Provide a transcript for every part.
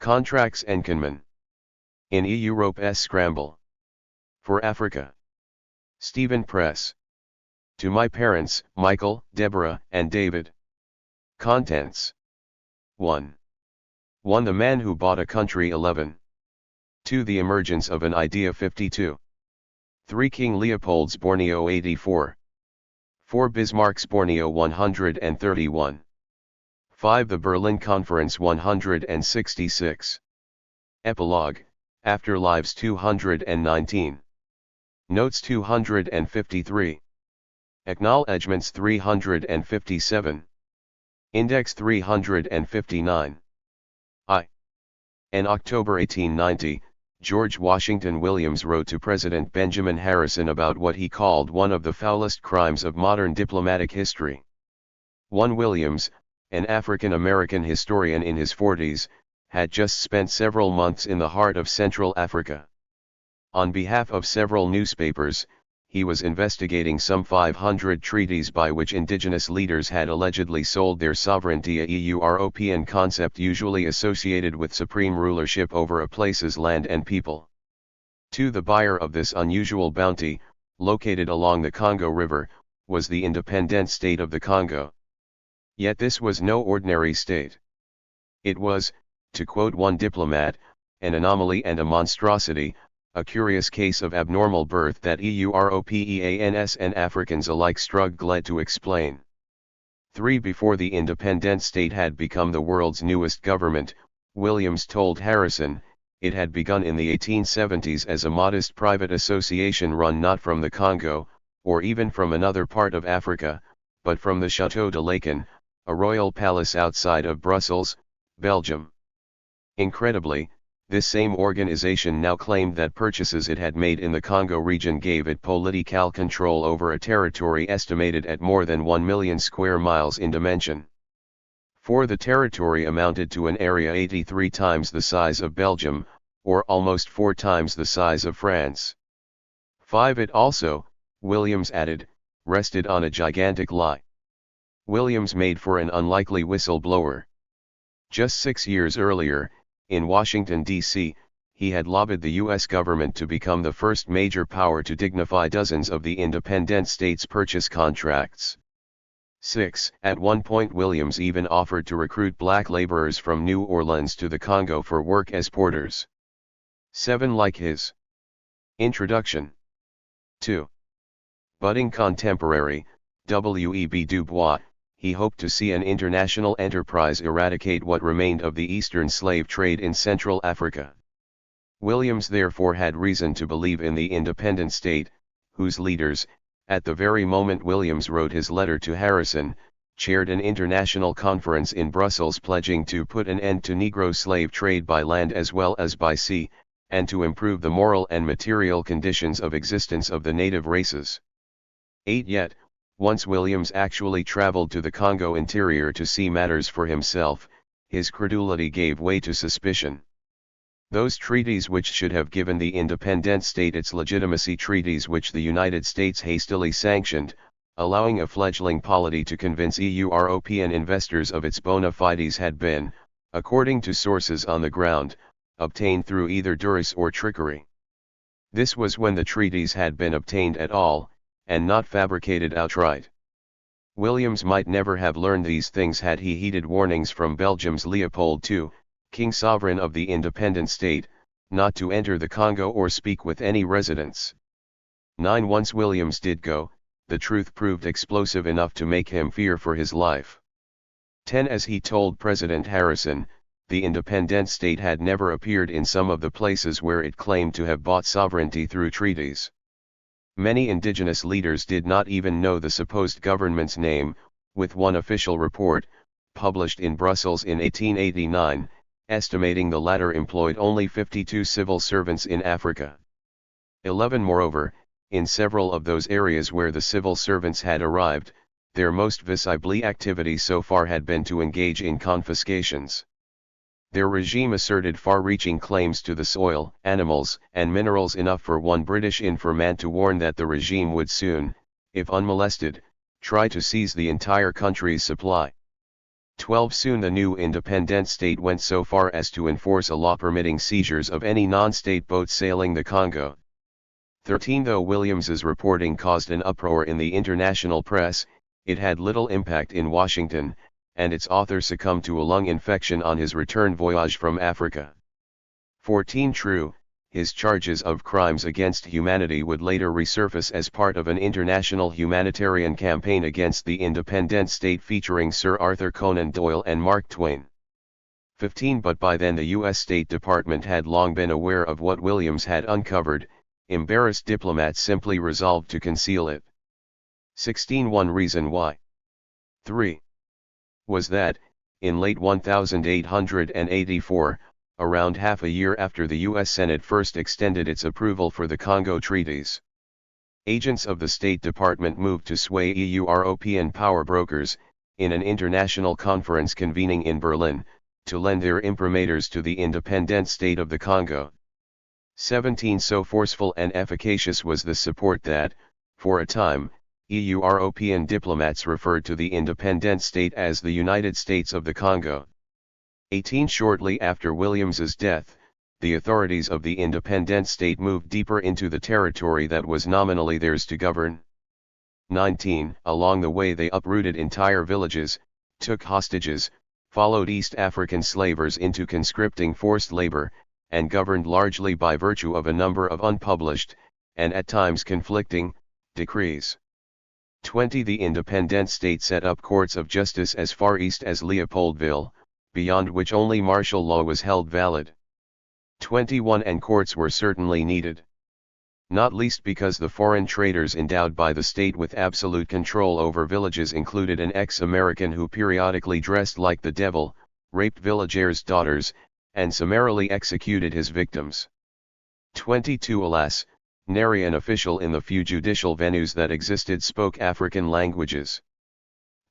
Contracts and Conmen. In Europe's Scramble. For Africa. Stephen Press. To my parents, Michael, Deborah, and David. Contents. 1. 1. The man who bought a country. 11. 2. The emergence of an idea. 52. 3. King Leopold's Borneo. 84. 4. Bismarck's Borneo. 131. 5. The Berlin Conference. 166. Epilogue, Afterlives. 219. Notes. 253. Acknowledgements. 357. Index. 359. In October 1890, George Washington Williams wrote to President Benjamin Harrison about what he called one of the foulest crimes of modern diplomatic history. 1. Williams, an African-American historian in his 40s, had just spent several months in the heart of Central Africa. On behalf of several newspapers, he was investigating some 500 treaties by which indigenous leaders had allegedly sold their sovereignty, a European concept usually associated with supreme rulership over a place's land and people. 2. The buyer of this unusual bounty, located along the Congo River, was the independent state of the Congo. Yet this was no ordinary state. It was, to quote one diplomat, an anomaly and a monstrosity, a curious case of abnormal birth that Europeans and Africans alike struggled to explain. 3. Before the independent state had become the world's newest government, Williams told Harrison, it had begun in the 1870s as a modest private association run not from the Congo, or even from another part of Africa, but from the Château de Laeken, a royal palace outside of Brussels, Belgium. Incredibly, this same organization now claimed that purchases it had made in the Congo region gave it political control over a territory estimated at more than 1 million square miles in dimension. 4. The territory amounted to an area 83 times the size of Belgium, or almost 4 times the size of France. 5. It also, Williams added, rested on a gigantic lie. Williams made for an unlikely whistleblower. Just 6 years earlier, in Washington, D.C., he had lobbied the U.S. government to become the first major power to dignify dozens of the independent states' purchase contracts. 6. At one point Williams even offered to recruit black laborers from New Orleans to the Congo for work as porters. 7. Like his introduction. 2. Budding contemporary, W.E.B. Du Bois, he hoped to see an international enterprise eradicate what remained of the eastern slave trade in Central Africa. Williams therefore had reason to believe in the independent state, whose leaders, at the very moment Williams wrote his letter to Harrison, chaired an international conference in Brussels pledging to put an end to Negro slave trade by land as well as by sea, and to improve the moral and material conditions of existence of the native races. 8. Yet, once Williams actually traveled to the Congo interior to see matters for himself, his credulity gave way to suspicion. Those treaties which should have given the independent state its legitimacy, treaties which the United States hastily sanctioned, allowing a fledgling polity to convince European investors of its bona fides, had been, according to sources on the ground, obtained through either duress or trickery. This was when the treaties had been obtained at all, and not fabricated outright. Williams might never have learned these things had he heeded warnings from Belgium's Leopold II, king sovereign of the independent state, not to enter the Congo or speak with any residents. 9. Once Williams did go, the truth proved explosive enough to make him fear for his life. 10. As he told President Harrison, the independent state had never appeared in some of the places where it claimed to have bought sovereignty through treaties. Many indigenous leaders did not even know the supposed government's name, with one official report, published in Brussels in 1889, estimating the latter employed only 52 civil servants in Africa. 11. Moreover, in several of those areas where the civil servants had arrived, their most visible activity so far had been to engage in confiscations. Their regime asserted far-reaching claims to the soil, animals, and minerals, enough for one British informant to warn that the regime would soon, if unmolested, try to seize the entire country's supply. 12. Soon the new independent state went so far as to enforce a law permitting seizures of any non-state boats sailing the Congo. 13. Though Williams's reporting caused an uproar in the international press, it had little impact in Washington, and its author succumbed to a lung infection on his return voyage from Africa. 14. True, his charges of crimes against humanity would later resurface as part of an international humanitarian campaign against the independent state featuring Sir Arthur Conan Doyle and Mark Twain. 15. But by then the U.S. State Department had long been aware of what Williams had uncovered. Embarrassed diplomats simply resolved to conceal it. 16. One reason why. 3. Was that, in late 1884, around half a year after the U.S. Senate first extended its approval for the Congo treaties, agents of the State Department moved to sway European power brokers, in an international conference convening in Berlin, to lend their imprimaturs to the independent state of the Congo. 17. So forceful and efficacious was the support that, for a time, European diplomats referred to the independent state as the United States of the Congo. 18. Shortly after Williams's death, the authorities of the independent state moved deeper into the territory that was nominally theirs to govern. 19. Along the way they uprooted entire villages, took hostages, followed East African slavers into conscripting forced labor, and governed largely by virtue of a number of unpublished, and at times conflicting, decrees. 20. The independent state set up courts of justice as far east as Leopoldville, beyond which only martial law was held valid. 21. And courts were certainly needed. Not least because the foreign traders endowed by the state with absolute control over villages included an ex-American who periodically dressed like the devil, raped villagers' daughters, and summarily executed his victims. 22. Alas, nary an official in the few judicial venues that existed spoke African languages.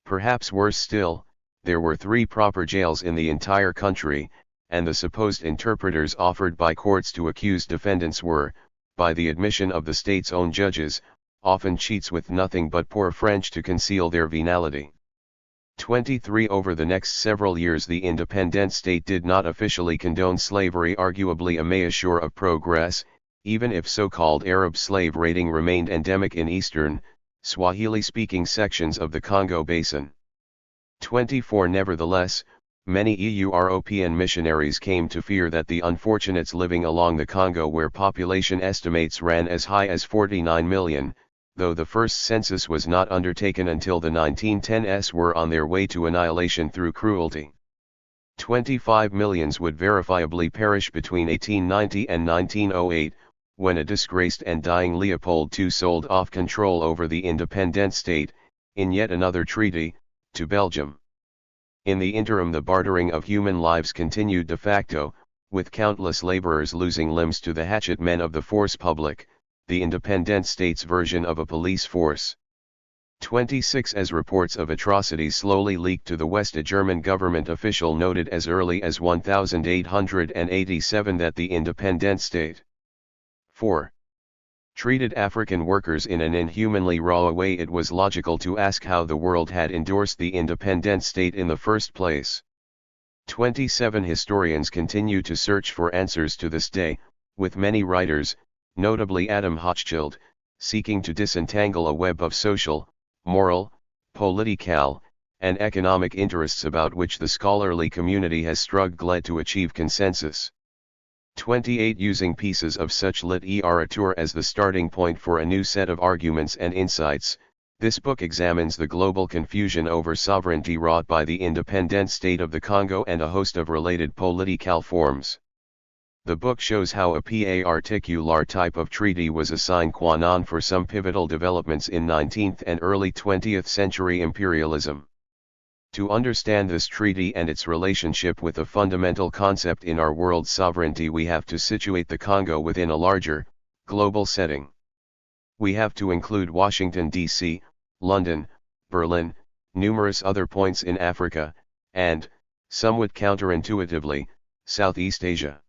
Perhaps worse still, there were 3 proper jails in the entire country, and the supposed interpreters offered by courts to accused defendants were, by the admission of the state's own judges, often cheats with nothing but poor French to conceal their venality. 23. Over the next several years the independent state did not officially condone slavery, arguably a measure of progress, even if so-called Arab slave raiding remained endemic in eastern, Swahili-speaking sections of the Congo Basin. 24. Nevertheless, many European missionaries came to fear that the unfortunates living along the Congo, where population estimates ran as high as 49 million, though the first census was not undertaken until the 1910s, were on their way to annihilation through cruelty. 25 millions would verifiably perish between 1890 and 1908, when a disgraced and dying Leopold II sold off control over the independent state, in yet another treaty, to Belgium. In the interim the bartering of human lives continued de facto, with countless laborers losing limbs to the hatchet men of the force publique, the independent state's version of a police force. 26. As reports of atrocities slowly leaked to the West, a German government official noted as early as 1887 that the independent state 4. Treated African workers in an inhumanly raw way. It was logical to ask how the world had endorsed the independent state in the first place. 27. Historians continue to search for answers to this day, with many writers, notably Adam Hochschild, seeking to disentangle a web of social, moral, political, and economic interests about which the scholarly community has struggled to achieve consensus. 28. Using pieces of such literature as the starting point for a new set of arguments and insights, this book examines the global confusion over sovereignty wrought by the independent state of the Congo and a host of related political forms. The book shows how a particular type of treaty was a sine qua non for some pivotal developments in 19th and early 20th century imperialism. To understand this treaty and its relationship with a fundamental concept in our world's sovereignty, we have to situate the Congo within a larger, global setting. We have to include Washington, D.C., London, Berlin, numerous other points in Africa, and, somewhat counterintuitively, Southeast Asia.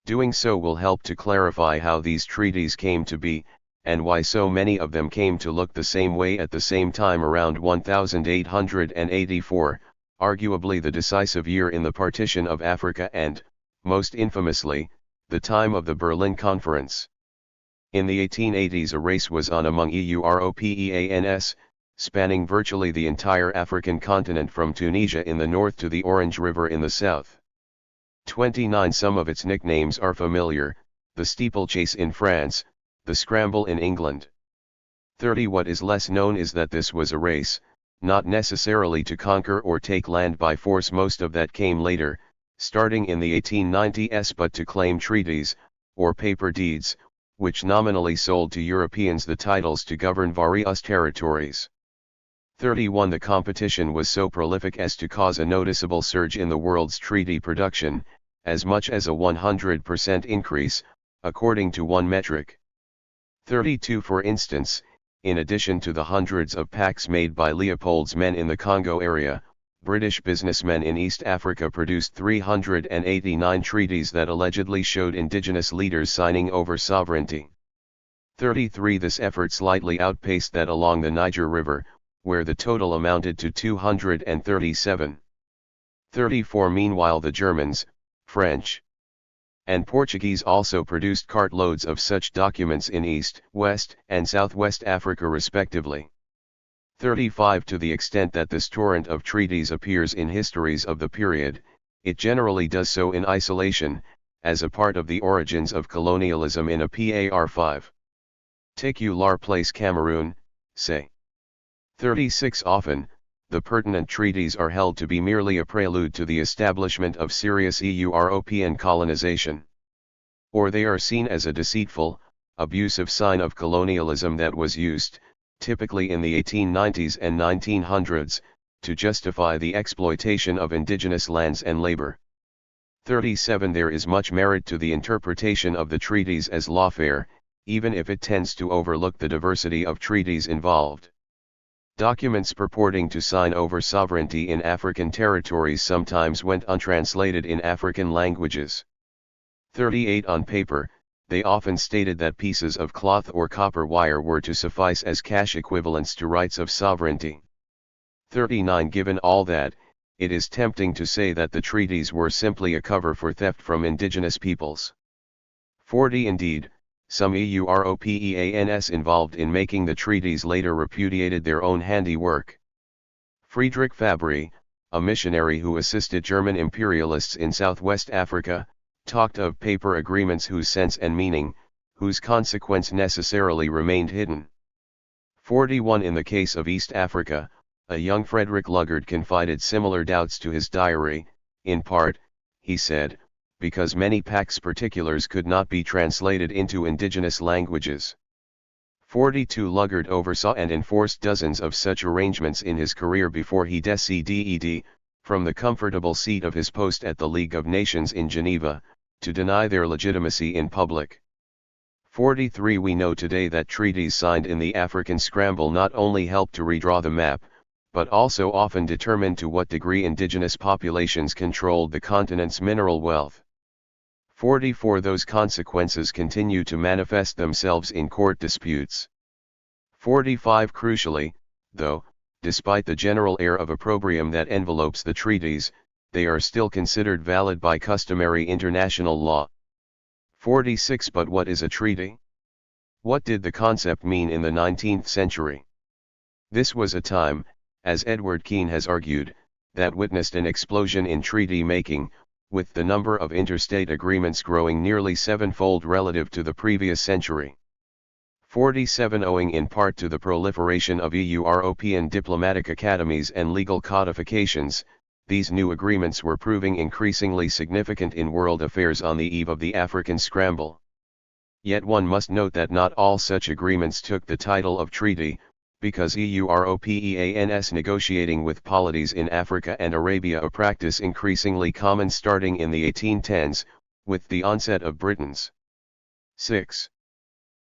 Doing so will help to clarify how these treaties came to be, and why so many of them came to look the same way at the same time around 1884, arguably the decisive year in the partition of Africa and, most infamously, the time of the Berlin Conference. In the 1880s a race was on among Europeans, spanning virtually the entire African continent from Tunisia in the north to the Orange River in the south. 29 Some of its nicknames are familiar: the steeplechase in France, the scramble in England. 30 What is less known is that this was a race, not necessarily to conquer or take land by force, most of that came later, starting in the 1890s, but to claim treaties, or paper deeds, which nominally sold to Europeans the titles to govern various territories. 31 The competition was so prolific as to cause a noticeable surge in the world's treaty production, as much as a 100% increase, according to one metric. 32 For instance, in addition to the hundreds of pacts made by Leopold's men in the Congo area, British businessmen in East Africa produced 389 treaties that allegedly showed indigenous leaders signing over sovereignty. 33 This effort slightly outpaced that along the Niger River, where the total amounted to 237. 34 Meanwhile the Germans, French, and Portuguese also produced cartloads of such documents in East, West, and Southwest Africa respectively. 35 To the extent that this torrent of treaties appears in histories of the period, it generally does so in isolation, as a part of the origins of colonialism in a par 5. Titular place Cameroon, say. 36 Often, the pertinent treaties are held to be merely a prelude to the establishment of serious European colonization. Or they are seen as a deceitful, abusive sign of colonialism that was used, typically in the 1890s and 1900s, to justify the exploitation of indigenous lands and labor. 37 There is much merit to the interpretation of the treaties as lawfare, even if it tends to overlook the diversity of treaties involved. Documents purporting to sign over sovereignty in African territories sometimes went untranslated in African languages. 38 On paper, they often stated that pieces of cloth or copper wire were to suffice as cash equivalents to rights of sovereignty. 39 Given all that, it is tempting to say that the treaties were simply a cover for theft from indigenous peoples. 40 Indeed, some Europeans involved in making the treaties later repudiated their own handiwork. Friedrich Fabry, a missionary who assisted German imperialists in Southwest Africa, talked of paper agreements whose sense and meaning, whose consequence necessarily remained hidden. 41 In the case of East Africa, a young Frederick Lugard confided similar doubts to his diary, in part, he said, because many pacts particulars could not be translated into indigenous languages. 42 Lugard oversaw and enforced dozens of such arrangements in his career before he decided, from the comfortable seat of his post at the League of Nations in Geneva, to deny their legitimacy in public. 43 We know today that treaties signed in the African Scramble not only helped to redraw the map, but also often determined to what degree indigenous populations controlled the continent's mineral wealth. 44 Those consequences continue to manifest themselves in court disputes. 45 Crucially, though, despite the general air of opprobrium that envelopes the treaties, they are still considered valid by customary international law. 46 But what is a treaty? What did the concept mean in the 19th century? This was a time, as Edward Keane has argued, that witnessed an explosion in treaty making, with the number of interstate agreements growing nearly sevenfold relative to the previous century. 47 Owing in part to the proliferation of European diplomatic academies and legal codifications, these new agreements were proving increasingly significant in world affairs on the eve of the African Scramble. Yet one must note that not all such agreements took the title of treaty, because Europeans negotiating with polities in Africa and Arabia, a practice increasingly common starting in the 1810s, with the onset of Britain's 6.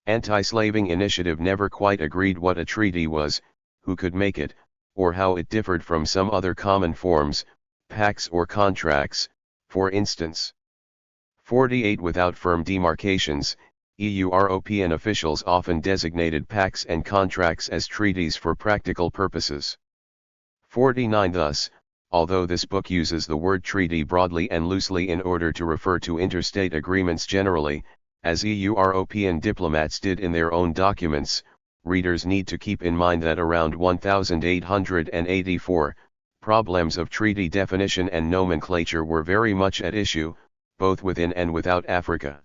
Anti-slaving initiative never quite agreed what a treaty was, who could make it, or how it differed from some other common forms, pacts or contracts, for instance. 48 Without firm demarcations, European officials often designated pacts and contracts as treaties for practical purposes. 49 Thus, although this book uses the word treaty broadly and loosely in order to refer to interstate agreements generally, as European diplomats did in their own documents, readers need to keep in mind that around 1884, problems of treaty definition and nomenclature were very much at issue, both within and without Africa.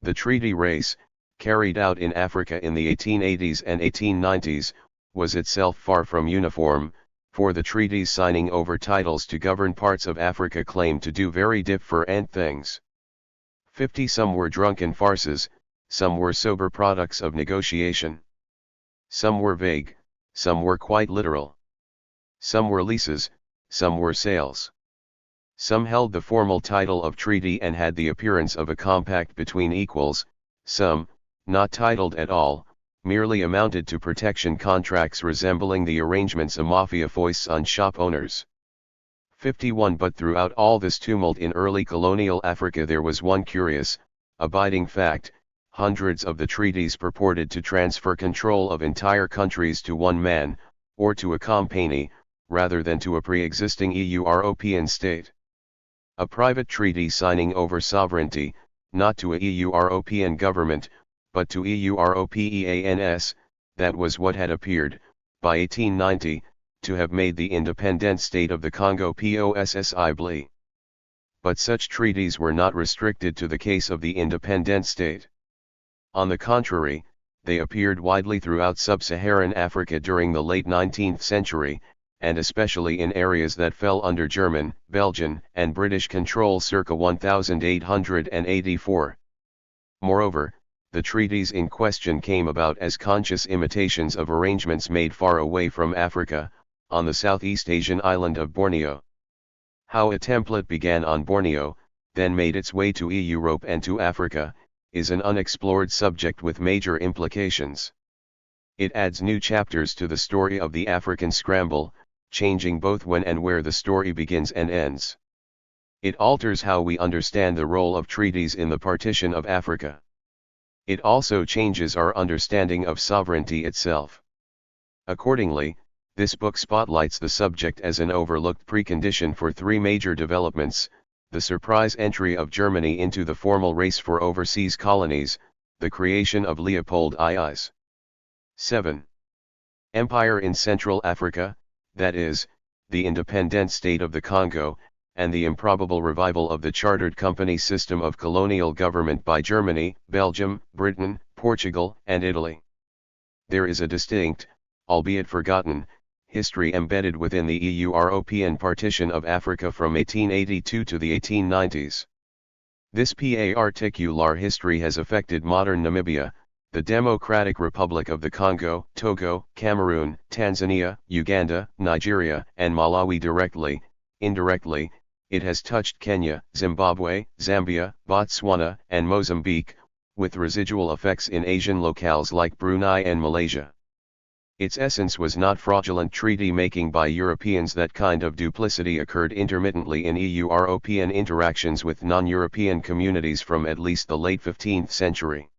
The treaty race, carried out in Africa in the 1880s and 1890s, was itself far from uniform, for the treaties signing over titles to govern parts of Africa claimed to do very different things. 50 were drunken farces, some were sober products of negotiation. Some were vague, some were quite literal. Some were leases, some were sales. Some held the formal title of treaty and had the appearance of a compact between equals, some, not titled at all, merely amounted to protection contracts resembling the arrangements a mafia foists on shop owners. 51 But throughout all this tumult in early colonial Africa there was one curious, abiding fact: hundreds of the treaties purported to transfer control of entire countries to one man, or to a company, rather than to a pre-existing European state. A private treaty signing over sovereignty, not to a European government, but to Europeans, that was what had appeared, by 1890, to have made the independent state of the Congo possible. But such treaties were not restricted to the case of the independent state. On the contrary, they appeared widely throughout sub-Saharan Africa during the late 19th century, and especially in areas that fell under German, Belgian, and British control circa 1884. Moreover, the treaties in question came about as conscious imitations of arrangements made far away from Africa, on the Southeast Asian island of Borneo. How a template began on Borneo, then made its way to Europe and to Africa, is an unexplored subject with major implications. It adds new chapters to the story of the African scramble, changing both when and where the story begins and ends. It alters how we understand the role of treaties in the partition of Africa. It also changes our understanding of sovereignty itself. Accordingly, this book spotlights the subject as an overlooked precondition for three major developments: the surprise entry of Germany into the formal race for overseas colonies, the creation of Leopold II's 7. Empire in Central Africa, that is, the independent state of the Congo, and the improbable revival of the chartered company system of colonial government by Germany, Belgium, Britain, Portugal, and Italy. There is a distinct, albeit forgotten, history embedded within the European partition of Africa from 1882 to the 1890s. This particular history has affected modern Namibia, the Democratic Republic of the Congo, Togo, Cameroon, Tanzania, Uganda, Nigeria, and Malawi directly. Indirectly, it has touched Kenya, Zimbabwe, Zambia, Botswana, and Mozambique, with residual effects in Asian locales like Brunei and Malaysia. Its essence was not fraudulent treaty-making by Europeans. That kind of duplicity occurred intermittently in European interactions with non-European communities from at least the late 15th century.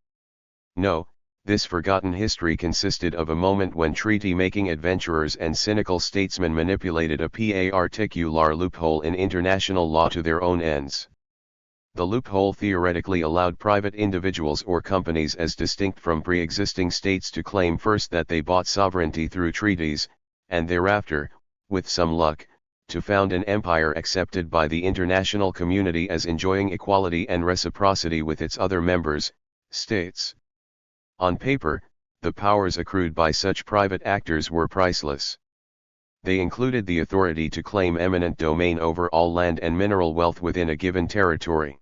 No, this forgotten history consisted of a moment when treaty-making adventurers and cynical statesmen manipulated a particular loophole in international law to their own ends. The loophole theoretically allowed private individuals or companies as distinct from pre-existing states to claim first that they bought sovereignty through treaties, and thereafter, with some luck, to found an empire accepted by the international community as enjoying equality and reciprocity with its other members, states. On paper, the powers accrued by such private actors were priceless. They included the authority to claim eminent domain over all land and mineral wealth within a given territory.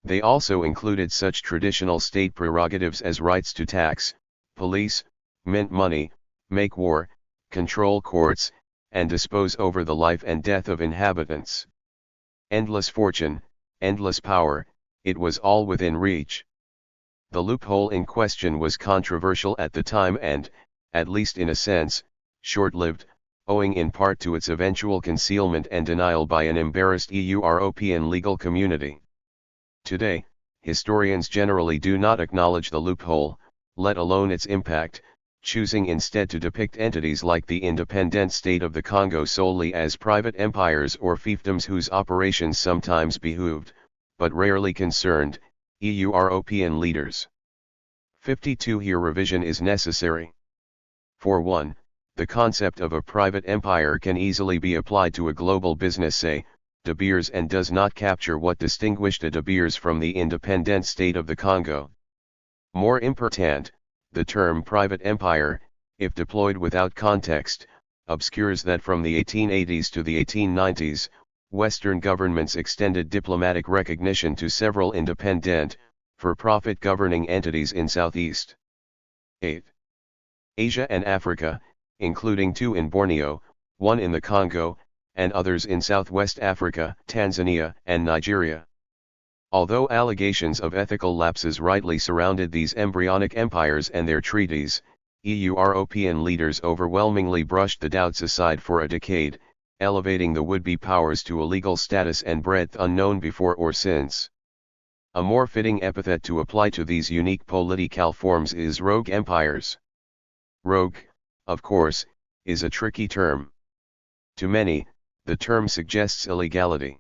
They also included such traditional state prerogatives as rights to tax, police, mint money, make war, control courts, and dispose over the life and death of inhabitants. Endless fortune, endless power, it was all within reach. The loophole in question was controversial at the time and, at least in a sense, short-lived, owing in part to its eventual concealment and denial by an embarrassed European legal community. Today, historians generally do not acknowledge the loophole, let alone its impact, choosing instead to depict entities like the independent state of the Congo solely as private empires or fiefdoms whose operations sometimes behooved, but rarely concerned, European leaders. 52. Here revision is necessary. For one, the concept of a private empire can easily be applied to a global business, say, De Beers, and does not capture what distinguished a De Beers from the independent state of the Congo. More important, the term private empire, if deployed without context, obscures that from the 1880s to the 1890s, Western governments extended diplomatic recognition to several independent, for-profit governing entities in Southeast 8. Asia and Africa, including 2 in Borneo, 1 in the Congo, and others in Southwest Africa, Tanzania, and Nigeria. Although allegations of ethical lapses rightly surrounded these embryonic empires and their treaties, European leaders overwhelmingly brushed the doubts aside for a decade, elevating the would-be powers to a legal status and breadth unknown before or since. A more fitting epithet to apply to these unique political forms is rogue empires. Rogue, of course, is a tricky term. To many, the term suggests illegality.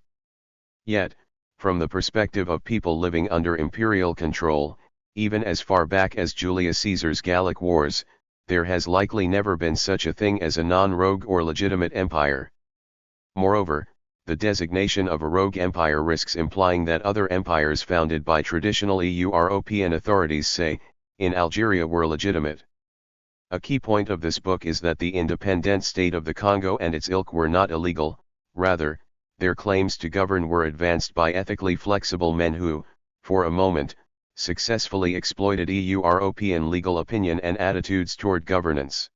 Yet, from the perspective of people living under imperial control, even as far back as Julius Caesar's Gallic Wars, there has likely never been such a thing as a non-rogue or legitimate empire. Moreover, the designation of a rogue empire risks implying that other empires founded by traditional European authorities, say, in Algeria, were legitimate. A key point of this book is that the independent state of the Congo and its ilk were not illegal, rather, their claims to govern were advanced by ethically flexible men who, for a moment, successfully exploited European legal opinion and attitudes toward governance.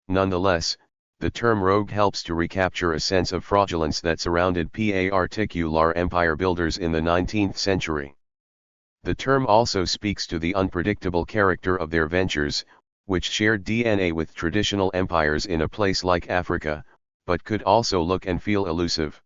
Nonetheless, the term rogue helps to recapture a sense of fraudulence that surrounded particular empire builders in the 19th century. The term also speaks to the unpredictable character of their ventures, which shared DNA with traditional empires in a place like Africa, but could also look and feel elusive.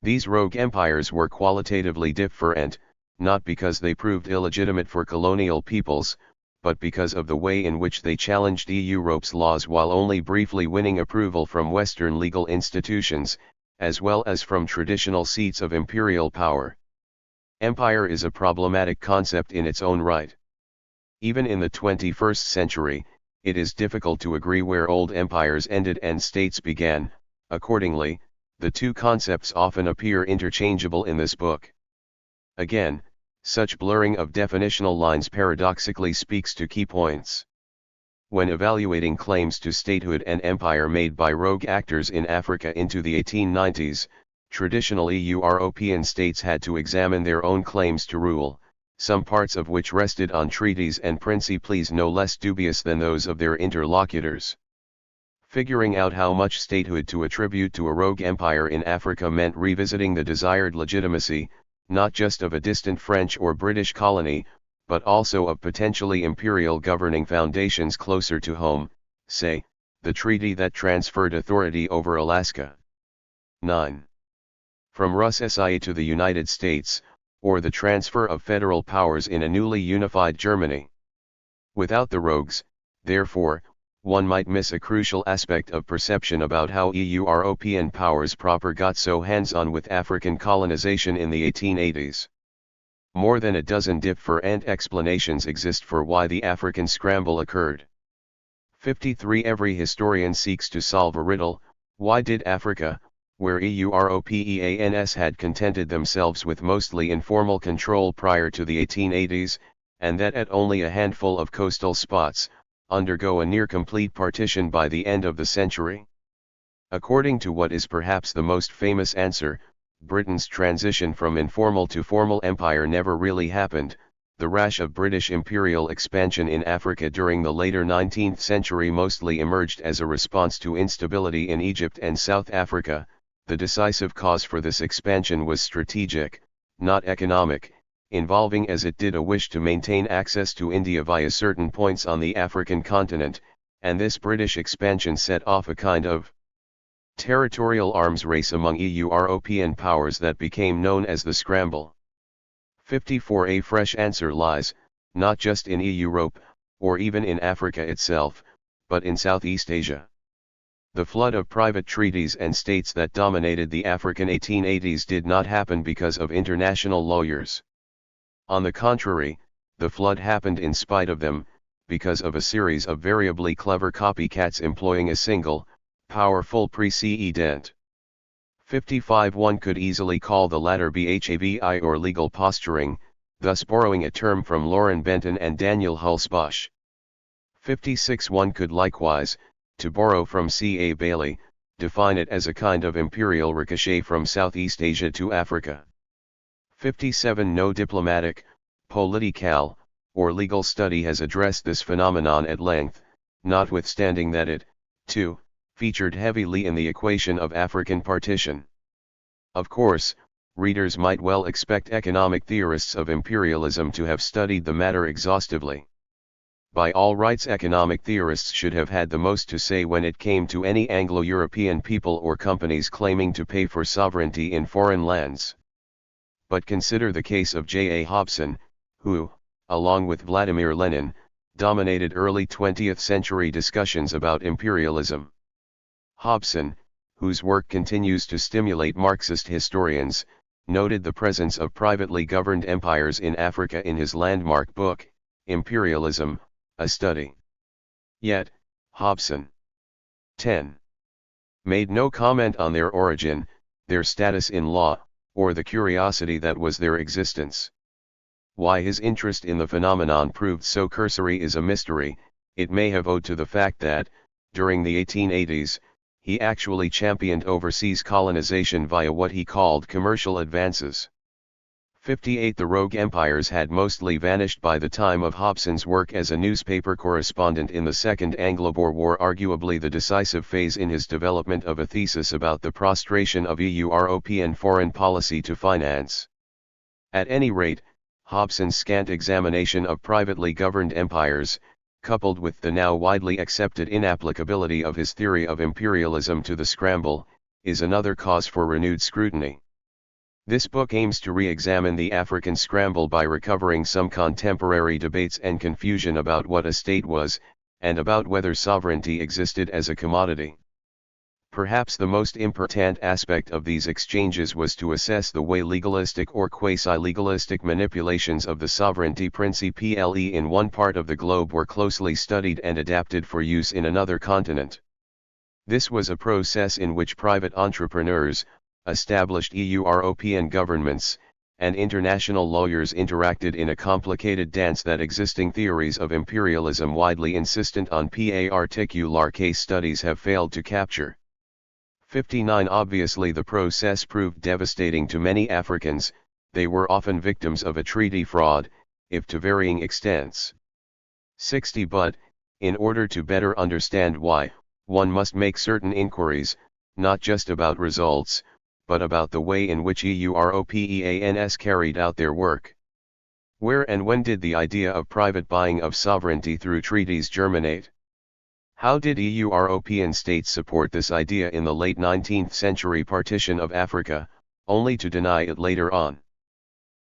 These rogue empires were qualitatively different, not because they proved illegitimate for colonial peoples, but because of the way in which they challenged Europe's laws while only briefly winning approval from Western legal institutions, as well as from traditional seats of imperial power. Empire is a problematic concept in its own right. Even in the 21st century, it is difficult to agree where old empires ended and states began. Accordingly, the two concepts often appear interchangeable in this book. Again, such blurring of definitional lines paradoxically speaks to key points. When evaluating claims to statehood and empire made by rogue actors in Africa into the 1890s, traditional European states had to examine their own claims to rule, some parts of which rested on treaties and principles no less dubious than those of their interlocutors. Figuring out how much statehood to attribute to a rogue empire in Africa meant revisiting the desired legitimacy, not just of a distant French or British colony, but also of potentially imperial governing foundations closer to home, say, the treaty that transferred authority over Alaska. 9. From Russia to the United States, or the transfer of federal powers in a newly unified Germany. Without the rogues, therefore, one might miss a crucial aspect of perception about how European powers proper got so hands-on with African colonization in the 1880s. More than a dozen different explanations exist for why the African scramble occurred. 53. Every historian seeks to solve a riddle: why did Africa, where Europeans had contented themselves with mostly informal control prior to the 1880s, and that at only a handful of coastal spots, undergo a near-complete partition by the end of the century? According to what is perhaps the most famous answer, Britain's transition from informal to formal empire never really happened. The rash of British imperial expansion in Africa during the later 19th century mostly emerged as a response to instability in Egypt and South Africa. The decisive cause for this expansion was strategic, not economic, involving as it did a wish to maintain access to India via certain points on the African continent, and this British expansion set off a kind of territorial arms race among European powers that became known as the Scramble. 54. A fresh answer lies, not just in Europe, or even in Africa itself, but in Southeast Asia. The flood of private treaties and states that dominated the African 1880s did not happen because of international lawyers. On the contrary, the flood happened in spite of them, because of a series of variably clever copycats employing a single, powerful precedent. 55. One could easily call the latter BHAVI or legal posturing, thus borrowing a term from Lauren Benton and Daniel Hulsbosch. 56. One could likewise, to borrow from C.A. Bailey, define it as a kind of imperial ricochet from Southeast Asia to Africa. 57. No diplomatic, political, or legal study has addressed this phenomenon at length, notwithstanding that it, too, featured heavily in the equation of African partition. Of course, readers might well expect economic theorists of imperialism to have studied the matter exhaustively. By all rights, economic theorists should have had the most to say when it came to any Anglo-European people or companies claiming to pay for sovereignty in foreign lands. But consider the case of J. A. Hobson, who, along with Vladimir Lenin, dominated early 20th century discussions about imperialism. Hobson, whose work continues to stimulate Marxist historians, noted the presence of privately governed empires in Africa in his landmark book, Imperialism, a Study. Yet, Hobson 10. Made no comment on their origin, their status in law, or the curiosity that was their existence. Why his interest in the phenomenon proved so cursory is a mystery. It may have owed to the fact that, during the 1880s, he actually championed overseas colonization via what he called commercial advances. 58. The rogue empires had mostly vanished by the time of Hobson's work as a newspaper correspondent in the Second Anglo-Boer War, arguably the decisive phase in his development of a thesis about the prostration of European foreign policy to finance. At any rate, Hobson's scant examination of privately governed empires, coupled with the now widely accepted inapplicability of his theory of imperialism to the scramble, is another cause for renewed scrutiny. This book aims to re-examine the African scramble by recovering some contemporary debates and confusion about what a state was, and about whether sovereignty existed as a commodity. Perhaps the most important aspect of these exchanges was to assess the way legalistic or quasi-legalistic manipulations of the sovereignty principle in one part of the globe were closely studied and adapted for use in another continent. This was a process in which private entrepreneurs, established European governments, and international lawyers interacted in a complicated dance that existing theories of imperialism widely insistent on particular case studies have failed to capture. 59. Obviously the process proved devastating to many Africans. They were often victims of a treaty fraud, if to varying extents. 60. But, in order to better understand why, one must make certain inquiries, not just about results, but about the way in which Europeans carried out their work. Where and when did the idea of private buying of sovereignty through treaties germinate? How did European states support this idea in the late 19th century partition of Africa, only to deny it later on?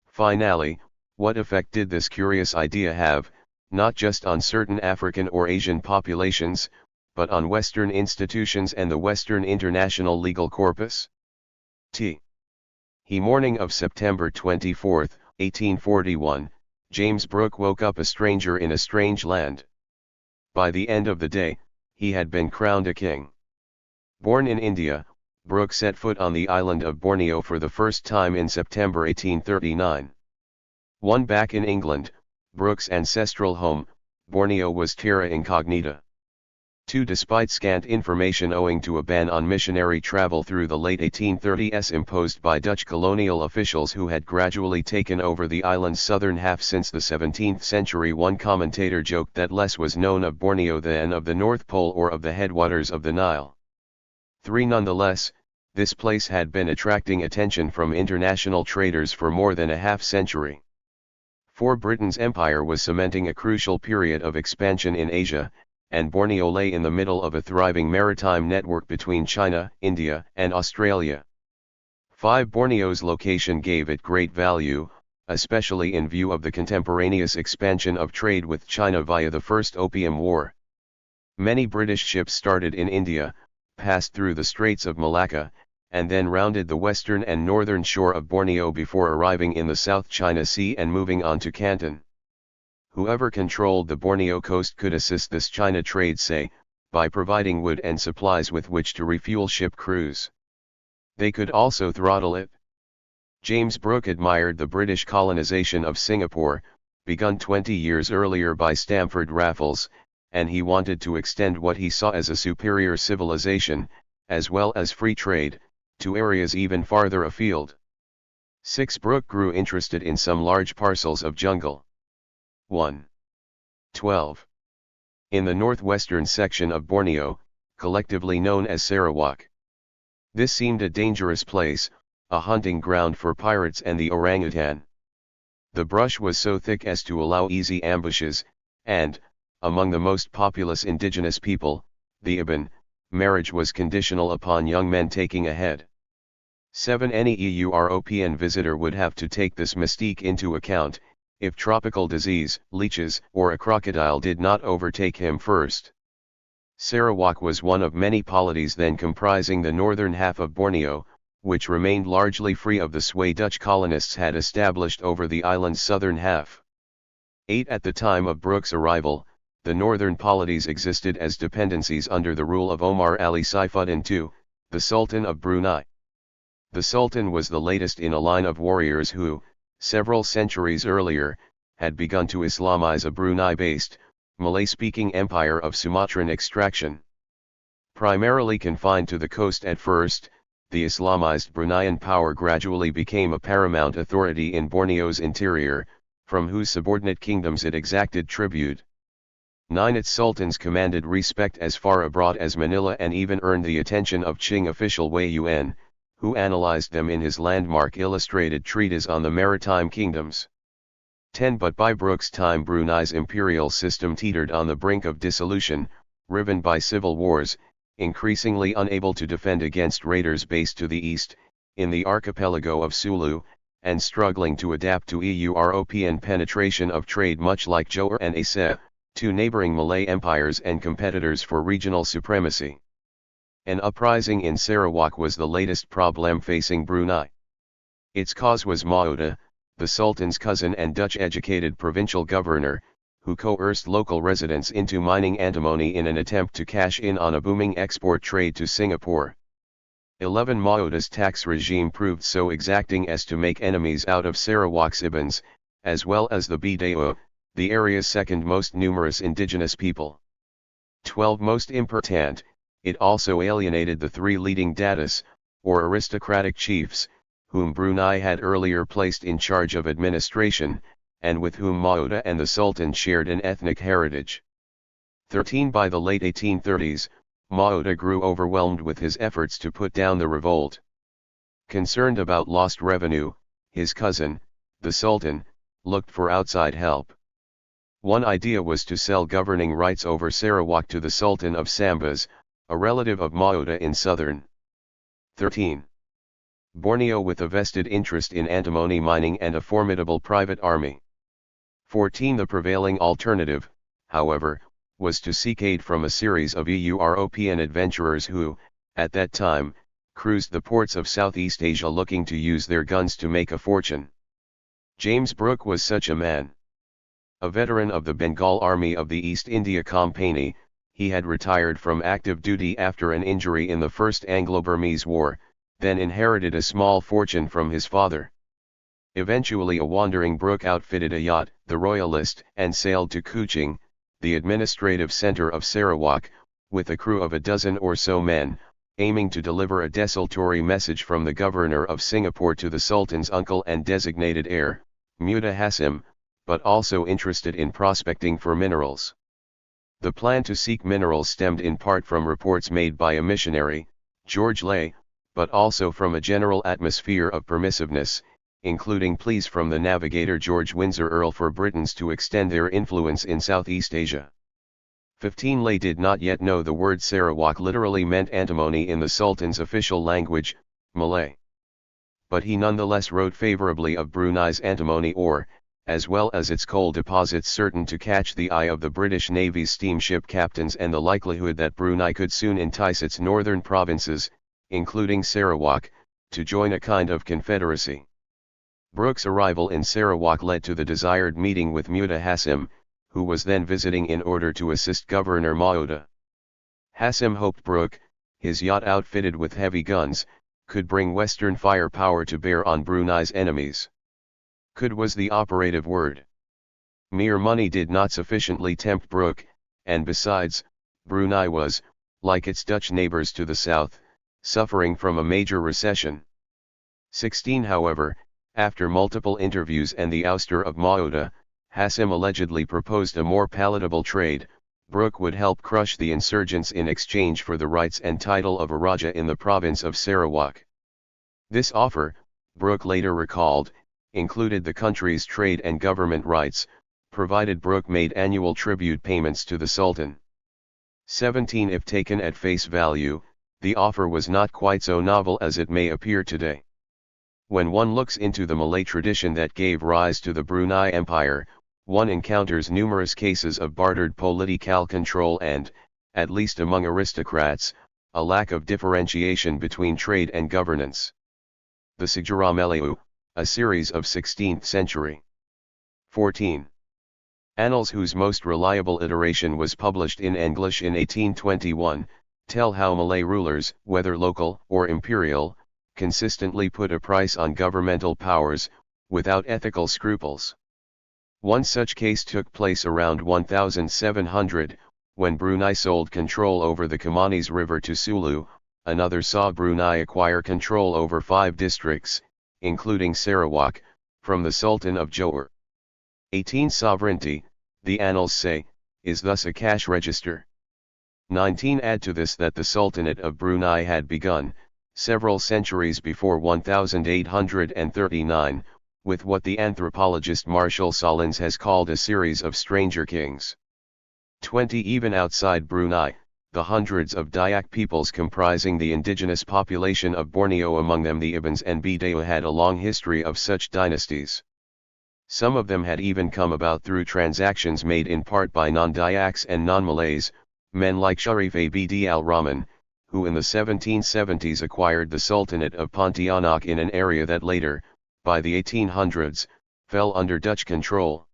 Finally, what effect did this curious idea have, not just on certain African or Asian populations, but on Western institutions and the Western international legal corpus? He morning of September 24, 1841, James Brooke woke up a stranger in a strange land. By the end of the day, he had been crowned a king. Born in India, Brooke set foot on the island of Borneo for the first time in September 1839. One back in England, Brooke's ancestral home, Borneo was terra incognita. 2. Despite scant information owing to a ban on missionary travel through the late 1830s imposed by Dutch colonial officials who had gradually taken over the island's southern half since the 17th century, one commentator joked that less was known of Borneo than of the North Pole or of the headwaters of the Nile. 3. Nonetheless, this place had been attracting attention from international traders for more than a half-century. 4. Britain's empire was cementing a crucial period of expansion in Asia, and Borneo lay in the middle of a thriving maritime network between China, India, and Australia. 5. Borneo's location gave it great value, especially in view of the contemporaneous expansion of trade with China via the First Opium War. Many British ships started in India, passed through the Straits of Malacca, and then rounded the western and northern shore of Borneo before arriving in the South China Sea and moving on to Canton. Whoever controlled the Borneo coast could assist this China trade, say, by providing wood and supplies with which to refuel ship crews. They could also throttle it. James Brooke admired the British colonization of Singapore, begun 20 years earlier by Stamford Raffles, and he wanted to extend what he saw as a superior civilization, as well as free trade, to areas even farther afield. 6. Brooke grew interested in some large parcels of jungle. 1. 12. In the northwestern section of Borneo, collectively known as Sarawak. This seemed a dangerous place, a hunting ground for pirates and the orangutan. The brush was so thick as to allow easy ambushes, and, among the most populous indigenous people, the Iban, marriage was conditional upon young men taking a head. 7. Any European visitor would have to take this mystique into account, if tropical disease, leeches, or a crocodile did not overtake him first. Sarawak was one of many polities then comprising the northern half of Borneo, which remained largely free of the sway Dutch colonists had established over the island's southern half. 8. At the time of Brooke's arrival, the northern polities existed as dependencies under the rule of Omar Ali Saifuddin II, the Sultan of Brunei. The Sultan was the latest in a line of warriors who, several centuries earlier, had begun to Islamize a Brunei-based, Malay-speaking empire of Sumatran extraction. Primarily confined to the coast at first, the Islamized Bruneian power gradually became a paramount authority in Borneo's interior, from whose subordinate kingdoms it exacted tribute. 9. Its sultans commanded respect as far abroad as Manila and even earned the attention of Qing official Wei Yuan, who analyzed them in his landmark illustrated treatise on the maritime kingdoms. 10. But by Brooke's time Brunei's imperial system teetered on the brink of dissolution, riven by civil wars, increasingly unable to defend against raiders based to the east, in the archipelago of Sulu, and struggling to adapt to European penetration of trade much like Johor and Aceh, two neighboring Malay empires and competitors for regional supremacy. An uprising in Sarawak was the latest problem facing Brunei. Its cause was Maoda, the Sultan's cousin and Dutch-educated provincial governor, who coerced local residents into mining antimony in an attempt to cash in on a booming export trade to Singapore. 11. Maoda's tax regime proved so exacting as to make enemies out of Sarawak's Ibans, as well as the Bidao, the area's second most numerous indigenous people. 12. Most important, it also alienated the three leading datus, or aristocratic chiefs, whom Brunei had earlier placed in charge of administration, and with whom Maoda and the Sultan shared an ethnic heritage. 13. By the late 1830s, Maoda grew overwhelmed with his efforts to put down the revolt. Concerned about lost revenue, his cousin, the Sultan, looked for outside help. One idea was to sell governing rights over Sarawak to the Sultan of Sambas, a relative of Maoda in southern. 13. Borneo with a vested interest in antimony mining and a formidable private army. 14. The prevailing alternative, however, was to seek aid from a series of European adventurers who, at that time, cruised the ports of Southeast Asia looking to use their guns to make a fortune. James Brooke was such a man. A veteran of the Bengal Army of the East India Company, he had retired from active duty after an injury in the First Anglo-Burmese War, then inherited a small fortune from his father. Eventually a wandering Brooke outfitted a yacht, the Royalist, and sailed to Kuching, the administrative center of Sarawak, with a crew of a dozen or so men, aiming to deliver a desultory message from the governor of Singapore to the Sultan's uncle and designated heir, Muda Hasim, but also interested in prospecting for minerals. The plan to seek minerals stemmed in part from reports made by a missionary, George Lay, but also from a general atmosphere of permissiveness, including pleas from the navigator George Windsor Earl for Britons to extend their influence in Southeast Asia. 15. Lay did not yet know the word Sarawak literally meant antimony in the Sultan's official language, Malay. but he nonetheless wrote favorably of Brunei's antimony ore, as well as its coal deposits certain to catch the eye of the British Navy's steamship captains, and the likelihood that Brunei could soon entice its northern provinces, including Sarawak, to join a kind of confederacy. Brooke's arrival in Sarawak led to the desired meeting with Muda Hasim, who was then visiting in order to assist Governor Maoda. Hasim hoped Brooke, his yacht outfitted with heavy guns, could bring Western firepower to bear on Brunei's enemies. Could was the operative word. Mere money did not sufficiently tempt Brooke, and besides, Brunei was, like its Dutch neighbors to the south, suffering from a major recession. 16 However, after multiple interviews and the ouster of Maoda, Hasim allegedly proposed a more palatable trade. Brooke would help crush the insurgents in exchange for the rights and title of a Raja in the province of Sarawak. This offer, Brooke later recalled, included the country's trade and government rights, provided Brooke made annual tribute payments to the Sultan. 17 If taken at face value, the offer was not quite so novel as it may appear today. When one looks into the Malay tradition that gave rise to the Brunei Empire, one encounters numerous cases of bartered political control and, at least among aristocrats, a lack of differentiation between trade and governance. The Sejarah Melayu, a series of 16th century. 14. Annals, whose most reliable iteration was published in English in 1821, tell how Malay rulers, whether local or imperial, consistently put a price on governmental powers, without ethical scruples. One such case took place around 1700, when Brunei sold control over the Kimanis River to Sulu. Another saw Brunei acquire control over 5 districts, including Sarawak, from the Sultan of Johor. 18 Sovereignty, the annals say, is thus a cash register. 19 Add to this that the Sultanate of Brunei had begun, several centuries before 1839, with what the anthropologist Marshall Solins has called a series of stranger kings. 20 Even outside Brunei, the hundreds of Dayak peoples comprising the indigenous population of Borneo, among them the Ibans and Bidao, had a long history of such dynasties. Some of them had even come about through transactions made in part by non-Dayaks and non-Malays, men like Sharif Abd al-Rahman, who in the 1770s acquired the Sultanate of Pontianak in an area that later, by the 1800s, fell under Dutch control.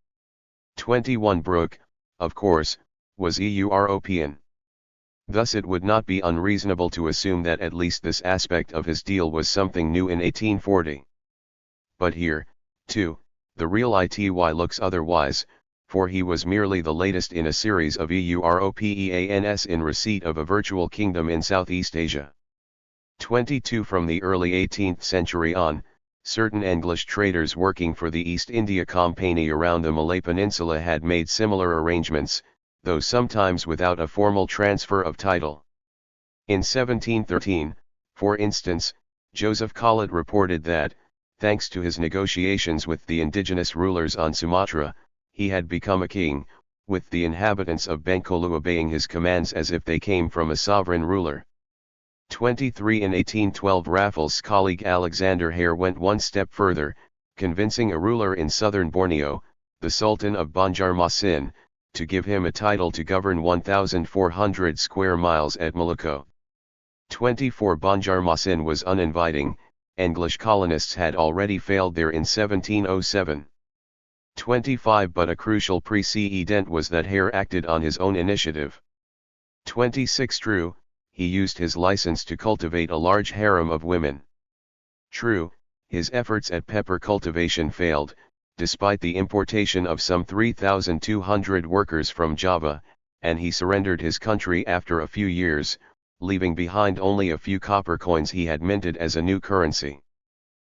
21 Brooke, of course, was European. Thus it would not be unreasonable to assume that at least this aspect of his deal was something new in 1840. But here, too, the real ity looks otherwise, for he was merely the latest in a series of Europeans in receipt of a virtual kingdom in Southeast Asia. 22 From the early 18th century on, certain English traders working for the East India Company around the Malay Peninsula had made similar arrangements, though sometimes without a formal transfer of title. In 1713, for instance, Joseph Collett reported that, thanks to his negotiations with the indigenous rulers on Sumatra, he had become a king, with the inhabitants of Bengkulu obeying his commands as if they came from a sovereign ruler. 23 In 1812 Raffles' colleague Alexander Hare went one step further, convincing a ruler in southern Borneo, the Sultan of Banjarmasin, to give him a title to govern 1,400 square miles at Malacca. 24 Banjarmasin was uninviting, English colonists had already failed there in 1707. 25 But a crucial precedent was that Hare acted on his own initiative. 26 True, he used his license to cultivate a large harem of women. True, his efforts at pepper cultivation failed, despite the importation of some 3,200 workers from Java, and he surrendered his country after a few years, leaving behind only a few copper coins he had minted as a new currency.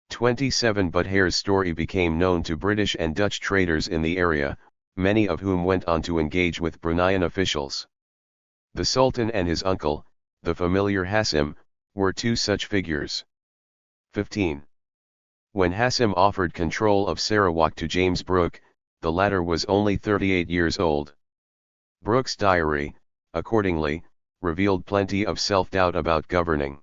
27 But Hare's story became known to British and Dutch traders in the area, many of whom went on to engage with Bruneian officials. The Sultan and his uncle, the familiar Hasim, were two such figures. 15. When Hasim offered control of Sarawak to James Brooke, the latter was only 38 years old. Brooke's diary, accordingly, revealed plenty of self-doubt about governing.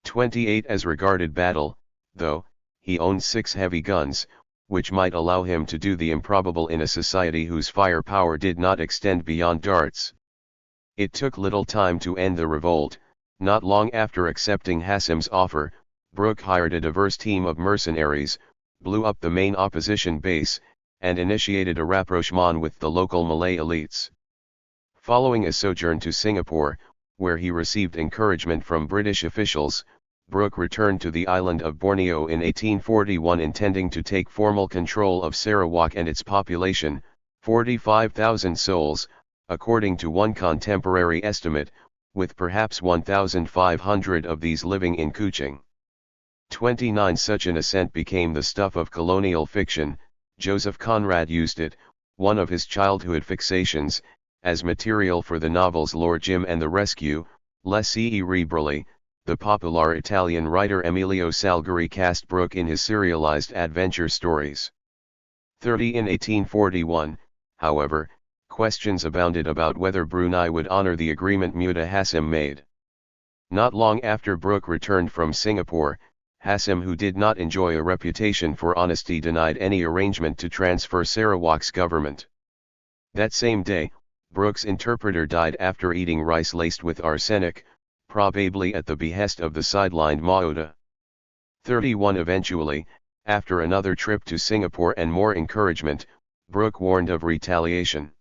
28 As regarded battle, though, he owned 6 heavy guns, which might allow him to do the improbable in a society whose firepower did not extend beyond darts. It took little time to end the revolt. Not long after accepting Hassem's offer, Brooke hired a diverse team of mercenaries, blew up the main opposition base, and initiated a rapprochement with the local Malay elites. Following a sojourn to Singapore, where he received encouragement from British officials, Brooke returned to the island of Borneo in 1841, intending to take formal control of Sarawak and its population, 45,000 souls, according to one contemporary estimate, with perhaps 1,500 of these living in Kuching. 29 Such an ascent became the stuff of colonial fiction. Joseph Conrad used it, one of his childhood fixations, as material for the novels Lord Jim and the Rescue. Lessee Rebrelli, the popular Italian writer Emilio Salgari cast Brooke in his serialized adventure stories. 30 In 1841, however, questions abounded about whether Brunei would honor the agreement Muda Hassem made. Not long after Brooke returned from Singapore, Hassem, who did not enjoy a reputation for honesty, denied any arrangement to transfer Sarawak's government. That same day, Brooke's interpreter died after eating rice laced with arsenic, probably at the behest of the sidelined Maoda. 31 Eventually, after another trip to Singapore and more encouragement, Brooke warned of retaliation.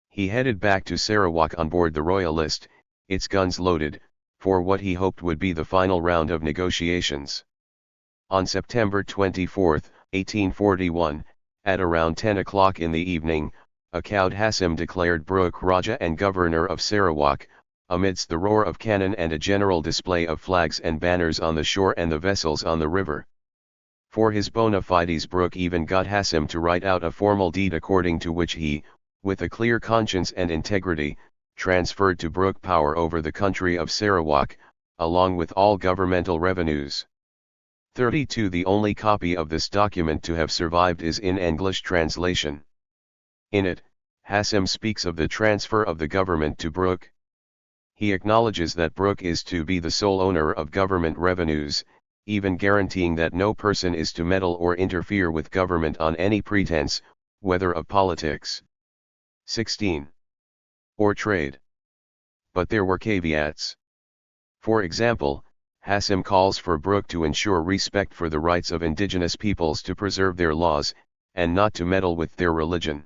He headed back to Sarawak on board the Royalist, its guns loaded, for what he hoped would be the final round of negotiations. On September 24, 1841, at around 10 o'clock in the evening, a cowed Hassem declared Brooke Raja and Governor of Sarawak, amidst the roar of cannon and a general display of flags and banners on the shore and the vessels on the river. For his bona fides, Brooke even got Hassem to write out a formal deed according to which he, with a clear conscience and integrity, transferred to Brooke power over the country of Sarawak, along with all governmental revenues. 32 The only copy of this document to have survived is in English translation. In it, Hassem speaks of the transfer of the government to Brooke. He acknowledges that Brooke is to be the sole owner of government revenues, even guaranteeing that no person is to meddle or interfere with government on any pretense, whether of politics, 16, or trade. But there were caveats. For example, Hassem calls for Brooke to ensure respect for the rights of indigenous peoples, to preserve their laws, and not to meddle with their religion.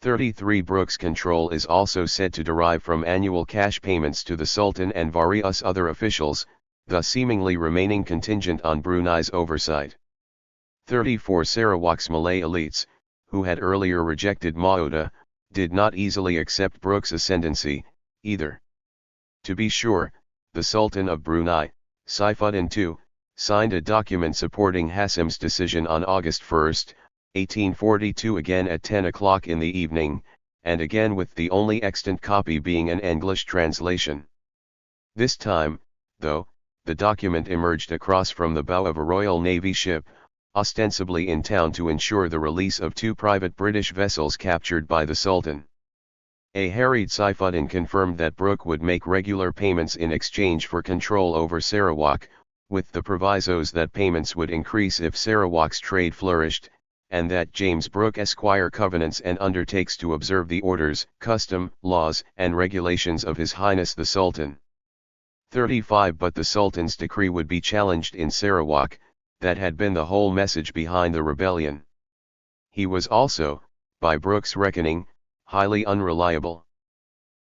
33 Brooke's control is also said to derive from annual cash payments to the Sultan and various other officials, thus seemingly remaining contingent on Brunei's oversight. 34 Sarawak's Malay elites, who had earlier rejected Maoda, did not easily accept Brooke's ascendancy, either. To be sure, the Sultan of Brunei, Saifuddin II, signed a document supporting Hassem's decision on August 1, 1842, again at 10 o'clock in the evening, and again with the only extant copy being an English translation. This time, though, the document emerged across from the bow of a Royal Navy ship, ostensibly in town to ensure the release of 2 private British vessels captured by the Sultan. A harried Saifuddin confirmed that Brooke would make regular payments in exchange for control over Sarawak, with the provisos that payments would increase if Sarawak's trade flourished, and that James Brooke Esquire covenants and undertakes to observe the orders, custom, laws, and regulations of His Highness the Sultan. 35 But the Sultan's decree would be challenged in Sarawak, that had been the whole message behind the rebellion. He was also, by Brooke's reckoning, highly unreliable.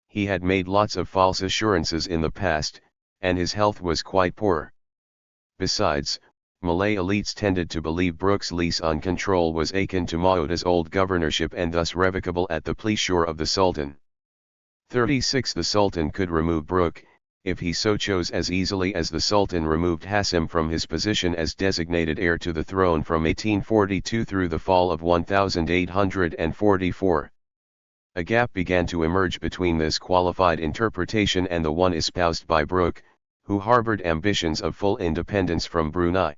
He had made lots of false assurances in the past, and his health was quite poor. Besides, Malay elites tended to believe Brooke's lease on control was akin to Maoda's old governorship and thus revocable at the pleasure of the Sultan. 36 The Sultan could remove Brooke, if he so chose, as easily as the Sultan removed Hassem from his position as designated heir to the throne from 1842 through the fall of 1844. A gap began to emerge between this qualified interpretation and the one espoused by Brooke, who harbored ambitions of full independence from Brunei.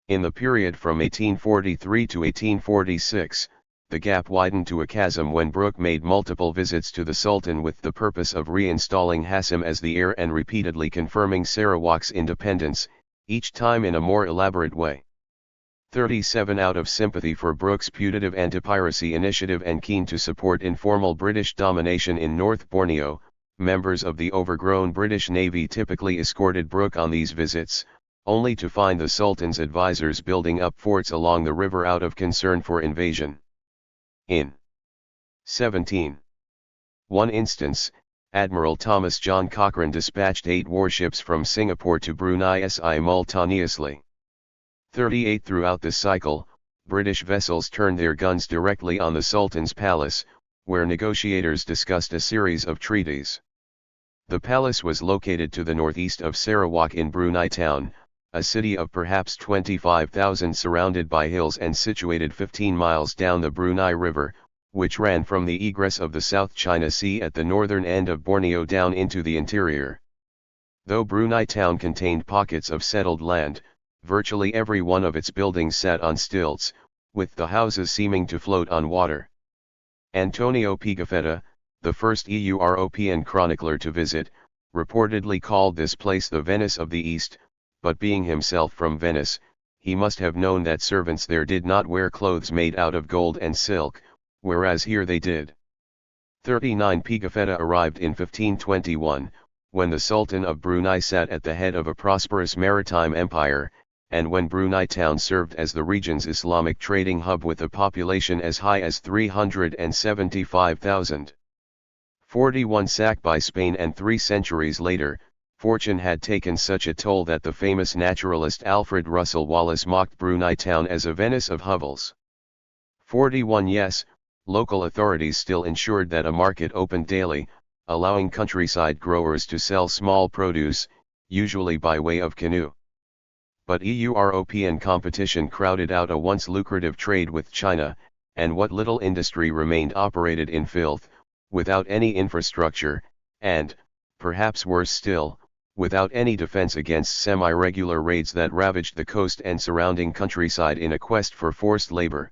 In the period from 1843 to 1846, the gap widened to a chasm when Brooke made multiple visits to the Sultan with the purpose of reinstalling Hassem as the heir and repeatedly confirming Sarawak's independence, each time in a more elaborate way. 37 Out of sympathy for Brooke's putative anti-piracy initiative and keen to support informal British domination in North Borneo, members of the overgrown British Navy typically escorted Brooke on these visits, only to find the Sultan's advisors building up forts along the river out of concern for invasion. In 17. One instance, Admiral Thomas John Cochrane dispatched 8 warships from Singapore to Brunei simultaneously. 38 Throughout this cycle, British vessels turned their guns directly on the Sultan's palace, where negotiators discussed a series of treaties. The palace was located to the northeast of Sarawak in Brunei town, a city of perhaps 25,000 surrounded by hills and situated 15 miles down the Brunei River, which ran from the egress of the South China Sea at the northern end of Borneo down into the interior. Though Brunei town contained pockets of settled land, virtually every one of its buildings sat on stilts, with the houses seeming to float on water. Antonio Pigafetta, the first European chronicler to visit, reportedly called this place the Venice of the East, but being himself from Venice, he must have known that servants there did not wear clothes made out of gold and silk, whereas here they did. 39 Pigafetta arrived in 1521, when the Sultan of Brunei sat at the head of a prosperous maritime empire, and when Brunei town served as the region's Islamic trading hub with a population as high as 375,000. 41 Sacked by Spain, and 3 centuries later, fortune had taken such a toll that the famous naturalist Alfred Russel Wallace mocked Brunei town as a Venice of hovels. 41 Yes, local authorities still ensured that a market opened daily, allowing countryside growers to sell small produce, usually by way of canoe. But European competition crowded out a once lucrative trade with China, and what little industry remained operated in filth, without any infrastructure, and, perhaps worse still, without any defense against semi-regular raids that ravaged the coast and surrounding countryside in a quest for forced labor.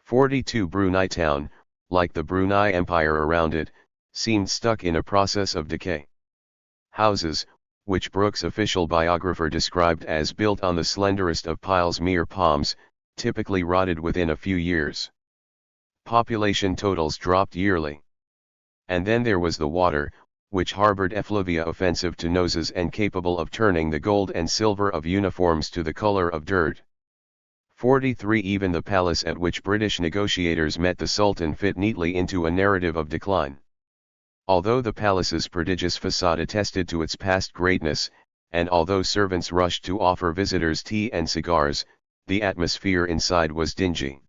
42 Brunei town, like the Brunei Empire around it, seemed stuck in a process of decay. Houses, which Brooke's official biographer described as built on the slenderest of piles mere palms, typically rotted within a few years. Population totals dropped yearly. And then there was the water, which harbored effluvia offensive to noses and capable of turning the gold and silver of uniforms to the color of dirt. 43 Even the palace at which British negotiators met the Sultan fit neatly into a narrative of decline. Although the palace's prodigious facade attested to its past greatness, and although servants rushed to offer visitors tea and cigars, the atmosphere inside was dingy.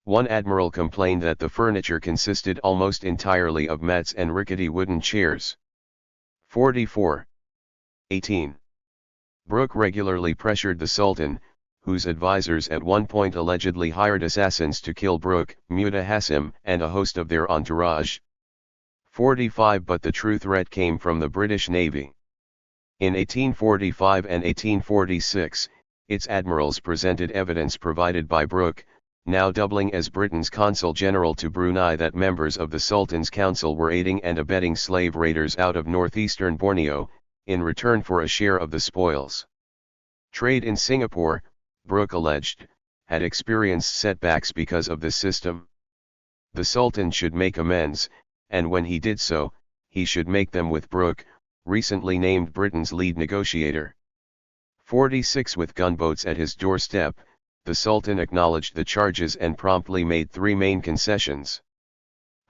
One admiral complained that the furniture consisted almost entirely of mats and rickety wooden chairs. 44. 18. Brooke regularly pressured the Sultan, whose advisors at one point allegedly hired assassins to kill Brooke, Mutahassim, and a host of their entourage. 45 But the true threat came from the British Navy. In 1845 and 1846, its admirals presented evidence provided by Brooke, now doubling as Britain's consul general to Brunei, that members of the Sultan's council were aiding and abetting slave raiders out of northeastern Borneo, in return for a share of the spoils. Trade in Singapore, Brooke alleged, had experienced setbacks because of this system. The Sultan should make amends, and when he did so, he should make them with Brooke, recently named Britain's lead negotiator. 46 With gunboats at his doorstep, the Sultan acknowledged the charges and promptly made 3 main concessions.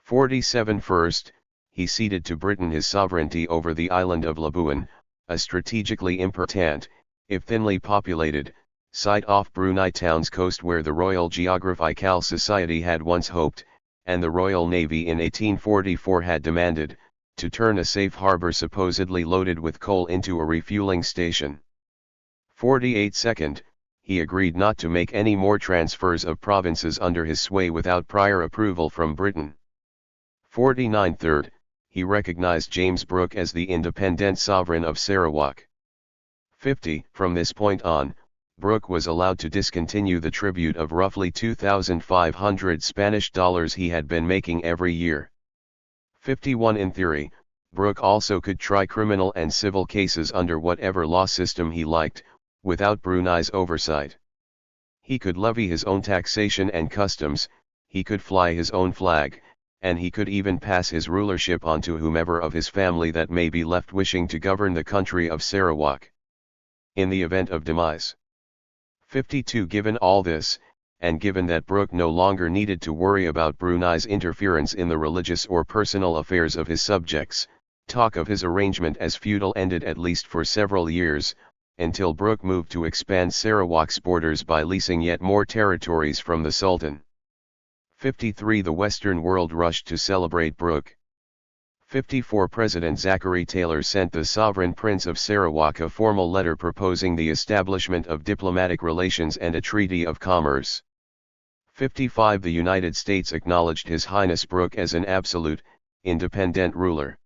47 First, he ceded to Britain his sovereignty over the island of Labuan, a strategically important, if thinly populated, site off Brunei town's coast where the Royal Geographical Society had once hoped, and the Royal Navy in 1844 had demanded, to turn a safe harbour supposedly loaded with coal into a refueling station. 48 Second, he agreed not to make any more transfers of provinces under his sway without prior approval from Britain. 49 Third, he recognized James Brooke as the independent sovereign of Sarawak. 50 From this point on, Brooke was allowed to discontinue the tribute of roughly 2,500 Spanish dollars he had been making every year. 51 In theory, Brooke also could try criminal and civil cases under whatever law system he liked, without Brunei's oversight. He could levy his own taxation and customs, he could fly his own flag, and he could even pass his rulership on to whomever of his family that may be left wishing to govern the country of Sarawak. In the event of demise. 52. Given all this, and given that Brooke no longer needed to worry about Brunei's interference in the religious or personal affairs of his subjects, talk of his arrangement as feudal ended at least for several years, until Brooke moved to expand Sarawak's borders by leasing yet more territories from the Sultan. 53. The Western world rushed to celebrate Brooke. 54. President Zachary Taylor sent the Sovereign Prince of Sarawak a formal letter proposing the establishment of diplomatic relations and a treaty of commerce. 55. The United States acknowledged His Highness Brooke as an absolute, independent ruler.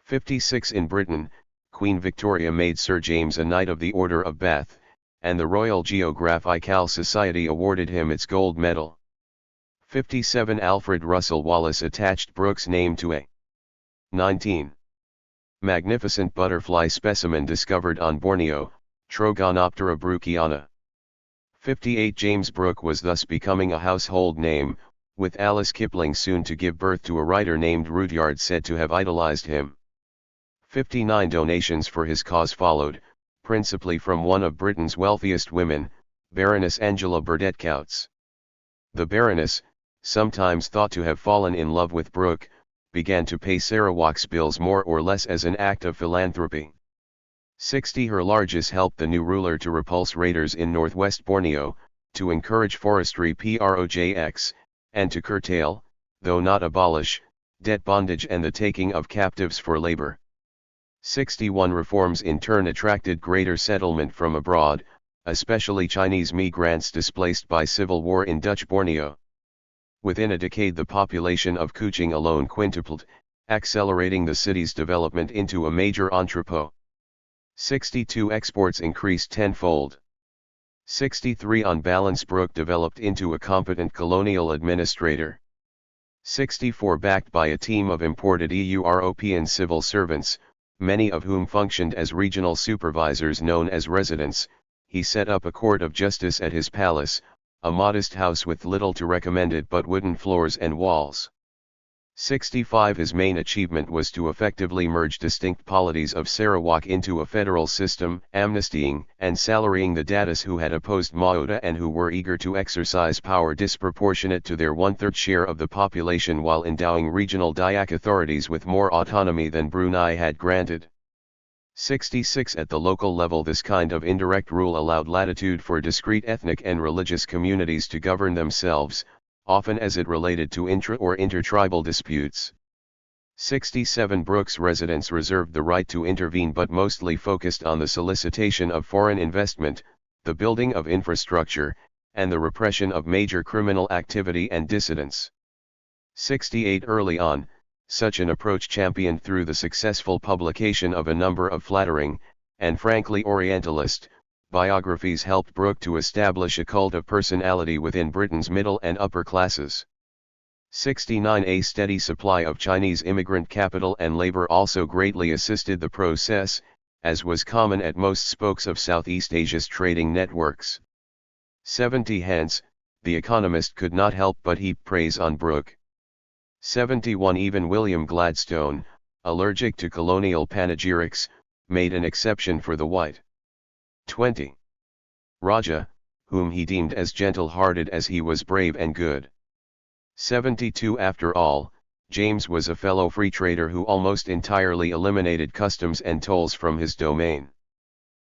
56. In Britain, Queen Victoria made Sir James a Knight of the Order of Bath, and the Royal Geographical Society awarded him its gold medal. 57. Alfred Russel Wallace attached Brooke's name to a 19. magnificent butterfly specimen discovered on Borneo, Trogonoptera brookiana. 58. James Brooke was thus becoming a household name, with Alice Kipling soon to give birth to a writer named Rudyard said to have idolized him. 59. Donations for his cause followed, principally from one of Britain's wealthiest women, Baroness Angela Burdett Coutts. The Baroness, sometimes thought to have fallen in love with Brooke, began to pay Sarawak's bills more or less as an act of philanthropy. 60. Her largesse helped the new ruler to repulse raiders in northwest Borneo, to encourage forestry projects, and to curtail, though not abolish, debt bondage and the taking of captives for labor. 61. Reforms in turn attracted greater settlement from abroad, especially Chinese migrants displaced by civil war in Dutch Borneo. Within a decade the population of Kuching alone quintupled, accelerating the city's development into a major entrepot. 62. Exports increased tenfold. 63. On balance Brooke developed into a competent colonial administrator. 64. Backed by a team of imported European civil servants, many of whom functioned as regional supervisors known as residents, he set up a court of justice at his palace, a modest house with little to recommend it but wooden floors and walls. 65. His main achievement was to effectively merge distinct polities of Sarawak into a federal system, amnestying and salarying the datus who had opposed Maoda and who were eager to exercise power disproportionate to their one-third share of the population while endowing regional Dayak authorities with more autonomy than Brunei had granted. 66. At the local level this kind of indirect rule allowed latitude for discrete ethnic and religious communities to govern themselves, often as it related to intra- or intertribal disputes. 67. Brooke's residents reserved the right to intervene but mostly focused on the solicitation of foreign investment, the building of infrastructure, and the repression of major criminal activity and dissidents. 68. Early on, such an approach championed through the successful publication of a number of flattering, and frankly Orientalist, biographies helped Brooke to establish a cult of personality within Britain's middle and upper classes. 69. A steady supply of Chinese immigrant capital and labor also greatly assisted the process, as was common at most spokes of Southeast Asia's trading networks. 70. Hence, the Economist could not help but heap praise on Brooke. 71. Even William Gladstone, allergic to colonial panegyrics, made an exception for the white 20. Raja, whom he deemed as gentle-hearted as he was brave and good. 72. After all, James was a fellow free trader who almost entirely eliminated customs and tolls from his domain.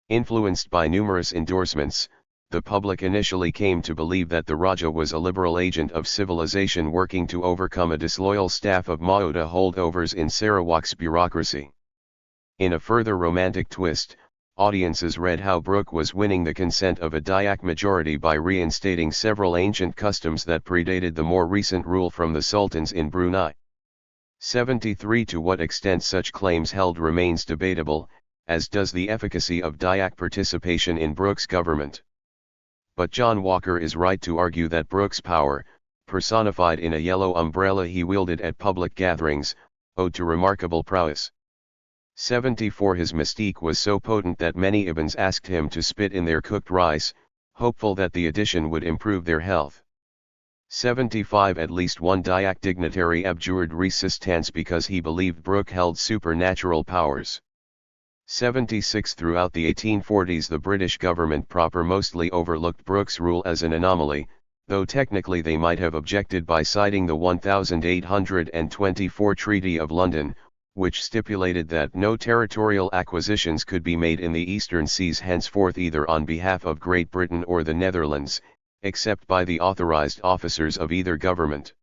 Influenced by numerous endorsements, the public initially came to believe that the Raja was a liberal agent of civilization working to overcome a disloyal staff of Maoda holdovers in Sarawak's bureaucracy. In a further romantic twist, audiences read how Brooke was winning the consent of a Dayak majority by reinstating several ancient customs that predated the more recent rule from the sultans in Brunei. 73. To what extent such claims held remains debatable, as does the efficacy of Dayak participation in Brooke's government. But John Walker is right to argue that Brooke's power, personified in a yellow umbrella he wielded at public gatherings, owed to remarkable prowess. 74 His mystique was so potent that many Ibans asked him to spit in their cooked rice, hopeful that the addition would improve their health. 75 At least one Dayak dignitary abjured resistance because he believed Brooke held supernatural powers. 76 Throughout the 1840s the British government proper mostly overlooked Brooke's rule as an anomaly, though technically they might have objected by citing the 1824 Treaty of London, which stipulated that no territorial acquisitions could be made in the eastern seas henceforth either on behalf of Great Britain or the Netherlands, except by the authorized officers of either government.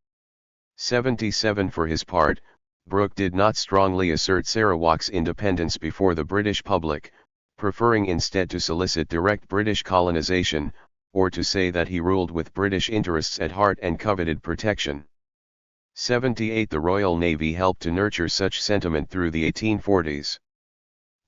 77 For his part, Brooke did not strongly assert Sarawak's independence before the British public, preferring instead to solicit direct British colonization, or to say that he ruled with British interests at heart and coveted protection. 78 The Royal Navy helped to nurture such sentiment through the 1840s.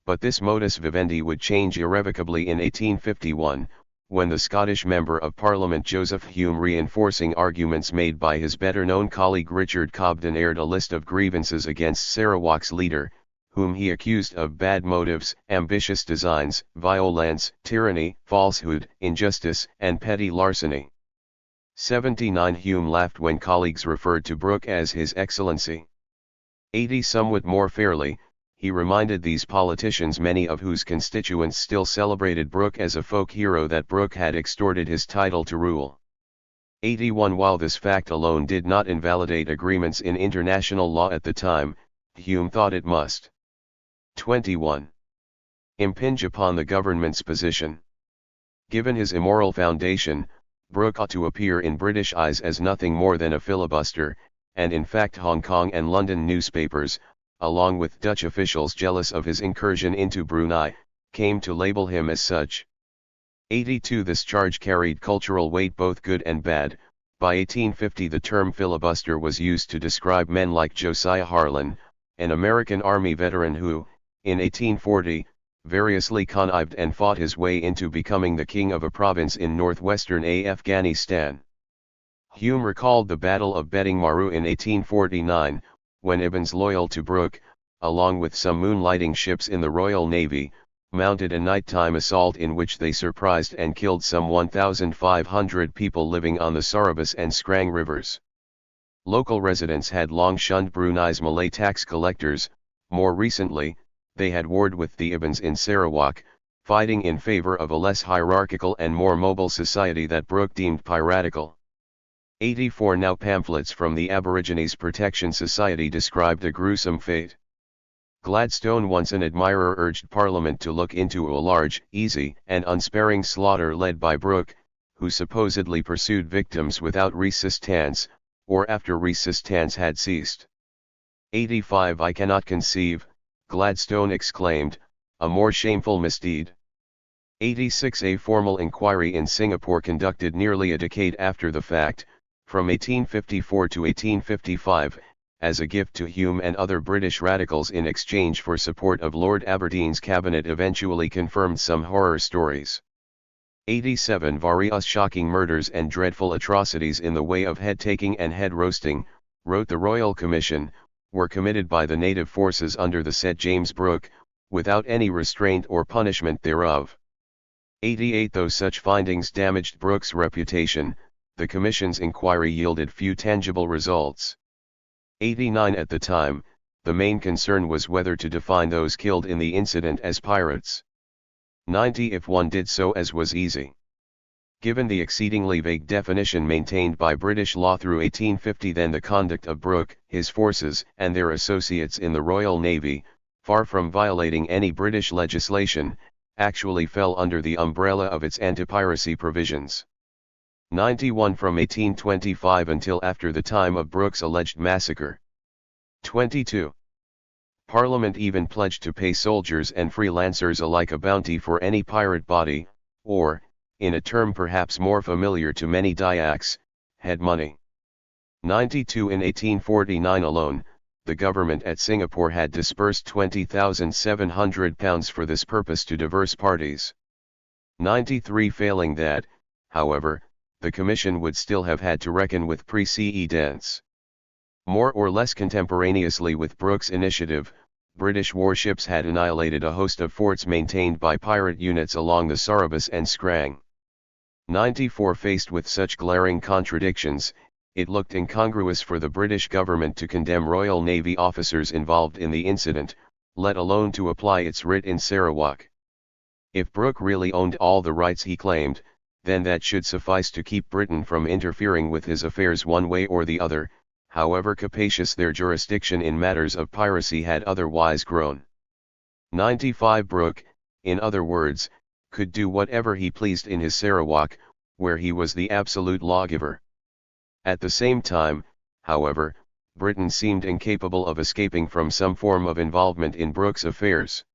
But this modus vivendi would change irrevocably in 1851, when the Scottish Member of Parliament Joseph Hume, reinforcing arguments made by his better-known colleague Richard Cobden, aired a list of grievances against Sarawak's leader, whom he accused of bad motives, ambitious designs, violence, tyranny, falsehood, injustice, and petty larceny. 79 Hume laughed when colleagues referred to Brooke as His Excellency. 80 Somewhat more fairly, he reminded these politicians, many of whose constituents still celebrated Brooke as a folk hero, that Brooke had extorted his title to rule. 81 While this fact alone did not invalidate agreements in international law at the time, Hume thought it must. 21. Impinge upon the government's position. Given his immoral foundation, Brooke ought to appear in British eyes as nothing more than a filibuster, and in fact Hong Kong and London newspapers, along with Dutch officials jealous of his incursion into Brunei, came to label him as such. 82 This charge carried cultural weight, both good and bad. By 1850 the term filibuster was used to describe men like Josiah Harlan, an American Army veteran who, in 1840, variously connived and fought his way into becoming the king of a province in northwestern Afghanistan. Hume recalled the Battle of Beding Maru in 1849, when Ibans loyal to Brooke, along with some moonlighting ships in the Royal Navy, mounted a nighttime assault in which they surprised and killed some 1,500 people living on the Sarabas and Scrang rivers. Local residents had long shunned Brunei's Malay tax collectors. More recently, they had warred with the Ibans in Sarawak, fighting in favor of a less hierarchical and more mobile society that Brooke deemed piratical. 84 Now pamphlets from the Aborigines Protection Society described a gruesome fate. Gladstone, once an admirer, urged Parliament to look into a large, easy, and unsparing slaughter led by Brooke, who supposedly pursued victims without resistance, or after resistance had ceased. 85 I cannot conceive, Gladstone exclaimed, a more shameful misdeed. 86 A formal inquiry in Singapore, conducted nearly a decade after the fact, from 1854 to 1855, as a gift to Hume and other British radicals in exchange for support of Lord Aberdeen's cabinet, eventually confirmed some horror stories. 87 Various shocking murders and dreadful atrocities in the way of head-taking and head-roasting, wrote the Royal Commission, were committed by the native forces under the said James Brooke, without any restraint or punishment thereof. 88 Though such findings damaged Brooke's reputation, the Commission's inquiry yielded few tangible results. 89 At the time, the main concern was whether to define those killed in the incident as pirates. 90 If one did so, as was easy. Given the exceedingly vague definition maintained by British law through 1850, then the conduct of Brooke, his forces, and their associates in the Royal Navy, far from violating any British legislation, actually fell under the umbrella of its anti-piracy provisions. 91 From 1825 until after the time of Brooke's alleged massacre. 22. Parliament even pledged to pay soldiers and freelancers alike a bounty for any pirate body, or, in a term perhaps more familiar to many Dayaks, head money. 92 In 1849 alone, the government at Singapore had disbursed £20,700 for this purpose to diverse parties. 93 Failing that, however, the Commission would still have had to reckon with precedents. More or less contemporaneously with Brooke's initiative, British warships had annihilated a host of forts maintained by pirate units along the Sarabas and Scrang. 94 Faced with such glaring contradictions, it looked incongruous for the British government to condemn Royal Navy officers involved in the incident, let alone to apply its writ in Sarawak. If Brooke really owned all the rights he claimed, then that should suffice to keep Britain from interfering with his affairs one way or the other, however capacious their jurisdiction in matters of piracy had otherwise grown. 95 Brooke, in other words, could do whatever he pleased in his Sarawak, where he was the absolute lawgiver. At the same time, however, Britain seemed incapable of escaping from some form of involvement in Brooke's affairs.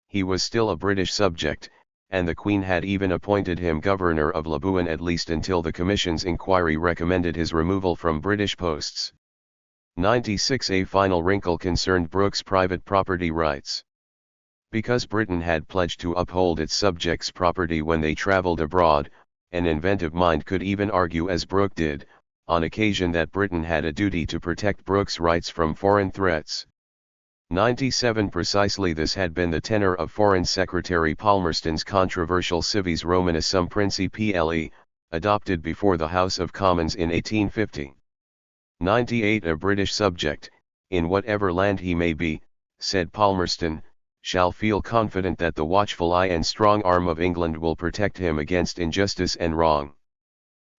He was still a British subject, and the Queen had even appointed him governor of Labuan at least until the Commission's inquiry recommended his removal from British posts. 96 A final wrinkle concerned Brooke's private property rights. Because Britain had pledged to uphold its subjects' property when they travelled abroad, an inventive mind could even argue as Brooke did, on occasion that Britain had a duty to protect Brooke's rights from foreign threats. 97 Precisely this had been the tenor of Foreign Secretary Palmerston's controversial Civis Romanissum Principale, adopted before the House of Commons in 1850. 98 A British subject, in whatever land he may be, said Palmerston, shall feel confident that the watchful eye and strong arm of England will protect him against injustice and wrong.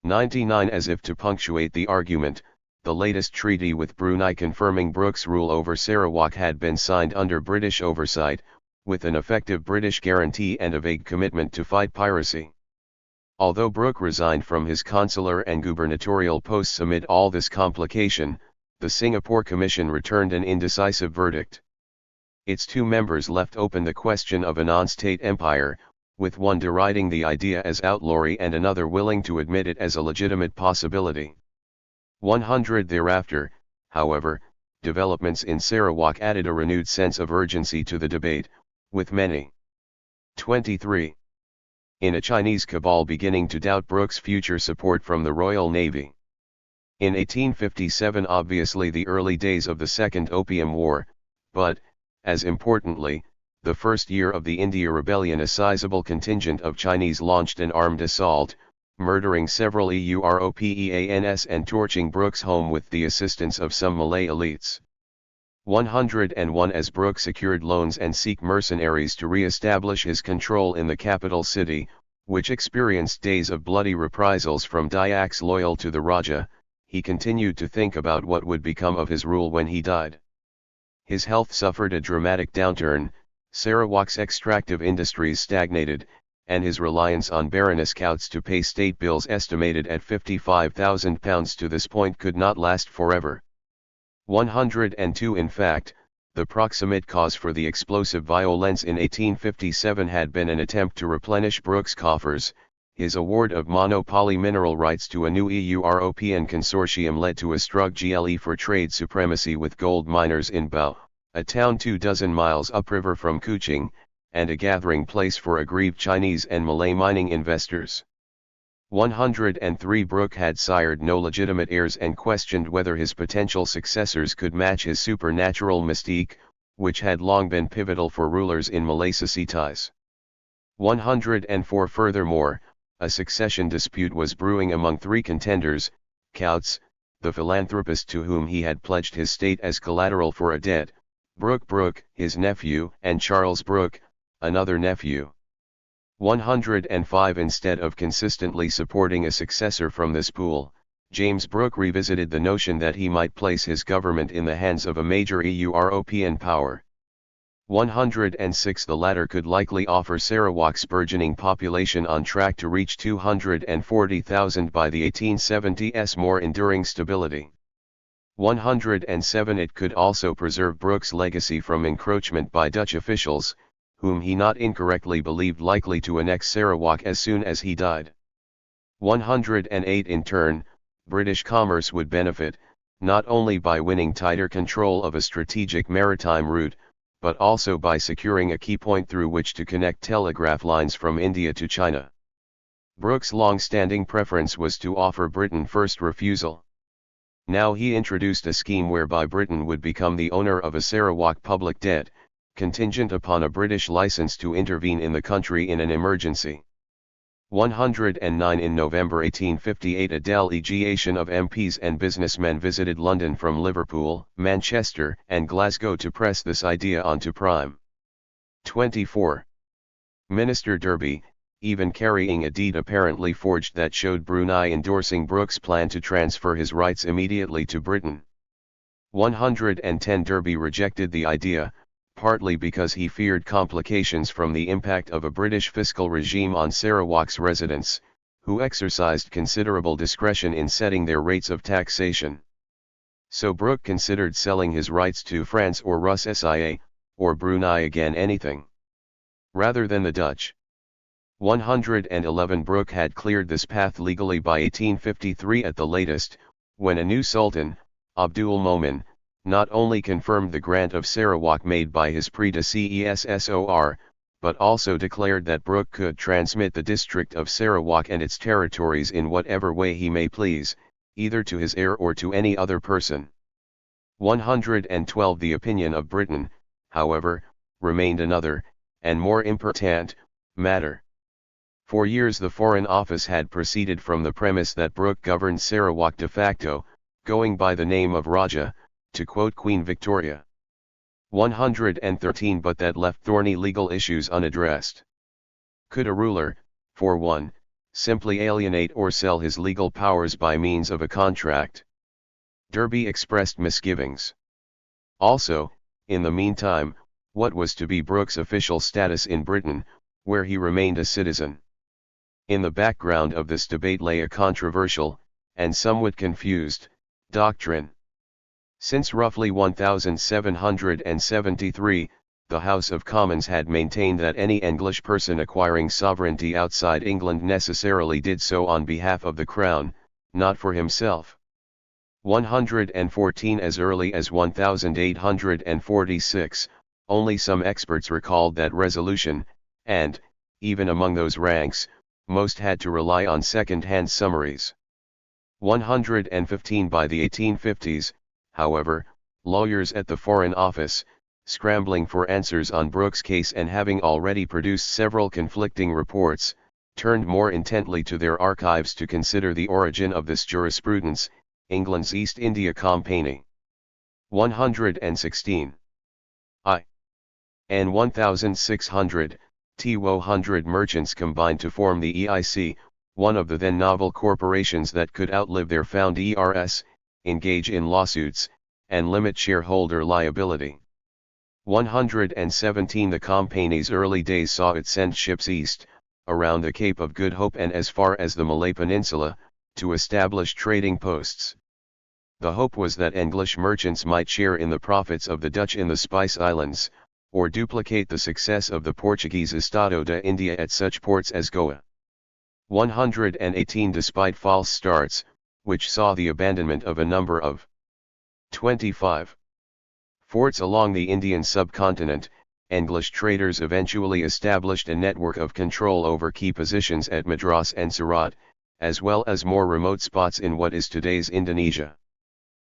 99 As if to punctuate the argument, the latest treaty with Brunei confirming Brooke's rule over Sarawak had been signed under British oversight, with an effective British guarantee and a vague commitment to fight piracy. Although Brooke resigned from his consular and gubernatorial posts amid all this complication, the Singapore Commission returned an indecisive verdict. Its two members left open the question of a non-state empire, with one deriding the idea as outlawry and another willing to admit it as a legitimate possibility. 100 Thereafter, however, developments in Sarawak added a renewed sense of urgency to the debate, with many 23 in a Chinese cabal beginning to doubt Brooke's future support from the Royal Navy. In 1857 obviously the early days of the Second Opium War, but, as importantly, the first year of the India Rebellion, a sizable contingent of Chinese launched an armed assault, murdering several Europeans and torching Brooke's home with the assistance of some Malay elites. 101 As Brooke secured loans and Sikh mercenaries to re-establish his control in the capital city, which experienced days of bloody reprisals from Dayaks loyal to the Raja, he continued to think about what would become of his rule when he died. His health suffered a dramatic downturn, Sarawak's extractive industries stagnated, and his reliance on Baroness scouts to pay state bills estimated at £55,000 to this point could not last forever. 102 In fact, the proximate cause for the explosive violence in 1857 had been an attempt to replenish Brooke's coffers. His award of monopoly mineral rights to a new European consortium led to a struggle for trade supremacy with gold miners in Bao, a town 24 miles upriver from Kuching, and a gathering place for aggrieved Chinese and Malay mining investors. 103 Brooke had sired no legitimate heirs and questioned whether his potential successors could match his supernatural mystique, which had long been pivotal for rulers in Malay societies. 104 Furthermore, a succession dispute was brewing among three contenders: Coutts, the philanthropist to whom he had pledged his state as collateral for a debt, Brooke, his nephew, and Charles Brooke, another nephew. 105 Instead of consistently supporting a successor from this pool, James Brooke revisited the notion that he might place his government in the hands of a major European power. 106 The latter could likely offer Sarawak's burgeoning population on track to reach 240,000 by the 1870s more enduring stability. 107 It could also preserve Brooke's legacy from encroachment by Dutch officials, whom he not incorrectly believed likely to annex Sarawak as soon as he died. 108 In turn, British commerce would benefit, not only by winning tighter control of a strategic maritime route, but also by securing a key point through which to connect telegraph lines from India to China. Brooke's long-standing preference was to offer Britain first refusal. Now he introduced a scheme whereby Britain would become the owner of a Sarawak public debt, contingent upon a British license to intervene in the country in an emergency. 109 In November 1858 a delegation of MPs and businessmen visited London from Liverpool, Manchester, and Glasgow to press this idea onto Prime. 24. Minister Derby, even carrying a deed apparently forged that showed Brunei endorsing Brooke's plan to transfer his rights immediately to Britain. 110 Derby rejected the idea, partly because he feared complications from the impact of a British fiscal regime on Sarawak's residents, who exercised considerable discretion in setting their rates of taxation. So Brooke considered selling his rights to France or Rus SIA, or Brunei again anything, rather than the Dutch. 111 Brooke had cleared this path legally by 1853 at the latest, when a new sultan, Abdul Momin, not only confirmed the grant of Sarawak made by his predecessor, but also declared that Brooke could transmit the district of Sarawak and its territories in whatever way he may please, either to his heir or to any other person. 112 The opinion of Britain, however, remained another, and more important, matter. For years the Foreign Office had proceeded from the premise that Brooke governed Sarawak de facto, going by the name of Raja, to quote Queen Victoria. 113 But that left thorny legal issues unaddressed. Could a ruler, for one, simply alienate or sell his legal powers by means of a contract? Derby expressed misgivings. Also, in the meantime, what was to be Brooke's official status in Britain, where he remained a citizen? In the background of this debate lay a controversial, and somewhat confused, doctrine. Since roughly 1773, the House of Commons had maintained that any English person acquiring sovereignty outside England necessarily did so on behalf of the Crown, not for himself. 114 As early as 1846, only some experts recalled that resolution, and, even among those ranks, most had to rely on second-hand summaries. 115 By the 1850s, however, lawyers at the Foreign Office, scrambling for answers on Brooke's case and having already produced several conflicting reports, turned more intently to their archives to consider the origin of this jurisprudence, England's East India Company. 116. In 1600, T100 merchants combined to form the EIC, one of the then novel corporations that could outlive their founders, engage in lawsuits, and limit shareholder liability. 117 The company's early days saw it send ships east, around the Cape of Good Hope and as far as the Malay Peninsula, to establish trading posts. The hope was that English merchants might share in the profits of the Dutch in the Spice Islands, or duplicate the success of the Portuguese Estado da India at such ports as Goa. 118 Despite false starts, which saw the abandonment of a number of 25 forts along the Indian subcontinent, English traders eventually established a network of control over key positions at Madras and Surat, as well as more remote spots in what is today's Indonesia.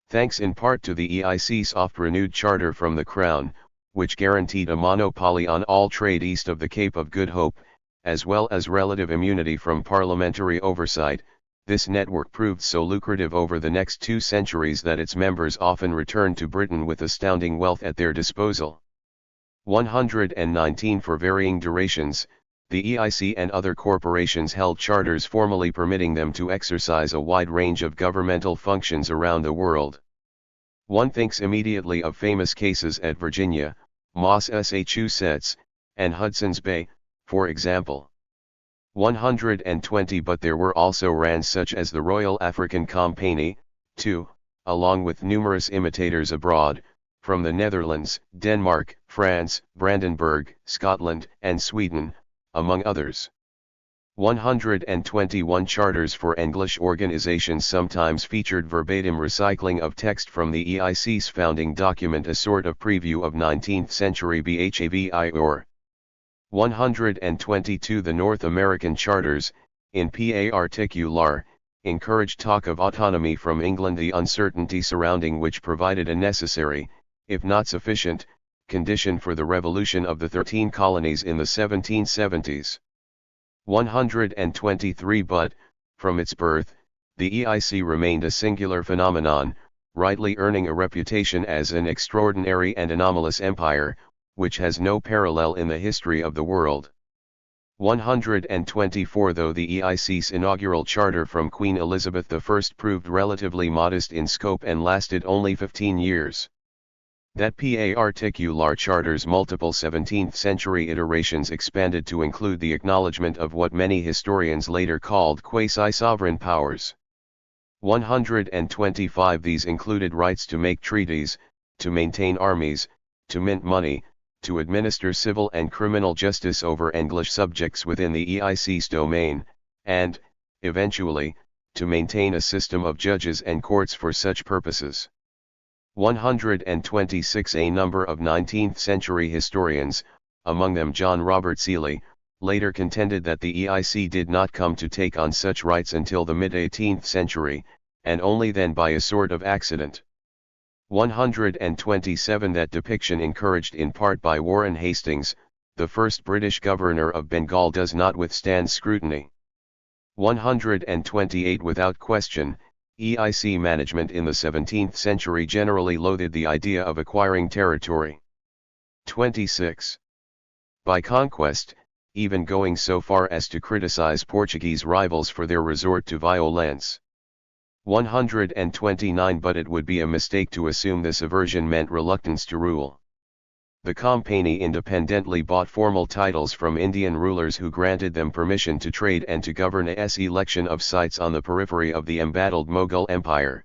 Thanks in part to the EIC's oft-renewed charter from the Crown, which guaranteed a monopoly on all trade east of the Cape of Good Hope, as well as relative immunity from parliamentary oversight, this network proved so lucrative over the next 2 centuries that its members often returned to Britain with astounding wealth at their disposal. 119 For varying durations, the EIC and other corporations held charters formally permitting them to exercise a wide range of governmental functions around the world. One thinks immediately of famous cases at Virginia, Massachusetts, and Hudson's Bay, for example. 120 But there were also RANs such as the Royal African Company, too, along with numerous imitators abroad, from the Netherlands, Denmark, France, Brandenburg, Scotland, and Sweden, among others. 121 Charters for English organizations sometimes featured verbatim recycling of text from the EIC's founding document, a sort of preview of 19th century behavior. 122 The North American charters, in particular, encouraged talk of autonomy from England, the uncertainty surrounding which provided a necessary, if not sufficient, condition for the revolution of the 13 colonies in the 1770s. 123 But, from its birth, the EIC remained a singular phenomenon, rightly earning a reputation as an extraordinary and anomalous empire, which has no parallel in the history of the world. 124 Though the EIC's inaugural charter from Queen Elizabeth I proved relatively modest in scope and lasted only 15 years. That particular charter's multiple 17th-century iterations expanded to include the acknowledgement of what many historians later called quasi-sovereign powers. 125 These included rights to make treaties, to maintain armies, to mint money, to administer civil and criminal justice over English subjects within the EIC's domain, and, eventually, to maintain a system of judges and courts for such purposes. 126 A number of 19th-century historians, among them John Robert Seeley, later contended that the EIC did not come to take on such rights until the mid-18th century, and only then by a sort of accident. 127 That depiction, encouraged in part by Warren Hastings, the first British governor of Bengal, does not withstand scrutiny. 128 Without question, EIC management in the 17th century generally loathed the idea of acquiring territory. 26. By conquest, even going so far as to criticize Portuguese rivals for their resort to violence. 129 But it would be a mistake to assume this aversion meant reluctance to rule. The company independently bought formal titles from Indian rulers who granted them permission to trade and to govern as election of sites on the periphery of the embattled Mughal Empire.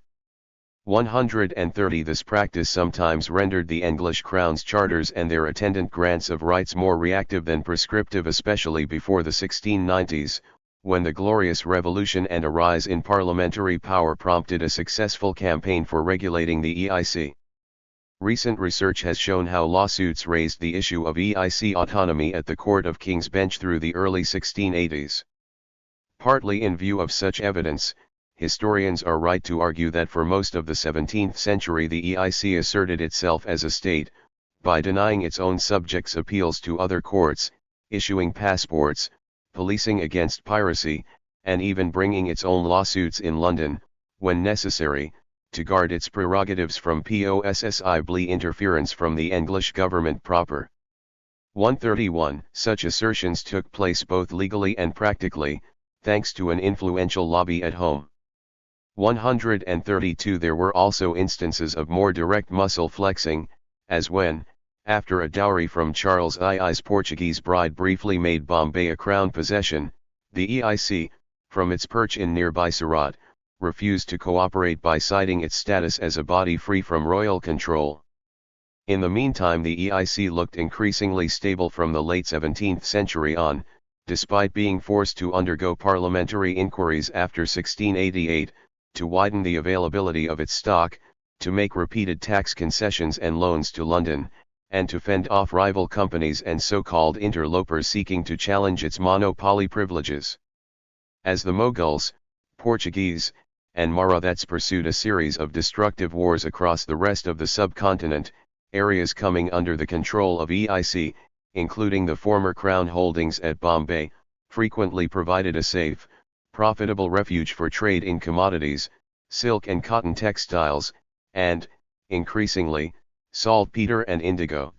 130 This practice sometimes rendered the English crown's charters and their attendant grants of rights more reactive than prescriptive, especially before the 1690s, when the Glorious Revolution and a rise in parliamentary power prompted a successful campaign for regulating the EIC. Recent research has shown how lawsuits raised the issue of EIC autonomy at the Court of King's Bench through the early 1680s. Partly in view of such evidence, historians are right to argue that for most of the 17th century the EIC asserted itself as a state, by denying its own subjects appeals to other courts, issuing passports, policing against piracy, and even bringing its own lawsuits in London, when necessary, to guard its prerogatives from possibly interference from the English government proper. 131 Such assertions took place both legally and practically, thanks to an influential lobby at home. 132 There were also instances of more direct muscle flexing, as when, after a dowry from Charles II's Portuguese bride briefly made Bombay a crown possession, the EIC, from its perch in nearby Surat, refused to cooperate by citing its status as a body free from royal control. In the meantime, the EIC looked increasingly stable from the late 17th century on, despite being forced to undergo parliamentary inquiries after 1688, to widen the availability of its stock, to make repeated tax concessions and loans to London, and to fend off rival companies and so-called interlopers seeking to challenge its monopoly privileges. As the Mughals, Portuguese, and Marathas pursued a series of destructive wars across the rest of the subcontinent, areas coming under the control of EIC, including the former Crown holdings at Bombay, frequently provided a safe, profitable refuge for trade in commodities, silk and cotton textiles, and, increasingly, saltpeter and indigo.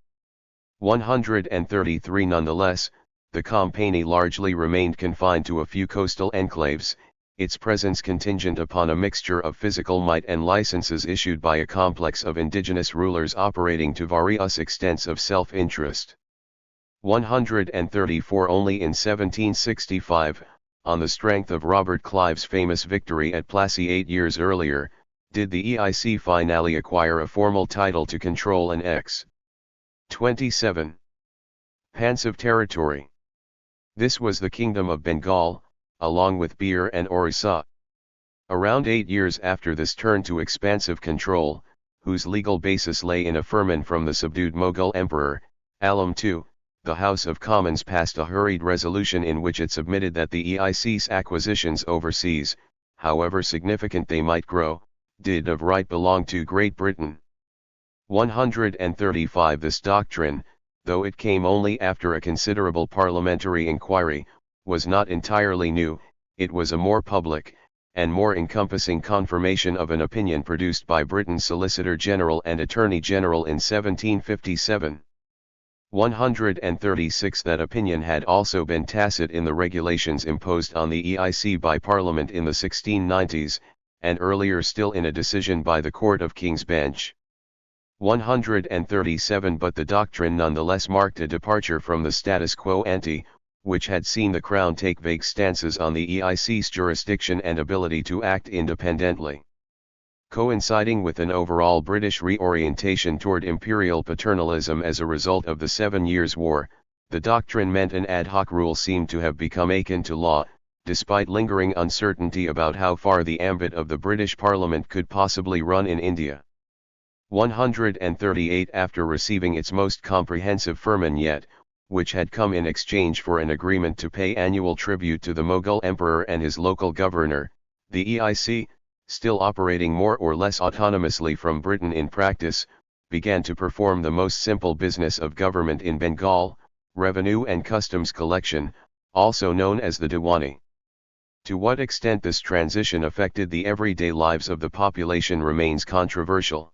133 Nonetheless, the company largely remained confined to a few coastal enclaves, its presence contingent upon a mixture of physical might and licenses issued by a complex of indigenous rulers operating to various extents of self-interest. 134 Only in 1765, on the strength of Robert Clive's famous victory at Plassey 8 years earlier, did the EIC finally acquire a formal title to control an ex. 27. Pansive territory. This was the Kingdom of Bengal, along with Bir and Orissa. Around 8 years after this turn to expansive control, whose legal basis lay in a firman from the subdued Mughal Emperor, Alam II, the House of Commons passed a hurried resolution in which it submitted that the EIC's acquisitions overseas, however significant they might grow, did of right belong to Great Britain. 135 This doctrine, though it came only after a considerable parliamentary inquiry, was not entirely new. It was a more public, and more encompassing confirmation of an opinion produced by Britain's Solicitor General and Attorney General in 1757. 136 That opinion had also been tacit in the regulations imposed on the EIC by Parliament in the 1690s, and earlier still in a decision by the Court of King's Bench. 137 But the doctrine nonetheless marked a departure from the status quo ante, which had seen the Crown take vague stances on the EIC's jurisdiction and ability to act independently. Coinciding with an overall British reorientation toward imperial paternalism as a result of the 7 Years' War, the doctrine meant an ad hoc rule seemed to have become akin to law, despite lingering uncertainty about how far the ambit of the British Parliament could possibly run in India. 138 After receiving its most comprehensive firman yet, which had come in exchange for an agreement to pay annual tribute to the Mughal Emperor and his local governor, the EIC, still operating more or less autonomously from Britain in practice, began to perform the most simple business of government in Bengal, revenue and customs collection, also known as the Diwani. To what extent this transition affected the everyday lives of the population remains controversial.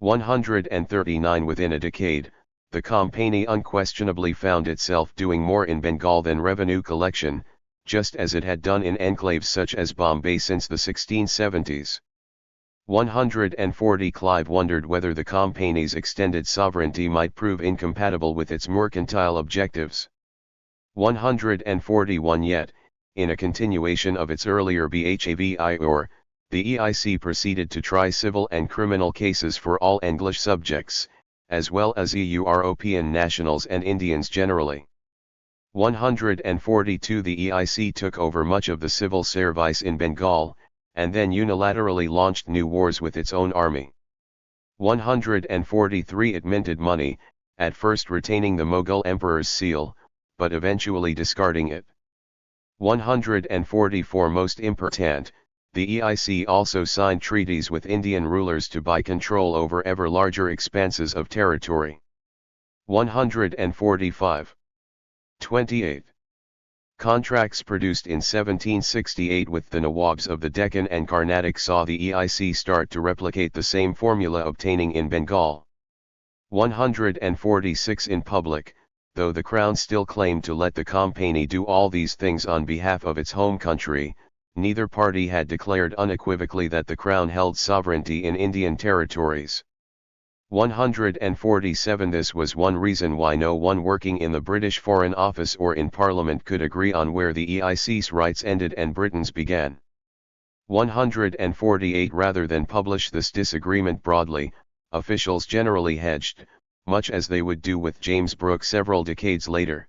139 Within a decade, the Company unquestionably found itself doing more in Bengal than revenue collection, just as it had done in enclaves such as Bombay since the 1670s. 140 Clive wondered whether the Company's extended sovereignty might prove incompatible with its mercantile objectives. 141 Yet, in a continuation of its earlier behavior, the EIC proceeded to try civil and criminal cases for all English subjects, as well as European nationals and Indians generally. 142 The EIC took over much of the civil service in Bengal, and then unilaterally launched new wars with its own army. 143 It minted money, at first retaining the Mughal emperor's seal, but eventually discarding it. 144 Most important, the EIC also signed treaties with Indian rulers to buy control over ever larger expanses of territory. 145. 28. Contracts produced in 1768 with the Nawabs of the Deccan and Carnatic saw the EIC start to replicate the same formula obtaining in Bengal. 146 In public, though the Crown still claimed to let the Company do all these things on behalf of its home country, neither party had declared unequivocally that the Crown held sovereignty in Indian territories. 147 This was one reason why no one working in the British Foreign Office or in Parliament could agree on where the EIC's rights ended and Britain's began. 148 Rather than publish this disagreement broadly, officials generally hedged, much as they would do with James Brooke several decades later.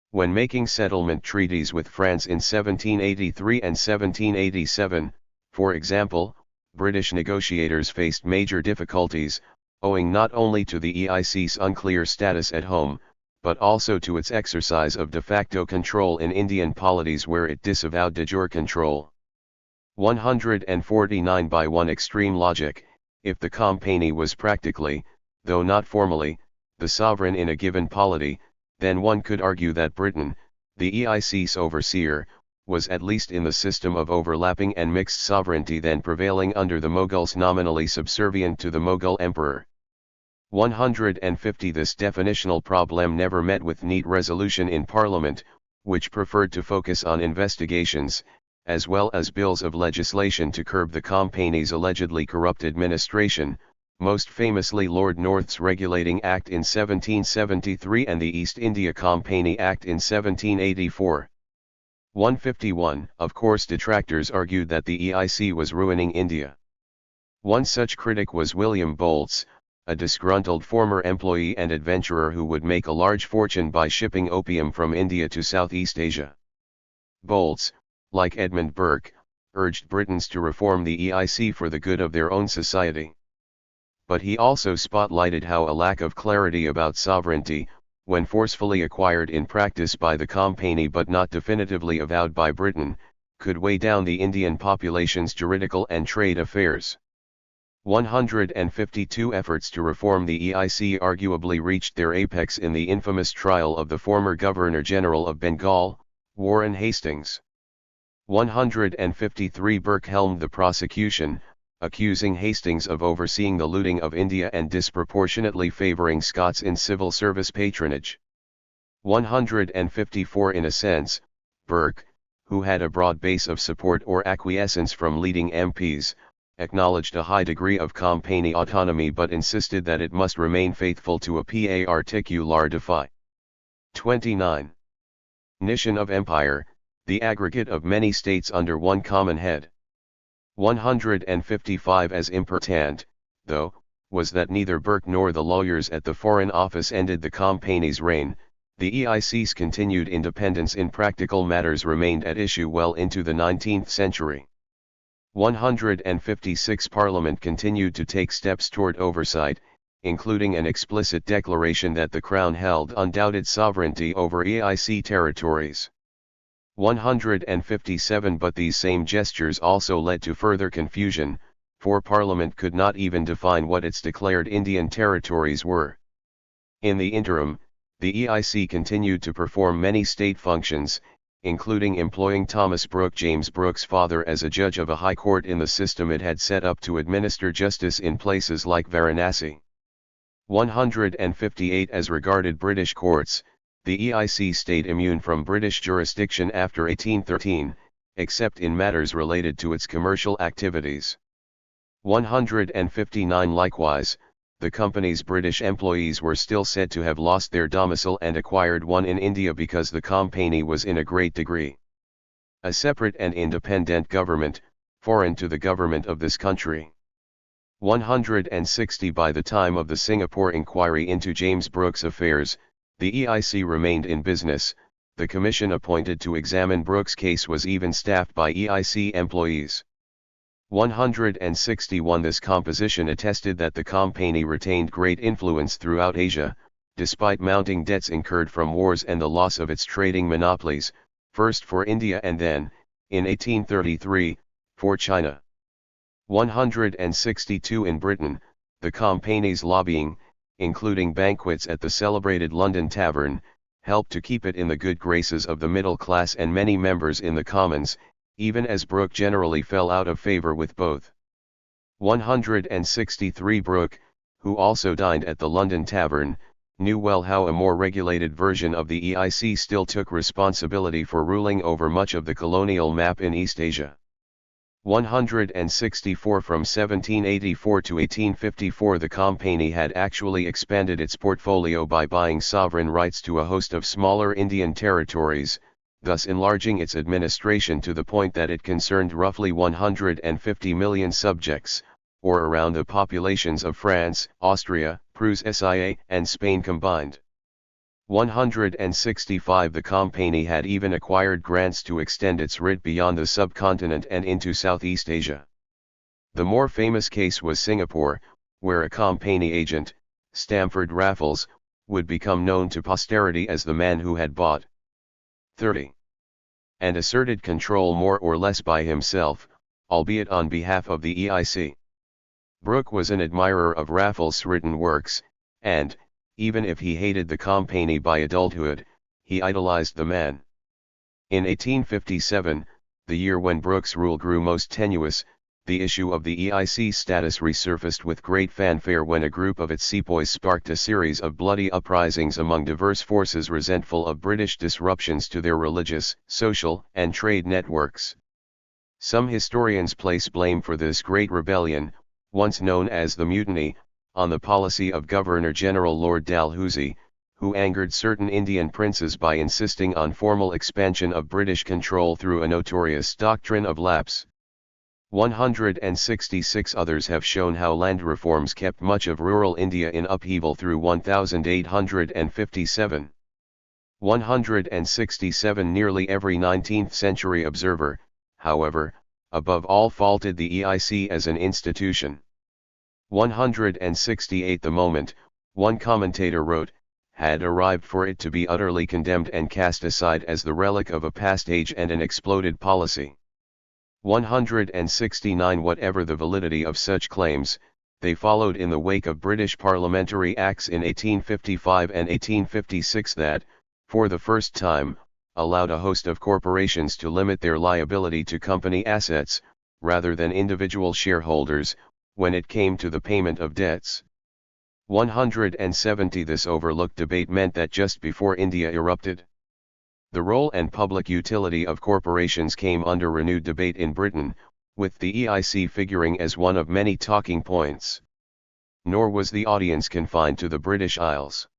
When making settlement treaties with France in 1783 and 1787, for example, British negotiators faced major difficulties, owing not only to the EIC's unclear status at home, but also to its exercise of de facto control in Indian polities where it disavowed de jure control. 149 By one extreme logic, if the Company was practically, though not formally, the sovereign in a given polity, then one could argue that Britain, the EIC's overseer, was at least in the system of overlapping and mixed sovereignty then prevailing under the Mughals nominally subservient to the Mughal emperor. 150 This definitional problem never met with neat resolution in Parliament, which preferred to focus on investigations, as well as bills of legislation to curb the Company's allegedly corrupt administration, most famously Lord North's Regulating Act in 1773 and the East India Company Act in 1784. 151 Of course detractors argued that the EIC was ruining India. One such critic was William Bolts, a disgruntled former employee and adventurer who would make a large fortune by shipping opium from India to Southeast Asia. Bolts, like Edmund Burke, urged Britons to reform the EIC for the good of their own society. But he also spotlighted how a lack of clarity about sovereignty, when forcefully acquired in practice by the Company but not definitively avowed by Britain, could weigh down the Indian population's juridical and trade affairs. 152 efforts to reform the EIC arguably reached their apex in the infamous trial of the former Governor-General of Bengal, Warren Hastings. 153 Burke helmed the prosecution, accusing Hastings of overseeing the looting of India and disproportionately favouring Scots in civil service patronage. 154 In a sense, Burke, who had a broad base of support or acquiescence from leading MPs, acknowledged a high degree of company autonomy but insisted that it must remain faithful to a particular defi. 29. Nation of Empire, the aggregate of many states under one common head. 155 As important, though, was that neither Burke nor the lawyers at the Foreign Office ended the company's reign, the EIC's continued independence in practical matters remained at issue well into the 19th century. 156 Parliament continued to take steps toward oversight, including an explicit declaration that the Crown held undoubted sovereignty over EIC territories. 157 But these same gestures also led to further confusion, for Parliament could not even define what its declared Indian territories were. In the interim, the EIC continued to perform many state functions, including employing Thomas Brooke, James Brooke's father, as a judge of a high court in the system it had set up to administer justice in places like Varanasi. 158 As regarded British courts, the EIC stayed immune from British jurisdiction after 1813, except in matters related to its commercial activities. 159 Likewise, the company's British employees were still said to have lost their domicile and acquired one in India because the company was in a great degree a separate and independent government, foreign to the government of this country. 160 By the time of the Singapore inquiry into James Brooke's affairs, the EIC remained in business. The commission appointed to examine Brooke's case was even staffed by EIC employees. 161 This composition attested that the company retained great influence throughout Asia, despite mounting debts incurred from wars and the loss of its trading monopolies, first for India and then, in 1833, for China. 162 In Britain, the company's lobbying, including banquets at the celebrated London Tavern, helped to keep it in the good graces of the middle class and many members in the Commons, even as Brooke generally fell out of favour with both. 163 Brooke, who also dined at the London Tavern, knew well how a more regulated version of the EIC still took responsibility for ruling over much of the colonial map in East Asia. 164 From 1784 to 1854 the company had actually expanded its portfolio by buying sovereign rights to a host of smaller Indian territories, thus enlarging its administration to the point that it concerned roughly 150 million subjects, or around the populations of France, Austria, Prussia, and Spain combined. 165 The company had even acquired grants to extend its writ beyond the subcontinent and into Southeast Asia. The more famous case was Singapore, where a company agent, Stamford Raffles, would become known to posterity as the man who had bought 30. And asserted control more or less by himself, albeit on behalf of the EIC. Brooke was an admirer of Raffles' written works, and, even if he hated the company by adulthood, he idolized the man. In 1857, the year when Brooke's rule grew most tenuous, the issue of the EIC's status resurfaced with great fanfare when a group of its sepoys sparked a series of bloody uprisings among diverse forces resentful of British disruptions to their religious, social, and trade networks. Some historians place blame for this great rebellion, once known as the Mutiny, on the policy of Governor-General Lord Dalhousie, who angered certain Indian princes by insisting on formal expansion of British control through a notorious doctrine of lapse. 166 Others have shown how land reforms kept much of rural India in upheaval through 1857. 167 Nearly every 19th century observer, however, above all faulted the EIC as an institution. 168 The moment, one commentator wrote, had arrived for it to be utterly condemned and cast aside as the relic of a past age and an exploded policy. 169. Whatever the validity of such claims, they followed in the wake of British Parliamentary Acts in 1855 and 1856 that, for the first time, allowed a host of corporations to limit their liability to company assets, rather than individual shareholders, when it came to the payment of debts. 170. This overlooked debate meant that just before India erupted, the role and public utility of corporations came under renewed debate in Britain, with the EIC figuring as one of many talking points. Nor was the audience confined to the British Isles.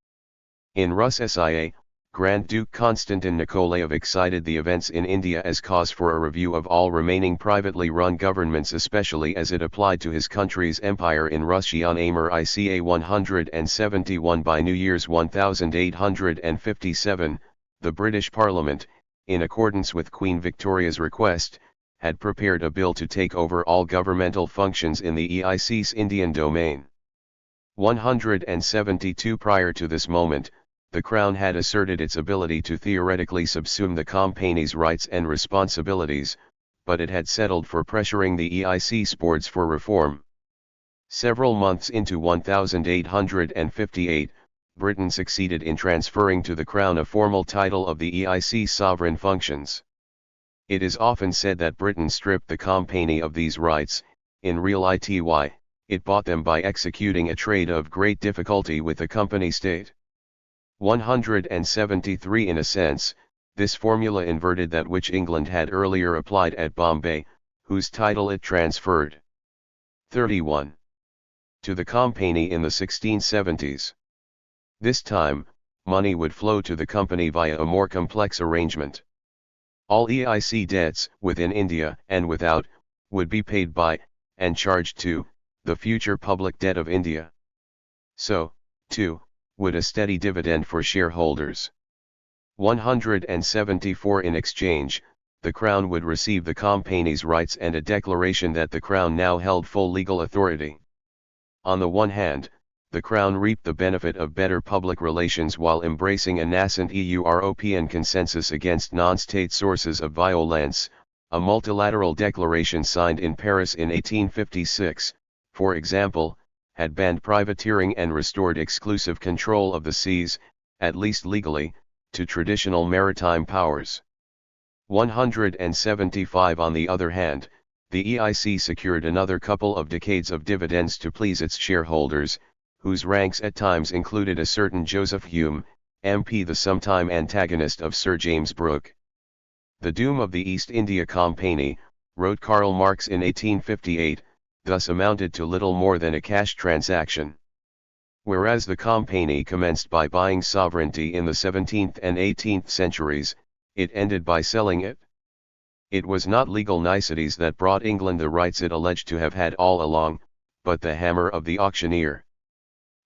In Rus' SIA, Grand Duke Konstantin Nikolaev excited the events in India as cause for a review of all remaining privately run governments, especially as it applied to his country's empire in Russia. Amr ICA 171. By New Year's 1857, the British Parliament, in accordance with Queen Victoria's request, had prepared a bill to take over all governmental functions in the EIC's Indian domain. 172. Prior to this moment, the Crown had asserted its ability to theoretically subsume the company's rights and responsibilities, but it had settled for pressuring the EIC's boards for reform. Several months into 1858, Britain succeeded in transferring to the Crown a formal title of the EIC's sovereign functions. It is often said that Britain stripped the company of these rights. In reality, it bought them by executing a trade of great difficulty with the company state. 173. In a sense, this formula inverted that which England had earlier applied at Bombay, whose title it transferred. 31. To the company in the 1670s. This time, money would flow to the company via a more complex arrangement. All EIC debts, within India and without, would be paid by, and charged to, the future public debt of India. So, too, would a steady dividend for shareholders. 174. In exchange, the Crown would receive the company's rights and a declaration that the Crown now held full legal authority. On the one hand, the Crown reaped the benefit of better public relations while embracing a nascent European consensus against non-state sources of violence, a multilateral declaration signed in Paris in 1856, for example, had banned privateering and restored exclusive control of the seas, at least legally, to traditional maritime powers. 175. On the other hand, the EIC secured another couple of decades of dividends to please its shareholders, whose ranks at times included a certain Joseph Hume, MP, the sometime antagonist of Sir James Brooke. The doom of the East India Company, wrote Karl Marx in 1858, thus amounted to little more than a cash transaction. Whereas the company commenced by buying sovereignty in the 17th and 18th centuries, it ended by selling it. It was not legal niceties that brought England the rights it alleged to have had all along, but the hammer of the auctioneer.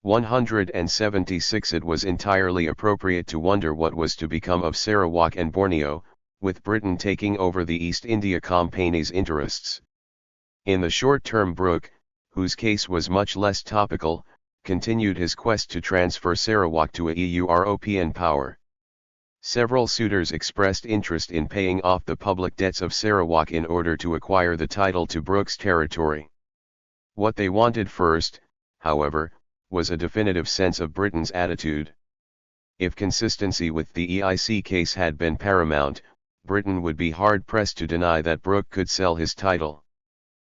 176. It was entirely appropriate to wonder what was to become of Sarawak and Borneo, with Britain taking over the East India Company's interests. In the short term, Brooke, whose case was much less topical, continued his quest to transfer Sarawak to a European power. Several suitors expressed interest in paying off the public debts of Sarawak in order to acquire the title to Brooke's territory. What they wanted first, however, was a definitive sense of Britain's attitude. If consistency with the EIC case had been paramount, Britain would be hard-pressed to deny that Brooke could sell his title.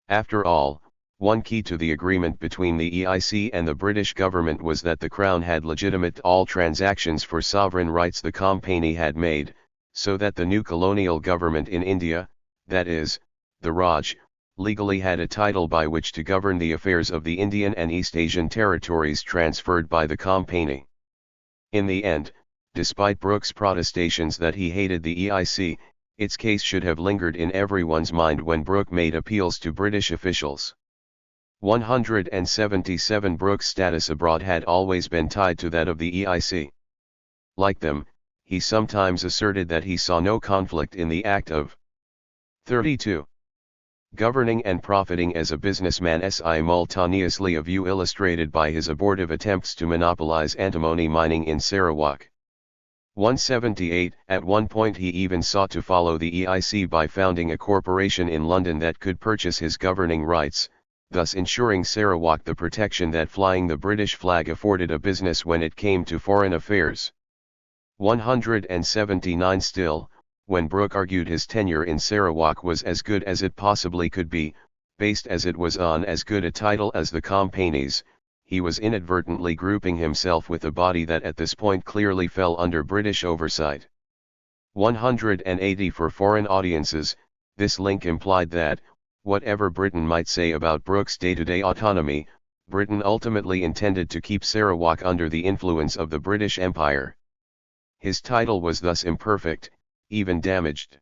After all, one key to the agreement between the EIC and the British government was that the Crown had legitimated all transactions for sovereign rights the company had made, so that the new colonial government in India, that is, the Raj, legally had a title by which to govern the affairs of the Indian and East Asian territories transferred by the company. In the end, despite Brooke's protestations that he hated the EIC, its case should have lingered in everyone's mind when Brooke made appeals to British officials. 177. Brooke's status abroad had always been tied to that of the EIC. Like them, he sometimes asserted that he saw no conflict in the act of 32. Governing and profiting as a businessman simultaneously, a view illustrated by his abortive attempts to monopolize antimony mining in Sarawak. 178. At one point he even sought to follow the EIC by founding a corporation in London that could purchase his governing rights, thus ensuring Sarawak the protection that flying the British flag afforded a business when it came to foreign affairs. 179. Still, when Brooke argued his tenure in Sarawak was as good as it possibly could be, based as it was on as good a title as the Companies, he was inadvertently grouping himself with a body that at this point clearly fell under British oversight. 180. For foreign audiences, this link implied that, whatever Britain might say about Brooke's day-to-day autonomy, Britain ultimately intended to keep Sarawak under the influence of the British Empire. His title was thus imperfect, even damaged.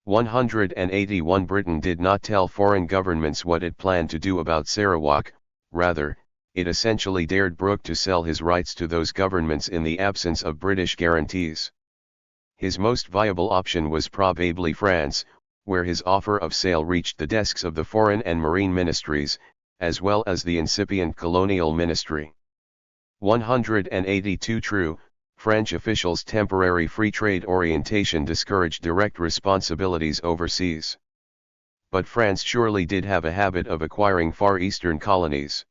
181. Britain did not tell foreign governments what it planned to do about Sarawak, rather, it essentially dared Brooke to sell his rights to those governments in the absence of British guarantees. His most viable option was probably France, where his offer of sale reached the desks of the Foreign and Marine Ministries, as well as the incipient Colonial Ministry. 182. True, French officials' temporary free trade orientation discouraged direct responsibilities overseas. But France surely did have a habit of acquiring Far Eastern colonies.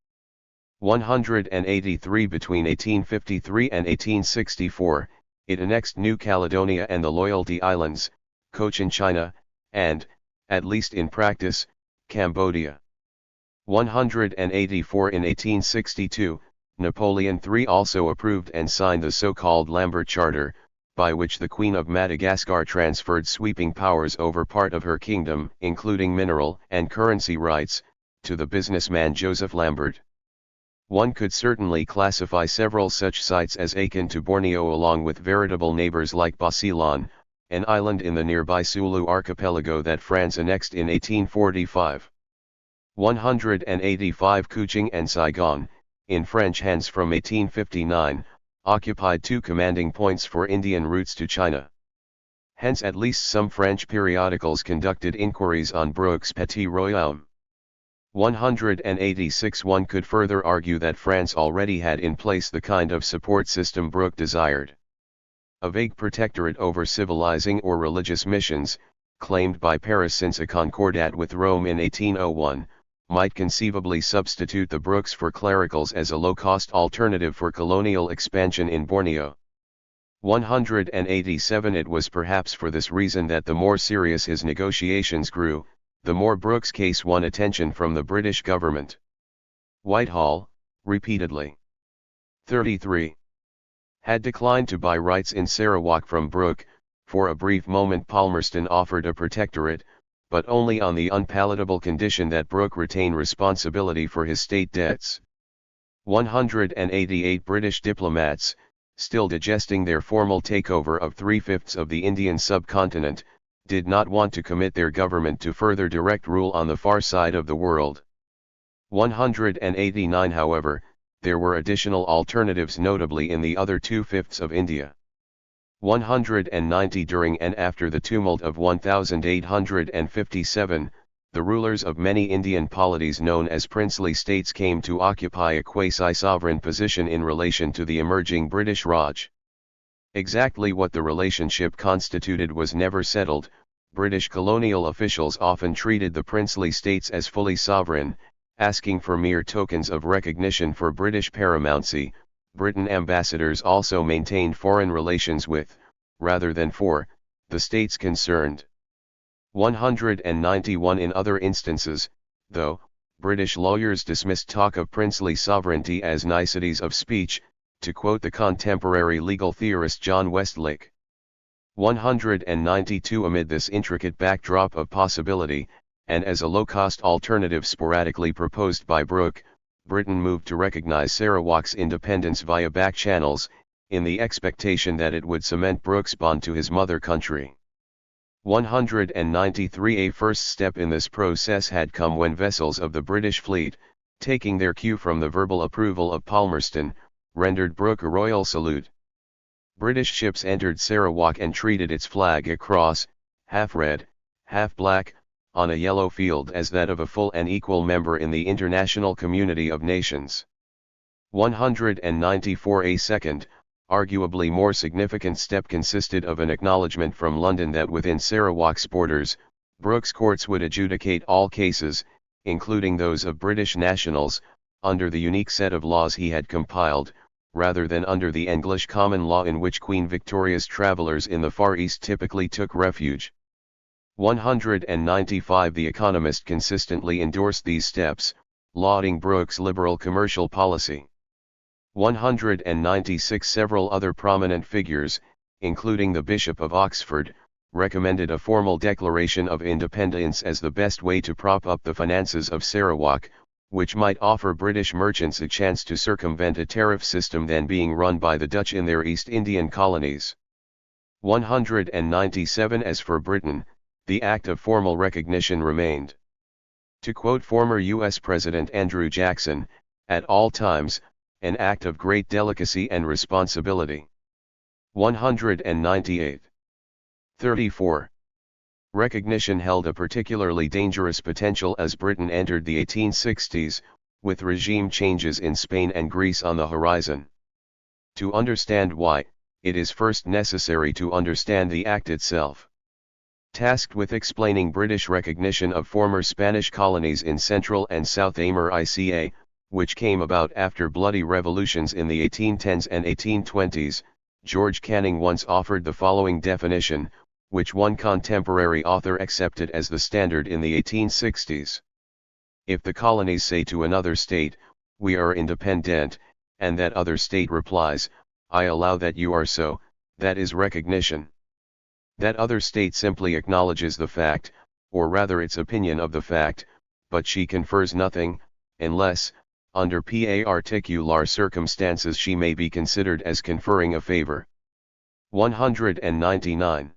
183. Between 1853 and 1864, it annexed New Caledonia and the Loyalty Islands, Cochin China, and, at least in practice, Cambodia. 184. In 1862, Napoleon III also approved and signed the so-called Lambert Charter, by which the Queen of Madagascar transferred sweeping powers over part of her kingdom, including mineral and currency rights, to the businessman Joseph Lambert. One could certainly classify several such sites as akin to Borneo along with veritable neighbors like Basilan, an island in the nearby Sulu archipelago that France annexed in 1845. 185. Kuching and Saigon, in French hands from 1859, occupied two commanding points for Indian routes to China. Hence at least some French periodicals conducted inquiries on Brooke's Petit Royaume. 186. One could further argue that France already had in place the kind of support system Brooke desired. A vague protectorate over civilizing or religious missions, claimed by Paris since a concordat with Rome in 1801, might conceivably substitute the Brookes for clericals as a low-cost alternative for colonial expansion in Borneo. 187. It was perhaps for this reason that the more serious his negotiations grew, the more Brooke's case won attention from the British government. Whitehall, repeatedly. 33. Had declined to buy rights in Sarawak from Brooke. For a brief moment Palmerston offered a protectorate, but only on the unpalatable condition that Brooke retain responsibility for his state debts. 188. British diplomats, still digesting their formal takeover of 3/5 of the Indian subcontinent, did not want to commit their government to further direct rule on the far side of the world. 189. However, there were additional alternatives, notably in the other 2/5 of India. 190. During and after the tumult of 1857, the rulers of many Indian polities known as princely states came to occupy a quasi-sovereign position in relation to the emerging British Raj. Exactly what the relationship constituted was never settled. British colonial officials often treated the princely states as fully sovereign, asking for mere tokens of recognition for British paramountcy. Britain ambassadors also maintained foreign relations with, rather than for, the states concerned. 191. In other instances, though, British lawyers dismissed talk of princely sovereignty as niceties of speech, to quote the contemporary legal theorist John Westlake. 192. Amid this intricate backdrop of possibility, and as a low-cost alternative sporadically proposed by Brooke, Britain moved to recognize Sarawak's independence via back channels, in the expectation that it would cement Brooke's bond to his mother country. 193. A first step in this process had come when vessels of the British fleet, taking their cue from the verbal approval of Palmerston, rendered Brooke a royal salute. British ships entered Sarawak and treated its flag across, half red, half black, on a yellow field as that of a full and equal member in the international community of nations. 194. A second, arguably more significant step consisted of an acknowledgement from London that within Sarawak's borders, Brooke's courts would adjudicate all cases, including those of British nationals, under the unique set of laws he had compiled, rather than under the English common law in which Queen Victoria's travellers in the Far East typically took refuge. 195 The Economist consistently endorsed these steps, lauding Brooke's liberal commercial policy. 196 Several other prominent figures, including the Bishop of Oxford, recommended a formal declaration of independence as the best way to prop up the finances of Sarawak, which might offer British merchants a chance to circumvent a tariff system then being run by the Dutch in their East Indian colonies. 197 As for Britain, the act of formal recognition remained. To quote former U.S. President Andrew Jackson, at all times, an act of great delicacy and responsibility. 198. 34. Recognition held a particularly dangerous potential as Britain entered the 1860s, with regime changes in Spain and Greece on the horizon. To understand why, it is first necessary to understand the act itself. Tasked with explaining British recognition of former Spanish colonies in Central and South America, which came about after bloody revolutions in the 1810s and 1820s, George Canning once offered the following definition, which one contemporary author accepted as the standard in the 1860s. If the colonies say to another state, "We are independent," and that other state replies, "I allow that you are so," that is recognition. That other state simply acknowledges the fact, or rather its opinion of the fact, but she confers nothing, unless, under particular circumstances she may be considered as conferring a favor. 199.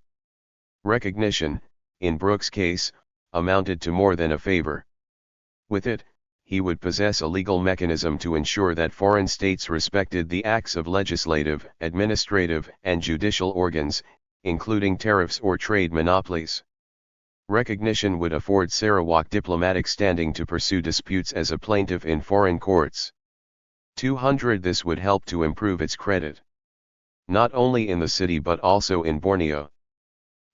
Recognition, in Brooke's case, amounted to more than a favor. With it, he would possess a legal mechanism to ensure that foreign states respected the acts of legislative, administrative, and judicial organs, including tariffs or trade monopolies. Recognition would afford Sarawak diplomatic standing to pursue disputes as a plaintiff in foreign courts. 200. This would help to improve its credit, not only in the city but also in Borneo.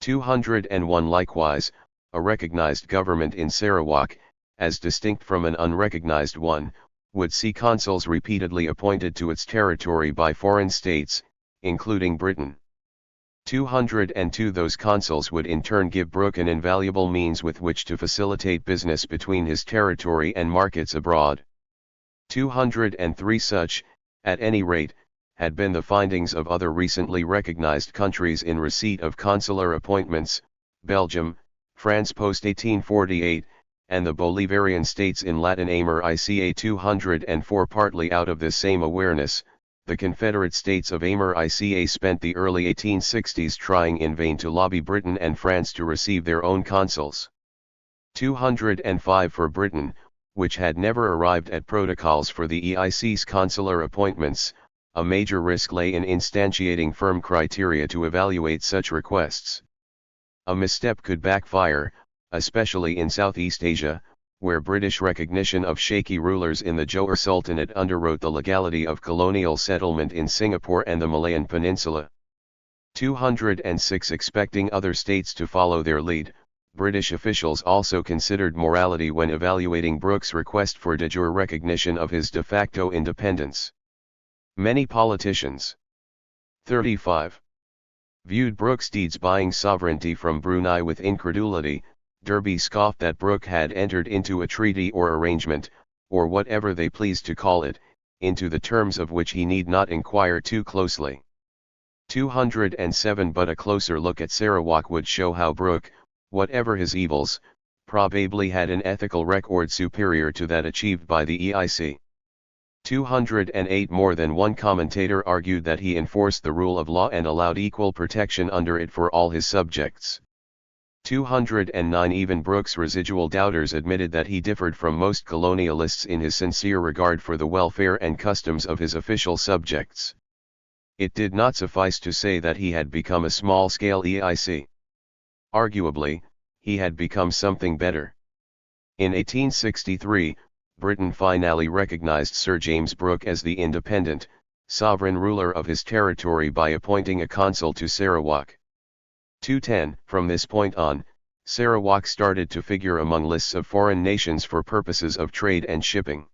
201. Likewise, a recognized government in Sarawak, as distinct from an unrecognized one, would see consuls repeatedly appointed to its territory by foreign states, including Britain. 202. Those consuls would in turn give Brooke an invaluable means with which to facilitate business between his territory and markets abroad. 203. Such, at any rate, had been the findings of other recently recognized countries in receipt of consular appointments, Belgium, France post-1848, and the Bolivarian states in Latin America. 204. Partly out of this same awareness, the Confederate States of America spent the early 1860s trying in vain to lobby Britain and France to receive their own consuls. 205. For Britain, which had never arrived at protocols for the EIC's consular appointments, a major risk lay in instantiating firm criteria to evaluate such requests. A misstep could backfire, especially in Southeast Asia, where British recognition of shaky rulers in the Johor Sultanate underwrote the legality of colonial settlement in Singapore and the Malayan Peninsula. 206. Expecting other states to follow their lead, British officials also considered morality when evaluating Brooke's request for de jure recognition of his de facto independence. Many politicians. 35. Viewed Brooke's deeds buying sovereignty from Brunei with incredulity. Derby scoffed that Brooke had entered into a treaty or arrangement, or whatever they pleased to call it, into the terms of which he need not inquire too closely. 207. But a closer look at Sarawak would show how Brooke, whatever his evils, probably had an ethical record superior to that achieved by the EIC. 208. More than one commentator argued that he enforced the rule of law and allowed equal protection under it for all his subjects. 209. Even Brooke's residual doubters admitted that he differed from most colonialists in his sincere regard for the welfare and customs of his official subjects. It did not suffice to say that he had become a small-scale EIC. Arguably, he had become something better. In 1863, Britain finally recognized Sir James Brooke as the independent, sovereign ruler of his territory by appointing a consul to Sarawak. 210. From this point on, Sarawak started to figure among lists of foreign nations for purposes of trade and shipping.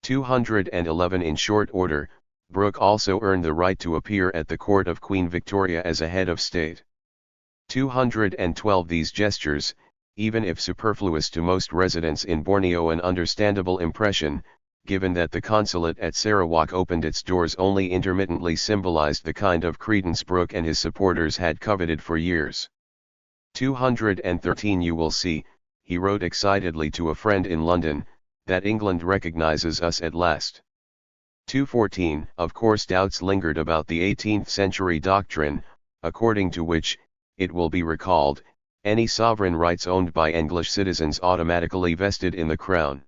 211. In short order, Brooke also earned the right to appear at the court of Queen Victoria as a head of state. 212. These gestures, even if superfluous to most residents in Borneo, an understandable impression, given that the consulate at Sarawak opened its doors only intermittently, symbolized the kind of credence Brooke and his supporters had coveted for years. 213. You will see, he wrote excitedly to a friend in London, that England recognizes us at last. 214. Of course doubts lingered about the 18th century doctrine, according to which, it will be recalled, any sovereign rights owned by English citizens automatically vested in the Crown.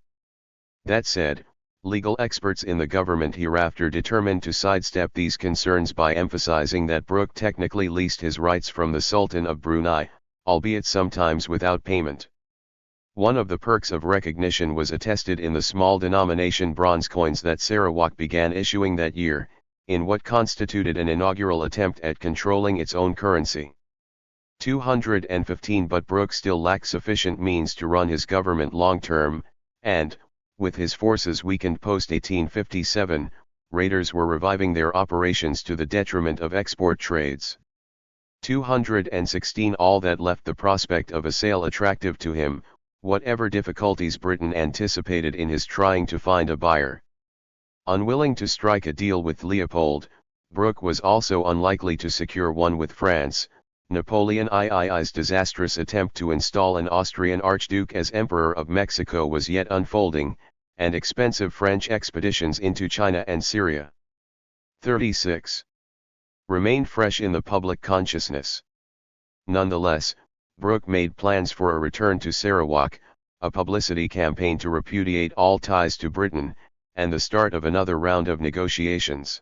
That said, legal experts in the government hereafter determined to sidestep these concerns by emphasizing that Brooke technically leased his rights from the Sultan of Brunei, albeit sometimes without payment. One of the perks of recognition was attested in the small denomination bronze coins that Sarawak began issuing that year, in what constituted an inaugural attempt at controlling its own currency. 215. But Brooke still lacked sufficient means to run his government long-term, and, with his forces weakened post-1857, raiders were reviving their operations to the detriment of export trades. 216. All that left the prospect of a sale attractive to him, whatever difficulties Britain anticipated in his trying to find a buyer. Unwilling to strike a deal with Leopold, Brooke was also unlikely to secure one with France. Napoleon III's disastrous attempt to install an Austrian archduke as Emperor of Mexico was yet unfolding, and expensive French expeditions into China and Syria. 36. Remained fresh in the public consciousness. Nonetheless, Brooke made plans for a return to Sarawak, a publicity campaign to repudiate all ties to Britain, and the start of another round of negotiations.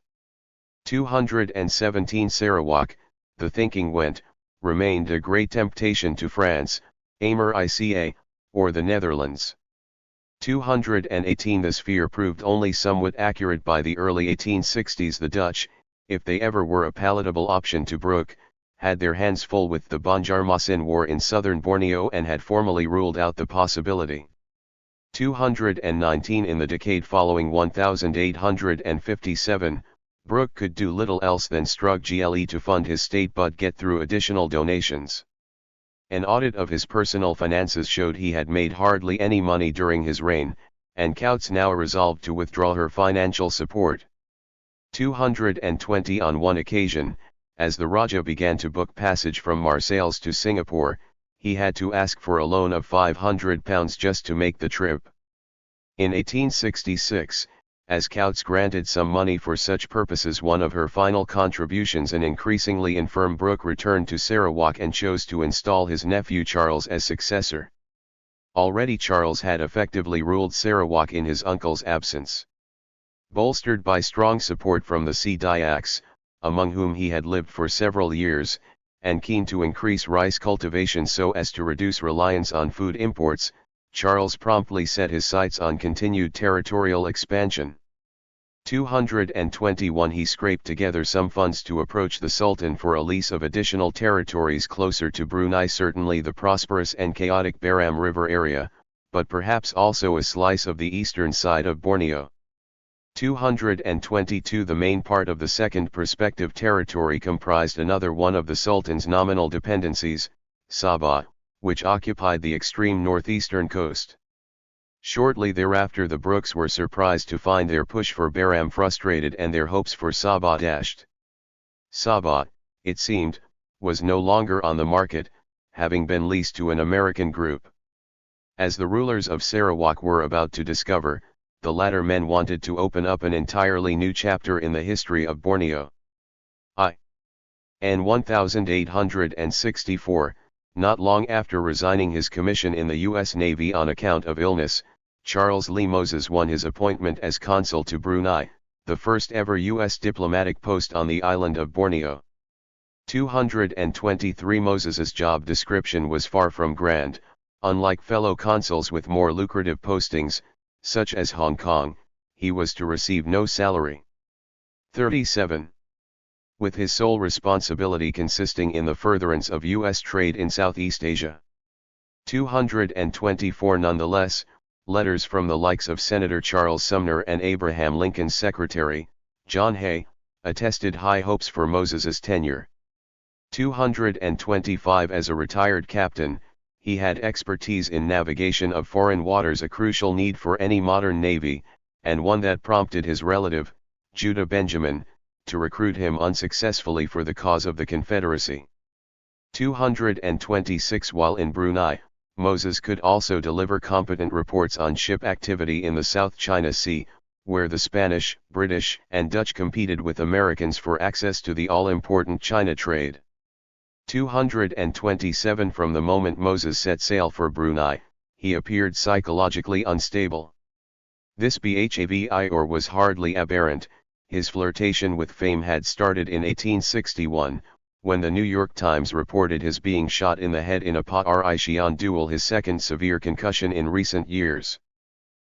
217. Sarawak, the thinking went, remained a great temptation to France, America, or the Netherlands. 218. This fear proved only somewhat accurate by the early 1860s. The Dutch, if they ever were a palatable option to Brooke, had their hands full with the Banjarmasin War in southern Borneo and had formally ruled out the possibility. 219. In the decade following 1857, Brooke could do little else than struggle to fund his state but get through additional donations. An audit of his personal finances showed he had made hardly any money during his reign, and Coutts now resolved to withdraw her financial support. 220. On one occasion, as the Raja began to book passage from Marseilles to Singapore, he had to ask for a loan of £500 just to make the trip. In 1866, as Coutts granted some money for such purposes, one of her final contributions, an increasingly infirm Brooke returned to Sarawak and chose to install his nephew Charles as successor. Already Charles had effectively ruled Sarawak in his uncle's absence. Bolstered by strong support from the Sea Dyaks, among whom he had lived for several years, and keen to increase rice cultivation so as to reduce reliance on food imports, Charles promptly set his sights on continued territorial expansion. 221. He scraped together some funds to approach the Sultan for a lease of additional territories closer to Brunei, certainly the prosperous and chaotic Baram River area, but perhaps also a slice of the eastern side of Borneo. 222. The main part of the second prospective territory comprised another one of the Sultan's nominal dependencies, Sabah, which occupied the extreme northeastern coast. Shortly thereafter the Brookes were surprised to find their push for Baram frustrated and their hopes for Sabah dashed. Sabah, it seemed, was no longer on the market, having been leased to an American group. As the rulers of Sarawak were about to discover, the latter men wanted to open up an entirely new chapter in the history of Borneo. In 1864, not long after resigning his commission in the U.S. Navy on account of illness, Charles Lee Moses won his appointment as consul to Brunei, the first ever U.S. diplomatic post on the island of Borneo. 223. Moses's job description was far from grand. Unlike fellow consuls with more lucrative postings, such as Hong Kong, he was to receive no salary. 37. With his sole responsibility consisting in the furtherance of U.S. trade in Southeast Asia. 224. Nonetheless, letters from the likes of Senator Charles Sumner and Abraham Lincoln's secretary, John Hay, attested high hopes for Moses's tenure. 225. As a retired captain, he had expertise in navigation of foreign waters, a crucial need for any modern navy, and one that prompted his relative, Judah Benjamin, to recruit him unsuccessfully for the cause of the Confederacy. 226. While in Brunei, Moses could also deliver competent reports on ship activity in the South China Sea, where the Spanish, British, and Dutch competed with Americans for access to the all-important China trade. 227. From the moment Moses set sail for Brunei, he appeared psychologically unstable. This behavior was hardly aberrant. His flirtation with fame had started in 1861, when the New York Times reported his being shot in the head in a Parisian duel, his second severe concussion in recent years.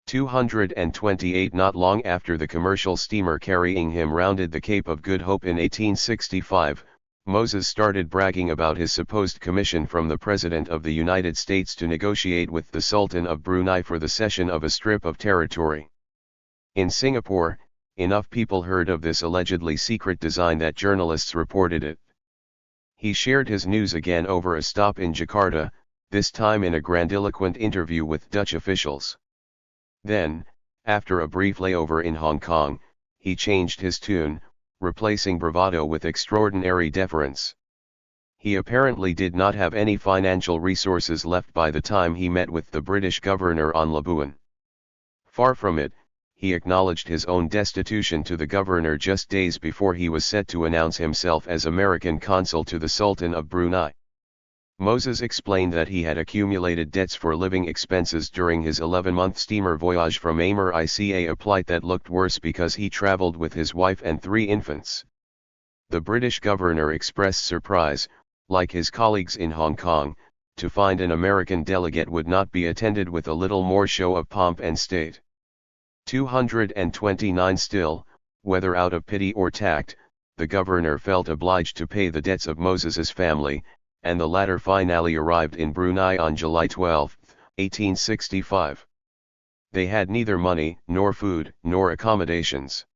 228. Not long after the commercial steamer carrying him rounded the Cape of Good Hope in 1865, Moses started bragging about his supposed commission from the President of the United States to negotiate with the Sultan of Brunei for the cession of a strip of territory. In Singapore, enough people heard of this allegedly secret design that journalists reported it. He shared his news again over a stop in Jakarta, this time in a grandiloquent interview with Dutch officials. Then, after a brief layover in Hong Kong, he changed his tune, replacing bravado with extraordinary deference. He apparently did not have any financial resources left by the time he met with the British governor on Labuan. Far from it, he acknowledged his own destitution to the governor just days before he was set to announce himself as American consul to the Sultan of Brunei. Moses explained that he had accumulated debts for living expenses during his 11-month steamer voyage from Mr3, a plight that looked worse because he traveled with his wife and 3 infants. The British governor expressed surprise, like his colleagues in Hong Kong, to find an American delegate would not be attended with a little more show of pomp and state. 229. Still, whether out of pity or tact, the governor felt obliged to pay the debts of Moses's family, and the latter finally arrived in Brunei on July 12, 1865. They had neither money, nor food, nor accommodations.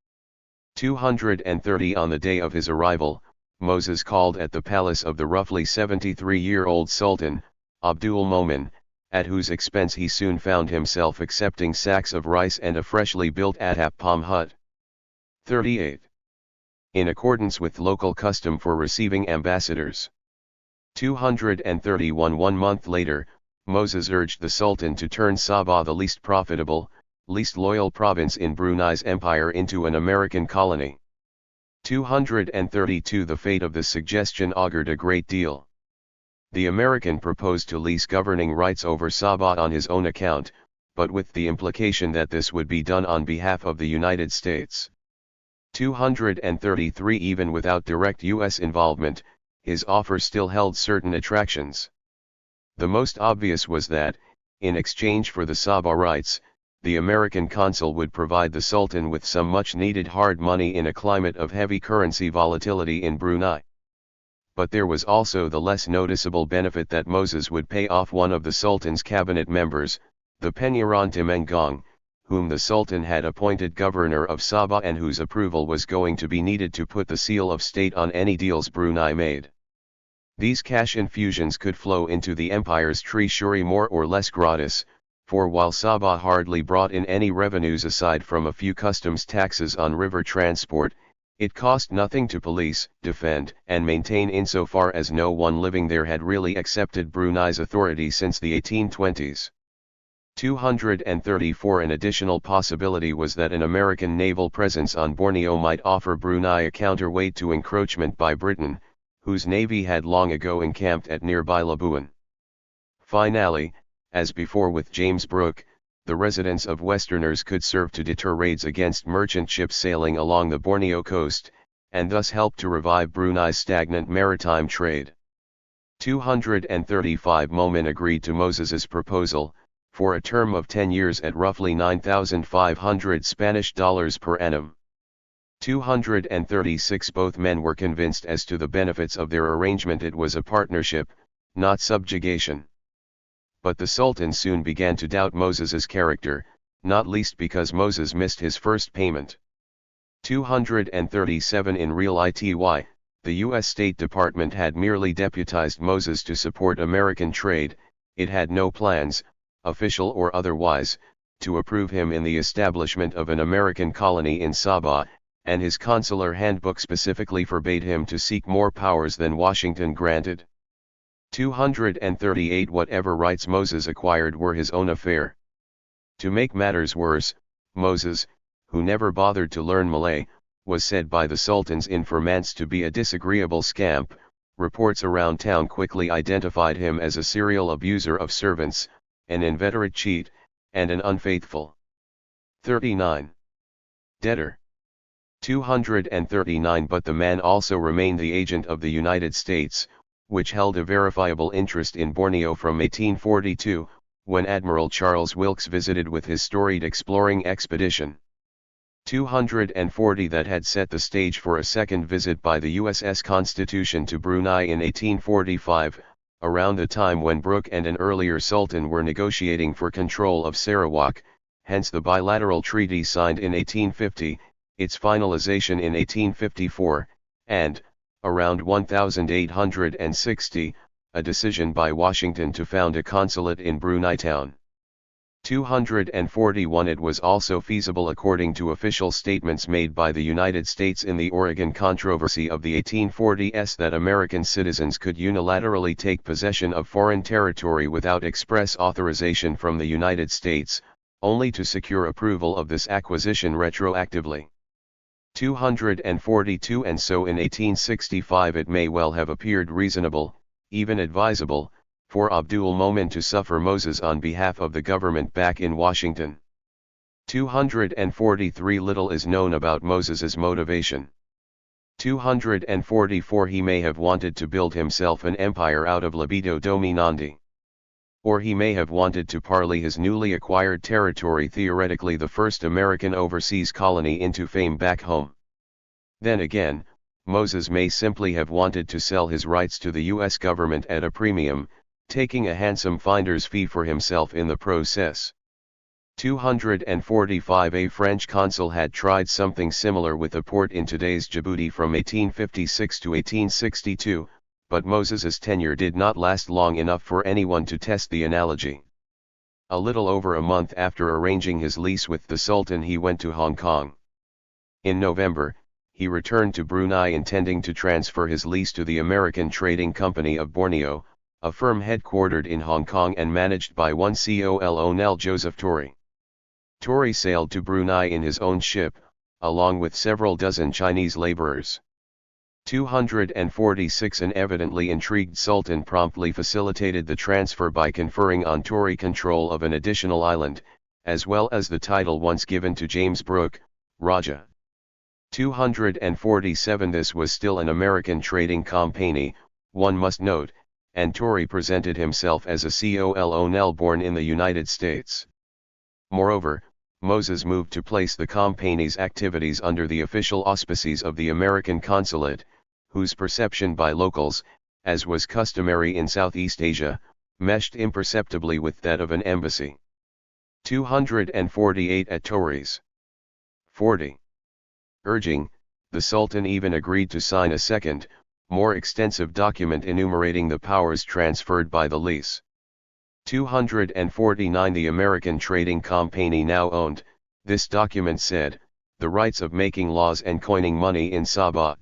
230. On the day of his arrival, Moses called at the palace of the roughly 73-year-old Sultan, Abdul Momen, at whose expense he soon found himself accepting sacks of rice and a freshly built atap palm hut. 38. In accordance with local custom for receiving ambassadors. 231. 1 month later, Moses urged the Sultan to turn Sabah, the least profitable, least loyal province in Brunei's empire, into an American colony. 232. The fate of this suggestion augured a great deal. The American proposed to lease governing rights over Sabah on his own account, but with the implication that this would be done on behalf of the United States. 233. Even without direct U.S. involvement, his offer still held certain attractions. The most obvious was that, in exchange for the Sabah rights, the American consul would provide the Sultan with some much-needed hard money in a climate of heavy currency volatility in Brunei. But there was also the less noticeable benefit that Moses would pay off one of the Sultan's cabinet members, the Pengiran Temenggung, whom the Sultan had appointed governor of Sabah and whose approval was going to be needed to put the seal of state on any deals Brunei made. These cash infusions could flow into the empire's treasury more or less gratis, for while Sabah hardly brought in any revenues aside from a few customs taxes on river transport, it cost nothing to police, defend, and maintain insofar as no one living there had really accepted Brunei's authority since the 1820s. 234. An additional possibility was that an American naval presence on Borneo might offer Brunei a counterweight to encroachment by Britain, whose navy had long ago encamped at nearby Labuan. Finally, as before with James Brooke, the residence of Westerners could serve to deter raids against merchant ships sailing along the Borneo coast, and thus help to revive Brunei's stagnant maritime trade. 235. Momen agreed to Moses's proposal, for a term of 10 years at roughly $9,500 Spanish dollars per annum. 236 Both men were convinced as to the benefits of their arrangement. It was a partnership, not subjugation. But the Sultan soon began to doubt Moses's character, not least because Moses missed his first payment. 237 In real ity, the U.S. State Department had merely deputized Moses to support American trade. It had no plans, official or otherwise, to approve him in the establishment of an American colony in Sabah, and his consular handbook specifically forbade him to seek more powers than Washington granted. 238 Whatever rights Moses acquired were his own affair. To make matters worse, Moses, who never bothered to learn Malay, was said by the Sultan's informants to be a disagreeable scamp. Reports around town quickly identified him as a serial abuser of servants, an inveterate cheat, and an unfaithful 39 debtor. 239 But the man also remained the agent of the United States, which held a verifiable interest in Borneo from 1842, when Admiral Charles Wilkes visited with his storied exploring expedition. 240 That had set the stage for a second visit by the USS Constitution to Brunei in 1845, around the time when Brooke and an earlier sultan were negotiating for control of Sarawak, hence the bilateral treaty signed in 1850, its finalization in 1854, and, around 1860, a decision by Washington to found a consulate in Brunei town. 241 It was also feasible according to official statements made by the United States in the Oregon controversy of the 1840s that American citizens could unilaterally take possession of foreign territory without express authorization from the United States, only to secure approval of this acquisition retroactively. 242 And so in 1865 it may well have appeared reasonable, even advisable, for Abdul Momen to suffer Moses on behalf of the government back in Washington. 243 Little is known about Moses's motivation. 244 He may have wanted to build himself an empire out of libido dominandi. Or he may have wanted to parley his newly acquired territory, theoretically the first American overseas colony, into fame back home. Then again, Moses may simply have wanted to sell his rights to the U.S. government at a premium, taking a handsome finder's fee for himself in the process. 245 A French consul had tried something similar with a port in today's Djibouti from 1856 to 1862, but Moses's tenure did not last long enough for anyone to test the analogy. A little over a month after arranging his lease with the Sultan, he went to Hong Kong. In November, he returned to Brunei intending to transfer his lease to the American Trading Company of Borneo, a firm headquartered in Hong Kong and managed by one Colonel Joseph Torrey. Torrey sailed to Brunei in his own ship, along with several dozen Chinese laborers. 246 An evidently intrigued Sultan promptly facilitated the transfer by conferring on Torrey control of an additional island, as well as the title once given to James Brooke, Raja. 247 This was still an American trading company, one must note, and Torrey presented himself as a Colonel born in the United States. Moreover, Moses moved to place the company's activities under the official auspices of the American consulate, whose perception by locals, as was customary in Southeast Asia, meshed imperceptibly with that of an embassy. 248 At Torrey's 40 urging, the Sultan even agreed to sign a second, more extensive document enumerating the powers transferred by the lease. 249 The American Trading Company now owned, this document said, the rights of making laws and coining money in Sabah.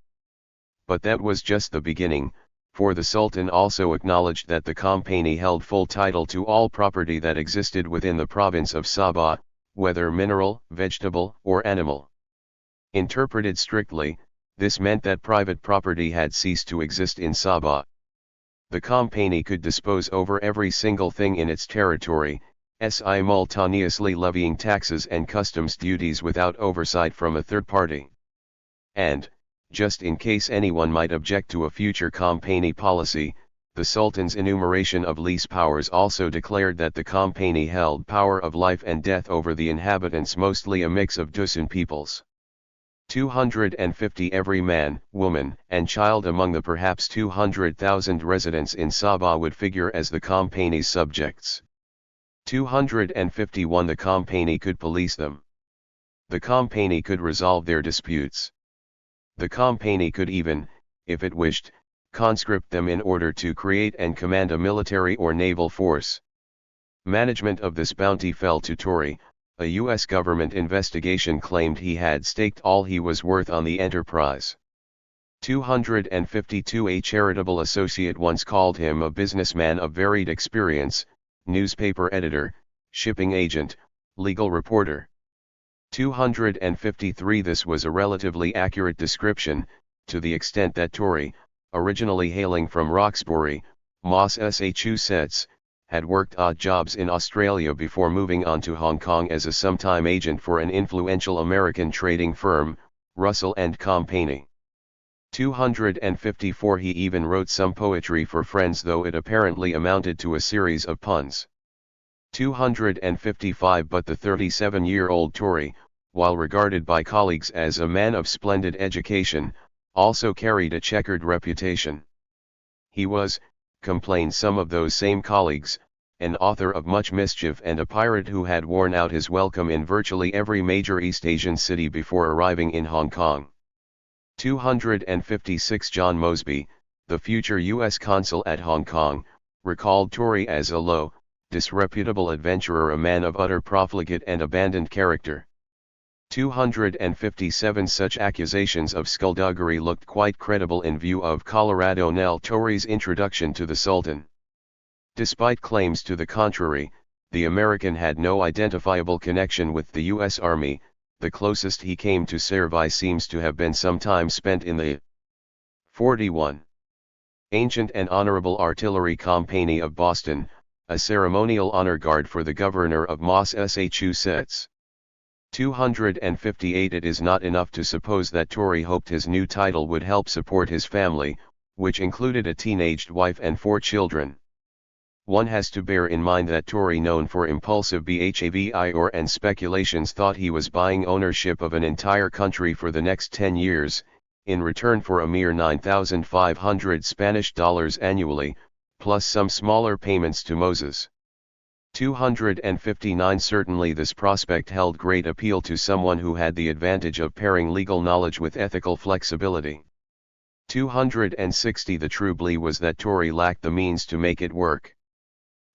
But that was just the beginning, for the Sultan also acknowledged that the company held full title to all property that existed within the province of Sabah, whether mineral, vegetable, or animal. Interpreted strictly, this meant that private property had ceased to exist in Sabah. The company could dispose over every single thing in its territory, simultaneously levying taxes and customs duties without oversight from a third party. And, just in case anyone might object to a future company policy, the Sultan's enumeration of lease powers also declared that the company held power of life and death over the inhabitants, mostly a mix of Dusun peoples. 250 every man, woman, and child among the perhaps 200,000 residents in Sabah would figure as the company's subjects. 251 the company could police them. The company could resolve their disputes. The company could even, if it wished, conscript them in order to create and command a military or naval force. Management of this bounty fell to Tory. A U.S. government investigation claimed he had staked all he was worth on the enterprise. 252 a charitable associate once called him a businessman of varied experience, newspaper editor, shipping agent, legal reporter. 253 this was a relatively accurate description, to the extent that Tory, originally hailing from Roxbury, Massachusetts, had worked odd jobs in Australia before moving on to Hong Kong as a sometime agent for an influential American trading firm, Russell & Company. 254 he even wrote some poetry for friends, though it apparently amounted to a series of puns. 255 but the 37-year-old Tory, while regarded by colleagues as a man of splendid education, also carried a checkered reputation. He was, complained some of those same colleagues, an author of much mischief and a pirate who had worn out his welcome in virtually every major East Asian city before arriving in Hong Kong. 256 John Mosby, the future U.S. consul at Hong Kong, recalled Tory as a low, disreputable adventurer, a man of utter profligate and abandoned character. 257 such accusations of skullduggery looked quite credible in view of Colonel Tory's introduction to the Sultan. Despite claims to the contrary, the American had no identifiable connection with the U.S. Army. The closest he came to service seems to have been some time spent in the 41 Ancient and Honorable Artillery Company of Boston, a ceremonial honor guard for the governor of Massachusetts. 258 It is not enough to suppose that Tory hoped his new title would help support his family, which included a teenaged wife and 4 children. One has to bear in mind that Tory, known for impulsive behavior and speculations, thought he was buying ownership of an entire country for the next 10 years, in return for a mere $9,500 Spanish dollars annually, plus some smaller payments to Moses. 259 Certainly this prospect held great appeal to someone who had the advantage of pairing legal knowledge with ethical flexibility. 260 The true plea was that Tory lacked the means to make it work.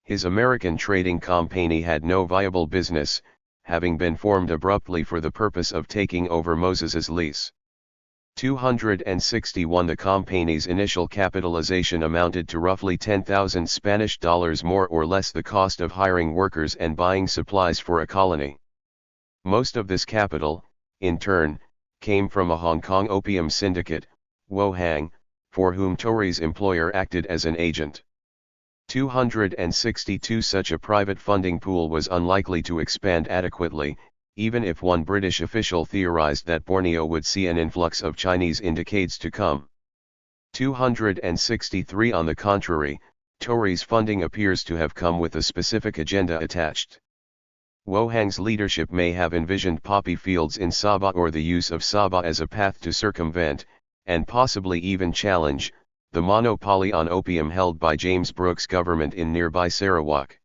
His American trading company had no viable business, having been formed abruptly for the purpose of taking over Moses's lease. 261 The company's initial capitalization amounted to roughly 10,000 Spanish dollars, more or less the cost of hiring workers and buying supplies for a colony. Most of this capital, in turn, came from a Hong Kong opium syndicate, Wohang, for whom Tory's employer acted as an agent. 262 Such a private funding pool was unlikely to expand adequately, even if one British official theorized that Borneo would see an influx of Chinese in decades to come. 263 On the contrary, Tory's funding appears to have come with a specific agenda attached. Wohang's leadership may have envisioned poppy fields in Sabah or the use of Sabah as a path to circumvent, and possibly even challenge, the monopoly on opium held by James Brooks' government in nearby Sarawak.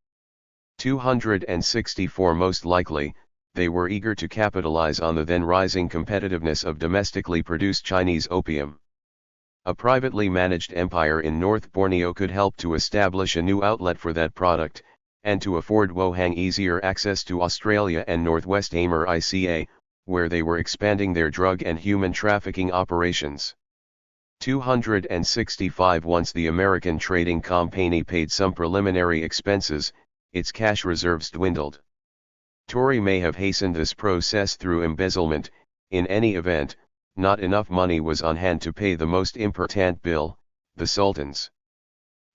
264 Most likely, they were eager to capitalize on the then rising competitiveness of domestically produced Chinese opium. A privately managed empire in North Borneo could help to establish a new outlet for that product, and to afford Wohang easier access to Australia and Northwest Timor ICA, where they were expanding their drug and human trafficking operations. 265 Once the American trading company paid some preliminary expenses, its cash reserves dwindled. Tory may have hastened this process through embezzlement. In any event, not enough money was on hand to pay the most important bill, the Sultan's.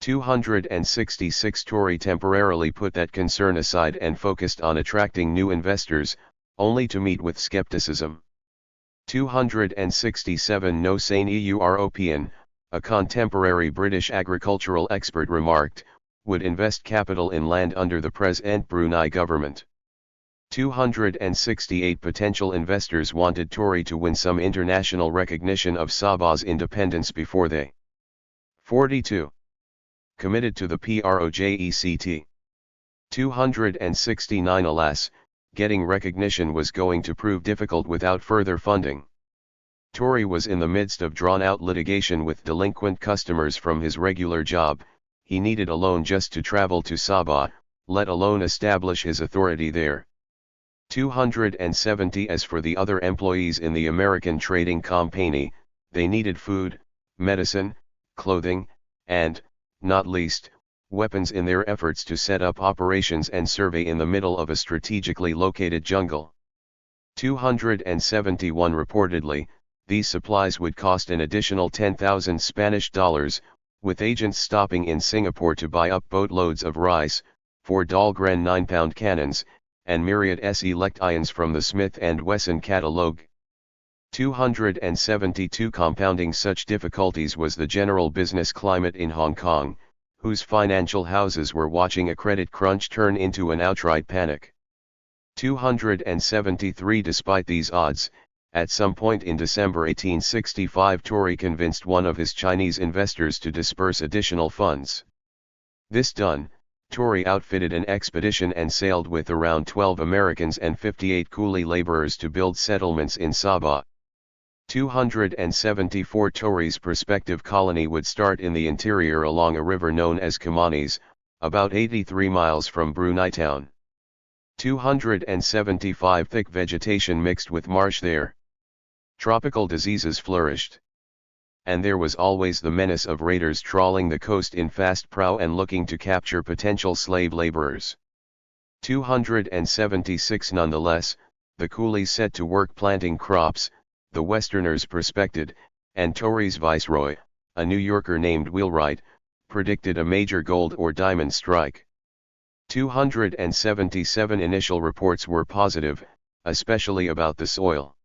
266 Tory temporarily put that concern aside and focused on attracting new investors, only to meet with skepticism. 267 Hossein European, a contemporary British agricultural expert, remarked, would invest capital in land under the present Brunei government. 268 potential investors wanted Tory to win some international recognition of Sabah's independence before they 42. Committed to the project. 269 Alas, getting recognition was going to prove difficult without further funding. Tory was in the midst of drawn-out litigation with delinquent customers from his regular job. He needed a loan just to travel to Sabah, let alone establish his authority there. 270 As for the other employees in the American trading company, they needed food, medicine, clothing, and, not least, weapons in their efforts to set up operations and survey in the middle of a strategically located jungle. 271 Reportedly, these supplies would cost an additional 10,000 Spanish dollars, with agents stopping in Singapore to buy up boatloads of rice, 4 Dahlgren 9-pound cannons, and myriad selections from the Smith & Wesson catalogue. 272 Compounding such difficulties was the general business climate in Hong Kong, whose financial houses were watching a credit crunch turn into an outright panic. 273 Despite these odds, at some point in December 1865 Tory convinced one of his Chinese investors to disperse additional funds. This done, Tory outfitted an expedition and sailed with around 12 Americans and 58 coolie laborers to build settlements in Sabah. 274 Tory's prospective colony would start in the interior along a river known as Kamanis, about 83 miles from Brunei town. 275 Thick vegetation mixed with marsh there. Tropical diseases flourished. And there was always the menace of raiders trawling the coast in fast prow and looking to capture potential slave laborers. 276 Nonetheless, the coolies set to work planting crops, the Westerners prospected, and Tory's viceroy, a New Yorker named Wheelwright, predicted a major gold or diamond strike. 277 Initial reports were positive, especially about the soil.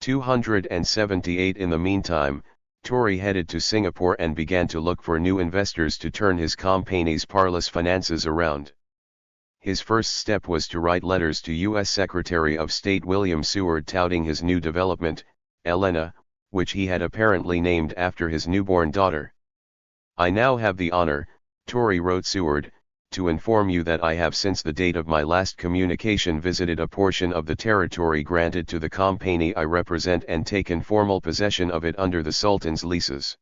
278 In the meantime, Tory headed to Singapore and began to look for new investors to turn his company's parlous finances around. His first step was to write letters to U.S. Secretary of State William Seward touting his new development, Elena, which he had apparently named after his newborn daughter. I now have the honor, Tory wrote Seward, to inform you that I have since the date of my last communication visited a portion of the territory granted to the company I represent and taken formal possession of it under the Sultan's leases.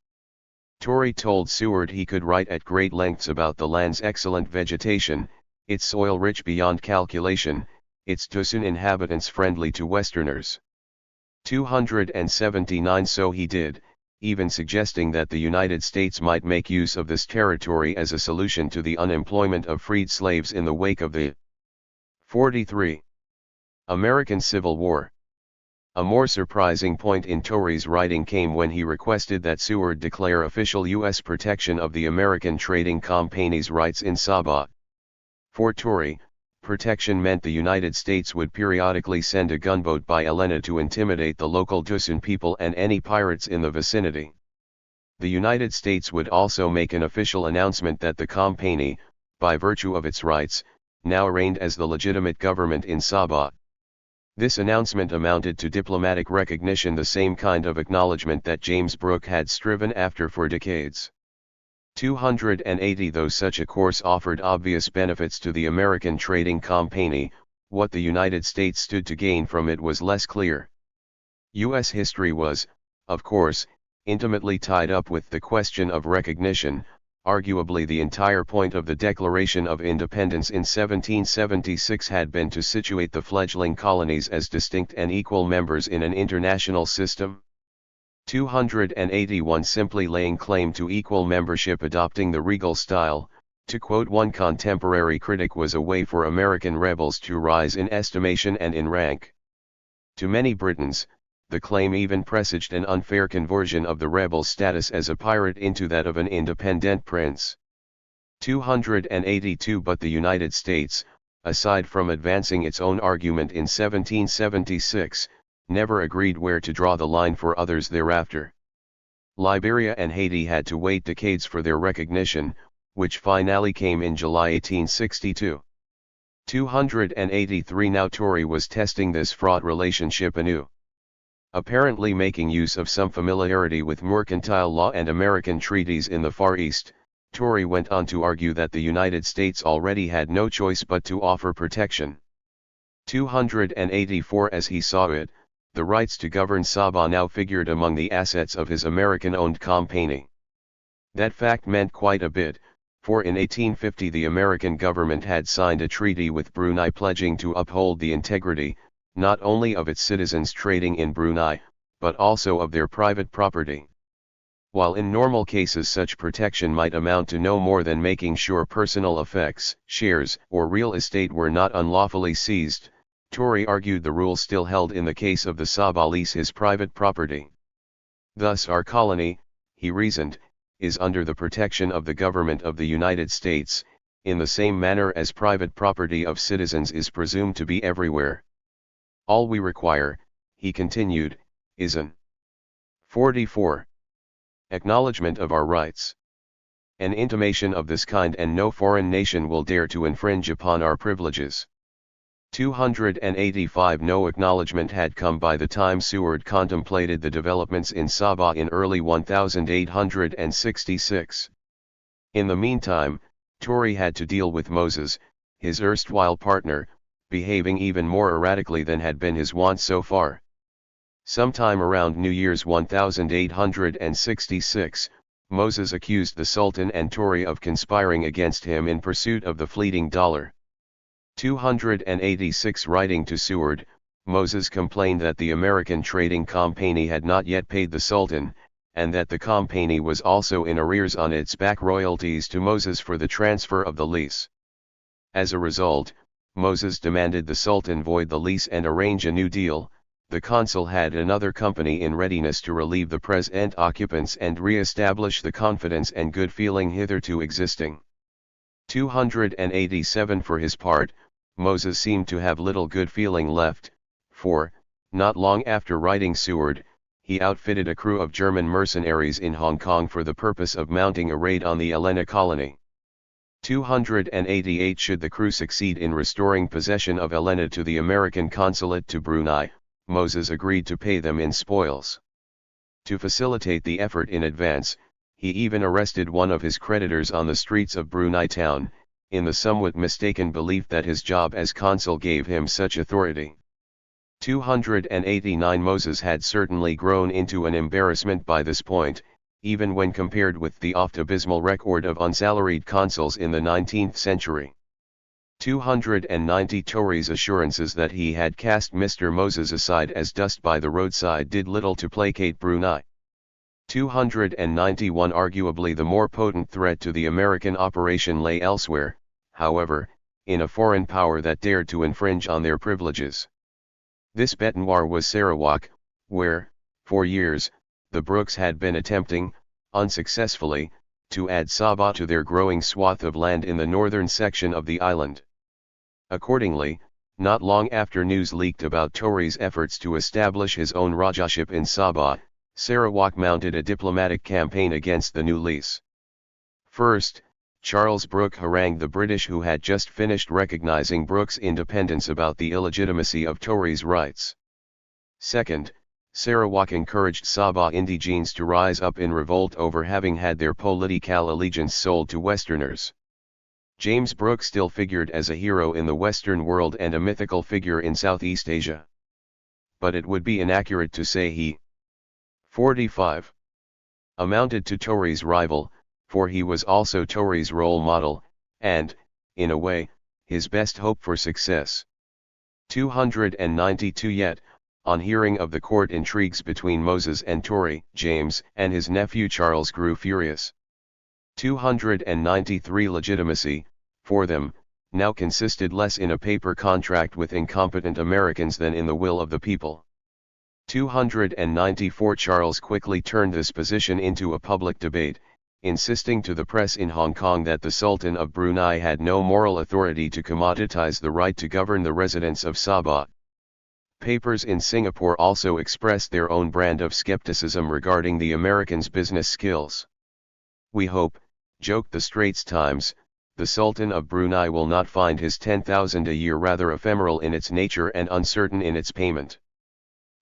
Tory told Seward he could write at great lengths about the land's excellent vegetation, its soil rich beyond calculation, its Dusun inhabitants friendly to Westerners. 279 So he did, even suggesting that the United States might make use of this territory as a solution to the unemployment of freed slaves in the wake of the 43. American Civil War. A more surprising point in Tory's writing came when he requested that Seward declare official U.S. protection of the American trading company's rights in Sabah. For Tory, protection meant the United States would periodically send a gunboat by Elena to intimidate the local Dusun people and any pirates in the vicinity. The United States would also make an official announcement that the company, by virtue of its rights, now reigned as the legitimate government in Sabah. This announcement amounted to diplomatic recognition, the same kind of acknowledgement that James Brooke had striven after for decades. 280 Though such a course offered obvious benefits to the American trading company, what the United States stood to gain from it was less clear. U.S. history was, of course, intimately tied up with the question of recognition. Arguably the entire point of the Declaration of Independence in 1776 had been to situate the fledgling colonies as distinct and equal members in an international system. 281 Simply laying claim to equal membership, adopting the regal style, to quote one contemporary critic, was a way for American rebels to rise in estimation and in rank. To many Britons, the claim even presaged an unfair conversion of the rebel's status as a pirate into that of an independent prince. 282 But the United States, aside from advancing its own argument in 1776, never agreed where to draw the line for others thereafter. Liberia and Haiti had to wait decades for their recognition, which finally came in July 1862. 283 Now Tory was testing this fraught relationship anew. Apparently making use of some familiarity with mercantile law and American treaties in the Far East, Tory went on to argue that the United States already had no choice but to offer protection. 284 As he saw it, the rights to govern Sabah now figured among the assets of his American-owned company. That fact meant quite a bit, for in 1850 the American government had signed a treaty with Brunei pledging to uphold the integrity, not only of its citizens trading in Brunei, but also of their private property. While in normal cases such protection might amount to no more than making sure personal effects, shares, or real estate were not unlawfully seized, Tory argued the rule still held in the case of the Sabah lease, his private property. Thus our colony, he reasoned, is under the protection of the government of the United States, in the same manner as private property of citizens is presumed to be everywhere. All we require, he continued, is an 44. Acknowledgement of our rights. An intimation of this kind, and no foreign nation will dare to infringe upon our privileges. 285 No acknowledgement had come by the time Seward contemplated the developments in Sabah in early 1866. In the meantime, Tory had to deal with Moses, his erstwhile partner, behaving even more erratically than had been his wont so far. Sometime around New Year's 1866, Moses accused the Sultan and Tory of conspiring against him in pursuit of the fleeting dollar. 286 Writing to Seward, Moses complained that the American trading company had not yet paid the Sultan, and that the company was also in arrears on its back royalties to Moses for the transfer of the lease. As a result, Moses demanded the Sultan void the lease and arrange a new deal. The consul had another company in readiness to relieve the present occupants and re-establish the confidence and good feeling hitherto existing. 287 For his part, Moses seemed to have little good feeling left, for, not long after writing Seward, he outfitted a crew of German mercenaries in Hong Kong for the purpose of mounting a raid on the Elena colony. 288 Should the crew succeed in restoring possession of Elena to the American consulate to Brunei, Moses agreed to pay them in spoils. To facilitate the effort in advance, he even arrested one of his creditors on the streets of Brunei town, in the somewhat mistaken belief that his job as consul gave him such authority. 289 Moses had certainly grown into an embarrassment by this point, even when compared with the oft abysmal record of unsalaried consuls in the 19th century. 290 Tory's assurances that he had cast Mr. Moses aside as dust by the roadside did little to placate Brunei. 291 Arguably the more potent threat to the American operation lay elsewhere, however, in a foreign power that dared to infringe on their privileges. This bête noire was Sarawak, where, for years, the Brookes had been attempting, unsuccessfully, to add Sabah to their growing swath of land in the northern section of the island. Accordingly, not long after news leaked about Tory's efforts to establish his own rajahship in Sabah, Sarawak mounted a diplomatic campaign against the new lease. First, Charles Brooke harangued the British, who had just finished recognizing Brooke's independence, about the illegitimacy of Tory's rights. Second, Sarawak encouraged Sabah indigenes to rise up in revolt over having had their political allegiance sold to Westerners. James Brooke still figured as a hero in the Western world and a mythical figure in Southeast Asia. But it would be inaccurate to say he 45. Amounted to Tory's rival, for he was also Tory's role model, and, in a way, his best hope for success. 292 Yet, on hearing of the court intrigues between Moses and Tory, James and his nephew Charles grew furious. 293 Legitimacy, for them, now consisted less in a paper contract with incompetent Americans than in the will of the people. 294 Charles quickly turned this position into a public debate, insisting to the press in Hong Kong that the Sultan of Brunei had no moral authority to commoditize the right to govern the residents of Sabah. Papers in Singapore also expressed their own brand of skepticism regarding the Americans' business skills. "We hope," joked the Straits Times, the Sultan of Brunei will not find his 10,000 a year rather ephemeral in its nature and uncertain in its payment.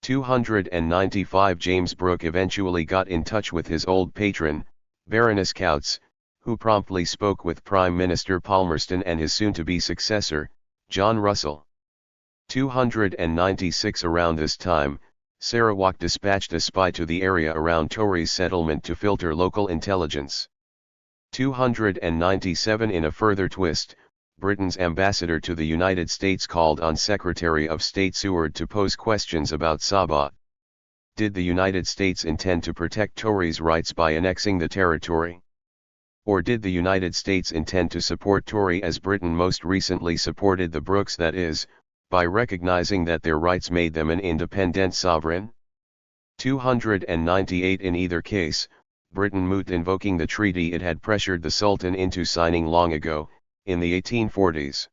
295 James Brooke eventually got in touch with his old patron, Baroness Coutts, who promptly spoke with Prime Minister Palmerston and his soon-to-be successor, John Russell. 296 Around this time, Sarawak dispatched a spy to the area around Tories' settlement to filter local intelligence. 297 In a further twist, Britain's ambassador to the United States called on Secretary of State Seward to pose questions about Sabah. Did the United States intend to protect Tories' rights by annexing the territory? Or did the United States intend to support Tory as Britain most recently supported the Brookes, that is, by recognizing that their rights made them an independent sovereign? 298 In either case, Britain moved invoking the treaty it had pressured the Sultan into signing long ago, in the 1840s.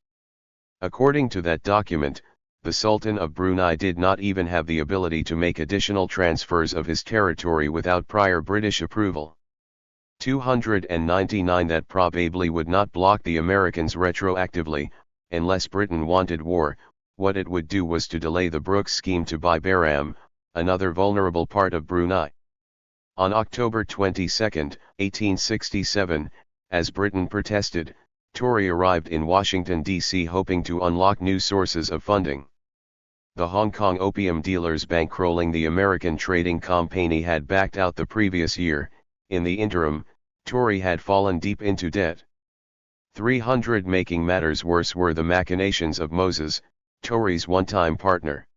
According to that document, the Sultan of Brunei did not even have the ability to make additional transfers of his territory without prior British approval. 299 That probably would not block the Americans retroactively, unless Britain wanted war. What it would do was to delay the Brooks scheme to buy Bahram, another vulnerable part of Brunei. On October 22, 1867, as Britain protested, Tory arrived in Washington, D.C. hoping to unlock new sources of funding. The Hong Kong opium dealers bankrolling the American Trading Company had backed out the previous year. In the interim, Tory had fallen deep into debt. 300 Making matters worse were the machinations of Moses, Tory's one-time partner.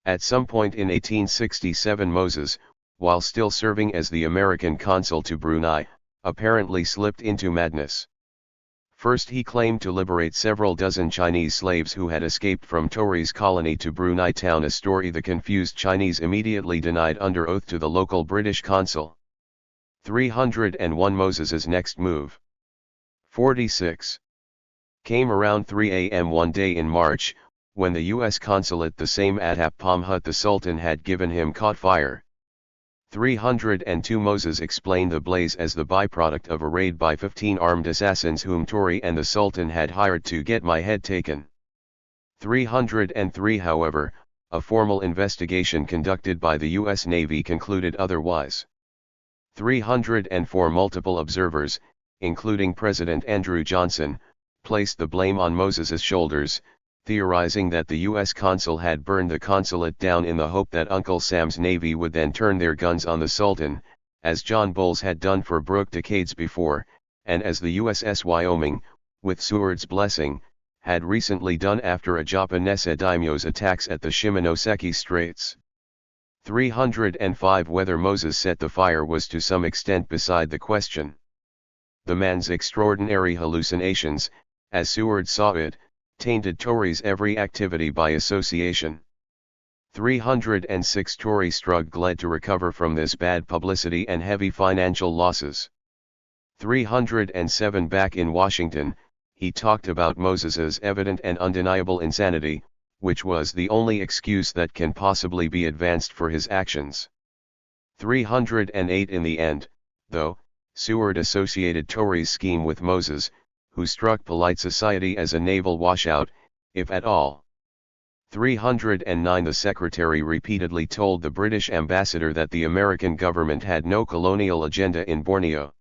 At some point in 1867 Moses, while still serving as the American consul to Brunei, apparently slipped into madness. First he claimed to liberate several dozen Chinese slaves who had escaped from Tory's colony to Brunei town, a story the confused Chinese immediately denied under oath to the local British consul. 301 Moses's next move. 46. Came around 3 a.m. one day in March, when the U.S. consulate, the same at Pamhut the Sultan had given him, caught fire. 302 Moses explained the blaze as the byproduct of a raid by 15 armed assassins whom Tory and the Sultan had hired to get my head taken. 303 However, a formal investigation conducted by the U.S. Navy concluded otherwise. 304 Multiple observers, including President Andrew Johnson, placed the blame on Moses's shoulders, theorizing that the U.S. consul had burned the consulate down in the hope that Uncle Sam's Navy would then turn their guns on the Sultan, as John Bowles had done for Brooke decades before, and as the USS Wyoming, with Seward's blessing, had recently done after a Japanese daimyo's attacks at the Shimonoseki Straits. 305 Whether Moses set the fire was to some extent beside the question. The man's extraordinary hallucinations, as Seward saw it, tainted Tory's every activity by association. 306 Tory struggled glad to recover from this bad publicity and heavy financial losses. 307 Back in Washington, he talked about Moses's evident and undeniable insanity, which was the only excuse that can possibly be advanced for his actions. 308 In the end, though, Seward associated Tory's scheme with Moses, who struck polite society as a naval washout, if at all. 309 The secretary repeatedly told the British ambassador that the American government had no colonial agenda in Borneo.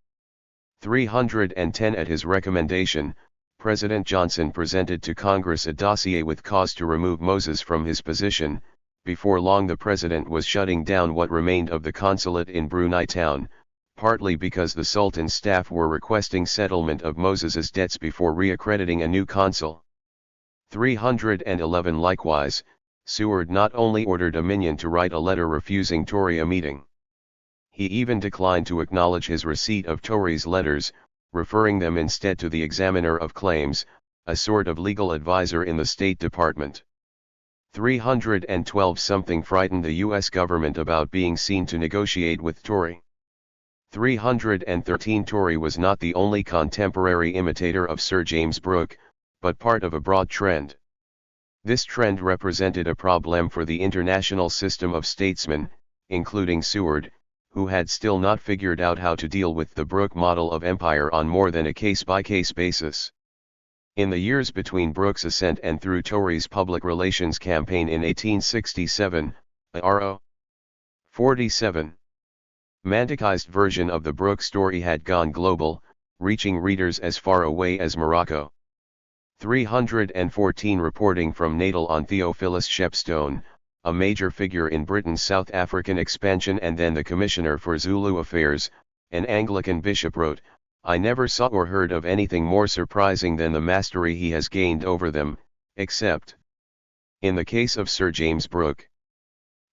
310 At his recommendation, President Johnson presented to Congress a dossier with cause to remove Moses from his position. Before long the president was shutting down what remained of the consulate in Brunei town, partly because the Sultan's staff were requesting settlement of Moses's debts before reaccrediting a new consul. 311 Likewise, Seward not only ordered a minion to write a letter refusing Tory a meeting. He even declined to acknowledge his receipt of Tory's letters, referring them instead to the Examiner of Claims, a sort of legal advisor in the State Department. 312 Something frightened the U.S. government about being seen to negotiate with Tory. 313 Tory was not the only contemporary imitator of Sir James Brooke, but part of a broad trend. This trend represented a problem for the international system of statesmen, including Seward, who had still not figured out how to deal with the Brooke model of empire on more than a case-by-case basis. In the years between Brooke's ascent and through Tory's public relations campaign in 1867, a R.O. 47 romanticized version of the Brooke story had gone global, reaching readers as far away as Morocco. 314 reporting from Natal on Theophilus Shepstone, a major figure in Britain's South African expansion and then the Commissioner for Zulu Affairs, an Anglican bishop wrote, "I never saw or heard of anything more surprising than the mastery he has gained over them, except in the case of Sir James Brooke."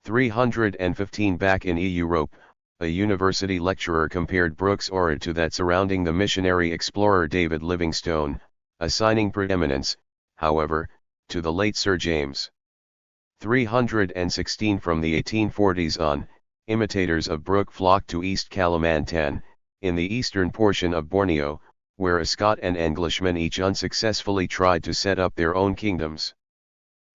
315 back in Europe, a university lecturer compared Brooke's aura to that surrounding the missionary explorer David Livingstone, assigning preeminence, however, to the late Sir James. 316 from the 1840s on, imitators of Brooke flocked to East Kalimantan, in the eastern portion of Borneo, where a Scot and Englishman each unsuccessfully tried to set up their own kingdoms.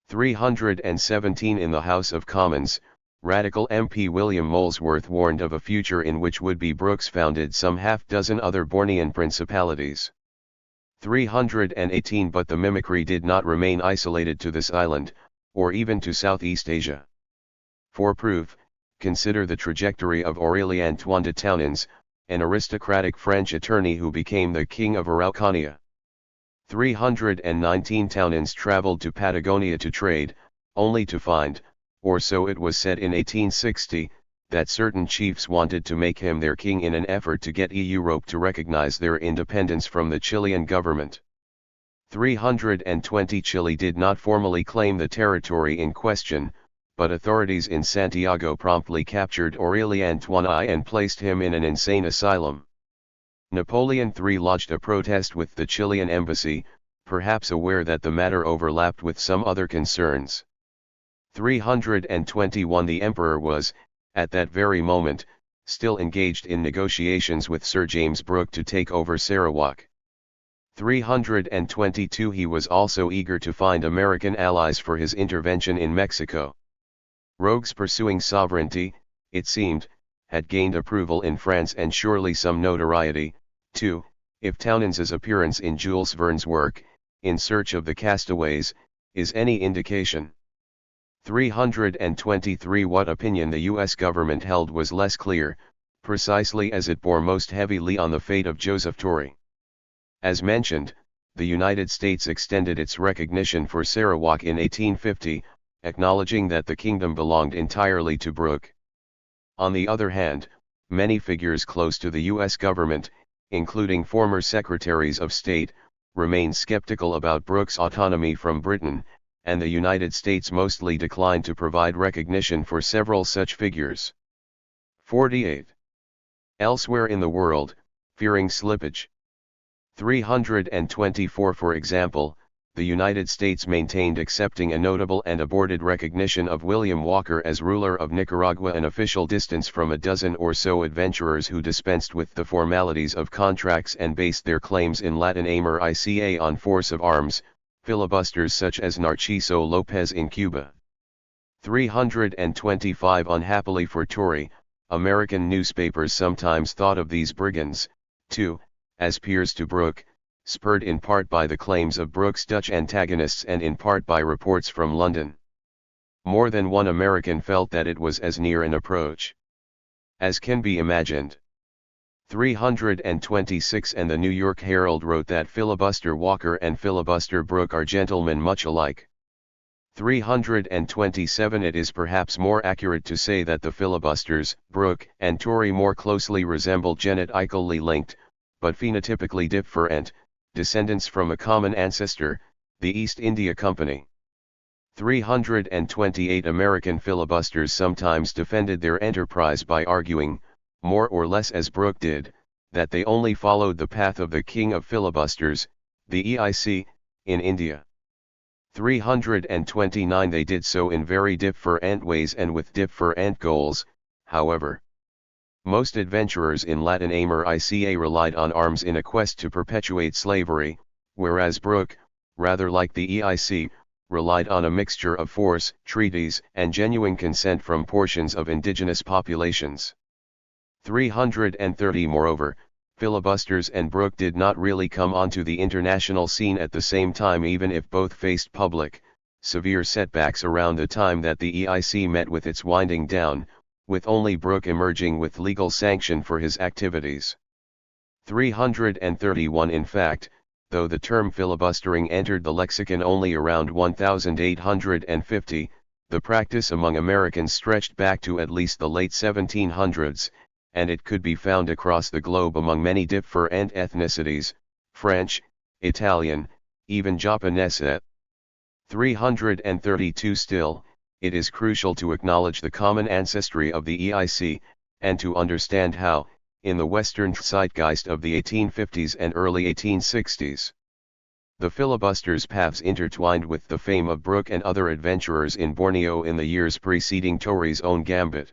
317 in the House of Commons, Radical MP William Molesworth warned of a future in which would-be Brooks founded some half-dozen other Bornean principalities. 318 But the mimicry did not remain isolated to this island, or even to Southeast Asia. For proof, consider the trajectory of Aurélien Antoine de Townens, an aristocratic French attorney who became the king of Araucania. 319 Townens traveled to Patagonia to trade, only to find, or so it was said in 1860, that certain chiefs wanted to make him their king in an effort to get Europe to recognize their independence from the Chilean government. 320 Chile did not formally claim the territory in question, but authorities in Santiago promptly captured Aurélien Antoine I and placed him in an insane asylum. Napoleon III lodged a protest with the Chilean embassy, perhaps aware that the matter overlapped with some other concerns. 321 The emperor was, at that very moment, still engaged in negotiations with Sir James Brooke to take over Sarawak. 322 He was also eager to find American allies for his intervention in Mexico. Rogues pursuing sovereignty, it seemed, had gained approval in France and surely some notoriety, too, if Townens's appearance in Jules Verne's work, In Search of the Castaways, is any indication. 323 What opinion the U.S. government held was less clear, precisely as it bore most heavily on the fate of Joseph Torrey. As mentioned, the United States extended its recognition for Sarawak in 1850, acknowledging that the kingdom belonged entirely to Brooke. On the other hand, many figures close to the U.S. government, including former secretaries of state, remained skeptical about Brooke's autonomy from Britain, and the United States mostly declined to provide recognition for several such figures. 48. Elsewhere in the world, fearing slippage. 324 For example, the United States maintained accepting a notable and aborted recognition of William Walker as ruler of Nicaragua, an official distance from a dozen or so adventurers who dispensed with the formalities of contracts and based their claims in Latin America on force of arms, filibusters such as Narciso Lopez in Cuba. 325 Unhappily for Tory, American newspapers sometimes thought of these brigands, too, as peers to Brooke, spurred in part by the claims of Brooke's Dutch antagonists and in part by reports from London. More than one American felt that it was as near an approach as can be imagined. 326 And the New York Herald wrote that Filibuster Walker and Filibuster Brooke are gentlemen much alike. 327 It is perhaps more accurate to say that the filibusters, Brooke and Tory, more closely resemble genetically linked, but phenotypically different, descendants from a common ancestor, the East India Company. 328 American filibusters sometimes defended their enterprise by arguing, more or less as Brooke did, that they only followed the path of the king of filibusters, the EIC, in India. 329 They did so in very different ways and with different goals, however. Most adventurers in Latin America relied on arms in a quest to perpetuate slavery, whereas Brooke, rather like the EIC, relied on a mixture of force, treaties, and genuine consent from portions of indigenous populations. 330 Moreover, filibusters and Brooke did not really come onto the international scene at the same time, even if both faced public, severe setbacks around the time that the EIC met with its winding down, with only Brooke emerging with legal sanction for his activities. 331 In fact, though the term filibustering entered the lexicon only around 1850, the practice among Americans stretched back to at least the late 1700s, and it could be found across the globe among many different ethnicities, French, Italian, even Japanese. 332 Still, it is crucial to acknowledge the common ancestry of the EIC, and to understand how, in the Western zeitgeist of the 1850s and early 1860s, the filibusters' paths intertwined with the fame of Brooke and other adventurers in Borneo in the years preceding Tory's own gambit.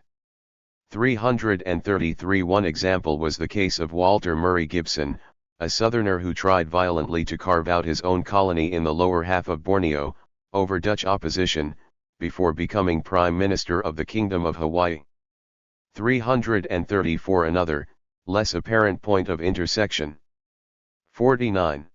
333 One example was the case of Walter Murray Gibson, a southerner who tried violently to carve out his own colony in the lower half of Borneo, over Dutch opposition, before becoming Prime Minister of the Kingdom of Hawaii. 334 Another, less apparent point of intersection. 49.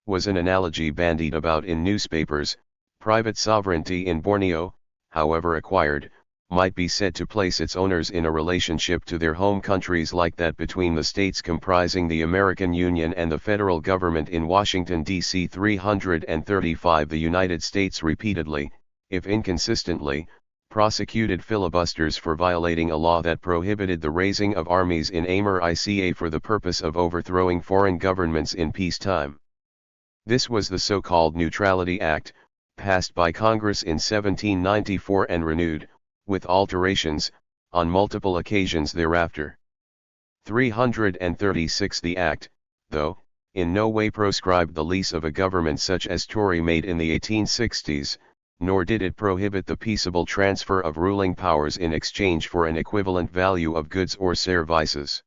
Was an analogy bandied about in newspapers. Private sovereignty in Borneo, however acquired, might be said to place its owners in a relationship to their home countries like that between the states comprising the American Union and the federal government in Washington, D.C. 335 The United States repeatedly, if inconsistently, prosecuted filibusters for violating a law that prohibited the raising of armies in Amur-Ica for the purpose of overthrowing foreign governments in peacetime. This was the so-called Neutrality Act, passed by Congress in 1794 and renewed, with alterations, on multiple occasions thereafter. 336 The Act, though, in no way proscribed the lease of a government such as Tory made in the 1860s, nor did it prohibit the peaceable transfer of ruling powers in exchange for an equivalent value of goods or services.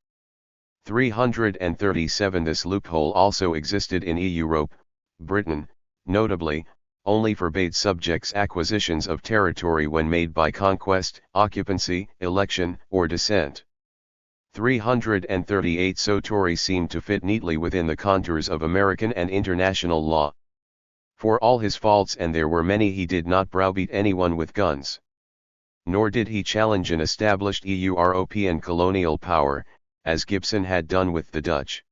337 This loophole also existed in Europe. Britain, notably, only forbade subjects' acquisitions of territory when made by conquest, occupancy, election, or descent. 338 So Tory seemed to fit neatly within the contours of American and international law. For all his faults, and there were many, he did not browbeat anyone with guns. Nor did he challenge an established European colonial power, as Gibson had done with the Dutch.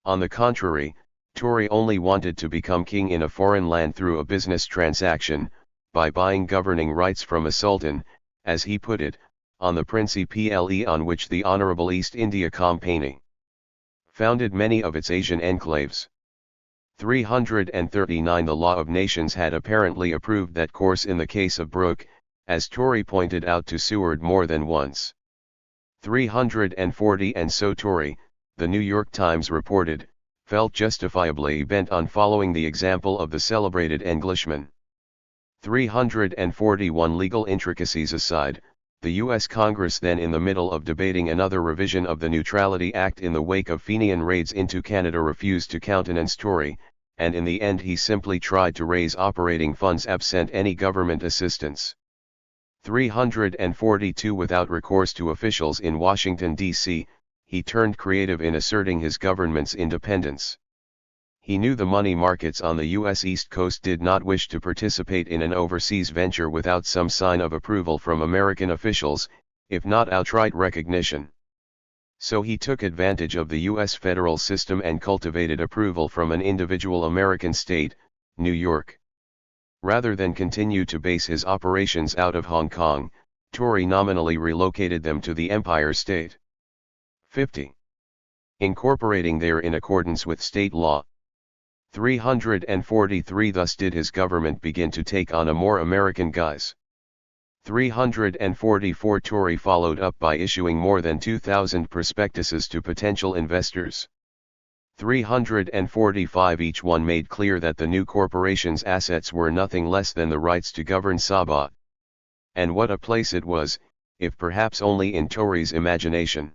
On the contrary, Tory only wanted to become king in a foreign land through a business transaction, by buying governing rights from a sultan, as he put it, on the Principe on which the Honourable East India Company founded many of its Asian enclaves. 339 The law of nations had apparently approved that course in the case of Brooke, as Tory pointed out to Seward more than once. 340 And so Tory, the New York Times reported, felt justifiably bent on following the example of the celebrated Englishman. 341 Legal intricacies aside, the U.S. Congress, then in the middle of debating another revision of the Neutrality Act in the wake of Fenian raids into Canada, refused to countenance Tory, and in the end he simply tried to raise operating funds absent any government assistance. 342 Without recourse to officials in Washington, D.C., he turned creative in asserting his government's independence. He knew the money markets on the U.S. East Coast did not wish to participate in an overseas venture without some sign of approval from American officials, if not outright recognition. So he took advantage of the U.S. federal system and cultivated approval from an individual American state, New York. Rather than continue to base his operations out of Hong Kong, Tory nominally relocated them to the Empire State. 50. Incorporating there in accordance with state law. 343 Thus did his government begin to take on a more American guise. 344 Tory followed up by issuing more than 2,000 prospectuses to potential investors. 345 Each one made clear that the new corporation's assets were nothing less than the rights to govern Sabah. And what a place it was, if perhaps only in Tory's imagination.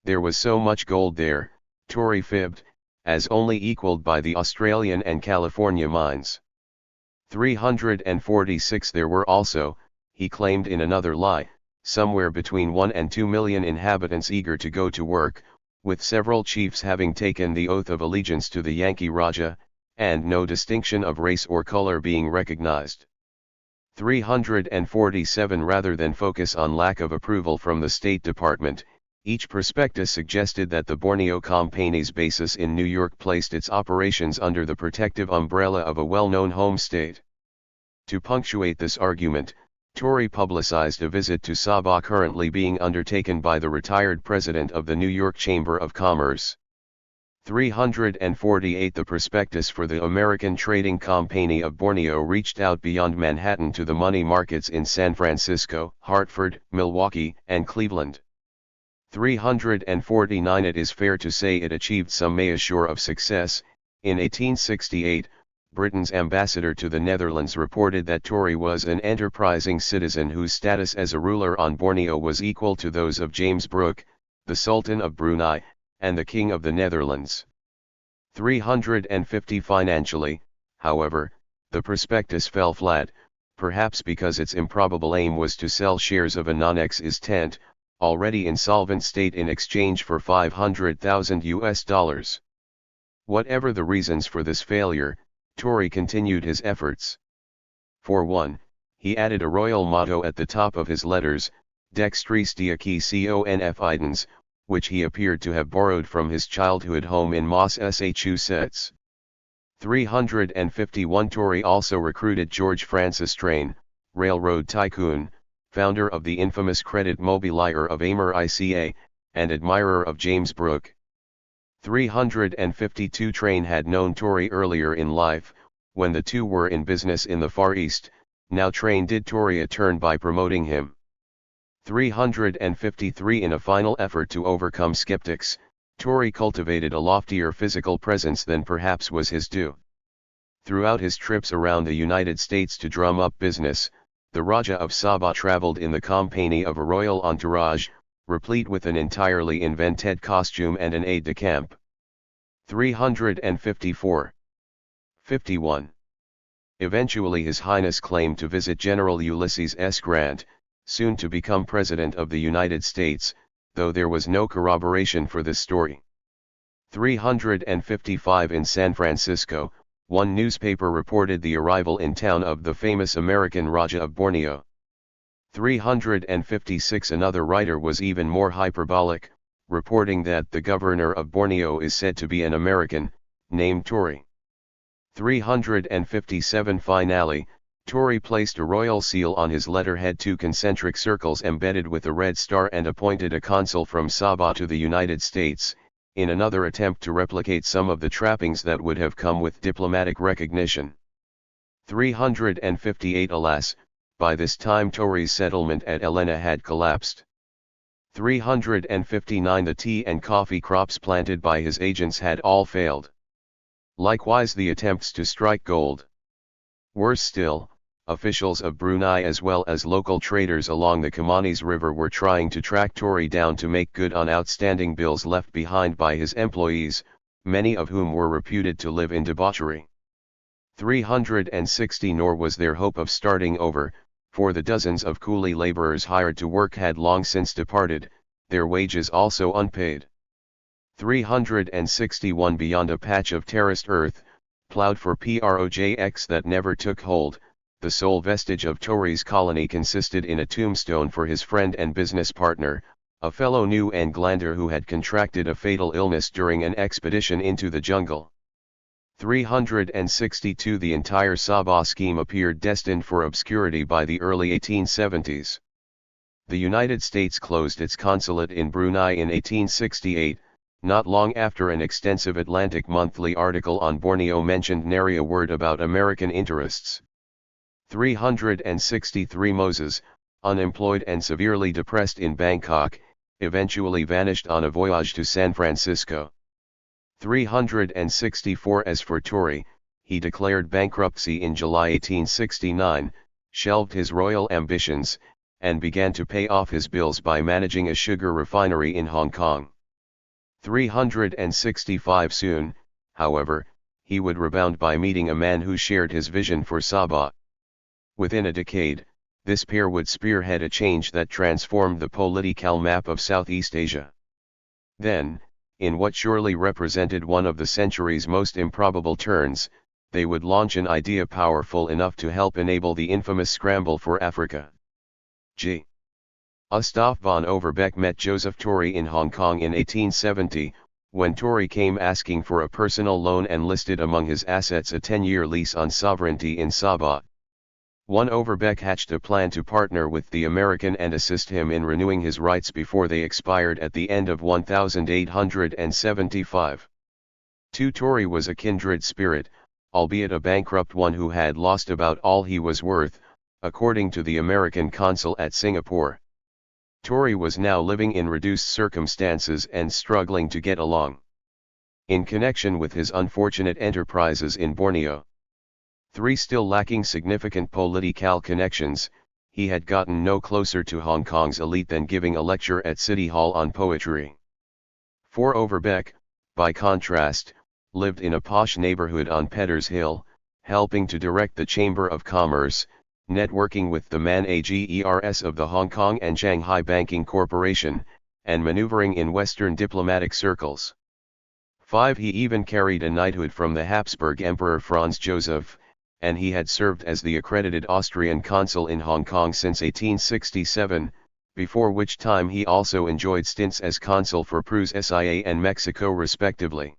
There was so much gold there, Tory fibbed, as only equalled by the Australian and California mines. 346 There were also, he claimed in another lie, somewhere between 1 and 2 million inhabitants eager to go to work, with several chiefs having taken the oath of allegiance to the Yankee Raja, and no distinction of race or color being recognized. 347 Rather than focus on lack of approval from the State Department, each prospectus suggested that the Borneo Company's basis in New York placed its operations under the protective umbrella of a well-known home state. To punctuate this argument, Tory publicized a visit to Sabah currently being undertaken by the retired president of the New York Chamber of Commerce. 348 The prospectus for the American Trading Company of Borneo reached out beyond Manhattan to the money markets in San Francisco, Hartford, Milwaukee, and Cleveland. 349 It is fair to say it achieved some measure of success. In 1868, Britain's ambassador to the Netherlands reported that Tory was an enterprising citizen whose status as a ruler on Borneo was equal to those of James Brooke, the Sultan of Brunei, and the King of the Netherlands. 350 Financially, however, the prospectus fell flat, perhaps because its improbable aim was to sell shares of a non-existent, already insolvent state in exchange for $500,000. Whatever the reasons for this failure, Tory continued his efforts. For one, he added a royal motto at the top of his letters, Dextris diaci conf idens, which he appeared to have borrowed from his childhood home in Massachusetts. 351 Tory also recruited George Francis Train, railroad tycoon, founder of the infamous credit mobilier of mp3, and admirer of James Brooke. 352 Train had known Tory earlier in life, when the two were in business in the Far East. Now Train did Tory a turn by promoting him. 353 In a final effort to overcome skeptics, Tory cultivated a loftier physical presence than perhaps was his due. Throughout his trips around the United States to drum up business, the Raja of Sabah traveled in the company of a royal entourage, replete with an entirely invented costume and an aide-de-camp. 354. 51. Eventually His Highness claimed to visit General Ulysses S. Grant, soon to become President of the United States, though there was no corroboration for this story. 355 In San Francisco, one newspaper reported the arrival in town of the famous American Raja of Borneo. 356 Another writer was even more hyperbolic, reporting that the governor of Borneo is said to be an American, named Tory. 357 Finally, Tory placed a royal seal on his letterhead, two concentric circles embedded with a red star, and appointed a consul from Sabah to the United States, in another attempt to replicate some of the trappings that would have come with diplomatic recognition. 358 Alas, by this time Tory's settlement at Elena had collapsed. 359 The tea and coffee crops planted by his agents had all failed. Likewise the attempts to strike gold. Worse still, officials of Brunei as well as local traders along the Kimanis River were trying to track Tory down to make good on outstanding bills left behind by his employees, many of whom were reputed to live in debauchery. 360 Nor was there hope of starting over, for the dozens of coolie laborers hired to work had long since departed, their wages also unpaid. 361 Beyond a patch of terraced earth, plowed for projects that never took hold, the sole vestige of Tory's colony consisted in a tombstone for his friend and business partner, a fellow New Englander who had contracted a fatal illness during an expedition into the jungle. 362 The entire Sabah scheme appeared destined for obscurity by the early 1870s. The United States closed its consulate in Brunei in 1868, not long after an extensive Atlantic Monthly article on Borneo mentioned nary a word about American interests. 363 Moses, unemployed and severely depressed in Bangkok, eventually vanished on a voyage to San Francisco. 364 As for Tory, he declared bankruptcy in July 1869, shelved his royal ambitions, and began to pay off his bills by managing a sugar refinery in Hong Kong. 365 Soon, however, he would rebound by meeting a man who shared his vision for Sabah. Within a decade, This pair would spearhead a change that transformed the political map of Southeast Asia. Then, in what surely represented one of the century's most improbable turns, they would launch an idea powerful enough to help enable the infamous Scramble for Africa. G. Gustav von Overbeck met Joseph Torrey in Hong Kong in 1870, when Torrey came asking for a personal loan and listed among his assets a 10-year lease on sovereignty in Sabah. One Overbeck hatched a plan to partner with the American and assist him in renewing his rights before they expired at the end of 1875. 2. Torrey was a kindred spirit, albeit a bankrupt one who had lost about all he was worth, according to the American consul at Singapore. Torrey was now living in reduced circumstances and struggling to get along. In connection with his unfortunate enterprises in Borneo. 3. Still lacking significant political connections, he had gotten no closer to Hong Kong's elite than giving a lecture at City Hall on poetry. 4. Overbeck, by contrast, lived in a posh neighborhood on Peddars Hill, helping to direct the Chamber of Commerce, networking with the managers of the Hong Kong and Shanghai Banking Corporation, and maneuvering in Western diplomatic circles. 5. He even carried a knighthood from the Habsburg Emperor Franz Joseph, and he had served as the accredited Austrian consul in Hong Kong since 1867, before which time he also enjoyed stints as consul for Peru, SIA and Mexico respectively.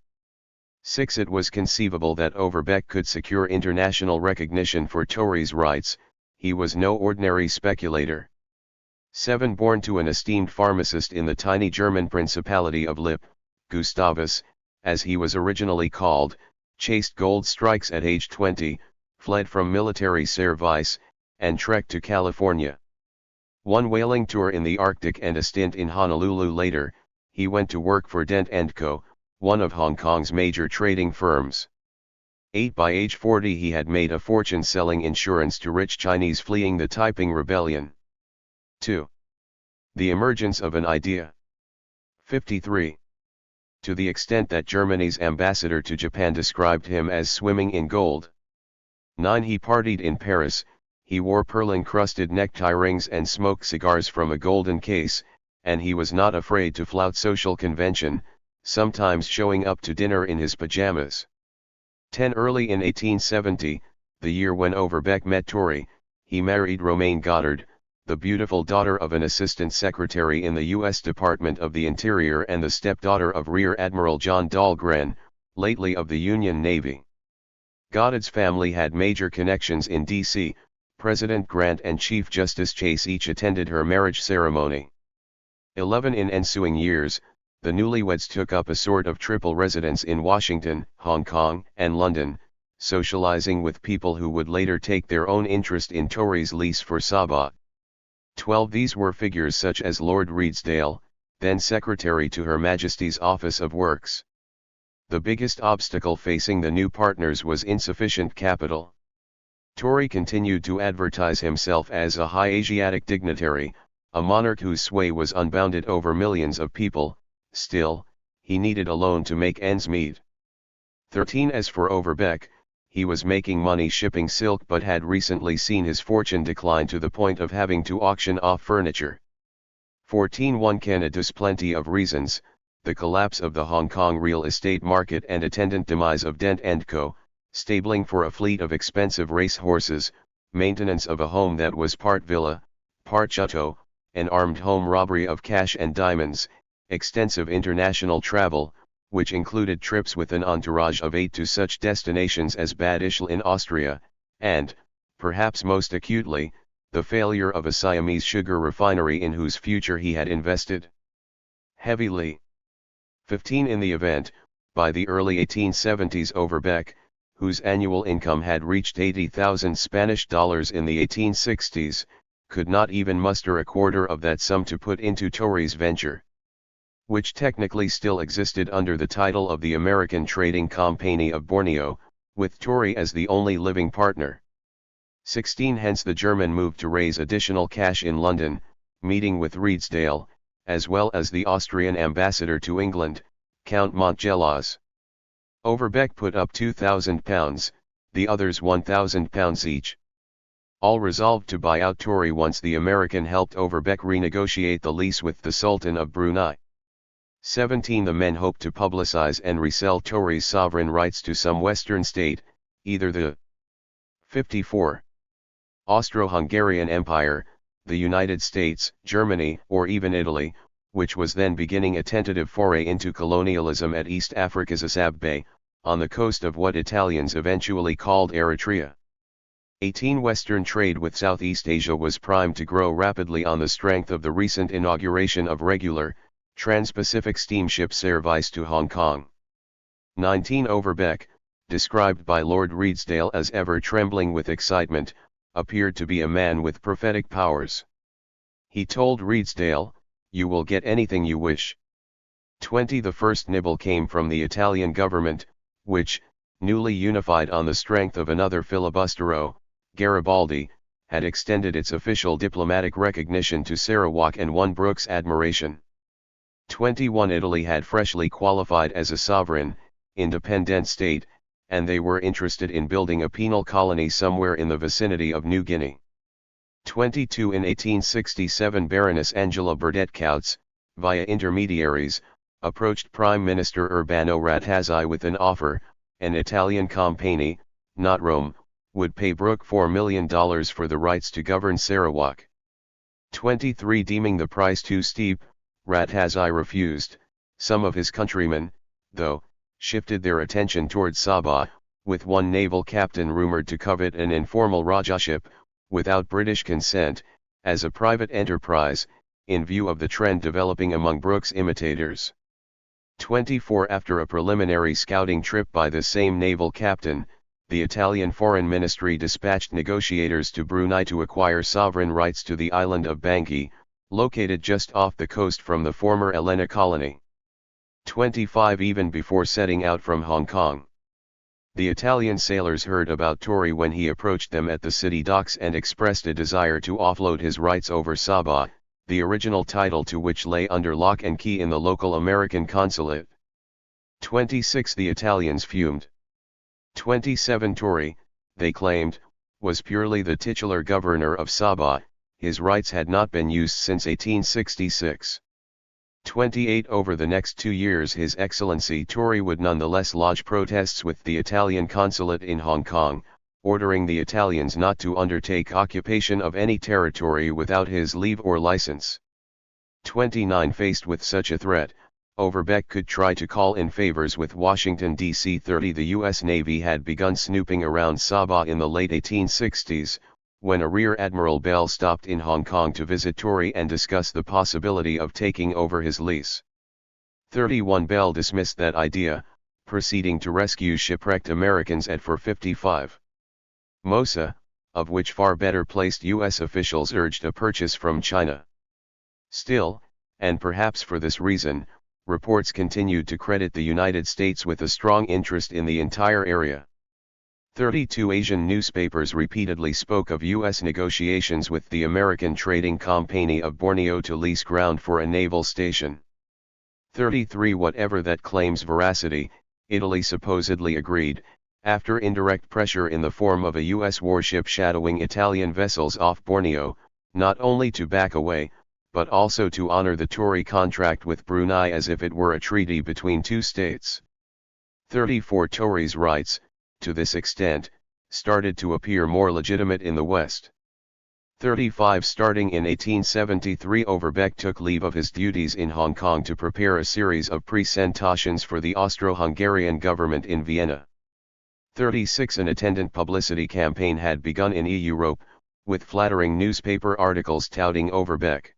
6. It was conceivable that Overbeck could secure international recognition for Torrey's rights. He was no ordinary speculator. 7. Born to an esteemed pharmacist in the tiny German principality of Lippe, Gustavus, as he was originally called, chased gold strikes at age 20, fled from military service, and trekked to California. One whaling tour in the Arctic and a stint in Honolulu later, he went to work for Dent & Co., one of Hong Kong's major trading firms. 8. By age 40 he had made a fortune selling insurance to rich Chinese fleeing the Taiping Rebellion. 2. The emergence of an idea. 53. To the extent that Germany's ambassador to Japan described him as swimming in gold. 9. He partied in Paris, he wore pearl-encrusted necktie rings and smoked cigars from a golden case, and he was not afraid to flout social convention, sometimes showing up to dinner in his pajamas. 10. Early in 1870, the year when Overbeck met Torrey, he married Romaine Goddard, the beautiful daughter of an assistant secretary in the U.S. Department of the Interior and the stepdaughter of Rear Admiral John Dahlgren, lately of the Union Navy. Goddard's family had major connections in D.C., President Grant and Chief Justice Chase each attended her marriage ceremony. 11. In ensuing years, the newlyweds took up a sort of triple residence in Washington, Hong Kong, and London, socializing with people who would later take their own interest in Torrey's lease for Sabah. 12. These were figures such as Lord Redesdale, then Secretary to Her Majesty's Office of Works. The biggest obstacle facing the new partners was insufficient capital. Torrey continued to advertise himself as a high Asiatic dignitary, a monarch whose sway was unbounded over millions of people. Still, he needed a loan to make ends meet. 13. As for Overbeck, he was making money shipping silk but had recently seen his fortune decline to the point of having to auction off furniture. 14. One can adduce plenty of reasons: the collapse of the Hong Kong real estate market and attendant demise of Dent & Co., stabling for a fleet of expensive race horses, maintenance of a home that was part villa, part chateau, an armed home robbery of cash and diamonds, extensive international travel, which included trips with an entourage of 8 to such destinations as Bad Ischl in Austria, and, perhaps most acutely, the failure of a Siamese sugar refinery in whose future he had invested heavily. 15. In the event, by the early 1870s Overbeck, whose annual income had reached $80,000 in the 1860s, could not even muster a quarter of that sum to put into Torrey's venture, which technically still existed under the title of the American Trading Company of Borneo, with Torrey as the only living partner. 16. Hence the German moved to raise additional cash in London, meeting with Redesdale, as well as the Austrian ambassador to England, Count Montgelas. Overbeck put up £2,000, the others £1,000 each. All resolved to buy out Tory once the American helped Overbeck renegotiate the lease with the Sultan of Brunei. 17. The men hoped to publicize and resell Tory's sovereign rights to some Western state, either the 54. Austro-Hungarian Empire, the United States, Germany, or even Italy, which was then beginning a tentative foray into colonialism at East Africa's Assab Bay, on the coast of what Italians eventually called Eritrea. 18. Western trade with Southeast Asia was primed to grow rapidly on the strength of the recent inauguration of regular, trans-Pacific steamship service to Hong Kong. 19. Overbeck, described by Lord Redesdale as ever trembling with excitement, appeared to be a man with prophetic powers. He told Redesdale, "You will get anything you wish." 20. The first nibble came from the Italian government, which, newly unified on the strength of another filibustero, Garibaldi, had extended its official diplomatic recognition to Sarawak and won Brooke's admiration. 21. Italy had freshly qualified as a sovereign, independent state, and they were interested in building a penal colony somewhere in the vicinity of New Guinea. 22. In 1867 Baroness Angela Burdett Coutts, via intermediaries, approached Prime Minister Urbano Ratazzi with an offer. An Italian company, not Rome, would pay Brooke $4 million for the rights to govern Sarawak. 23. Deeming the price too steep, Ratazzi refused. Some of his countrymen, though, shifted their attention towards Sabah, with one naval captain rumored to covet an informal rajahship, without British consent, as a private enterprise, in view of the trend developing among Brooke's imitators. 24. After a preliminary scouting trip by the same naval captain, the Italian Foreign Ministry dispatched negotiators to Brunei to acquire sovereign rights to the island of Bangui, located just off the coast from the former Elena colony. 25. Even before setting out from Hong Kong, the Italian sailors heard about Tory when he approached them at the city docks and expressed a desire to offload his rights over Sabah, the original title to which lay under lock and key in the local American consulate. 26. The Italians fumed. 27. Tory, they claimed, was purely the titular governor of Sabah, his rights had not been used since 1866. 28. Over the next 2 years His Excellency Tory would nonetheless lodge protests with the Italian consulate in Hong Kong, ordering the Italians not to undertake occupation of any territory without his leave or license. 29. Faced with such a threat, Overbeck could try to call in favors with Washington, D.C. 30. The U.S. Navy had begun snooping around Sabah in the late 1860s, when a Rear Admiral Bell stopped in Hong Kong to visit Tory and discuss the possibility of taking over his lease. 31. Bell dismissed that idea, proceeding to rescue shipwrecked Americans at 455. Mosa, of which far better placed U.S. officials urged a purchase from China. Still, and perhaps for this reason, reports continued to credit the United States with a strong interest in the entire area. 32. Asian newspapers repeatedly spoke of U.S. negotiations with the American Trading Company of Borneo to lease ground for a naval station. 33. Whatever that claim's veracity, Italy supposedly agreed, after indirect pressure in the form of a U.S. warship shadowing Italian vessels off Borneo, not only to back away, but also to honor the Tory contract with Brunei as if it were a treaty between two states. 34. Tory's rights, to this extent, started to appear more legitimate in the West. 35. Starting in 1873 Overbeck took leave of his duties in Hong Kong to prepare a series of presentations for the Austro-Hungarian government in Vienna. 36. An attendant publicity campaign had begun in Europe, with flattering newspaper articles touting Overbeck.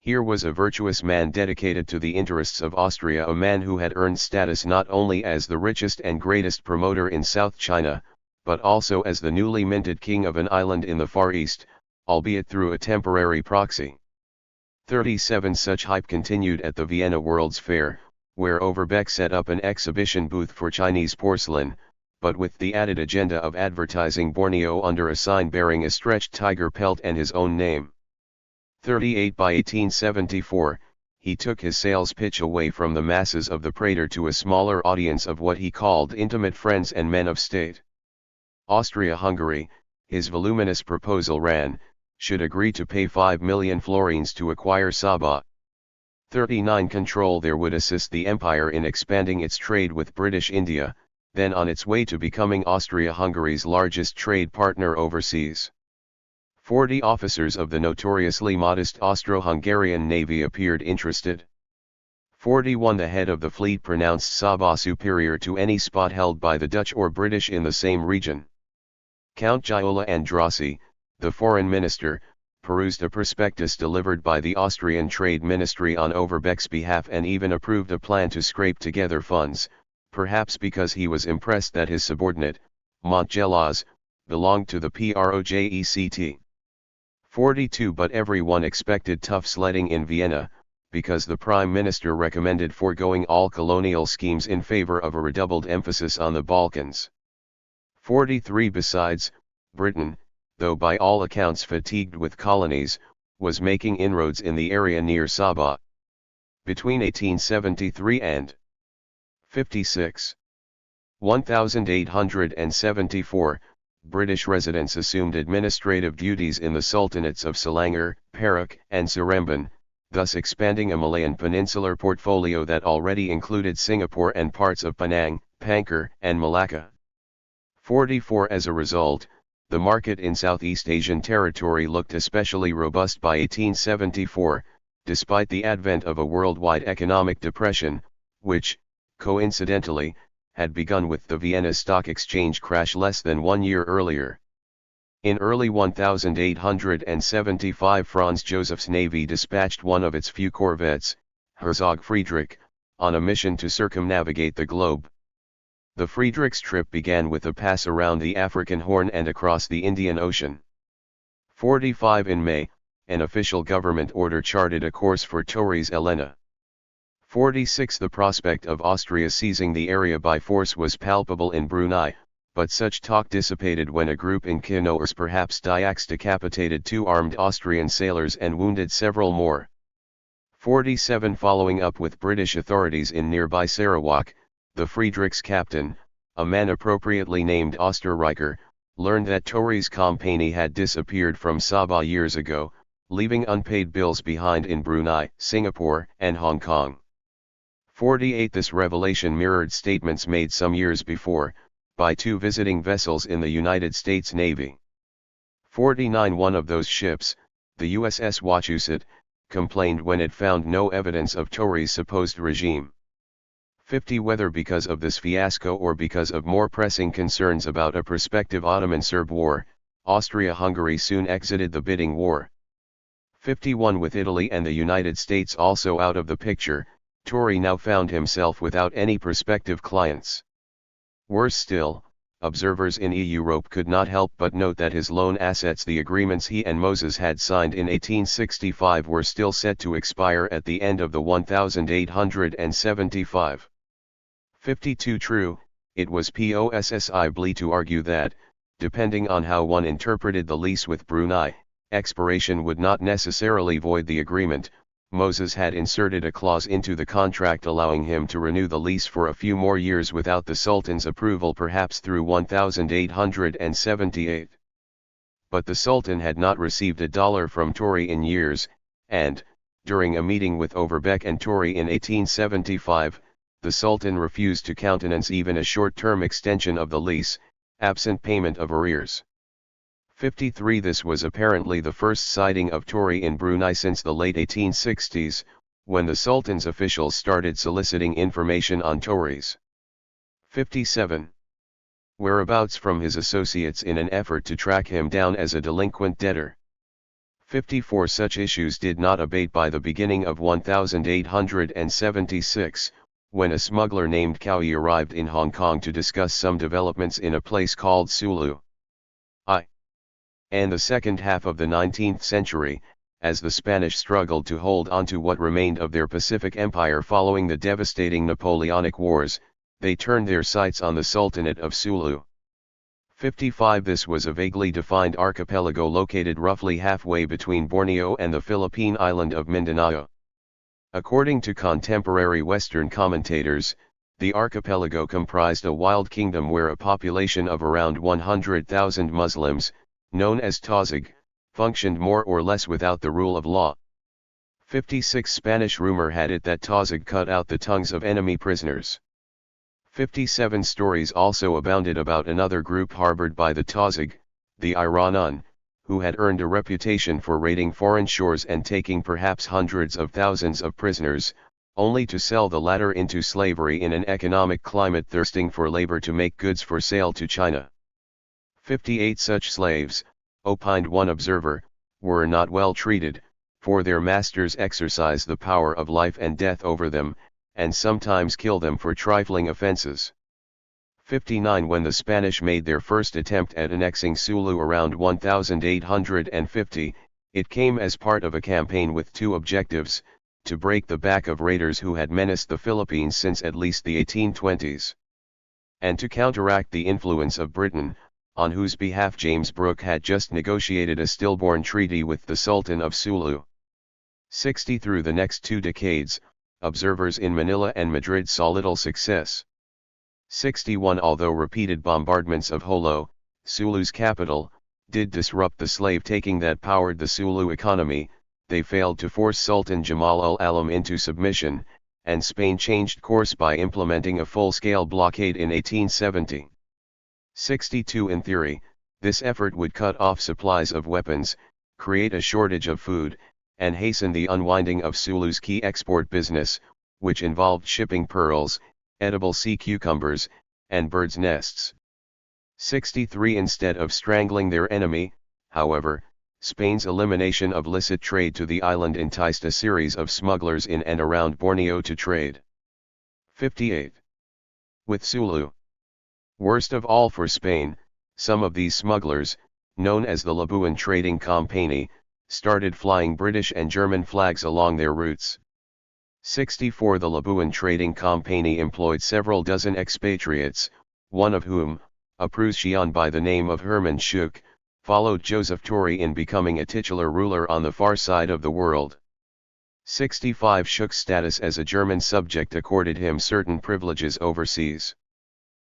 Here was a virtuous man dedicated to the interests of Austria, a man who had earned status not only as the richest and greatest promoter in South China, but also as the newly minted king of an island in the Far East, albeit through a temporary proxy. 37. Such hype continued at the Vienna World's Fair, where Overbeck set up an exhibition booth for Chinese porcelain, but with the added agenda of advertising Borneo under a sign bearing a stretched tiger pelt and his own name. 38. By 1874, he took his sales pitch away from the masses of the Prater to a smaller audience of what he called intimate friends and men of state. Austria-Hungary, his voluminous proposal ran, should agree to pay 5 million florins to acquire Sabah. 39 Control there would assist the empire in expanding its trade with British India, then on its way to becoming Austria-Hungary's largest trade partner overseas. 40 Officers of the notoriously modest Austro-Hungarian navy appeared interested. 41 The head of the fleet pronounced Sabah superior to any spot held by the Dutch or British in the same region. Count Giola Andrassy, the foreign minister, perused a prospectus delivered by the Austrian Trade Ministry on Overbeck's behalf and even approved a plan to scrape together funds, perhaps because he was impressed that his subordinate, Montgelas, belonged to the project. 42 But everyone expected tough sledding in Vienna, because the Prime Minister recommended foregoing all colonial schemes in favor of a redoubled emphasis on the Balkans. 43 Besides, Britain, though by all accounts fatigued with colonies, was making inroads in the area near Sabah. Between 1873 and 56. 1874, British residents assumed administrative duties in the sultanates of Selangor, Perak, and Seremban, thus expanding a Malayan peninsular portfolio that already included Singapore and parts of Penang, Pankar, and Malacca. 44 As a result, the market in Southeast Asian territory looked especially robust by 1874, despite the advent of a worldwide economic depression, which, coincidentally, had begun with the Vienna Stock Exchange crash less than 1 year earlier. In early 1875 Franz Joseph's navy dispatched one of its few corvettes, Herzog Friedrich, on a mission to circumnavigate the globe. The Friedrich's trip began with a pass around the African Horn and across the Indian Ocean. 45 In May, an official government order charted a course for Torres Elena. 46 The prospect of Austria seizing the area by force was palpable in Brunei, but such talk dissipated when a group in Canoes perhaps Dyaks decapitated 2 armed Austrian sailors and wounded several more. 47 Following up with British authorities in nearby Sarawak, the Friedrich's captain, a man appropriately named Osterreicher, learned that Torres Company had disappeared from Sabah years ago, leaving unpaid bills behind in Brunei, Singapore, and Hong Kong. 48 This revelation mirrored statements made some years before, by 2 visiting vessels in the United States Navy. 49 One of those ships, the USS Wachusett, complained when it found no evidence of Torres' supposed regime. 50 Whether because of this fiasco or because of more pressing concerns about a prospective Ottoman-Serb war, Austria-Hungary soon exited the bidding war. 51 With Italy and the United States also out of the picture, Torres now found himself without any prospective clients. Worse still, observers in Europe could not help but note that his loan assets, the agreements he and Moses had signed in 1865, were still set to expire at the end of the 1875. 52 True, it was possibly to argue that, depending on how one interpreted the lease with Brunei, expiration would not necessarily void the agreement. Moses had inserted a clause into the contract allowing him to renew the lease for a few more years without the Sultan's approval, perhaps through 1878. But the Sultan had not received $1 from Torres in years, and, during a meeting with Overbeck and Torres in 1875, the Sultan refused to countenance even a short-term extension of the lease, absent payment of arrears. 53 This was apparently the first sighting of Torres in Brunei since the late 1860s, when the Sultan's officials started soliciting information on Torres. 57 Whereabouts from his associates in an effort to track him down as a delinquent debtor. 54 Such issues did not abate by the beginning of 1876, when a smuggler named Cowie arrived in Hong Kong to discuss some developments in a place called Sulu. And the second half of the 19th century, as the Spanish struggled to hold on to what remained of their Pacific Empire following the devastating Napoleonic Wars, they turned their sights on the Sultanate of Sulu. 55 This was a vaguely defined archipelago located roughly halfway between Borneo and the Philippine island of Mindanao. According to contemporary Western commentators, the archipelago comprised a wild kingdom where a population of around 100,000 Muslims, known as Tozig, functioned more or less without the rule of law. 56 Spanish rumor had it that Tozig cut out the tongues of enemy prisoners. 57 Stories also abounded about another group harbored by the Tozig, the Iranun, who had earned a reputation for raiding foreign shores and taking perhaps hundreds of thousands of prisoners, only to sell the latter into slavery in an economic climate thirsting for labor to make goods for sale to China. 58 Such slaves, opined one observer, were not well treated, for their masters exercise the power of life and death over them, and sometimes kill them for trifling offenses. 59 When the Spanish made their first attempt at annexing Sulu around 1850, it came as part of a campaign with two objectives: to break the back of raiders who had menaced the Philippines since at least the 1820s, and to counteract the influence of Britain, on whose behalf James Brooke had just negotiated a stillborn treaty with the Sultan of Sulu. 60 Through the next 2 decades, observers in Manila and Madrid saw little success. 61 Although repeated bombardments of Jolo, Sulu's capital, did disrupt the slave-taking that powered the Sulu economy, they failed to force Sultan Jamal al-Alam into submission, and Spain changed course by implementing a full-scale blockade in 1870. 62 In theory, this effort would cut off supplies of weapons, create a shortage of food, and hasten the unwinding of Sulu's key export business, which involved shipping pearls, edible sea cucumbers, and birds' nests. 63 Instead of strangling their enemy, however, Spain's elimination of licit trade to the island enticed a series of smugglers in and around Borneo to trade. 58 With Sulu. Worst of all for Spain, some of these smugglers, known as the Labuan Trading Company, started flying British and German flags along their routes. 64 The Labuan Trading Company employed several dozen expatriates, one of whom, a Prussian by the name of Hermann Schuck, followed Joseph Torre in becoming a titular ruler on the far side of the world. 65 Schuck's status as a German subject accorded him certain privileges overseas.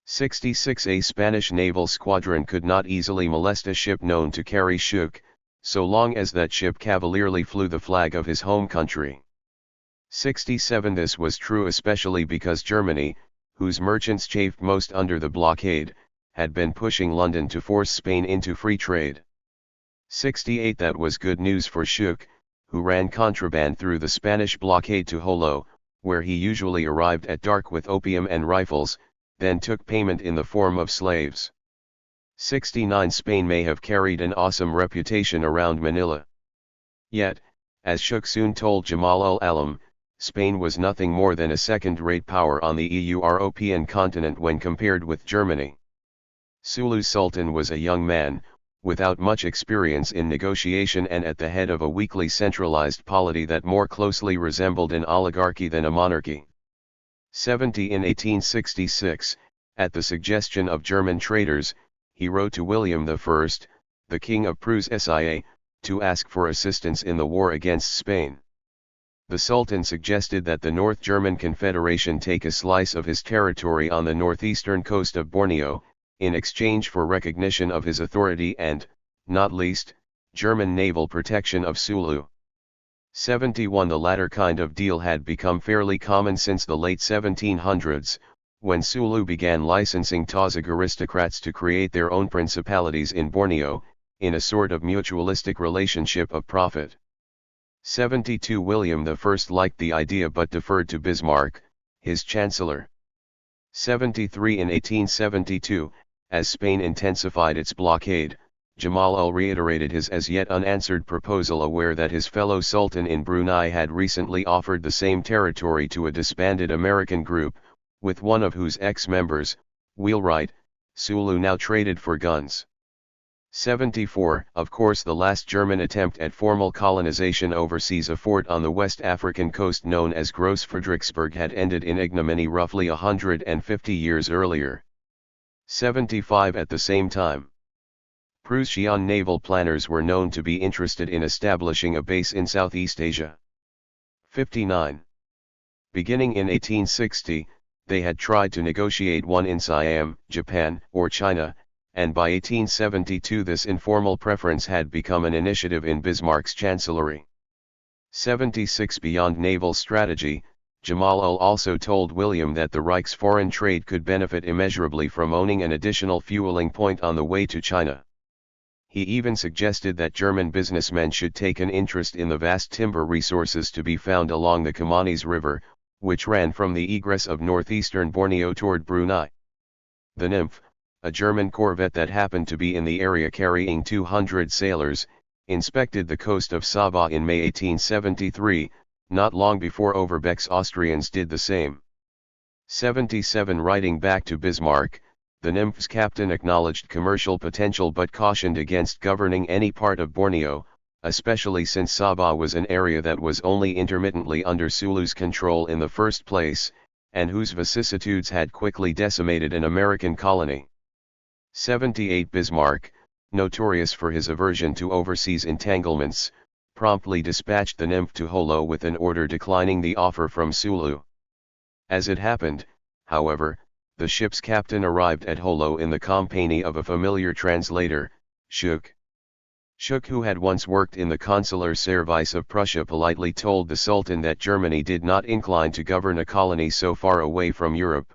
66 A Spanish naval squadron could not easily molest a ship known to carry Schuck, so long as that ship cavalierly flew the flag of his home country. 67 This was true especially because Germany, whose merchants chafed most under the blockade, had been pushing London to force Spain into free trade. 68 That was good news for Schuck, who ran contraband through the Spanish blockade to Jolo, where he usually arrived at dark with opium and rifles, then took payment in the form of slaves. 69 Spain may have carried an awesome reputation around Manila. Yet, as Schuck soon told Jamal al-Alam, Spain was nothing more than a second-rate power on the European continent when compared with Germany. Sulu's Sultan was a young man, without much experience in negotiation and at the head of a weakly centralized polity that more closely resembled an oligarchy than a monarchy. 70 In 1866, at the suggestion of German traders, he wrote to William I, the King of Prussia, to ask for assistance in the war against Spain. The Sultan suggested that the North German Confederation take a slice of his territory on the northeastern coast of Borneo, in exchange for recognition of his authority and, not least, German naval protection of Sulu. 71 The latter kind of deal had become fairly common since the late 1700s, when Sulu began licensing Tozig aristocrats to create their own principalities in Borneo, in a sort of mutualistic relationship of profit. 72 William I liked the idea but deferred to Bismarck, his chancellor. 73 In 1872, as Spain intensified its blockade, Jamal reiterated his as yet unanswered proposal, aware that his fellow sultan in Brunei had recently offered the same territory to a disbanded American group, with one of whose ex-members, Wheelwright, Sulu now traded for guns. 74 Of course, the last German attempt at formal colonization overseas, a fort on the West African coast known as Gross Fredericksburg, had ended in ignominy roughly 150 years earlier. 75 At the same time, Prussian naval planners were known to be interested in establishing a base in Southeast Asia. 59 Beginning in 1860, they had tried to negotiate one in Siam, Japan, or China, and by 1872 this informal preference had become an initiative in Bismarck's chancellery. 76 Beyond naval strategy, Jamal also told William that the Reich's foreign trade could benefit immeasurably from owning an additional fueling point on the way to China. He even suggested that German businessmen should take an interest in the vast timber resources to be found along the Kimanis River, which ran from the egress of northeastern Borneo toward Brunei. The Nymph, a German corvette that happened to be in the area carrying 200 sailors, inspected the coast of Sabah in May 1873, not long before Overbeck's Austrians did the same. 77 Writing back to Bismarck, the Nymph's captain acknowledged commercial potential but cautioned against governing any part of Borneo, especially since Sabah was an area that was only intermittently under Sulu's control in the first place, and whose vicissitudes had quickly decimated an American colony. 78 Bismarck, notorious for his aversion to overseas entanglements, promptly dispatched the Nymph to Jolo with an order declining the offer from Sulu. As it happened, however, the ship's captain arrived at Jolo in the company of a familiar translator, Schuck. Schuck, who had once worked in the consular service of Prussia, politely told the Sultan that Germany did not incline to govern a colony so far away from Europe.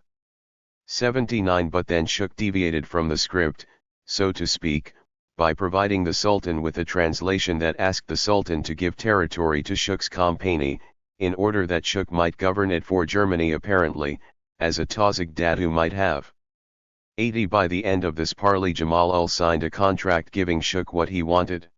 79 But then Schuck deviated from the script, so to speak, by providing the Sultan with a translation that asked the Sultan to give territory to Schuck's company, in order that Schuck might govern it for Germany, apparently, as a Tazig Dadu might have. 80 By the end of this parley, Jamal signed a contract giving Schuck what he wanted.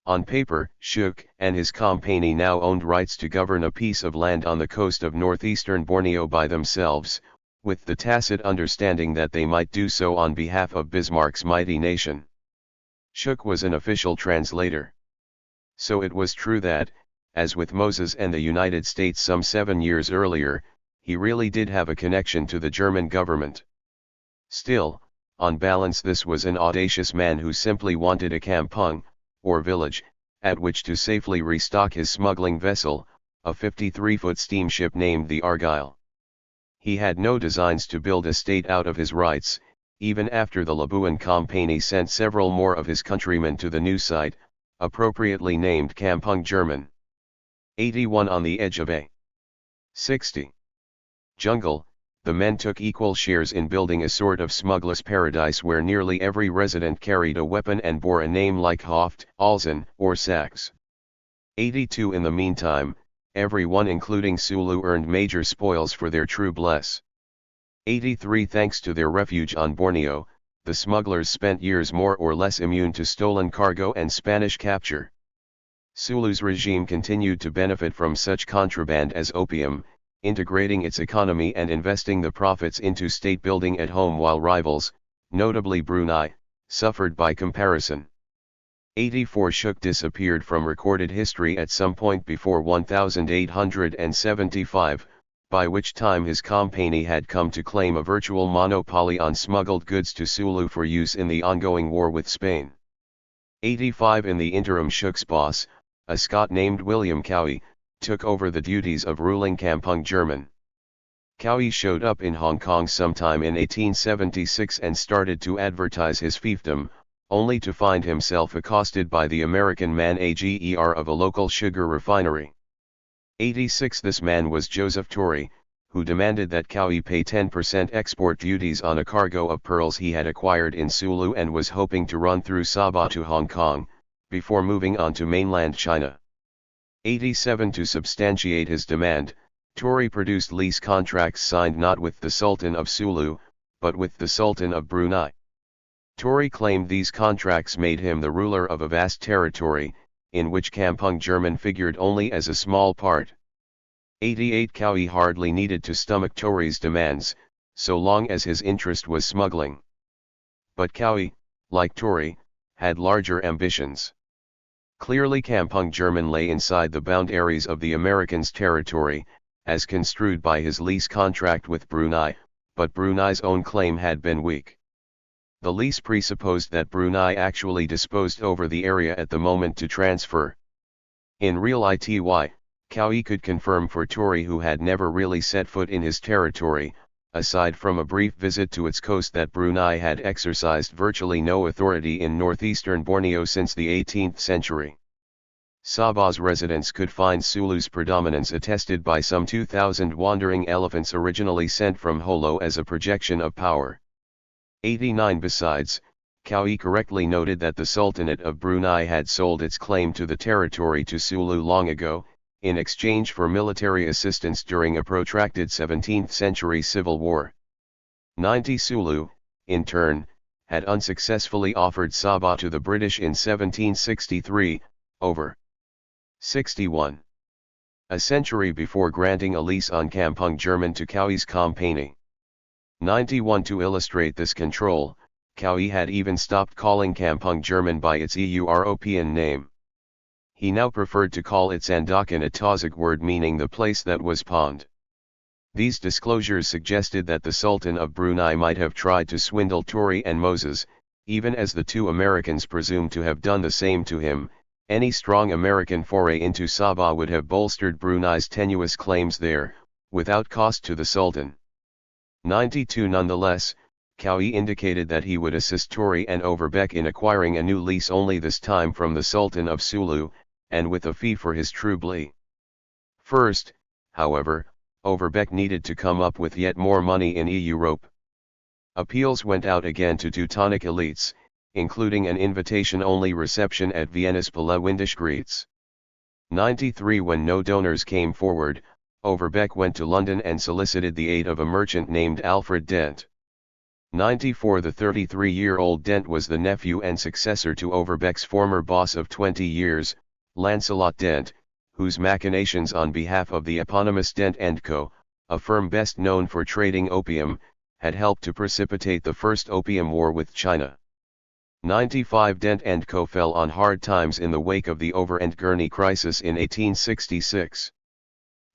On paper, Schuck and his company now owned rights to govern a piece of land on the coast of northeastern Borneo by themselves, with the tacit understanding that they might do so on behalf of Bismarck's mighty nation. Schuck was an official translator. So it was true that, as with Moses and the United States some 7 years earlier, he really did have a connection to the German government. Still, on balance, this was an audacious man who simply wanted a kampung, or village, at which to safely restock his smuggling vessel, a 53-foot steamship named the Argyle. He had no designs to build a state out of his rights, even after the Labuan Company sent several more of his countrymen to the new site, appropriately named Kampung German. 81 On the edge of a 60 jungle, the men took equal shares in building a sort of smuggler's paradise where nearly every resident carried a weapon and bore a name like Hoft, Alzen, or Sachs. 82 In the meantime, everyone including Sulu earned major spoils for their true bless. 83 Thanks to their refuge on Borneo, the smugglers spent years more or less immune to stolen cargo and Spanish capture. Sulu's regime continued to benefit from such contraband as opium, integrating its economy and investing the profits into state building at home, while rivals, notably Brunei, suffered by comparison. 84 Schuck disappeared from recorded history at some point before 1875, by which time his company had come to claim a virtual monopoly on smuggled goods to Sulu for use in the ongoing war with Spain. 85 In the interim, Schuck's boss, a Scot named William Cowie, took over the duties of ruling Kampung German. Cowie showed up in Hong Kong sometime in 1876 and started to advertise his fiefdom, only to find himself accosted by the American manager of a local sugar refinery. 86 This man was Joseph Torrey, who demanded that Cowie pay 10% export duties on a cargo of pearls he had acquired in Sulu and was hoping to run through Sabah to Hong Kong, before moving on to mainland China. 87 To substantiate his demand, Torrey produced lease contracts signed not with the Sultan of Sulu, but with the Sultan of Brunei. Torrey claimed these contracts made him the ruler of a vast territory, in which Kampung German figured only as a small part. 88 Cowie hardly needed to stomach Torrey's demands, so long as his interest was smuggling. But Cowie, like Torrey, had larger ambitions. Clearly Kampung German lay inside the boundaries of the Americans' territory, as construed by his lease contract with Brunei, but Brunei's own claim had been weak. The lease presupposed that Brunei actually disposed over the area at the moment to transfer. In real ity, Cowie could confirm for Torrey, who had never really set foot in his territory, aside from a brief visit to its coast, that Brunei had exercised virtually no authority in northeastern Borneo since the 18th century. Sabah's residents could find Sulu's predominance attested by some 2,000 wandering elephants originally sent from Holo as a projection of power. 89. Besides, Kaui correctly noted that the Sultanate of Brunei had sold its claim to the territory to Sulu long ago, in exchange for military assistance during a protracted 17th-century civil war. 90. Sulu, in turn, had unsuccessfully offered Sabah to the British in 1763, over 61. A century before granting a lease on Kampung German to Kaui's company. 91. To illustrate this control, Kaui had even stopped calling Kampung German by its European name. He now preferred to call it Sandakan, a Tausug word meaning the place that was pond. These disclosures suggested that the Sultan of Brunei might have tried to swindle Tory and Moses, even as the two Americans presumed to have done the same to him. Any strong American foray into Sabah would have bolstered Brunei's tenuous claims there, without cost to the Sultan. 92. Nonetheless, Kaui indicated that he would assist Tory and Overbeck in acquiring a new lease, only this time from the Sultan of Sulu, and with a fee for his true. First, however, Overbeck needed to come up with yet more money in Europe. Appeals went out again to Teutonic elites, including an invitation-only reception at Vienna's Palais Windesgreets. 93. When no donors came forward, Overbeck went to London and solicited the aid of a merchant named Alfred Dent. 94. The 33-year-old Dent was the nephew and successor to Overbeck's former boss of 20 years, Lancelot Dent, whose machinations on behalf of the eponymous Dent & Co., a firm best known for trading opium, had helped to precipitate the First Opium War with China. 95. Dent & Co. fell on hard times in the wake of the Over and Gurney crisis in 1866.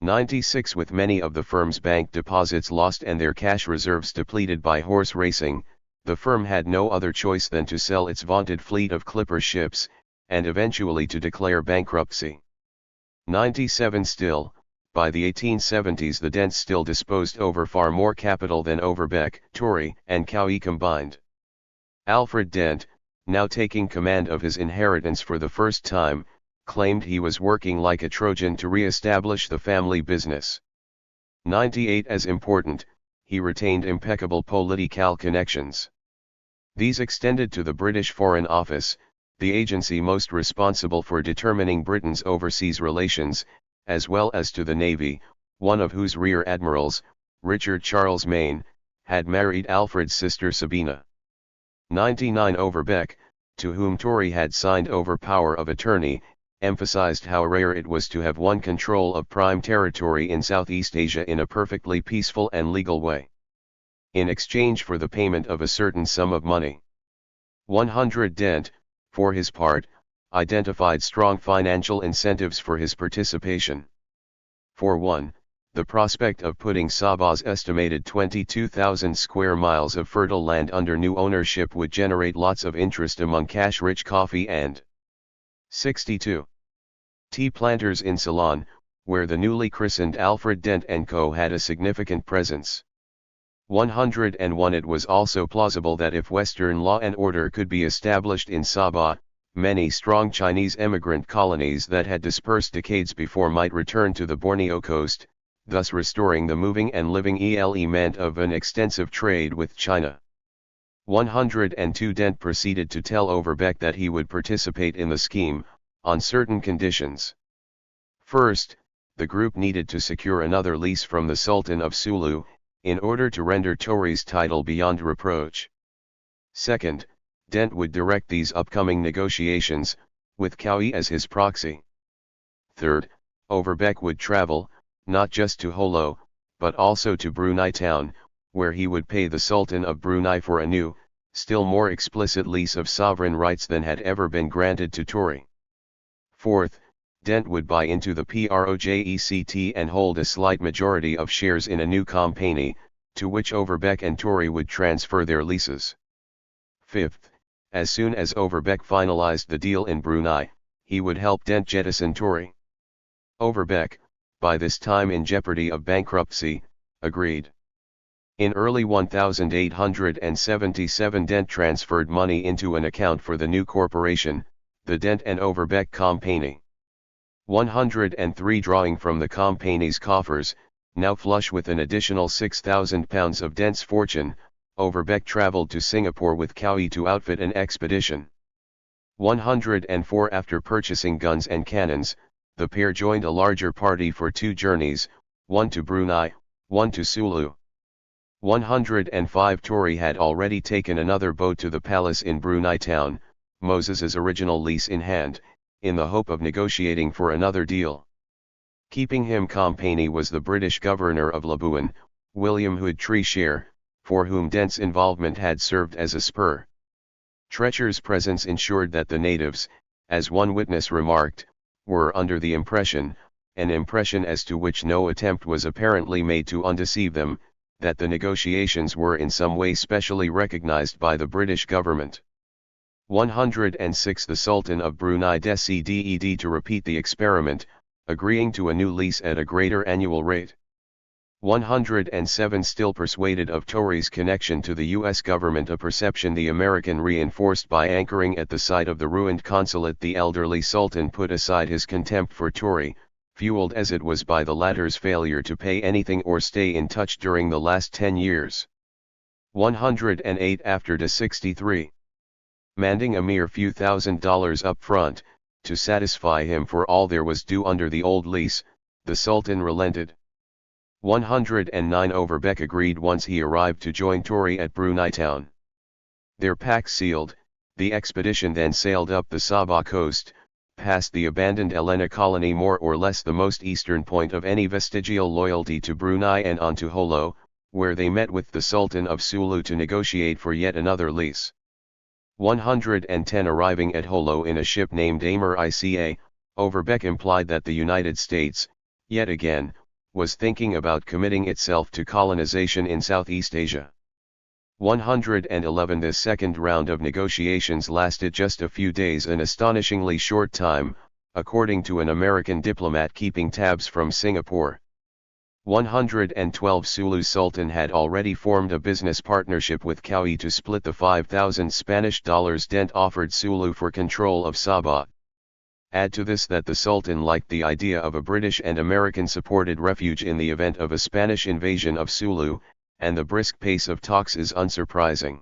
96. With many of the firm's bank deposits lost and their cash reserves depleted by horse racing, the firm had no other choice than to sell its vaunted fleet of clipper ships, and eventually to declare bankruptcy. 97. Still, by the 1870s the Dents still disposed over far more capital than Overbeck, Tory, and Kaui combined. Alfred Dent, now taking command of his inheritance for the first time, claimed he was working like a Trojan to re-establish the family business. 98. As important, he retained impeccable political connections. These extended to the British Foreign Office, the agency most responsible for determining Britain's overseas relations, as well as to the Navy, one of whose rear admirals, Richard Charles Mayne, had married Alfred's sister Sabina. 99. Overbeck, to whom Tory had signed over power of attorney, emphasized how rare it was to have won control of prime territory in Southeast Asia in a perfectly peaceful and legal way, in exchange for the payment of a certain sum of money. 100. Dent, for his part, identified strong financial incentives for his participation. For one, the prospect of putting Sabah's estimated 22,000 square miles of fertile land under new ownership would generate lots of interest among cash-rich coffee and 62. tea planters in Ceylon, where the newly christened Alfred Dent & Co. had a significant presence. 101. It was also plausible that if Western law and order could be established in Sabah, many strong Chinese emigrant colonies that had dispersed decades before might return to the Borneo coast, thus restoring the moving and living element of an extensive trade with China. 102. Dent proceeded to tell Overbeck that he would participate in the scheme, on certain conditions. First, the group needed to secure another lease from the Sultan of Sulu, in order to render Tory's title beyond reproach. Second, Dent would direct these upcoming negotiations, with Kaui as his proxy. Third, Overbeck would travel, not just to Holo, but also to Brunei town, where he would pay the Sultan of Brunei for a new, still more explicit lease of sovereign rights than had ever been granted to Tory. Fourth, Dent would buy into the project and hold a slight majority of shares in a new company, to which Overbeck and Tory would transfer their leases. Fifth, as soon as Overbeck finalized the deal in Brunei, he would help Dent jettison Tory. Overbeck, by this time in jeopardy of bankruptcy, agreed. In early 1877 Dent transferred money into an account for the new corporation, the Dent and Overbeck Company. 103 drawing from the company's coffers, now flush with an additional £6,000 of Dent's fortune, Overbeck travelled to Singapore with Cowie to outfit an expedition. 104 After purchasing guns and cannons, the pair joined a larger party for 2 journeys, one to Brunei, one to Sulu. 105 Tory had already taken another boat to the palace in Brunei town, Moses's original lease in hand, in the hope of negotiating for another deal. Keeping him company was the British governor of Labuan, William Hood Treashare, for whom Dent's involvement had served as a spur. Treacher's presence ensured that the natives, as one witness remarked, were under the impression, an impression as to which no attempt was apparently made to undeceive them, that the negotiations were in some way specially recognized by the British government. 106 The Sultan of Brunei decided to repeat the experiment, agreeing to a new lease at a greater annual rate. 107 Still persuaded of Tory's connection to the U.S. government, a perception the American reinforced by anchoring at the site of the ruined consulate, the elderly Sultan put aside his contempt for Tory, fueled as it was by the latter's failure to pay anything or stay in touch during the last 10 years. 108 After de 63. Manding a mere few $1,000s up front, to satisfy him for all there was due under the old lease, the Sultan relented. 109 Overbeck agreed once he arrived to join Tory at Brunei town. Their pacts sealed, the expedition then sailed up the Sabah coast, past the abandoned Elena colony, more or less the most eastern point of any vestigial loyalty to Brunei, and on to Holo, where they met with the Sultan of Sulu to negotiate for yet another lease. 110 Arriving at Holo in a ship named Amir Ica, Overbeck implied that the United States, yet again, was thinking about committing itself to colonization in Southeast Asia. 111 This second round of negotiations lasted just a few days, an astonishingly short time, according to an American diplomat keeping tabs from Singapore. 112 Sulu's Sultan had already formed a business partnership with Cowie to split the 5,000 Spanish dollars Dent offered Sulu for control of Sabah. Add to this that the Sultan liked the idea of a British and American-supported refuge in the event of a Spanish invasion of Sulu, and the brisk pace of talks is unsurprising.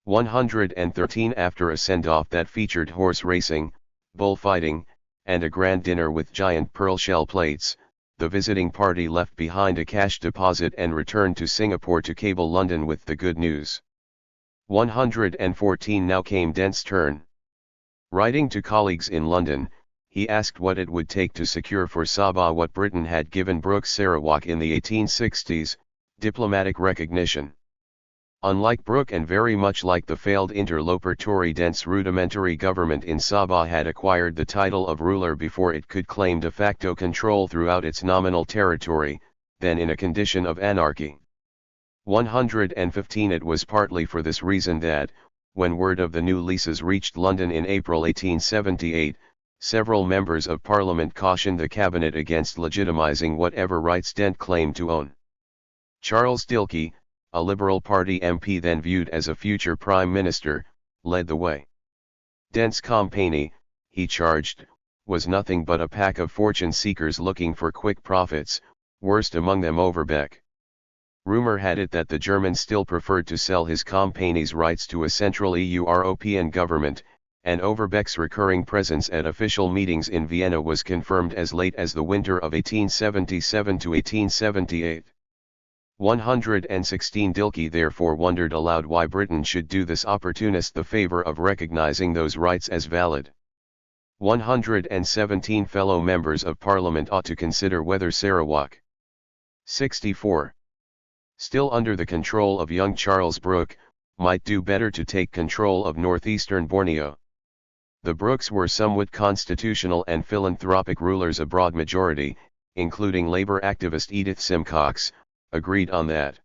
113 After a send-off that featured horse racing, bullfighting, and a grand dinner with giant pearl shell plates, the visiting party left behind a cash deposit and returned to Singapore to cable London with the good news. 114 Now came Dent's turn. Writing to colleagues in London, he asked what it would take to secure for Sabah what Britain had given Brooke Sarawak in the 1860s, diplomatic recognition. Unlike Brooke and very much like the failed interloper Tory, Dent's rudimentary government in Sabah had acquired the title of ruler before it could claim de facto control throughout its nominal territory, then in a condition of anarchy. 115 It was partly for this reason that, when word of the new leases reached London in April 1878, several members of Parliament cautioned the cabinet against legitimising whatever rights Dent claimed to own. Charles Dilke, a Liberal Party MP then viewed as a future Prime Minister, led the way. Dent's company, he charged, was nothing but a pack of fortune seekers looking for quick profits, worst among them Overbeck. Rumour had it that the German still preferred to sell his company's rights to a central European government, and Overbeck's recurring presence at official meetings in Vienna was confirmed as late as the winter of 1877 to 1878. 116 Dilke therefore wondered aloud why Britain should do this opportunist the favour of recognising those rights as valid. 117 Fellow members of Parliament ought to consider whether Sarawak 64. Still under the control of young Charles Brooke, might do better to take control of northeastern Borneo. The Brookes were somewhat constitutional and philanthropic rulers, a broad majority, including Labour activist Edith Simcox, agreed on that.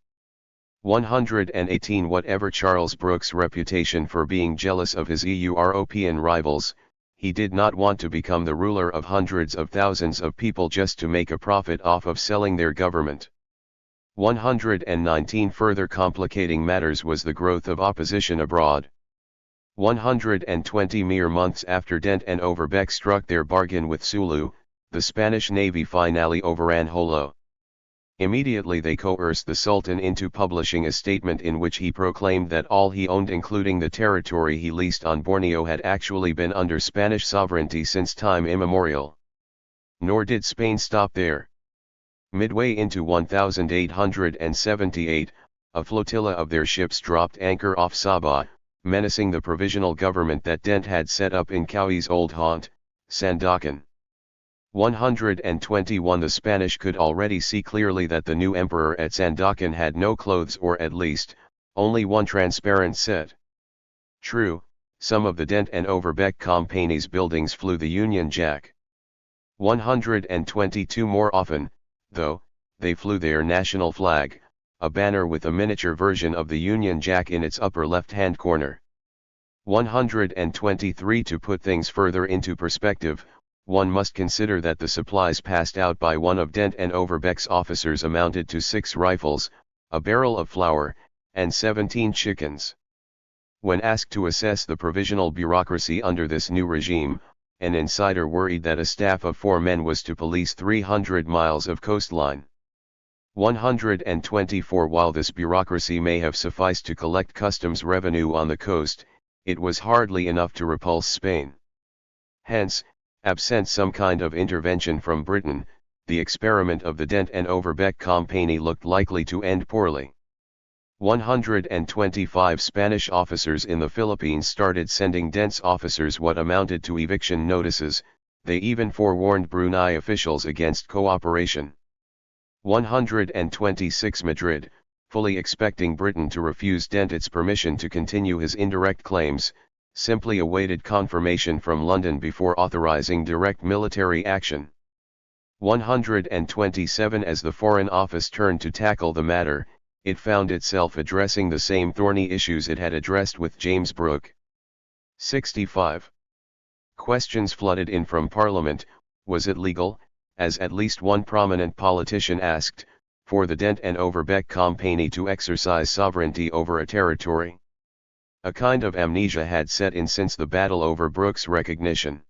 118 Whatever Charles Brooke's reputation for being jealous of his European rivals, he did not want to become the ruler of hundreds of thousands of people just to make a profit off of selling their government. 119 Further complicating matters was the growth of opposition abroad. 120 Mere months after Dent and Overbeck struck their bargain with Sulu, the Spanish navy finally overran Jolo. Immediately they coerced the Sultan into publishing a statement in which he proclaimed that all he owned, including the territory he leased on Borneo, had actually been under Spanish sovereignty since time immemorial. Nor did Spain stop there. Midway into 1878, a flotilla of their ships dropped anchor off Sabah, menacing the provisional government that Dent had set up in Cowie's old haunt, Sandakan. 121 The Spanish could already see clearly that the new emperor at Sandakan had no clothes, or at least, only one transparent set. True, some of the Dent and Overbeck Company's buildings flew the Union Jack. 122 More often, though, they flew their national flag, a banner with a miniature version of the Union Jack in its upper left-hand corner. 123 To put things further into perspective, one must consider that the supplies passed out by one of Dent and Overbeck's officers amounted to 6 rifles, a barrel of flour, and 17 chickens. When asked to assess the provisional bureaucracy under this new regime, an insider worried that a staff of 4 men was to police 300 miles of coastline. 124 While this bureaucracy may have sufficed to collect customs revenue on the coast, it was hardly enough to repulse Spain. Hence, absent some kind of intervention from Britain, the experiment of the Dent and Overbeck Company looked likely to end poorly. 125 Spanish officers in the Philippines started sending Dent's officers what amounted to eviction notices. They even forewarned Brunei officials against cooperation. 126 Madrid, fully expecting Britain to refuse Dent its permission to continue his indirect claims, simply awaited confirmation from London before authorizing direct military action. 127 As the Foreign Office turned to tackle the matter, it found itself addressing the same thorny issues it had addressed with James Brooke. 65. Questions flooded in from Parliament. Was it legal, as at least one prominent politician asked, for the Dent and Overbeck Company to exercise sovereignty over a territory? A kind of amnesia had set in since the battle over Brooke's recognition.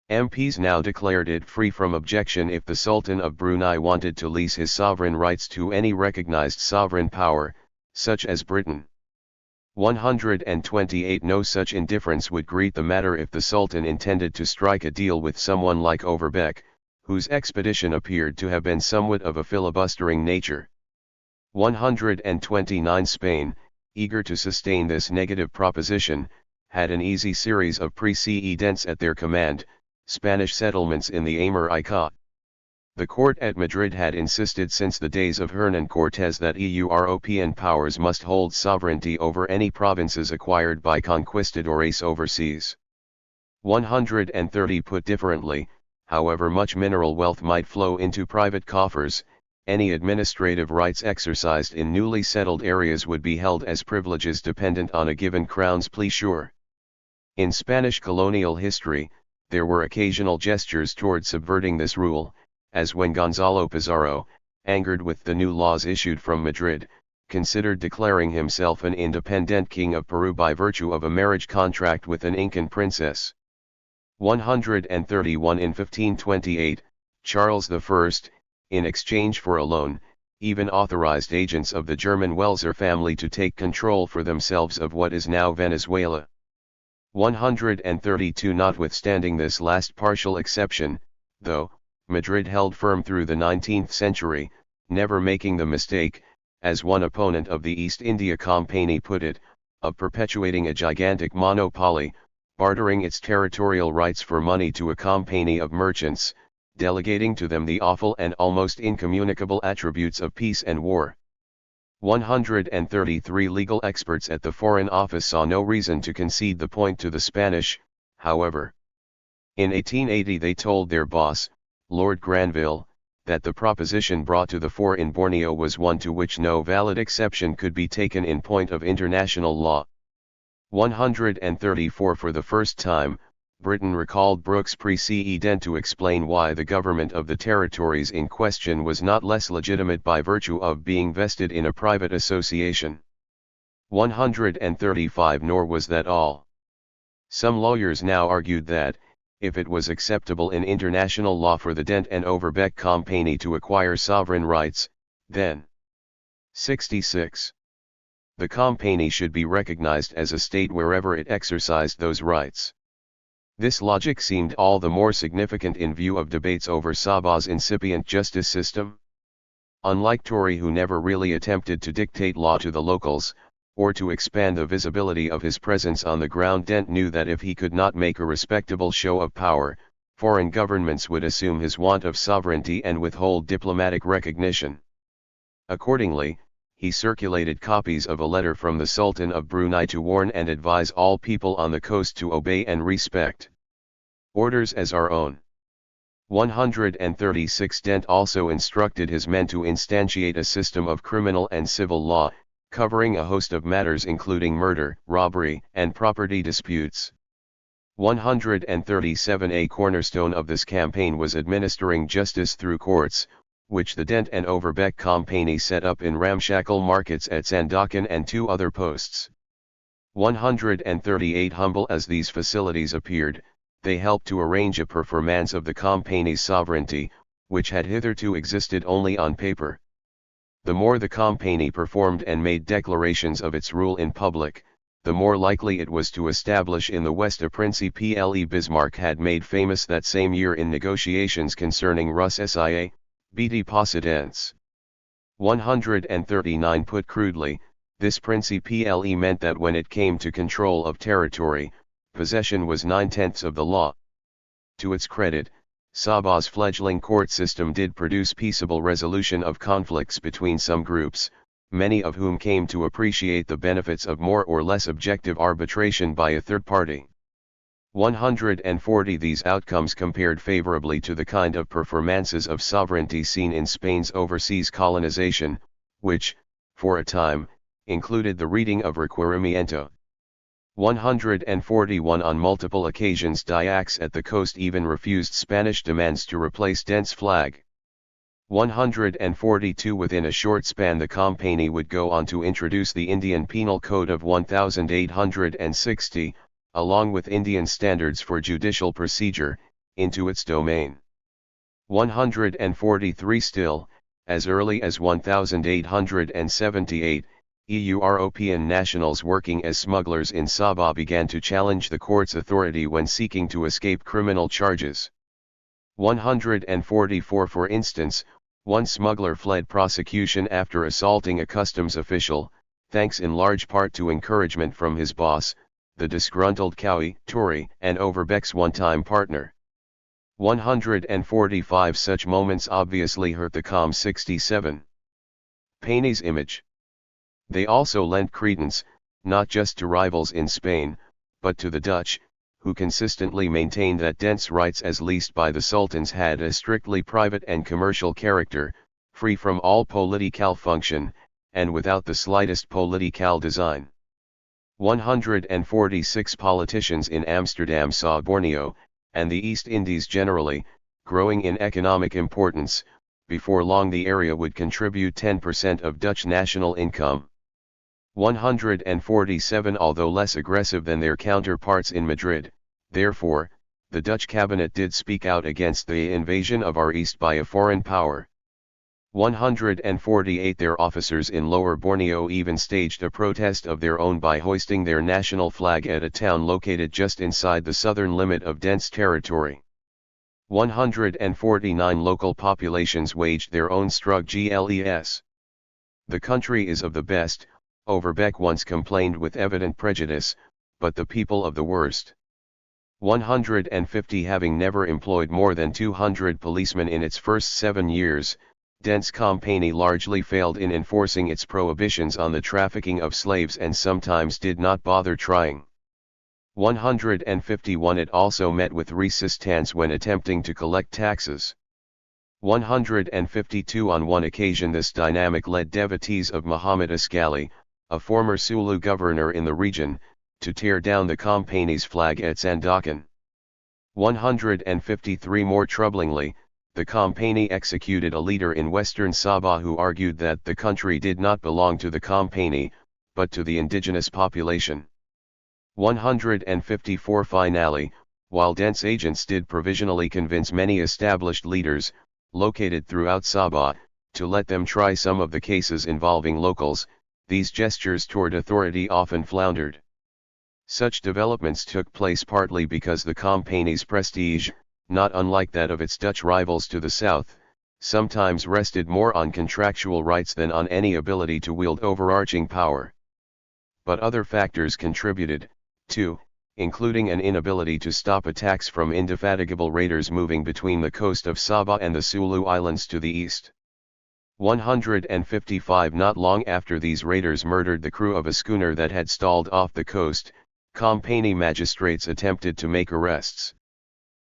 MPs now declared it free from objection if the Sultan of Brunei wanted to lease his sovereign rights to any recognized sovereign power, such as Britain. 128 No such indifference would greet the matter if the Sultan intended to strike a deal with someone like Overbeck, whose expedition appeared to have been somewhat of a filibustering nature. 129 Spain, eager to sustain this negative proposition, had an easy series of precedents at their command: Spanish settlements in the América. The court at Madrid had insisted since the days of Hernan Cortés that European powers must hold sovereignty over any provinces acquired by conquistadores overseas. 130 Put differently, however much mineral wealth might flow into private coffers, any administrative rights exercised in newly settled areas would be held as privileges dependent on a given crown's pleasure. In Spanish colonial history, there were occasional gestures toward subverting this rule, as when Gonzalo Pizarro, angered with the new laws issued from Madrid, considered declaring himself an independent king of Peru by virtue of a marriage contract with an Incan princess. 131 In 1528, Charles I, in exchange for a loan, even authorized agents of the German Welser family to take control for themselves of what is now Venezuela. 132 Notwithstanding this last partial exception, though, Madrid held firm through the 19th century, never making the mistake, as one opponent of the East India Company put it, of perpetuating a gigantic monopoly, bartering its territorial rights for money to a company of merchants, delegating to them the awful and almost incommunicable attributes of peace and war. 133 Legal experts at the Foreign Office saw no reason to concede the point to the Spanish, however. In 1880 they told their boss, Lord Granville, that the proposition brought to the fore in Borneo was one to which no valid exception could be taken in point of international law. 134 For the first time, Britain recalled Brooks' precedent to explain why the government of the territories in question was not less legitimate by virtue of being vested in a private association. 135 Nor was that all. Some lawyers now argued that, if it was acceptable in international law for the Dent and Overbeck Company to acquire sovereign rights, then 66. The company should be recognized as a state wherever it exercised those rights. This logic seemed all the more significant in view of debates over Sabah's incipient justice system. Unlike Tory, who never really attempted to dictate law to the locals, or to expand the visibility of his presence on the ground, Dent knew that if he could not make a respectable show of power, foreign governments would assume his want of sovereignty and withhold diplomatic recognition. Accordingly, he circulated copies of a letter from the Sultan of Brunei to warn and advise all people on the coast to obey and respect orders as our own. 136 Dent also instructed his men to instantiate a system of criminal and civil law, covering a host of matters including murder, robbery, and property disputes. 137 A cornerstone of this campaign was administering justice through courts, which the Dent and Overbeck Company set up in ramshackle markets at Sandakan and 2 other posts. 138 Humble as these facilities appeared, they helped to arrange a performance of the company's sovereignty, which had hitherto existed only on paper. The more the company performed and made declarations of its rule in public, the more likely it was to establish in the West a principle Bismarck had made famous that same year in negotiations concerning Rus-SIA, BT Possidence. 139 Put crudely, this principle meant that when it came to control of territory, possession was 9/10 of the law. To its credit, Sabah's fledgling court system did produce peaceable resolution of conflicts between some groups, many of whom came to appreciate the benefits of more or less objective arbitration by a third party. 140 These outcomes compared favorably to the kind of performances of sovereignty seen in Spain's overseas colonization, which, for a time, included the reading of requerimiento. 141 On multiple occasions Diax at the coast even refused Spanish demands to replace Dent's flag. 142 Within a short span the company would go on to introduce the Indian Penal Code of 1860, along with Indian standards for judicial procedure, into its domain. 143 Still, as early as 1878, European nationals working as smugglers in Sabah began to challenge the court's authority when seeking to escape criminal charges. 144 For instance, one smuggler fled prosecution after assaulting a customs official, thanks in large part to encouragement from his boss, the disgruntled Cowie, Tory, and Overbeck's one-time partner. 145 Such moments obviously hurt the COM-67 Payne's image. They also lent credence, not just to rivals in Spain, but to the Dutch, who consistently maintained that Dent's rights as leased by the sultans had a strictly private and commercial character, free from all political function, and without the slightest political design. 146 Politicians in Amsterdam saw Borneo, and the East Indies generally, growing in economic importance. Before long the area would contribute 10% of Dutch national income. 147 Although less aggressive than their counterparts in Madrid, therefore, the Dutch cabinet did speak out against the invasion of our East by a foreign power. 148 Their officers in Lower Borneo even staged a protest of their own by hoisting their national flag at a town located just inside the southern limit of Dent's territory. 149 Local populations waged their own struggles. The country is of the best, Overbeck once complained with evident prejudice, but the people of the worst. 150 Having never employed more than 200 policemen in its first 7 years, Dent's company largely failed in enforcing its prohibitions on the trafficking of slaves and sometimes did not bother trying. 151 It also met with resistance when attempting to collect taxes. 152 On one occasion this dynamic led devotees of Muhammad Ascali, a former Sulu governor in the region, to tear down the company's flag at Sandakan. 153 More troublingly, the Company executed a leader in western Sabah who argued that the country did not belong to the Company, but to the indigenous population. 154 Finally, while Dent's agents did provisionally convince many established leaders, located throughout Sabah, to let them try some of the cases involving locals, these gestures toward authority often floundered. Such developments took place partly because the Company's prestige, not unlike that of its Dutch rivals to the south, sometimes rested more on contractual rights than on any ability to wield overarching power. But other factors contributed, too, including an inability to stop attacks from indefatigable raiders moving between the coast of Sabah and the Sulu Islands to the east. 155 Not long after these raiders murdered the crew of a schooner that had stalled off the coast, Company magistrates attempted to make arrests.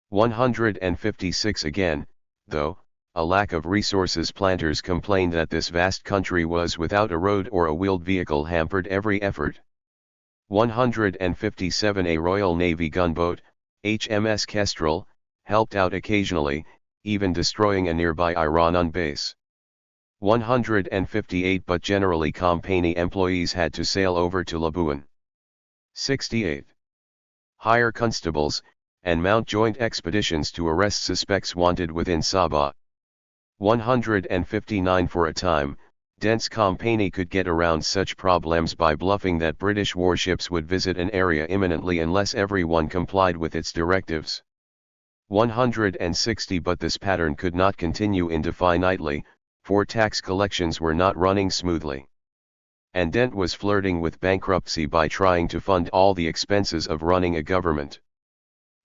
156 Again, though, a lack of resources, planters complained that this vast country was without a road or a wheeled vehicle hampered every effort. 157 A Royal Navy gunboat, HMS Kestrel, helped out occasionally, even destroying a nearby Iranian base. 158 But generally Company employees had to sail over to Labuan. 68. Hire constables, and mount joint expeditions to arrest suspects wanted within Sabah. 159 For a time, Dent's Company could get around such problems by bluffing that British warships would visit an area imminently unless everyone complied with its directives. 160 But this pattern could not continue indefinitely, for tax collections were not running smoothly. And Dent was flirting with bankruptcy by trying to fund all the expenses of running a government.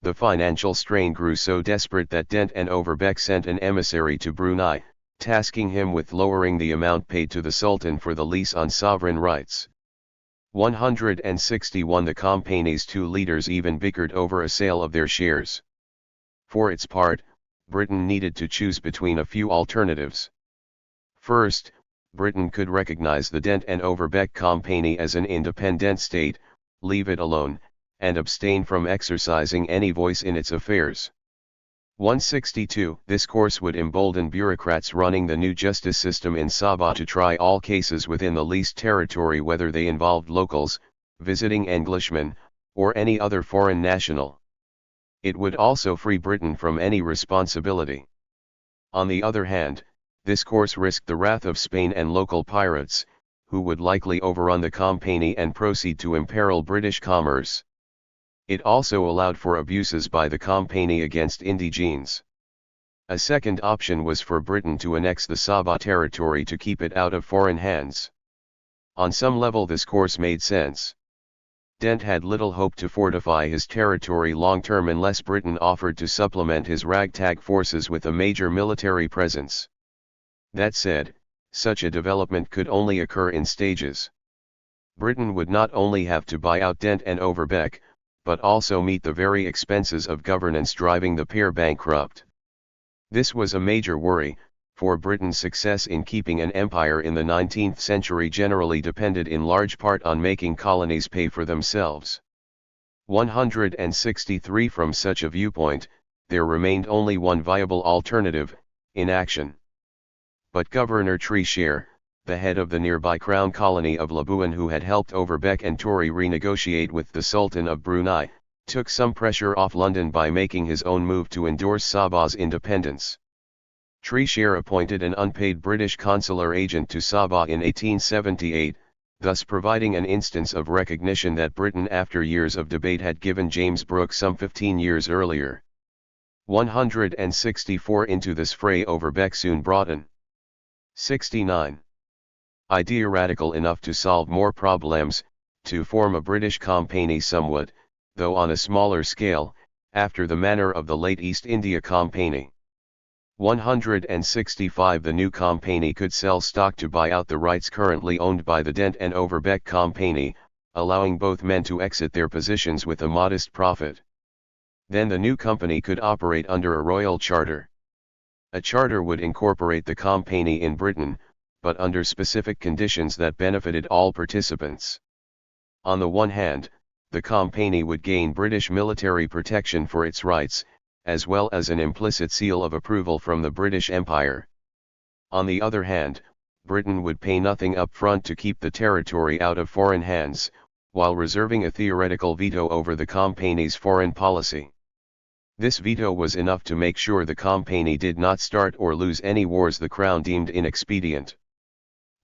The financial strain grew so desperate that Dent and Overbeck sent an emissary to Brunei, tasking him with lowering the amount paid to the Sultan for the lease on sovereign rights. 161 The Company's two leaders even bickered over a sale of their shares. For its part, Britain needed to choose between a few alternatives. First, Britain could recognize the Dent and Overbeck Company as an independent state, leave it alone, and abstain from exercising any voice in its affairs. 162 This course would embolden bureaucrats running the new justice system in Sabah to try all cases within the leased territory, whether they involved locals, visiting Englishmen, or any other foreign national. It would also free Britain from any responsibility. On the other hand, this course risked the wrath of Spain and local pirates, who would likely overrun the Company and proceed to imperil British commerce. It also allowed for abuses by the Company against indigenes. A second option was for Britain to annex the Sabah territory to keep it out of foreign hands. On some level this course made sense. Dent had little hope to fortify his territory long-term unless Britain offered to supplement his ragtag forces with a major military presence. That said, such a development could only occur in stages. Britain would not only have to buy out Dent and Overbeck, but also meet the very expenses of governance driving the pair bankrupt. This was a major worry, for Britain's success in keeping an empire in the 19th century generally depended in large part on making colonies pay for themselves. 163 From such a viewpoint, there remained only one viable alternative: inaction. But Governor Treashare, the head of the nearby crown colony of Labuan, who had helped Overbeck and Tory renegotiate with the Sultan of Brunei, took some pressure off London by making his own move to endorse Sabah's independence. Treashare appointed an unpaid British consular agent to Sabah in 1878, thus providing an instance of recognition that Britain, after years of debate, had given James Brooke some 15 years earlier. 164 Into this fray Overbeck soon brought in. 69. Idea radical enough to solve more problems, to form a British Company somewhat, though on a smaller scale, after the manner of the late East India Company. 165 The new Company could sell stock to buy out the rights currently owned by the Dent and Overbeck Company, allowing both men to exit their positions with a modest profit. Then the new company could operate under a royal charter. A charter would incorporate the Company in Britain, but under specific conditions that benefited all participants. On the one hand, the Company would gain British military protection for its rights, as well as an implicit seal of approval from the British Empire. On the other hand, Britain would pay nothing up front to keep the territory out of foreign hands, while reserving a theoretical veto over the Company's foreign policy. This veto was enough to make sure the Company did not start or lose any wars the Crown deemed inexpedient.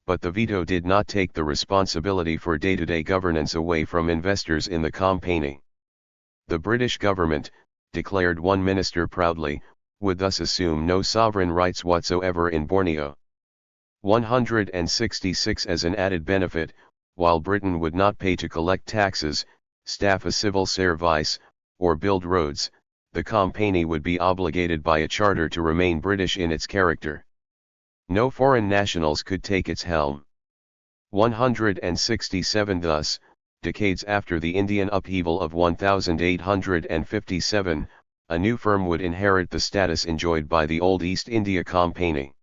But the veto did not take the responsibility for day-to-day governance away from investors in the Company. The British government, declared one minister proudly, would thus assume no sovereign rights whatsoever in Borneo. 166 As an added benefit, while Britain would not pay to collect taxes, staff a civil service, or build roads, the Company would be obligated by a charter to remain British in its character. No foreign nationals could take its helm. 167 Thus, decades after the Indian upheaval of 1857, a new firm would inherit the status enjoyed by the old East India Company.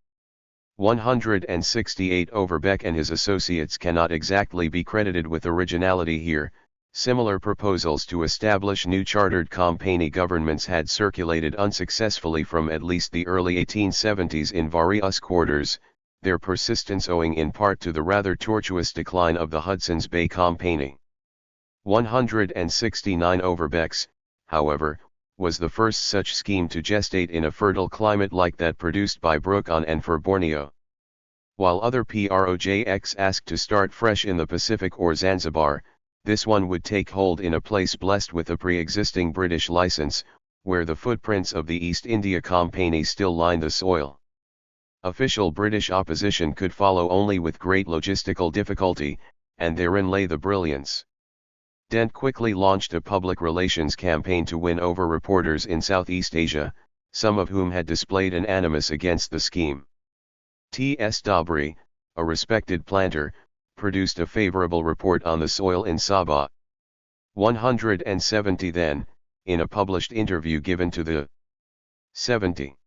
168 Overbeck and his associates cannot exactly be credited with originality here. Similar proposals to establish new chartered company governments had circulated unsuccessfully from at least the early 1870s in various quarters, their persistence owing in part to the rather tortuous decline of the Hudson's Bay Company. 169 Overbeck's, however, was the first such scheme to gestate in a fertile climate like that produced by Brooke on and for Borneo. While other projects asked to start fresh in the Pacific or Zanzibar, this one would take hold in a place blessed with a pre-existing British license, where the footprints of the East India Company still line the soil. Official British opposition could follow only with great logistical difficulty, and therein lay the brilliance. Dent quickly launched a public relations campaign to win over reporters in Southeast Asia, some of whom had displayed an animus against the scheme. T.S. Dabri, a respected planter, produced a favorable report on the soil in Sabah. 170 Then, in a published interview given to the 70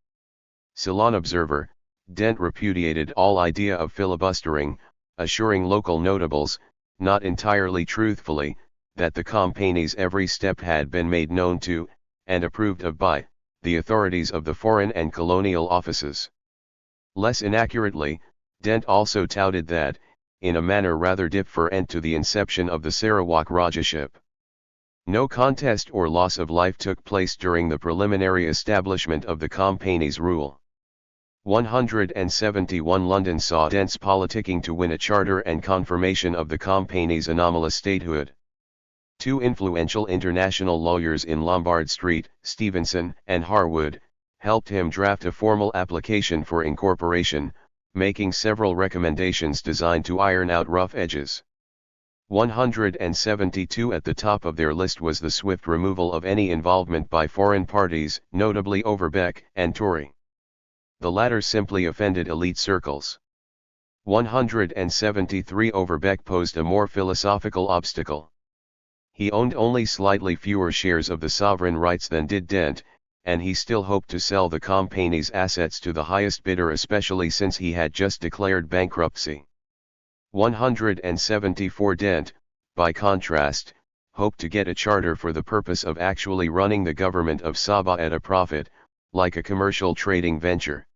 Ceylon Observer, Dent repudiated all idea of filibustering, assuring local notables, not entirely truthfully, that the Company's every step had been made known to, and approved of by, the authorities of the Foreign and Colonial Offices. Less inaccurately, Dent also touted that, in a manner rather different to the inception of the Sarawak Rajaship, no contest or loss of life took place during the preliminary establishment of the Company's rule. 171 London saw Dent's politicking to win a charter and confirmation of the Company's anomalous statehood. Two influential international lawyers in Lombard Street, Stevenson and Harwood, helped him draft a formal application for incorporation, making several recommendations designed to iron out rough edges. 172 At the top of their list was the swift removal of any involvement by foreign parties, notably Overbeck and Tory. The latter simply offended elite circles. 173 Overbeck posed a more philosophical obstacle. He owned only slightly fewer shares of the sovereign rights than did Dent, and he still hoped to sell the Company's assets to the highest bidder, especially since he had just declared bankruptcy. 174 Dent, by contrast, hoped to get a charter for the purpose of actually running the government of Sabah at a profit, like a commercial trading venture.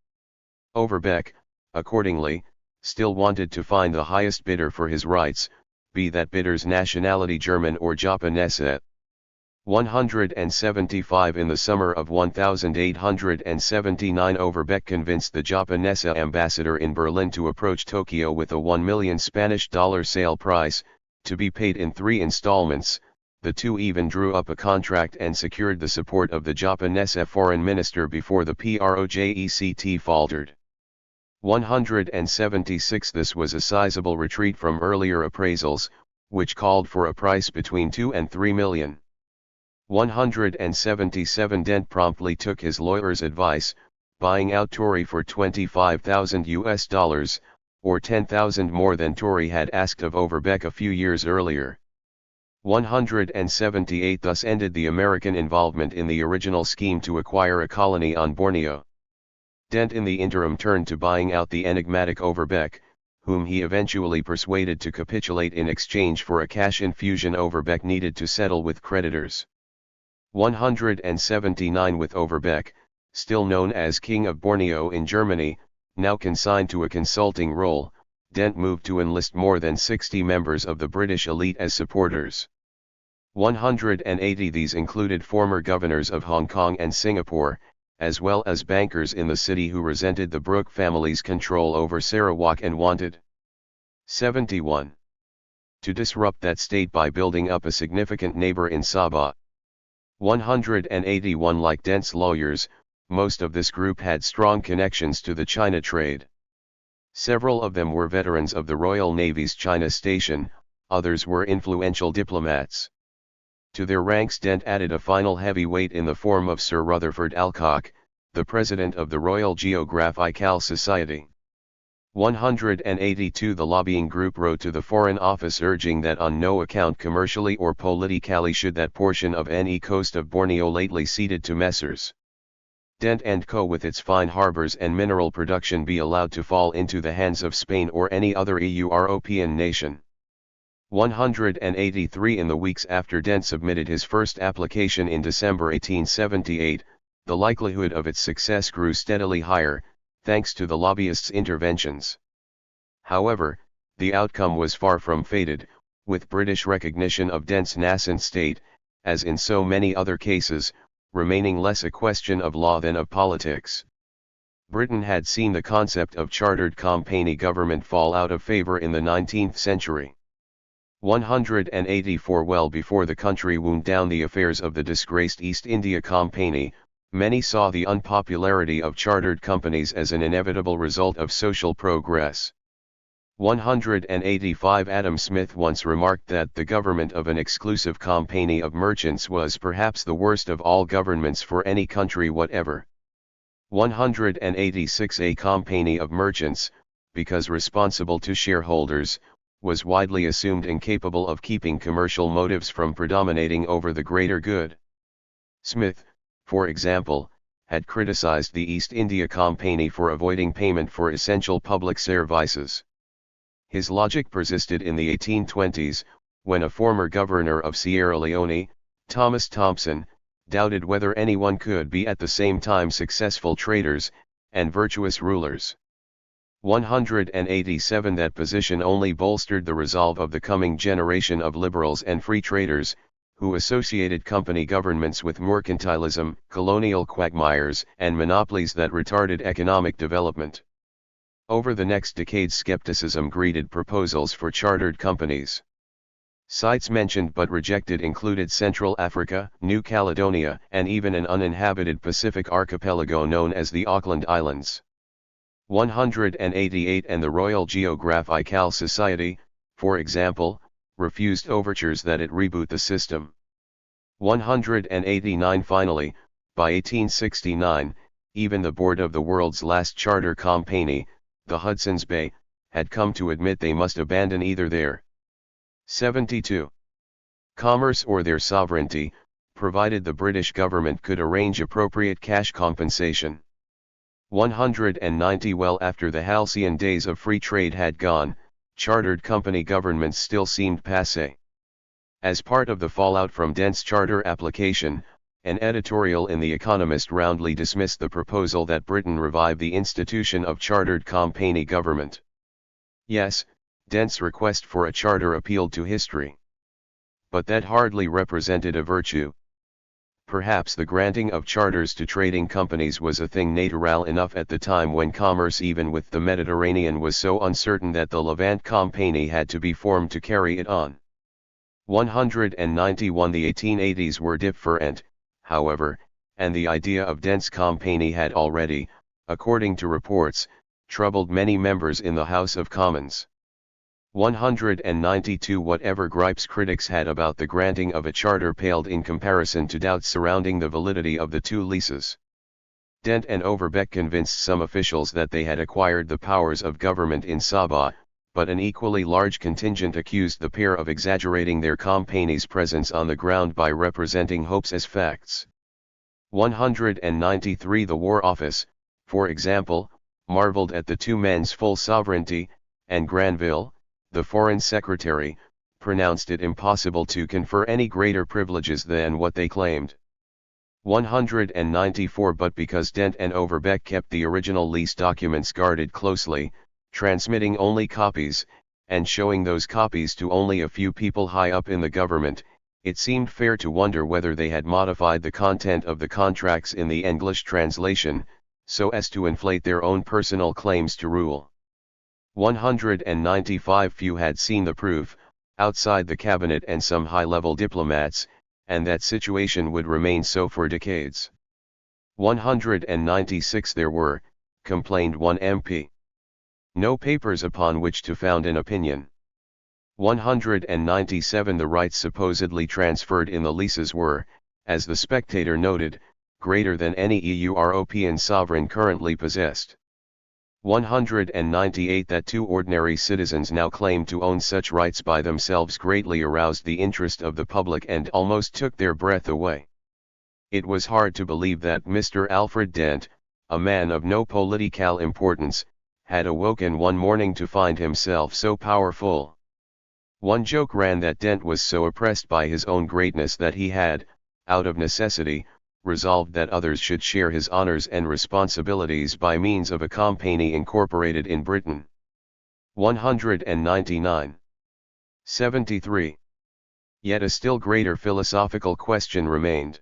Overbeck, accordingly, still wanted to find the highest bidder for his rights, be that bidder's nationality German or Japanese. 175 In the summer of 1879 Overbeck convinced the Japanese ambassador in Berlin to approach Tokyo with a $1 million Spanish sale price, to be paid in 3 installments. The two even drew up a contract and secured the support of the Japanese foreign minister before the project faltered. 176 This was a sizable retreat from earlier appraisals, which called for a price between 2 and 3 million. 177 Dent promptly took his lawyer's advice, buying out Tory for $25,000, or 10,000 more than Tory had asked of Overbeck a few years earlier. 178 Thus ended the American involvement in the original scheme to acquire a colony on Borneo. Dent in the interim turned to buying out the enigmatic Overbeck, whom he eventually persuaded to capitulate in exchange for a cash infusion Overbeck needed to settle with creditors. 179 with Overbeck, still known as King of Borneo in Germany, now consigned to a consulting role, Dent moved to enlist more than 60 members of the British elite as supporters. 180 these included former governors of Hong Kong and Singapore, as well as bankers in the city who resented the Brooke family's control over Sarawak and wanted 71. To disrupt that state by building up a significant neighbor in Sabah. 181 like Dent's lawyers, most of this group had strong connections to the China trade. Several of them were veterans of the Royal Navy's China Station, others were influential diplomats. To their ranks Dent added a final heavyweight in the form of Sir Rutherford Alcock, the president of the Royal Geographical Society. 182 The lobbying group wrote to the Foreign Office urging that on no account commercially or politically should that portion of any coast of Borneo lately ceded to Messrs. Dent & Co. with its fine harbours and mineral production be allowed to fall into the hands of Spain or any other European nation. 183 In the weeks after Dent submitted his first application in December 1878, the likelihood of its success grew steadily higher, thanks to the lobbyists' interventions. However, the outcome was far from fated, with British recognition of Dent's nascent state, as in so many other cases, remaining less a question of law than of politics. Britain had seen the concept of chartered company government fall out of favour in the 19th century. 184 Well before the country wound down the affairs of the disgraced East India Company, many saw the unpopularity of chartered companies as an inevitable result of social progress. 185 Adam Smith once remarked that the government of an exclusive company of merchants was perhaps the worst of all governments for any country whatever. 186 A company of merchants, because responsible to shareholders, was widely assumed incapable of keeping commercial motives from predominating over the greater good. Smith, for example, had criticized the East India Company for avoiding payment for essential public services. His logic persisted in the 1820s, when a former governor of Sierra Leone, Thomas Thompson, doubted whether anyone could be at the same time successful traders, and virtuous rulers. 187 That position only bolstered the resolve of the coming generation of liberals and free traders, who associated company governments with mercantilism, colonial quagmires, and monopolies that retarded economic development. Over the next decade skepticism greeted proposals for chartered companies. Sites mentioned but rejected included Central Africa, New Caledonia, and even an uninhabited Pacific archipelago known as the Auckland Islands. 188 And the Royal Geographical Society, for example, refused overtures that it reboot the system. 189 Finally, by 1869, even the board of the world's last charter company, the Hudson's Bay, had come to admit they must abandon either their 72. Commerce or their sovereignty, provided the British government could arrange appropriate cash compensation. 190 Well after the halcyon days of free trade had gone, chartered company governments still seemed passé. As part of the fallout from Dent's charter application, an editorial in The Economist roundly dismissed the proposal that Britain revive the institution of chartered company government. Yes, Dent's request for a charter appealed to history. But that hardly represented a virtue. Perhaps the granting of charters to trading companies was a thing natural enough at the time when commerce even with the Mediterranean was so uncertain that the Levant Company had to be formed to carry it on. 191 The 1880s were different, however, and the idea of Dent's company had already, according to reports, troubled many members in the House of Commons. 192 Whatever gripes critics had about the granting of a charter paled in comparison to doubts surrounding the validity of the two leases. Dent and Overbeck convinced some officials that they had acquired the powers of government in Sabah, but an equally large contingent accused the pair of exaggerating their company's presence on the ground by representing hopes as facts. 193 The War Office, for example, marveled at the two men's full sovereignty, and Granville, the Foreign Secretary, pronounced it impossible to confer any greater privileges than what they claimed. 194 But because Dent and Overbeck kept the original lease documents guarded closely, transmitting only copies, and showing those copies to only a few people high up in the government, it seemed fair to wonder whether they had modified the content of the contracts in the English translation, so as to inflate their own personal claims to rule. 195 Few had seen the proof, outside the cabinet and some high-level diplomats, and that situation would remain so for decades. 196 There were, complained one MP, no papers upon which to found an opinion. 197 The rights supposedly transferred in the leases were, as the Spectator noted, greater than any European sovereign currently possessed. 198 That two ordinary citizens now claimed to own such rights by themselves greatly aroused the interest of the public and almost took their breath away. It was hard to believe that Mr. Alfred Dent, a man of no political importance, had awoken one morning to find himself so powerful. One joke ran that Dent was so oppressed by his own greatness that he had, out of necessity, resolved that others should share his honors and responsibilities by means of a company incorporated in Britain. 199. 73. Yet a still greater philosophical question remained.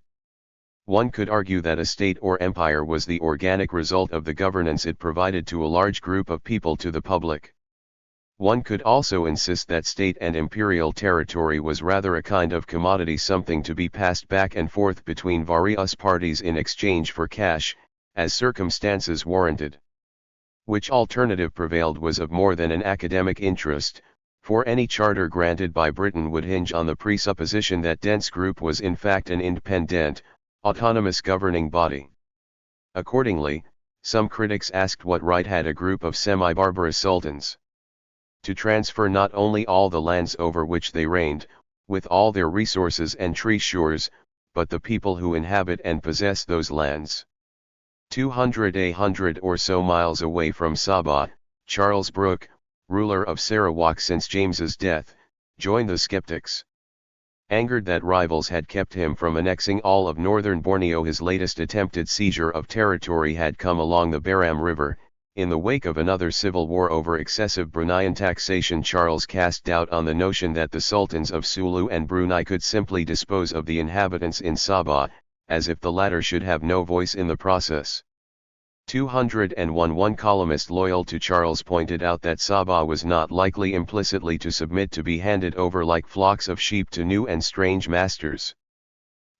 One could argue that a state or empire was the organic result of the governance it provided to a large group of people to the public. One could also insist that state and imperial territory was rather a kind of commodity, something to be passed back and forth between various parties in exchange for cash, as circumstances warranted. Which alternative prevailed was of more than an academic interest, for any charter granted by Britain would hinge on the presupposition that Dent's group was in fact an independent, autonomous governing body. Accordingly, some critics asked what right had a group of semi-barbarous sultans to transfer not only all the lands over which they reigned, with all their resources and treasures, but the people who inhabit and possess those lands. 200 or so miles away from Sabah, Charles Brooke, ruler of Sarawak since James's death, joined the skeptics. Angered that rivals had kept him from annexing all of northern Borneo, his latest attempted seizure of territory had come along the Baram River. In the wake of another civil war over excessive Bruneian taxation, Charles cast doubt on the notion that the sultans of Sulu and Brunei could simply dispose of the inhabitants in Sabah, as if the latter should have no voice in the process. 201 One columnist loyal to Charles pointed out that Sabah was not likely implicitly to submit to be handed over like flocks of sheep to new and strange masters.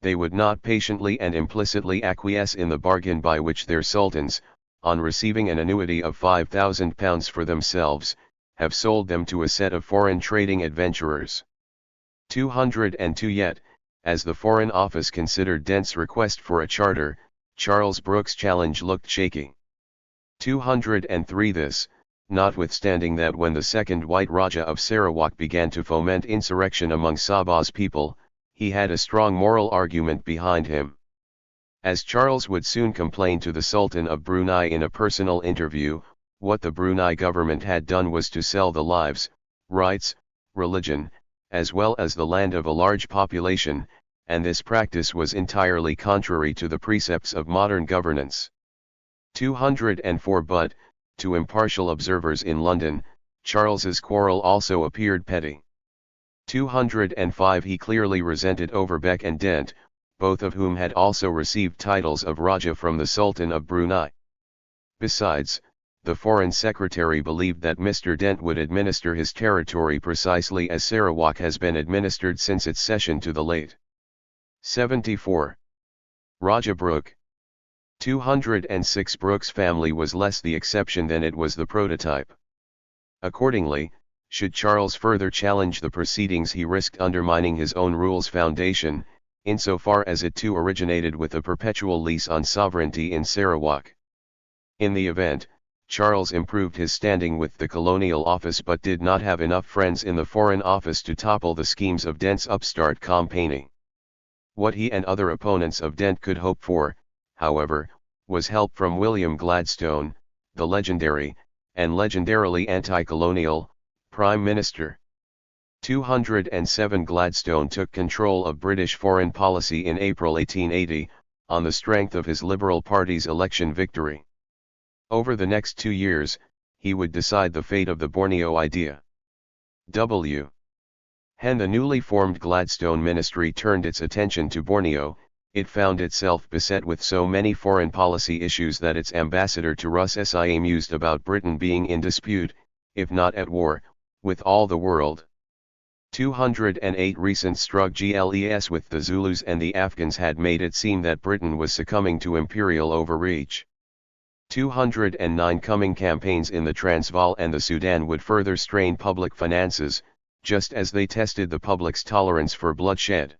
They would not patiently and implicitly acquiesce in the bargain by which their sultans, on receiving an annuity of £5,000 for themselves, have sold them to a set of foreign trading adventurers. 202 Yet, as the Foreign Office considered Dent's request for a charter, Charles Brooke's challenge looked shaky. 203 This, notwithstanding that when the second White Raja of Sarawak began to foment insurrection among Sabah's people, he had a strong moral argument behind him. As Charles would soon complain to the Sultan of Brunei in a personal interview, what the Brunei government had done was to sell the lives, rights, religion, as well as the land of a large population, and this practice was entirely contrary to the precepts of modern governance. 204 But, to impartial observers in London, Charles's quarrel also appeared petty. 205 He clearly resented Overbeck and Dent, both of whom had also received titles of Raja from the Sultan of Brunei. Besides, the Foreign Secretary believed that Mr. Dent would administer his territory precisely as Sarawak has been administered since its cession to the late 74. Raja Brooke. 206 Brooke's family was less the exception than it was the prototype. Accordingly, should Charles further challenge the proceedings, he risked undermining his own rule's foundation, insofar as it too originated with a perpetual lease on sovereignty in Sarawak. In the event, Charles improved his standing with the Colonial Office but did not have enough friends in the Foreign Office to topple the schemes of Dent's upstart company. What he and other opponents of Dent could hope for, however, was help from William Gladstone, the legendary, and legendarily anti-colonial, Prime Minister. 207 Gladstone took control of British foreign policy in April 1880, on the strength of his Liberal Party's election victory. Over the next 2 years, he would decide the fate of the Borneo idea. When the newly formed Gladstone ministry turned its attention to Borneo, it found itself beset with so many foreign policy issues that its ambassador to Russia mused about Britain being in dispute, if not at war, with all the world. 208 recent struggles with the Zulus and the Afghans had made it seem that Britain was succumbing to imperial overreach. 209 coming campaigns in the Transvaal and the Sudan would further strain public finances, just as they tested the public's tolerance for bloodshed.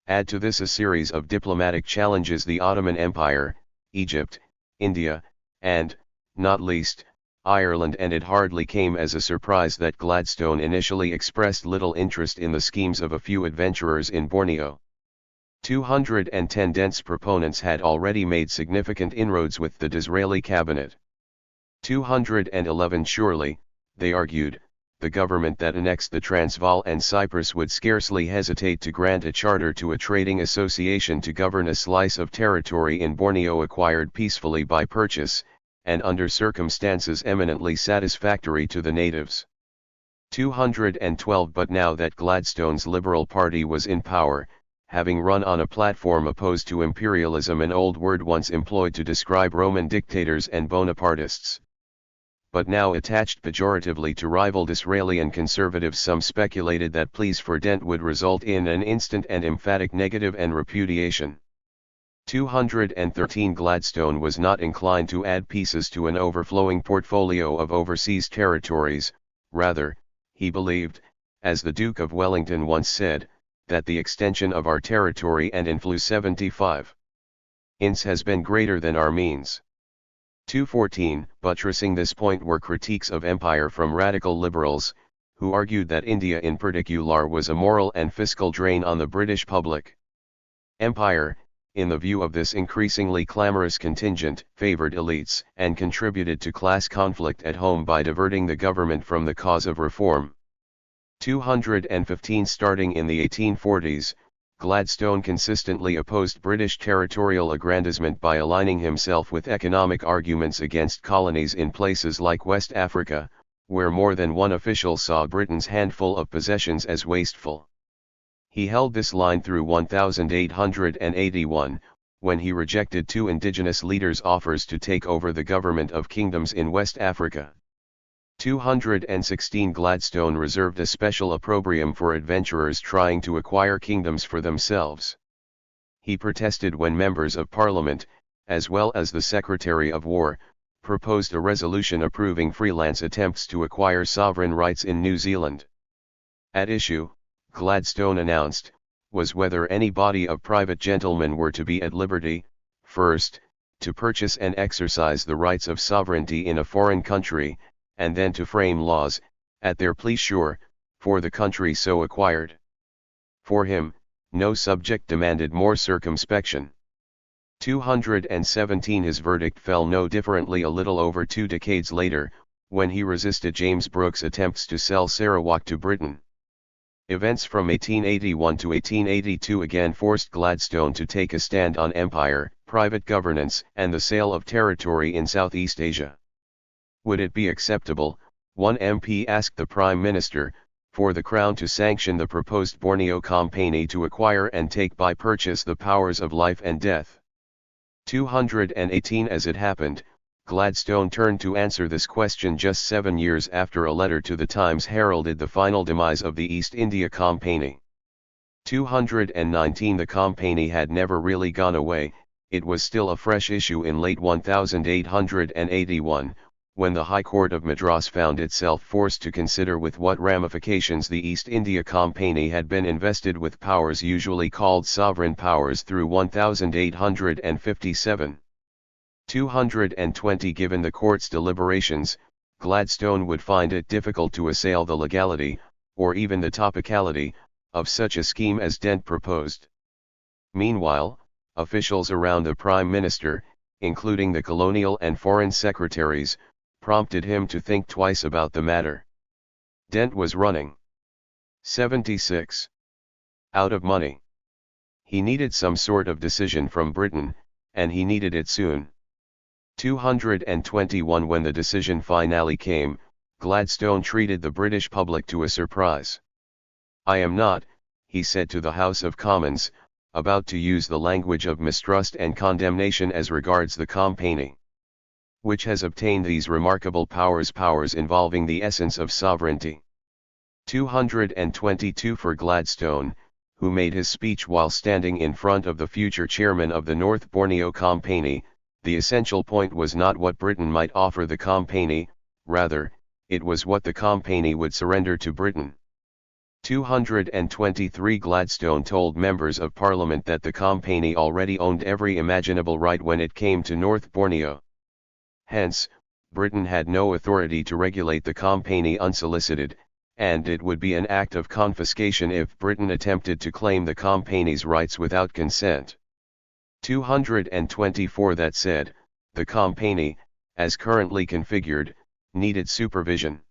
Add to this a series of diplomatic challenges: the Ottoman Empire, Egypt, India, and, not least, Ireland, and it hardly came as a surprise that Gladstone initially expressed little interest in the schemes of a few adventurers in Borneo. 210 dense proponents had already made significant inroads with the Disraeli cabinet. 211 surely, they argued, the government that annexed the Transvaal and Cyprus would scarcely hesitate to grant a charter to a trading association to govern a slice of territory in Borneo acquired peacefully by purchase, and under circumstances eminently satisfactory to the natives. 212 But now that Gladstone's Liberal Party was in power, having run on a platform opposed to imperialism, an old word once employed to describe Roman dictators and Bonapartists, but now attached pejoratively to rival Disraelian conservatives, some speculated that pleas for Dent would result in an instant and emphatic negative and repudiation. 213 Gladstone was not inclined to add pieces to an overflowing portfolio of overseas territories. Rather, he believed, as the Duke of Wellington once said, that the extension of our territory and influence 75 inch has been greater than our means. 214 Buttressing this point were critiques of empire from radical liberals, who argued that India in particular was a moral and fiscal drain on the British public. Empire, in the view of this increasingly clamorous contingent, favored elites and contributed to class conflict at home by diverting the government from the cause of reform. 215 Starting in the 1840s, Gladstone consistently opposed British territorial aggrandizement by aligning himself with economic arguments against colonies in places like West Africa, where more than one official saw Britain's handful of possessions as wasteful. He held this line through 1881, when he rejected two indigenous leaders' offers to take over the government of kingdoms in West Africa. 216 Gladstone reserved a special opprobrium for adventurers trying to acquire kingdoms for themselves. He protested when members of Parliament, as well as the Secretary of War, proposed a resolution approving freelance attempts to acquire sovereign rights in New Zealand. At issue, Gladstone announced, was whether any body of private gentlemen were to be at liberty, first, to purchase and exercise the rights of sovereignty in a foreign country, and then to frame laws, at their pleasure, for the country so acquired. For him, no subject demanded more circumspection. 217 His verdict fell no differently a little over 2 decades later, when he resisted James Brooke's attempts to sell Sarawak to Britain. Events from 1881 to 1882 again forced Gladstone to take a stand on empire, private governance, and the sale of territory in Southeast Asia. Would it be acceptable, one MP asked the Prime Minister, for the Crown to sanction the proposed Borneo Company to acquire and take by purchase the powers of life and death? 218 As it happened, Gladstone turned to answer this question just 7 years after a letter to the Times heralded the final demise of the East India Company. 219 The Company had never really gone away, it was still a fresh issue in late 1881, when the High Court of Madras found itself forced to consider with what ramifications the East India Company had been invested with powers usually called sovereign powers through 1857. 220 Given the court's deliberations, Gladstone would find it difficult to assail the legality, or even the topicality, of such a scheme as Dent proposed. Meanwhile, officials around the Prime Minister, including the colonial and foreign secretaries, prompted him to think twice about the matter. Dent was running 76 out of money. He needed some sort of decision from Britain, and he needed it soon. 221 When the decision finally came, Gladstone treated the British public to a surprise. "I am not," he said to the House of Commons, "about to use the language of mistrust and condemnation as regards the Company, which has obtained these remarkable powers involving the essence of sovereignty." 222 For Gladstone, who made his speech while standing in front of the future chairman of the North Borneo Company, the essential point was not what Britain might offer the Company, rather, it was what the Company would surrender to Britain. 223 Gladstone told members of Parliament that the Company already owned every imaginable right when it came to North Borneo. Hence, Britain had no authority to regulate the Company unsolicited, and it would be an act of confiscation if Britain attempted to claim the Company's rights without consent. 224 That said, the Company, as currently configured, needed supervision.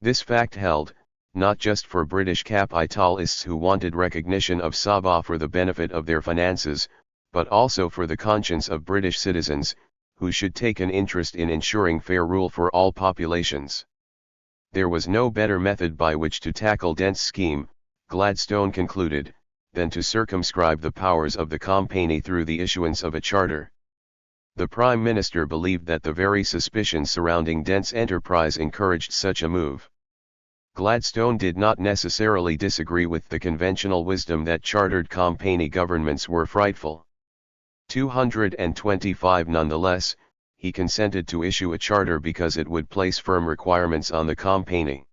This fact held, not just for British capitalists who wanted recognition of Sabah for the benefit of their finances, but also for the conscience of British citizens, who should take an interest in ensuring fair rule for all populations. There was no better method by which to tackle Dent's scheme, Gladstone concluded, than to circumscribe the powers of the Company through the issuance of a charter. The Prime Minister believed that the very suspicions surrounding Dent's enterprise encouraged such a move. Gladstone did not necessarily disagree with the conventional wisdom that chartered Company governments were frightful. 225 Nonetheless, he consented to issue a charter because it would place firm requirements on the Company.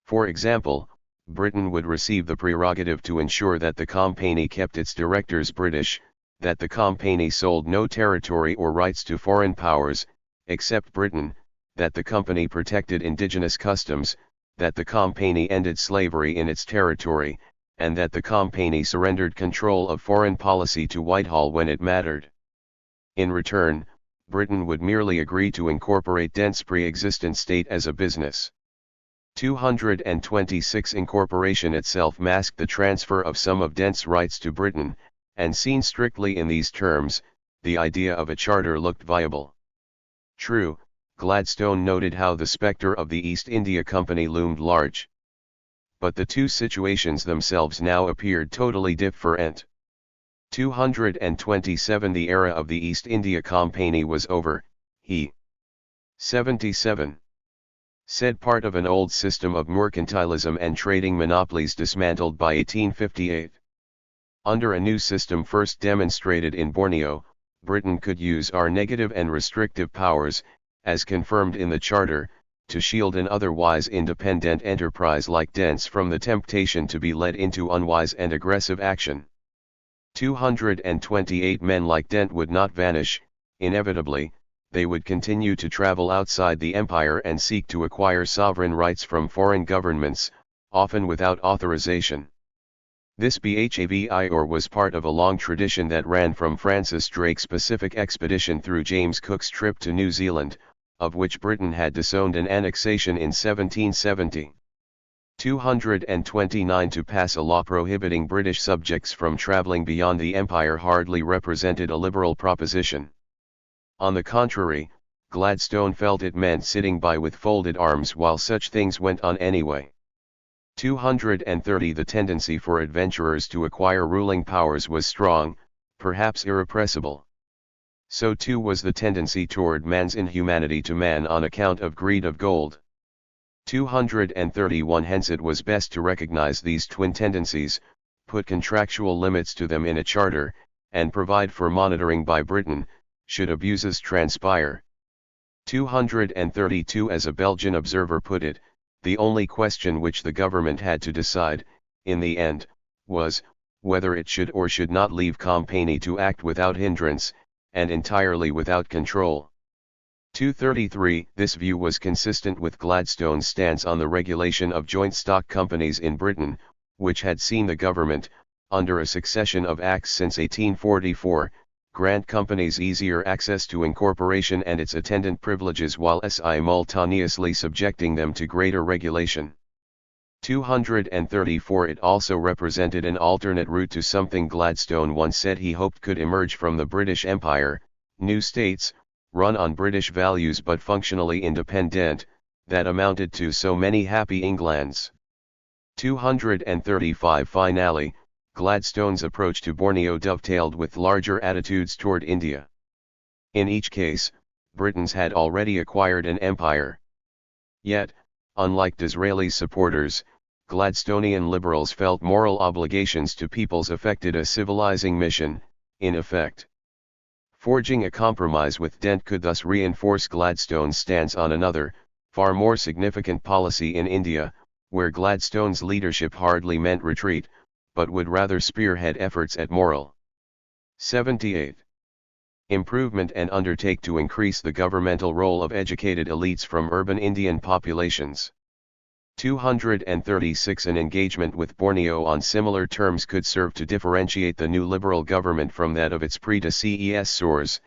For example, Britain would receive the prerogative to ensure that the Company kept its directors British, that the Company sold no territory or rights to foreign powers, except Britain, that the company protected indigenous customs, that the Company ended slavery in its territory, and that the Company surrendered control of foreign policy to Whitehall when it mattered. In return, Britain would merely agree to incorporate Dent's pre-existent state as a business. 226 Incorporation itself masked the transfer of some of Dent's rights to Britain, and seen strictly in these terms, the idea of a charter looked viable. True, Gladstone noted how the spectre of the East India Company loomed large. But the two situations themselves now appeared totally different. 227 The era of the East India Company was over, he 77 said, part of an old system of mercantilism and trading monopolies dismantled by 1858. Under a new system first demonstrated in Borneo, Britain could use our negative and restrictive powers, as confirmed in the Charter, to shield an otherwise independent enterprise like Dent's from the temptation to be led into unwise and aggressive action. 228 Men like Dent would not vanish, inevitably, they would continue to travel outside the empire and seek to acquire sovereign rights from foreign governments, often without authorization. This behavior was part of a long tradition that ran from Francis Drake's Pacific expedition through James Cook's trip to New Zealand, of which Britain had disowned an annexation in 1770. 229 To pass a law prohibiting British subjects from travelling beyond the empire hardly represented a liberal proposition. On the contrary, Gladstone felt it meant sitting by with folded arms while such things went on anyway. 230 The tendency for adventurers to acquire ruling powers was strong, perhaps irrepressible. So too was the tendency toward man's inhumanity to man on account of greed of gold. 231 Hence it was best to recognize these twin tendencies, put contractual limits to them in a charter, and provide for monitoring by Britain, should abuses transpire. 232 As a Belgian observer put it, the only question which the government had to decide, in the end, was, whether it should or should not leave Company to act without hindrance, and entirely without control. 233 This view was consistent with Gladstone's stance on the regulation of joint stock companies in Britain, which had seen the government, under a succession of acts since 1844, grant companies easier access to incorporation and its attendant privileges while simultaneously subjecting them to greater regulation. 234 It also represented an alternate route to something Gladstone once said he hoped could emerge from the British Empire, new states, run on British values but functionally independent, that amounted to so many happy Englands. 235 Finally, Gladstone's approach to Borneo dovetailed with larger attitudes toward India. In each case, Britons had already acquired an empire. Yet, unlike Disraeli's supporters, Gladstonian liberals felt moral obligations to peoples affected a civilizing mission, in effect. Forging a compromise with Dent could thus reinforce Gladstone's stance on another, far more significant policy in India, where Gladstone's leadership hardly meant retreat, but would rather spearhead efforts at moral 78. Improvement and undertake to increase the governmental role of educated elites from urban Indian populations. 236 An engagement with Borneo on similar terms could serve to differentiate the new liberal government from that of its predecessors,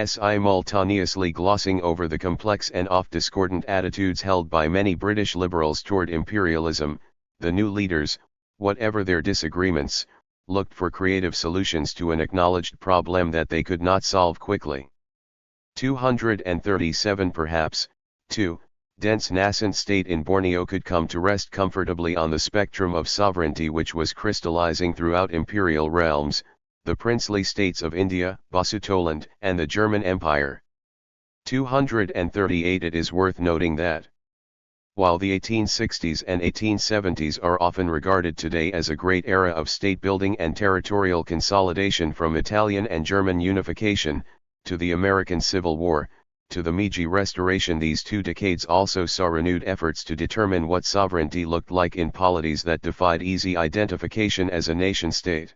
simultaneously glossing over the complex and oft-discordant attitudes held by many British liberals toward imperialism. The new leaders, whatever their disagreements, looked for creative solutions to an acknowledged problem that they could not solve quickly. 237 Perhaps, too, Dent's nascent state in Borneo could come to rest comfortably on the spectrum of sovereignty which was crystallizing throughout imperial realms, the princely states of India, Basutoland, and the German Empire. 238 It is worth noting that, while the 1860s and 1870s are often regarded today as a great era of state building and territorial consolidation from Italian and German unification, to the American Civil War, to the Meiji Restoration, these 2 decades also saw renewed efforts to determine what sovereignty looked like in polities that defied easy identification as a nation-state.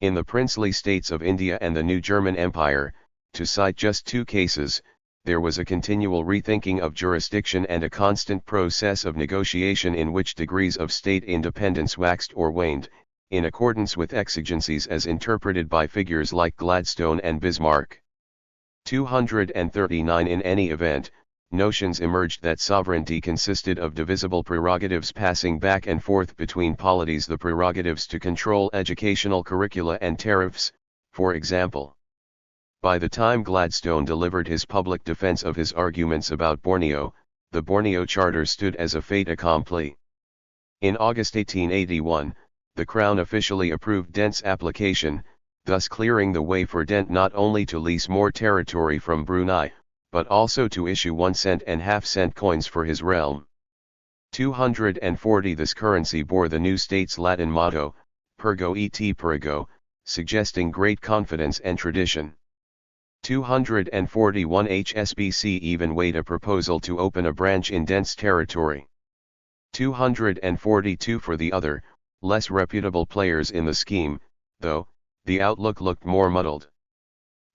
In the princely states of India and the new German Empire, to cite just 2 cases, there was a continual rethinking of jurisdiction and a constant process of negotiation in which degrees of state independence waxed or waned, in accordance with exigencies as interpreted by figures like Gladstone and Bismarck. 239 In any event, notions emerged that sovereignty consisted of divisible prerogatives passing back and forth between polities, the prerogatives to control educational curricula and tariffs, for example. By the time Gladstone delivered his public defense of his arguments about Borneo, the Borneo Charter stood as a fait accompli. In August 1881, the Crown officially approved Dent's application, thus clearing the way for Dent not only to lease more territory from Brunei, but also to issue 1 cent and half-cent coins for his realm. 240 This currency bore the new state's Latin motto, Pergo et Pergo, suggesting great confidence and tradition. 241 HSBC even weighed a proposal to open a branch in Dent's territory. 242 For the other, less reputable players in the scheme, though, the outlook looked more muddled.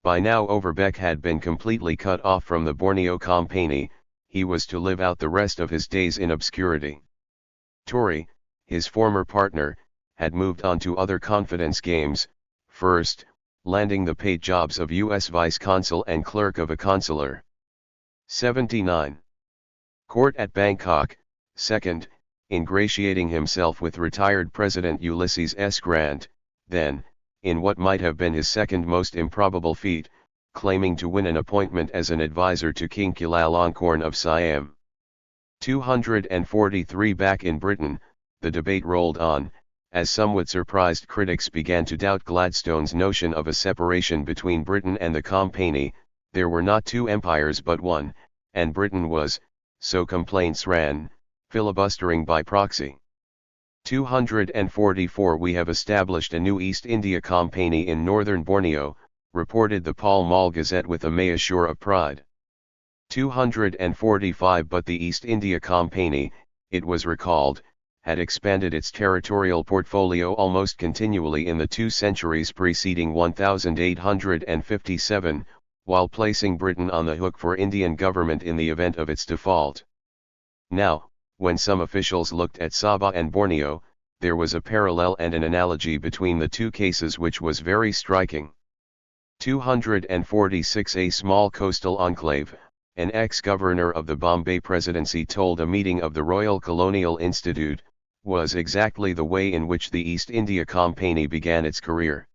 By now Overbeck had been completely cut off from the Borneo Company, he was to live out the rest of his days in obscurity. Tory, his former partner, had moved on to other confidence games, first, landing the paid jobs of U.S. Vice Consul and clerk of a consular. 79. Court at Bangkok, second, ingratiating himself with retired President Ulysses S. Grant, then, in what might have been his second most improbable feat, claiming to win an appointment as an advisor to King Chulalongkorn of Siam. 243 Back in Britain, the debate rolled on, as somewhat surprised critics began to doubt Gladstone's notion of a separation between Britain and the Company. There were not 2 empires but one, and Britain was, so complaints ran, filibustering by proxy. 244 We have established a new East India Company in northern Borneo, reported the Pall Mall Gazette with a measure of pride. 245 But the East India Company, it was recalled, had expanded its territorial portfolio almost continually in the 2 centuries preceding 1857, while placing Britain on the hook for Indian government in the event of its default. Now, when some officials looked at Sabah and Borneo, there was a parallel and an analogy between the 2 cases which was very striking. 246 A small coastal enclave, an ex-governor of the Bombay Presidency told a meeting of the Royal Colonial Institute, was exactly the way in which the East India Company began its career.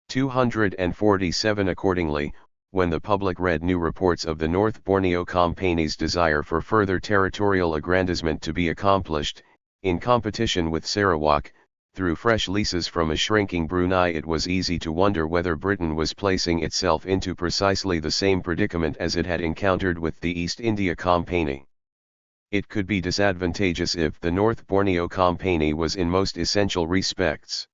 247 Accordingly, when the public read new reports of the North Borneo Company's desire for further territorial aggrandizement to be accomplished, in competition with Sarawak, through fresh leases from a shrinking Brunei, it was easy to wonder whether Britain was placing itself into precisely the same predicament as it had encountered with the East India Company. It could be disadvantageous if the North Borneo Company was in most essential respects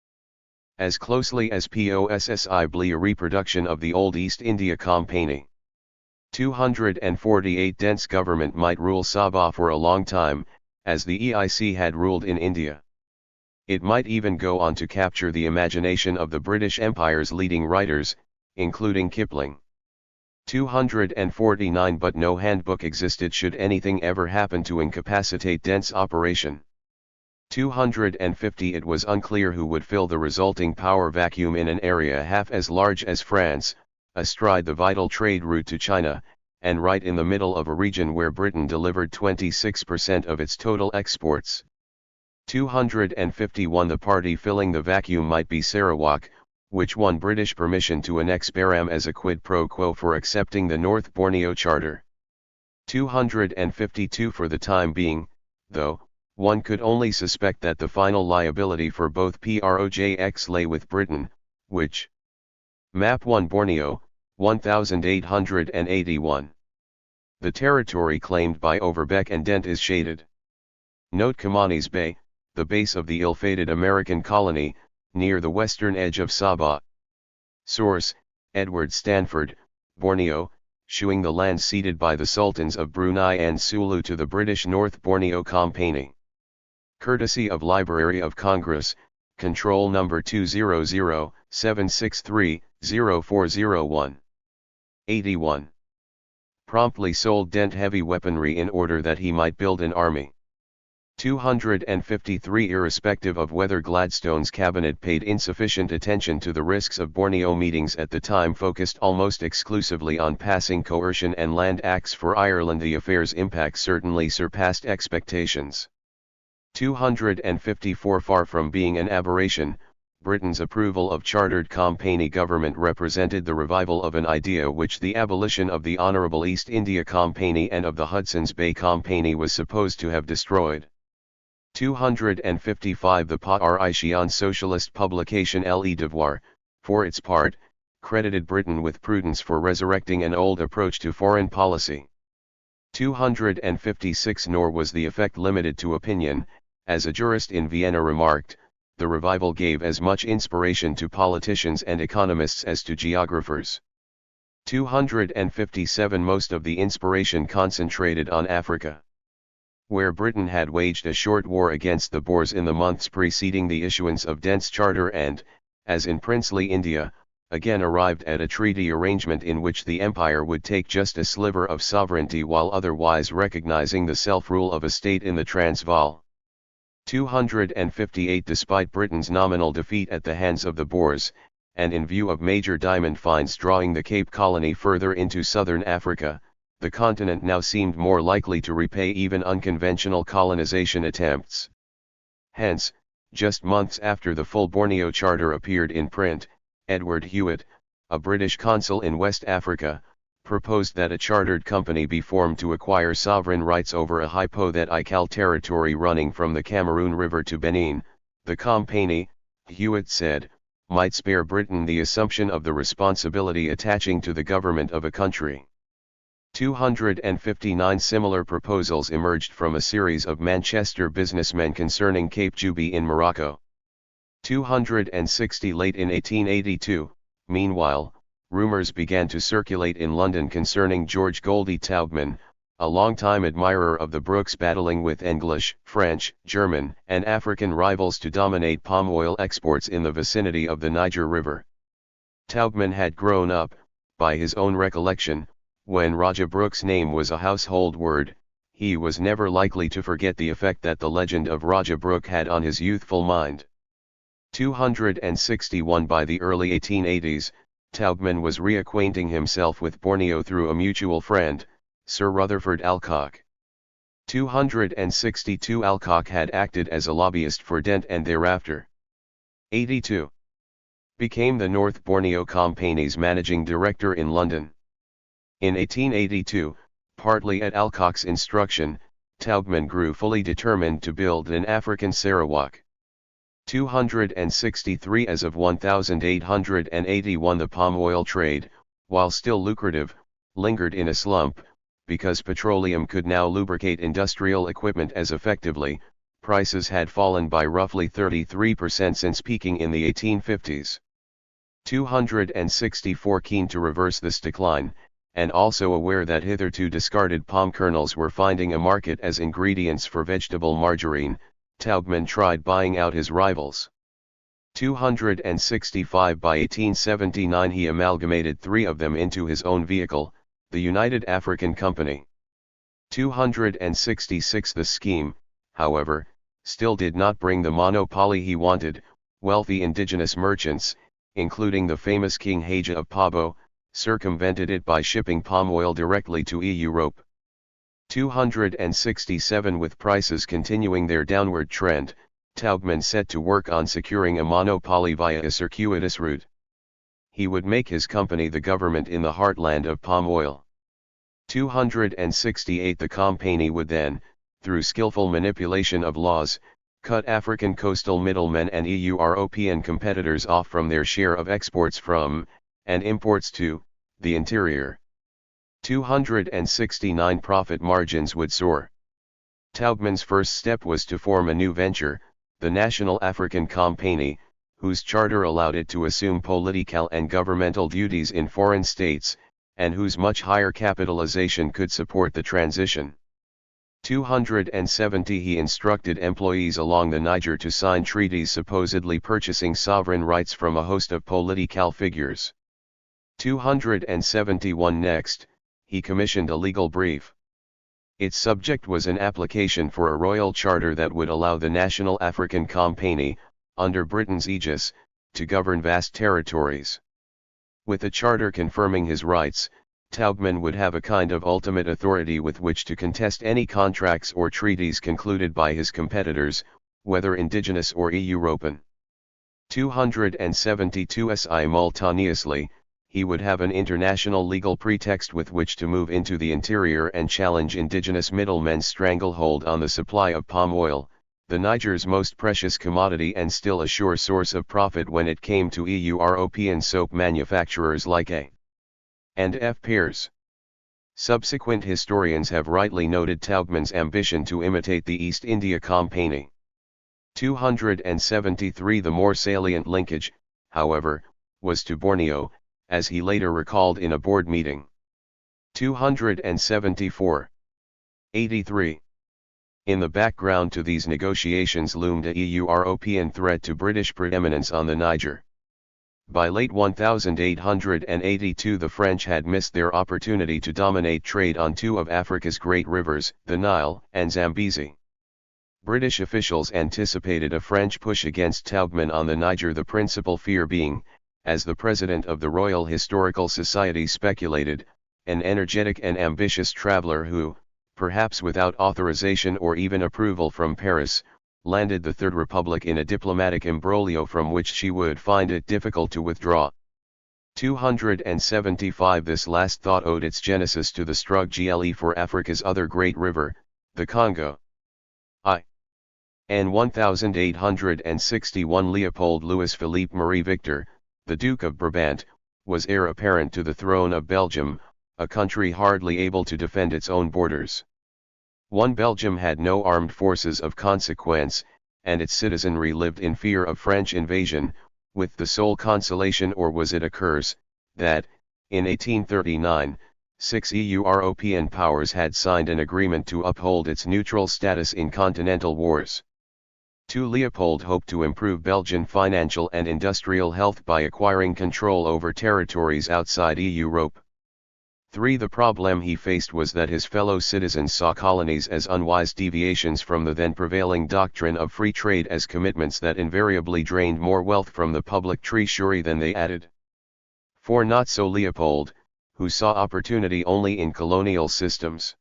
as closely as possibly a reproduction of the old East India Company. 248 Dent's government might rule Sabah for a long time, as the EIC had ruled in India. It might even go on to capture the imagination of the British Empire's leading writers, including Kipling. 249 But no handbook existed should anything ever happen to incapacitate Dent's operation. 250 It was unclear who would fill the resulting power vacuum in an area half as large as France, astride the vital trade route to China, and right in the middle of a region where Britain delivered 26% of its total exports. 251 The party filling the vacuum might be Sarawak, which won British permission to annex Baram as a quid pro quo for accepting the North Borneo Charter. 252 For the time being, though, one could only suspect that the final liability for both projects lay with Britain, which. Map 1 Borneo, 1881. The territory claimed by Overbeck and Dent is shaded. Note Kamani's Bay, the base of the ill-fated American colony, near the western edge of Sabah. Source, Edward Stanford, Borneo, shewing the land ceded by the Sultans of Brunei and Sulu to the British North Borneo Company. Courtesy of Library of Congress, Control Number 200-763-0401. 81. Promptly sold Dent heavy weaponry in order that he might build an army. 253 Irrespective of whether Gladstone's cabinet paid insufficient attention to the risks of Borneo, meetings at the time focused almost exclusively on passing coercion and land acts for Ireland. The affair's impact certainly surpassed expectations. 254 Far from being an aberration, Britain's approval of chartered company government represented the revival of an idea which the abolition of the Honourable East India Company and of the Hudson's Bay Company was supposed to have destroyed. 255 The Parisian socialist publication Le Devoir, for its part, credited Britain with prudence for resurrecting an old approach to foreign policy. 256 Nor was the effect limited to opinion, as a jurist in Vienna remarked, the revival gave as much inspiration to politicians and economists as to geographers. 257 Most of the inspiration concentrated on Africa, where Britain had waged a short war against the Boers in the months preceding the issuance of Dent's Charter and, as in princely India, again arrived at a treaty arrangement in which the empire would take just a sliver of sovereignty while otherwise recognizing the self-rule of a state in the Transvaal. 258 Despite Britain's nominal defeat at the hands of the Boers, and in view of major diamond finds drawing the Cape Colony further into southern Africa, the continent now seemed more likely to repay even unconventional colonization attempts. Hence, just months after the full Borneo Charter appeared in print, Edward Hewitt, a British consul in West Africa, proposed that a chartered company be formed to acquire sovereign rights over a hypothetical territory running from the Cameroon River to Benin. The company, Hewitt said, might spare Britain the assumption of the responsibility attaching to the government of a country. 259 Similar proposals emerged from a series of Manchester businessmen concerning Cape Juby in Morocco. 260 Late in 1882, meanwhile, rumours began to circulate in London concerning George Goldie Taubman, a longtime admirer of the Brookes battling with English, French, German, and African rivals to dominate palm oil exports in the vicinity of the Niger River. Taubman had grown up, by his own recollection, when Raja Brooke's name was a household word. He was never likely to forget the effect that the legend of Raja Brooke had on his youthful mind. 261 By the early 1880s, Taubman was reacquainting himself with Borneo through a mutual friend, Sir Rutherford Alcock. 262 Alcock had acted as a lobbyist for Dent and thereafter. 82. Became the North Borneo Company's managing director in London. In 1882, partly at Alcock's instruction, Taubman grew fully determined to build an African Sarawak. 263 As of 1881 the palm oil trade, while still lucrative, lingered in a slump, because petroleum could now lubricate industrial equipment as effectively. Prices had fallen by roughly 33% since peaking in the 1850s. 264 Keen to reverse this decline, and also aware that hitherto discarded palm kernels were finding a market as ingredients for vegetable margarine, Taubman tried buying out his rivals. 265 By 1879 he amalgamated three of them into his own vehicle, the United African Company. 266 The scheme, however, still did not bring the monopoly he wanted. Wealthy indigenous merchants, including the famous King Haja of Pabo, circumvented it by shipping palm oil directly to Europe. 267 With prices continuing their downward trend, Taubman set to work on securing a monopoly via a circuitous route. He would make his company the government in the heartland of palm oil. 268 The company would then, through skillful manipulation of laws, cut African coastal middlemen and European competitors off from their share of exports from, and imports to, the interior. 269 Profit margins would soar. Taubman's first step was to form a new venture, the National African Company, whose charter allowed it to assume political and governmental duties in foreign states, and whose much higher capitalization could support the transition. 270 He instructed employees along the Niger to sign treaties supposedly purchasing sovereign rights from a host of political figures. 271 Next, he commissioned a legal brief. Its subject was an application for a royal charter that would allow the National African Company, under Britain's aegis, to govern vast territories. With a charter confirming his rights, Taubman would have a kind of ultimate authority with which to contest any contracts or treaties concluded by his competitors, whether indigenous or European. 272 Simultaneously, he would have an international legal pretext with which to move into the interior and challenge indigenous middlemen's stranglehold on the supply of palm oil, the Niger's most precious commodity and still a sure source of profit when it came to European soap manufacturers like A. and F. Pears. Subsequent historians have rightly noted Taubman's ambition to imitate the East India Company. 273 The more salient linkage, however, was to Borneo, as he later recalled in a board meeting. 274. 83. In the background to these negotiations loomed a European threat to British preeminence on the Niger. By late 1882 the French had missed their opportunity to dominate trade on two of Africa's great rivers, the Nile and Zambezi. British officials anticipated a French push against Taubman on the Niger, the principal fear being, as the president of the Royal Historical Society speculated, an energetic and ambitious traveller who, perhaps without authorization or even approval from Paris, landed the Third Republic in a diplomatic imbroglio from which she would find it difficult to withdraw. 275 This last thought owed its genesis to the struggle for Africa's other great river, the Congo. In 1861 Leopold Louis Philippe Marie Victor, the Duke of Brabant, was heir apparent to the throne of Belgium, a country hardly able to defend its own borders. Belgium had no armed forces of consequence, and its citizenry lived in fear of French invasion, with the sole consolation, or was it a curse, that, in 1839, 6 European powers had signed an agreement to uphold its neutral status in continental wars. 2 Leopold hoped to improve Belgian financial and industrial health by acquiring control over territories outside Europe. 3 The problem he faced was that his fellow citizens saw colonies as unwise deviations from the then prevailing doctrine of free trade, as commitments that invariably drained more wealth from the public treasury than they added. 4 Not so Leopold, who saw opportunity only in colonial systems.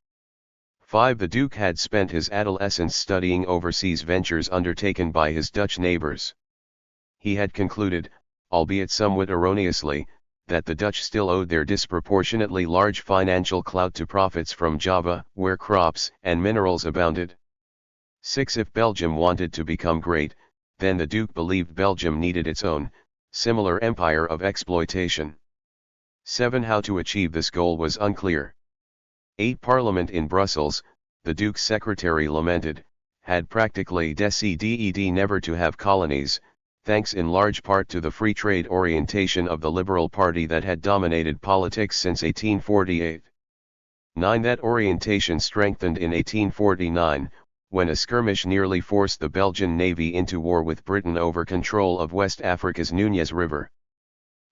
5. The Duke had spent his adolescence studying overseas ventures undertaken by his Dutch neighbors. He had concluded, albeit somewhat erroneously, that the Dutch still owed their disproportionately large financial clout to profits from Java, where crops and minerals abounded. 6. If Belgium wanted to become great, then the Duke believed Belgium needed its own, similar empire of exploitation. 7. How to achieve this goal was unclear. 8. Parliament in Brussels, the Duke's secretary lamented, had practically decided never to have colonies, thanks in large part to the free trade orientation of the Liberal Party that had dominated politics since 1848. 9. That orientation strengthened in 1849, when a skirmish nearly forced the Belgian navy into war with Britain over control of West Africa's Núñez River.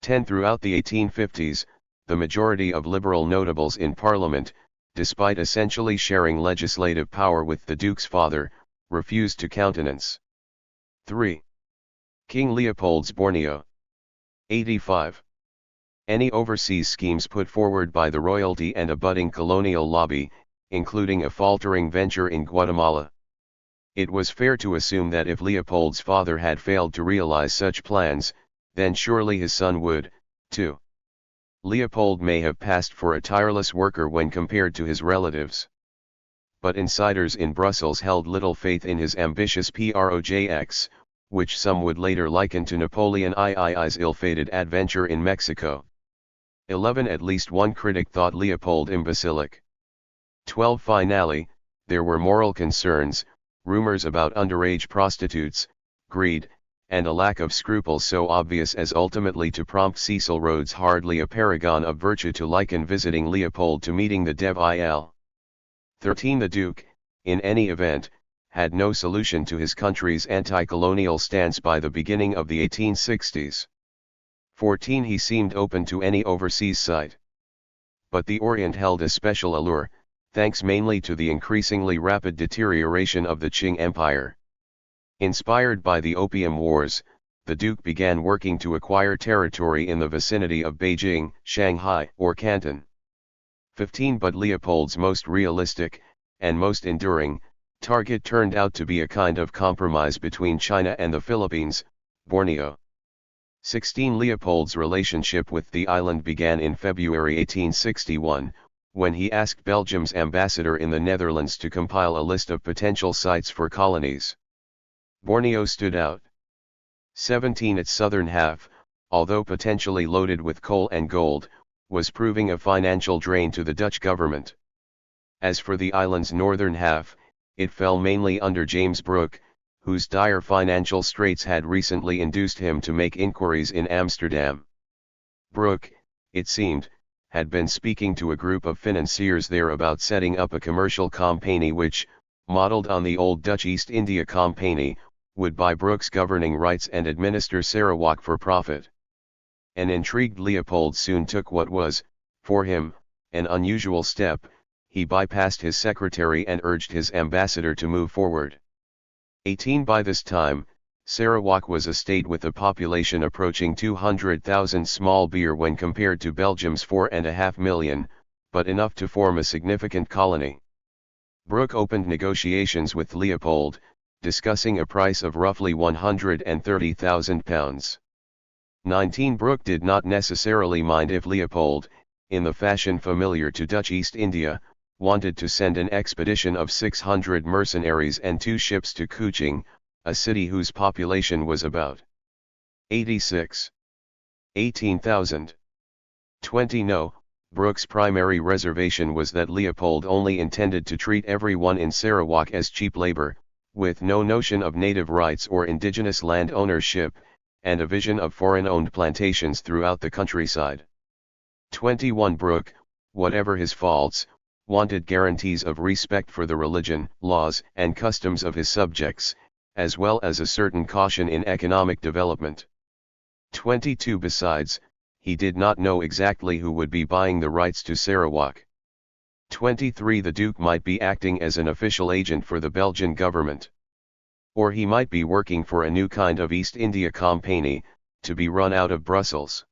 10. Throughout the 1850s, the majority of Liberal notables in Parliament, despite essentially sharing legislative power with the Duke's father, refused to countenance. 3. King Leopold's Borneo. 85. Any overseas schemes put forward by the royalty and a budding colonial lobby, including a faltering venture in Guatemala. It was fair to assume that if Leopold's father had failed to realize such plans, then surely his son would, too. Leopold may have passed for a tireless worker when compared to his relatives. But insiders in Brussels held little faith in his ambitious projects, which some would later liken to Napoleon III's ill-fated adventure in Mexico. 11. At least one critic thought Leopold imbecilic. 12. Finally, there were moral concerns, rumors about underage prostitutes, greed, and a lack of scruples so obvious as ultimately to prompt Cecil Rhodes, hardly a paragon of virtue, to liken visiting Leopold to meeting the devil. 13. The Duke, in any event, had no solution to his country's anti-colonial stance by the beginning of the 1860s. 14. He seemed open to any overseas site. But the Orient held a special allure, thanks mainly to the increasingly rapid deterioration of the Qing Empire. Inspired by the Opium Wars, the Duke began working to acquire territory in the vicinity of Beijing, Shanghai, or Canton. 15. But Leopold's most realistic, and most enduring, target turned out to be a kind of compromise between China and the Philippines, Borneo. 16. Leopold's relationship with the island began in February 1861, when he asked Belgium's ambassador in the Netherlands to compile a list of potential sites for colonies. Borneo stood out. 17. Its southern half, although potentially loaded with coal and gold, was proving a financial drain to the Dutch government. As for the island's northern half, it fell mainly under James Brooke, whose dire financial straits had recently induced him to make inquiries in Amsterdam. Brooke, it seemed, had been speaking to a group of financiers there about setting up a commercial company which, modeled on the old Dutch East India Company, would buy Brooke's governing rights and administer Sarawak for profit. An intrigued Leopold soon took what was, for him, an unusual step. He bypassed his secretary and urged his ambassador to move forward. 18. By this time, Sarawak was a state with a population approaching 200,000 small beer when compared to Belgium's 4.5 million, but enough to form a significant colony. Brooke opened negotiations with Leopold, discussing a price of roughly £130,000. 19. Brooke did not necessarily mind if Leopold, in the fashion familiar to Dutch East India, wanted to send an expedition of 600 mercenaries and 2 ships to Kuching, a city whose population was about 86. 18,000. 20. No, Brooke's primary reservation was that Leopold only intended to treat everyone in Sarawak as cheap labor, with no notion of native rights or indigenous land ownership, and a vision of foreign-owned plantations throughout the countryside. 21. Brooke, whatever his faults, wanted guarantees of respect for the religion, laws, and customs of his subjects, as well as a certain caution in economic development. 22. Besides, he did not know exactly who would be buying the rights to Sarawak. 23. The Duke might be acting as an official agent for the Belgian government. Or he might be working for a new kind of East India Company, to be run out of Brussels.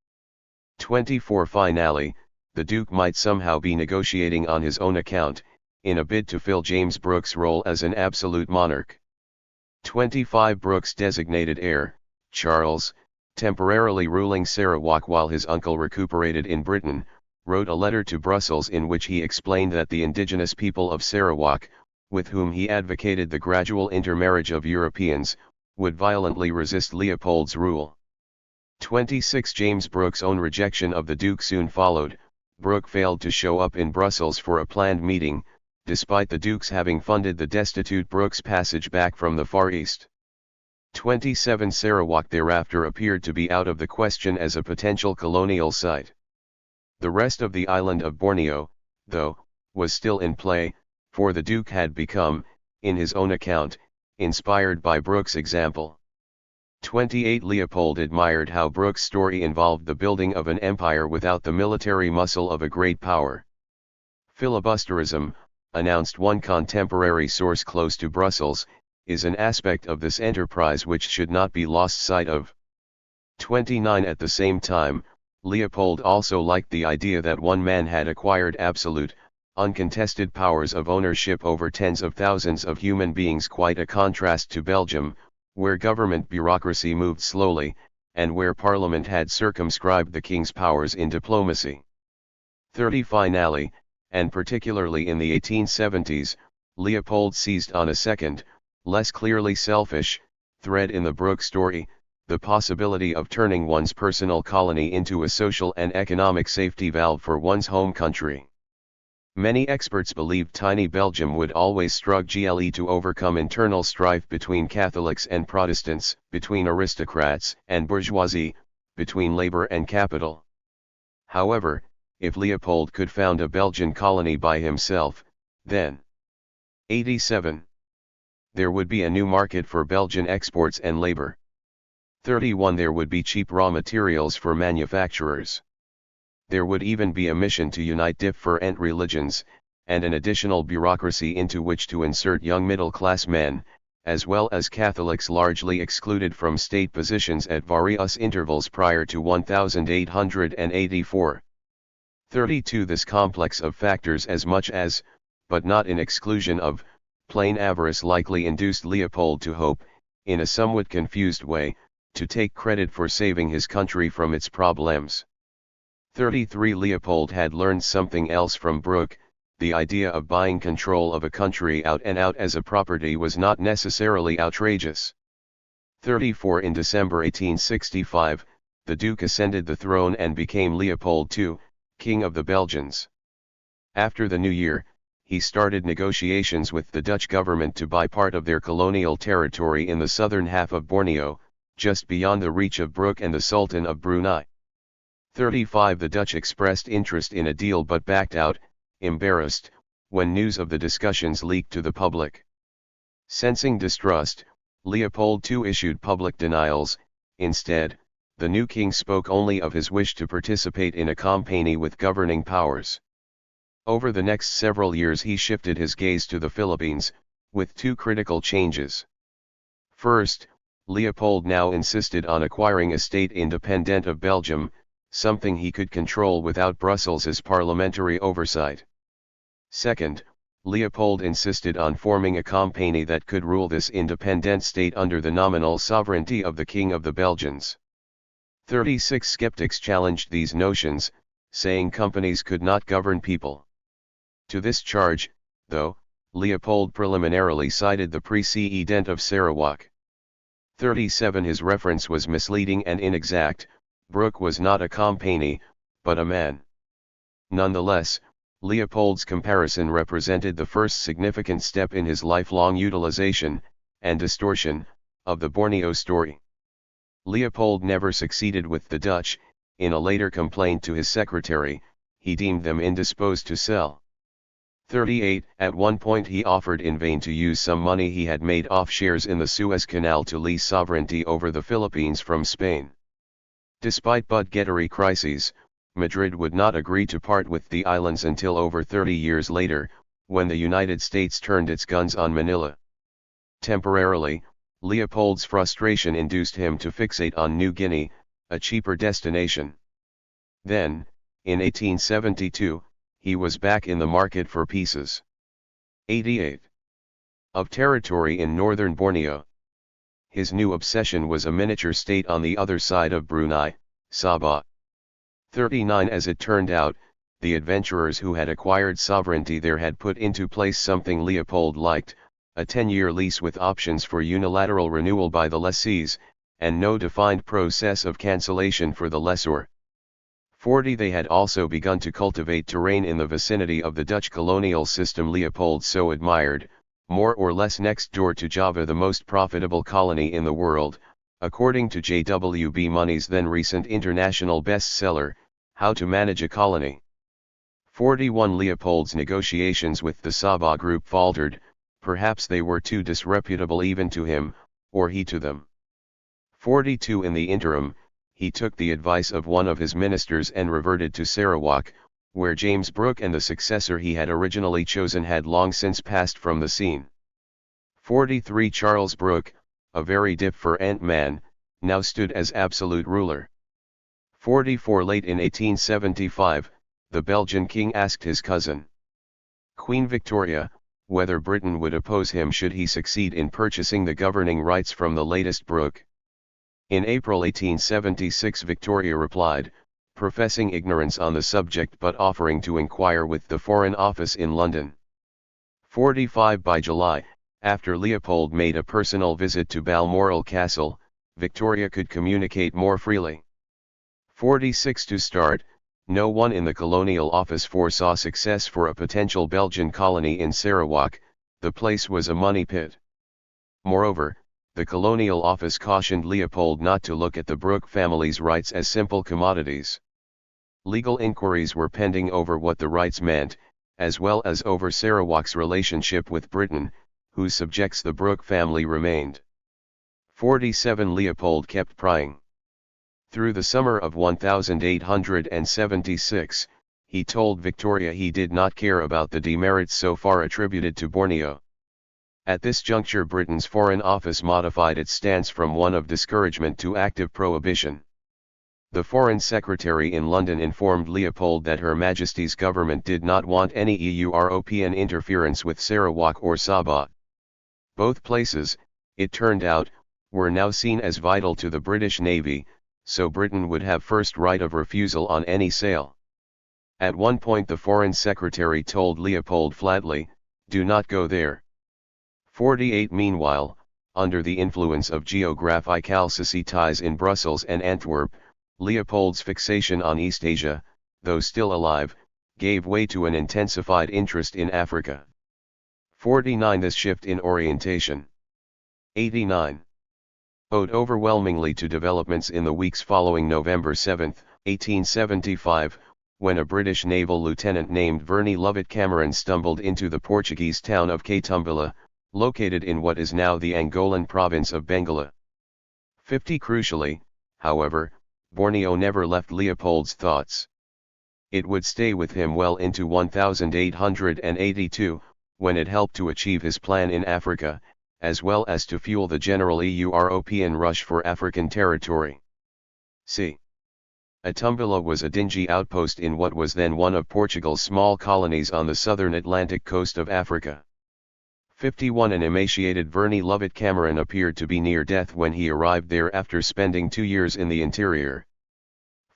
24. Finally, the Duke might somehow be negotiating on his own account, in a bid to fill James Brooke's role as an absolute monarch. 25 Brooke's designated heir, Charles, temporarily ruling Sarawak while his uncle recuperated in Britain, wrote a letter to Brussels in which he explained that the indigenous people of Sarawak, with whom he advocated the gradual intermarriage of Europeans, would violently resist Leopold's rule. 26 James Brooke's own rejection of the Duke soon followed. Brooke failed to show up in Brussels for a planned meeting, despite the Duke's having funded the destitute Brooke's passage back from the Far East. 27 Sarawak thereafter appeared to be out of the question as a potential colonial site. The rest of the island of Borneo, though, was still in play, for the Duke had become, in his own account, inspired by Brooke's example. 28 Leopold admired how Brooke's story involved the building of an empire without the military muscle of a great power. Filibusterism, announced one contemporary source close to Brussels, is an aspect of this enterprise which should not be lost sight of. 29 At the same time, Leopold also liked the idea that one man had acquired absolute, uncontested powers of ownership over tens of thousands of human beings, quite a contrast to Belgium, where government bureaucracy moved slowly, and where Parliament had circumscribed the king's powers in diplomacy. 30 Finally, and particularly in the 1870s, Leopold seized on a second, less clearly selfish, thread in the Brooke story, the possibility of turning one's personal colony into a social and economic safety valve for one's home country. Many experts believed tiny Belgium would always struggle to overcome internal strife between Catholics and Protestants, between aristocrats and bourgeoisie, between labor and capital. However, if Leopold could found a Belgian colony by himself, then 87. There would be a new market for Belgian exports and labor. 31. There would be cheap raw materials for manufacturers. There would even be a mission to unite different religions, and an additional bureaucracy into which to insert young middle-class men, as well as Catholics largely excluded from state positions at various intervals prior to 1884. 32. This complex of factors, as much as, but not in exclusion of, plain avarice, likely induced Leopold to hope, in a somewhat confused way, to take credit for saving his country from its problems. 33. Leopold had learned something else from Brooke. The idea of buying control of a country out and out as a property was not necessarily outrageous. 34. In December 1865, the Duke ascended the throne and became Leopold II, King of the Belgians. After the new year, he started negotiations with the Dutch government to buy part of their colonial territory in the southern half of Borneo, just beyond the reach of Brooke and the Sultan of Brunei. 35. The Dutch expressed interest in a deal but backed out, embarrassed, when news of the discussions leaked to the public. Sensing distrust, Leopold II issued public denials. Instead, the new king spoke only of his wish to participate in a company with governing powers. Over the next several years he shifted his gaze to the Philippines, with two critical changes. First, Leopold now insisted on acquiring a state independent of Belgium, something he could control without Brussels' parliamentary oversight. Second, Leopold insisted on forming a company that could rule this independent state under the nominal sovereignty of the King of the Belgians. 36 Skeptics challenged these notions, saying companies could not govern people. To this charge, though, Leopold preliminarily cited the precedent of Sarawak. 37 His reference was misleading and inexact. Brooke was not a company, but a man. Nonetheless, Leopold's comparison represented the first significant step in his lifelong utilization, and distortion, of the Borneo story. Leopold never succeeded with the Dutch. In a later complaint to his secretary, he deemed them indisposed to sell. 38 At one point he offered in vain to use some money he had made off shares in the Suez Canal to lease sovereignty over the Philippines from Spain. Despite budgetary crises, Madrid would not agree to part with the islands until over 30 years later, when the United States turned its guns on Manila. Temporarily, Leopold's frustration induced him to fixate on New Guinea, a cheaper destination. Then, in 1872, he was back in the market for pieces. 88. Of territory in northern Borneo. His new obsession was a miniature state on the other side of Brunei, Sabah. 39. As it turned out, the adventurers who had acquired sovereignty there had put into place something Leopold liked, a 10-year lease with options for unilateral renewal by the lessees, and no defined process of cancellation for the lessor. 40. They had also begun to cultivate terrain in the vicinity of the Dutch colonial system Leopold so admired, more or less next door to Java, the most profitable colony in the world, according to J.W.B. Money's then recent international bestseller, How to Manage a Colony. 41. Leopold's negotiations with the Sabah group faltered, perhaps they were too disreputable even to him, or he to them. 42. In the interim, he took the advice of one of his ministers and reverted to Sarawak, where James Brooke and the successor he had originally chosen had long since passed from the scene. 43. Charles Brooke, a very different man, now stood as absolute ruler. 44. Late in 1875, the Belgian king asked his cousin, Queen Victoria, whether Britain would oppose him should he succeed in purchasing the governing rights from the latest Brooke. In April 1876 Victoria replied, professing ignorance on the subject but offering to inquire with the Foreign Office in London. 45. By July, after Leopold made a personal visit to Balmoral Castle, Victoria could communicate more freely. 46. To start, no one in the Colonial Office foresaw success for a potential Belgian colony in Sarawak. The place was a money pit. Moreover, the Colonial Office cautioned Leopold not to look at the Brooke family's rights as simple commodities. Legal inquiries were pending over what the rights meant, as well as over Sarawak's relationship with Britain, whose subjects the Brooke family remained. 47. Leopold kept prying. Through the summer of 1876, he told Victoria he did not care about the demerits so far attributed to Borneo. At this juncture Britain's Foreign Office modified its stance from one of discouragement to active prohibition. The Foreign Secretary in London informed Leopold that Her Majesty's government did not want any European interference with Sarawak or Sabah. Both places, it turned out, were now seen as vital to the British Navy, so Britain would have first right of refusal on any sale. At one point the Foreign Secretary told Leopold flatly, "Do not go there." 48. Meanwhile, under the influence of geographical societies in Brussels and Antwerp, Leopold's fixation on East Asia, though still alive, gave way to an intensified interest in Africa. 49. This shift in orientation. 89. Owed overwhelmingly to developments in the weeks following November 7, 1875, when a British naval lieutenant named Verney Lovett Cameron stumbled into the Portuguese town of Katumbala, located in what is now the Angolan province of Bengala. 50. Crucially, however, Borneo never left Leopold's thoughts. It would stay with him well into 1882, when it helped to achieve his plan in Africa, as well as to fuel the general European rush for African territory. c. Katumbala was a dingy outpost in what was then one of Portugal's small colonies on the southern Atlantic coast of Africa. 51. An emaciated Verney Lovett Cameron appeared to be near death when he arrived there after spending 2 years in the interior.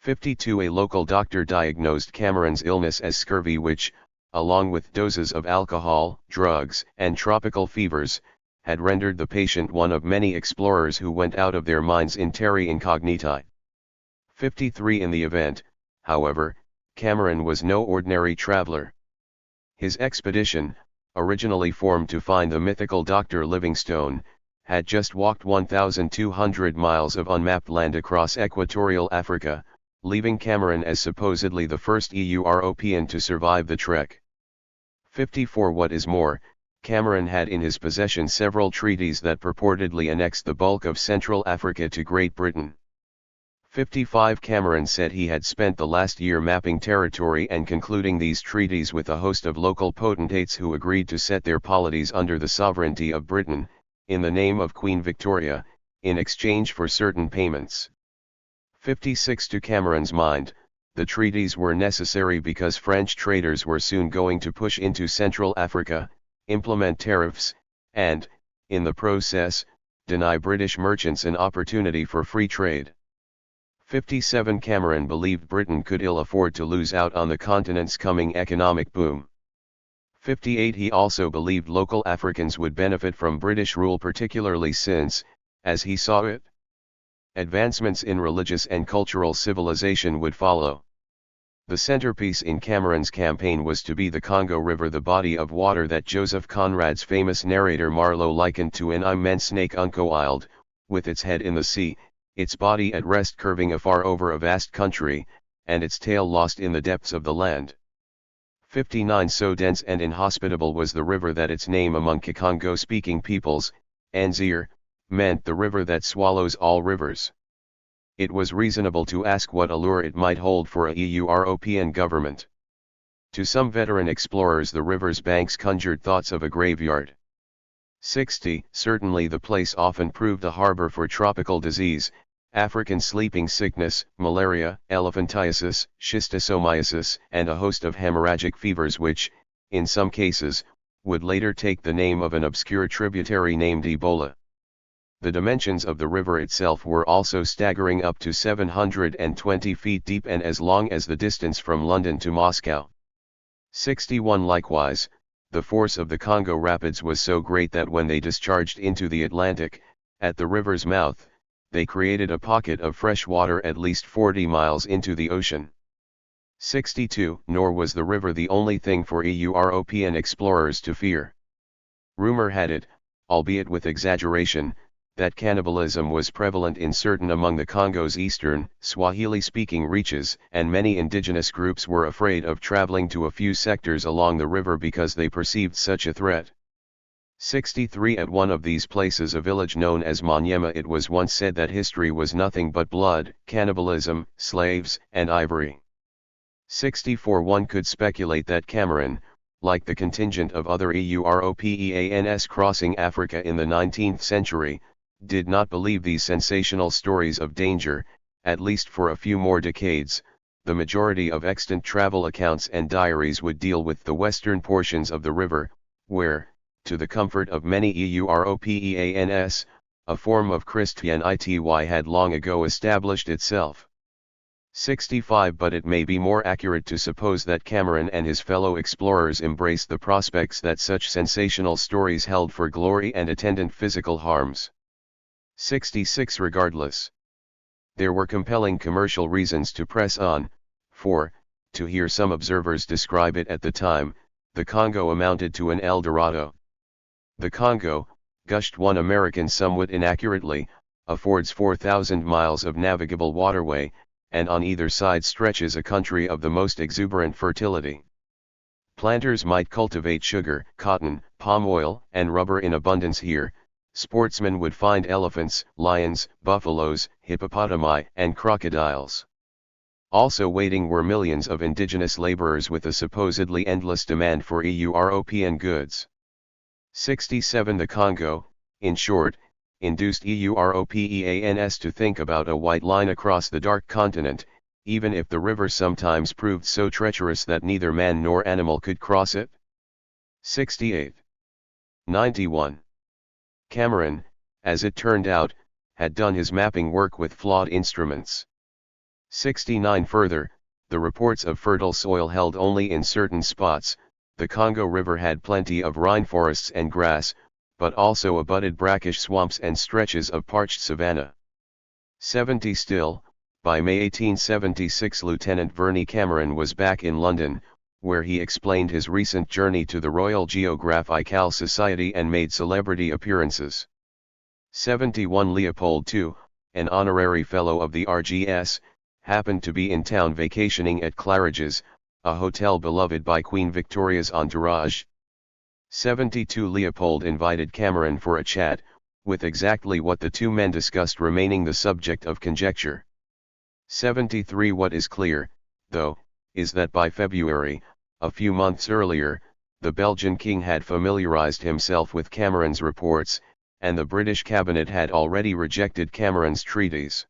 52. A local doctor diagnosed Cameron's illness as scurvy which, along with doses of alcohol, drugs, and tropical fevers, had rendered the patient one of many explorers who went out of their minds in terra incognita. 53. In the event, however, Cameron was no ordinary traveler. His expedition, originally formed to find the mythical Dr. Livingstone, had just walked 1,200 miles of unmapped land across equatorial Africa, leaving Cameron as supposedly the first European to survive the trek. 54. What is more, Cameron had in his possession several treaties that purportedly annexed the bulk of Central Africa to Great Britain. 55. Cameron said he had spent the last year mapping territory and concluding these treaties with a host of local potentates who agreed to set their polities under the sovereignty of Britain, in the name of Queen Victoria, in exchange for certain payments. 56. To Cameron's mind, the treaties were necessary because French traders were soon going to push into Central Africa, implement tariffs, and, in the process, deny British merchants an opportunity for free trade. 57 Cameron believed Britain could ill afford to lose out on the continent's coming economic boom. 58 He also believed local Africans would benefit from British rule, particularly since, as he saw it, advancements in religious and cultural civilization would follow. The centerpiece in Cameron's campaign was to be the Congo River, the body of water that Joseph Conrad's famous narrator Marlowe likened to an immense snake uncoiled, with its head in the sea, its body at rest curving afar over a vast country, and its tail lost in the depths of the land. 59 So dense and inhospitable was the river that its name among Kikongo-speaking peoples, Anzir, meant the river that swallows all rivers. It was reasonable to ask what allure it might hold for a European government. To some veteran explorers the river's banks conjured thoughts of a graveyard. 60 Certainly the place often proved a harbor for tropical disease, African sleeping sickness, malaria, elephantiasis, schistosomiasis, and a host of hemorrhagic fevers which, in some cases, would later take the name of an obscure tributary named Ebola. The dimensions of the river itself were also staggering, up to 720 feet deep and as long as the distance from London to Moscow. 61 Likewise, the force of the Congo rapids was so great that when they discharged into the Atlantic, at the river's mouth, they created a pocket of fresh water at least 40 miles into the ocean. 62 Nor was the river the only thing for European explorers to fear. Rumor had it, albeit with exaggeration, that cannibalism was prevalent in certain among the Congo's eastern, Swahili-speaking reaches, and many indigenous groups were afraid of traveling to a few sectors along the river because they perceived such a threat. 63 At one of these places, a village known as Manyema, it was once said that history was nothing but blood, cannibalism, slaves, and ivory. 64 One could speculate that Cameron, like the contingent of other Europeans crossing Africa in the 19th century, did not believe these sensational stories of danger, at least for a few more decades. The majority of extant travel accounts and diaries would deal with the western portions of the river, where, to the comfort of many Europeans, a form of Christianity had long ago established itself. 65 But it may be more accurate to suppose that Cameron and his fellow explorers embraced the prospects that such sensational stories held for glory and attendant physical harms. 66 Regardless, there were compelling commercial reasons to press on, for, to hear some observers describe it at the time, the Congo amounted to an El Dorado. The Congo, gushed one American somewhat inaccurately, affords 4,000 miles of navigable waterway, and on either side stretches a country of the most exuberant fertility. Planters might cultivate sugar, cotton, palm oil, and rubber in abundance here. Sportsmen would find elephants, lions, buffaloes, hippopotami, and crocodiles. Also waiting were millions of indigenous laborers with a supposedly endless demand for European goods. 67 The Congo, in short, induced Europeans to think about a white line across the dark continent, even if the river sometimes proved so treacherous that neither man nor animal could cross it. 68. 91. Cameron, as it turned out, had done his mapping work with flawed instruments. 69 Further, the reports of fertile soil held only in certain spots. The Congo River had plenty of rainforests and grass, but also abutted brackish swamps and stretches of parched savanna. 70 Still, by May 1876 Lieutenant Verney Cameron was back in London, where he explained his recent journey to the Royal Geographical Society and made celebrity appearances. 71 Leopold II, an honorary fellow of the RGS, happened to be in town vacationing at Claridge's, a hotel beloved by Queen Victoria's entourage. 72 Leopold invited Cameron for a chat, with exactly what the two men discussed remaining the subject of conjecture. 73 What is clear, though, is that by February, a few months earlier, the Belgian king had familiarized himself with Cameron's reports, and the British cabinet had already rejected Cameron's treaties.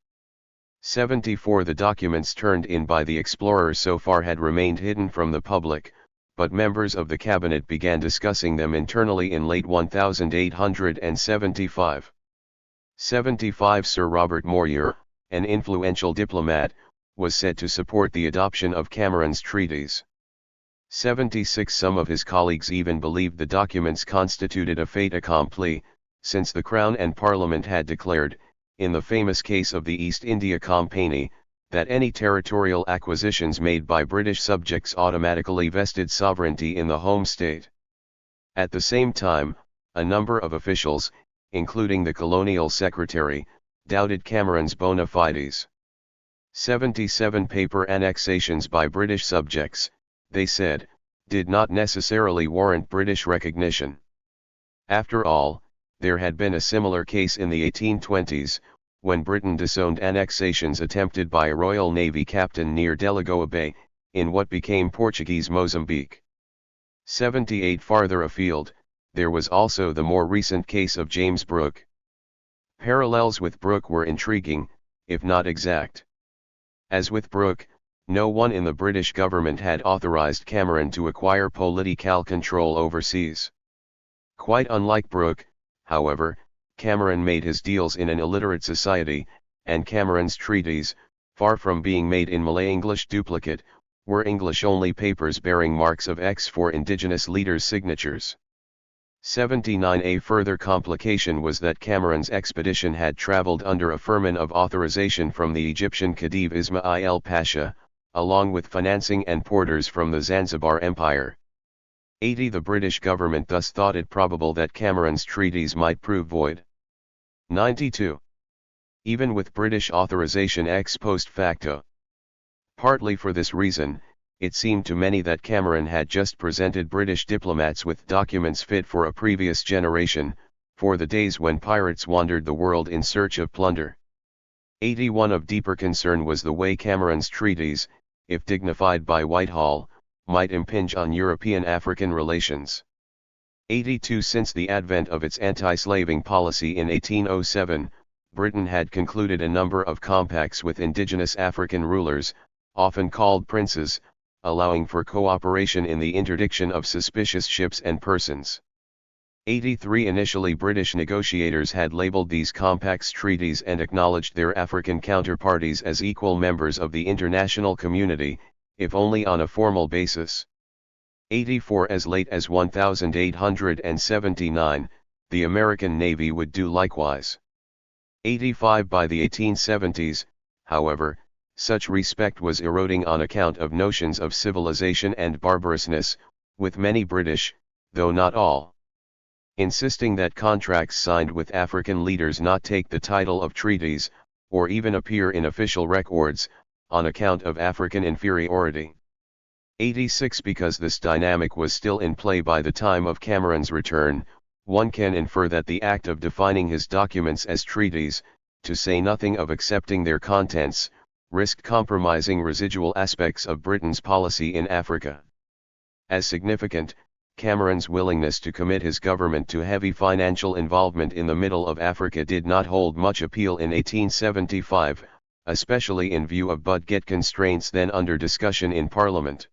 74 The documents turned in by the explorers so far had remained hidden from the public, but members of the cabinet began discussing them internally in late 1875. 75 Sir Robert Moyer, an influential diplomat, was said to support the adoption of Cameron's treaties. 76 Some of his colleagues even believed the documents constituted a fait accompli, since the Crown and Parliament had declared, in the famous case of the East India Company, that any territorial acquisitions made by British subjects automatically vested sovereignty in the home state. At the same time, a number of officials, including the Colonial Secretary, doubted Cameron's bona fides. 77 Paper annexations by British subjects, they said, did not necessarily warrant British recognition. After all, there had been a similar case in the 1820s, when Britain disowned annexations attempted by a Royal Navy captain near Delagoa Bay, in what became Portuguese Mozambique. 78 Farther afield, there was also the more recent case of James Brooke. Parallels with Brooke were intriguing, if not exact. As with Brooke, no one in the British government had authorized Cameron to acquire political control overseas. Quite unlike Brooke, however, Cameron made his deals in an illiterate society, and Cameron's treaties, far from being made in Malay-English duplicate, were English-only papers bearing marks of X for indigenous leaders' signatures. 79 A further complication was that Cameron's expedition had traveled under a firman of authorization from the Egyptian Khedive Ismail Pasha, along with financing and porters from the Zanzibar Empire. 80 The British government thus thought it probable that Cameron's treaties might prove void. 92. Even with British authorization ex post facto. Partly for this reason, it seemed to many that Cameron had just presented British diplomats with documents fit for a previous generation, for the days when pirates wandered the world in search of plunder. 81 Of deeper concern was the way Cameron's treaties, if dignified by Whitehall, might impinge on European-African relations. 82 Since the advent of its anti-slaving policy in 1807, Britain had concluded a number of compacts with indigenous African rulers, often called princes, allowing for cooperation in the interdiction of suspicious ships and persons. 83 Initially British negotiators had labeled these compacts treaties and acknowledged their African counterparties as equal members of the international community, if only on a formal basis. 84 As late as 1879, the American Navy would do likewise. 85 By the 1870s, however, such respect was eroding on account of notions of civilization and barbarousness, with many British, though not all, insisting that contracts signed with African leaders not take the title of treaties, or even appear in official records, on account of African inferiority. 86 Because this dynamic was still in play by the time of Cameron's return, one can infer that the act of defining his documents as treaties, to say nothing of accepting their contents, risked compromising residual aspects of Britain's policy in Africa. As significant, Cameron's willingness to commit his government to heavy financial involvement in the middle of Africa did not hold much appeal in 1875, especially in view of budget constraints then under discussion in Parliament.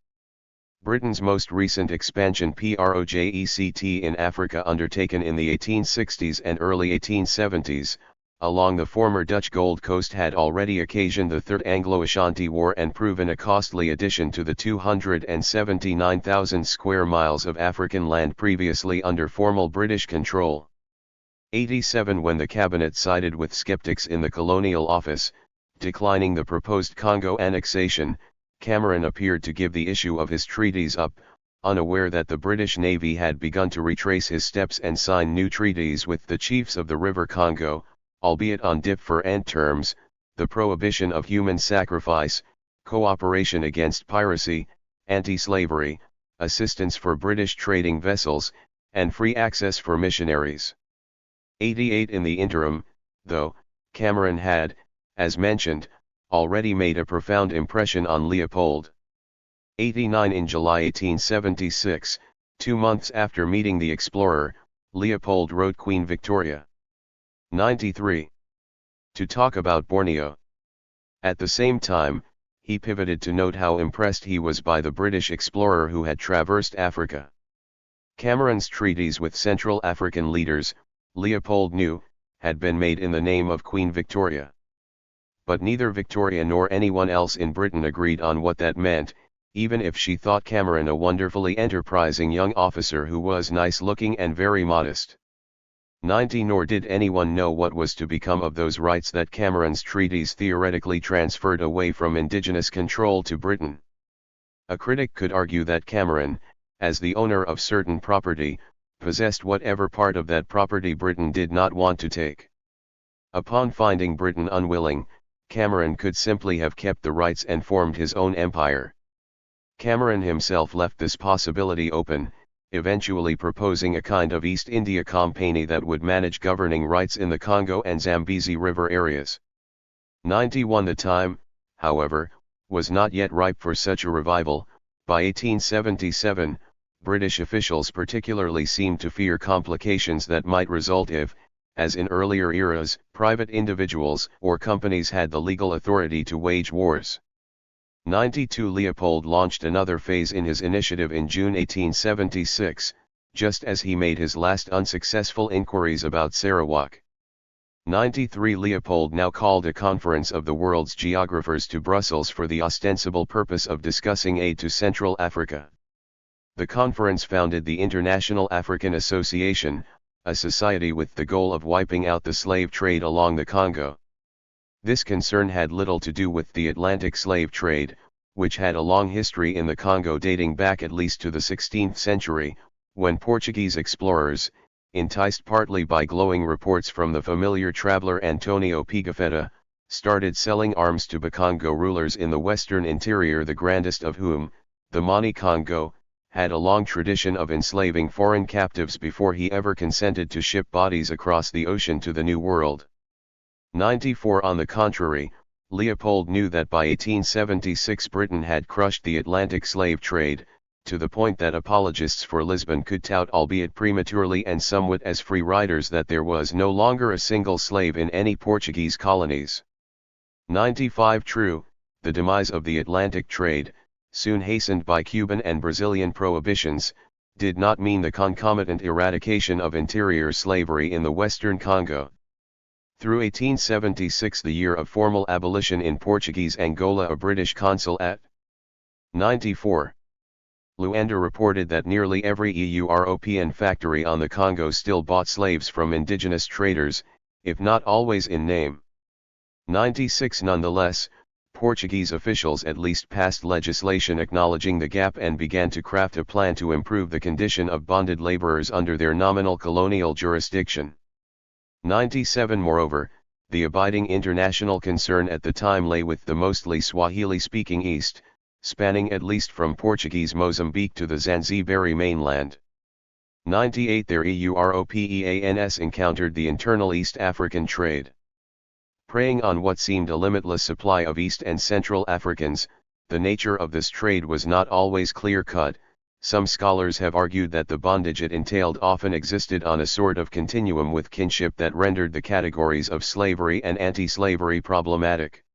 Britain's most recent expansion project in Africa, undertaken in the 1860s and early 1870s, along the former Dutch Gold Coast, had already occasioned the Third Anglo-Ashanti War and proven a costly addition to the 279,000 square miles of African land previously under formal British control. 87 When the cabinet sided with skeptics in the Colonial Office, declining the proposed Congo annexation, Cameron appeared to give the issue of his treaties up, unaware that the British Navy had begun to retrace his steps and sign new treaties with the chiefs of the River Congo, albeit on different terms: the prohibition of human sacrifice, cooperation against piracy, anti-slavery, assistance for British trading vessels, and free access for missionaries. 88 In the interim, though, Cameron had, as mentioned, already made a profound impression on Leopold. 89 In July 1876, 2 months after meeting the explorer, Leopold wrote Queen Victoria. 93. To talk about Borneo. At the same time, he pivoted to note how impressed he was by the British explorer who had traversed Africa. Cameron's treaties with Central African leaders, Leopold knew, had been made in the name of Queen Victoria. But neither Victoria nor anyone else in Britain agreed on what that meant, even if she thought Cameron a wonderfully enterprising young officer who was nice-looking and very modest. 90 Nor did anyone know what was to become of those rights that Cameron's treaties theoretically transferred away from indigenous control to Britain. A critic could argue that Cameron, as the owner of certain property, possessed whatever part of that property Britain did not want to take. Upon finding Britain unwilling, Cameron could simply have kept the rights and formed his own empire. Cameron himself left this possibility open, eventually proposing a kind of East India Company that would manage governing rights in the Congo and Zambezi River areas. 91 The time, however, was not yet ripe for such a revival. By 1877, British officials particularly seemed to fear complications that might result if, as in earlier eras, private individuals or companies had the legal authority to wage wars. 92 Leopold launched another phase in his initiative in June 1876, just as he made his last unsuccessful inquiries about Sarawak. 93 Leopold now called a conference of the world's geographers to Brussels for the ostensible purpose of discussing aid to Central Africa. The conference founded the International African Association, a society with the goal of wiping out the slave trade along the Congo. This concern had little to do with the Atlantic slave trade, which had a long history in the Congo dating back at least to the 16th century, when Portuguese explorers, enticed partly by glowing reports from the familiar traveler Antonio Pigafetta, started selling arms to Bakongo rulers in the western interior, the grandest of whom, the Mani Congo, had a long tradition of enslaving foreign captives before he ever consented to ship bodies across the ocean to the New World. 94 On the contrary, Leopold knew that by 1876 Britain had crushed the Atlantic slave trade, to the point that apologists for Lisbon could tout, albeit prematurely and somewhat as free riders, that there was no longer a single slave in any Portuguese colonies. 95 True, the demise of the Atlantic trade, soon hastened by Cuban and Brazilian prohibitions, did not mean the concomitant eradication of interior slavery in the Western Congo. Through 1876, the year of formal abolition in Portuguese Angola, a British consul at 94. Luanda reported that nearly every European factory on the Congo still bought slaves from indigenous traders, if not always in name. 96 Nonetheless, Portuguese officials at least passed legislation acknowledging the gap and began to craft a plan to improve the condition of bonded laborers under their nominal colonial jurisdiction. 97 Moreover, the abiding international concern at the time lay with the mostly Swahili-speaking East, spanning at least from Portuguese Mozambique to the Zanzibari mainland. 98 Their Europeans encountered the internal East African trade. Preying on what seemed a limitless supply of East and Central Africans, the nature of this trade was not always clear-cut. Some scholars have argued that the bondage it entailed often existed on a sort of continuum with kinship that rendered the categories of slavery and anti-slavery problematic.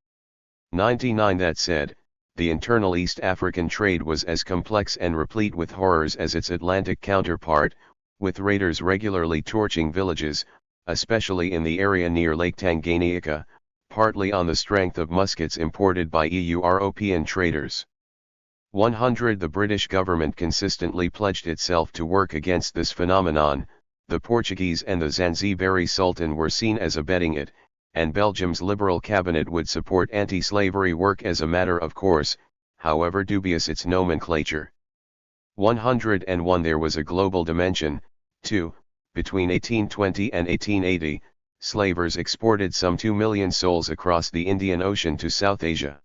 99 That said, the internal East African trade was as complex and replete with horrors as its Atlantic counterpart, with raiders regularly torching villages, especially in the area near Lake Tanganyika, partly on the strength of muskets imported by European traders. 100 The British government consistently pledged itself to work against this phenomenon. The Portuguese and the Zanzibari Sultan were seen as abetting it, and Belgium's Liberal cabinet would support anti-slavery work as a matter of course, however dubious its nomenclature. 101 There was a global dimension, too. Between 1820 and 1880, slavers exported some 2 million souls across the Indian Ocean to South Asia.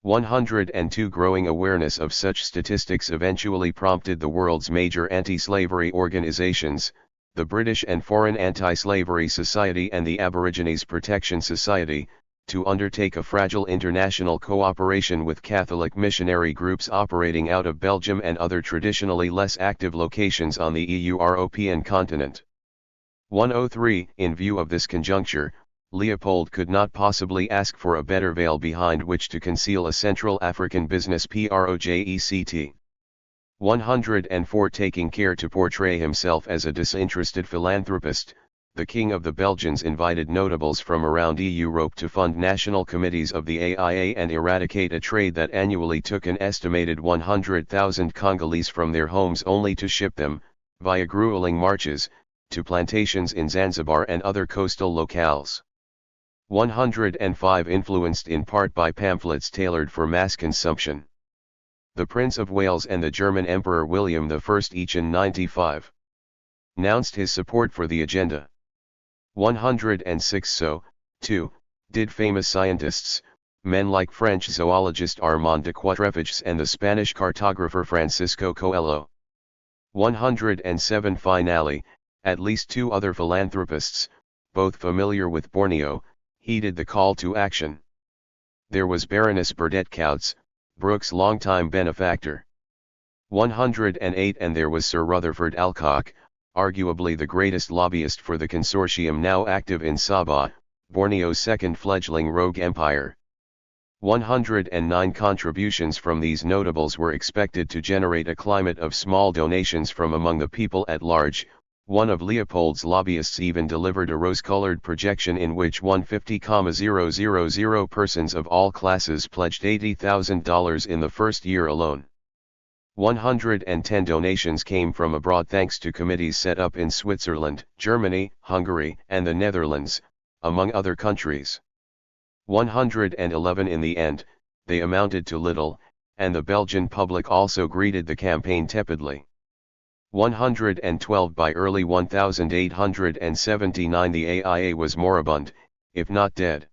102 Growing awareness of such statistics eventually prompted the world's major anti-slavery organizations, the British and Foreign Anti-Slavery Society and the Aborigines Protection Society, to undertake a fragile international cooperation with Catholic missionary groups operating out of Belgium and other traditionally less active locations on the European continent. 103 In view of this conjuncture, Leopold could not possibly ask for a better veil behind which to conceal a Central African business project. 104 Taking care to portray himself as a disinterested philanthropist, the King of the Belgians invited notables from around Europe to fund national committees of the AIA and eradicate a trade that annually took an estimated 100,000 Congolese from their homes only to ship them, via grueling marches, to plantations in Zanzibar and other coastal locales. 105 Influenced in part by pamphlets tailored for mass consumption. The Prince of Wales and the German Emperor William I each in 95 announced his support for the agenda. 106 So, too, did famous scientists, men like French zoologist Armand de Quatrefages and the Spanish cartographer Francisco Coelho. 107 Finally, at least two other philanthropists, both familiar with Borneo, heeded the call to action. There was Baroness Burdett Coutts, Brooke's longtime benefactor. 108 And there was Sir Rutherford Alcock, arguably the greatest lobbyist for the consortium now active in Sabah, Borneo's second fledgling rogue empire. 109 Contributions from these notables were expected to generate a climate of small donations from among the people at large. One of Leopold's lobbyists even delivered a rose-colored projection in which 150,000 persons of all classes pledged $80,000 in the first year alone. 110 donations came from abroad thanks to committees set up in Switzerland, Germany, Hungary, and the Netherlands, among other countries. 111 In the end, they amounted to little, and the Belgian public also greeted the campaign tepidly. 112 By early 1879 the AIA was moribund, if not dead.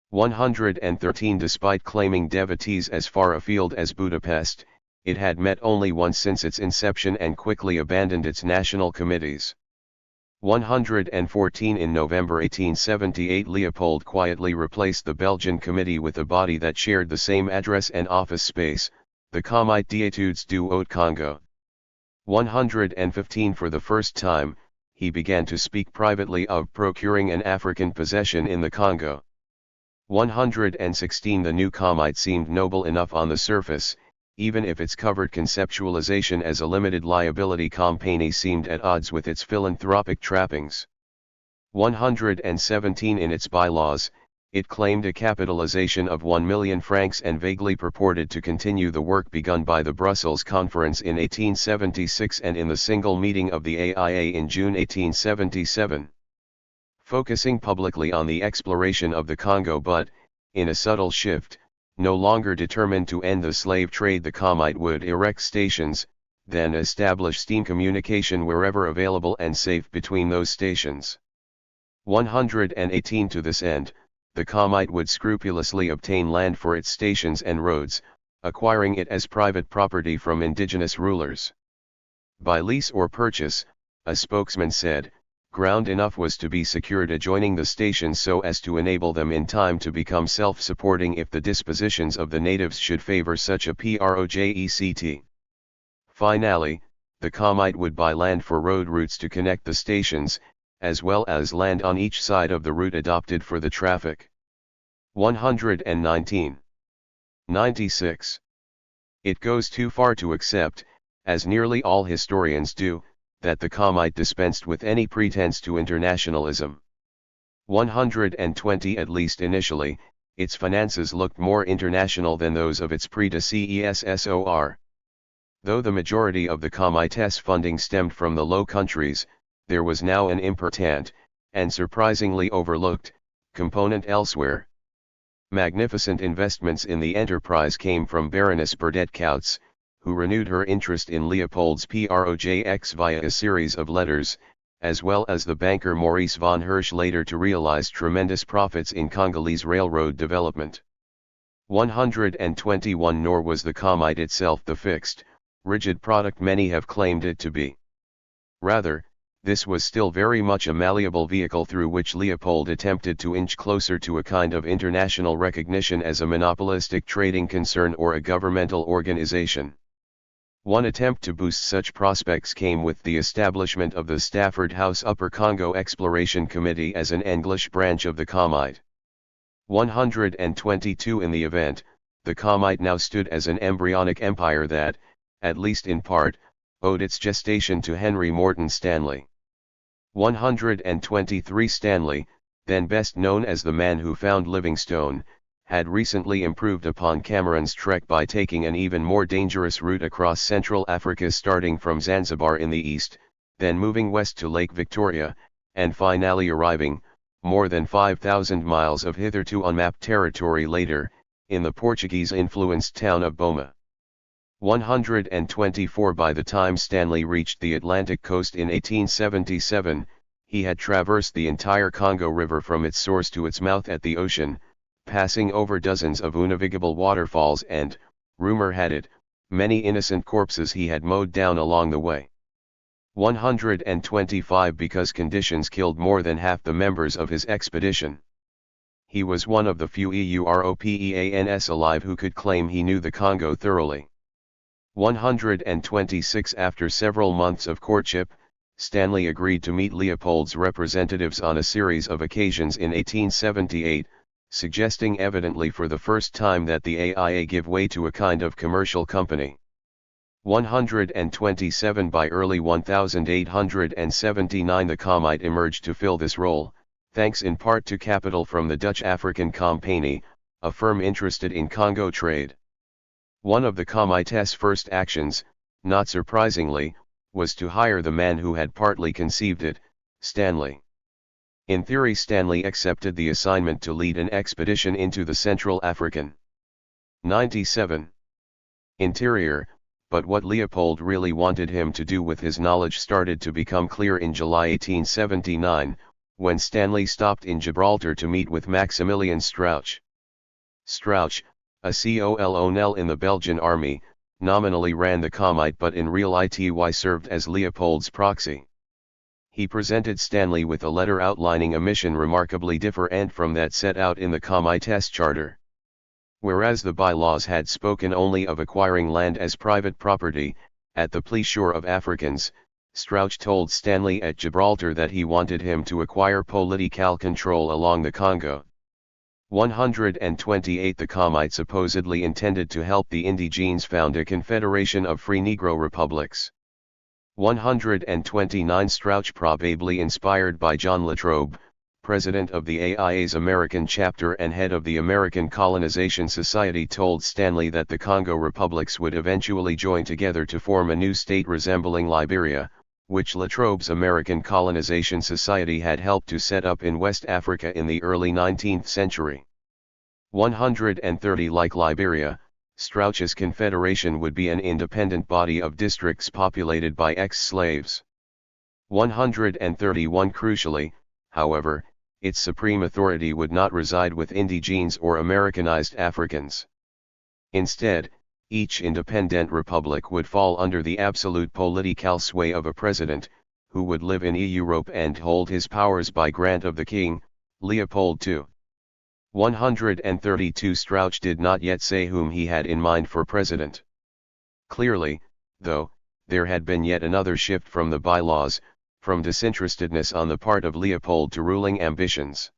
113 Despite claiming devotees as far afield as Budapest, it had met only once since its inception and quickly abandoned its national committees. 114 In November 1878 Leopold quietly replaced the Belgian committee with a body that shared the same address and office space, the Comité d'études du Haut-Congo. 115 For the first time, he began to speak privately of procuring an African possession in the Congo. 116 The new Comité seemed noble enough on the surface, even if its covert conceptualization as a limited liability company seemed at odds with its philanthropic trappings. 117 In its bylaws, it claimed a capitalization of 1 million francs and vaguely purported to continue the work begun by the Brussels Conference in 1876 and in the single meeting of the AIA in June 1877. Focusing publicly on the exploration of the Congo but, in a subtle shift, no longer determined to end the slave trade, the Comité would erect stations, then establish steam communication wherever available and safe between those stations. 118 To this end, the Comité would scrupulously obtain land for its stations and roads, acquiring it as private property from indigenous rulers. By lease or purchase, a spokesman said, ground enough was to be secured adjoining the stations so as to enable them in time to become self-supporting if the dispositions of the natives should favor such a project. Finally, the Comité would buy land for road routes to connect the stations, as well as land on each side of the route adopted for the traffic. 119. 96. It goes too far to accept, as nearly all historians do, that the Comité dispensed with any pretense to internationalism. 120 At least initially, its finances looked more international than those of its predecessor. Though the majority of the Comité's funding stemmed from the Low Countries, there was now an important, and surprisingly overlooked, component elsewhere. Magnificent investments in the enterprise came from Baroness Burdett Coutts, who renewed her interest in Leopold's projects via a series of letters, as well as the banker Maurice von Hirsch later to realize tremendous profits in Congolese railroad development. 121 Nor was the Comité itself the fixed, rigid product many have claimed it to be. Rather, this was still very much a malleable vehicle through which Leopold attempted to inch closer to a kind of international recognition as a monopolistic trading concern or a governmental organization. One attempt to boost such prospects came with the establishment of the Stafford House Upper Congo Exploration Committee as an English branch of the Comite. 122 In the event, the Comite now stood as an embryonic empire that, at least in part, owed its gestation to Henry Morton Stanley. 123 Stanley, then best known as the man who found Livingstone, had recently improved upon Cameron's trek by taking an even more dangerous route across Central Africa, starting from Zanzibar in the east, then moving west to Lake Victoria, and finally arriving, more than 5,000 miles of hitherto unmapped territory later, in the Portuguese-influenced town of Boma. 124 By the time Stanley reached the Atlantic coast in 1877, he had traversed the entire Congo River from its source to its mouth at the ocean, passing over dozens of unavigable waterfalls and, rumor had it, many innocent corpses he had mowed down along the way. 125 Because conditions killed more than half the members of his expedition. He was one of the few Europeans alive who could claim he knew the Congo thoroughly. 126 After several months of courtship, Stanley agreed to meet Leopold's representatives on a series of occasions in 1878, suggesting evidently for the first time that the AIA give way to a kind of commercial company. 127 By early 1879 the Comite emerged to fill this role, thanks in part to capital from the Dutch African Compagnie, a firm interested in Congo trade. One of the Comite's first actions, not surprisingly, was to hire the man who had partly conceived it, Stanley. In theory, Stanley accepted the assignment to lead an expedition into the Central African. 97. Interior, but what Leopold really wanted him to do with his knowledge started to become clear in July 1879, when Stanley stopped in Gibraltar to meet with Maximilian Strauch. Strauch, a colonel in the Belgian army, nominally ran the Comite but in reality served as Leopold's proxy. He presented Stanley with a letter outlining a mission remarkably different from that set out in the Comite's charter. Whereas the bylaws had spoken only of acquiring land as private property, at the pleasure of Africans, Strauch told Stanley at Gibraltar that he wanted him to acquire political control along the Congo. 128 The Comite supposedly intended to help the indigenes found a confederation of free Negro republics. 129 Strauch, probably inspired by John Latrobe, president of the AIA's American chapter and head of the American Colonization Society, told Stanley that the Congo republics would eventually join together to form a new state resembling Liberia, which Latrobe's American Colonization Society had helped to set up in West Africa in the early 19th century. 130 Like Liberia, Strauch's confederation would be an independent body of districts populated by ex-slaves. 131 Crucially, however, its supreme authority would not reside with indigenes or Americanized Africans. Instead, each independent republic would fall under the absolute political sway of a president, who would live in Europe and hold his powers by grant of the king, Leopold II. 132 Strauch did not yet say whom he had in mind for president. Clearly, though, there had been yet another shift from the bylaws, from disinterestedness on the part of Leopold to ruling ambitions.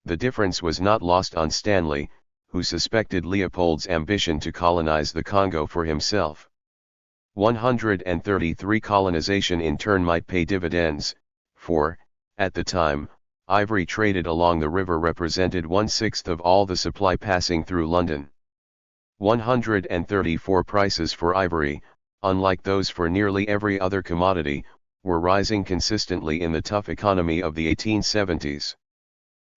The difference was not lost on Stanley, who suspected Leopold's ambition to colonize the Congo for himself. 133 Colonization in turn might pay dividends, for, at the time, ivory traded along the river represented 1/6 of all the supply passing through London. 134 Prices for ivory, unlike those for nearly every other commodity, were rising consistently in the tough economy of the 1870s.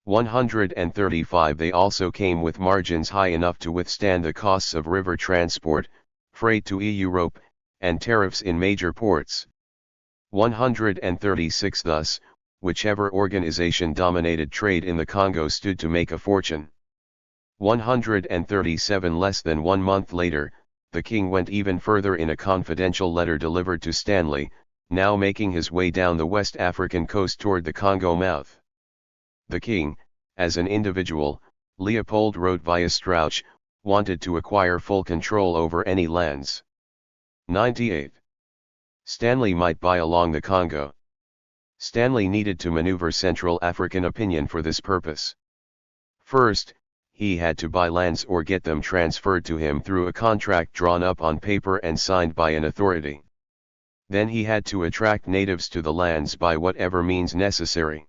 135 They also came with margins high enough to withstand the costs of river transport, freight to Europe, and tariffs in major ports. 136 Thus, whichever organization dominated trade in the Congo stood to make a fortune. 137 Less than 1 month later, the king went even further in a confidential letter delivered to Stanley, now making his way down the West African coast toward the Congo mouth. The king, as an individual, Leopold wrote via Strauch, wanted to acquire full control over any lands. 98. Stanley might buy along the Congo. Stanley needed to maneuver Central African opinion for this purpose. First, he had to buy lands or get them transferred to him through a contract drawn up on paper and signed by an authority. Then he had to attract natives to the lands by whatever means necessary.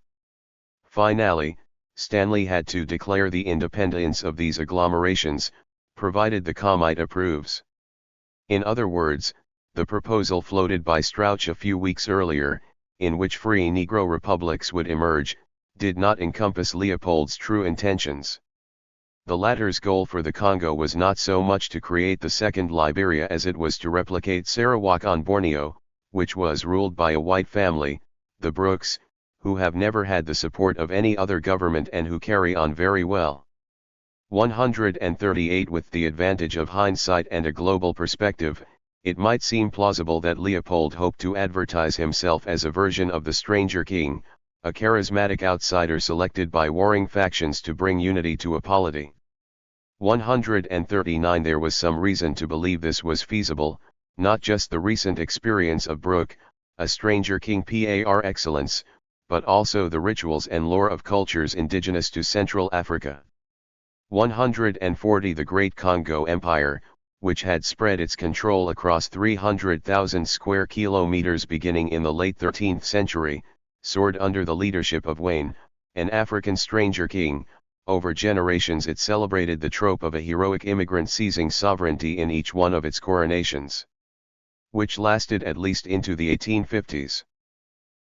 Finally, Stanley had to declare the independence of these agglomerations, provided the Commite approves. In other words, the proposal floated by Strauch a few weeks earlier, in which free Negro republics would emerge, did not encompass Leopold's true intentions. The latter's goal for the Congo was not so much to create the second Liberia as it was to replicate Sarawak on Borneo, which was ruled by a white family, the Brookes, who have never had the support of any other government and who carry on very well. 138. With the advantage of hindsight and a global perspective, it might seem plausible that Leopold hoped to advertise himself as a version of the Stranger King, a charismatic outsider selected by warring factions to bring unity to a polity. 139. There was some reason to believe this was feasible, not just the recent experience of Brooke, a Stranger King par excellence, but also the rituals and lore of cultures indigenous to Central Africa. 140. The Great Congo Empire, which had spread its control across 300,000 square kilometers beginning in the late 13th century, soared under the leadership of Wayne, an African stranger king. Over generations it celebrated the trope of a heroic immigrant seizing sovereignty in each one of its coronations, which lasted at least into the 1850s.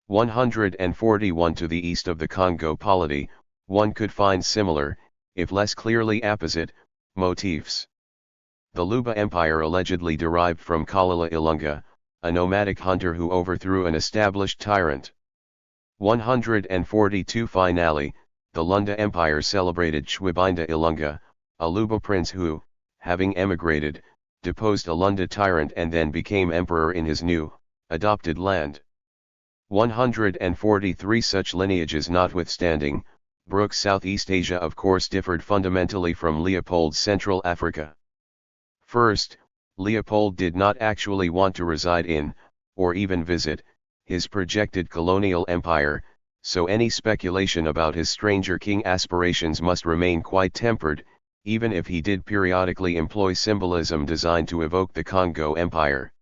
141. To the east of the Congo polity, one could find similar, if less clearly apposite, motifs. The Luba Empire allegedly derived from Kalala Ilunga, a nomadic hunter who overthrew an established tyrant. 142. Finally, the Lunda Empire celebrated Chwibinda Ilunga, a Luba prince who, having emigrated, deposed a Lunda tyrant and then became emperor in his new, adopted land. 143. Such lineages notwithstanding, Brooke's Southeast Asia of course differed fundamentally from Leopold's Central Africa. First, Leopold did not actually want to reside in, or even visit, his projected colonial empire, so any speculation about his stranger king aspirations must remain quite tempered, even if he did periodically employ symbolism designed to evoke the Congo Empire.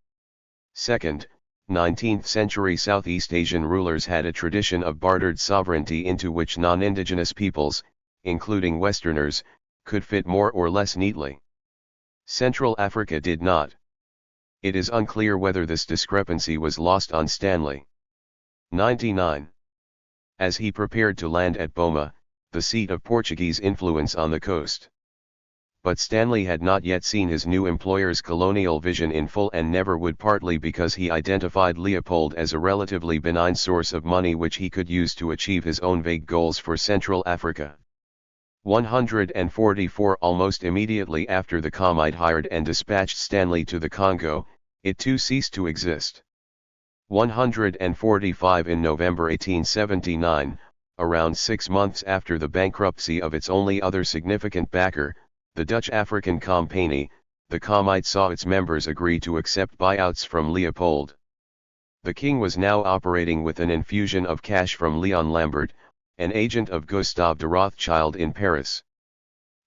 Second, 19th century Southeast Asian rulers had a tradition of bartered sovereignty into which non-indigenous peoples, including Westerners, could fit more or less neatly. Central Africa did not. It is unclear whether this discrepancy was lost on Stanley. 99. As he prepared to land at Boma, the seat of Portuguese influence on the coast. But Stanley had not yet seen his new employer's colonial vision in full and never would, partly because he identified Leopold as a relatively benign source of money which he could use to achieve his own vague goals for Central Africa. 144. Almost immediately after the Commite hired and dispatched Stanley to the Congo, it too ceased to exist. 145. In November 1879, around 6 months after the bankruptcy of its only other significant backer, the Dutch African Compagnie, the Commite saw its members agree to accept buyouts from Leopold. The king was now operating with an infusion of cash from Leon Lambert, an agent of Gustave de Rothschild in Paris.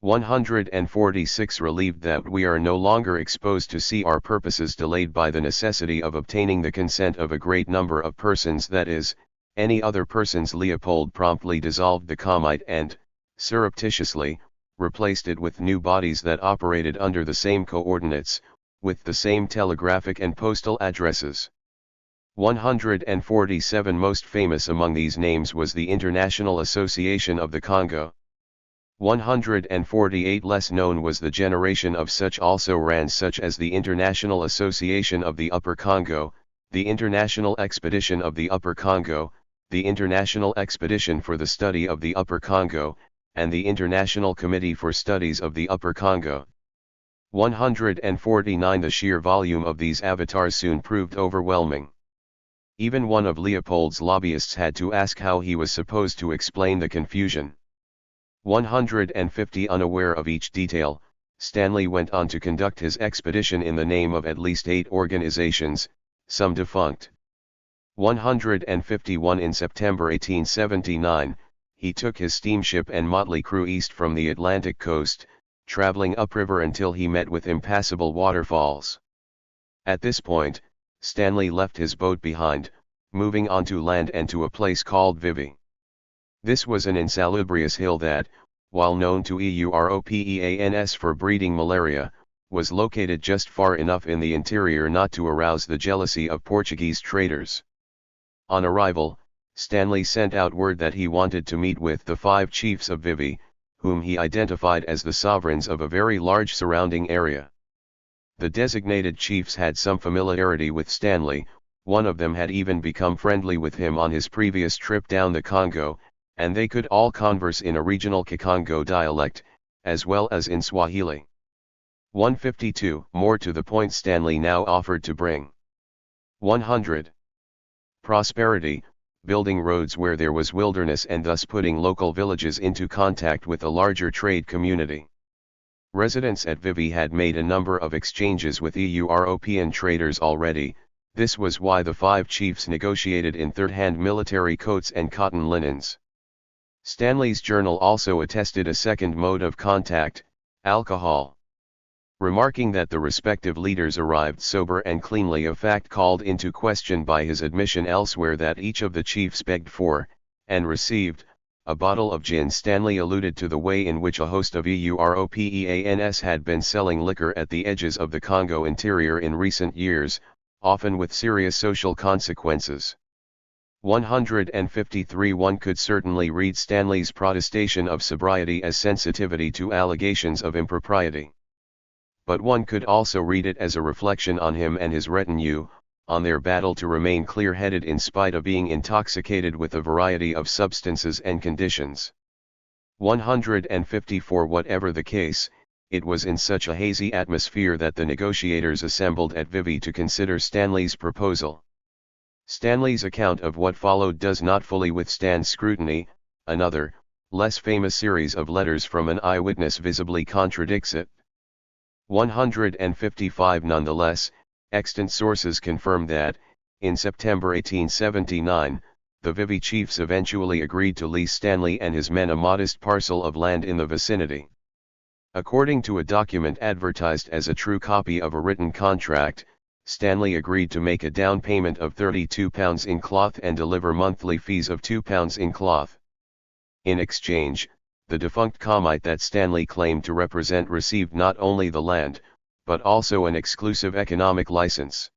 146. Relieved that we are no longer exposed to see our purposes delayed by the necessity of obtaining the consent of a great number of persons, that is, any other persons, Leopold promptly dissolved the Commite and, surreptitiously, replaced it with new bodies that operated under the same coordinates, with the same telegraphic and postal addresses. 147. Most famous among these names was the International Association of the Congo. 148. Less known was the generation of such also ran, such as the International Association of the Upper Congo, the International Expedition of the Upper Congo, the International Expedition for the Study of the Upper Congo, and the International Committee for Studies of the Upper Congo. 149. The sheer volume of these avatars soon proved overwhelming. Even one of Leopold's lobbyists had to ask how he was supposed to explain the confusion. 150. Unaware of each detail, Stanley went on to conduct his expedition in the name of at least 8 organizations, some defunct. 151 In September 1879, he took his steamship and motley crew east from the Atlantic coast, traveling upriver until he met with impassable waterfalls. At this point, Stanley left his boat behind, moving onto land and to a place called Vivi. This was an insalubrious hill that, while known to Europeans for breeding malaria, was located just far enough in the interior not to arouse the jealousy of Portuguese traders. On arrival, Stanley sent out word that he wanted to meet with the 5 chiefs of Vivi, whom he identified as the sovereigns of a very large surrounding area. The designated chiefs had some familiarity with Stanley, one of them had even become friendly with him on his previous trip down the Congo, and they could all converse in a regional Kikongo dialect, as well as in Swahili. 152 More to the point, Stanley now offered to bring 100. Prosperity, building roads where there was wilderness and thus putting local villages into contact with a larger trade community. Residents at Vivi had made a number of exchanges with European traders already. This was why the 5 chiefs negotiated in third-hand military coats and cotton linens. Stanley's journal also attested a second mode of contact, alcohol. Remarking that the respective leaders arrived sober and cleanly, a fact called into question by his admission elsewhere that each of the chiefs begged for, and received, a bottle of gin. Stanley alluded to the way in which a host of Europeans had been selling liquor at the edges of the Congo interior in recent years, often with serious social consequences. 153 One could certainly read Stanley's protestation of sobriety as sensitivity to allegations of impropriety. But one could also read it as a reflection on him and his retinue, on their battle to remain clear-headed in spite of being intoxicated with a variety of substances and conditions. 154 Whatever the case, it was in such a hazy atmosphere that the negotiators assembled at Vivi to consider Stanley's proposal. Stanley's account of what followed does not fully withstand scrutiny. Another, less famous series of letters from an eyewitness visibly contradicts it. 155 Nonetheless, extant sources confirm that, in September 1879, the Vivi chiefs eventually agreed to lease Stanley and his men a modest parcel of land in the vicinity. According to a document advertised as a true copy of a written contract, Stanley agreed to make a down payment of £32 in cloth and deliver monthly fees of £2 in cloth. In exchange, the defunct Comite that Stanley claimed to represent received not only the land, but also an exclusive economic license.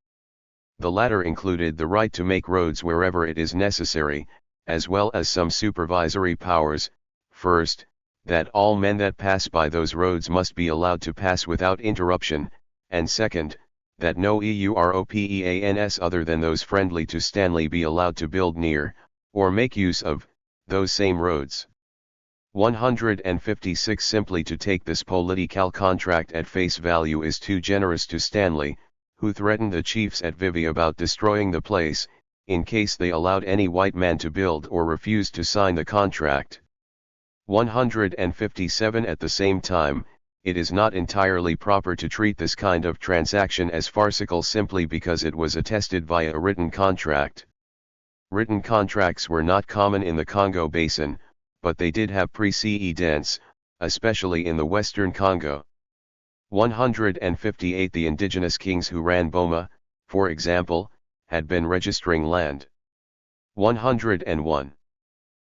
The latter included the right to make roads wherever it is necessary, as well as some supervisory powers. First, that all men that pass by those roads must be allowed to pass without interruption, and second, that no Europeans other than those friendly to Stanley be allowed to build near, or make use of, those same roads. 156 Simply to take this political contract at face value is too generous to Stanley, who threatened the chiefs at Vivi about destroying the place, in case they allowed any white man to build or refused to sign the contract. 157 At the same time, it is not entirely proper to treat this kind of transaction as farcical simply because it was attested via a written contract. Written contracts were not common in the Congo Basin, but they did have precedents, especially in the western Congo. 158 The indigenous kings who ran Boma, for example, had been registering land. 101.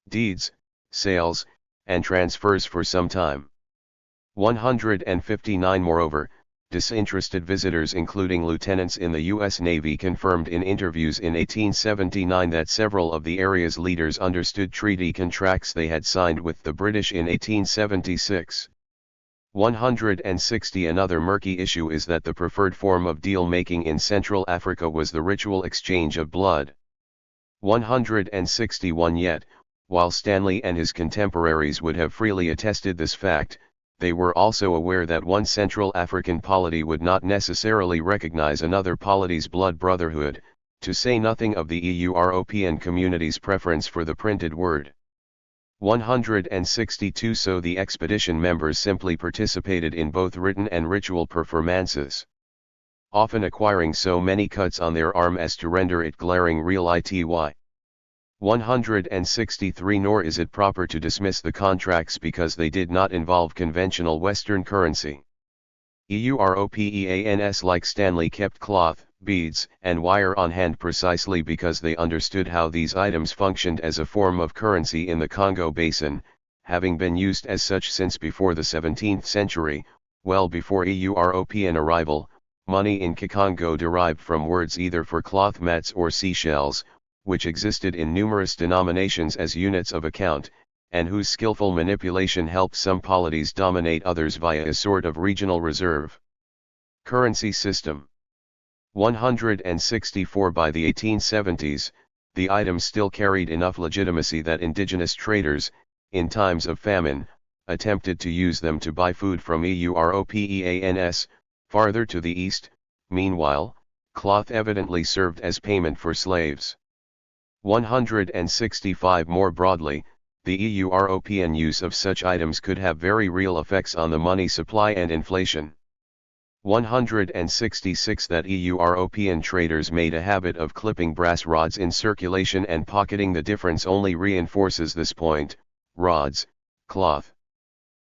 Deeds, sales, and transfers for some time. 159 Moreover, disinterested visitors including lieutenants in the U.S. Navy confirmed in interviews in 1879 that several of the area's leaders understood treaty contracts they had signed with the British in 1876. 160 Another murky issue is that the preferred form of deal-making in Central Africa was the ritual exchange of blood. 161 Yet, while Stanley and his contemporaries would have freely attested this fact, they were also aware that one Central African polity would not necessarily recognize another polity's blood brotherhood, to say nothing of the European community's preference for the printed word. 162 So the expedition members simply participated in both written and ritual performances, often acquiring so many cuts on their arm as to render it glaring real ity. 163 Nor is it proper to dismiss the contracts because they did not involve conventional Western currency. Europeans like Stanley kept cloth, beads, and wire on hand precisely because they understood how these items functioned as a form of currency in the Congo Basin, having been used as such since before the 17th century, well before European arrival. Money in Kikongo derived from words either for cloth mats or seashells, which existed in numerous denominations as units of account, and whose skillful manipulation helped some polities dominate others via a sort of regional reserve. Currency system. 164 By the 1870s, the items still carried enough legitimacy that indigenous traders, in times of famine, attempted to use them to buy food from Europeans, farther to the east. Meanwhile, cloth evidently served as payment for slaves. 165 More broadly, the European use of such items could have very real effects on the money supply and inflation. 166 That European traders made a habit of clipping brass rods in circulation and pocketing the difference only reinforces this point. Rods, cloth,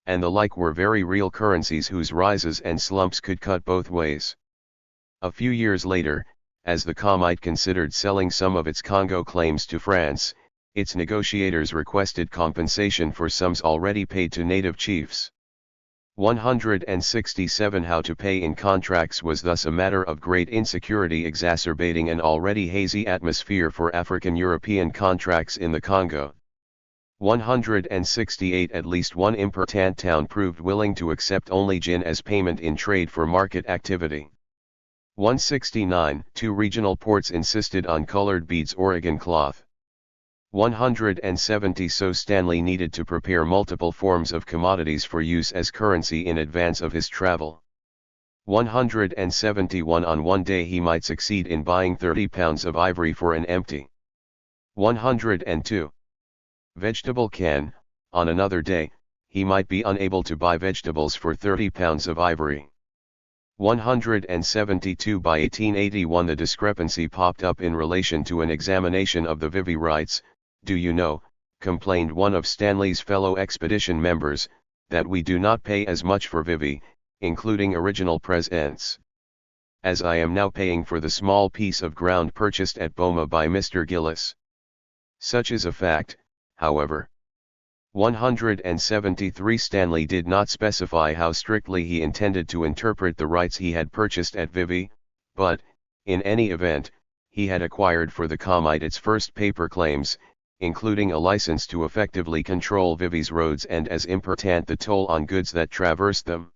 and the like were very real currencies whose rises and slumps could cut both ways. A few years later, as the Commite considered selling some of its Congo claims to France, its negotiators requested compensation for sums already paid to native chiefs. 167 How to pay in contracts was thus a matter of great insecurity, exacerbating an already hazy atmosphere for African-European contracts in the Congo. 168 At least one important town proved willing to accept only gin as payment in trade for market activity. 169 Two regional ports insisted on colored beads Oregon cloth. 170 So Stanley needed to prepare multiple forms of commodities for use as currency in advance of his travel. 171 On one day he might succeed in buying 30 pounds of ivory for an empty. 102 Vegetable can, on another day, he might be unable to buy vegetables for 30 pounds of ivory. 172 By 1881 the discrepancy popped up in relation to an examination of the Vivi rights. Do you know, complained one of Stanley's fellow expedition members, that we do not pay as much for Vivi, including original presents, as I am now paying for the small piece of ground purchased at Boma by Mr. Gillis. Such is a fact, however. 173 Stanley did not specify how strictly he intended to interpret the rights he had purchased at Vivi, but, in any event, he had acquired for the Commite its first paper claims, including a license to effectively control Vivi's roads and, as important, the toll on goods that traversed them.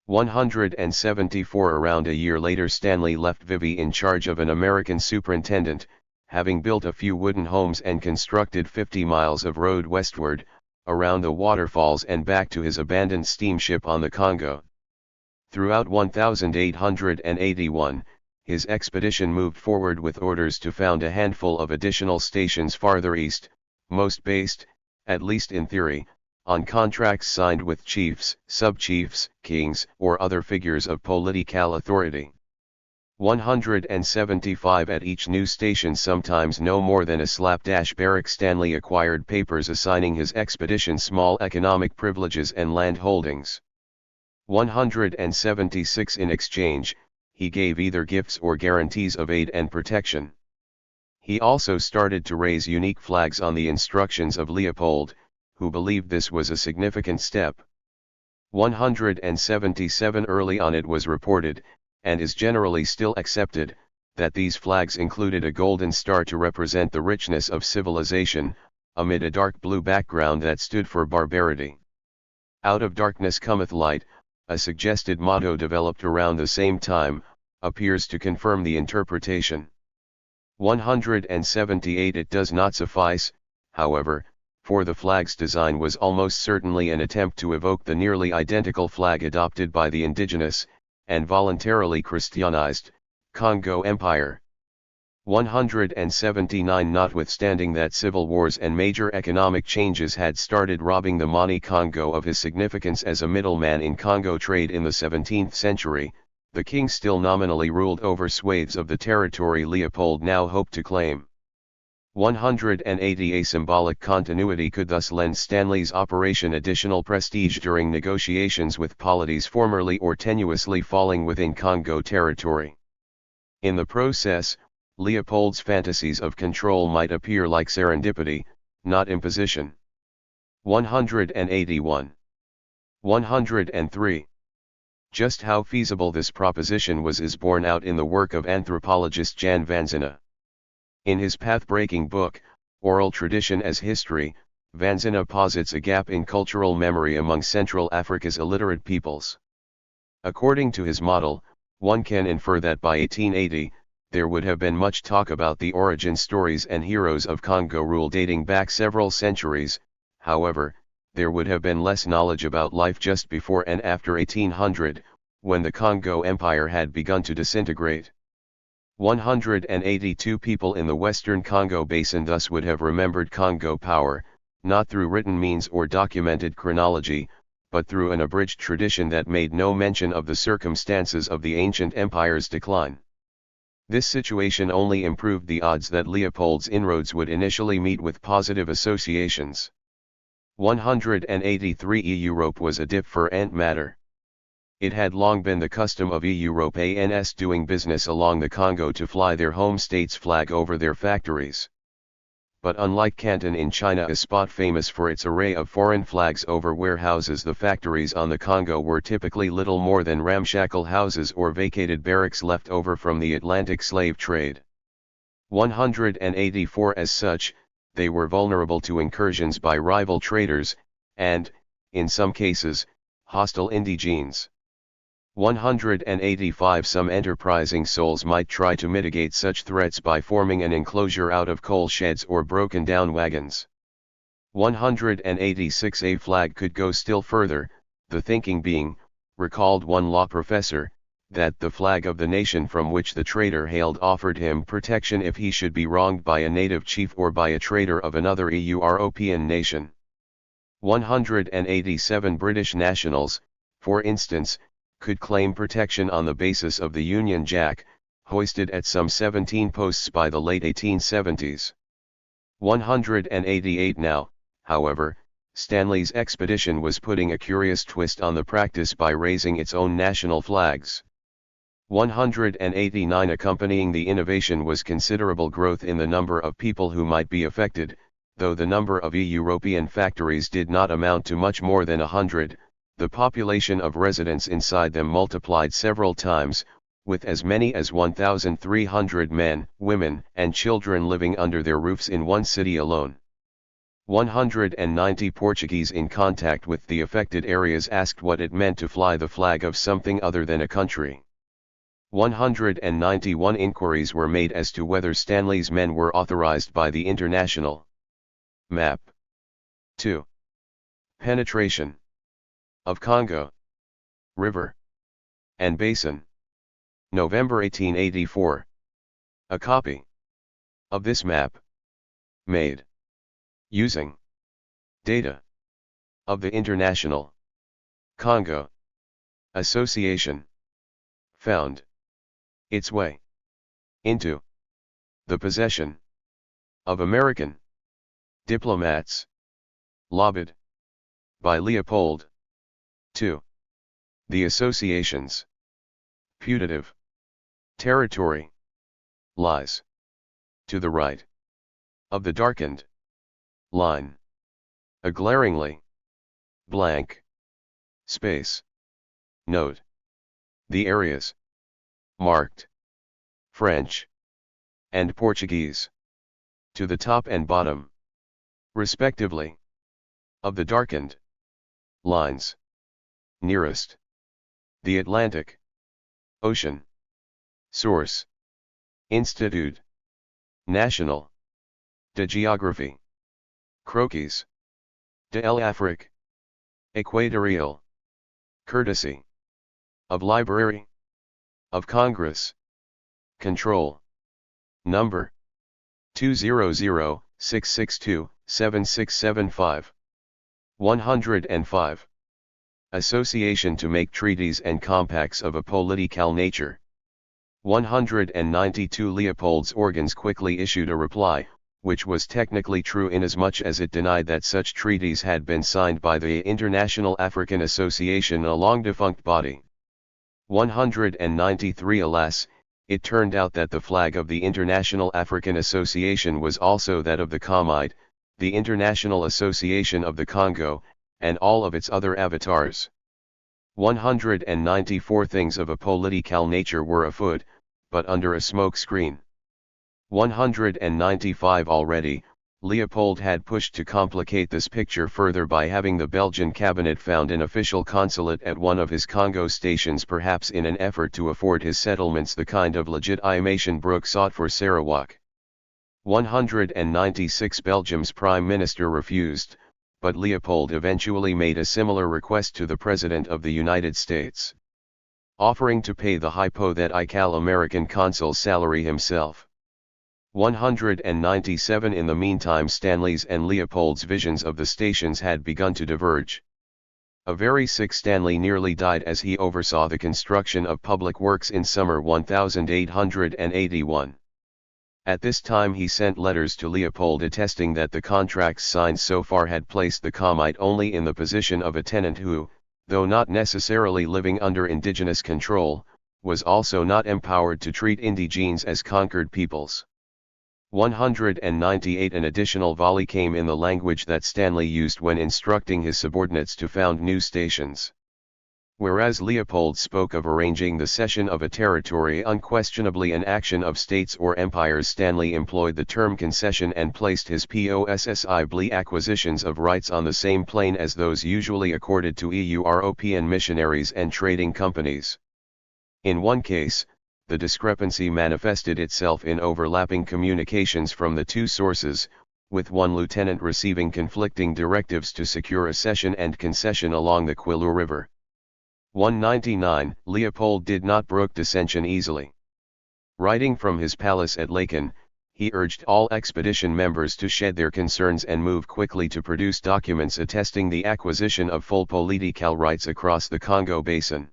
174 Around a year later Stanley left Vivi in charge of an American superintendent, having built a few wooden homes and constructed 50 miles of road westward, around the waterfalls and back to his abandoned steamship on the Congo. Throughout 1881, his expedition moved forward with orders to found a handful of additional stations farther east, most based, at least in theory, on contracts signed with chiefs, sub-chiefs, kings, or other figures of political authority. 175 At each new station, sometimes no more than a slapdash barrack, Stanley acquired papers assigning his expedition small economic privileges and land holdings. 176 In exchange, he gave either gifts or guarantees of aid and protection. He also started to raise unique flags on the instructions of Leopold, who believed this was a significant step. 177 Early on it was reported, and is generally still accepted, that these flags included a golden star to represent the richness of civilization, amid a dark blue background that stood for barbarity. Out of darkness cometh light, a suggested motto developed around the same time, appears to confirm the interpretation. 178 It does not suffice, however, for the flag's design was almost certainly an attempt to evoke the nearly identical flag adopted by the indigenous, and voluntarily Christianized, Congo Empire. 179. Notwithstanding that civil wars and major economic changes had started robbing the Mani Congo of his significance as a middleman in Congo trade in the 17th century, the king still nominally ruled over swathes of the territory Leopold now hoped to claim. 180. A symbolic continuity could thus lend Stanley's operation additional prestige during negotiations with polities formerly or tenuously falling within Congo territory. In the process, Leopold's fantasies of control might appear like serendipity, not imposition. 181. 103. Just how feasible this proposition was is borne out in the work of anthropologist Jan Vanzina. In his path-breaking book, Oral Tradition as History, Vanzina posits a gap in cultural memory among Central Africa's illiterate peoples. According to his model, one can infer that by 1880, there would have been much talk about the origin stories and heroes of Congo rule dating back several centuries. However, there would have been less knowledge about life just before and after 1800, when the Congo Empire had begun to disintegrate. 182. People in the western Congo basin thus would have remembered Congo power, not through written means or documented chronology, but through an abridged tradition that made no mention of the circumstances of the ancient empire's decline. This situation only improved the odds that Leopold's inroads would initially meet with positive associations. 183. Europe was a different matter. It had long been the custom of Europeans doing business along the Congo to fly their home state's flag over their factories. But unlike Canton in China, a spot famous for its array of foreign flags over warehouses, the factories on the Congo were typically little more than ramshackle houses or vacated barracks left over from the Atlantic slave trade. 184. As such, they were vulnerable to incursions by rival traders, and, in some cases, hostile indigenes. 185. Some enterprising souls might try to mitigate such threats by forming an enclosure out of coal sheds or broken down wagons. 186. A flag could go still further, the thinking being, recalled one law professor, that the flag of the nation from which the trader hailed offered him protection if he should be wronged by a native chief or by a trader of another European nation. 187. British nationals, for instance, could claim protection on the basis of the Union Jack, hoisted at some 17 posts by the late 1870s. 188. Now, however, Stanley's expedition was putting a curious twist on the practice by raising its own national flags. 189. Accompanying the innovation was considerable growth in the number of people who might be affected, though the number of European factories did not amount to much more than 100. The population of residents inside them multiplied several times, with as many as 1,300 men, women, and children living under their roofs in one city alone. 190. Portuguese in contact with the affected areas asked what it meant to fly the flag of something other than a country. 191. Inquiries were made as to whether Stanley's men were authorized by the international map. 2. Penetration of Congo River and Basin. November 1884. A copy of this map, made using data of the International Congo Association, found its way into the possession of American diplomats, lobbied by Leopold. 2. The association's putative territory lies to the right of the darkened line, a glaringly blank space. Note: the areas marked French and Portuguese to the top and bottom, respectively, of the darkened lines nearest the Atlantic Ocean. Source: Institut National de Géographie. Croquis de l'Afrique Équatoriale. Courtesy of Library of Congress. Control Number 200-662-7675. 105. Association to make treaties and compacts of a political nature. 192. Leopold's organs quickly issued a reply, which was technically true inasmuch as it denied that such treaties had been signed by the International African Association, a long-defunct body. 193. Alas, it turned out that the flag of the International African Association was also that of the Comite, the International Association of the Congo, and all of its other avatars. 194. Things of a political nature were afoot, but under a smoke screen. 195. Already, Leopold had pushed to complicate this picture further by having the Belgian cabinet found an official consulate at one of his Congo stations, perhaps in an effort to afford his settlements the kind of legitimation Brooke sought for Sarawak. 196. Belgium's prime minister refused, but Leopold eventually made a similar request to the President of the United States, offering to pay the hypothetical American consul's salary himself. 197. In the meantime, Stanley's and Leopold's visions of the stations had begun to diverge. A very sick Stanley nearly died as he oversaw the construction of public works in summer 1881. At this time he sent letters to Leopold attesting that the contracts signed so far had placed the Comite only in the position of a tenant who, though not necessarily living under indigenous control, was also not empowered to treat indigenes as conquered peoples. 198. An additional volley came in the language that Stanley used when instructing his subordinates to found new stations. Whereas Leopold spoke of arranging the cession of a territory, unquestionably an action of states or empires, Stanley employed the term concession and placed his possibly acquisitions of rights on the same plane as those usually accorded to European missionaries and trading companies. In one case, the discrepancy manifested itself in overlapping communications from the two sources, with one lieutenant receiving conflicting directives to secure a cession and concession along the Kwilu River. 199. Leopold did not brook dissension easily. Writing from his palace at Laeken, he urged all expedition members to shed their concerns and move quickly to produce documents attesting the acquisition of full political rights across the Congo basin.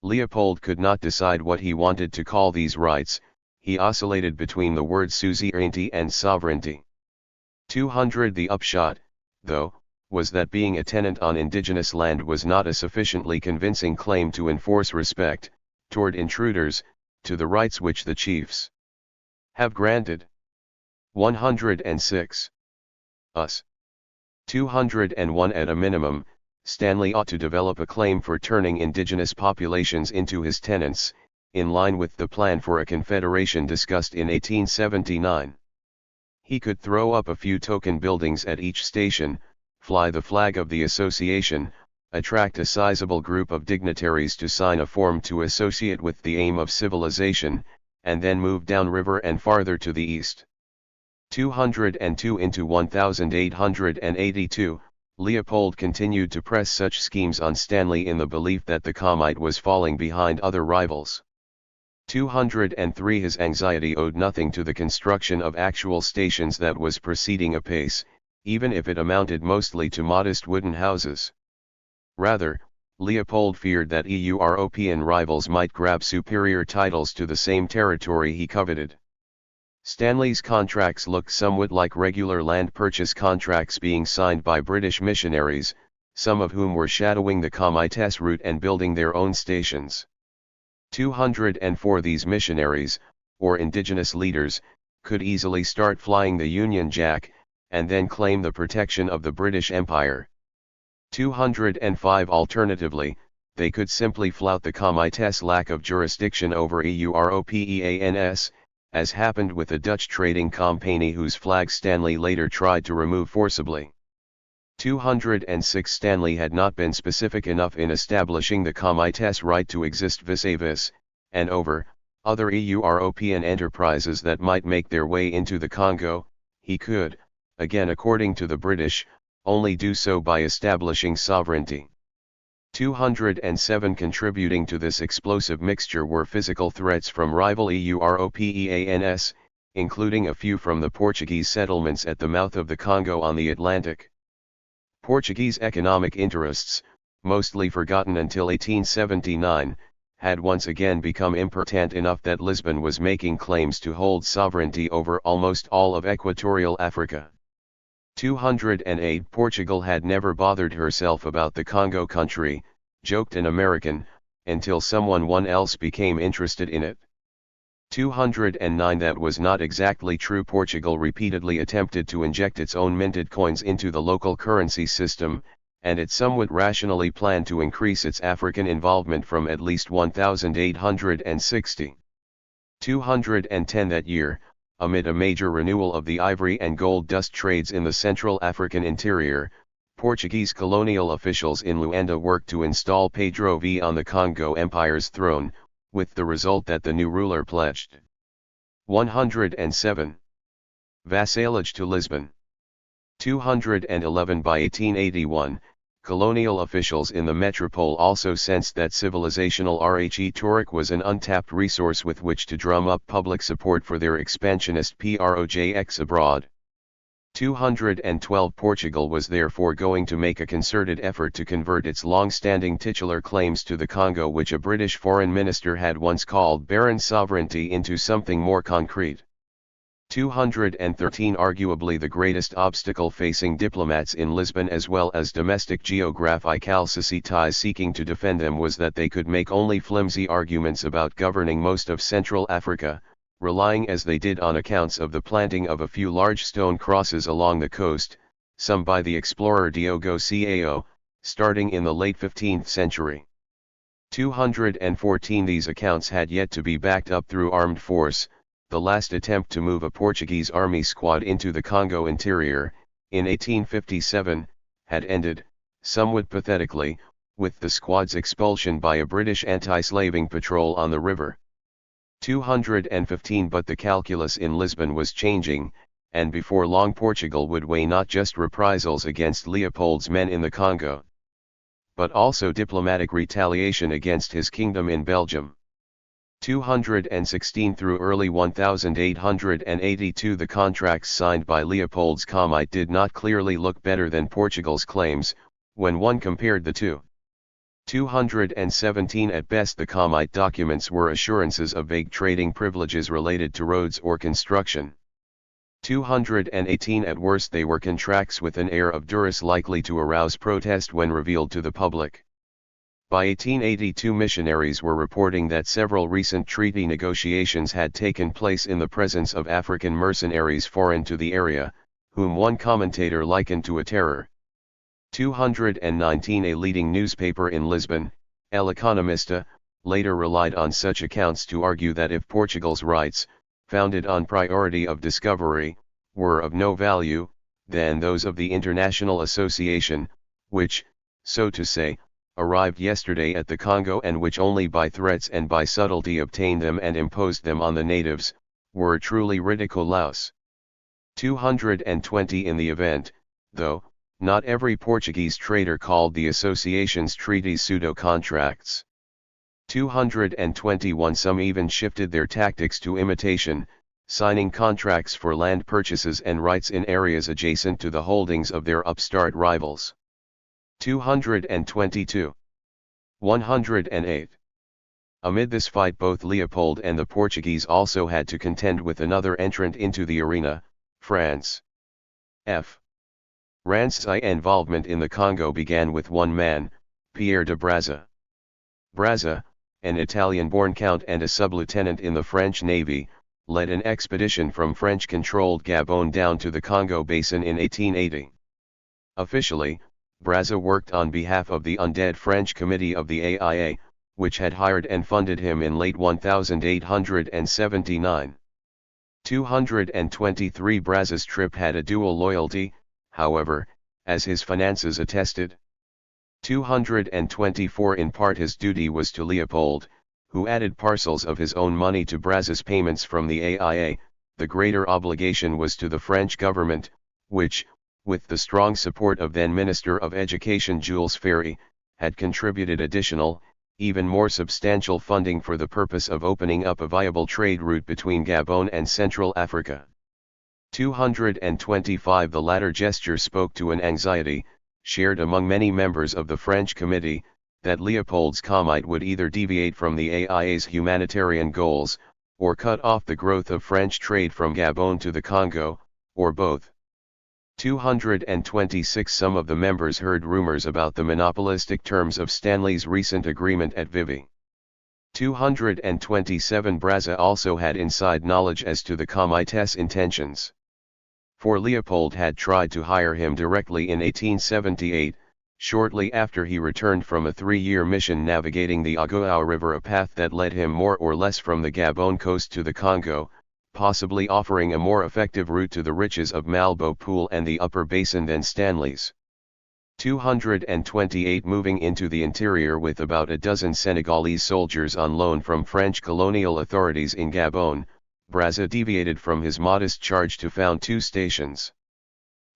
Leopold could not decide what he wanted to call these rights. He oscillated between the words suzerainty and sovereignty. 200. The upshot, though, was that being a tenant on indigenous land was not a sufficiently convincing claim to enforce respect, toward intruders, to the rights which the chiefs have granted. 106. Us. 201. At a minimum, Stanley ought to develop a claim for turning indigenous populations into his tenants, in line with the plan for a confederation discussed in 1879. He could throw up a few token buildings at each station, fly the flag of the association, attract a sizable group of dignitaries to sign a form to associate with the aim of civilization, and then move downriver and farther to the east. 202. Into 1882, Leopold continued to press such schemes on Stanley in the belief that the Comite was falling behind other rivals. 203. His anxiety owed nothing to the construction of actual stations that was proceeding apace, even if it amounted mostly to modest wooden houses. Rather, Leopold feared that European rivals might grab superior titles to the same territory he coveted. Stanley's contracts looked somewhat like regular land purchase contracts being signed by British missionaries, some of whom were shadowing the Comite's route and building their own stations. 204. These missionaries, or indigenous leaders, could easily start flying the Union Jack, and then claim the protection of the British Empire. 205. Alternatively, they could simply flout the Comite's lack of jurisdiction over Europeans, as happened with the Dutch trading company whose flag Stanley later tried to remove forcibly. 206. Stanley had not been specific enough in establishing the Comite's right to exist vis-a-vis, and over, other European enterprises that might make their way into the Congo. He could, again according to the British, only do so by establishing sovereignty. 207. Contributing to this explosive mixture were physical threats from rival Europeans, including a few from the Portuguese settlements at the mouth of the Congo on the Atlantic. Portuguese economic interests, mostly forgotten until 1879, had once again become important enough that Lisbon was making claims to hold sovereignty over almost all of equatorial Africa. 208 Portugal had never bothered herself about the Congo country, joked an American, until someone else became interested in it. 209 That was not exactly true. Portugal repeatedly attempted to inject its own minted coins into the local currency system, and it somewhat rationally planned to increase its African involvement from at least 1860. 210 That year, amid a major renewal of the ivory and gold dust trades in the Central African interior, Portuguese colonial officials in Luanda worked to install Pedro V on the Congo Empire's throne, with the result that the new ruler pledged 107. Vassalage to Lisbon. 211 By 1881, colonial officials in the metropole also sensed that civilizational rhetoric was an untapped resource with which to drum up public support for their expansionist projects abroad. 212 Portugal was therefore going to make a concerted effort to convert its long-standing titular claims to the Congo, which a British foreign minister had once called barren sovereignty, into something more concrete. 213 Arguably the greatest obstacle facing diplomats in Lisbon as well as domestic geographical societies seeking to defend them was that they could make only flimsy arguments about governing most of Central Africa, relying as they did on accounts of the planting of a few large stone crosses along the coast, some by the explorer Diogo Cao, starting in the late 15th century. 214 These accounts had yet to be backed up through armed force. The last attempt to move a Portuguese army squad into the Congo interior, in 1857, had ended, somewhat pathetically, with the squad's expulsion by a British anti-slaving patrol on the river. 215 But the calculus in Lisbon was changing, and before long Portugal would weigh not just reprisals against Leopold's men in the Congo, but also diplomatic retaliation against his kingdom in Belgium. 216 Through early 1882 the contracts signed by Leopold's Commite did not clearly look better than Portugal's claims, when one compared the two. 217 At best the Commite documents were assurances of vague trading privileges related to roads or construction. 218 At worst they were contracts with an air of duress likely to arouse protest when revealed to the public. By 1882 missionaries were reporting that several recent treaty negotiations had taken place in the presence of African mercenaries foreign to the area, whom one commentator likened to a terror. 219 A leading newspaper in Lisbon, El Economista, later relied on such accounts to argue that if Portugal's rights, founded on priority of discovery, were of no value, then those of the International Association, which, so to say, arrived yesterday at the Congo and which only by threats and by subtlety obtained them and imposed them on the natives, were truly ridiculous. 220 In the event, though, not every Portuguese trader called the association's treaties pseudo-contracts. 221 Some even shifted their tactics to imitation, signing contracts for land purchases and rights in areas adjacent to the holdings of their upstart rivals. 222. 108. Amid this fight both Leopold and the Portuguese also had to contend with another entrant into the arena, France. F. France's involvement in the Congo began with one man, Pierre de Brazza. Brazza, an Italian-born count and a sub-lieutenant in the French Navy, led an expedition from French-controlled Gabon down to the Congo Basin in 1880. Officially, Brazza worked on behalf of the undead French Committee of the AIA, which had hired and funded him in late 1879. 223 Brazza's trip had a dual loyalty, however, as his finances attested. 224 In part his duty was to Leopold, who added parcels of his own money to Brazza's payments from the AIA, the greater obligation was to the French government, which, with the strong support of then Minister of Education Jules Ferry, had contributed additional, even more substantial funding for the purpose of opening up a viable trade route between Gabon and Central Africa. 225 The latter gesture spoke to an anxiety, shared among many members of the French committee, that Leopold's commite would either deviate from the AIA's humanitarian goals, or cut off the growth of French trade from Gabon to the Congo, or both. 226 Some of the members heard rumors about the monopolistic terms of Stanley's recent agreement at Vivi. 227 Brazza also had inside knowledge as to the comite's intentions. For Leopold had tried to hire him directly in 1878, shortly after he returned from a 3-year mission navigating the Agoao River, a path that led him more or less from the Gabon coast to the Congo, possibly offering a more effective route to the riches of Malbo Pool and the upper basin than Stanley's. 228 Moving into the interior with about a dozen Senegalese soldiers on loan from French colonial authorities in Gabon, Brazza deviated from his modest charge to found 2 stations.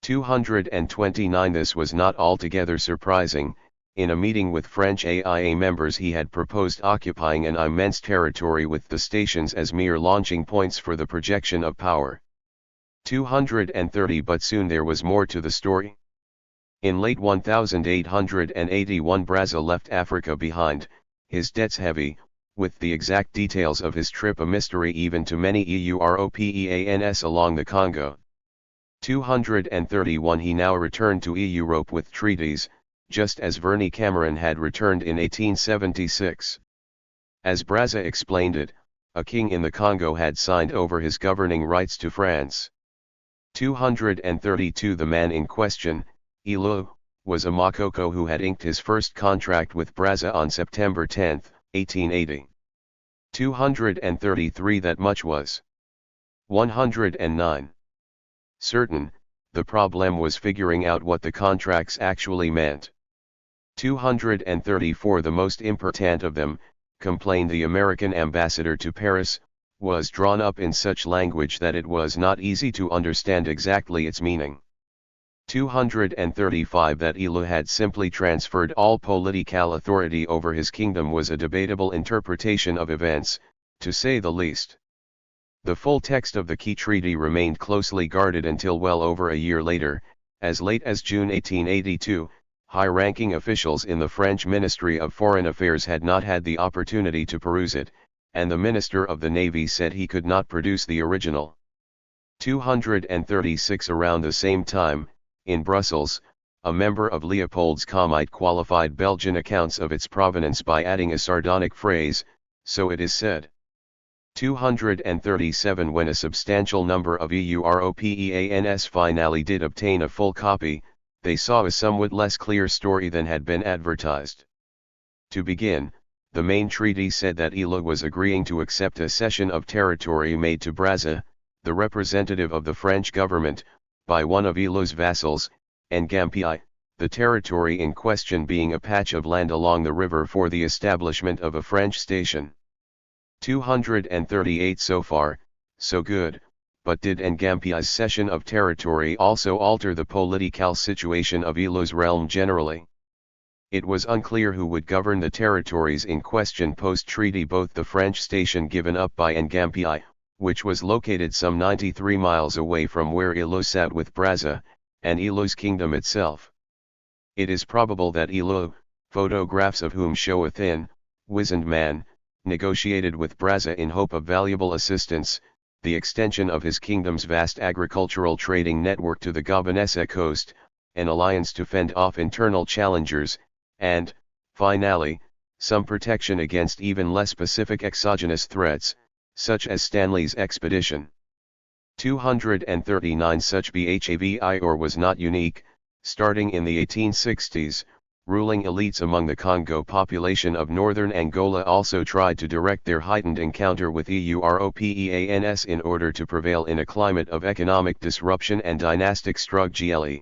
229 This was not altogether surprising. In a meeting with French AIA members he had proposed occupying an immense territory with the stations as mere launching points for the projection of power. 230 But soon there was more to the story. In late 1881 Brazza left Africa behind, his debts heavy, with the exact details of his trip a mystery even to many Europeans along the Congo. 231 He now returned to Europe with treaties, just as Verny Cameron had returned in 1876. As Brazza explained it, a king in the Congo had signed over his governing rights to France. 232 The man in question, Ilo, was a Makoko who had inked his first contract with Brazza on September 10, 1880. 233 That much was 109. Certain. The problem was figuring out what the contracts actually meant. 234 The most important of them, complained the American ambassador to Paris, was drawn up in such language that it was not easy to understand exactly its meaning. 235 That Ilo had simply transferred all political authority over his kingdom was a debatable interpretation of events, to say the least. The full text of the key treaty remained closely guarded until well over a year later, as late as June 1882, high-ranking officials in the French Ministry of Foreign Affairs had not had the opportunity to peruse it, and the Minister of the Navy said he could not produce the original. 236 Around the same time, in Brussels, a member of Leopold's Comite qualified Belgian accounts of its provenance by adding a sardonic phrase, so it is said. 237 When a substantial number of Europeans finally did obtain a full copy, they saw a somewhat less clear story than had been advertised. To begin, the main treaty said that Ilo was agreeing to accept a cession of territory made to Brazza, the representative of the French government, by one of Ilo's vassals, Ngampi, the territory in question being a patch of land along the river for the establishment of a French station. 238 So far, so good, but did Ngampi's cession of territory also alter the political situation of Ilo's realm generally? It was unclear who would govern the territories in question post-treaty. Both the French station given up by Ngampi, which was located some 93 miles away from where Ilo sat with Brazza, and Ilo's kingdom itself. It is probable that Ilo, photographs of whom show a thin, wizened man, negotiated with Brazza in hope of valuable assistance, the extension of his kingdom's vast agricultural trading network to the Gabonese coast, an alliance to fend off internal challengers, and, finally, some protection against even less specific exogenous threats, such as Stanley's expedition. 239 Such behavior was not unique. Starting in the 1860s, ruling elites among the Congo population of northern Angola also tried to direct their heightened encounter with Europeans in order to prevail in a climate of economic disruption and dynastic struggle.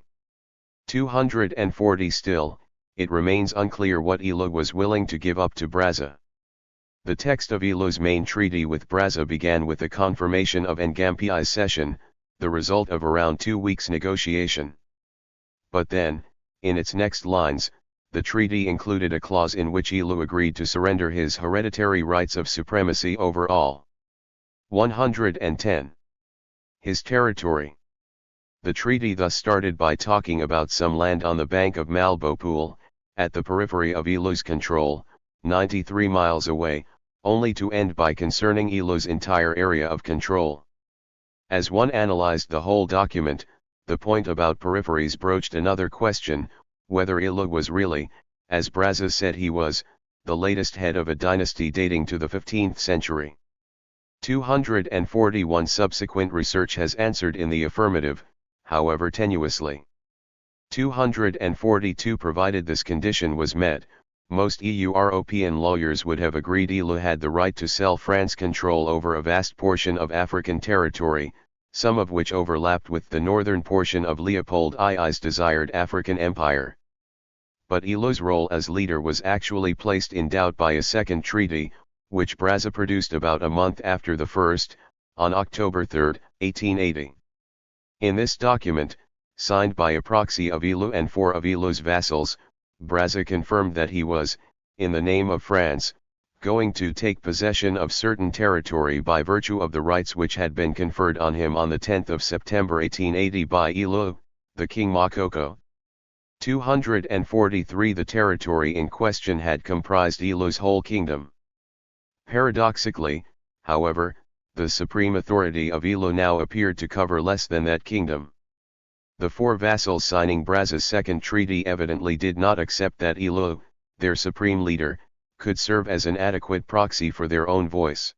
240 Still, it remains unclear what Ilo was willing to give up to Brazza. The text of Ilo's main treaty with Brazza began with the confirmation of Ngampi's cession, the result of around 2 weeks' negotiation. But then, in its next lines, the treaty included a clause in which Ilu agreed to surrender his hereditary rights of supremacy over all. 110. His territory. The treaty thus started by talking about some land on the bank of Malbopool, at the periphery of Ilu's control, 93 miles away, only to end by concerning Ilu's entire area of control. As one analyzed the whole document, the point about peripheries broached another question, whether Ilu was really, as Brazza said he was, the latest head of a dynasty dating to the 15th century. 241 Subsequent research has answered in the affirmative, however tenuously. 242 Provided this condition was met, most European lawyers would have agreed Ilu had the right to sell France control over a vast portion of African territory, some of which overlapped with the northern portion of Leopold II's desired African empire. But Ilu's role as leader was actually placed in doubt by a second treaty, which Brazza produced about a month after the first, on October 3, 1880. In this document, signed by a proxy of Ilu and 4 of Ilu's vassals, Brazza confirmed that he was, in the name of France, going to take possession of certain territory by virtue of the rights which had been conferred on him on the 10th of September 1880 by Ilu, the King Makoko. 243 The territory in question had comprised Ilu's whole kingdom. Paradoxically, however, the supreme authority of Ilu now appeared to cover less than that kingdom. The 4 vassals signing Brazza's second treaty evidently did not accept that Ilu, their supreme leader, could serve as an adequate proxy for their own voice.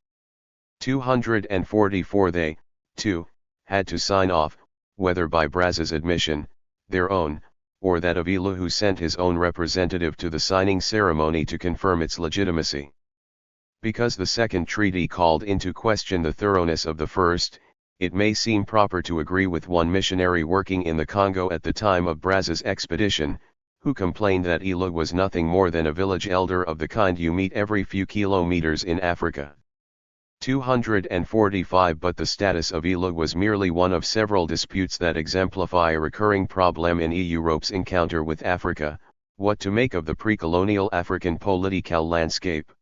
244 They, too, had to sign off, whether by Brazza's admission, their own, or that of Ilu who sent his own representative to the signing ceremony to confirm its legitimacy. Because the second treaty called into question the thoroughness of the first, it may seem proper to agree with one missionary working in the Congo at the time of Brazza's expedition, who complained that Ilu was nothing more than a village elder of the kind you meet every few kilometers in Africa. 245 But the status of Ilu was merely one of several disputes that exemplify a recurring problem in Europe's encounter with Africa: what to make of the pre-colonial African political landscape.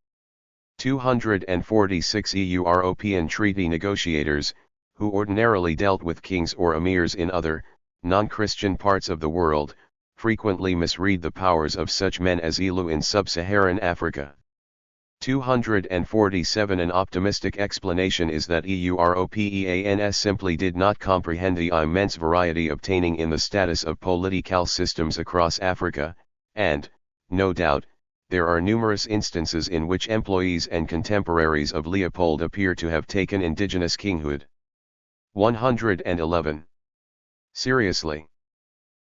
246 European treaty negotiators, who ordinarily dealt with kings or emirs in other, non-Christian parts of the world, frequently misread the powers of such men as Ilu in sub-Saharan Africa. 247 An optimistic explanation is that Europeans simply did not comprehend the immense variety obtaining in the status of political systems across Africa, and, no doubt, there are numerous instances in which employees and contemporaries of Leopold appear to have taken indigenous kinghood. 111. Seriously.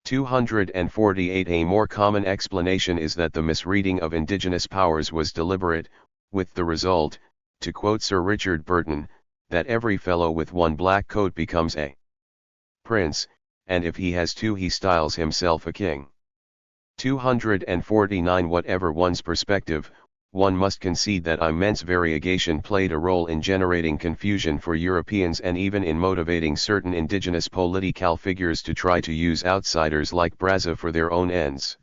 248 A more common explanation is that the misreading of indigenous powers was deliberate, with the result, to quote Sir Richard Burton, that every fellow with one black coat becomes a prince, and if he has 2 he styles himself a king. 249 Whatever one's perspective, one must concede that immense variegation played a role in generating confusion for Europeans and even in motivating certain indigenous political figures to try to use outsiders like Brazza for their own ends.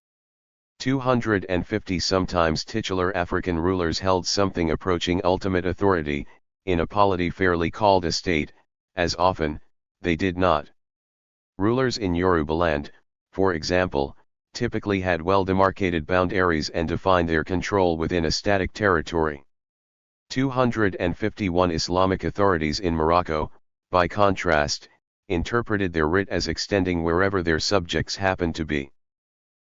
250 Sometimes titular African rulers held something approaching ultimate authority, in a polity fairly called a state, as often, they did not. Rulers in Yorubaland, for example, typically had well demarcated boundaries and defined their control within a static territory. 251 Islamic authorities in Morocco, by contrast, interpreted their writ as extending wherever their subjects happened to be.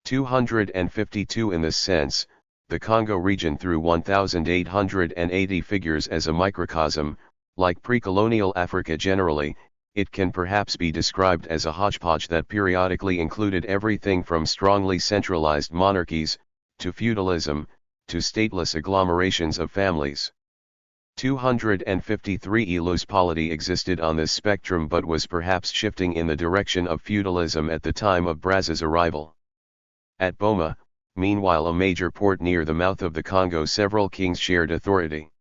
252 In this sense, the Congo region through 1880 figures as a microcosm. Like pre-colonial Africa generally, it can perhaps be described as a hodgepodge that periodically included everything from strongly centralized monarchies, to feudalism, to stateless agglomerations of families. 253 Ilu's polity existed on this spectrum but was perhaps shifting in the direction of feudalism at the time of Brazza's arrival. At Boma, meanwhile a major port near the mouth of the Congo, several kings shared authority.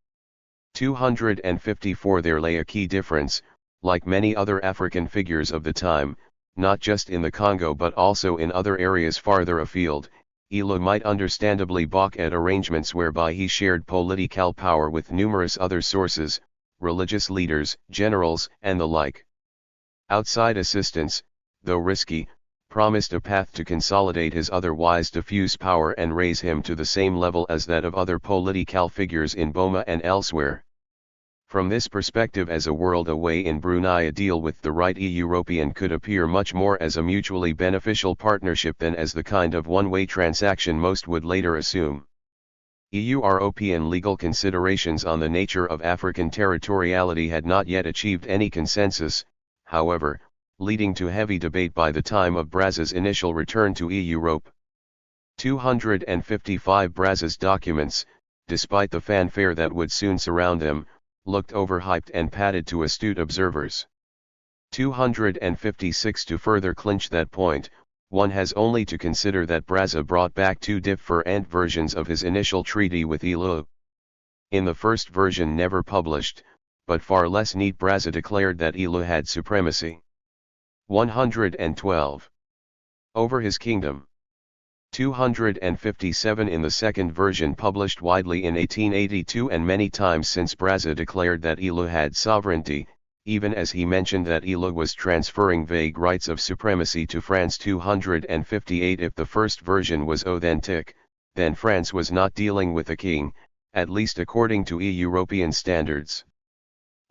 254 There lay a key difference, like many other African figures of the time, not just in the Congo but also in other areas farther afield, Ilu might understandably balk at arrangements whereby he shared political power with numerous other sources, religious leaders, generals, and the like. Outside assistance, though risky, promised a path to consolidate his otherwise diffuse power and raise him to the same level as that of other political figures in Boma and elsewhere. From this perspective, as a world away in Brunei, a deal with the right European could appear much more as a mutually beneficial partnership than as the kind of one-way transaction most would later assume. European legal considerations on the nature of African territoriality had not yet achieved any consensus, however, leading to heavy debate by the time of Brazza's initial return to Europe. 255 Brazza's documents, despite the fanfare that would soon surround them, looked overhyped and padded to astute observers. 256 To further clinch that point, one has only to consider that Brazza brought back two different versions of his initial treaty with Ilu. In the first version, never published, but far less neat, Brazza declared that Ilu had supremacy. 112. Over his kingdom. 257 In the second version, published widely in 1882 and many times since, Brazza declared that Ilu had sovereignty, even as he mentioned that Ilu was transferring vague rights of supremacy to France. 258 If the first version was authentic, then France was not dealing with a king, at least according to European standards.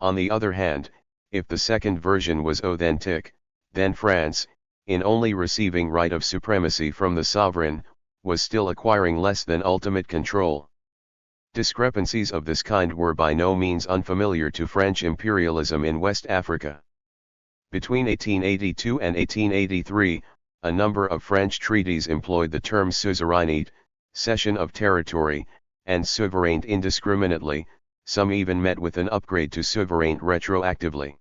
On the other hand, if the second version was authentic, then France, in only receiving right of supremacy from the sovereign, was still acquiring less than ultimate control. Discrepancies of this kind were by no means unfamiliar to French imperialism in West Africa. Between 1882 and 1883, a number of French treaties employed the terms suzerainete, cession of territory, and souverain indiscriminately, some even met with an upgrade to souverain retroactively.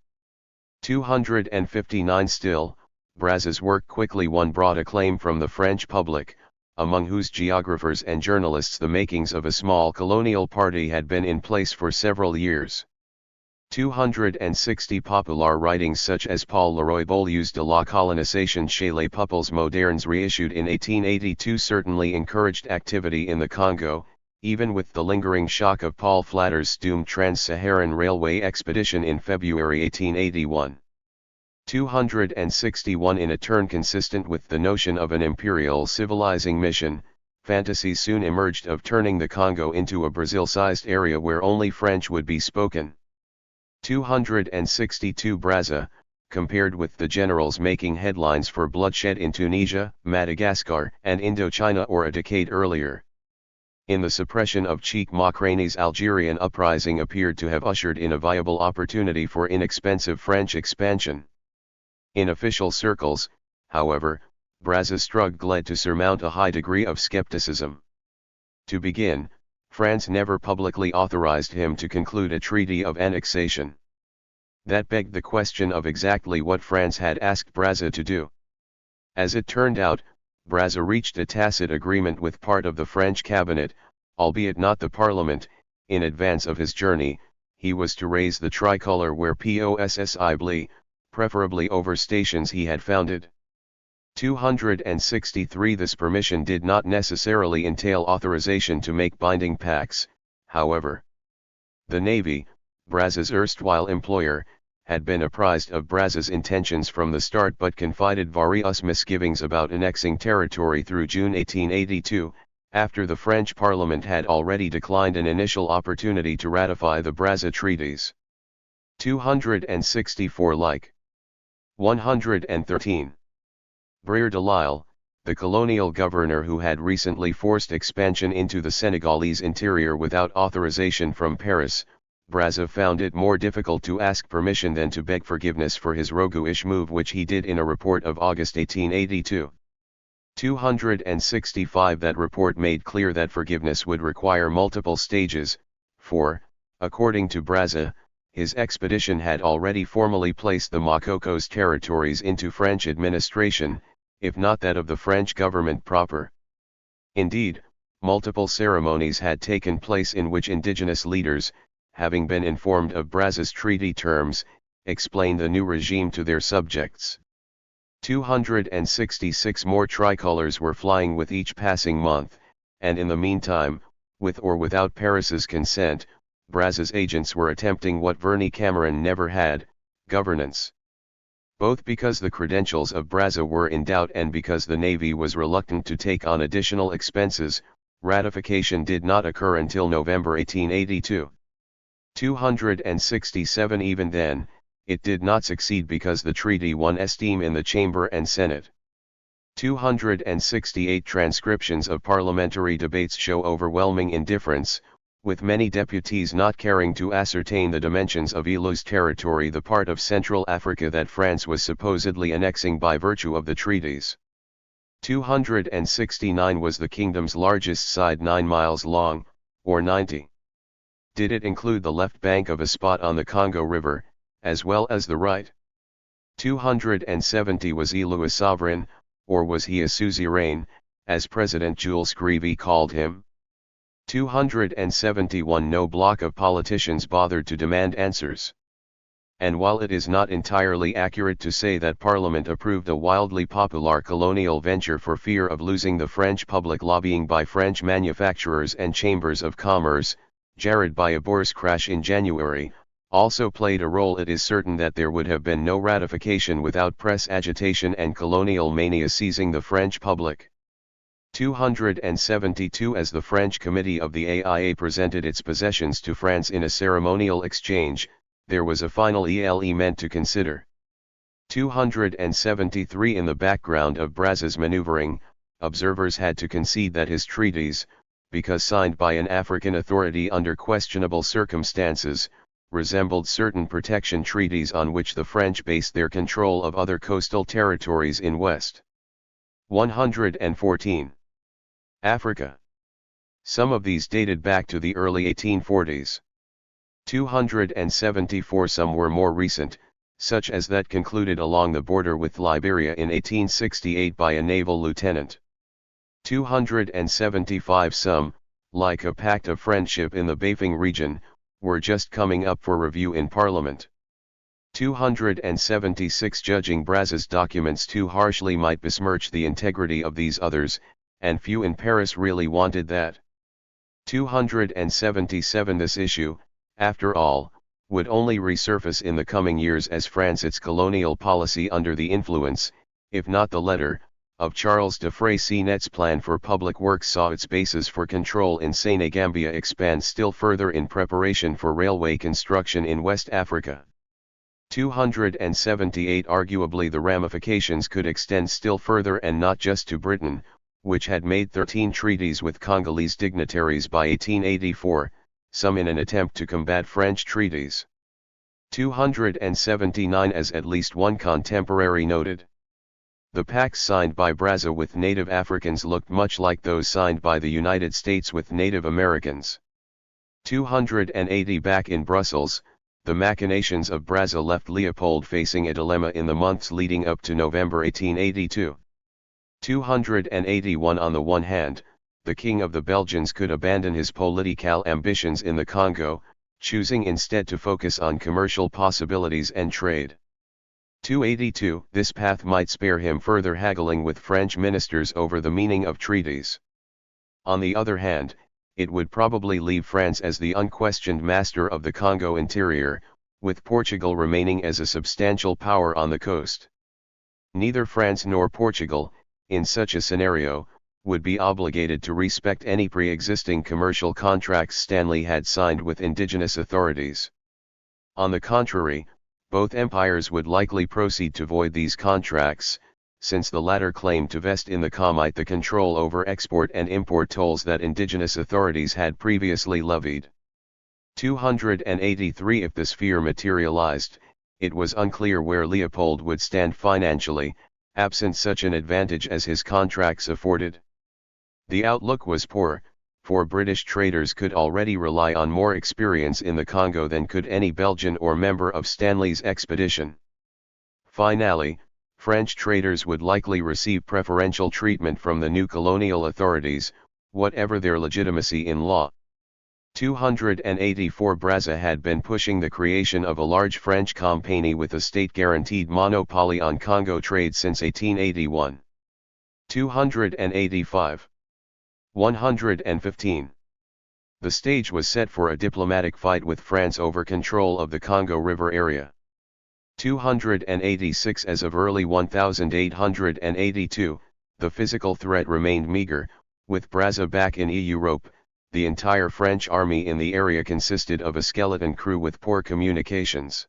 259 Still, Brazza's work quickly won broad acclaim from the French public, among whose geographers and journalists the makings of a small colonial party had been in place for several years. 260 Popular writings such as Paul Leroy Beaulieu's De la colonisation chez les peuples modernes, reissued in 1882, certainly encouraged activity in the Congo, even with the lingering shock of Paul Flatter's doomed Trans-Saharan Railway expedition in February 1881. 261 In a turn consistent with the notion of an imperial civilizing mission, fantasies soon emerged of turning the Congo into a Brazil-sized area where only French would be spoken. 262 Brazza, compared with the generals making headlines for bloodshed in Tunisia, Madagascar, and Indochina or a decade earlier. In the suppression of Cheikh Mokrani's Algerian uprising appeared to have ushered in a viable opportunity for inexpensive French expansion. In official circles, however, Brazza's struggle led to surmount a high degree of skepticism. To begin, France never publicly authorized him to conclude a treaty of annexation. That begged the question of exactly what France had asked Brazza to do. As it turned out, Brazza reached a tacit agreement with part of the French cabinet, albeit not the parliament. In advance of his journey, he was to raise the tricolour where possibly, preferably over stations he had founded. 263 This permission did not necessarily entail authorization to make binding pacts, however. The Navy, Brazza's erstwhile employer, had been apprised of Brazza's intentions from the start but confided various misgivings about annexing territory through June 1882, after the French Parliament had already declined an initial opportunity to ratify the Brazza treaties. 264 Like 113. Brir de Lille, the colonial governor who had recently forced expansion into the Senegalese interior without authorization from Paris, Brazza found it more difficult to ask permission than to beg forgiveness for his roguish move, which he did in a report of August 1882. 265 That report made clear that forgiveness would require multiple stages, for, according to Brazza, his expedition had already formally placed the Makoko's territories into French administration, if not that of the French government proper. Indeed, multiple ceremonies had taken place in which indigenous leaders, having been informed of Brazza's treaty terms, explained the new regime to their subjects. 266 more tricolors were flying with each passing month, and in the meantime, with or without Paris's consent, Brazza's agents were attempting what Verny Cameron never had, governance. Both because the credentials of Brazza were in doubt and because the Navy was reluctant to take on additional expenses, ratification did not occur until November 1882. 267 Even then, it did not succeed because the treaty won esteem in the Chamber and Senate. 268 transcriptions of parliamentary debates show overwhelming indifference, with many deputies not caring to ascertain the dimensions of Ilo's territory, the part of Central Africa that France was supposedly annexing by virtue of the treaties. 269 was the kingdom's largest side 9 miles long, or 90. Did it include the left bank of a spot on the Congo River, as well as the right? 270 Was Ilo a sovereign, or was he a suzerain, as President Jules Grevy called him? 271 No block of politicians bothered to demand answers. And while it is not entirely accurate to say that Parliament approved a wildly popular colonial venture for fear of losing the French public lobbying by French manufacturers and chambers of commerce, jarred by a bourse crash in January, also played a role, it is certain that there would have been no ratification without press agitation and colonial mania seizing the French public. 272 As the French Committee of the AIA presented its possessions to France in a ceremonial exchange, there was a final element to consider. 273 In the background of Brazza's maneuvering, observers had to concede that his treaties, because signed by an African authority under questionable circumstances, resembled certain protection treaties on which the French based their control of other coastal territories in West. 114. Africa. Some of these dated back to the early 1840s. 274 Some were more recent, such as that concluded along the border with Liberia in 1868 by a naval lieutenant. 275 Some, like a pact of friendship in the Bafing region, were just coming up for review in Parliament. 276 Judging Brazza's documents too harshly might besmirch the integrity of these others, and few in Paris really wanted that. 277 This issue, after all, would only resurface in the coming years as France its colonial policy under the influence, if not the letter, of Charles de Freycinet's plan for public works saw its basis for control in Senegambia expand still further in preparation for railway construction in West Africa. 278 Arguably the ramifications could extend still further and not just to Britain, which had made 13 treaties with Congolese dignitaries by 1884, some in an attempt to combat French treaties. 279 As at least one contemporary noted, the pacts signed by Brazza with native Africans looked much like those signed by the United States with Native Americans. 280 Back in Brussels, the machinations of Brazza left Leopold facing a dilemma in the months leading up to November 1882. 281 On the one hand, the King of the Belgians could abandon his political ambitions in the Congo, choosing instead to focus on commercial possibilities and trade. 282 This path might spare him further haggling with French ministers over the meaning of treaties. On the other hand, it would probably leave France as the unquestioned master of the Congo interior, with Portugal remaining as a substantial power on the coast. Neither France nor Portugal, in such a scenario, would be obligated to respect any pre-existing commercial contracts Stanley had signed with indigenous authorities. On the contrary, both empires would likely proceed to void these contracts, since the latter claimed to vest in the Comite the control over export and import tolls that indigenous authorities had previously levied. 283 If this fear materialized, it was unclear where Leopold would stand financially, absent such an advantage as his contracts afforded. The outlook was poor, for British traders could already rely on more experience in the Congo than could any Belgian or member of Stanley's expedition. Finally, French traders would likely receive preferential treatment from the new colonial authorities, whatever their legitimacy in law. 284 Brazza had been pushing the creation of a large French company with a state-guaranteed monopoly on Congo trade since 1881. 285. 115. The stage was set for a diplomatic fight with France over control of the Congo River area. 286 As of early 1882, the physical threat remained meager, with Brazza back in Europe. The entire French army in the area consisted of a skeleton crew with poor communications.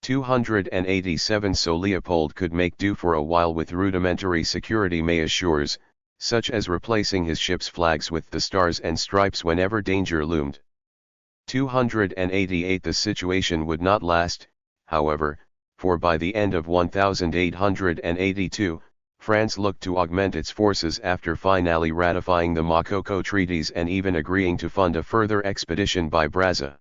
287 So Leopold could make do for a while with rudimentary security measures, such as replacing his ship's flags with the stars and stripes whenever danger loomed. 288 The situation would not last, however, for by the end of 1882, France looked to augment its forces after finally ratifying the Makoko treaties and even agreeing to fund a further expedition by Brazza.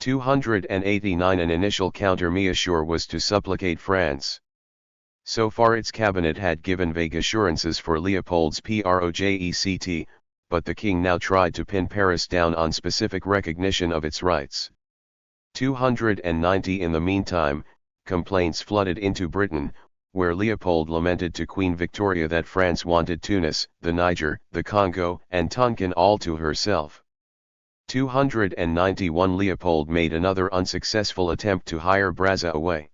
289 An initial countermeasure was to supplicate France. So far its cabinet had given vague assurances for Leopold's project, but the king now tried to pin Paris down on specific recognition of its rights. 290 In the meantime, complaints flooded into Britain, where Leopold lamented to Queen Victoria that France wanted Tunis, the Niger, the Congo, and Tonkin all to herself. 291 Leopold made another unsuccessful attempt to hire Brazza away.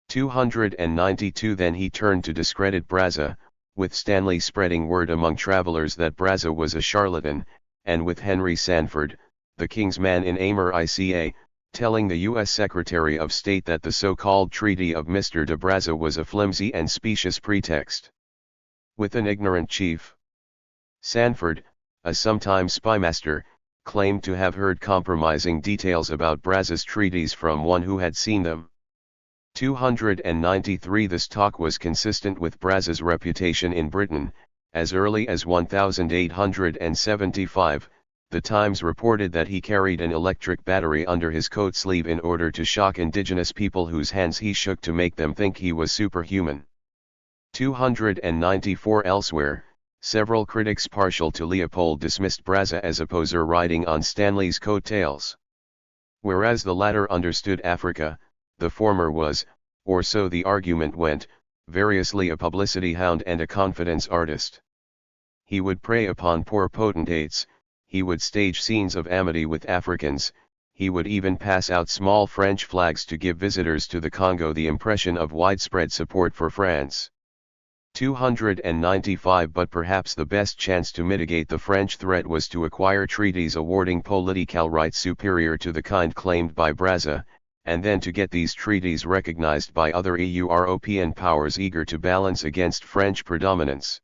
292 Then he turned to discredit Brazza, with Stanley spreading word among travelers that Brazza was a charlatan, and with Henry Sanford, the king's man in América, telling the U.S. Secretary of State that the so-called Treaty of Mr. de Brazza was a flimsy and specious pretext. With an ignorant chief. Sanford, a sometime spymaster, claimed to have heard compromising details about Brazza's treaties from one who had seen them. 293 This talk was consistent with Brazza's reputation in Britain. As early as 1875, the Times reported that he carried an electric battery under his coat sleeve in order to shock indigenous people whose hands he shook to make them think he was superhuman. 294 Elsewhere, several critics partial to Leopold dismissed Brazza as a poser riding on Stanley's coattails. Whereas the latter understood Africa, the former was, or so the argument went, variously a publicity hound and a confidence artist. He would prey upon poor potentates, he would stage scenes of amity with Africans, he would even pass out small French flags to give visitors to the Congo the impression of widespread support for France. 295 But perhaps the best chance to mitigate the French threat was to acquire treaties awarding political rights superior to the kind claimed by Brazza, and then to get these treaties recognized by other European powers eager to balance against French predominance.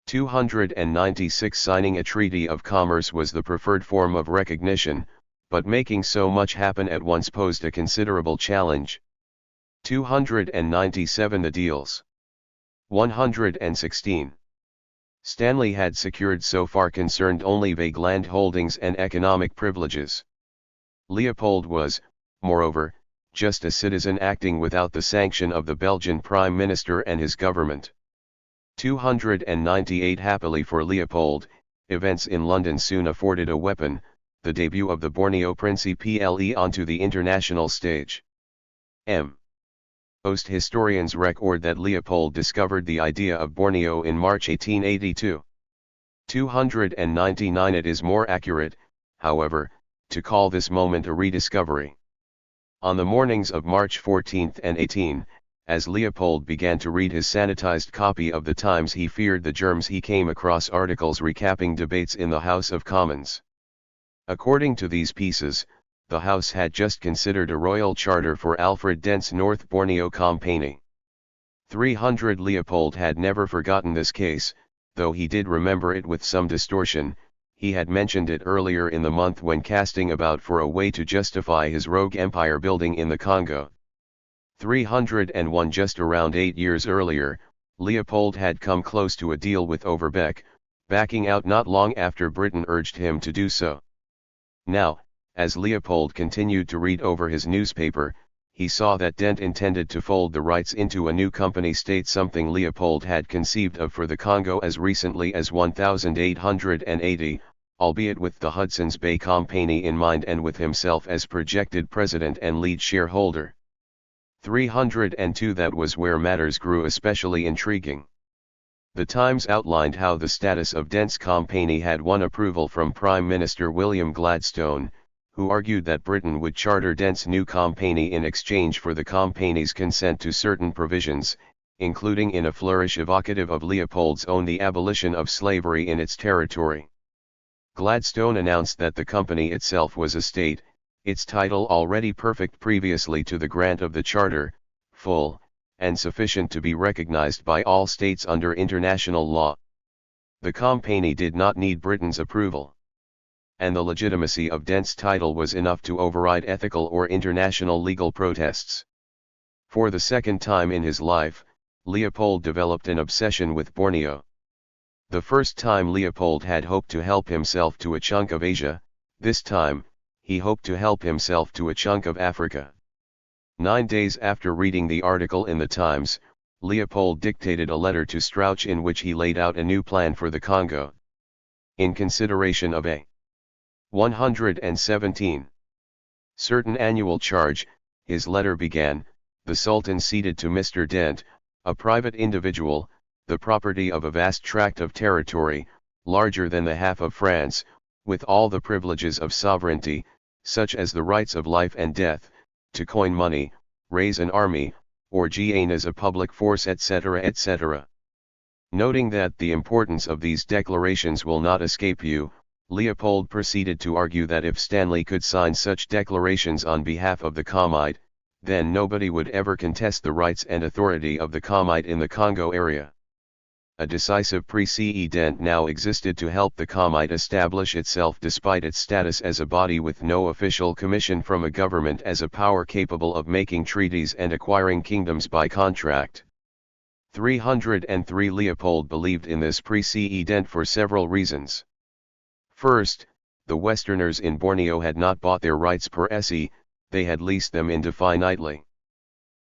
296 Signing a treaty of commerce was the preferred form of recognition, but making so much happen at once posed a considerable challenge. 297 The deals. 116. Stanley had secured so far concerned only vague land holdings and economic privileges. Leopold was, moreover, just a citizen acting without the sanction of the Belgian Prime Minister and his government. 298 Happily for Leopold, events in London soon afforded a weapon, the debut of the Borneo Principle onto the international stage. Most historians record that Leopold discovered the idea of Borneo in March 1882. 299 It is more accurate, however, to call this moment a rediscovery. On the mornings of March 14 and 18, as Leopold began to read his sanitized copy of the Times, he feared the germs. He came across articles recapping debates in the House of Commons. According to these pieces, the House had just considered a royal charter for Alfred Dent's North Borneo Company. 300 Leopold had never forgotten this case, though he did remember it with some distortion. He had mentioned it earlier in the month when casting about for a way to justify his rogue empire building in the Congo. 301 Just around 8 years earlier, Leopold had come close to a deal with Overbeck, backing out not long after Britain urged him to do so. Now, as Leopold continued to read over his newspaper, he saw that Dent intended to fold the rights into a new company state, something Leopold had conceived of for the Congo as recently as 1880, albeit with the Hudson's Bay Company in mind and with himself as projected president and lead shareholder. 302 That was where matters grew especially intriguing. The Times outlined how the status of Dent's Company had won approval from Prime Minister William Gladstone, who argued that Britain would charter Dent's new company in exchange for the company's consent to certain provisions, including in a flourish evocative of Leopold's own the abolition of slavery in its territory. Gladstone announced that the company itself was a state, its title already perfect previously to the grant of the charter, full, and sufficient to be recognized by all states under international law. The company did not need Britain's approval, and the legitimacy of Dent's title was enough to override ethical or international legal protests. For the second time in his life, Leopold developed an obsession with Borneo. The first time Leopold had hoped to help himself to a chunk of Asia, this time, he hoped to help himself to a chunk of Africa. 9 days after reading the article in the Times, Leopold dictated a letter to Strauch in which he laid out a new plan for the Congo. In consideration of a 117 certain annual charge, his letter began, the Sultan ceded to Mr. Dent, a private individual, the property of a vast tract of territory, larger than the half of France, with all the privileges of sovereignty, such as the rights of life and death, to coin money, raise an army, or gain as a public force etc. etc. Noting that the importance of these declarations will not escape you, Leopold proceeded to argue that if Stanley could sign such declarations on behalf of the Comite, then nobody would ever contest the rights and authority of the Comite in the Congo area. A decisive precedent now existed to help the Comite establish itself despite its status as a body with no official commission from a government as a power capable of making treaties and acquiring kingdoms by contract. 303 Leopold believed in this precedent for several reasons. First, the Westerners in Borneo had not bought their rights per se, they had leased them indefinitely.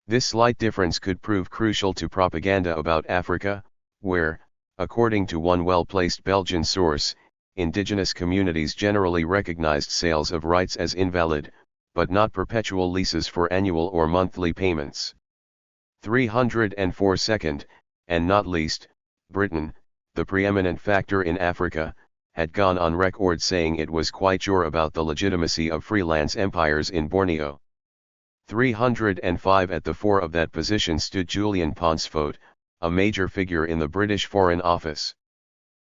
This slight difference could prove crucial to propaganda about Africa, where, according to one well-placed Belgian source, indigenous communities generally recognized sales of rights as invalid, but not perpetual leases for annual or monthly payments. 304 Second, and not least, Britain, the preeminent factor in Africa, had gone on record saying it was quite sure about the legitimacy of freelance empires in Borneo. 305 At the fore of that position stood Julian Pauncefote, a major figure in the British Foreign Office.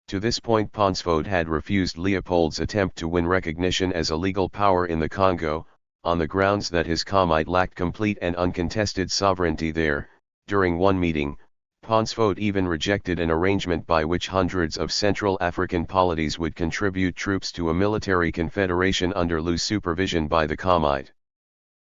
To this point Pauncefote had refused Leopold's attempt to win recognition as a legal power in the Congo, on the grounds that his Comite lacked complete and uncontested sovereignty there. During one meeting, Pauncefote even rejected an arrangement by which hundreds of Central African polities would contribute troops to a military confederation under loose supervision by the Comite.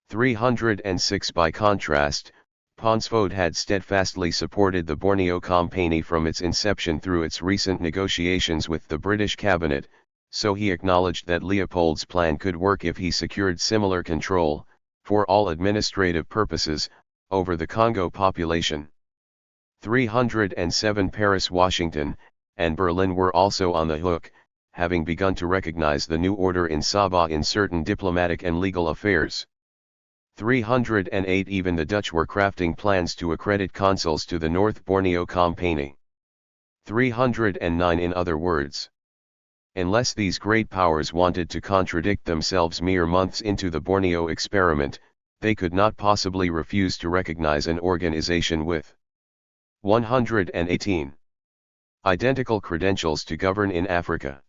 306 By contrast, Pauncefote had steadfastly supported the Borneo Company from its inception through its recent negotiations with the British cabinet, so he acknowledged that Leopold's plan could work if he secured similar control, for all administrative purposes, over the Congo population. 307 Paris, Washington, and Berlin were also on the hook, having begun to recognize the new order in Sabah in certain diplomatic and legal affairs. 308 Even the Dutch were crafting plans to accredit consuls to the North Borneo Company. 309 In other words, unless these great powers wanted to contradict themselves mere months into the Borneo experiment, they could not possibly refuse to recognize an organization with 118 identical credentials to govern in Africa.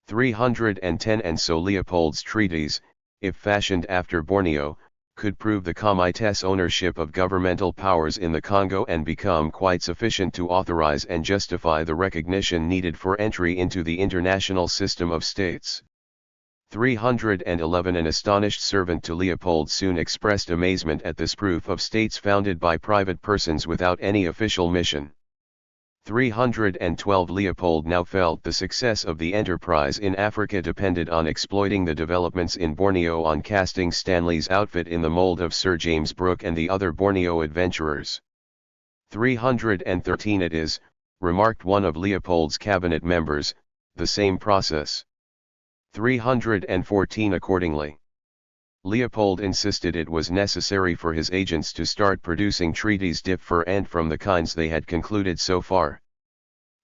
310 And so Leopold's treaties, if fashioned after Borneo, could prove the Comite's ownership of governmental powers in the Congo and become quite sufficient to authorize and justify the recognition needed for entry into the international system of states. 311 An astonished servant to Leopold soon expressed amazement at this proof of states founded by private persons without any official mission. 312 Leopold now felt the success of the enterprise in Africa depended on exploiting the developments in Borneo, on casting Stanley's outfit in the mold of Sir James Brooke and the other Borneo adventurers. 313 It is, remarked one of Leopold's cabinet members, the same process. 314 Accordingly, Leopold insisted it was necessary for his agents to start producing treaties different from the kinds they had concluded so far.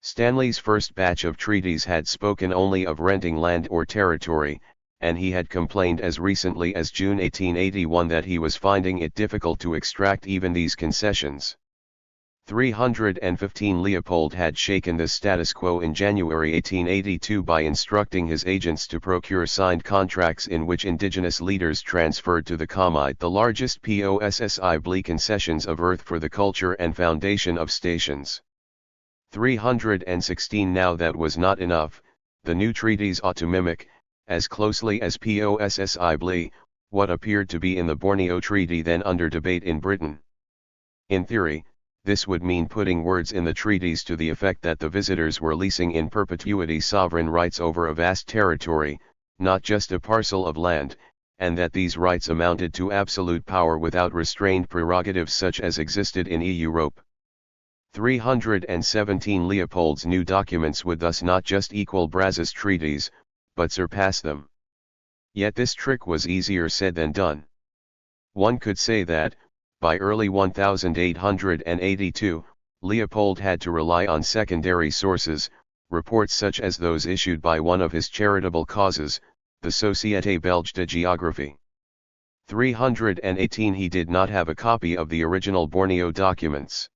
Stanley's first batch of treaties had spoken only of renting land or territory, and he had complained as recently as June 1881 that he was finding it difficult to extract even these concessions. 315 Leopold had shaken the status quo in January 1882 by instructing his agents to procure signed contracts in which indigenous leaders transferred to the Commite the largest possibly concessions of earth for the culture and foundation of stations. 316 Now that was not enough, the new treaties ought to mimic, as closely as possibly, what appeared to be in the Borneo Treaty then under debate in Britain. In theory, this would mean putting words in the treaties to the effect that the visitors were leasing in perpetuity sovereign rights over a vast territory, not just a parcel of land, and that these rights amounted to absolute power without restrained prerogatives such as existed in Europe. 317 Leopold's new documents would thus not just equal Braz's treaties, but surpass them. Yet this trick was easier said than done. One could say that, by early 1882, Leopold had to rely on secondary sources, reports such as those issued by one of his charitable causes, the Société Belge de Géographie. 318 He did not have a copy of the original Borneo documents.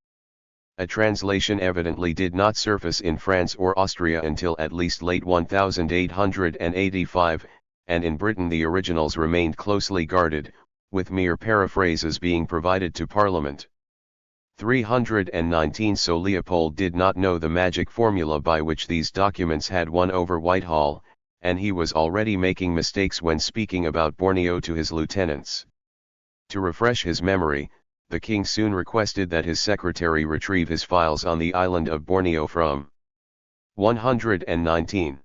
A translation evidently did not surface in France or Austria until at least late 1885, and in Britain the originals remained closely guarded, with mere paraphrases being provided to Parliament. 319 So Leopold did not know the magic formula by which these documents had won over Whitehall, and he was already making mistakes when speaking about Borneo to his lieutenants. To refresh his memory, the king soon requested that his secretary retrieve his files on the island of Borneo from 119.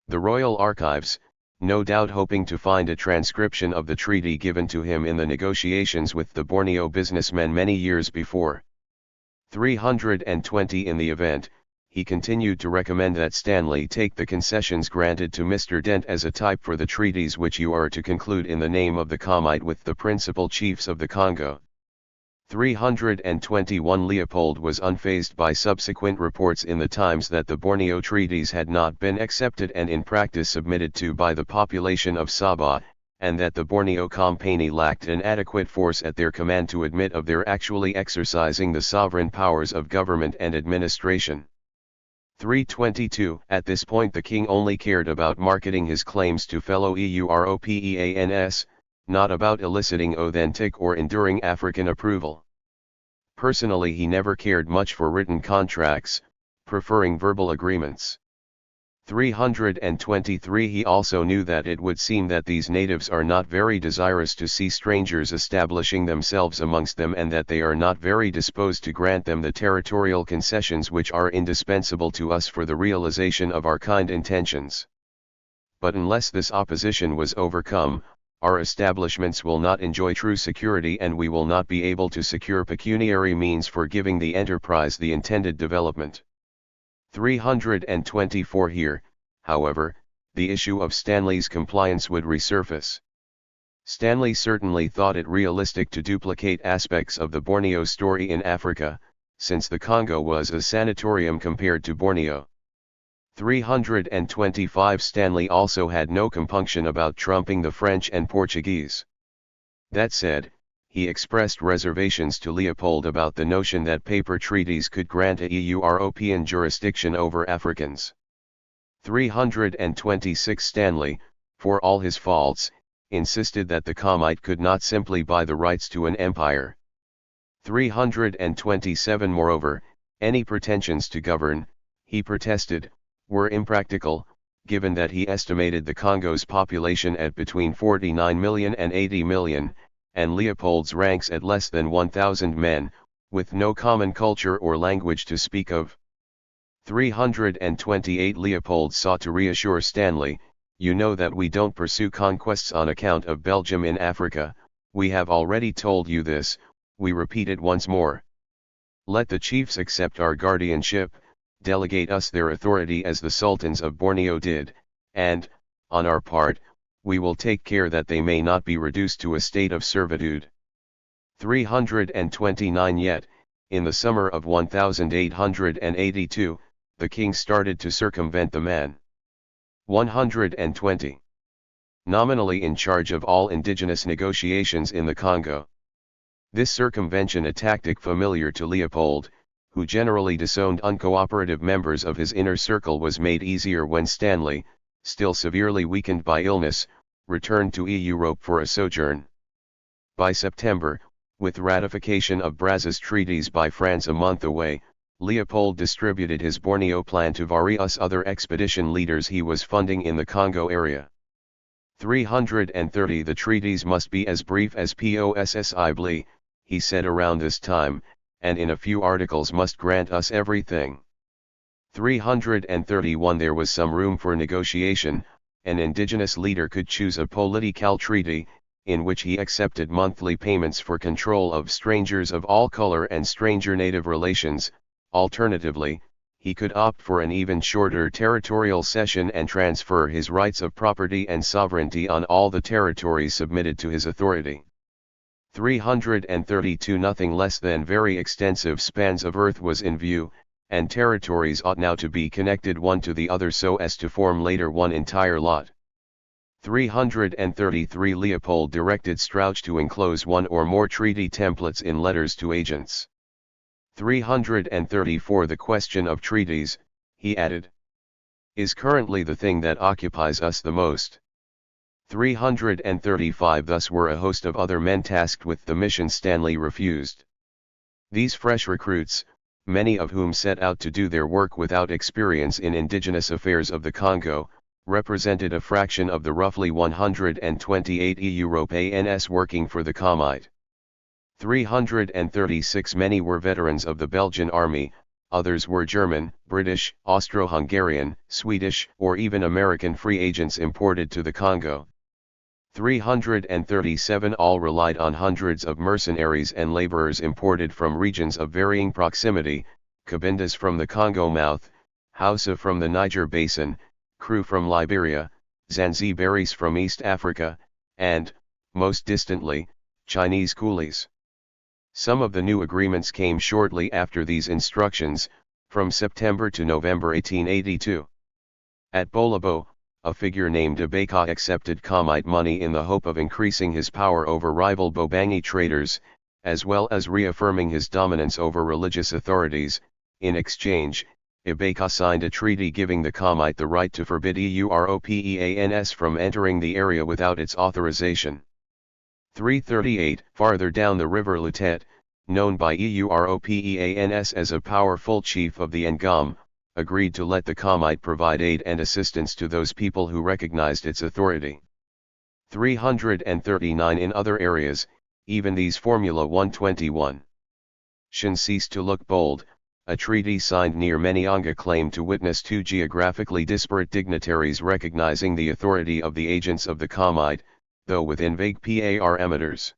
The Royal Archives, no doubt hoping to find a transcription of the treaty given to him in the negotiations with the Borneo businessmen many years before. 320 In the event, he continued to recommend that Stanley take the concessions granted to Mr. Dent as a type for the treaties which you are to conclude in the name of the Commite with the principal chiefs of the Congo. 321 Leopold was unfazed by subsequent reports in the Times that the Borneo treaties had not been accepted and in practice submitted to by the population of Sabah, and that the Borneo Company lacked an adequate force at their command to admit of their actually exercising the sovereign powers of government and administration. 322 At this point the king only cared about marketing his claims to fellow Europeans, not about eliciting authentic or enduring African approval. Personally he never cared much for written contracts, preferring verbal agreements. 323 He also knew that it would seem that these natives are not very desirous to see strangers establishing themselves amongst them and that they are not very disposed to grant them the territorial concessions which are indispensable to us for the realization of our kind intentions. But unless this opposition was overcome, our establishments will not enjoy true security and we will not be able to secure pecuniary means for giving the enterprise the intended development. 324 Here, however, the issue of Stanley's compliance would resurface. Stanley certainly thought it realistic to duplicate aspects of the Borneo story in Africa, since the Congo was a sanatorium compared to Borneo. 325 Stanley also had no compunction about trumping the French and Portuguese. That said, he expressed reservations to Leopold about the notion that paper treaties could grant a European jurisdiction over Africans. 326 Stanley, for all his faults, insisted that the Commite could not simply buy the rights to an empire. 327 Moreover, any pretensions to govern, he protested, were impractical, given that he estimated the Congo's population at between 49 million and 80 million, and Leopold's ranks at less than 1,000 men, with no common culture or language to speak of. 328 Leopold sought to reassure Stanley, you know that we don't pursue conquests on account of Belgium in Africa, we have already told you this, we repeat it once more. Let the chiefs accept our guardianship, delegate us their authority as the sultans of Borneo did, and, on our part, we will take care that they may not be reduced to a state of servitude. 329 Yet, in the summer of 1882, the king started to circumvent the man. 120. Nominally in charge of all indigenous negotiations in the Congo. This circumvention, a tactic familiar to Leopold, who generally disowned uncooperative members of his inner circle, was made easier when Stanley, still severely weakened by illness, returned to Europe for a sojourn. By September, with ratification of Brazza's treaties by France a month away, Leopold distributed his Borneo plan to various other expedition leaders he was funding in the Congo area. 330 The treaties must be as brief as possible, he said around this time, and in a few articles must grant us everything. 331 There was some room for negotiation. An indigenous leader could choose a political treaty, in which he accepted monthly payments for control of strangers of all color and stranger-native relations. Alternatively, he could opt for an even shorter territorial cession and transfer his rights of property and sovereignty on all the territories submitted to his authority. 332 Nothing less than very extensive spans of earth was in view, and territories ought now to be connected one to the other so as to form later one entire lot. 333 Leopold directed Strauch to enclose one or more treaty templates in letters to agents. 334 The question of treaties, he added, is currently the thing that occupies us the most. 335 Thus were a host of other men tasked with the mission Stanley refused. These fresh recruits, many of whom set out to do their work without experience in indigenous affairs of the Congo, represented a fraction of the roughly 128 Europeans working for the Comite. 336 Many were veterans of the Belgian army, others were German, British, Austro-Hungarian, Swedish, or even American free agents imported to the Congo. 337 All relied on hundreds of mercenaries and laborers imported from regions of varying proximity, Cabindas from the Congo mouth, Hausa from the Niger basin, Kru from Liberia, Zanzibaris from East Africa, and, most distantly, Chinese coolies. Some of the new agreements came shortly after these instructions, from September to November 1882. At Bolabo, a figure named Abeka accepted Comite money in the hope of increasing his power over rival Bobangi traders, as well as reaffirming his dominance over religious authorities. In exchange, Abeka signed a treaty giving the Comite the right to forbid Europeans from entering the area without its authorization. 338 Farther down the river Lutet, known by Europeans as a powerful chief of the Ngam, agreed to let the Comite provide aid and assistance to those people who recognized its authority. 339 In other areas, even these Formula 121. Shin ceased to look bold. A treaty signed near Manyanga claimed to witness two geographically disparate dignitaries recognizing the authority of the agents of the Comite, though within vague parameters.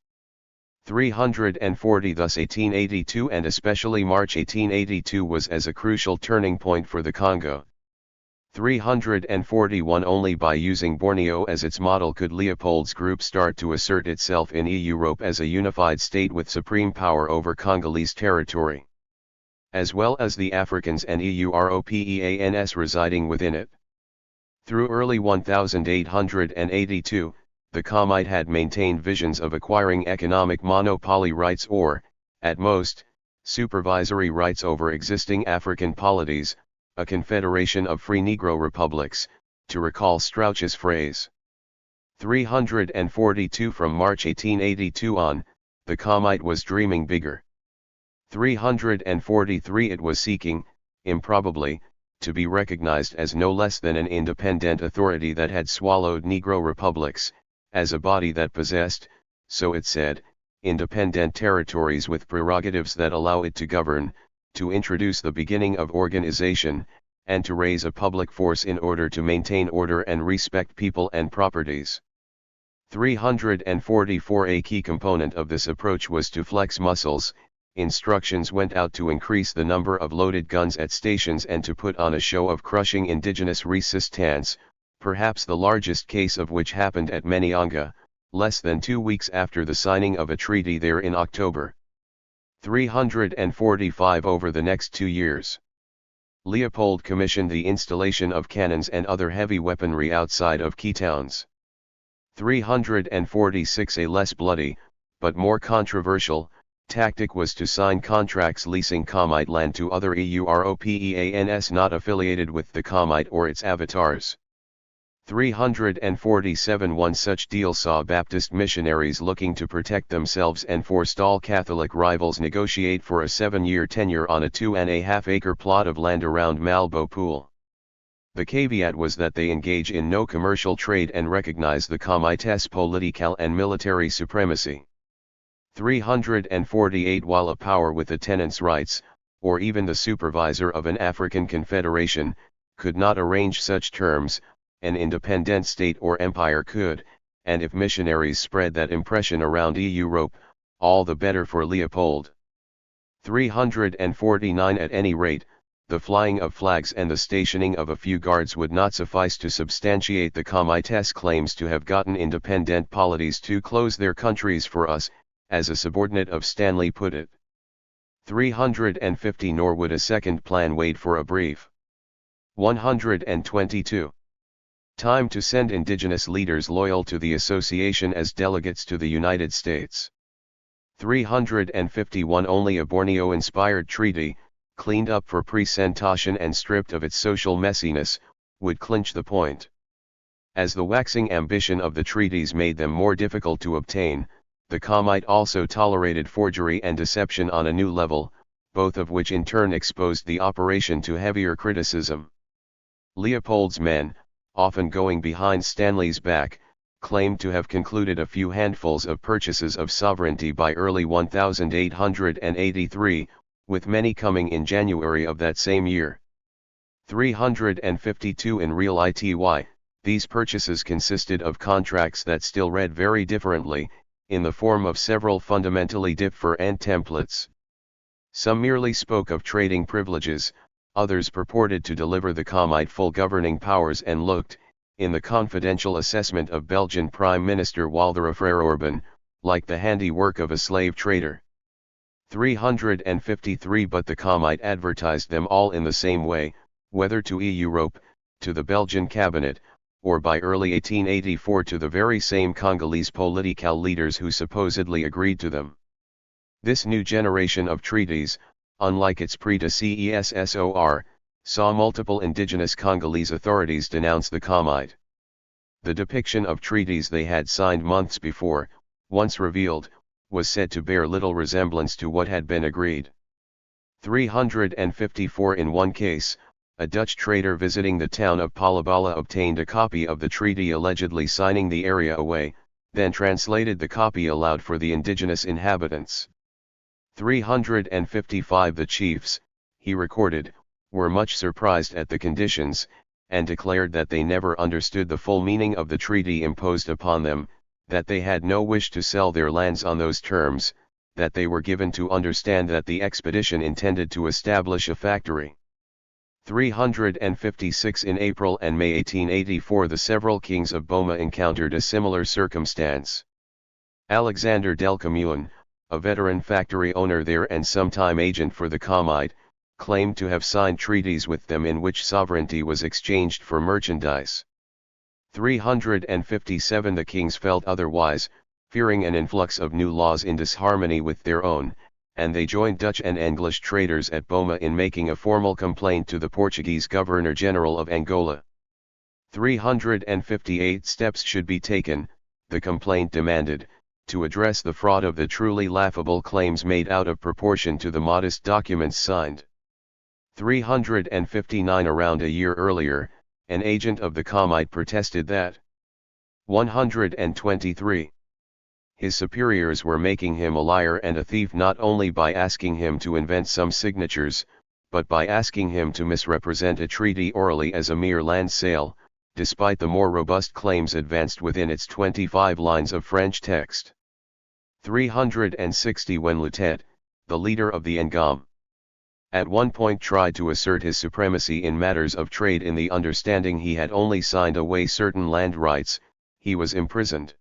340 Thus 1882 and especially March 1882 was as a crucial turning point for the Congo. 341 Only by using Borneo as its model could Leopold's group start to assert itself in Europe as a unified state with supreme power over Congolese territory, as well as the Africans and Europeans residing within it. Through early 1882, the Comite had maintained visions of acquiring economic monopoly rights or, at most, supervisory rights over existing African polities, a confederation of free Negro republics, to recall Strauch's phrase. 342 From March 1882 on, the Comite was dreaming bigger. 343 It was seeking, improbably, to be recognized as no less than an independent authority that had swallowed Negro republics, as a body that possessed, so it said, independent territories with prerogatives that allow it to govern, to introduce the beginning of organization, and to raise a public force in order to maintain order and respect people and properties. 344 A key component of this approach was to flex muscles. Instructions went out to increase the number of loaded guns at stations and to put on a show of crushing indigenous resistance, perhaps the largest case of which happened at Menyanga, less than 2 weeks after the signing of a treaty there in October 345. Over the next 2 years, Leopold commissioned the installation of cannons and other heavy weaponry outside of key towns. 346. A less bloody, but more controversial, tactic was to sign contracts leasing Commite land to other Europeans not affiliated with the Commite or its avatars. 347. One such deal saw Baptist missionaries looking to protect themselves and forestall Catholic rivals negotiate for a 7-year tenure on a 2.5-acre plot of land around Malbo Pool. The caveat was that they engage in no commercial trade and recognize the Comites political and military supremacy. 348. While a power with a tenant's rights, or even the supervisor of an African confederation, could not arrange such terms, an independent state or empire could, and if missionaries spread that impression around Europe, all the better for Leopold. 349. At any rate, the flying of flags and the stationing of a few guards would not suffice to substantiate the Comites' claims to have gotten independent polities to close their countries for us, as a subordinate of Stanley put it. 350. Nor would a second plan wait for a brief. 122. Time to send indigenous leaders loyal to the association as delegates to the United States. 351. Only a Borneo-inspired treaty, cleaned up for presentation and stripped of its social messiness, would clinch the point. As the waxing ambition of the treaties made them more difficult to obtain, the Commite also tolerated forgery and deception on a new level, both of which in turn exposed the operation to heavier criticism. Leopold's men, often going behind Stanley's back, claimed to have concluded a few handfuls of purchases of sovereignty by early 1883, with many coming in January of that same year. 352. In real ity, these purchases consisted of contracts that still read very differently, in the form of several fundamentally different templates. Some merely spoke of trading privileges, others purported to deliver the Commite full governing powers and looked, in the confidential assessment of Belgian Prime Minister Walter Frère, like the handiwork of a slave trader. 353. But the Commite advertised them all in the same way, whether to Europe, to the Belgian cabinet, or by early 1884 to the very same Congolese political leaders who supposedly agreed to them. This new generation of treaties, unlike its predecessor, saw multiple indigenous Congolese authorities denounce the Commite. The depiction of treaties they had signed months before, once revealed, was said to bear little resemblance to what had been agreed. 354. In one case, a Dutch trader visiting the town of Palabala obtained a copy of the treaty allegedly signing the area away, then translated the copy aloud for the indigenous inhabitants. 355. The chiefs, he recorded, were much surprised at the conditions, and declared that they never understood the full meaning of the treaty imposed upon them, that they had no wish to sell their lands on those terms, that they were given to understand that the expedition intended to establish a factory. 356. In April and May 1884 the several kings of Boma encountered a similar circumstance. Alexander Del Commune, a veteran factory owner there and sometime agent for the Commite, claimed to have signed treaties with them in which sovereignty was exchanged for merchandise. 357. The kings felt otherwise, fearing an influx of new laws in disharmony with their own, and they joined Dutch and English traders at Boma in making a formal complaint to the Portuguese Governor-General of Angola. 358. Steps should be taken, the complaint demanded, to address the fraud of the truly laughable claims made out of proportion to the modest documents signed. 359. Around a year earlier, an agent of the Commite protested that 123. His superiors were making him a liar and a thief not only by asking him to invent some signatures, but by asking him to misrepresent a treaty orally as a mere land sale, despite the more robust claims advanced within its 25 lines of French text. 360. When Lutet, the leader of the Ngam At one point tried to assert his supremacy in matters of trade in the understanding he had only signed away certain land rights, he was imprisoned.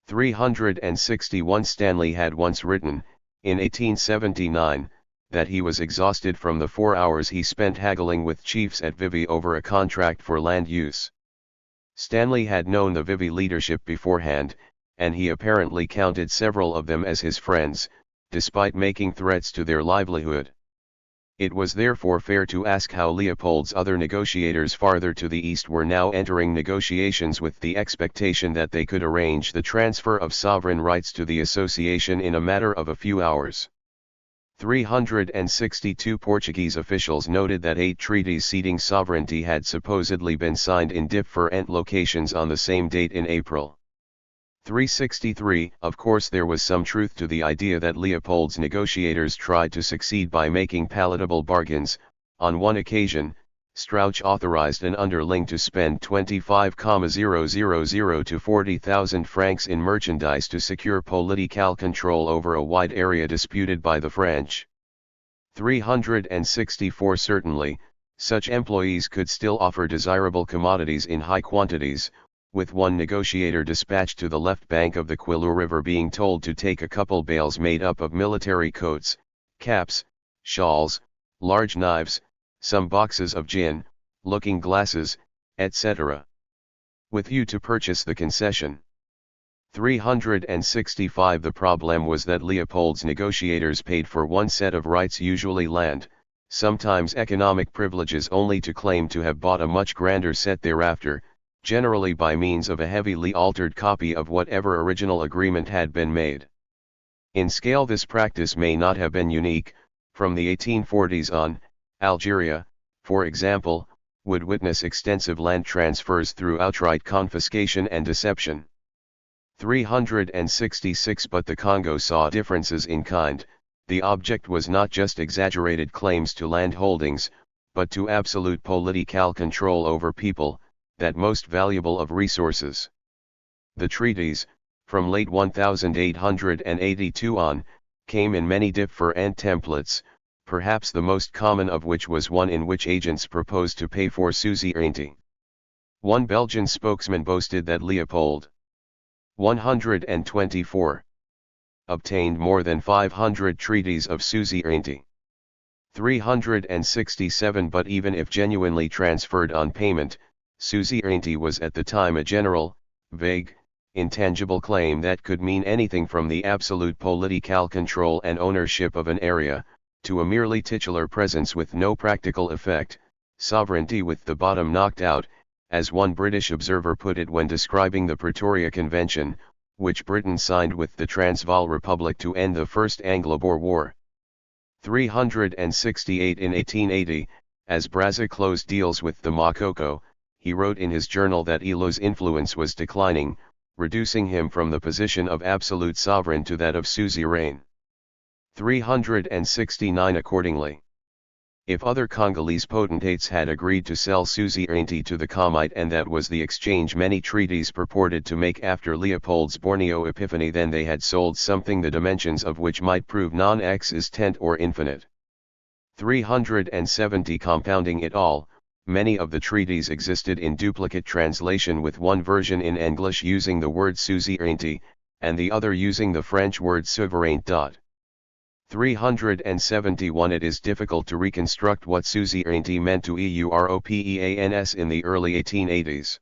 361 Stanley had once written, in 1879, that he was exhausted from the 4 hours he spent haggling with chiefs at Vivi over a contract for land use. Stanley had known the Vivi leadership beforehand, and he apparently counted several of them as his friends, despite making threats to their livelihood. It was therefore fair to ask how Leopold's other negotiators farther to the east were now entering negotiations with the expectation that they could arrange the transfer of sovereign rights to the association in a matter of a few hours. 362 Portuguese officials noted that 8 treaties ceding sovereignty had supposedly been signed in different locations on the same date in April. 363 Of course there was some truth to the idea that Leopold's negotiators tried to succeed by making palatable bargains. On one occasion, Strauch authorized an underling to spend 25,000 to 40,000 francs in merchandise to secure political control over a wide area disputed by the French. 364 Certainly, such employees could still offer desirable commodities in high quantities, with one negotiator dispatched to the left bank of the Quilou River being told to take a couple bales made up of military coats, caps, shawls, large knives, some boxes of gin, looking glasses, etc. with you to purchase the concession. 365 The problem was that Leopold's negotiators paid for one set of rights, usually land, sometimes economic privileges, only to claim to have bought a much grander set thereafter, generally by means of a heavily altered copy of whatever original agreement had been made. In scale this practice may not have been unique. From the 1840s on, Algeria, for example, would witness extensive land transfers through outright confiscation and deception. 366 But the Congo saw differences in kind. The object was not just exaggerated claims to land holdings, but to absolute political control over people, that most valuable of resources. The treaties, from late 1882 on, came in many different templates, perhaps the most common of which was one in which agents proposed to pay for suzerainty. One Belgian spokesman boasted that Leopold 124 obtained more than 500 treaties of suzerainty. 367 But even if genuinely transferred on payment, suzerainty was at the time a general, vague, intangible claim that could mean anything from the absolute political control and ownership of an area, to a merely titular presence with no practical effect, sovereignty with the bottom knocked out, as one British observer put it when describing the Pretoria Convention, which Britain signed with the Transvaal Republic to end the First Anglo-Boer War. 368 In 1880, as Brazza closed deals with the Makoko, he wrote in his journal that Elo's influence was declining, reducing him from the position of absolute sovereign to that of suzerain. 369 Accordingly, if other Congolese potentates had agreed to sell suzerainty to the Comite, and that was the exchange many treaties purported to make after Leopold's Borneo epiphany, then they had sold something the dimensions of which might prove non-existent or infinite. 370 Compounding it all, many of the treaties existed in duplicate translation, with one version in English using the word suzerainty, and the other using the French word souverain. 371 It is difficult to reconstruct what suzerainty meant to Europeans in the early 1880s.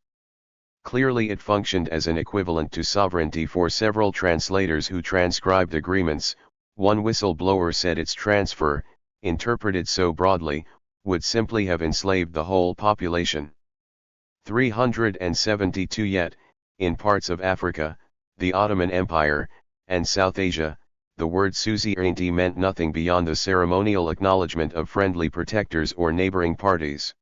Clearly it functioned as an equivalent to sovereignty for several translators who transcribed agreements. One whistleblower said its transfer, interpreted so broadly, would simply have enslaved the whole population. 372 Yet, in parts of Africa, the Ottoman Empire, and South Asia, the word suzerainty meant nothing beyond the ceremonial acknowledgement of friendly protectors or neighboring parties.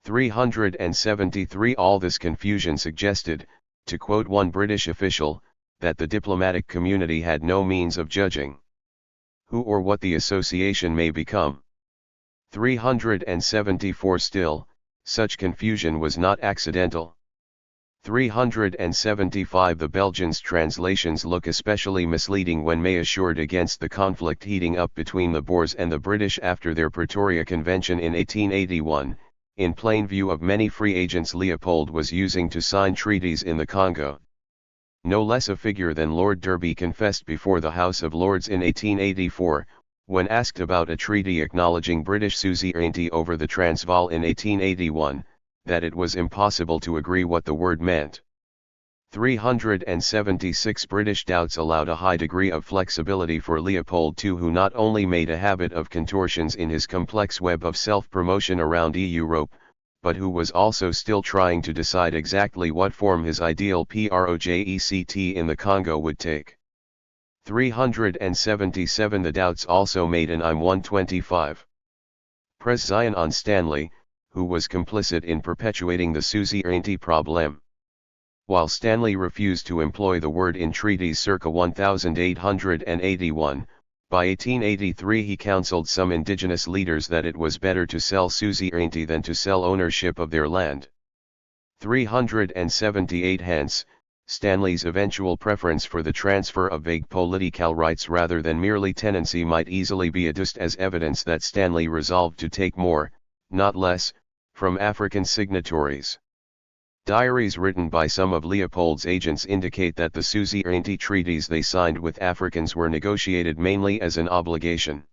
373 All this confusion suggested, to quote one British official, that the diplomatic community had no means of judging who or what the association may become. 374 Still, such confusion was not accidental. 375 The Belgians' translations look especially misleading when May assured against the conflict heating up between the Boers and the British after their Pretoria Convention in 1881, in plain view of many free agents Leopold was using to sign treaties in the Congo. No less a figure than Lord Derby confessed before the House of Lords in 1884, when asked about a treaty acknowledging British suzerainty over the Transvaal in 1881, that it was impossible to agree what the word meant. 376 British doubts allowed a high degree of flexibility for Leopold II, who not only made a habit of contortions in his complex web of self-promotion around Europe, but who was also still trying to decide exactly what form his ideal project in the Congo would take. 377 The doubts also made an I'm-125. Pres Zion on Stanley, who was complicit in perpetuating the suzerainty problem. While Stanley refused to employ the word in treaties circa 1881, by 1883 he counseled some indigenous leaders that it was better to sell suzerainty than to sell ownership of their land. 378 Hence, Stanley's eventual preference for the transfer of vague political rights rather than merely tenancy might easily be adduced as evidence that Stanley resolved to take more, not less, from African signatories. Diaries written by some of Leopold's agents indicate that the suzerainty treaties they signed with Africans were negotiated mainly as an obligation.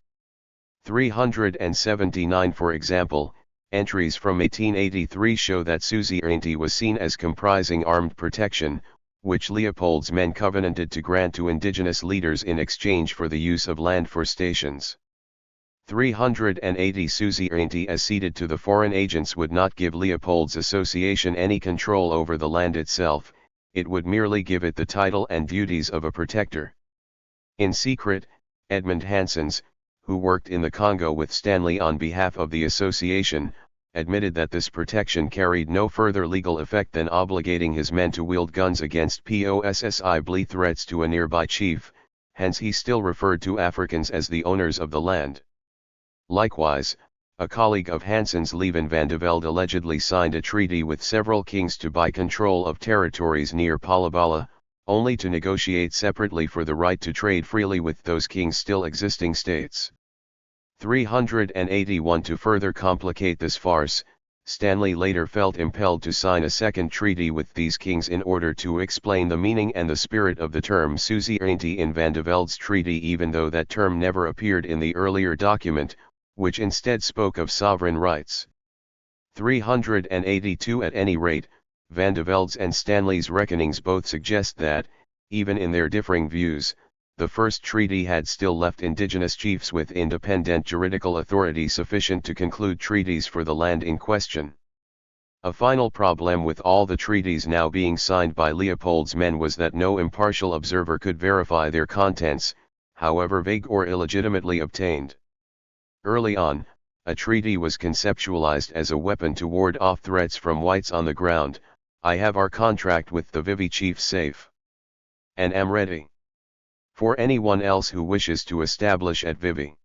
379 For example, entries from 1883 show that suzerainty was seen as comprising armed protection, which Leopold's men covenanted to grant to indigenous leaders in exchange for the use of land for stations. 380 Suzerainty as ceded to the foreign agents would not give Leopold's association any control over the land itself, it would merely give it the title and duties of a protector. In secret, Edmund Hansens, who worked in the Congo with Stanley on behalf of the association, admitted that this protection carried no further legal effect than obligating his men to wield guns against possibly threats to a nearby chief, hence he still referred to Africans as the owners of the land. Likewise, a colleague of Hansens, Leven van de Velde, allegedly signed a treaty with several kings to buy control of territories near Palabala, only to negotiate separately for the right to trade freely with those kings' still existing states. 381 To further complicate this farce, Stanley later felt impelled to sign a second treaty with these kings in order to explain the meaning and the spirit of the term suzerainty in Van de Velde's treaty, even though that term never appeared in the earlier document, which instead spoke of sovereign rights. 382 At any rate, Van de Velde's and Stanley's reckonings both suggest that, even in their differing views, the first treaty had still left indigenous chiefs with independent juridical authority sufficient to conclude treaties for the land in question. A final problem with all the treaties now being signed by Leopold's men was that no impartial observer could verify their contents, however vague or illegitimately obtained. Early on, a treaty was conceptualized as a weapon to ward off threats from whites on the ground. I have our contract with the Vivi chief safe, and am ready for anyone else who wishes to establish at Vivi.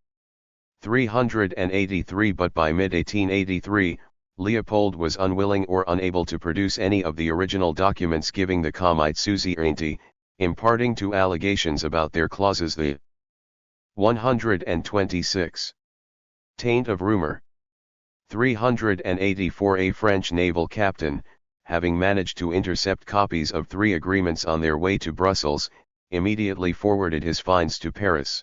383 But by mid-1883, Leopold was unwilling or unable to produce any of the original documents giving the Kamite suzerainty, imparting to allegations about their clauses the 126. Taint of rumor. 384 A French naval captain, having managed to intercept copies of 3 agreements on their way to Brussels, immediately forwarded his finds to Paris.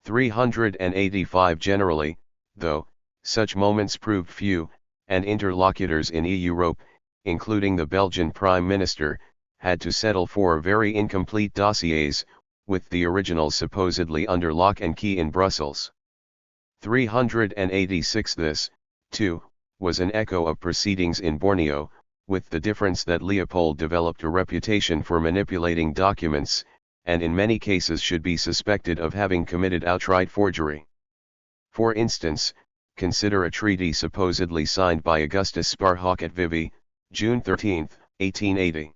385 Generally, though, such moments proved few, and interlocutors in Europe, including the Belgian Prime Minister, had to settle for very incomplete dossiers, with the originals supposedly under lock and key in Brussels. 386 This, too, was an echo of proceedings in Borneo, with the difference that Leopold developed a reputation for manipulating documents, and in many cases should be suspected of having committed outright forgery. For instance, consider a treaty supposedly signed by Augustus Sparhawk at Vivi, June 13, 1880.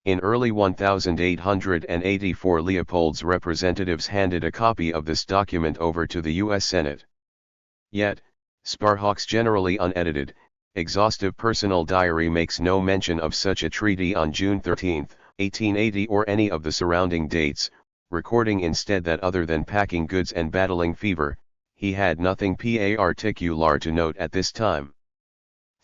In early 1884 Leopold's representatives handed a copy of this document over to the U.S. Senate. Yet, Sparhawk's generally unedited, Exhaustive personal diary makes no mention of such a treaty on June 13, 1880 or any of the surrounding dates, recording instead that other than packing goods and battling fever, he had nothing particular to note at this time.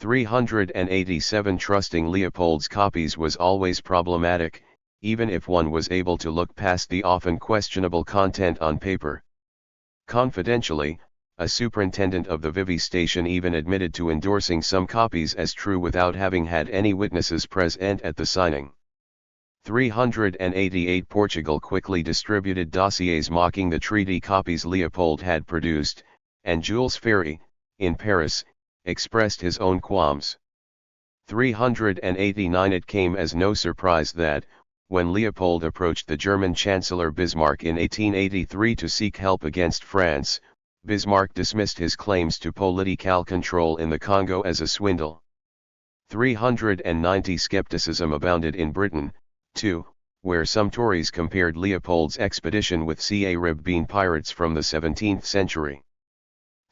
387 Trusting Leopold's copies was always problematic, even if one was able to look past the often questionable content on paper. Confidentially, a superintendent of the Vivi station even admitted to endorsing some copies as true without having had any witnesses present at the signing. 388 Portugal quickly distributed dossiers mocking the treaty copies Leopold had produced, and Jules Ferry, in Paris, expressed his own qualms. 389 It came as no surprise that, when Leopold approached the German Chancellor Bismarck in 1883 to seek help against France, Bismarck dismissed his claims to political control in the Congo as a swindle. 390 Skepticism abounded in Britain, too, where some Tories compared Leopold's expedition with Caribbean pirates from the 17th century.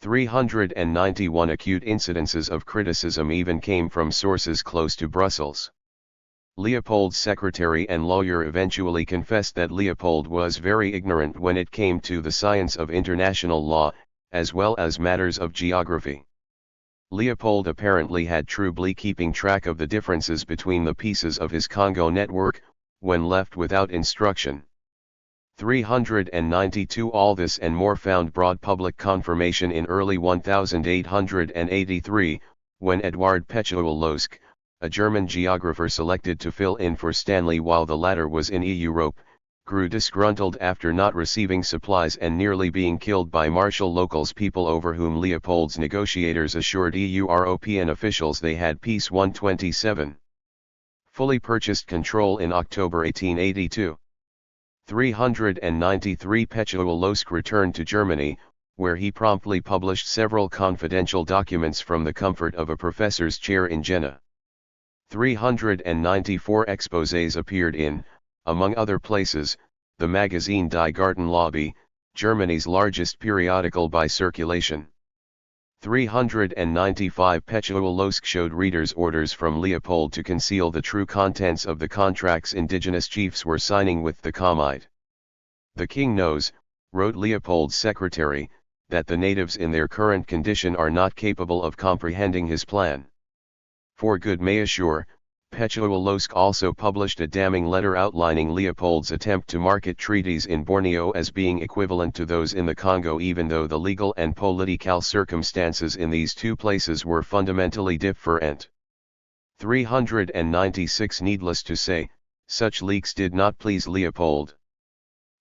391 Acute incidences of criticism even came from sources close to Brussels. Leopold's secretary and lawyer eventually confessed that Leopold was very ignorant when it came to the science of international law, as well as matters of geography. Leopold apparently had trouble keeping track of the differences between the pieces of his Congo network, when left without instruction. 392 All this and more found broad public confirmation in early 1883, when Eduard Petschel-Losc, a German geographer selected to fill in for Stanley while the latter was in Europe, grew disgruntled after not receiving supplies and nearly being killed by Marshal Local's people, over whom Leopold's negotiators assured European officials they had peace. 127. Fully purchased control in October 1882. 393 Petschel-Losc returned to Germany, where he promptly published several confidential documents from the comfort of a professor's chair in Jena. 394 Exposés appeared in, among other places, the magazine Die Gartenlobby, Germany's largest periodical by circulation. 395 Petschel-Losc showed readers orders from Leopold to conceal the true contents of the contracts indigenous chiefs were signing with the Commite. The king knows, wrote Leopold's secretary, that the natives in their current condition are not capable of comprehending his plan. For good measure, Petschel-Losc also published a damning letter outlining Leopold's attempt to market treaties in Borneo as being equivalent to those in the Congo, even though the legal and political circumstances in these two places were fundamentally different. 396 Needless to say, such leaks did not please Leopold.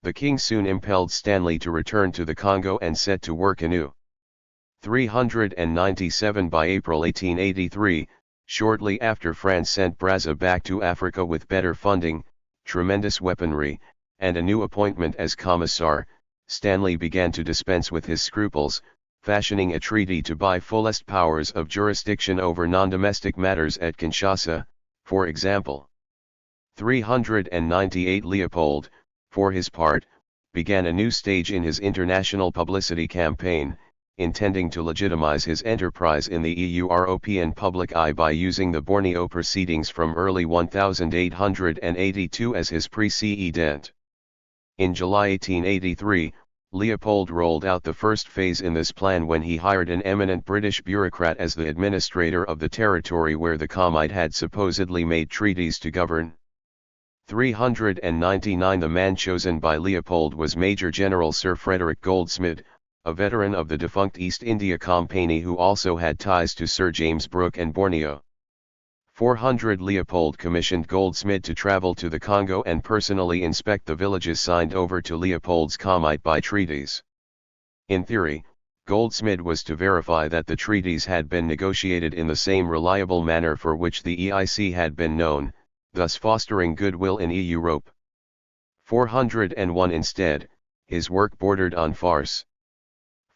The king soon impelled Stanley to return to the Congo and set to work anew. 397 By April 1883, shortly after France sent Brazza back to Africa with better funding, tremendous weaponry, and a new appointment as commissar, Stanley began to dispense with his scruples, fashioning a treaty to buy fullest powers of jurisdiction over non-domestic matters at Kinshasa, for example. 398 Leopold, for his part, began a new stage in his international publicity campaign, intending to legitimize his enterprise in the European public eye by using the Borneo proceedings from early 1882 as his precedent. In July 1883, Leopold rolled out the first phase in this plan when he hired an eminent British bureaucrat as the administrator of the territory where the Commite had supposedly made treaties to govern. 399 The man chosen by Leopold was Major General Sir Frederick Goldsmid, a veteran of the defunct East India Company who also had ties to Sir James Brooke and Borneo. 400 Leopold commissioned Goldsmid to travel to the Congo and personally inspect the villages signed over to Leopold's Commite by treaties. In theory, Goldsmid was to verify that the treaties had been negotiated in the same reliable manner for which the EIC had been known, thus fostering goodwill in Europe. 401 Instead, his work bordered on farce.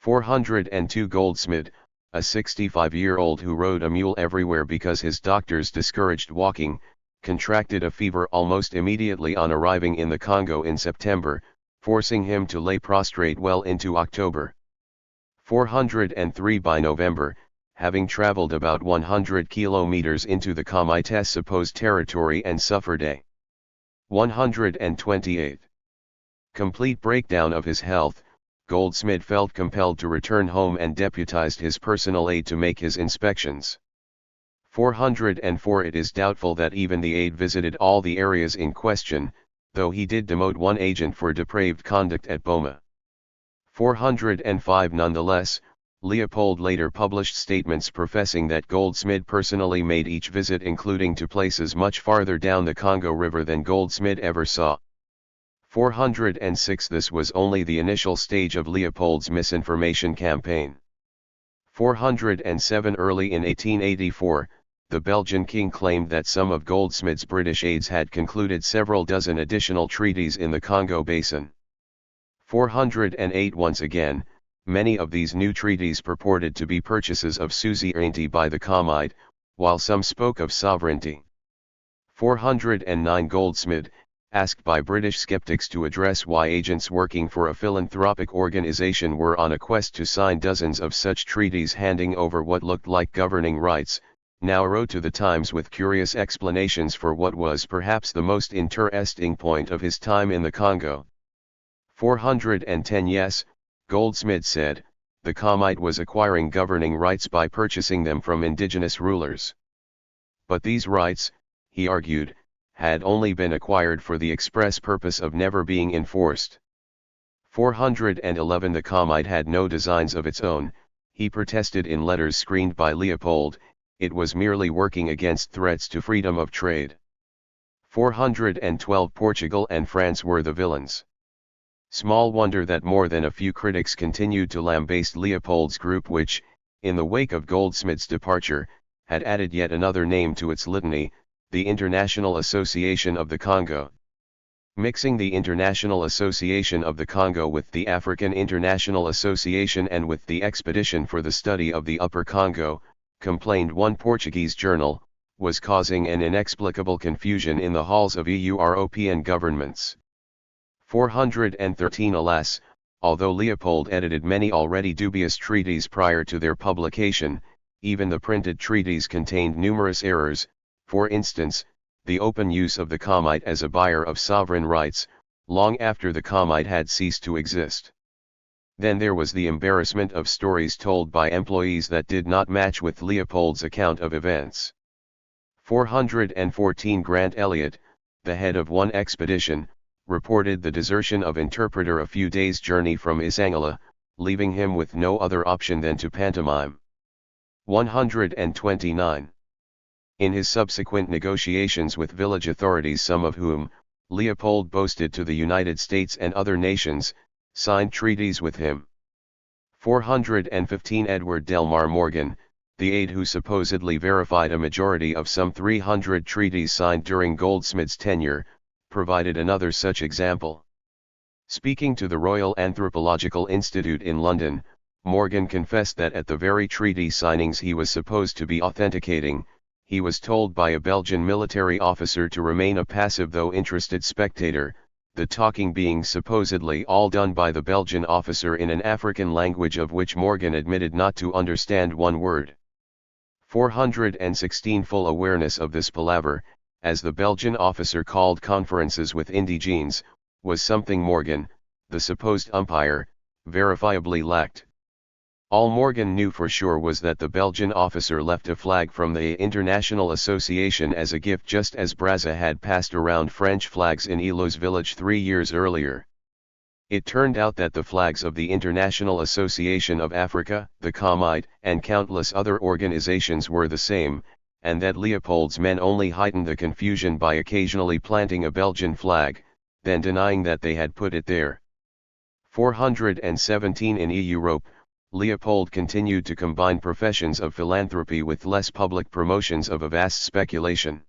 402 Goldsmid, a 65-year-old who rode a mule everywhere because his doctors discouraged walking, contracted a fever almost immediately on arriving in the Congo in September, forcing him to lay prostrate well into October. 403 By November, having traveled about 100 kilometers into the Comite's supposed territory and suffered a 128 complete breakdown of his health. Goldsmid felt compelled to return home and deputized his personal aide to make his inspections. 404 It is doubtful that even the aide visited all the areas in question, though he did demote one agent for depraved conduct at Boma. 405 Nonetheless, Leopold later published statements professing that Goldsmid personally made each visit, including to places much farther down the Congo River than Goldsmid ever saw. 406 This was only the initial stage of Leopold's misinformation campaign. 407 Early in 1884, the Belgian king claimed that some of Goldsmid's British aides had concluded several dozen additional treaties in the Congo basin. 408 Once again, many of these new treaties purported to be purchases of suzerainty by the Comite, while some spoke of sovereignty. 409 Goldsmid, asked by British skeptics to address why agents working for a philanthropic organization were on a quest to sign dozens of such treaties handing over what looked like governing rights, now wrote to the Times with curious explanations for what was perhaps the most interesting point of his time in the Congo. 410 Yes, Goldsmid said, the Comite was acquiring governing rights by purchasing them from indigenous rulers. But these rights, he argued, had only been acquired for the express purpose of never being enforced. 411 The Comite had no designs of its own, he protested in letters screened by Leopold, it was merely working against threats to freedom of trade. 412 Portugal and France were the villains. Small wonder that more than a few critics continued to lambaste Leopold's group, which, in the wake of Goldsmid's departure, had added yet another name to its litany, the International Association of the Congo. Mixing the International Association of the Congo with the African International Association and with the Expedition for the Study of the Upper Congo, complained one Portuguese journal, was causing an inexplicable confusion in the halls of European governments. 413 Alas, although Leopold edited many already dubious treaties prior to their publication, even the printed treaties contained numerous errors. For instance, the open use of the Comite as a buyer of sovereign rights, long after the Comite had ceased to exist. Then there was the embarrassment of stories told by employees that did not match with Leopold's account of events. 414 Grant Elliot, the head of one expedition, reported the desertion of interpreter a few days' journey from Isangala, leaving him with no other option than to pantomime. 129. In his subsequent negotiations with village authorities, some of whom, Leopold boasted to the United States and other nations, signed treaties with him. 415 Edward Delmar Morgan, the aide who supposedly verified a majority of some 300 treaties signed during Goldsmid's tenure, provided another such example. Speaking to the Royal Anthropological Institute in London, Morgan confessed that at the very treaty signings he was supposed to be authenticating, he was told by a Belgian military officer to remain a passive though interested spectator, the talking being supposedly all done by the Belgian officer in an African language of which Morgan admitted not to understand one word. 416 Full awareness of this palaver, as the Belgian officer called conferences with indigenes, was something Morgan, the supposed umpire, verifiably lacked. All Morgan knew for sure was that the Belgian officer left a flag from the International Association as a gift, just as Brazza had passed around French flags in Elo's village 3 years earlier. It turned out that the flags of the International Association of Africa, the Comite, and countless other organizations were the same, and that Leopold's men only heightened the confusion by occasionally planting a Belgian flag, then denying that they had put it there. 417 In Europe, Leopold continued to combine professions of philanthropy with less public promotions of a vast speculation.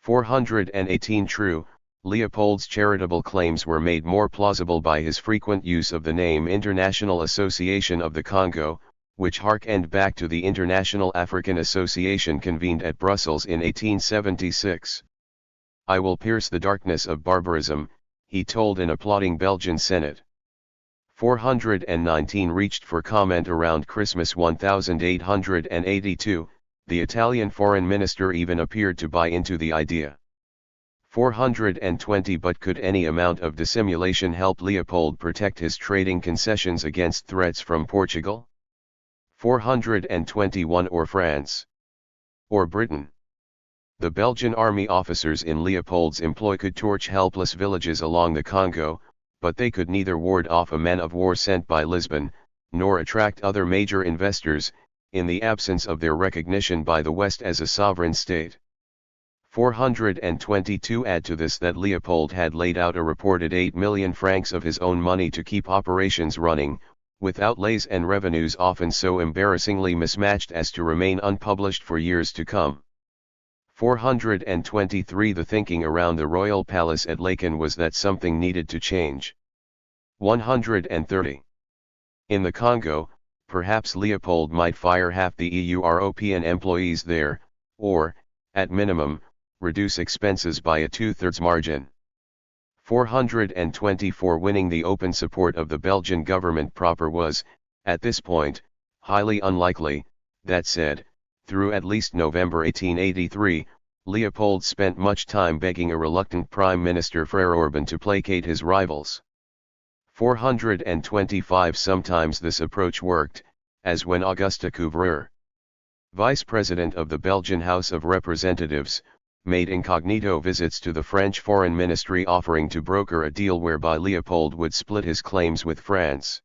418 True, Leopold's charitable claims were made more plausible by his frequent use of the name International Association of the Congo, which harkened back to the International African Association convened at Brussels in 1876. I will pierce the darkness of barbarism, he told an applauding Belgian Senate. 419 reached for comment around Christmas 1882, the Italian foreign minister even appeared to buy into the idea. 420 But could any amount of dissimulation help Leopold protect his trading concessions against threats from Portugal? 421 Or France? Or Britain? The Belgian army officers in Leopold's employ could torch helpless villages along the Congo, but they could neither ward off a man of war sent by Lisbon, nor attract other major investors, in the absence of their recognition by the West as a sovereign state. 422 Add to this that Leopold had laid out a reported 8 million francs of his own money to keep operations running, with outlays and revenues often so embarrassingly mismatched as to remain unpublished for years to come. 423 The thinking around the royal palace at Laeken was that something needed to change. 130. In the Congo, perhaps Leopold might fire half the European employees there, or, at minimum, reduce expenses by a 2/3 margin. 424 Winning the open support of the Belgian government proper was, at this point, highly unlikely. That said, through at least November 1883, Leopold spent much time begging a reluctant Prime Minister Frère Orban to placate his rivals. 425 Sometimes this approach worked, as when Auguste Couvreur, Vice President of the Belgian House of Representatives, made incognito visits to the French Foreign Ministry offering to broker a deal whereby Leopold would split his claims with France.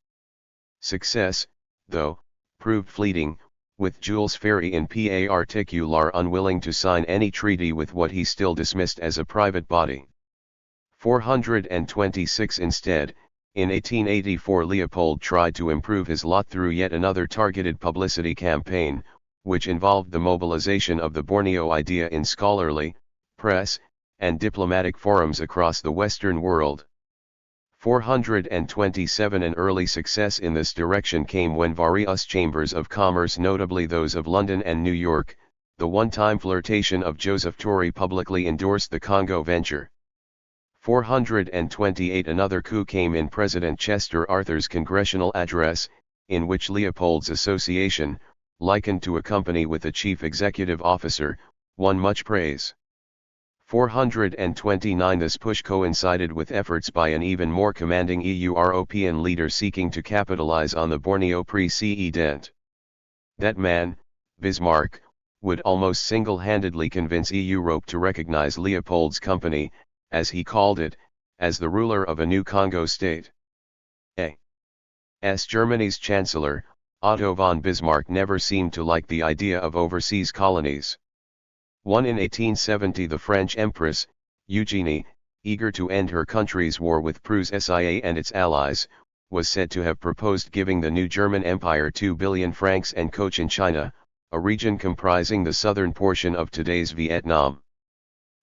Success, though, proved fleeting, with Jules Ferry in particular unwilling to sign any treaty with what he still dismissed as a private body. 426 Instead, in 1884 Leopold tried to improve his lot through yet another targeted publicity campaign, which involved the mobilization of the Borneo idea in scholarly, press, and diplomatic forums across the Western world. 427 An early success in this direction came when various chambers of commerce, notably those of London and New York, the one-time flirtation of Joseph Torrey, publicly endorsed the Congo venture. 428 Another coup came in President Chester Arthur's congressional address, in which Leopold's association, likened to a company with a chief executive officer, won much praise. 429 This push coincided with efforts by an even more commanding European leader seeking to capitalize on the Borneo precedent. That man, Bismarck, would almost single-handedly convince Europe to recognize Leopold's company, as he called it, as the ruler of a new Congo state. As Germany's Chancellor, Otto von Bismarck never seemed to like the idea of overseas colonies. In 1870 the French Empress, Eugénie, eager to end her country's war with Prussia and its allies, was said to have proposed giving the new German Empire 2 billion francs and Cochinchina, a region comprising the southern portion of today's Vietnam.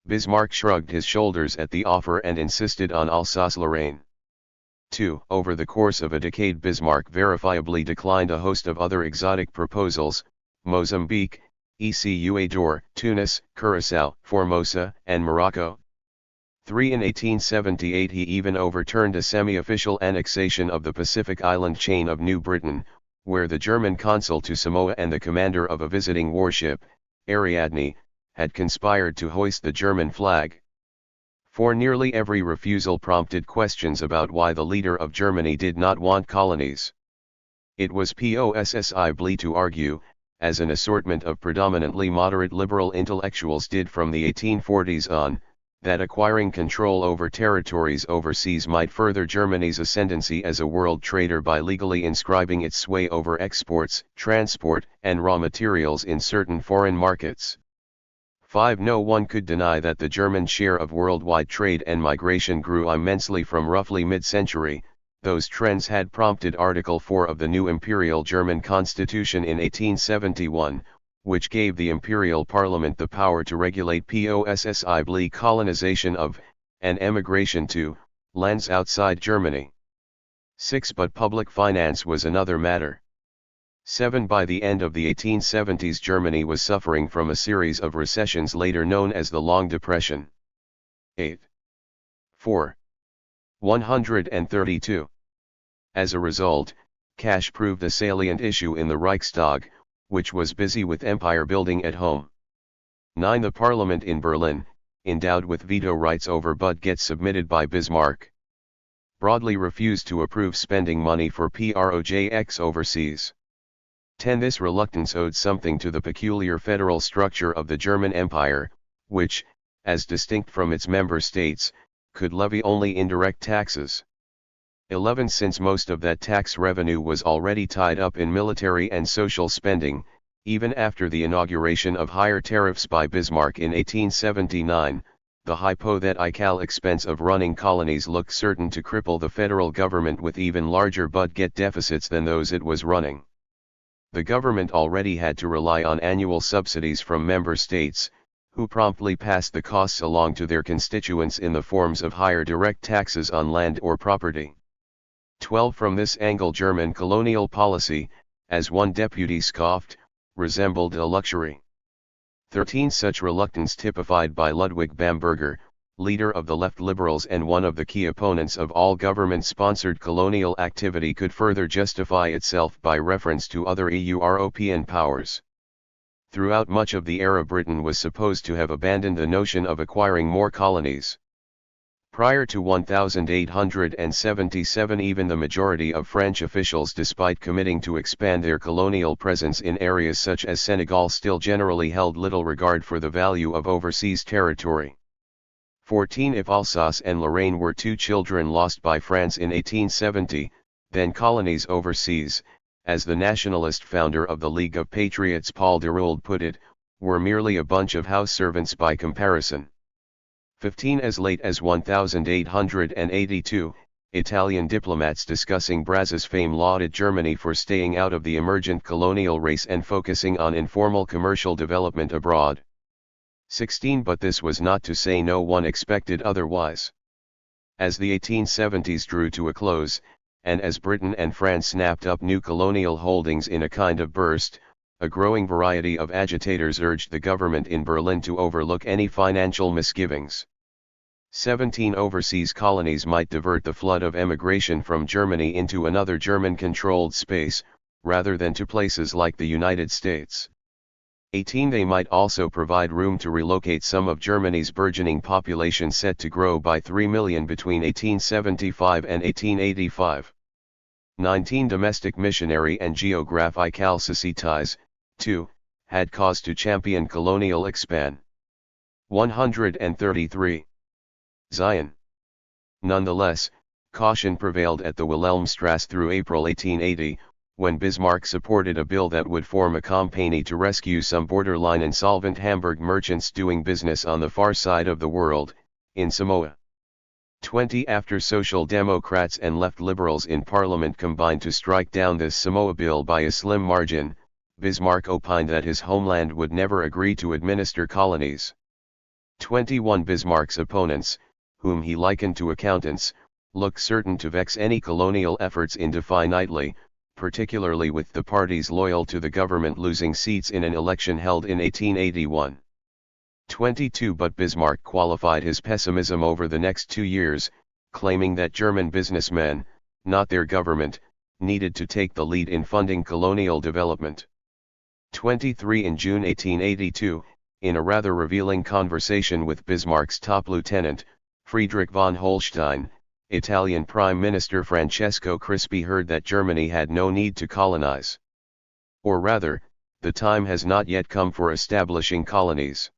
Bismarck shrugged his shoulders at the offer and insisted on Alsace-Lorraine. 2. Over the course of a decade Bismarck verifiably declined a host of other exotic proposals: Mozambique, Ecuador, Tunis, Curaçao, Formosa, and Morocco. 3. In 1878 he even overturned a semi-official annexation of the Pacific island chain of New Britain, where the German consul to Samoa and the commander of a visiting warship, Ariadne, had conspired to hoist the German flag. 4. Nearly every refusal prompted questions about why the leader of Germany did not want colonies. It was possibly to argue, as an assortment of predominantly moderate liberal intellectuals did from the 1840s on, that acquiring control over territories overseas might further Germany's ascendancy as a world trader by legally inscribing its sway over exports, transport, and raw materials in certain foreign markets. 5. No one could deny that the German share of worldwide trade and migration grew immensely from roughly mid-century. Those trends had prompted Article 4 of the new Imperial German Constitution in 1871, which gave the Imperial Parliament the power to regulate possibly colonization of, and emigration to, lands outside Germany. 6. But public finance was another matter. 7. By the end of the 1870s Germany was suffering from a series of recessions later known as the Long Depression. 8. 4. 132. As a result, cash proved a salient issue in the Reichstag, which was busy with empire building at home. 9. The parliament in Berlin, endowed with veto rights over budgets submitted by Bismarck, broadly refused to approve spending money for projects overseas. 10. This reluctance owed something to the peculiar federal structure of the German Empire, which, as distinct from its member states, could levy only indirect taxes. 11. Since most of that tax revenue was already tied up in military and social spending, even after the inauguration of higher tariffs by Bismarck in 1879, the hypothetical expense of running colonies looked certain to cripple the federal government with even larger budget deficits than those it was running. The government already had to rely on annual subsidies from member states, who promptly passed the costs along to their constituents in the forms of higher direct taxes on land or property. 12. From this angle, German colonial policy, as one deputy scoffed, resembled a luxury. 13. Such reluctance, typified by Ludwig Bamberger, leader of the left liberals and one of the key opponents of all government-sponsored colonial activity, could further justify itself by reference to other European powers. Throughout much of the era, Britain was supposed to have abandoned the notion of acquiring more colonies. Prior to 1877, even the majority of French officials, despite committing to expand their colonial presence in areas such as Senegal, still generally held little regard for the value of overseas territory. 14. If Alsace and Lorraine were two children lost by France in 1870, then colonies overseas, as the nationalist founder of the League of Patriots Paul Déroulde put it, were merely a bunch of house servants by comparison. 15. As late as 1882, Italian diplomats discussing Brazza's fame lauded Germany for staying out of the emergent colonial race and focusing on informal commercial development abroad. 16. But this was not to say no one expected otherwise. As the 1870s drew to a close, and as Britain and France snapped up new colonial holdings in a kind of burst, a growing variety of agitators urged the government in Berlin to overlook any financial misgivings. 17. Overseas colonies might divert the flood of emigration from Germany into another German-controlled space, rather than to places like the United States. 18. They might also provide room to relocate some of Germany's burgeoning population, set to grow by 3 million between 1875 and 1885. 19. Domestic missionary and geographical societies, too, had cause to champion colonial expansion. 133. Zion. Nonetheless, caution prevailed at the Wilhelmstrasse through April 1880, when Bismarck supported a bill that would form a company to rescue some borderline insolvent Hamburg merchants doing business on the far side of the world, in Samoa. 20. After Social Democrats and left liberals in Parliament combined to strike down this Samoa bill by a slim margin, Bismarck opined that his homeland would never agree to administer colonies. 21. Bismarck's opponents, whom he likened to accountants, looked certain to vex any colonial efforts indefinitely, particularly with the parties loyal to the government losing seats in an election held in 1881. 22. But Bismarck qualified his pessimism over the next 2 years, claiming that German businessmen, not their government, needed to take the lead in funding colonial development. 23. In June 1882, in a rather revealing conversation with Bismarck's top lieutenant, Friedrich von Holstein, Italian Prime Minister Francesco Crispi heard that Germany had no need to colonize. Or rather, the time has not yet come for establishing colonies.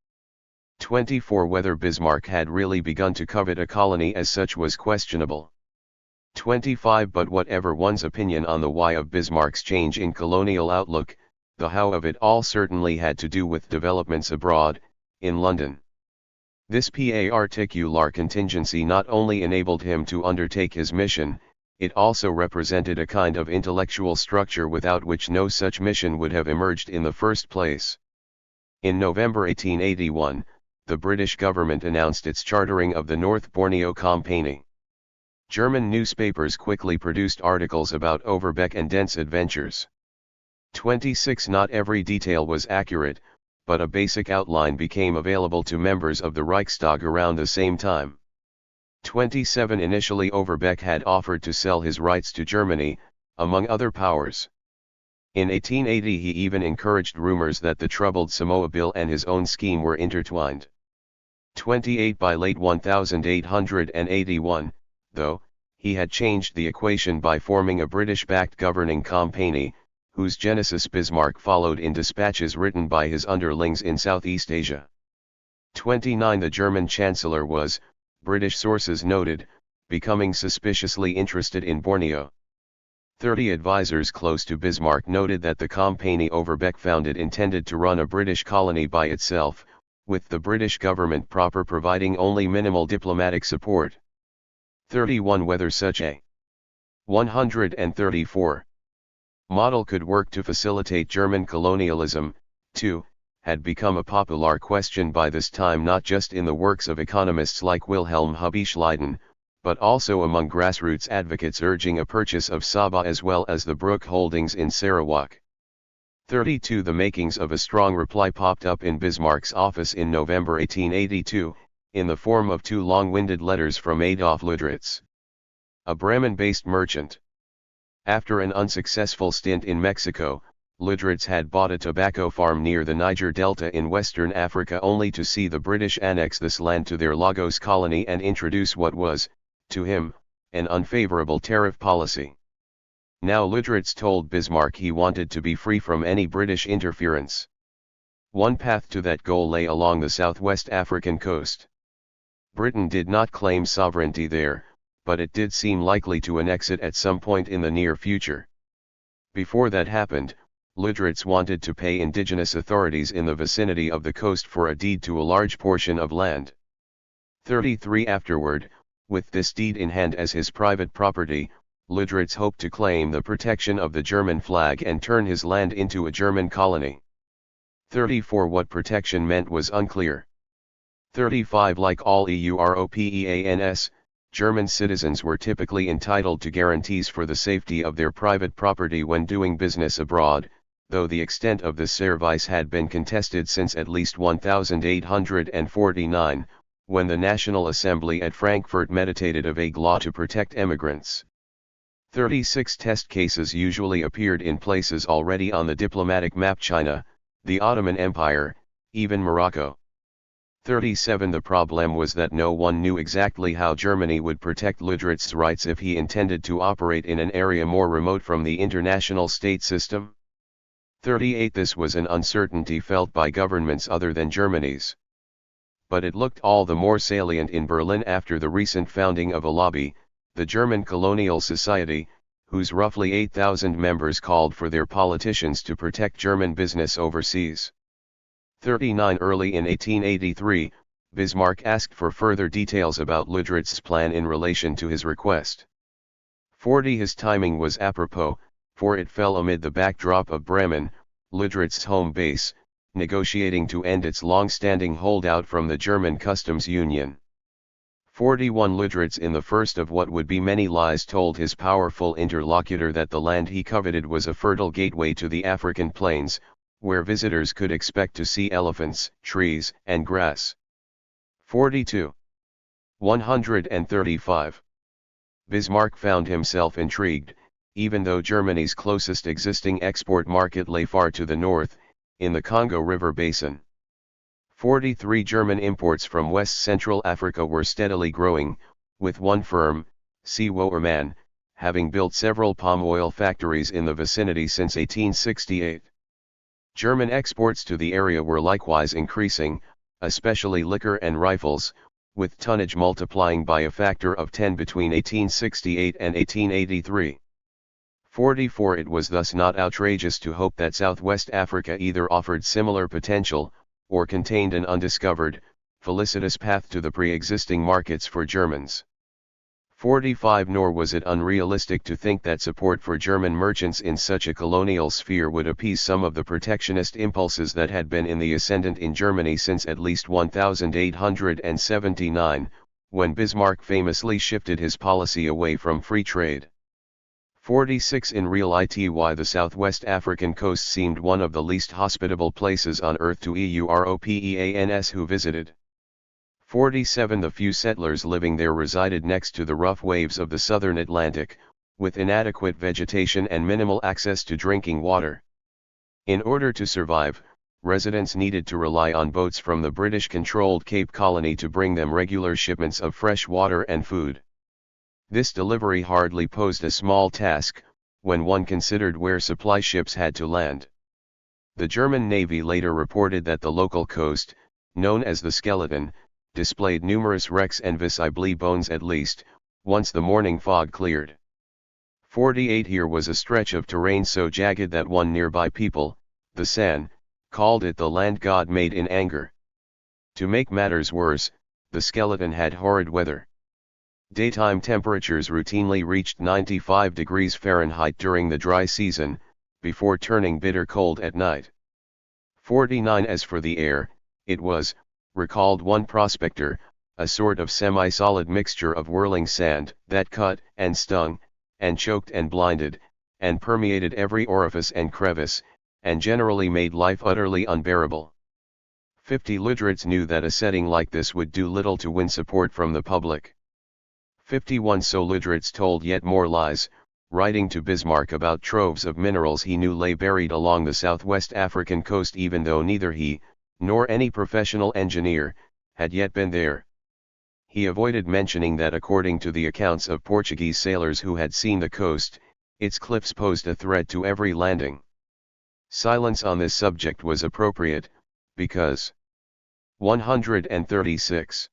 24. Whether Bismarck had really begun to covet a colony as such was questionable. 25. But whatever one's opinion on the why of Bismarck's change in colonial outlook, the how of it all certainly had to do with developments abroad, in London. This particular contingency not only enabled him to undertake his mission, it also represented a kind of intellectual structure without which no such mission would have emerged in the first place. In November 1881, the British government announced its chartering of the North Borneo Company. German newspapers quickly produced articles about Overbeck and Dent's adventures. 26. Not every detail was accurate, but a basic outline became available to members of the Reichstag around the same time. 27 Initially Overbeck had offered to sell his rights to Germany, among other powers. In 1880 he even encouraged rumors that the troubled Samoa Bill and his own scheme were intertwined. 28 By late 1881, though, he had changed the equation by forming a British-backed governing company, whose genesis Bismarck followed in dispatches written by his underlings in Southeast Asia. 29 The German Chancellor was, British sources noted, becoming suspiciously interested in Borneo. 30 Advisors close to Bismarck noted that the company Overbeck founded intended to run a British colony by itself, with the British government proper providing only minimal diplomatic support. 31 Whether such a 134 model could work to facilitate German colonialism, too, had become a popular question by this time, not just in the works of economists like Wilhelm Hubich Leiden, but also among grassroots advocates urging a purchase of Sabah as well as the Brooke holdings in Sarawak. 32 The makings of a strong reply popped up in Bismarck's office in November 1882, in the form of two long-winded letters from Adolf Ludritz, a Bremen-based merchant. After an unsuccessful stint in Mexico, Ludritz had bought a tobacco farm near the Niger Delta in Western Africa only to see the British annex this land to their Lagos colony and introduce what was, to him, an unfavorable tariff policy. Now Ludritz told Bismarck he wanted to be free from any British interference. One path to that goal lay along the southwest African coast. Britain did not claim sovereignty there, but it did seem likely to annex it at some point in the near future. Before that happened, Ludritz wanted to pay indigenous authorities in the vicinity of the coast for a deed to a large portion of land. 33 Afterward, with this deed in hand as his private property, Ludritz hoped to claim the protection of the German flag and turn his land into a German colony. 34 What protection meant was unclear. 35 Like all Europeans, German citizens were typically entitled to guarantees for the safety of their private property when doing business abroad, though the extent of this service had been contested since at least 1849, when the National Assembly at Frankfurt meditated a vague law to protect emigrants. 36 Test cases usually appeared in places already on the diplomatic map: China, the Ottoman Empire, even Morocco. 37 The problem was that no one knew exactly how Germany would protect Ludritz's rights if he intended to operate in an area more remote from the international state system. 38 This was an uncertainty felt by governments other than Germany's. But it looked all the more salient in Berlin after the recent founding of a lobby, the German Colonial Society, whose roughly 8,000 members called for their politicians to protect German business overseas. 39 Early in 1883, Bismarck asked for further details about Ludritz's plan in relation to his request. 40 His timing was apropos, for it fell amid the backdrop of Bremen, Ludritz's home base, negotiating to end its long-standing holdout from the German customs union. 41 Ludritz, in the first of what would be many lies, told his powerful interlocutor that the land he coveted was a fertile gateway to the African plains, where visitors could expect to see elephants, trees, and grass. 42. 135. Bismarck found himself intrigued, even though Germany's closest existing export market lay far to the north, in the Congo River basin. 43 German imports from West Central Africa were steadily growing, with one firm, C. Woermann, having built several palm oil factories in the vicinity since 1868. German exports to the area were likewise increasing, especially liquor and rifles, with tonnage multiplying by a factor of 10 between 1868 and 1883. 44 It was thus not outrageous to hope that Southwest Africa either offered similar potential, or contained an undiscovered, felicitous path to the pre-existing markets for Germans. 45 Nor was it unrealistic to think that support for German merchants in such a colonial sphere would appease some of the protectionist impulses that had been in the ascendant in Germany since at least 1879, when Bismarck famously shifted his policy away from free trade. 46 In reality, the Southwest African coast seemed one of the least hospitable places on earth to Europeans who visited. 47 The few settlers living there resided next to the rough waves of the southern Atlantic, with inadequate vegetation and minimal access to drinking water. In order to survive, residents needed to rely on boats from the British-controlled Cape Colony to bring them regular shipments of fresh water and food. This delivery hardly posed a small task, when one considered where supply ships had to land. The German Navy later reported that the local coast, known as the Skeleton, displayed numerous wrecks and visibly bones at least, once the morning fog cleared. 48 Here was a stretch of terrain so jagged that one nearby people, the San, called it the land God made in anger. To make matters worse, the Skeleton had horrid weather. Daytime temperatures routinely reached 95 degrees Fahrenheit during the dry season, before turning bitter cold at night. 49 As for the air, it was, recalled one prospector, a sort of semi-solid mixture of whirling sand that cut and stung, and choked and blinded, and permeated every orifice and crevice, and generally made life utterly unbearable. 50 Lüderitz knew that a setting like this would do little to win support from the public. 51 So Lüderitz told yet more lies, writing to Bismarck about troves of minerals he knew lay buried along the southwest African coast even though neither he, nor any professional engineer, had yet been there. He avoided mentioning that according to the accounts of Portuguese sailors who had seen the coast, its cliffs posed a threat to every landing. Silence on this subject was appropriate, because 136.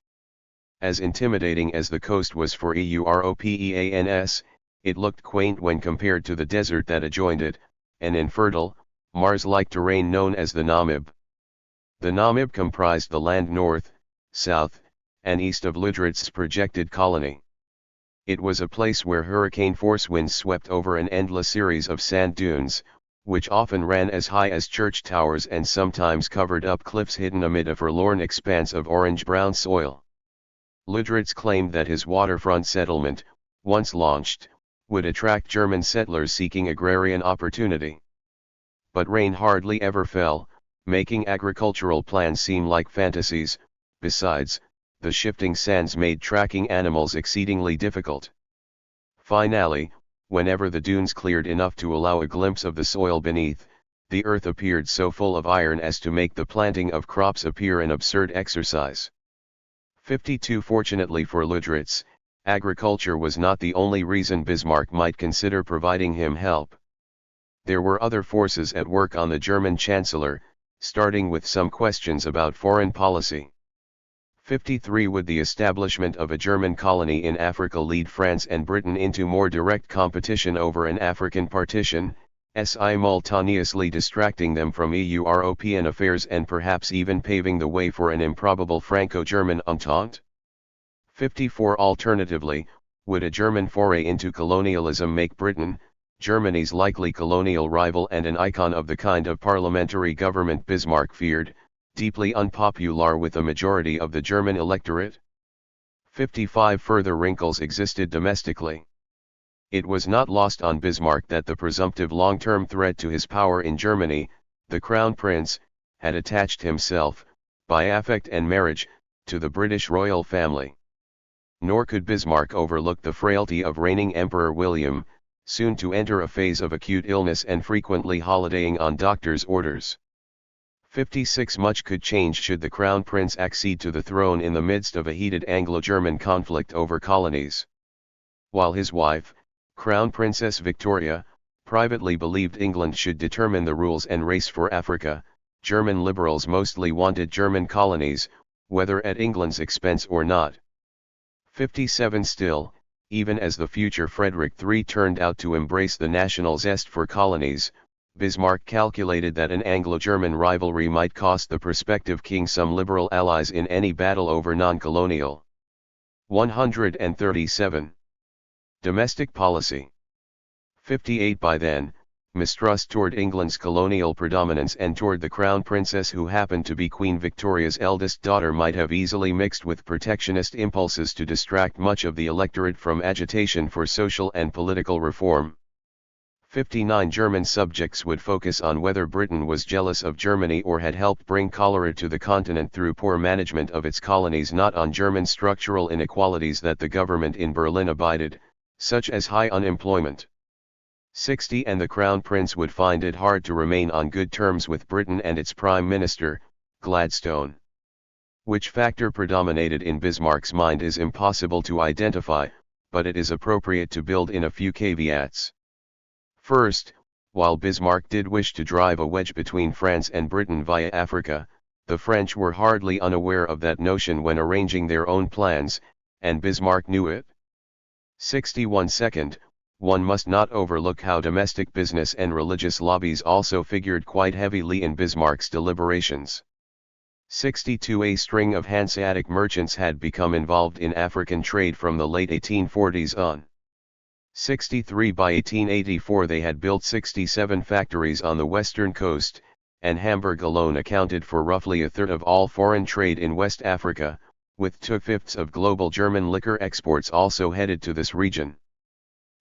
As intimidating as the coast was for Europeans, it looked quaint when compared to the desert that adjoined it, an infertile, Mars-like terrain known as the Namib. The Namib comprised the land north, south, and east of Lüderitz's projected colony. It was a place where hurricane-force winds swept over an endless series of sand dunes, which often ran as high as church towers and sometimes covered up cliffs hidden amid a forlorn expanse of orange-brown soil. Lüderitz claimed that his waterfront settlement, once launched, would attract German settlers seeking agrarian opportunity. But rain hardly ever fell, making agricultural plans seem like fantasies. Besides, the shifting sands made tracking animals exceedingly difficult. Finally, whenever the dunes cleared enough to allow a glimpse of the soil beneath, the earth appeared so full of iron as to make the planting of crops appear an absurd exercise. 52 Fortunately for Lüderitz, agriculture was not the only reason Bismarck might consider providing him help. There were other forces at work on the German Chancellor, starting with some questions about foreign policy. 53 Would the establishment of a German colony in Africa lead France and Britain into more direct competition over an African partition, simultaneously distracting them from European affairs and perhaps even paving the way for an improbable Franco-German entente? 54 Alternatively, would a German foray into colonialism make Britain, Germany's likely colonial rival and an icon of the kind of parliamentary government Bismarck feared, deeply unpopular with a majority of the German electorate? 55 Further wrinkles existed domestically. It was not lost on Bismarck that the presumptive long-term threat to his power in Germany, the Crown Prince, had attached himself, by affect and marriage, to the British royal family. Nor could Bismarck overlook the frailty of reigning Emperor William, soon to enter a phase of acute illness and frequently holidaying on doctor's orders. 56 Much could change should the Crown Prince accede to the throne in the midst of a heated Anglo-German conflict over colonies. While his wife, Crown Princess Victoria, privately believed England should determine the rules and race for Africa, German liberals mostly wanted German colonies, whether at England's expense or not. 57 Still, even as the future Frederick III turned out to embrace the national zest for colonies, Bismarck calculated that an Anglo-German rivalry might cost the prospective king some liberal allies in any battle over non-colonial. 137. Domestic policy. 58 By then, mistrust toward England's colonial predominance and toward the Crown Princess who happened to be Queen Victoria's eldest daughter might have easily mixed with protectionist impulses to distract much of the electorate from agitation for social and political reform. 59 German subjects would focus on whether Britain was jealous of Germany or had helped bring cholera to the continent through poor management of its colonies, not on German structural inequalities that the government in Berlin abided, such as high unemployment. 60 And the Crown Prince would find it hard to remain on good terms with Britain and its Prime Minister, Gladstone. Which factor predominated in Bismarck's mind is impossible to identify, but it is appropriate to build in a few caveats. First, while Bismarck did wish to drive a wedge between France and Britain via Africa, the French were hardly unaware of that notion when arranging their own plans, and Bismarck knew it. 61 Second, one must not overlook how domestic business and religious lobbies also figured quite heavily in Bismarck's deliberations. 62 A string of Hanseatic merchants had become involved in African trade from the late 1840s on. 63 By 1884 they had built 67 factories on the western coast, and Hamburg alone accounted for roughly a third of all foreign trade in West Africa, with 2/5 of global German liquor exports also headed to this region.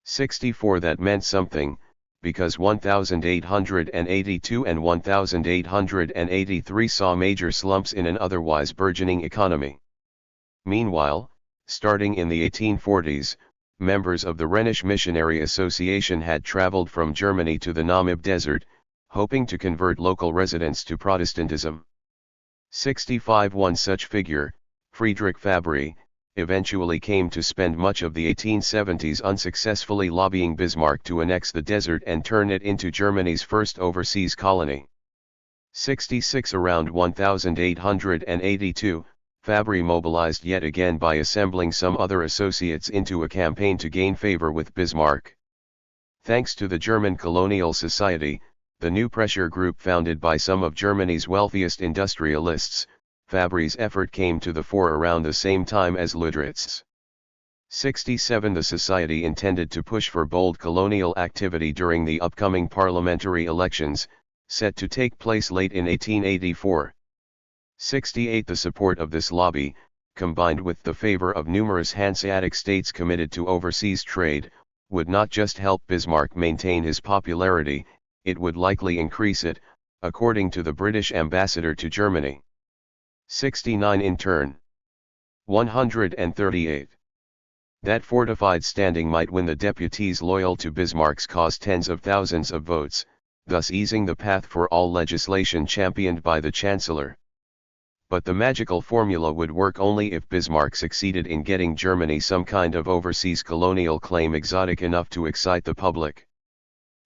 64 That meant something, because 1882 and 1883 saw major slumps in an otherwise burgeoning economy. Meanwhile, starting in the 1840s, members of the Rhenish Missionary Association had traveled from Germany to the Namib Desert, hoping to convert local residents to Protestantism. 65 One such figure, Friedrich Fabry, eventually came to spend much of the 1870s unsuccessfully lobbying Bismarck to annex the desert and turn it into Germany's first overseas colony. 66 Around 1882, Fabry mobilized yet again by assembling some other associates into a campaign to gain favor with Bismarck. Thanks to the German Colonial Society, the new pressure group founded by some of Germany's wealthiest industrialists, Fabry's effort came to the fore around the same time as Ludritz's. 67 The society intended to push for bold colonial activity during the upcoming parliamentary elections, set to take place late in 1884. 68 The support of this lobby, combined with the favor of numerous Hanseatic states committed to overseas trade, would not just help Bismarck maintain his popularity, it would likely increase it, according to the British ambassador to Germany. 69 In turn. 138. That fortified standing might win the deputies loyal to Bismarck's cause tens of thousands of votes, thus easing the path for all legislation championed by the Chancellor. But the magical formula would work only if Bismarck succeeded in getting Germany some kind of overseas colonial claim exotic enough to excite the public.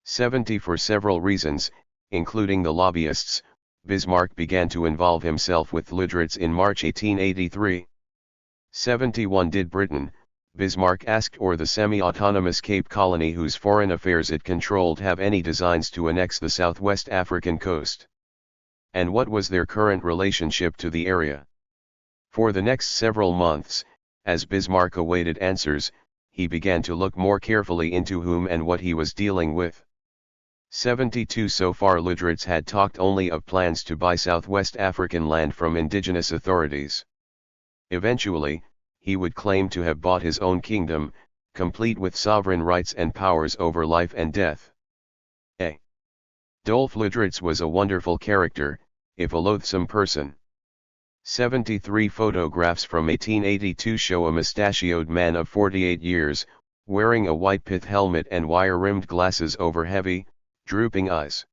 70 For several reasons, including the lobbyists, Bismarck began to involve himself with Ludritz in March 1883. 71 Did Britain, Bismarck asked, or the semi-autonomous Cape Colony whose foreign affairs it controlled have any designs to annex the southwest African coast? And what was their current relationship to the area? For the next several months, as Bismarck awaited answers, he began to look more carefully into whom and what he was dealing with. 72 So far Ludritz had talked only of plans to buy southwest African land from indigenous authorities. Eventually, he would claim to have bought his own kingdom, complete with sovereign rights and powers over life and death. Dolf Ludritz was a wonderful character, if a loathsome person. 73 Photographs from 1882 show a mustachioed man of 48 years, wearing a white pith helmet and wire-rimmed glasses over heavy, drooping eyes.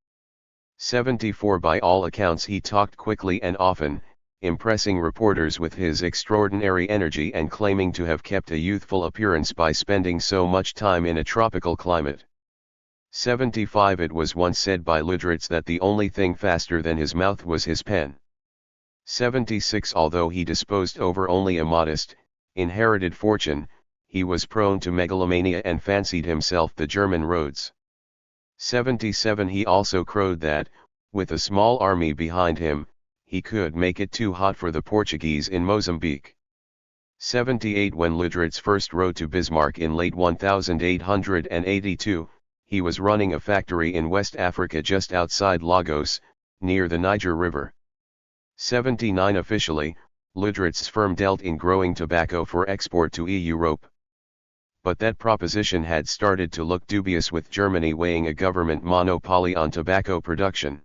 74 By all accounts he talked quickly and often, impressing reporters with his extraordinary energy and claiming to have kept a youthful appearance by spending so much time in a tropical climate. 75 It was once said by Ludritz that the only thing faster than his mouth was his pen. 76 Although he disposed over only a modest, inherited fortune, he was prone to megalomania and fancied himself the German Rhodes. 77 He also crowed that, with a small army behind him, he could make it too hot for the Portuguese in Mozambique. 78 When Ludritz first wrote to Bismarck in late 1882, he was running a factory in West Africa just outside Lagos, near the Niger River. 79 Officially, Ludritz's firm dealt in growing tobacco for export to Europe. but that proposition had started to look dubious with Germany weighing a government monopoly on tobacco production.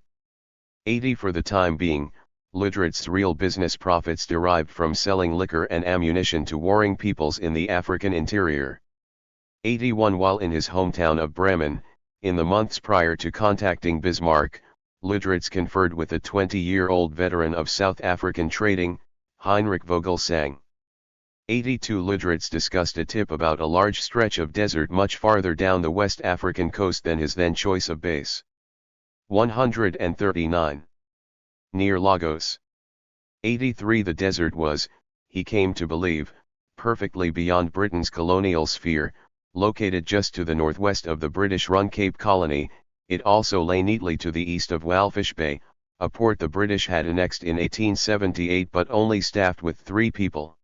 80 For the time being, Ludritz's real business profits derived from selling liquor and ammunition to warring peoples in the African interior. 81 While in his hometown of Bremen, in the months prior to contacting Bismarck, Ludritz conferred with a 20-year-old veteran of South African trading, Heinrich Vogelsang. 82 Ludritz discussed a tip about a large stretch of desert much farther down the West African coast than his then choice of base. 139. Near Lagos. 83 The desert was, he came to believe, perfectly beyond Britain's colonial sphere, located just to the northwest of the British-run Cape Colony. It also lay neatly to the east of Walfish Bay, a port the British had annexed in 1878 but only staffed with 3 people.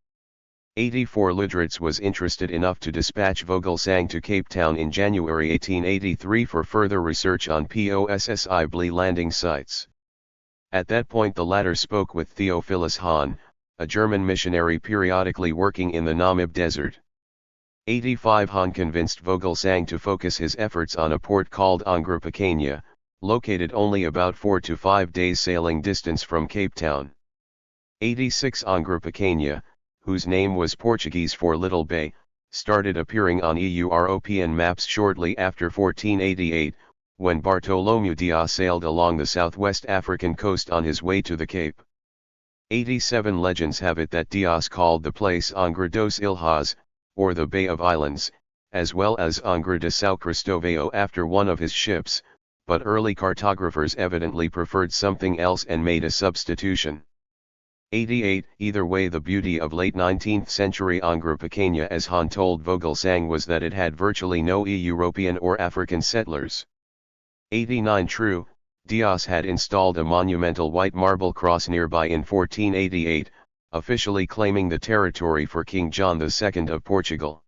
84 Ludritz was interested enough to dispatch Vogelsang to Cape Town in January 1883 for further research on possibly landing sites. At that point the latter spoke with Theophilus Hahn, a German missionary periodically working in the Namib Desert. 85 Hahn convinced Vogelsang to focus his efforts on a port called Angrapakanya, located only about 4 to 5 days sailing distance from Cape Town. 86 Angrapakanya, whose name was Portuguese for Little Bay, started appearing on European maps shortly after 1488, when Bartolomeu Dias sailed along the southwest African coast on his way to the Cape. 87 Legends have it that Dias called the place Angra dos Ilhas, or the Bay of Islands, as well as Angra de São Cristóvão after one of his ships, but early cartographers evidently preferred something else and made a substitution. 88 Either way, the beauty of late 19th century Angrapakanya, as Hahn told Vogelsang, was that it had virtually no European or African settlers. 89 True, Dias had installed a monumental white marble cross nearby in 1488, officially claiming the territory for King John II of Portugal.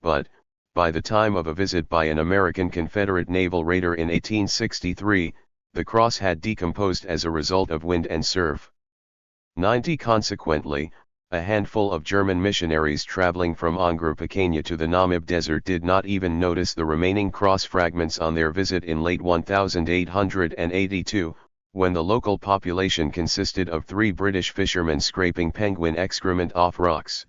But, by the time of a visit by an American Confederate naval raider in 1863, the cross had decomposed as a result of wind and surf. 90 Consequently, a handful of German missionaries traveling from Angrapakanya to the Namib Desert did not even notice the remaining cross fragments on their visit in late 1882, when the local population consisted of 3 British fishermen scraping penguin excrement off rocks.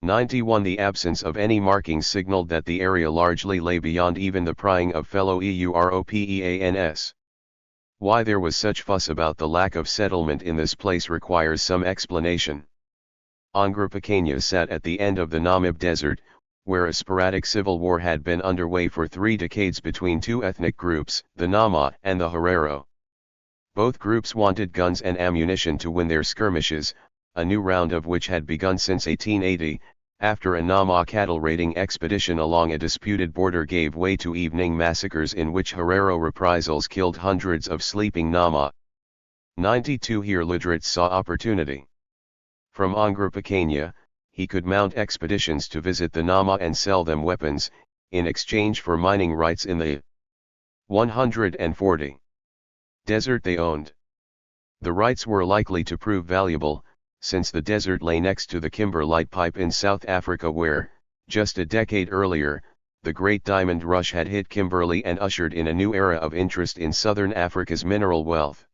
91 The absence of any markings signaled that the area largely lay beyond even the prying of fellow Europeans. Why there was such fuss about the lack of settlement in this place requires some explanation. Angrapakanya sat at the end of the Namib Desert, where a sporadic civil war had been underway for 3 decades between 2 ethnic groups, the Nama and the Herero. Both groups wanted guns and ammunition to win their skirmishes, a new round of which had begun since 1880, after a Nama cattle raiding expedition along a disputed border gave way to evening massacres in which Herero reprisals killed hundreds of sleeping Nama. 92 Here Ludritz saw opportunity. From Angrapakanya, he could mount expeditions to visit the Nama and sell them weapons, in exchange for mining rights in the 140 desert they owned. The rights were likely to prove valuable, since the desert lay next to the Kimberlite Pipe in South Africa where, just a decade earlier, the Great Diamond Rush had hit Kimberley and ushered in a new era of interest in southern Africa's mineral wealth.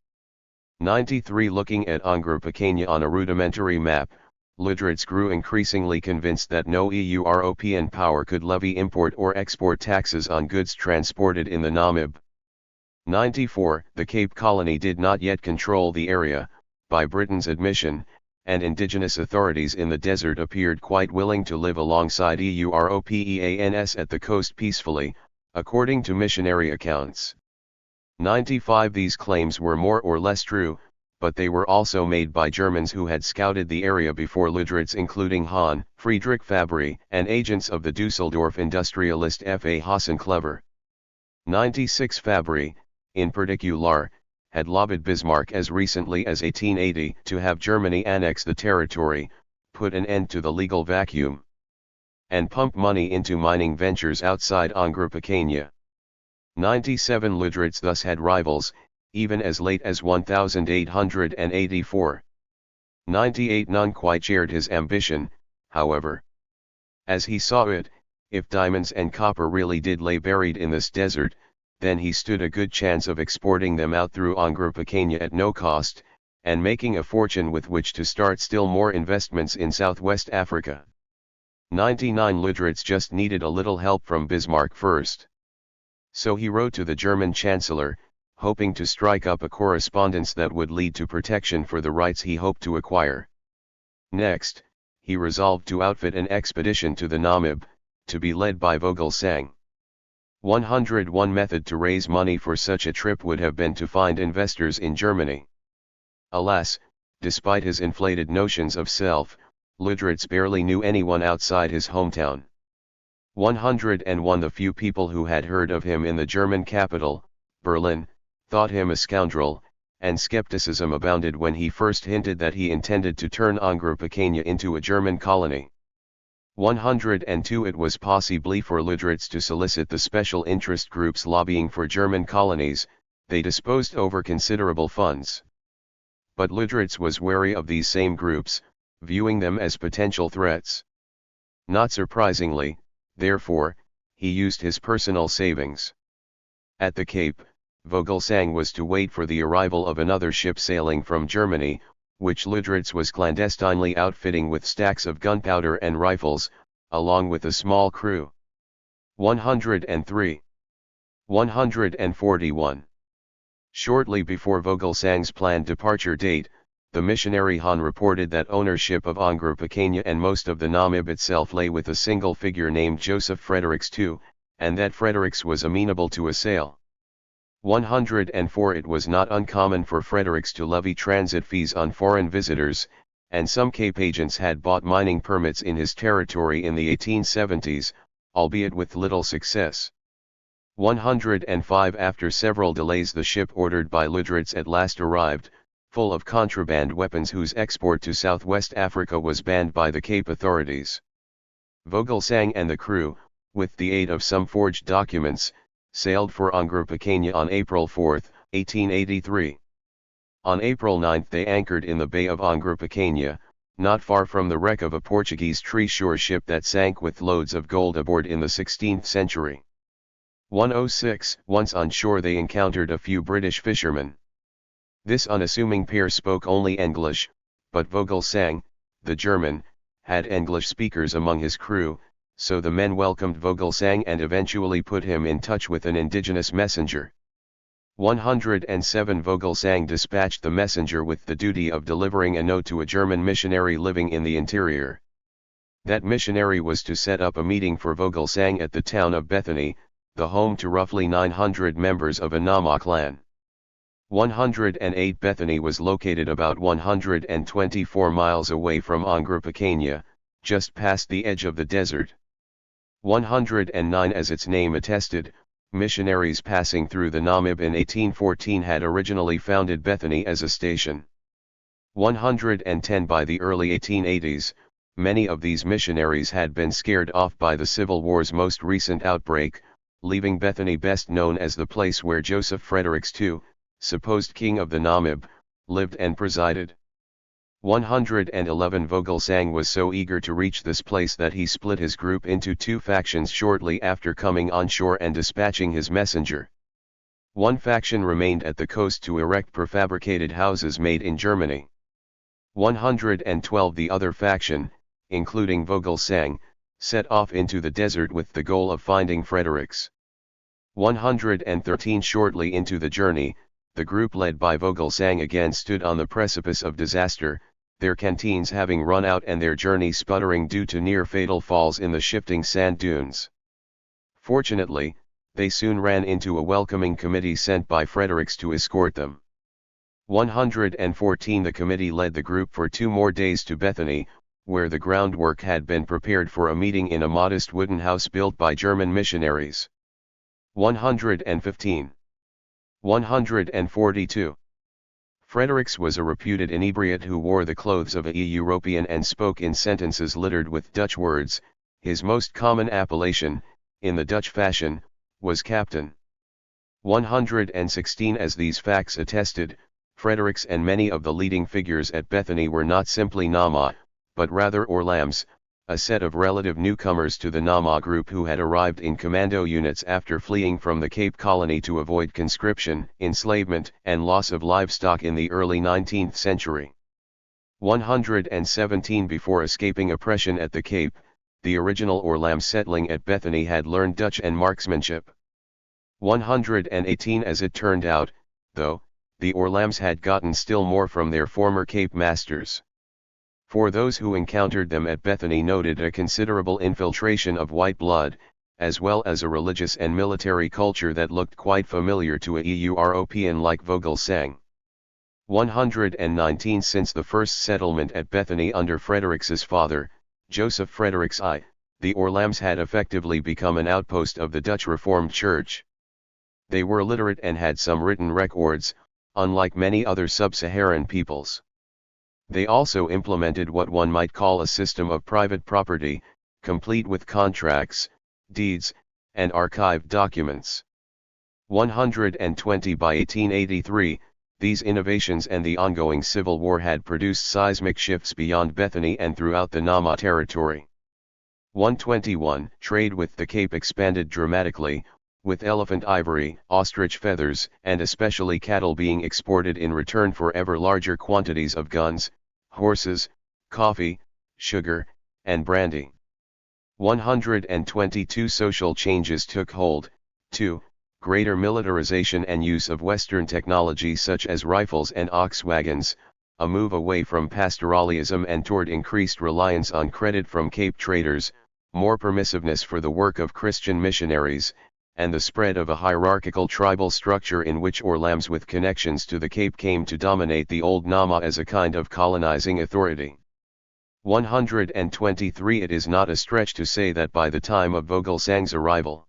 93 Looking at Angrapakanya on a rudimentary map, Ludritz grew increasingly convinced that no European power could levy import or export taxes on goods transported in the Namib. 94 The Cape Colony did not yet control the area, by Britain's admission, and indigenous authorities in the desert appeared quite willing to live alongside Europeans at the coast peacefully, according to missionary accounts. 95 These claims were more or less true, but they were also made by Germans who had scouted the area before Ludritz, including Hahn, Friedrich Fabry, and agents of the Dusseldorf industrialist F. A. Hassenclever. 96 Fabry, in particular, had lobbied Bismarck as recently as 1880 to have Germany annex the territory, put an end to the legal vacuum, and pump money into mining ventures outside Angrapakanya. 97 Ludritz thus had rivals, even as late as 1884. 98 None quite shared his ambition, however. As he saw it, If diamonds and copper really did lay buried in this desert, then he stood a good chance of exporting them out through Angropakanya at no cost, and making a fortune with which to start still more investments in Southwest Africa. 99 Lüderitz just needed a little help from Bismarck first. So he wrote to the German Chancellor, hoping to strike up a correspondence that would lead to protection for the rights he hoped to acquire. Next, he resolved to outfit an expedition to the Namib, to be led by Vogelsang. 101 method to raise money for such a trip would have been to find investors in Germany. Alas, despite his inflated notions of self, Lüderitz barely knew anyone outside his hometown. 101 The few people who had heard of him in the German capital, Berlin, thought him a scoundrel, and skepticism abounded when he first hinted that he intended to turn Angropakanya into a German colony. 102 It was possibly for Lüderitz to solicit the special interest groups lobbying for German colonies. They disposed over considerable funds. But Lüderitz was wary of these same groups, viewing them as potential threats. Not surprisingly, therefore, he used his personal savings. At the Cape, Vogelsang was to wait for the arrival of another ship sailing from Germany, which Lüderitz was clandestinely outfitting with stacks of gunpowder and rifles, along with a small crew. 103. 141. Shortly before Vogelsang's planned departure date, the missionary Han reported that ownership of Angropakanya and most of the Namib itself lay with a single figure named Joseph Fredericks II, and that Fredericks was amenable to a sale. 104 It was not uncommon for Fredericks to levy transit fees on foreign visitors, and some Cape agents had bought mining permits in his territory in the 1870s, albeit with little success. 105 After several delays the ship ordered by Lüderitz at last arrived, full of contraband weapons whose export to Southwest Africa was banned by the Cape authorities. Vogelsang and the crew, with the aid of some forged documents, sailed for Angropakanya on April 4, 1883. On April 9 they anchored in the Bay of Angropakanya, not far from the wreck of a Portuguese tree-shore ship that sank with loads of gold aboard in the 16th century. 106 Once on shore they encountered a few British fishermen. This unassuming pair spoke only English, but Vogelsang, the German, had English speakers among his crew, so the men welcomed Vogelsang and eventually put him in touch with an indigenous messenger. 107 Vogelsang dispatched the messenger with the duty of delivering a note to a German missionary living in the interior. That missionary was to set up a meeting for Vogelsang at the town of Bethany, the home to roughly 900 members of a Nama clan. 108 Bethany was located about 124 miles away from Angropakanya, just past the edge of the desert. 109 As its name attested, missionaries passing through the Namib in 1814 had originally founded Bethany as a station. 110 By the early 1880s, many of these missionaries had been scared off by the Civil War's most recent outbreak, leaving Bethany best known as the place where Joseph Fredericks II, supposed king of the Namib, lived and presided. 111 Vogelsang was so eager to reach this place that he split his group into two factions shortly after coming on shore and dispatching his messenger. One faction remained at the coast to erect prefabricated houses made in Germany. 112 The other faction, including Vogelsang, set off into the desert with the goal of finding Fredericks. 113 Shortly into the journey, the group led by Vogelsang again stood on the precipice of disaster, their canteens having run out and their journey sputtering due to near-fatal falls in the shifting sand dunes. Fortunately, they soon ran into a welcoming committee sent by Fredericks to escort them. 114 The committee led the group for 2 more days to Bethany, where the groundwork had been prepared for a meeting in a modest wooden house built by German missionaries. 115. 142. Fredericks was a reputed inebriate who wore the clothes of a European and spoke in sentences littered with Dutch words. His most common appellation, in the Dutch fashion, was captain. 116 As these facts attested, Fredericks and many of the leading figures at Bethany were not simply Nama, but rather Orlams, a set of relative newcomers to the Nama group who had arrived in commando units after fleeing from the Cape Colony to avoid conscription, enslavement, and loss of livestock in the early 19th century. 117 Before escaping oppression at the Cape, the original Oorlam settling at Bethany had learned Dutch and marksmanship. 118 As it turned out, though, the Oorlams had gotten still more from their former Cape masters. For those who encountered them at Bethany noted a considerable infiltration of white blood, as well as a religious and military culture that looked quite familiar to a European like Vogelsang. 119 Since the first settlement at Bethany under Frederick's father, Joseph Fredericks I, the Oorlams had effectively become an outpost of the Dutch Reformed Church. They were literate and had some written records, unlike many other sub-Saharan peoples. They also implemented what one might call a system of private property, complete with contracts, deeds, and archived documents. 120 By 1883, these innovations and the ongoing civil war had produced seismic shifts beyond Bethany and throughout the Nama territory. 121 Trade with the Cape expanded dramatically, with elephant ivory, ostrich feathers, and especially cattle being exported in return for ever larger quantities of guns, horses, coffee, sugar, and brandy. 122 Social changes took hold. 2. Greater militarization and use of Western technology such as rifles and ox wagons, a move away from pastoralism and toward increased reliance on credit from Cape traders, more permissiveness for the work of Christian missionaries, and the spread of a hierarchical tribal structure in which Oorlams with connections to the Cape came to dominate the old Nama as a kind of colonizing authority. 123 It is not a stretch to say that by the time of Vogelsang's arrival,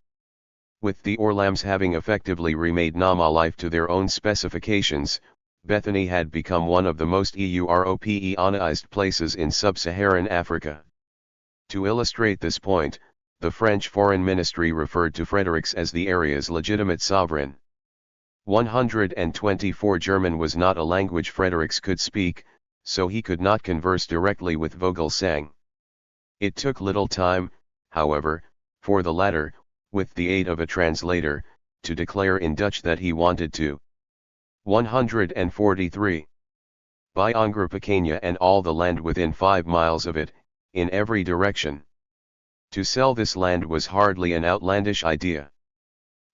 with the Oorlams having effectively remade Nama life to their own specifications, Bethany had become one of the most Europeanized places in sub-Saharan Africa. To illustrate this point, the French Foreign Ministry referred to Fredericks as the area's legitimate sovereign. 124 German was not a language Fredericks could speak, so he could not converse directly with Vogelsang. It took little time, however, for the latter, with the aid of a translator, to declare in Dutch that he wanted to. 143. Buy Ongroepakania and all the land within 5 miles of it, in every direction. To sell this land was hardly an outlandish idea.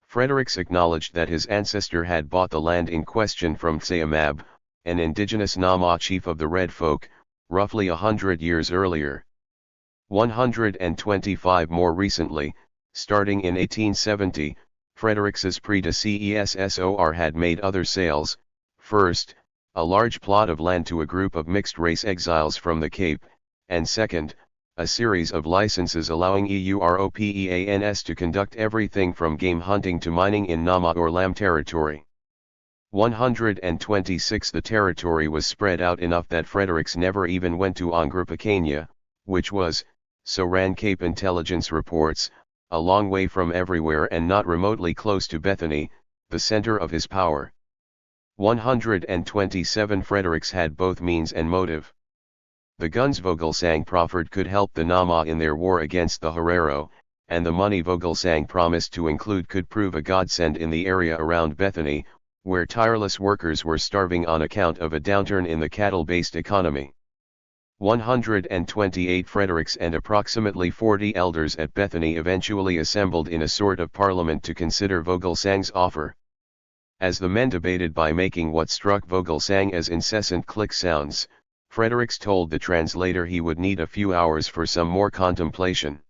Fredericks acknowledged that his ancestor had bought the land in question from Tseamab, an indigenous Nama chief of the Red Folk, roughly 100 years earlier. 125 More recently, starting in 1870, Fredericks's predecessor had made other sales. First, a large plot of land to a group of mixed-race exiles from the Cape, and second, a series of licenses allowing Europeans to conduct everything from game hunting to mining in Nama Oorlam territory. 126 The territory was spread out enough that Fredericks never even went to Ongroepakania, which was, so ran Cape intelligence reports, a long way from everywhere and not remotely close to Bethany, the center of his power. 127 Fredericks had both means and motive. The guns Vogelsang proffered could help the Nama in their war against the Herero, and the money Vogelsang promised to include could prove a godsend in the area around Bethany, where tireless workers were starving on account of a downturn in the cattle-based economy. 128 Fredericks and approximately 40 elders at Bethany eventually assembled in a sort of parliament to consider Vogelsang's offer. As the men debated by making what struck Vogelsang as incessant click sounds, Fredericks told the translator he would need a few hours for some more contemplation.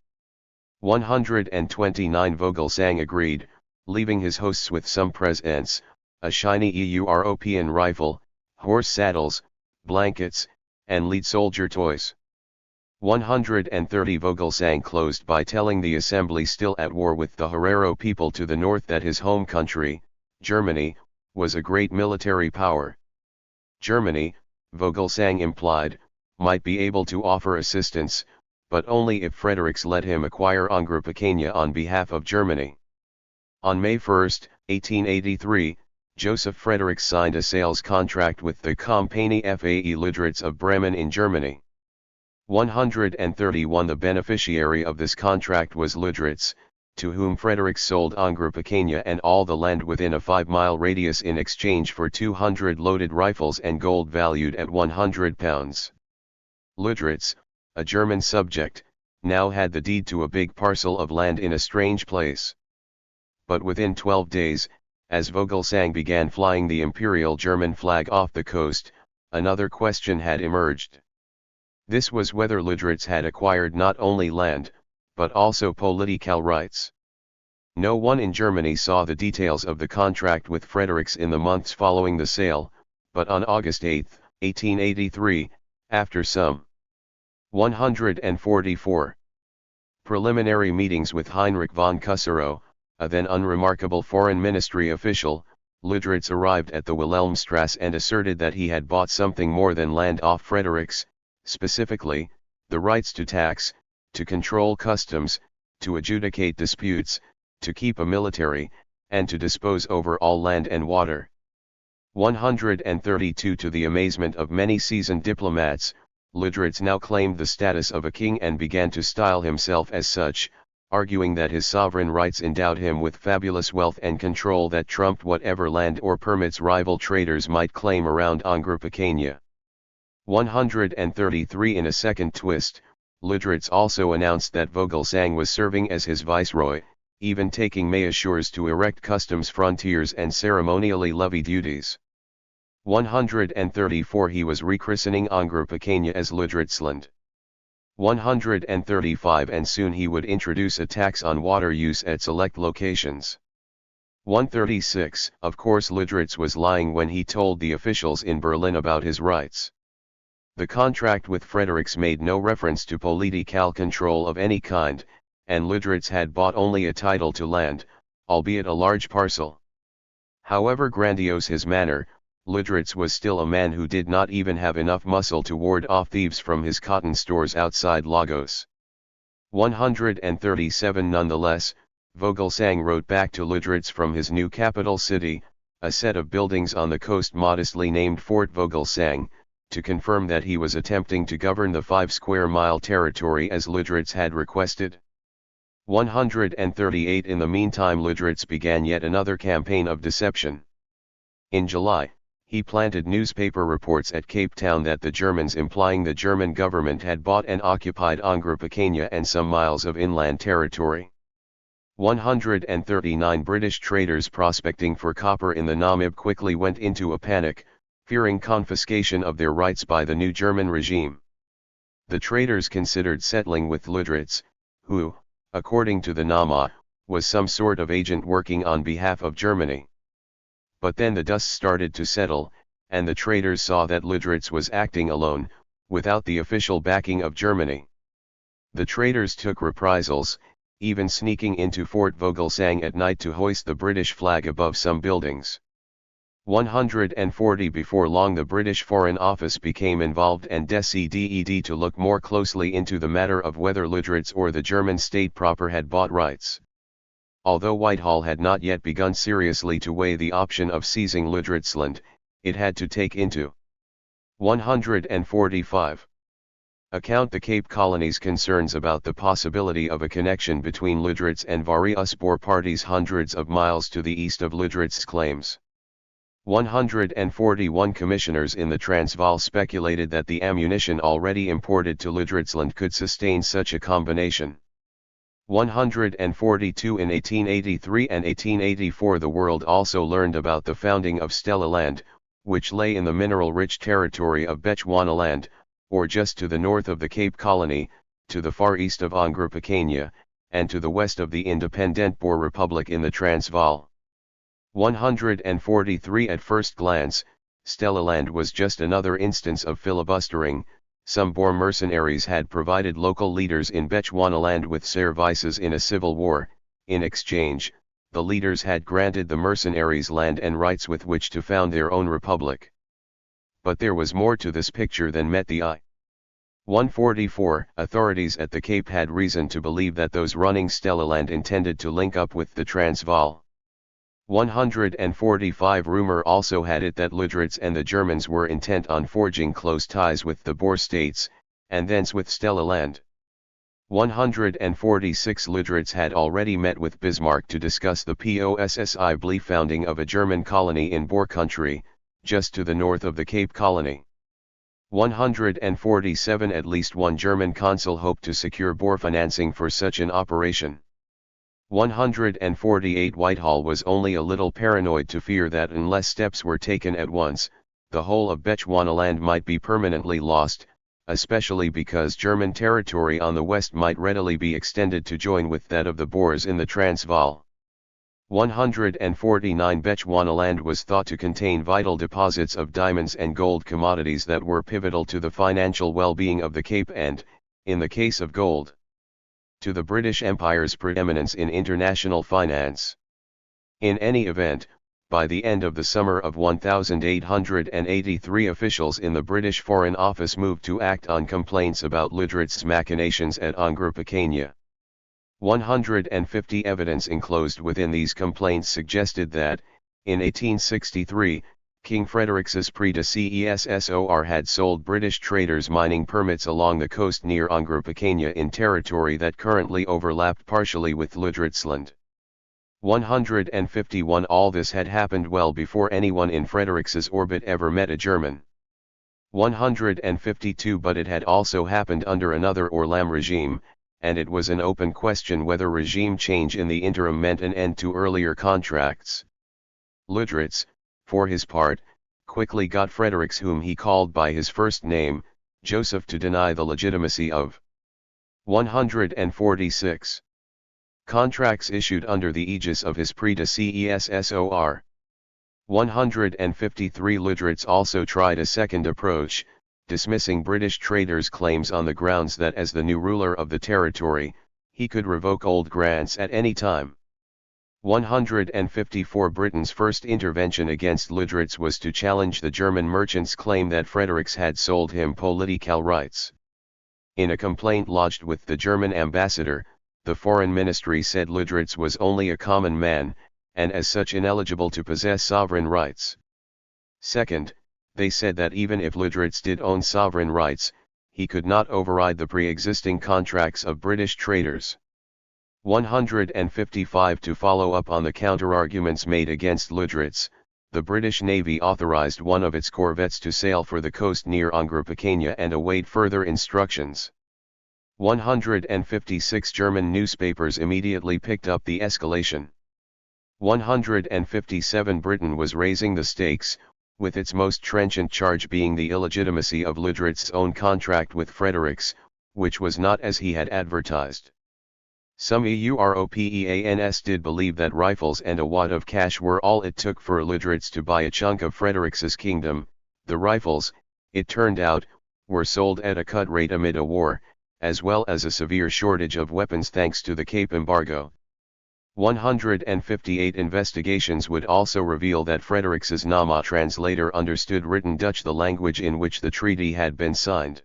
129 Vogelsang agreed, leaving his hosts with some presents, a shiny European rifle, horse saddles, blankets, and lead soldier toys. 130 Vogelsang closed by telling the assembly still at war with the Herero people to the north that his home country, Germany, was a great military power. Germany, Vogelsang implied, might be able to offer assistance, but only if Fredericks let him acquire Ongroepakania on behalf of Germany. On May 1, 1883, Joseph Fredericks signed a sales contract with the Compagnie Fae Ludritz of Bremen in Germany. 131 The beneficiary of this contract was Ludritz, to whom Fredericks sold Angrupequena and all the land within a 5-mile radius in exchange for 200 loaded rifles and gold valued at £100. Ludritz, a German subject, now had the deed to a big parcel of land in a strange place. But within 12 days, as Vogelsang began flying the Imperial German flag off the coast, another question had emerged. This was whether Ludritz had acquired not only land, but also political rights. No one in Germany saw the details of the contract with Fredericks in the months following the sale, but on August 8, 1883, after some 144 preliminary meetings with Heinrich von Kuserow, a then unremarkable foreign ministry official, Ludritz arrived at the Wilhelmstrasse and asserted that he had bought something more than land off Fredericks, specifically, the rights to tax, to control customs, to adjudicate disputes, to keep a military, and to dispose over all land and water. 132 To the amazement of many seasoned diplomats, Ludritz now claimed the status of a king and began to style himself as such, arguing that his sovereign rights endowed him with fabulous wealth and control that trumped whatever land or permits rival traders might claim around Angrupequena. 133 In a second twist, Ludritz also announced that Vogelsang was serving as his viceroy, even taking measures to erect customs frontiers and ceremonially levy duties. 134 He was rechristening Angrupequena as Ludritzland. 135 And soon he would introduce a tax on water use at select locations. 136 Of course Ludritz was lying when he told the officials in Berlin about his rights. The contract with Fredericks made no reference to political control of any kind, and Ludritz had bought only a title to land, albeit a large parcel. However grandiose his manner, Ludritz was still a man who did not even have enough muscle to ward off thieves from his cotton stores outside Lagos. 137 Nonetheless, Vogelsang wrote back to Ludritz from his new capital city, a set of buildings on the coast modestly named Fort Vogelsang, to confirm that he was attempting to govern the 5-square-mile territory as Ludritz had requested. 138 In the meantime Ludritz began yet another campaign of deception. In July, he planted newspaper reports at Cape Town that the Germans implying the German government had bought and occupied Angrupequena and some miles of inland territory. 139 British traders prospecting for copper in the Namib quickly went into a panic, fearing confiscation of their rights by the new German regime. The traders considered settling with Ludritz, who, according to the Nama, was some sort of agent working on behalf of Germany. But then the dust started to settle, and the traders saw that Ludritz was acting alone, without the official backing of Germany. The traders took reprisals, even sneaking into Fort Vogelsang at night to hoist the British flag above some buildings. 140 Before long the British Foreign Office became involved and decided to look more closely into the matter of whether Ludritz or the German state proper had bought rights. Although Whitehall had not yet begun seriously to weigh the option of seizing Ludritzland, it had to take into 145 account the Cape Colony's concerns about the possibility of a connection between Ludritz and various Boer parties hundreds of miles to the east of Ludritz's claims. 141 Commissioners in the Transvaal speculated that the ammunition already imported to Ludritzland could sustain such a combination. 142 In 1883 and 1884 the world also learned about the founding of Stellaland, which lay in the mineral-rich territory of Bechuanaland, or just to the north of the Cape Colony, to the far east of Angrupequena, and to the west of the independent Boer Republic in the Transvaal. 143 At first glance, Stellaland was just another instance of filibustering. Some Boer mercenaries had provided local leaders in Bechuanaland with services in a civil war. In exchange, the leaders had granted the mercenaries land and rights with which to found their own republic. But there was more to this picture than met the eye. 144 Authorities at the Cape had reason to believe that those running Stellaland intended to link up with the Transvaal. 145 Rumor also had it that Ludritz and the Germans were intent on forging close ties with the Boer states, and thence with Stellaland. 146 Literates had already met with Bismarck to discuss the possibly founding of a German colony in Boer country, just to the north of the Cape Colony. 147 At least one German consul hoped to secure Boer financing for such an operation. 148 Whitehall was only a little paranoid to fear that unless steps were taken at once, the whole of Bechuanaland might be permanently lost, especially because German territory on the west might readily be extended to join with that of the Boers in the Transvaal. 149 Bechuanaland was thought to contain vital deposits of diamonds and gold commodities that were pivotal to the financial well-being of the Cape and, in the case of gold, to the British Empire's preeminence in international finance. In any event, by the end of the summer of 1883 officials in the British Foreign Office moved to act on complaints about Literates' machinations at Ongerup. 150 evidence enclosed within these complaints suggested that, in 1863, King Frederic's predecessor had sold British traders mining permits along the coast near Ongerup in territory that currently overlapped partially with Literatsland. 151 All this had happened well before anyone in Frederic's orbit ever met a German. 152 But it had also happened under another Orlam regime, and it was an open question whether regime change in the interim meant an end to earlier contracts. Literates, for his part, quickly got Fredericks, whom he called by his first name, Joseph, to deny the legitimacy of 146 contracts issued under the aegis of his predecessor. 153 Literates also tried a second approach, dismissing British traders' claims on the grounds that as the new ruler of the territory, he could revoke old grants at any time. 154 Britain's first intervention against Literates was to challenge the German merchant's claim that Fredericks had sold him political rights. In a complaint lodged with the German ambassador, the Foreign Ministry said Literates was only a common man, and as such ineligible to possess sovereign rights. Second, they said that even if Literates did own sovereign rights, he could not override the pre-existing contracts of British traders. 155 To follow up on the counter-arguments made against Literates, the British Navy authorised one of its corvettes to sail for the coast near Ongerup and await further instructions. 156 German newspapers immediately picked up the escalation. 157 Britain was raising the stakes, with its most trenchant charge being the illegitimacy of Literates' own contract with Fredericks, which was not as he had advertised. Some Europeans did believe that rifles and a wad of cash were all it took for Literates to buy a chunk of Fredericks' kingdom. The rifles, it turned out, were sold at a cut rate amid a war, as well as a severe shortage of weapons thanks to the Cape embargo. 158 Investigations would also reveal that Fredericks' Nama translator understood written Dutch, the language in which the treaty had been signed.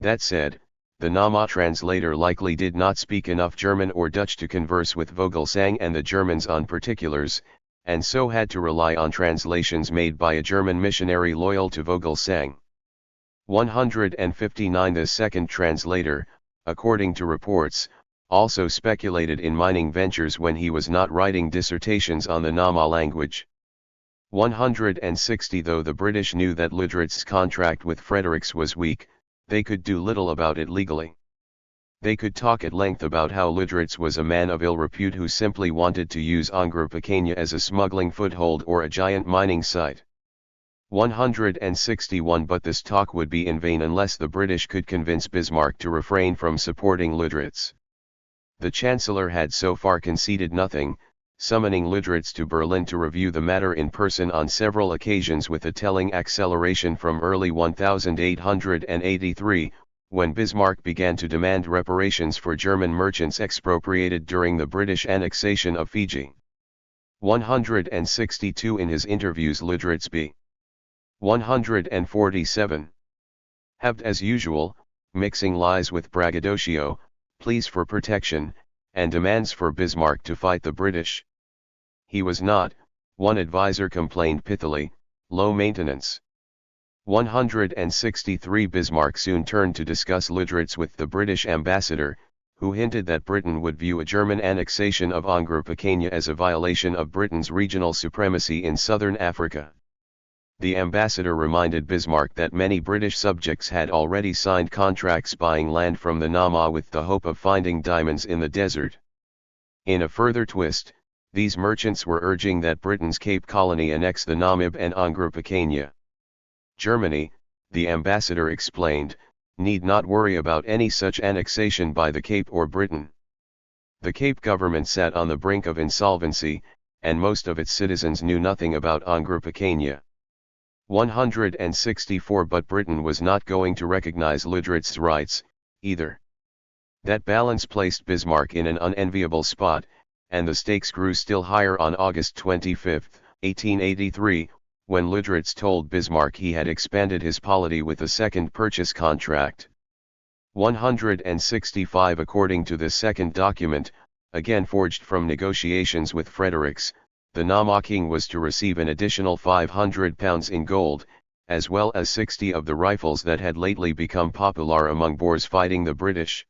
That said, the Nama translator likely did not speak enough German or Dutch to converse with Vogelsang and the Germans on particulars, and so had to rely on translations made by a German missionary loyal to Vogelsang. 159 The second translator, according to reports, also speculated in mining ventures when he was not writing dissertations on the Nama language. 160 Though the British knew that Literates' contract with Fredericks was weak, they could do little about it legally. They could talk at length about how Literates was a man of ill repute who simply wanted to use Ongerup as a smuggling foothold or a giant mining site. 161 But this talk would be in vain unless the British could convince Bismarck to refrain from supporting Literates. The Chancellor had so far conceded nothing, summoning Literates to Berlin to review the matter in person on several occasions with a telling acceleration from early 1883, when Bismarck began to demand reparations for German merchants expropriated during the British annexation of Fiji. 162 In his interviews Literates b. 147. Haved as usual, mixing lies with braggadocio, pleas for protection, and demands for Bismarck to fight the British. He was not, one advisor complained pithily, low maintenance. 163 Bismarck soon turned to discuss Lüderitz with the British ambassador, who hinted that Britain would view a German annexation of Angro-Picania as a violation of Britain's regional supremacy in southern Africa. The ambassador reminded Bismarck that many British subjects had already signed contracts buying land from the Nama with the hope of finding diamonds in the desert. In a further twist, these merchants were urging that Britain's Cape Colony annex the Namib and Angro-Picania. Germany, the ambassador explained, need not worry about any such annexation by the Cape or Britain. The Cape government sat on the brink of insolvency, and most of its citizens knew nothing about Angro-Picania. 164 But Britain was not going to recognize Lüderitz's rights, either. That balance placed Bismarck in an unenviable spot, and the stakes grew still higher on August 25, 1883, when Lüderitz told Bismarck he had expanded his polity with a second purchase contract. 165 According to this second document, again forged from negotiations with Fredericks, the Nama king was to receive an additional £500 in gold, as well as 60 of the rifles that had lately become popular among Boers fighting the British.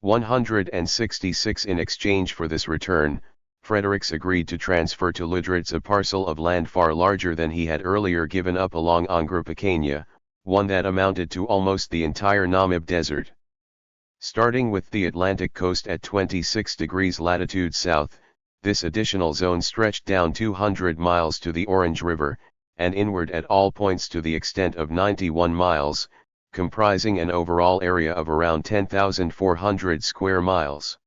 166 In exchange for this return, Fredericks agreed to transfer to Lüderitz a parcel of land far larger than he had earlier given up along Angro-Picania, one that amounted to almost the entire Namib Desert. Starting with the Atlantic coast at 26 degrees latitude south, this additional zone stretched down 200 miles to the Orange River, and inward at all points to the extent of 91 miles, comprising an overall area of around 10,400 square miles.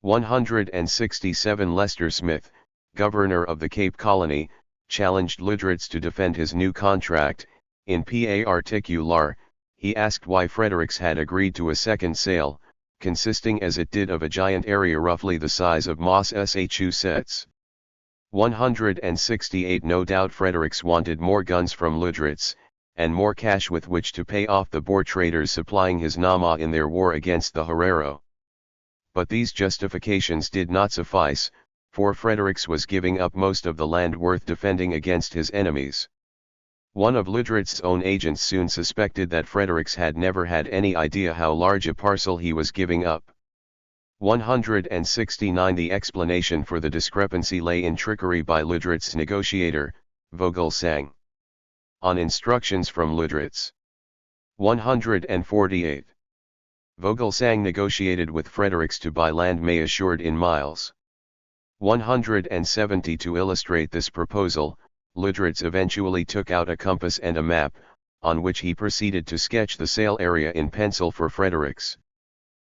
167 Lester Smith, governor of the Cape Colony, challenged Lüderitz to defend his new contract. In particular, he asked why Fredericks had agreed to a second sale, consisting as it did of a giant area roughly the size of Massachusetts. 168 No doubt Fredericks wanted more guns from Lüderitz, and more cash with which to pay off the Boer traders supplying his Nama in their war against the Herero. But these justifications did not suffice, for Fredericks was giving up most of the land worth defending against his enemies. One of Lüderitz's own agents soon suspected that Fredericks had never had any idea how large a parcel he was giving up. 169 The explanation for the discrepancy lay in trickery by Lüderitz's negotiator, Vogelsang. On instructions from Lüderitz. 148. Vogelsang negotiated with Fredericks to buy land assured in miles. 170 To illustrate this proposal, Lüderitz eventually took out a compass and a map, on which he proceeded to sketch the sale area in pencil for Fredericks.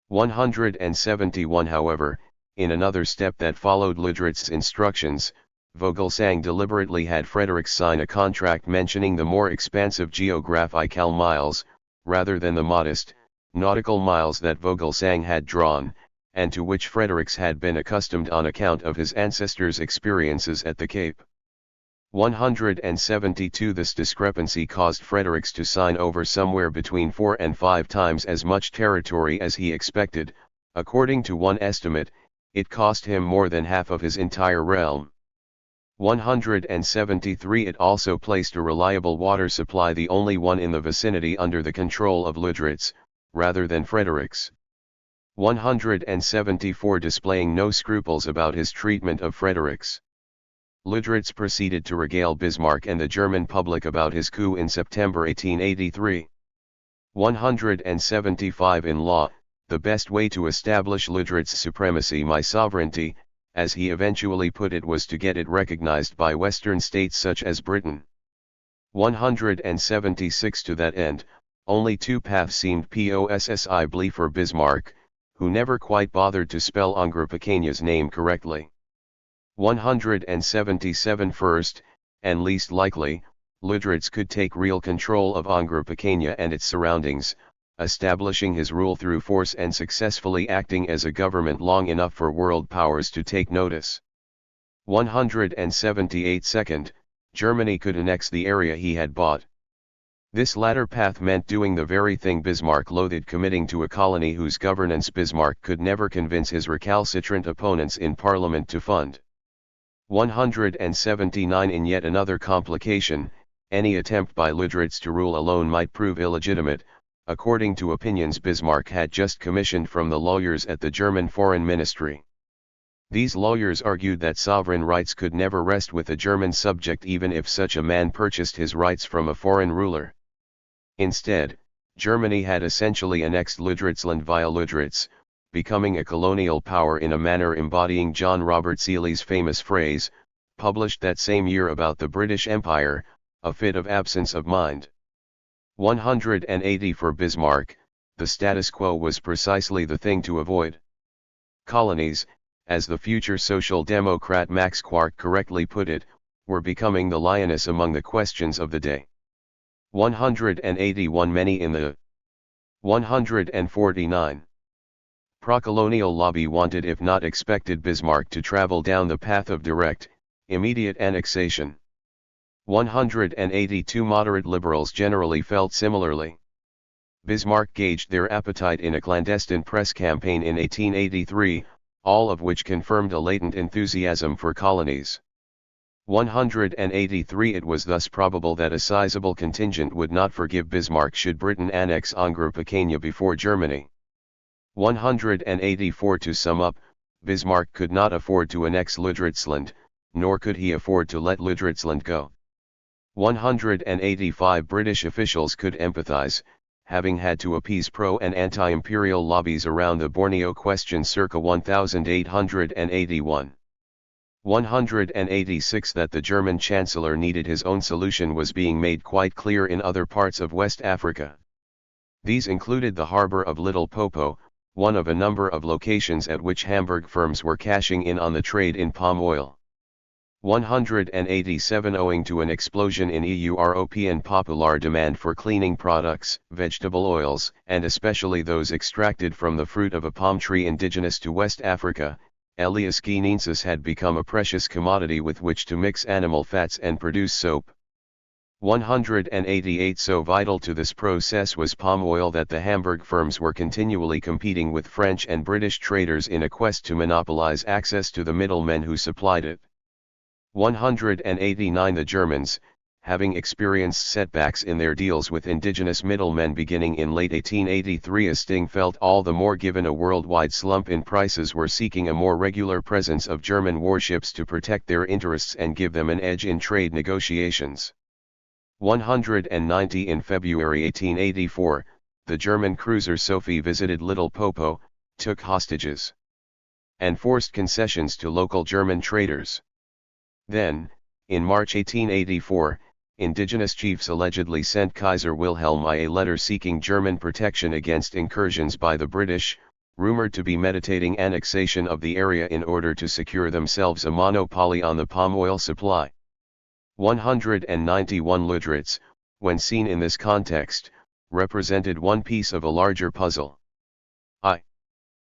171 However, in another step that followed Lüderitz's instructions, Vogelsang deliberately had Fredericks sign a contract mentioning the more expansive geographical miles, rather than the modest, nautical miles that Vogelsang had drawn, and to which Fredericks had been accustomed on account of his ancestors' experiences at the Cape. 172 This discrepancy caused Fredericks to sign over somewhere between 4 and 5 times as much territory as he expected. According to one estimate, it cost him more than half of his entire realm. 173 It also placed a reliable water supply, the only one in the vicinity, under the control of Lüderitz, rather than Fredericks. 174 Displaying no scruples about his treatment of Fredericks, Lüderitz proceeded to regale Bismarck and the German public about his coup in September 1883. 175 In law, the best way to establish Lüderitz's supremacy, my sovereignty, as he eventually put it, was to get it recognized by Western states such as Britain. 176 To that end, only two paths seemed possible for Bismarck, who never quite bothered to spell Angro-Picania's name correctly. 177 First, and least likely, Lüderitz could take real control of Angro-Picania and its surroundings, establishing his rule through force and successfully acting as a government long enough for world powers to take notice. 178 Second, Germany could annex the area he had bought. This latter path meant doing the very thing Bismarck loathed, committing to a colony whose governance Bismarck could never convince his recalcitrant opponents in Parliament to fund. 179 In yet another complication, Any attempt by Lüderitz to rule alone might prove illegitimate, according to opinions Bismarck had just commissioned from the lawyers at the German Foreign Ministry. These lawyers argued that sovereign rights could never rest with a German subject even if such a man purchased his rights from a foreign ruler. Instead, Germany had essentially annexed Lüderitzland via Lüderitz, becoming a colonial power in a manner embodying John Robert Seeley's famous phrase, published that same year about the British Empire, a fit of absence of mind. 180 For Bismarck, the status quo was precisely the thing to avoid. Colonies, as the future Social Democrat Max Quark correctly put it, were becoming the lioness among the questions of the day. 181 Many in the 149 pro-colonial lobby wanted if not expected Bismarck to travel down the path of direct, immediate annexation. 182 Moderate liberals generally felt similarly. Bismarck gauged their appetite in a clandestine press campaign in 1883, all of which confirmed a latent enthusiasm for colonies. 183 It was thus probable that a sizable contingent would not forgive Bismarck should Britain annex Angro-Picenia before Germany. 184 To sum up, Bismarck could not afford to annex Lüderitzland, nor could he afford to let Lüderitzland go. 185 British officials could empathize, having had to appease pro- and anti-imperial lobbies around the Borneo question circa 1881. 186 That the German Chancellor needed his own solution was being made quite clear in other parts of West Africa. These included the harbour of Little Popo, one of a number of locations at which Hamburg firms were cashing in on the trade in palm oil. 187 Owing to an explosion in European popular demand for cleaning products, vegetable oils, and especially those extracted from the fruit of a palm tree indigenous to West Africa, Elias guineensis had become a precious commodity with which to mix animal fats and produce soap. 188 So vital to this process was palm oil that the Hamburg firms were continually competing with French and British traders in a quest to monopolize access to the middlemen who supplied it. 189 The Germans, having experienced setbacks in their deals with indigenous middlemen beginning in late 1883 as Sting felt all the more given a worldwide slump in prices were seeking a more regular presence of German warships to protect their interests and give them an edge in trade negotiations. 190 In February 1884, the German cruiser Sophie visited Little Popo, took hostages, and forced concessions to local German traders. Then, in March 1884, indigenous chiefs allegedly sent Kaiser Wilhelm I a letter seeking German protection against incursions by the British, rumored to be meditating annexation of the area in order to secure themselves a monopoly on the palm oil supply. 191 Lüderitz, when seen in this context, represented one piece of a larger puzzle.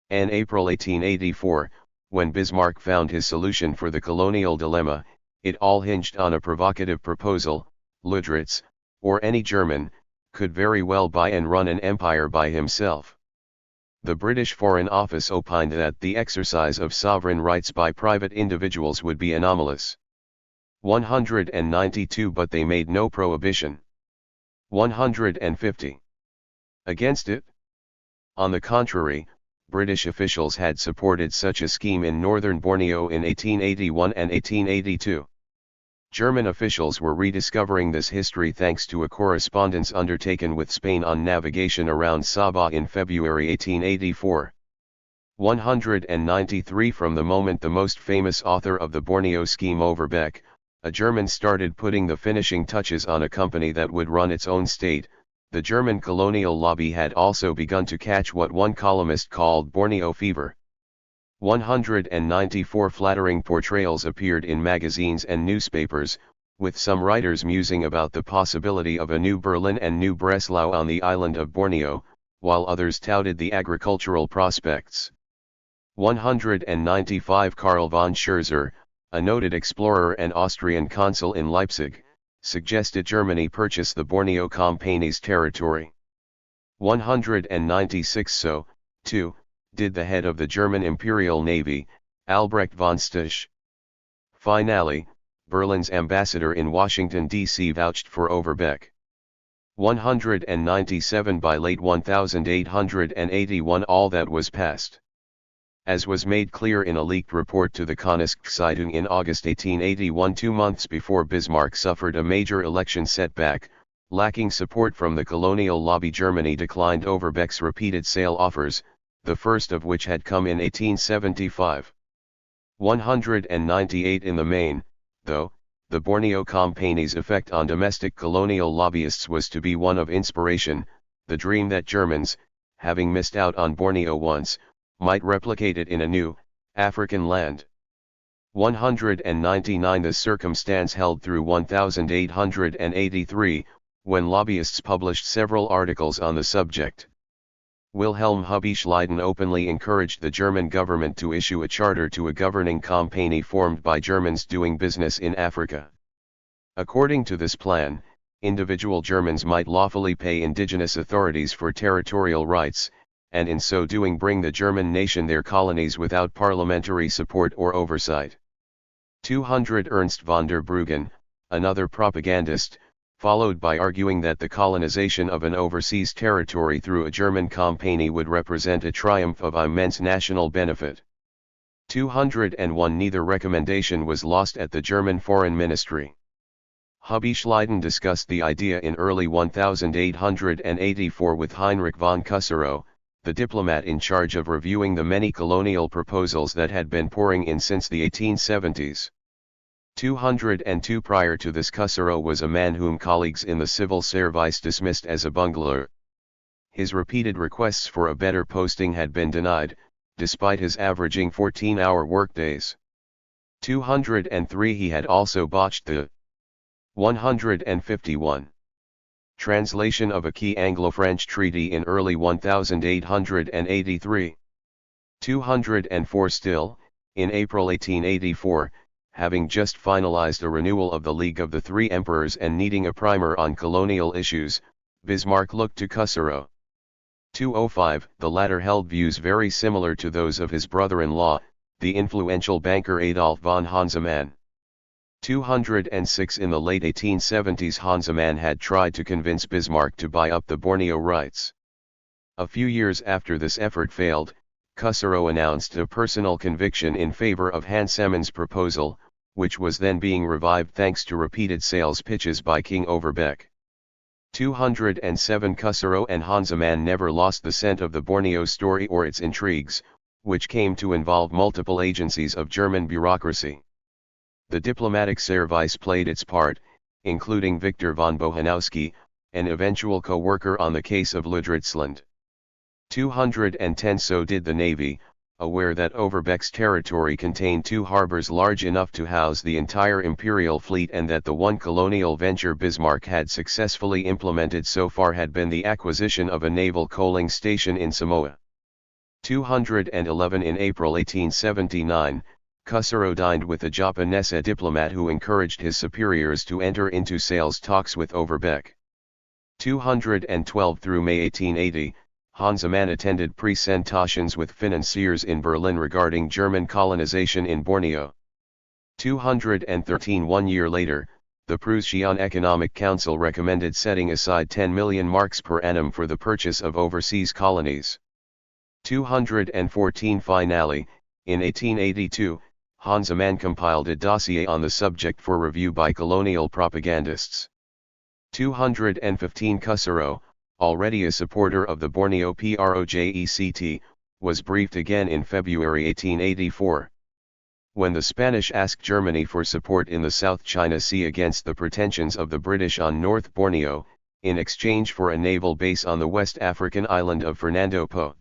In April 1884, when Bismarck found his solution for the colonial dilemma, it all hinged on a provocative proposal: Lüderitz, or any German, could very well buy and run an empire by himself. The British Foreign Office opined that the exercise of sovereign rights by private individuals would be anomalous. 192 But they made no prohibition. 150 against it. On the contrary, British officials had supported such a scheme in northern Borneo in 1881 and 1882. German officials were rediscovering this history thanks to a correspondence undertaken with Spain on navigation around Sabah in February 1884. 193 From the moment the most famous author of the Borneo scheme Overbeck, a German, started putting the finishing touches on a company that would run its own state, the German colonial lobby had also begun to catch what one columnist called Borneo fever. 194 Flattering portrayals appeared in magazines and newspapers, with some writers musing about the possibility of a new Berlin and new Breslau on the island of Borneo, while others touted the agricultural prospects. 195 Karl von Scherzer, a noted explorer and Austrian consul in Leipzig, suggested Germany purchase the Borneo Company's territory. 196 So, too, did the head of the German Imperial Navy, Albrecht von Stusch. Finally, Berlin's ambassador in Washington, D.C. vouched for Overbeck. 197 by late 1881 all that was passed. As was made clear in a leaked report to the Königszeitung in August 1881, 2 months before Bismarck suffered a major election setback, lacking support from the colonial lobby, Germany declined Overbeck's repeated sale offers, the first of which had come in 1875. 198 in the main, though, the Borneo Company's effect on domestic colonial lobbyists was to be one of inspiration, the dream that Germans, having missed out on Borneo once, might replicate it in a new, African land. 199 The circumstance held through 1883, when lobbyists published several articles on the subject. Wilhelm Hubich Leiden openly encouraged the German government to issue a charter to a governing company formed by Germans doing business in Africa. According to this plan, individual Germans might lawfully pay indigenous authorities for territorial rights, and in so doing bring the German nation their colonies without parliamentary support or oversight. 200 Ernst von der Bruggen, another propagandist, followed by arguing that the colonization of an overseas territory through a German company would represent a triumph of immense national benefit. 201 Neither recommendation was lost at the German Foreign Ministry. Hubich Leiden discussed the idea in early 1884 with Heinrich von Kuserow, the diplomat in charge of reviewing the many colonial proposals that had been pouring in since the 1870s. 202 Prior to this, Kuserow was a man whom colleagues in the civil service dismissed as a bungler. His repeated requests for a better posting had been denied, despite his averaging 14-hour workdays. 203 He had also botched the 151 translation of a key Anglo-French treaty in early 1883. 204 Still, in April 1884, having just finalized a renewal of the League of the Three Emperors and needing a primer on colonial issues, Bismarck looked to Kuserow. 205 The latter held views very similar to those of his brother-in-law, the influential banker Adolf von Hansemann. 206 In the late 1870s, Hansemann had tried to convince Bismarck to buy up the Borneo rights. A few years after this effort failed, Kuserow announced a personal conviction in favor of Hansemann's proposal, which was then being revived thanks to repeated sales pitches by King Overbeck. 207 Kuserow and Hansemann never lost the scent of the Borneo story or its intrigues, which came to involve multiple agencies of German bureaucracy. The diplomatic service played its part, including Victor von Bohanowski, an eventual co-worker on the case of Ludritzland. 210 So did the Navy, aware that Overbeck's territory contained 2 harbors large enough to house the entire imperial fleet and that the one colonial venture Bismarck had successfully implemented so far had been the acquisition of a naval coaling station in Samoa. 211 In April 1879, Kuserow dined with a Japanese diplomat who encouraged his superiors to enter into sales talks with Overbeck. 212 Through May 1880, Hansemann attended presentations with financiers in Berlin regarding German colonization in Borneo. 213 1 year later, the Prussian Economic Council recommended setting aside 10 million marks per annum for the purchase of overseas colonies. 214 Finally, in 1882, Hansemann compiled a dossier on the subject for review by colonial propagandists. 215 Kuserow, already a supporter of the Borneo project, was briefed again in February 1884. When the Spanish asked Germany for support in the South China Sea against the pretensions of the British on North Borneo, in exchange for a naval base on the West African island of Fernando Po.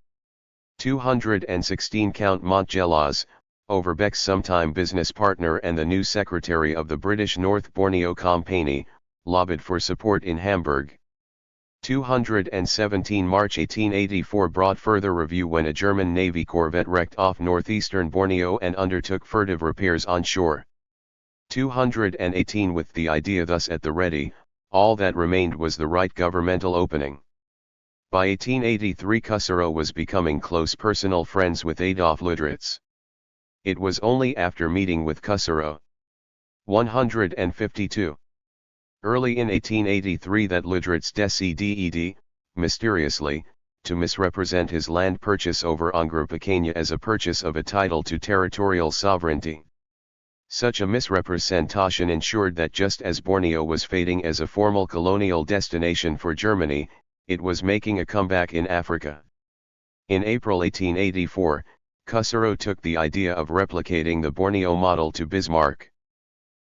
216 Count Montgelas, Overbeck's sometime business partner and the new secretary of the British North Borneo Company, lobbied for support in Hamburg. 217 March 1884 brought further review when a German Navy corvette wrecked off northeastern Borneo and undertook furtive repairs on shore. 218 With the idea thus at the ready, all that remained was the right governmental opening. By 1883 Kuserow was becoming close personal friends with Adolf Ludritz. It was only after meeting with Kuserow 152. Early in 1883 that Ludritz decided, mysteriously, to misrepresent his land purchase over Angro-Pequeña as a purchase of a title to territorial sovereignty. Such a misrepresentation ensured that just as Borneo was fading as a formal colonial destination for Germany, it was making a comeback in Africa. In April 1884, Cusero took the idea of replicating the Borneo model to Bismarck.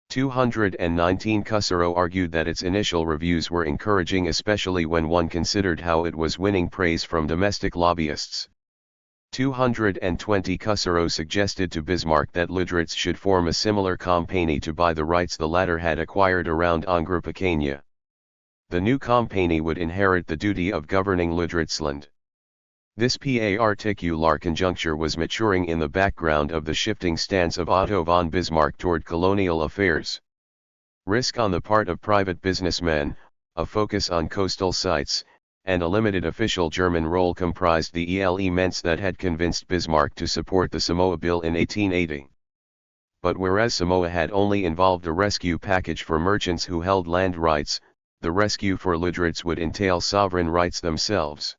219 Cusero argued that its initial reviews were encouraging, especially when one considered how it was winning praise from domestic lobbyists. 220 Cusero suggested to Bismarck that Ludritz should form a similar company to buy the rights the latter had acquired around Angro-Pequeña. The new company would inherit the duty of governing Ludritzland. This particular conjuncture was maturing in the background of the shifting stance of Otto von Bismarck toward colonial affairs. Risk on the part of private businessmen, a focus on coastal sites, and a limited official German role comprised the elements that had convinced Bismarck to support the Samoa Bill in 1880. But whereas Samoa had only involved a rescue package for merchants who held land rights, the rescue for Ludritz would entail sovereign rights themselves.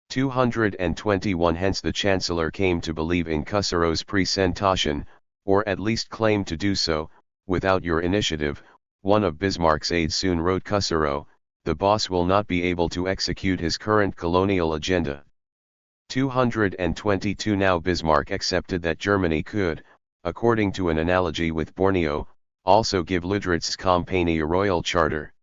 221 Hence the Chancellor came to believe in Cusero's presentation, or at least claimed to do so. Without your initiative, one of Bismarck's aides soon wrote Cusero, the boss will not be able to execute his current colonial agenda. 222 Now Bismarck accepted that Germany could, according to an analogy with Borneo, also give Ludritz's company a royal charter.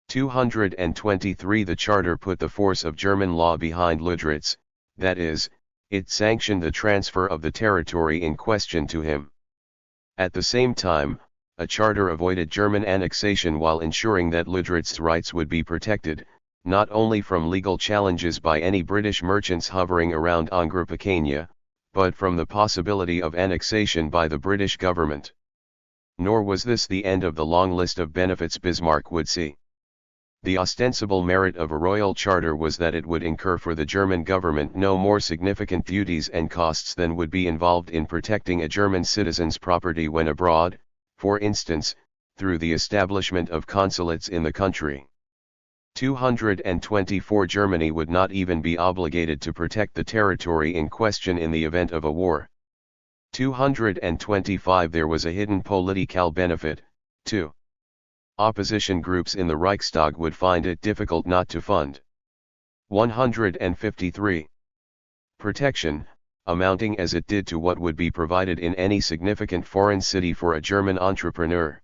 223 The charter put the force of German law behind Ludritz, that is, it sanctioned the transfer of the territory in question to him. At the same time, a charter avoided German annexation while ensuring that Ludritz's rights would be protected, not only from legal challenges by any British merchants hovering around Angro-Pequeña, but from the possibility of annexation by the British government. Nor was this the end of the long list of benefits Bismarck would see. The ostensible merit of a royal charter was that it would incur for the German government no more significant duties and costs than would be involved in protecting a German citizen's property when abroad, for instance, through the establishment of consulates in the country. 224 Germany would not even be obligated to protect the territory in question in the event of a war. 225 There was a hidden political benefit, too. Opposition groups in the Reichstag would find it difficult not to fund. 153. Protection, amounting as it did to what would be provided in any significant foreign city for a German entrepreneur.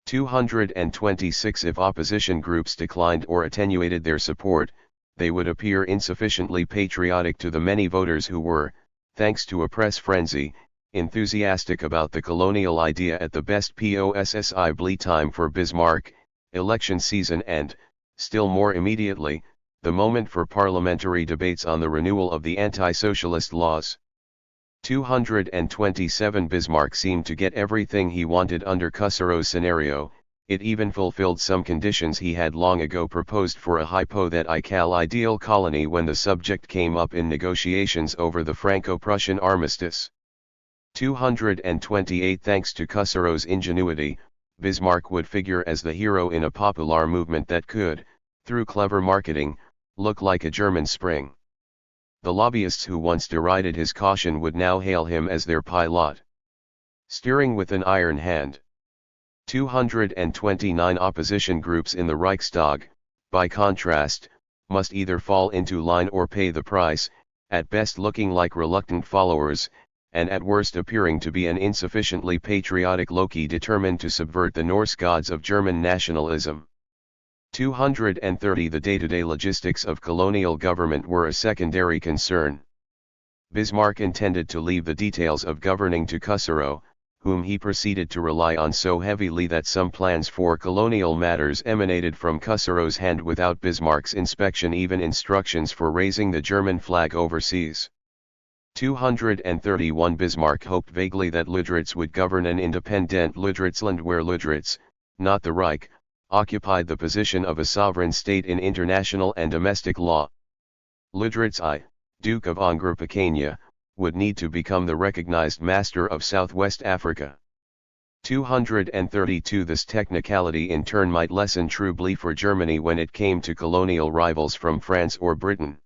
226 If opposition groups declined or attenuated their support, they would appear insufficiently patriotic to the many voters who were, thanks to a press frenzy, enthusiastic about the colonial idea at the best possibly time for Bismarck, election season and, still more immediately, the moment for parliamentary debates on the renewal of the anti-socialist laws. 227 Bismarck seemed to get everything he wanted under Cusero's scenario. It even fulfilled some conditions he had long ago proposed for a hypothetical ideal colony when the subject came up in negotiations over the Franco-Prussian armistice. 228 Thanks to Cusero's ingenuity, Bismarck would figure as the hero in a popular movement that could, through clever marketing, look like a German Spring. The lobbyists who once derided his caution would now hail him as their pilot. Steering with an iron hand. 229 Opposition groups in the Reichstag, by contrast, must either fall into line or pay the price, at best looking like reluctant followers, and at worst appearing to be an insufficiently patriotic Loki determined to subvert the Norse gods of German nationalism. 230 The day-to-day logistics of colonial government were a secondary concern. Bismarck intended to leave the details of governing to Cusero, whom he proceeded to rely on so heavily that some plans for colonial matters emanated from Cusero's hand without Bismarck's inspection, even instructions for raising the German flag overseas. 231 Bismarck hoped vaguely that Ludritz would govern an independent Ludritzland where Ludritz, not the Reich, occupied the position of a sovereign state in international and domestic law. Ludritz I, Duke of Angro-Pequeña, would need to become the recognized master of Southwest Africa. 232 This technicality in turn might lessen troubly for Germany when it came to colonial rivals from France or Britain.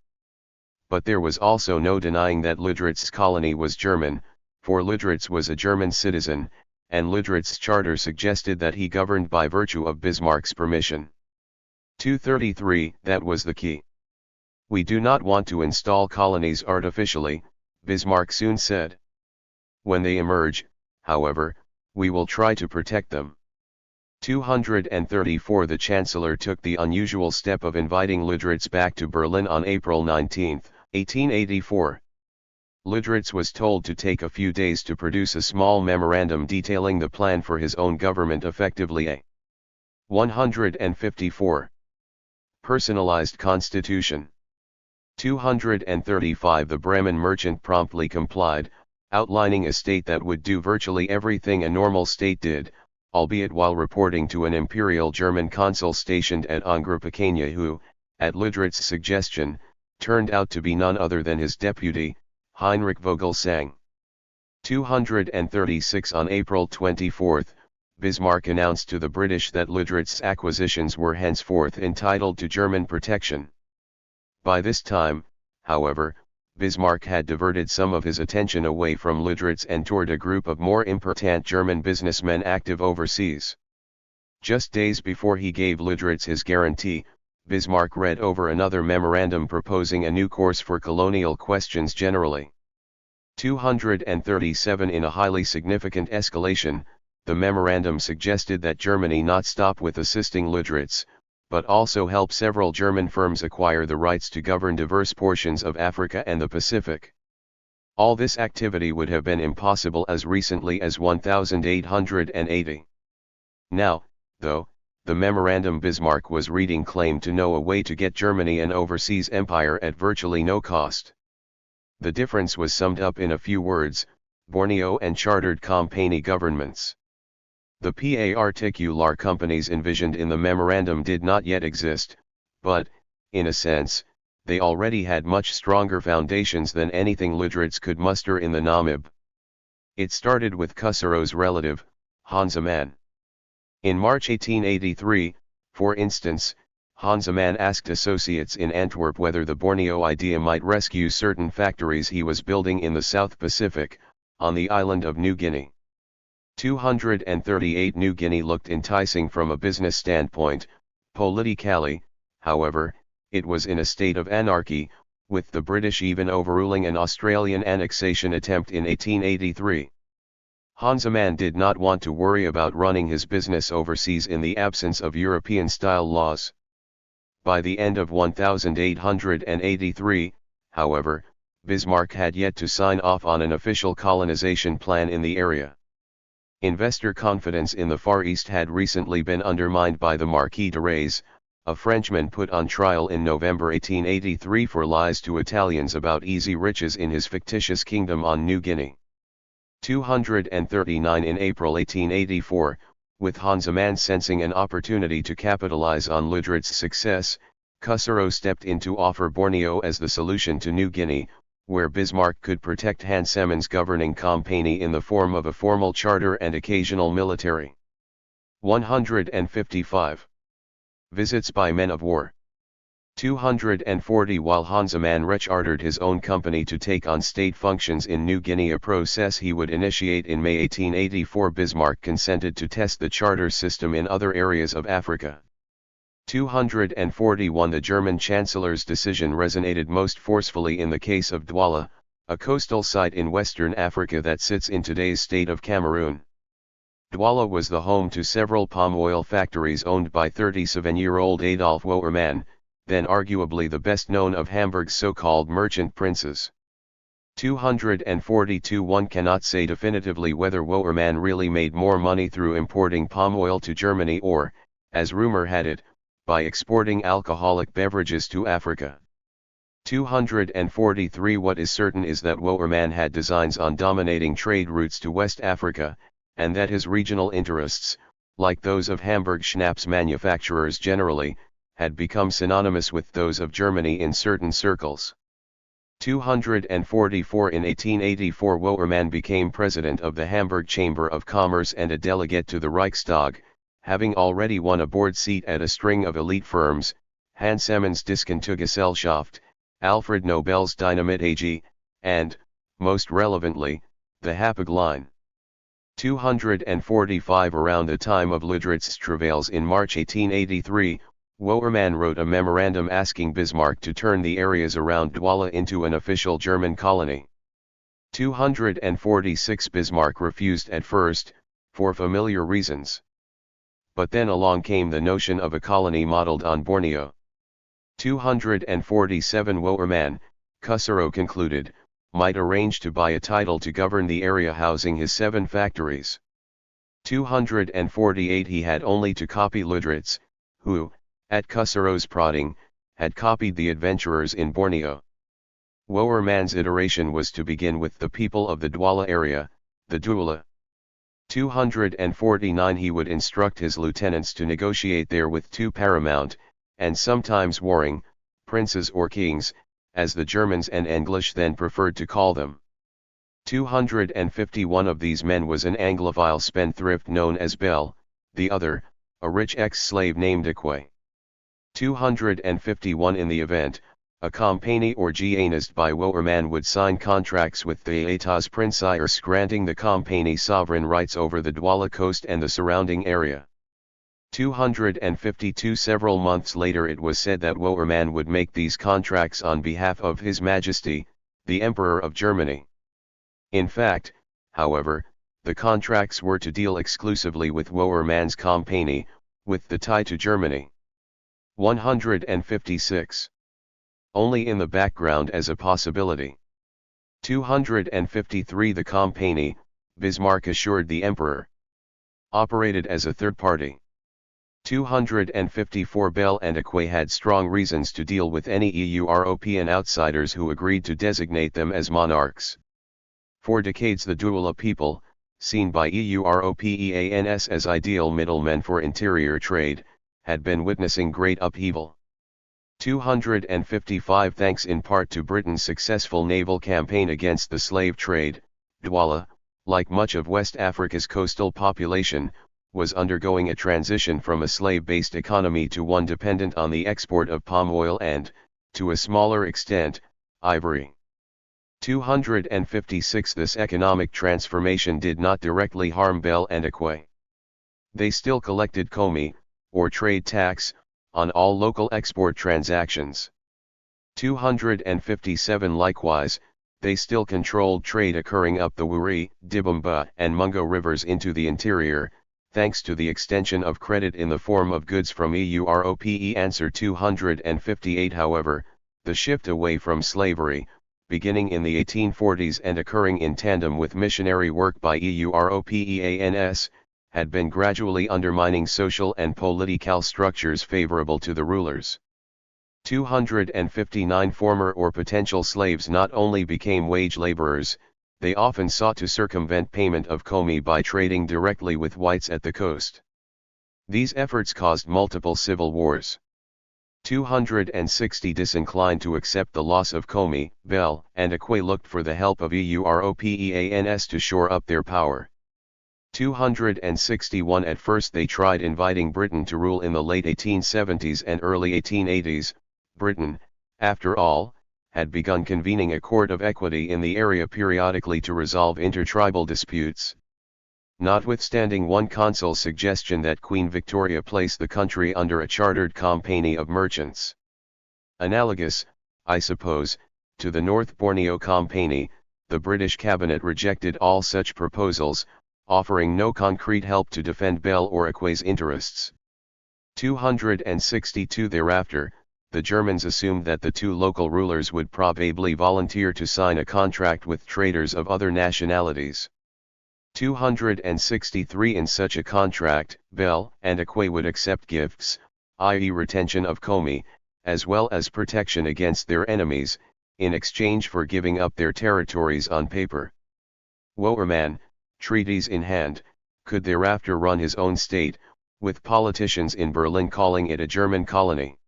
But there was also no denying that Liedritz's colony was German, for Liedritz was a German citizen, and Liedritz's charter suggested that he governed by virtue of Bismarck's permission. 233 That was the key. We do not want to install colonies artificially, Bismarck soon said. When they emerge, however, we will try to protect them. 234 The Chancellor took the unusual step of inviting Liedritz back to Berlin on April 19, 1884. Liedritz was told to take a few days to produce a small memorandum detailing the plan for his own government, effectively a 154. Personalized Constitution. 235 The Bremen merchant promptly complied, outlining a state that would do virtually everything a normal state did, albeit while reporting to an Imperial German consul stationed at Angers who, at Liedritz's suggestion, turned out to be none other than his deputy, Heinrich Vogelsang. 236 On April 24, Bismarck announced to the British that Liedritz's acquisitions were henceforth entitled to German protection. By this time, however, Bismarck had diverted some of his attention away from Liedritz and toward a group of more important German businessmen active overseas. Just days before he gave Liedritz his guarantee, Bismarck read over another memorandum proposing a new course for colonial questions generally. 237 In a highly significant escalation, the memorandum suggested that Germany not stop with assisting Liedritz, but also help several German firms acquire the rights to govern diverse portions of Africa and the Pacific. All this activity would have been impossible as recently as 1880. Now, though, the memorandum Bismarck was reading claimed to know a way to get Germany an overseas empire at virtually no cost. The difference was summed up in a few words: Borneo and chartered company governments. The particular companies envisioned in the memorandum did not yet exist, but, in a sense, they already had much stronger foundations than anything Liedritz could muster in the Namib. It started with Cussero's relative, Hansemann. In March 1883, for instance, Hansemann asked associates in Antwerp whether the Borneo idea might rescue certain factories he was building in the South Pacific, on the island of New Guinea. 238 New Guinea looked enticing from a business standpoint. Politically, however, it was in a state of anarchy, with the British even overruling an Australian annexation attempt in 1883. Hansemann did not want to worry about running his business overseas in the absence of European-style laws. By the end of 1883, however, Bismarck had yet to sign off on an official colonization plan in the area. Investor confidence in the Far East had recently been undermined by the Marquis de Rays, a Frenchman put on trial in November 1883 for lies to Italians about easy riches in his fictitious kingdom on New Guinea. 239 In April 1884, with Hansemann sensing an opportunity to capitalize on Liedritz's success, Cussero stepped in to offer Borneo as the solution to New Guinea, where Bismarck could protect Hansemann's governing company in the form of a formal charter and occasional military. 155. Visits by men of war. 240 While Hansemann rechartered his own company to take on state functions in New Guinea, a process he would initiate in May 1884, Bismarck consented to test the charter system in other areas of Africa. 241 The German Chancellor's decision resonated most forcefully in the case of Douala, a coastal site in Western Africa that sits in today's state of Cameroon. Douala was the home to several palm oil factories owned by 37-year-old Adolf Wouwerman, then arguably the best known of Hamburg's so-called merchant princes. 242 One cannot say definitively whether Wouwerman really made more money through importing palm oil to Germany or, as rumor had it, by exporting alcoholic beverages to Africa. 243 What is certain is that Wouwerman had designs on dominating trade routes to West Africa, and that his regional interests, like those of Hamburg schnapps manufacturers generally, had become synonymous with those of Germany in certain circles. 244 In 1884 Wouwerman became president of the Hamburg Chamber of Commerce and a delegate to the Reichstag, having already won a board seat at a string of elite firms, Hans Siemens Diskontogesellschaft, Alfred Nobel's Dynamit AG, and, most relevantly, the Hapag Line. 245 Around the time of Ludrich's travails in March 1883, Wouwerman wrote a memorandum asking Bismarck to turn the areas around Douala into an official German colony. 246 Bismarck refused at first, for familiar reasons. But then along came the notion of a colony modeled on Borneo. 247 Wouwerman, Cusero concluded, might arrange to buy a title to govern the area housing his 7 factories. 248 He had only to copy Ludrichs, who, at Cusero's prodding, had copied the adventurers in Borneo. Wouwerman's iteration was to begin with the people of the Douala area, the Douala. 249 He would instruct his lieutenants to negotiate there with 2 paramount, and sometimes warring, princes or kings, as the Germans and English then preferred to call them. 251 Of these men was an Anglophile spendthrift known as Bell, the other, a rich ex-slave named Acquet. 251 In the event, a compagnie organised by Wouwerman would sign contracts with the États princiers granting the compagnie sovereign rights over the Douala coast and the surrounding area. 252 Several months later it was said that Wouwerman would make these contracts on behalf of His Majesty, the Emperor of Germany. In fact, however, the contracts were to deal exclusively with Wouwerman's compagnie, with the tie to Germany. 156. Only in the background as a possibility. 253 The compagnie, Bismarck assured the Emperor, operated as a third party. 254 Bell and Acquet had strong reasons to deal with any European outsiders who agreed to designate them as monarchs. For decades the Douala people, seen by Europeans as ideal middlemen for interior trade, had been witnessing great upheaval. 255 Thanks in part to Britain's successful naval campaign against the slave trade, Douala, like much of West Africa's coastal population, was undergoing a transition from a slave-based economy to one dependent on the export of palm oil and, to a smaller extent, ivory. 256 This economic transformation did not directly harm Bell and Acquet. They still collected komi, or trade tax, on all local export transactions. 257 Likewise, they still controlled trade occurring up the Wuri, Dibumba and Mungo rivers into the interior, thanks to the extension of credit in the form of goods from Europe. Answer 258 However, the shift away from slavery, beginning in the 1840s and occurring in tandem with missionary work by Europeans, had been gradually undermining social and political structures favorable to the rulers. 259 Former or potential slaves not only became wage laborers, they often sought to circumvent payment of komi by trading directly with whites at the coast. These efforts caused multiple civil wars. 260 Disinclined to accept the loss of komi, Bell and Acquet looked for the help of Europeans to shore up their power. 261 At first they tried inviting Britain to rule in the late 1870s and early 1880s. Britain, after all, had begun convening a court of equity in the area periodically to resolve intertribal disputes. Notwithstanding one consul's suggestion that Queen Victoria place the country under a chartered compagnie of merchants. Analogous, I suppose, to the North Borneo Compagnie, the British cabinet rejected all such proposals, offering no concrete help to defend Bell or Acquet's interests. 262 Thereafter, the Germans assumed that the 2 local rulers would probably volunteer to sign a contract with traders of other nationalities. 263 In such a contract, Bell and Acquet would accept gifts, i.e. retention of komi, as well as protection against their enemies, in exchange for giving up their territories on paper. Wouwerman, treaties in hand, could thereafter run his own state, with politicians in Berlin calling it a German colony.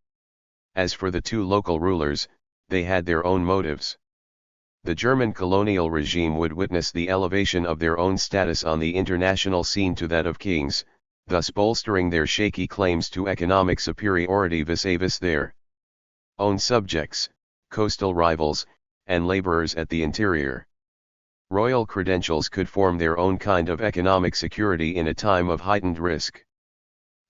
As for the 2 local rulers, they had their own motives. The German colonial regime would witness the elevation of their own status on the international scene to that of kings, thus bolstering their shaky claims to economic superiority vis-a-vis their own subjects, coastal rivals, and laborers at the interior. Royal credentials could form their own kind of economic security in a time of heightened risk.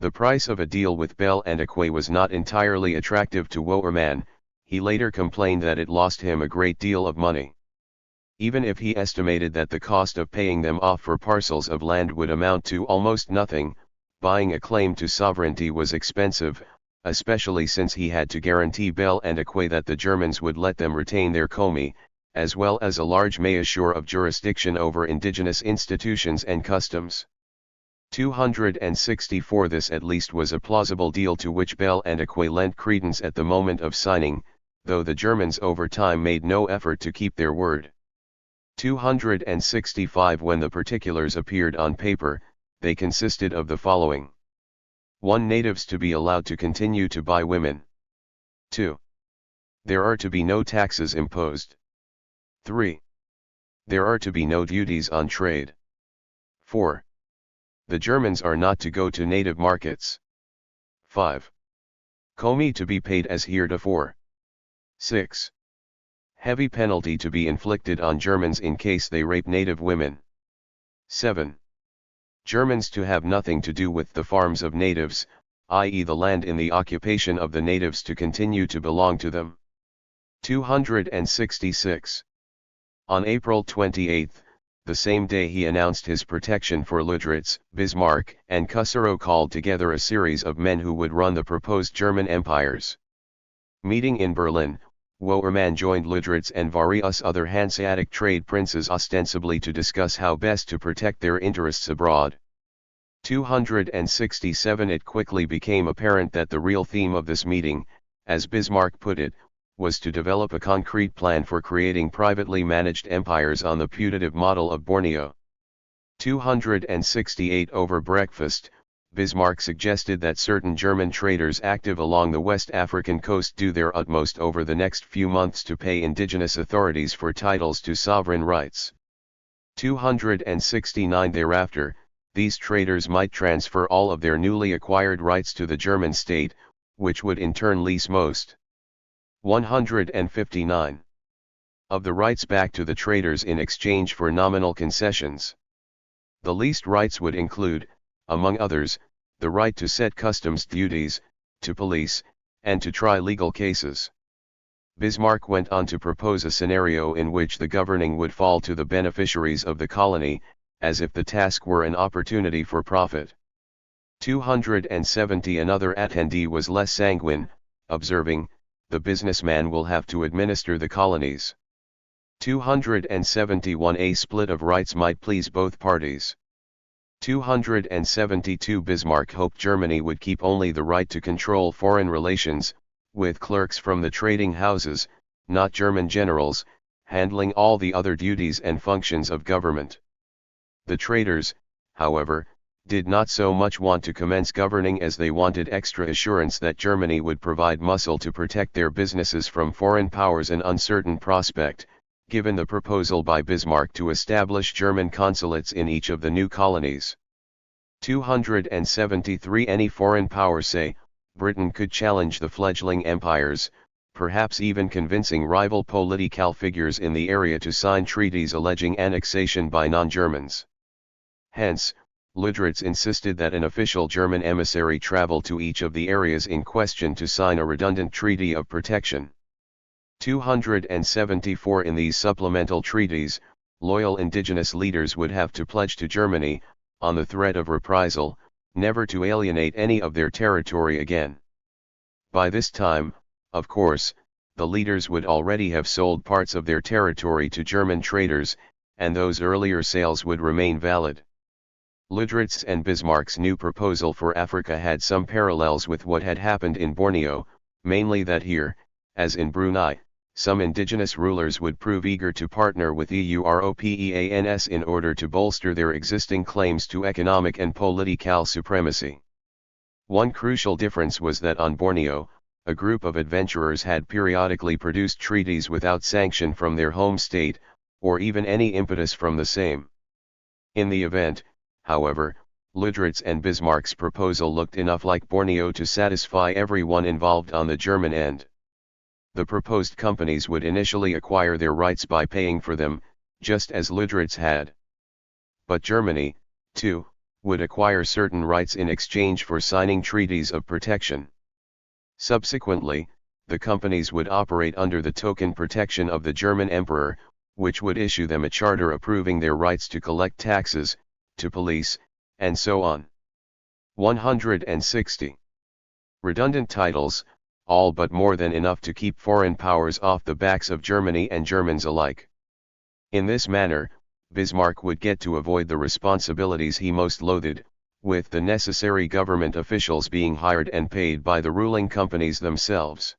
The price of a deal with Bell and Aquay was not entirely attractive to Wouwerman. He later complained that it lost him a great deal of money. Even if he estimated that the cost of paying them off for parcels of land would amount to almost nothing, buying a claim to sovereignty was expensive, especially since he had to guarantee Bell and Aquay that the Germans would let them retain their commis, as well as a large measure of jurisdiction over indigenous institutions and customs. 264 This at least was a plausible deal to which Bell and Aquay lent credence at the moment of signing, though the Germans over time made no effort to keep their word. 265 When the particulars appeared on paper, they consisted of the following. 1. Natives to be allowed to continue to buy women. 2. There are to be no taxes imposed. 3. There are to be no duties on trade. 4. The Germans are not to go to native markets. 5. Commis to be paid as heretofore. 6. Heavy penalty to be inflicted on Germans in case they rape native women. 7. Germans to have nothing to do with the farms of natives, i.e. the land in the occupation of the natives to continue to belong to them. 266. On April 28, the same day he announced his protection for Lüderitz, Bismarck, and Cusero called together a series of men who would run the proposed German empires. Meeting in Berlin, Wouwerman joined Lüderitz and various other Hanseatic trade princes ostensibly to discuss how best to protect their interests abroad. 267 It quickly became apparent that the real theme of this meeting, as Bismarck put it, was to develop a concrete plan for creating privately managed empires on the putative model of Borneo. 268 Over breakfast, Bismarck suggested that certain German traders active along the West African coast do their utmost over the next few months to pay indigenous authorities for titles to sovereign rights. 269 Thereafter, these traders might transfer all of their newly acquired rights to the German state, which would in turn lease most. 159. Of the rights back to the traders in exchange for nominal concessions. The leased rights would include, among others, the right to set customs duties, to police, and to try legal cases. Bismarck went on to propose a scenario in which the governing would fall to the beneficiaries of the colony, as if the task were an opportunity for profit. 270 Another attendee was less sanguine, observing, the businessman will have to administer the colonies. 271 A split of rights might please both parties. 272 Bismarck hoped Germany would keep only the right to control foreign relations, with clerks from the trading houses, not German generals, handling all the other duties and functions of government. The traders, however, did not so much want to commence governing as they wanted extra assurance that Germany would provide muscle to protect their businesses from foreign powers, an uncertain prospect, given the proposal by Bismarck to establish German consulates in each of the new colonies. 273 Any foreign power, say, Britain, could challenge the fledgling empires, perhaps even convincing rival political figures in the area to sign treaties alleging annexation by non-Germans. Hence, Lüderitz insisted that an official German emissary travel to each of the areas in question to sign a redundant treaty of protection. 274 In these supplemental treaties, loyal indigenous leaders would have to pledge to Germany, on the threat of reprisal, never to alienate any of their territory again. By this time, of course, the leaders would already have sold parts of their territory to German traders, and those earlier sales would remain valid. Lüderitz and Bismarck's new proposal for Africa had some parallels with what had happened in Borneo, mainly that here, as in Brunei, some indigenous rulers would prove eager to partner with Europeans in order to bolster their existing claims to economic and political supremacy. One crucial difference was that on Borneo, a group of adventurers had periodically produced treaties without sanction from their home state, or even any impetus from the same. In the event, however, Ludratz and Bismarck's proposal looked enough like Borneo to satisfy everyone involved on the German end. The proposed companies would initially acquire their rights by paying for them, just as Ludratz had. But Germany, too, would acquire certain rights in exchange for signing treaties of protection. Subsequently, the companies would operate under the token protection of the German Emperor, which would issue them a charter approving their rights to collect taxes, to police, and so on. 160. Redundant titles, all but more than enough to keep foreign powers off the backs of Germany and Germans alike. In this manner, Bismarck would get to avoid the responsibilities he most loathed, with the necessary government officials being hired and paid by the ruling companies themselves.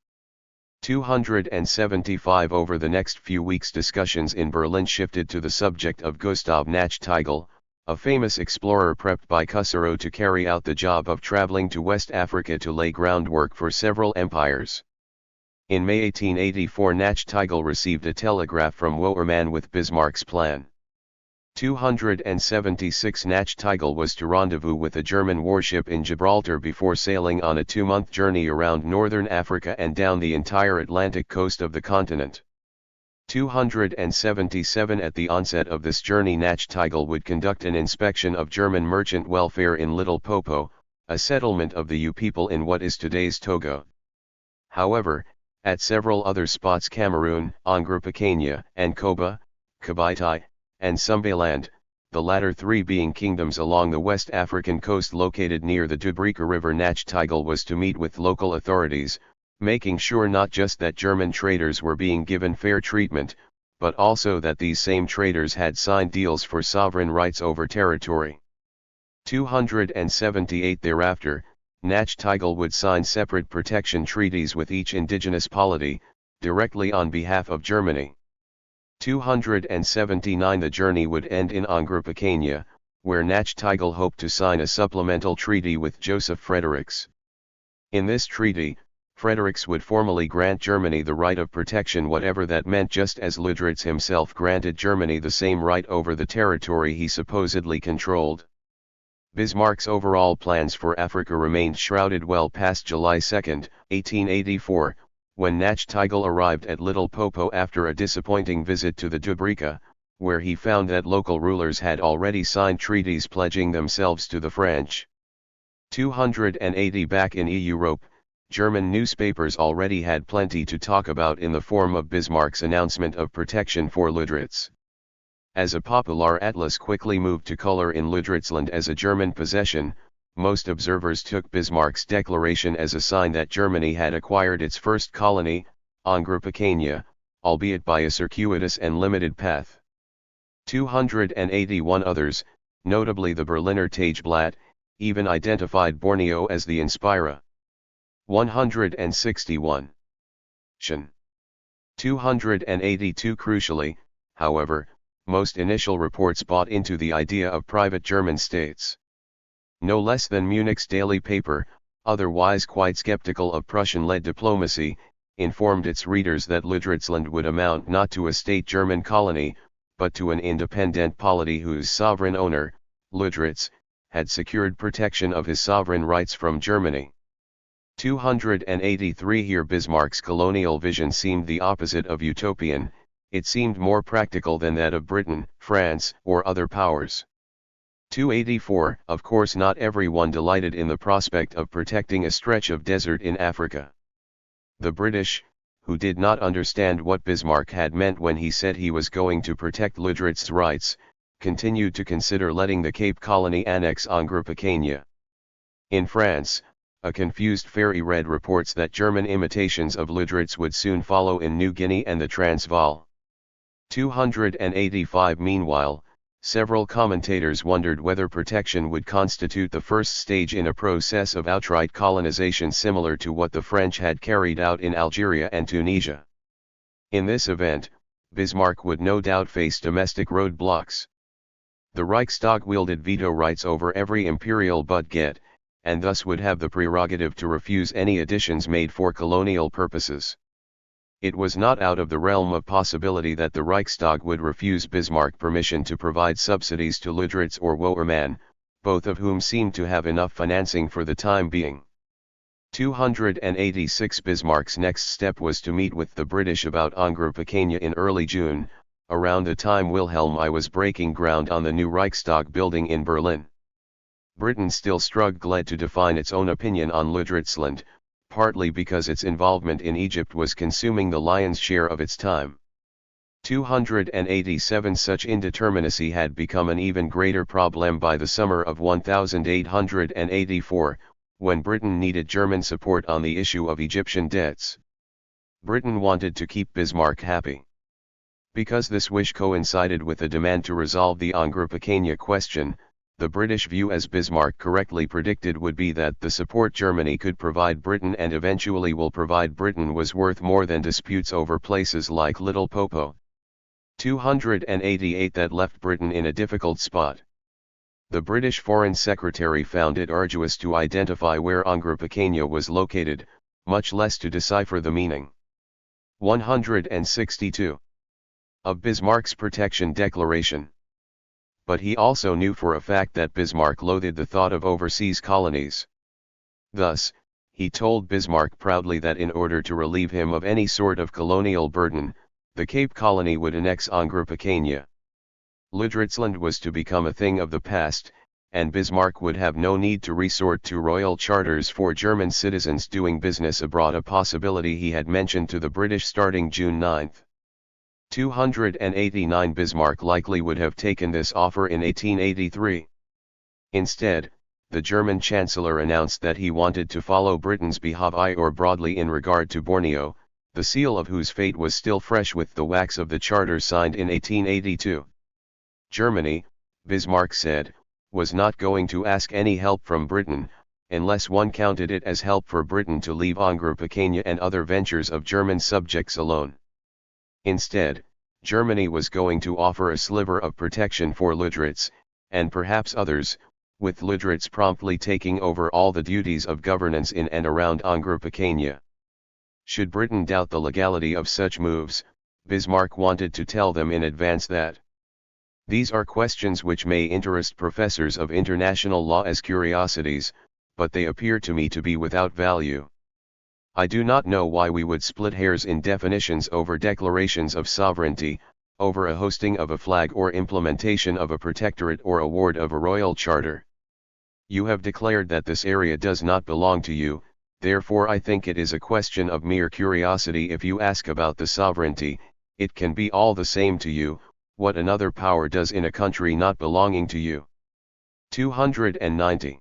275. Over the next few weeks, discussions in Berlin shifted to the subject of Gustav Nachtigal, a famous explorer prepped by Cusero to carry out the job of traveling to West Africa to lay groundwork for several empires. In May 1884, Nachtigal received a telegraph from Wouwerman with Bismarck's plan. 276. Nachtigal was to rendezvous with a German warship in Gibraltar before sailing on a 2-month journey around northern Africa and down the entire Atlantic coast of the continent. 277. At the onset of this journey, Nachtigal would conduct an inspection of German merchant welfare in Little Popo, a settlement of the Yu people in what is today's Togo. However, at several other spots, Cameroon, Angrapakanya, and Koba, Kabaitai, and Somaliland, the latter three being kingdoms along the West African coast located near the Dubrika River, Nachtigal was to meet with local authorities, making sure not just that German traders were being given fair treatment, but also that these same traders had signed deals for sovereign rights over territory. 278. Thereafter, Nachtigal would sign separate protection treaties with each indigenous polity, directly on behalf of Germany. 279. The journey would end in Angrapakanya, where Nachtigal hoped to sign a supplemental treaty with Joseph Fredericks. In this treaty, Fredericks would formally grant Germany the right of protection, whatever that meant, just as Ludratz himself granted Germany the same right over the territory he supposedly controlled. Bismarck's overall plans for Africa remained shrouded well past July 2, 1884, when Nachtigal arrived at Little Popo after a disappointing visit to the Dubrika, where he found that local rulers had already signed treaties pledging themselves to the French. 280. Back in Europe, German newspapers already had plenty to talk about in the form of Bismarck's announcement of protection for Ludratz. As a popular atlas quickly moved to color in Ludratzland as a German possession, most observers took Bismarck's declaration as a sign that Germany had acquired its first colony, Angrapakanya, albeit by a circuitous and limited path. 281. Others, notably the Berliner Tageblatt, even identified Borneo as the Inspira. 161. 282. Crucially, however, most initial reports bought into the idea of private German states. No less than Munich's daily paper, otherwise quite skeptical of Prussian-led diplomacy, informed its readers that Ludratzland would amount not to a state German colony, but to an independent polity whose sovereign owner, Ludratz, had secured protection of his sovereign rights from Germany. 283. Here Bismarck's colonial vision seemed the opposite of utopian, it seemed more practical than that of Britain, France, or other powers. 284. Of course not everyone delighted in the prospect of protecting a stretch of desert in Africa. The British, who did not understand what Bismarck had meant when he said he was going to protect Ludratz's rights, continued to consider letting the Cape Colony annex Angrapakanya. In France, a confused Ferry read reports that German imitations of Ludratz would soon follow in New Guinea and the Transvaal. 285. Meanwhile, several commentators wondered whether protection would constitute the first stage in a process of outright colonization similar to what the French had carried out in Algeria and Tunisia. In this event, Bismarck would no doubt face domestic roadblocks. The Reichstag wielded veto rights over every imperial budget, and thus would have the prerogative to refuse any additions made for colonial purposes. It was not out of the realm of possibility that the Reichstag would refuse Bismarck permission to provide subsidies to Lüderitz or Wouwerman, both of whom seemed to have enough financing for the time being. 286 Bismarck's next step was to meet with the British about Angro-Picenia in early June, around the time Wilhelm I was breaking ground on the new Reichstag building in Berlin. Britain still struggled to define its own opinion on Lüderitzland, partly because its involvement in Egypt was consuming the lion's share of its time. 287 Such indeterminacy had become an even greater problem by the summer of 1884, when Britain needed German support on the issue of Egyptian debts. Britain wanted to keep Bismarck happy. Because this wish coincided with a demand to resolve the Angro-Picenia question, the British view, as Bismarck correctly predicted, would be that the support Germany could provide Britain and eventually will provide Britain was worth more than disputes over places like Little Popo. 288 That left Britain in a difficult spot. The British Foreign Secretary found it arduous to identify where Angro-Picenia was located, much less to decipher the meaning. 162. Of Bismarck's Protection Declaration. But he also knew for a fact that Bismarck loathed the thought of overseas colonies. Thus, he told Bismarck proudly that in order to relieve him of any sort of colonial burden, the Cape Colony would annex Angro-Picenia. Lüderitzland was to become a thing of the past, and Bismarck would have no need to resort to royal charters for German citizens doing business abroad, a possibility he had mentioned to the British starting June 9. 289 Bismarck likely would have taken this offer in 1883. Instead, the German Chancellor announced that he wanted to follow Britain's behaviour or broadly in regard to Borneo, the seal of whose fate was still fresh with the wax of the charter signed in 1882. Germany, Bismarck said, was not going to ask any help from Britain, unless one counted it as help for Britain to leave Angro-Picenia and other ventures of German subjects alone. Instead, Germany was going to offer a sliver of protection for Lüderitz, and perhaps others, with Lüderitz promptly taking over all the duties of governance in and around Angro-Picenia. Should Britain doubt the legality of such moves, Bismarck wanted to tell them in advance that these are questions which may interest professors of international law as curiosities, but they appear to me to be without value. I do not know why we would split hairs in definitions over declarations of sovereignty, over a hosting of a flag or implementation of a protectorate or award of a royal charter. You have declared that this area does not belong to you, therefore I think it is a question of mere curiosity. If you ask about the sovereignty, it can be all the same to you, what another power does in a country not belonging to you. 290.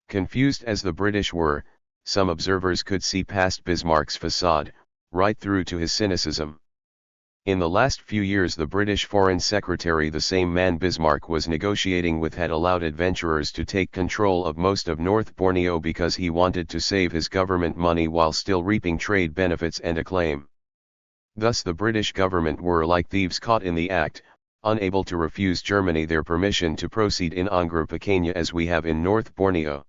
Confused as the British were, some observers could see past Bismarck's facade, right through to his cynicism. In the last few years the British Foreign Secretary, the same man Bismarck was negotiating with, had allowed adventurers to take control of most of North Borneo because he wanted to save his government money while still reaping trade benefits and acclaim. Thus the British government were like thieves caught in the act, unable to refuse Germany their permission to proceed in Angro-Picenia as we have in North Borneo.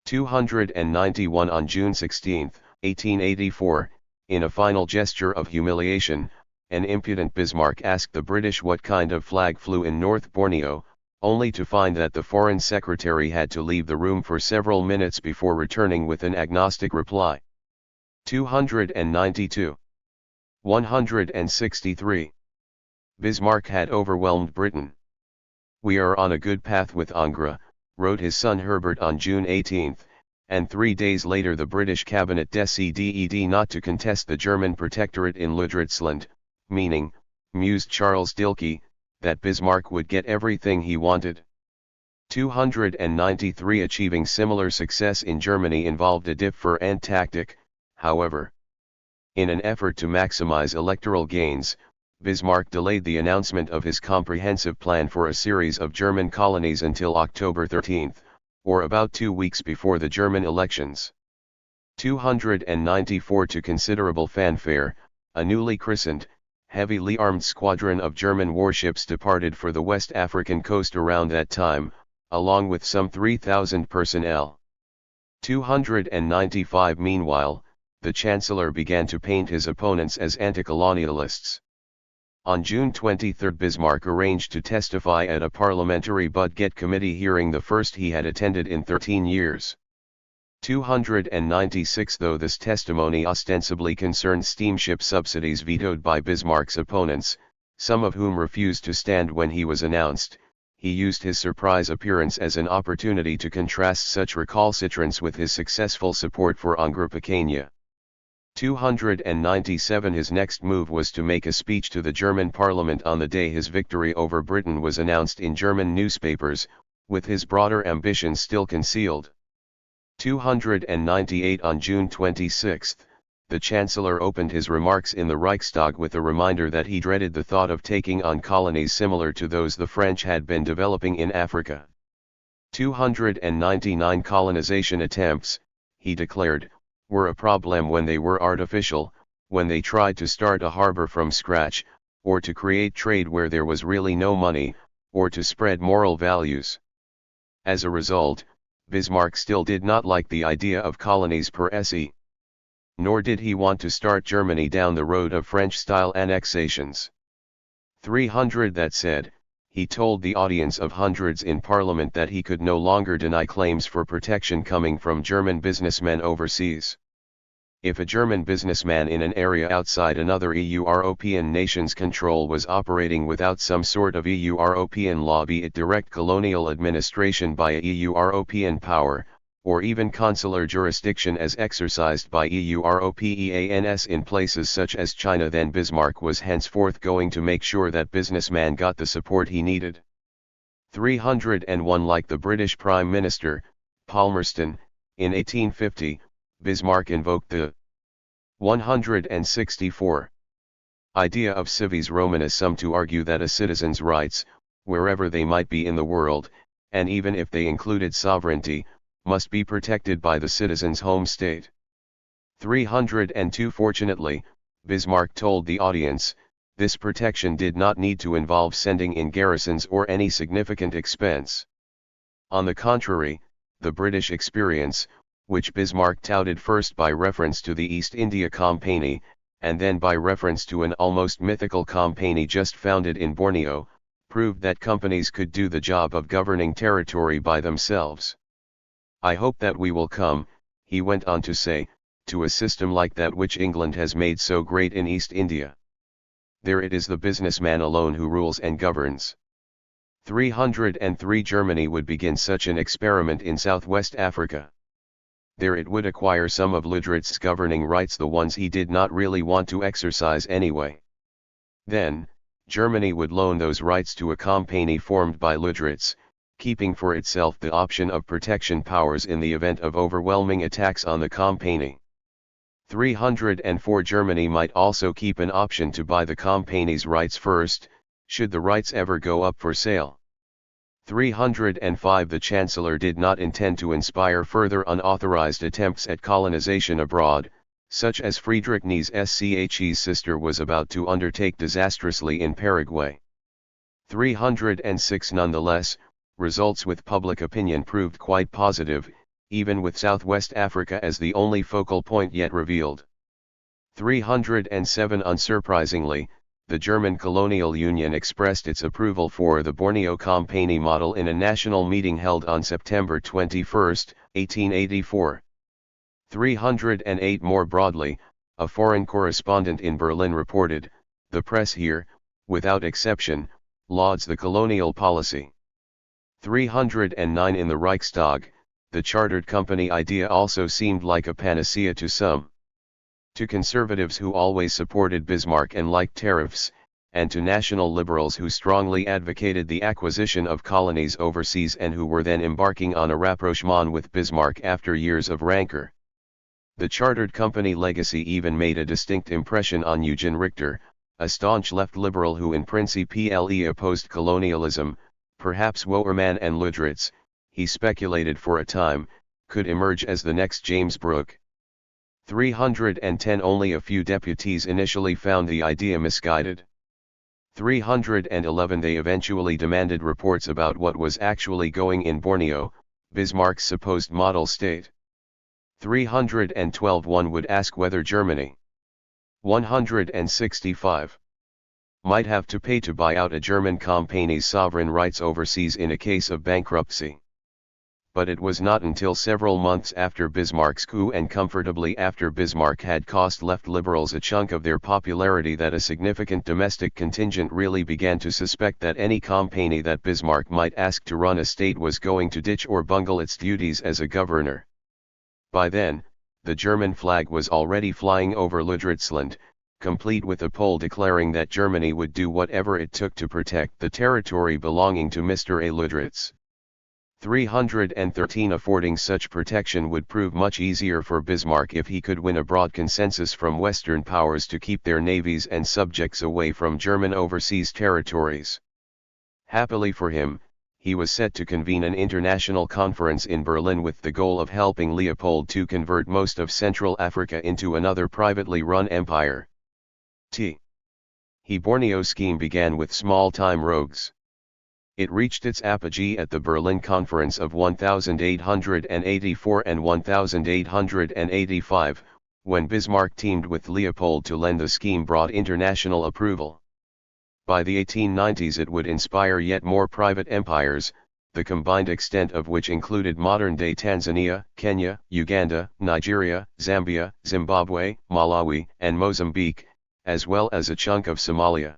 291 On June 16, 1884, in a final gesture of humiliation, an impudent Bismarck asked the British what kind of flag flew in North Borneo, only to find that the Foreign Secretary had to leave the room for several minutes before returning with an agnostic reply. 292. 163. Bismarck had overwhelmed Britain. We are on a good path with Angre, wrote his son Herbert on June 18, and 3 days later the British cabinet decided not to contest the German protectorate in Lüderitzland, meaning, mused Charles Dilke, that Bismarck would get everything he wanted. 293 Achieving similar success in Germany involved a different tactic, however. In an effort to maximize electoral gains, Bismarck delayed the announcement of his comprehensive plan for a series of German colonies until October 13, or about 2 weeks before the German elections. 294 To considerable fanfare, a newly christened, heavily armed squadron of German warships departed for the West African coast around that time, along with some 3,000 personnel. 295 Meanwhile, the Chancellor began to paint his opponents as anti-colonialists. On June 23 Bismarck arranged to testify at a parliamentary Budget committee hearing, the first he had attended in 13 years. 296 Though this testimony ostensibly concerned steamship subsidies vetoed by Bismarck's opponents, some of whom refused to stand when he was announced, he used his surprise appearance as an opportunity to contrast such recalcitrance with his successful support for Anglo-Picania. 297 His next move was to make a speech to the German parliament on the day his victory over Britain was announced in German newspapers, with his broader ambitions still concealed. 298 On June 26, the Chancellor opened his remarks in the Reichstag with a reminder that he dreaded the thought of taking on colonies similar to those the French had been developing in Africa. 299 Colonization attempts, he declared, were a problem when they were artificial, when they tried to start a harbor from scratch, or to create trade where there was really no money, or to spread moral values. As a result, Bismarck still did not like the idea of colonies per se. Nor did he want to start Germany down the road of French-style annexations. 300 That said, he told the audience of hundreds in Parliament that he could no longer deny claims for protection coming from German businessmen overseas. If a German businessman in an area outside another EU-European nation's control was operating without some sort of EU-European law, be it direct colonial administration by a EU-European power, or even consular jurisdiction as exercised by EU-Europeans in places such as China, then Bismarck was henceforth going to make sure that businessman got the support he needed. 301 Like the British Prime Minister, Palmerston, in 1850, Bismarck invoked the 164 idea of civis Romanus sum to argue that a citizen's rights, wherever they might be in the world, and even if they included sovereignty, must be protected by the citizen's home state. 302 Fortunately, Bismarck told the audience, this protection did not need to involve sending in garrisons or any significant expense. On the contrary, the British experience, which Bismarck touted first by reference to the East India Company, and then by reference to an almost mythical company just founded in Borneo, proved that companies could do the job of governing territory by themselves. I hope that we will come, he went on to say, to a system like that which England has made so great in East India. There it is the businessman alone who rules and governs. 303 Germany would begin such an experiment in Southwest Africa. There it would acquire some of Ludritz's governing rights, the ones he did not really want to exercise anyway. Then, Germany would loan those rights to a company formed by Ludritz, keeping for itself the option of protection powers in the event of overwhelming attacks on the company. 304 Germany might also keep an option to buy the company's rights first, should the rights ever go up for sale. 305 The Chancellor did not intend to inspire further unauthorized attempts at colonization abroad, such as Friedrich Nietzsche's sister was about to undertake disastrously in Paraguay. 306 Nonetheless, results with public opinion proved quite positive, even with Southwest Africa as the only focal point yet revealed. 307 Unsurprisingly, the German Colonial Union expressed its approval for the Borneo Company model in a national meeting held on September 21, 1884. 308 More broadly, a foreign correspondent in Berlin reported, the press here, without exception, lauds the colonial policy. 309 In the Reichstag, the chartered company idea also seemed like a panacea to some. To conservatives who always supported Bismarck and liked tariffs, and to national liberals who strongly advocated the acquisition of colonies overseas and who were then embarking on a rapprochement with Bismarck after years of rancor. The chartered company legacy even made a distinct impression on Eugen Richter, a staunch left liberal who in principle opposed colonialism. Perhaps Wouwerman and Ludritz, he speculated for a time, could emerge as the next James Brooke. 310 Only a few deputies initially found the idea misguided. 311 They eventually demanded reports about what was actually going in Borneo, Bismarck's supposed model state. 312. One would ask whether Germany 165 might have to pay to buy out a German company's sovereign rights overseas in a case of bankruptcy. But it was not until several months after Bismarck's coup and comfortably after Bismarck had cost left liberals a chunk of their popularity that a significant domestic contingent really began to suspect that any company that Bismarck might ask to run a state was going to ditch or bungle its duties as a governor. By then, the German flag was already flying over Ludritzland, complete with a pole declaring that Germany would do whatever it took to protect the territory belonging to Mr. A. Ludritz. 313. Affording such protection would prove much easier for Bismarck if he could win a broad consensus from Western powers to keep their navies and subjects away from German overseas territories. Happily for him, he was set to convene an international conference in Berlin with the goal of helping Leopold to convert most of Central Africa into another privately run empire. The Borneo scheme began with small-time rogues. It reached its apogee at the Berlin Conference of 1884 and 1885, when Bismarck teamed with Leopold to lend the scheme broad international approval. By the 1890s it would inspire yet more private empires, the combined extent of which included modern-day Tanzania, Kenya, Uganda, Nigeria, Zambia, Zimbabwe, Malawi, and Mozambique, as well as a chunk of Somalia.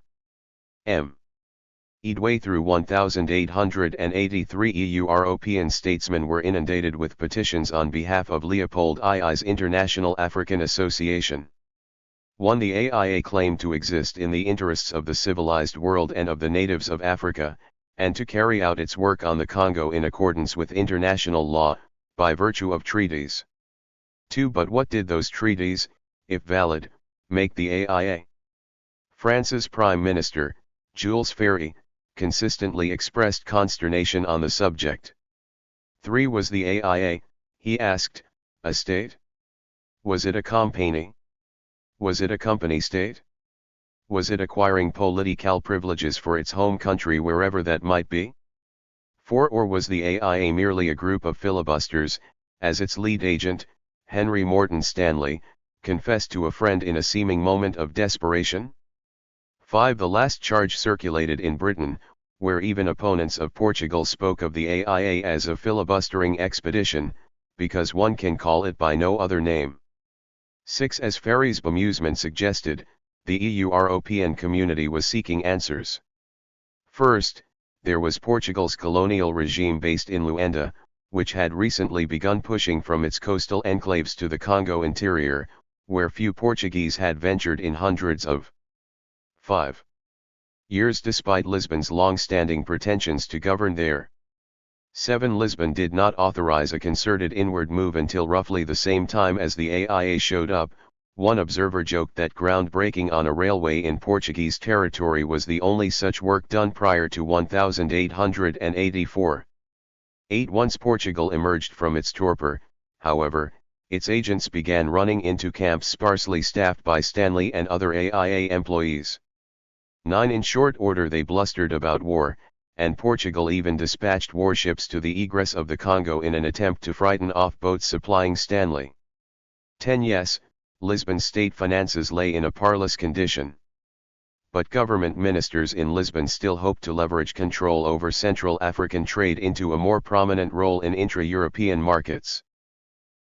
Midway through 1883 European statesmen were inundated with petitions on behalf of Leopold II's International African Association. 1. The AIA claimed to exist in the interests of the civilized world and of the natives of Africa, and to carry out its work on the Congo in accordance with international law, by virtue of treaties. 2. But what did those treaties, if valid, make the AIA? France's Prime Minister, Jules Ferry, consistently expressed consternation on the subject. 3. Was the AIA, he asked, a state? Was it a company? Was it a company state? Was it acquiring political privileges for its home country wherever that might be? 4. Or was the AIA merely a group of filibusters, as its lead agent, Henry Morton Stanley, confessed to a friend in a seeming moment of desperation? 5. The last charge circulated in Britain, where even opponents of Portugal spoke of the AIA as a filibustering expedition, because one can call it by no other name. 6. As Ferry's bemusement suggested, the European community was seeking answers. First, there was Portugal's colonial regime based in Luanda, which had recently begun pushing from its coastal enclaves to the Congo interior, where few Portuguese had ventured in hundreds of 5 years despite Lisbon's long-standing pretensions to govern there. 7. Lisbon did not authorize a concerted inward move until roughly the same time as the AIA showed up. One observer joked that groundbreaking on a railway in Portuguese territory was the only such work done prior to 1884. 8. Once Portugal emerged from its torpor, however, its agents began running into camps sparsely staffed by Stanley and other AIA employees. 9. In short order they blustered about war, and Portugal even dispatched warships to the egress of the Congo in an attempt to frighten off boats supplying Stanley. 10. Yes, Lisbon's state finances lay in a parlous condition. But government ministers in Lisbon still hoped to leverage control over Central African trade into a more prominent role in intra-European markets.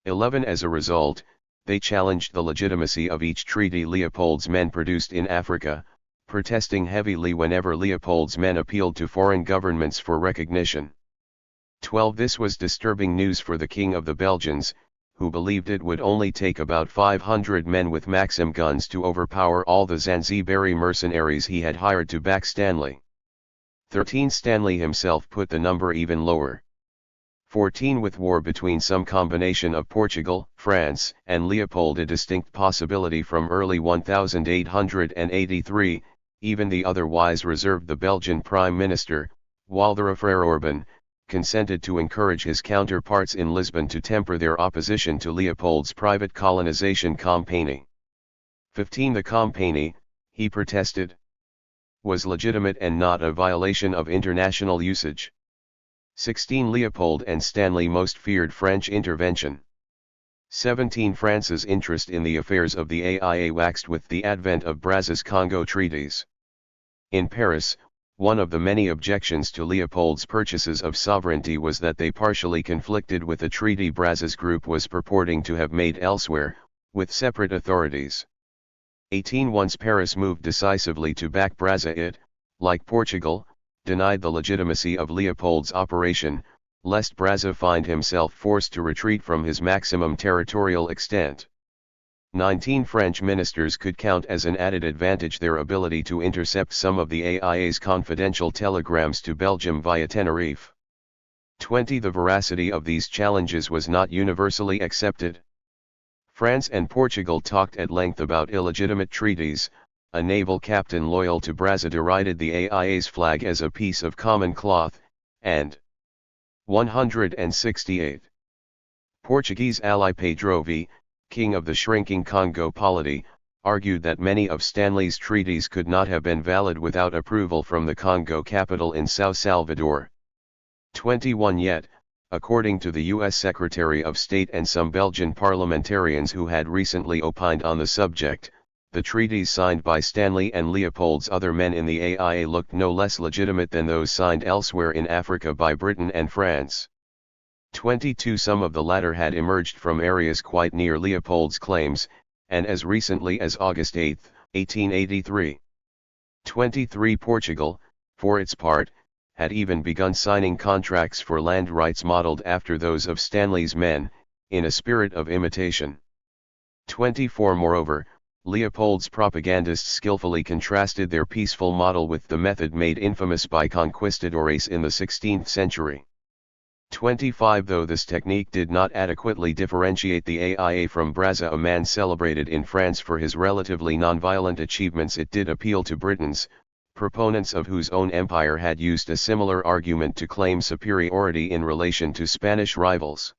11. As a result, they challenged the legitimacy of each treaty Leopold's men produced in Africa, protesting heavily whenever Leopold's men appealed to foreign governments for recognition. 12. This was disturbing news for the King of the Belgians, who believed it would only take about 500 men with Maxim guns to overpower all the Zanzibari mercenaries he had hired to back Stanley. 13. Stanley himself put the number even lower. 14. With war between some combination of Portugal, France, and Leopold a distinct possibility from early 1883, even the otherwise reserved the Belgian Prime Minister, Walter Frère-Orban, consented to encourage his counterparts in Lisbon to temper their opposition to Leopold's private colonization campaign. 15. The campaign, he protested, was legitimate and not a violation of international usage. 16. Leopold and Stanley most feared French intervention. 17 France's interest in the affairs of the AIA waxed with the advent of Brazos-Congo treaties. In Paris, one of the many objections to Leopold's purchases of sovereignty was that they partially conflicted with a treaty Brazos Group was purporting to have made elsewhere, with separate authorities. 18 Once Paris moved decisively to back Brazos, it, like Portugal, denied the legitimacy of Leopold's operation, lest Brazos find himself forced to retreat from his maximum territorial extent. 19 French ministers could count as an added advantage their ability to intercept some of the AIA's confidential telegrams to Belgium via Tenerife. 20 The veracity of these challenges was not universally accepted. France and Portugal talked at length about illegitimate treaties. A naval captain loyal to Brazos derided the AIA's flag as a piece of common cloth, and 168. Portuguese ally Pedro V, king of the shrinking Congo polity, argued that many of Stanley's treaties could not have been valid without approval from the Congo capital in São Salvador. 21 Yet, according to the U.S. Secretary of State and some Belgian parliamentarians who had recently opined on the subject, the treaties signed by Stanley and Leopold's other men in the AIA looked no less legitimate than those signed elsewhere in Africa by Britain and France. 22 Some of the latter had emerged from areas quite near Leopold's claims, and as recently as August 8, 1883. 23 Portugal, for its part, had even begun signing contracts for land rights modeled after those of Stanley's men, in a spirit of imitation. 24 Moreover, Leopold's propagandists skillfully contrasted their peaceful model with the method made infamous by conquistadores in the 16th century. 25 Though this technique did not adequately differentiate the AIA from Brazos, a man celebrated in France for his relatively nonviolent achievements, it did appeal to Britons, proponents of whose own empire had used a similar argument to claim superiority in relation to Spanish rivals.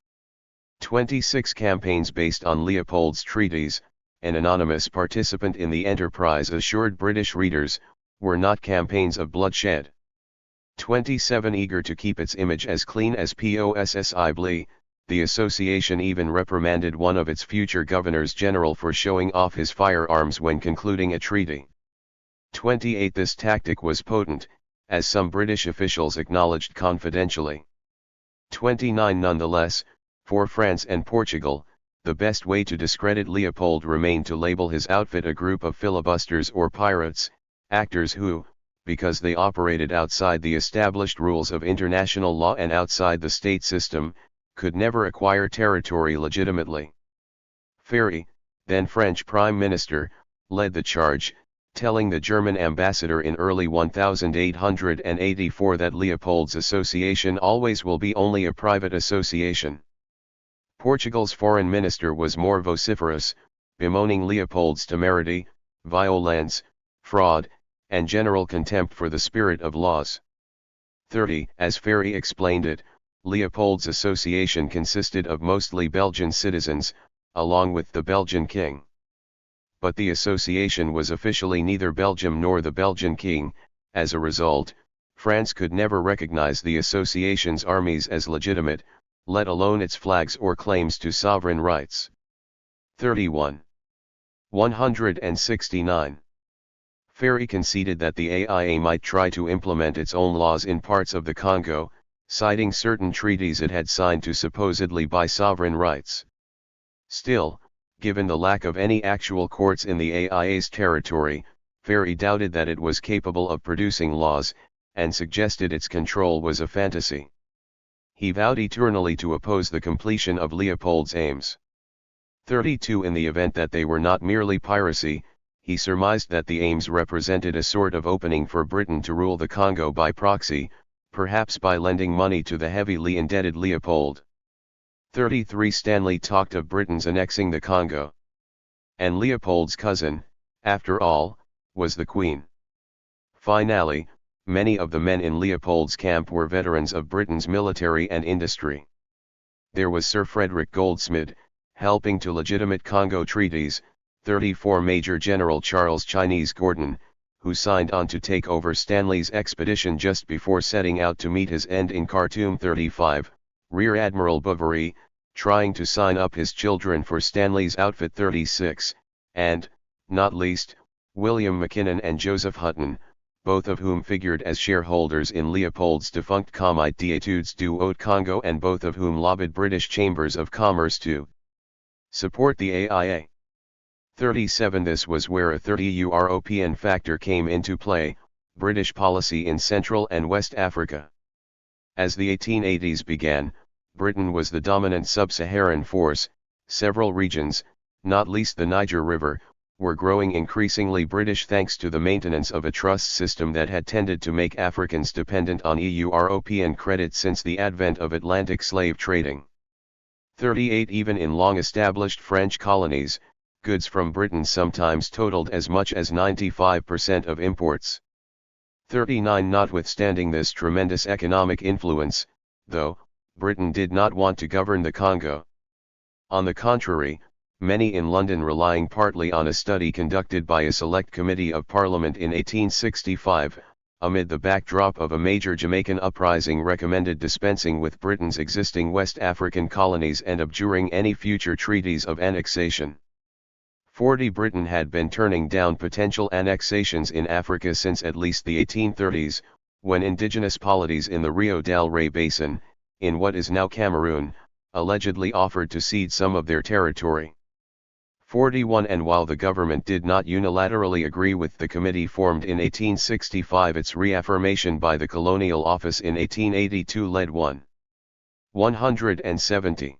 26 Campaigns based on Leopold's treaties, an anonymous participant in the enterprise assured British readers, were not campaigns of bloodshed. 27 Eager to keep its image as clean as possible, the association even reprimanded one of its future governors-general for showing off his firearms when concluding a treaty. 28 This tactic was potent, as some British officials acknowledged confidentially. 29 Nonetheless, for France and Portugal, the best way to discredit Leopold remained to label his outfit a group of filibusters or pirates, actors who, because they operated outside the established rules of international law and outside the state system, could never acquire territory legitimately. Ferry, then French Prime Minister, led the charge, telling the German ambassador in early 1884 that Leopold's association always will be only a private association. Portugal's foreign minister was more vociferous, bemoaning Leopold's temerity, violence, fraud, and general contempt for the spirit of laws. 30 As Ferry explained it, Leopold's association consisted of mostly Belgian citizens, along with the Belgian king. But the association was officially neither Belgium nor the Belgian king. As a result, France could never recognize the association's armies as legitimate, let alone its flags or claims to sovereign rights. 31. 169. Ferry conceded that the AIA might try to implement its own laws in parts of the Congo, citing certain treaties it had signed to supposedly buy sovereign rights. Still, given the lack of any actual courts in the AIA's territory, Ferry doubted that it was capable of producing laws, and suggested its control was a fantasy. He vowed eternally to oppose the completion of Leopold's aims. 32 In the event that they were not merely piracy, he surmised that the aims represented a sort of opening for Britain to rule the Congo by proxy, perhaps by lending money to the heavily indebted Leopold. 33 Stanley talked of Britain's annexing the Congo. And Leopold's cousin, after all, was the Queen. Finally, many of the men in Leopold's camp were veterans of Britain's military and industry. There was Sir Frederick Goldsmid, helping to legitimate Congo treaties, 34 Major General Charles Chinese Gordon, who signed on to take over Stanley's expedition just before setting out to meet his end in Khartoum. 35 Rear Admiral Bouverie, trying to sign up his children for Stanley's outfit 36, and, not least, William Mackinnon and Joseph Hutton, both of whom figured as shareholders in Leopold's defunct Comité d'études du Haut-Congo and both of whom lobbied British chambers of commerce to support the AIA. 37 This was where a third European factor came into play, British policy in Central and West Africa. As the 1880s began, Britain was the dominant sub-Saharan force. Several regions, not least the Niger River, were growing increasingly British thanks to the maintenance of a trust system that had tended to make Africans dependent on European credit since the advent of Atlantic slave trading. 38 Even in long-established French colonies, goods from Britain sometimes totaled as much as 95% of imports. 39 Notwithstanding this tremendous economic influence, though, Britain did not want to govern the Congo. On the contrary, many in London, relying partly on a study conducted by a select committee of Parliament in 1865, amid the backdrop of a major Jamaican uprising, recommended dispensing with Britain's existing West African colonies and abjuring any future treaties of annexation. 40 Britain had been turning down potential annexations in Africa since at least the 1830s, when indigenous polities in the Rio del Rey Basin, in what is now Cameroon, allegedly offered to cede some of their territory. 41 And while the government did not unilaterally agree with the committee formed in 1865, its reaffirmation by the Colonial Office in 1882 led 170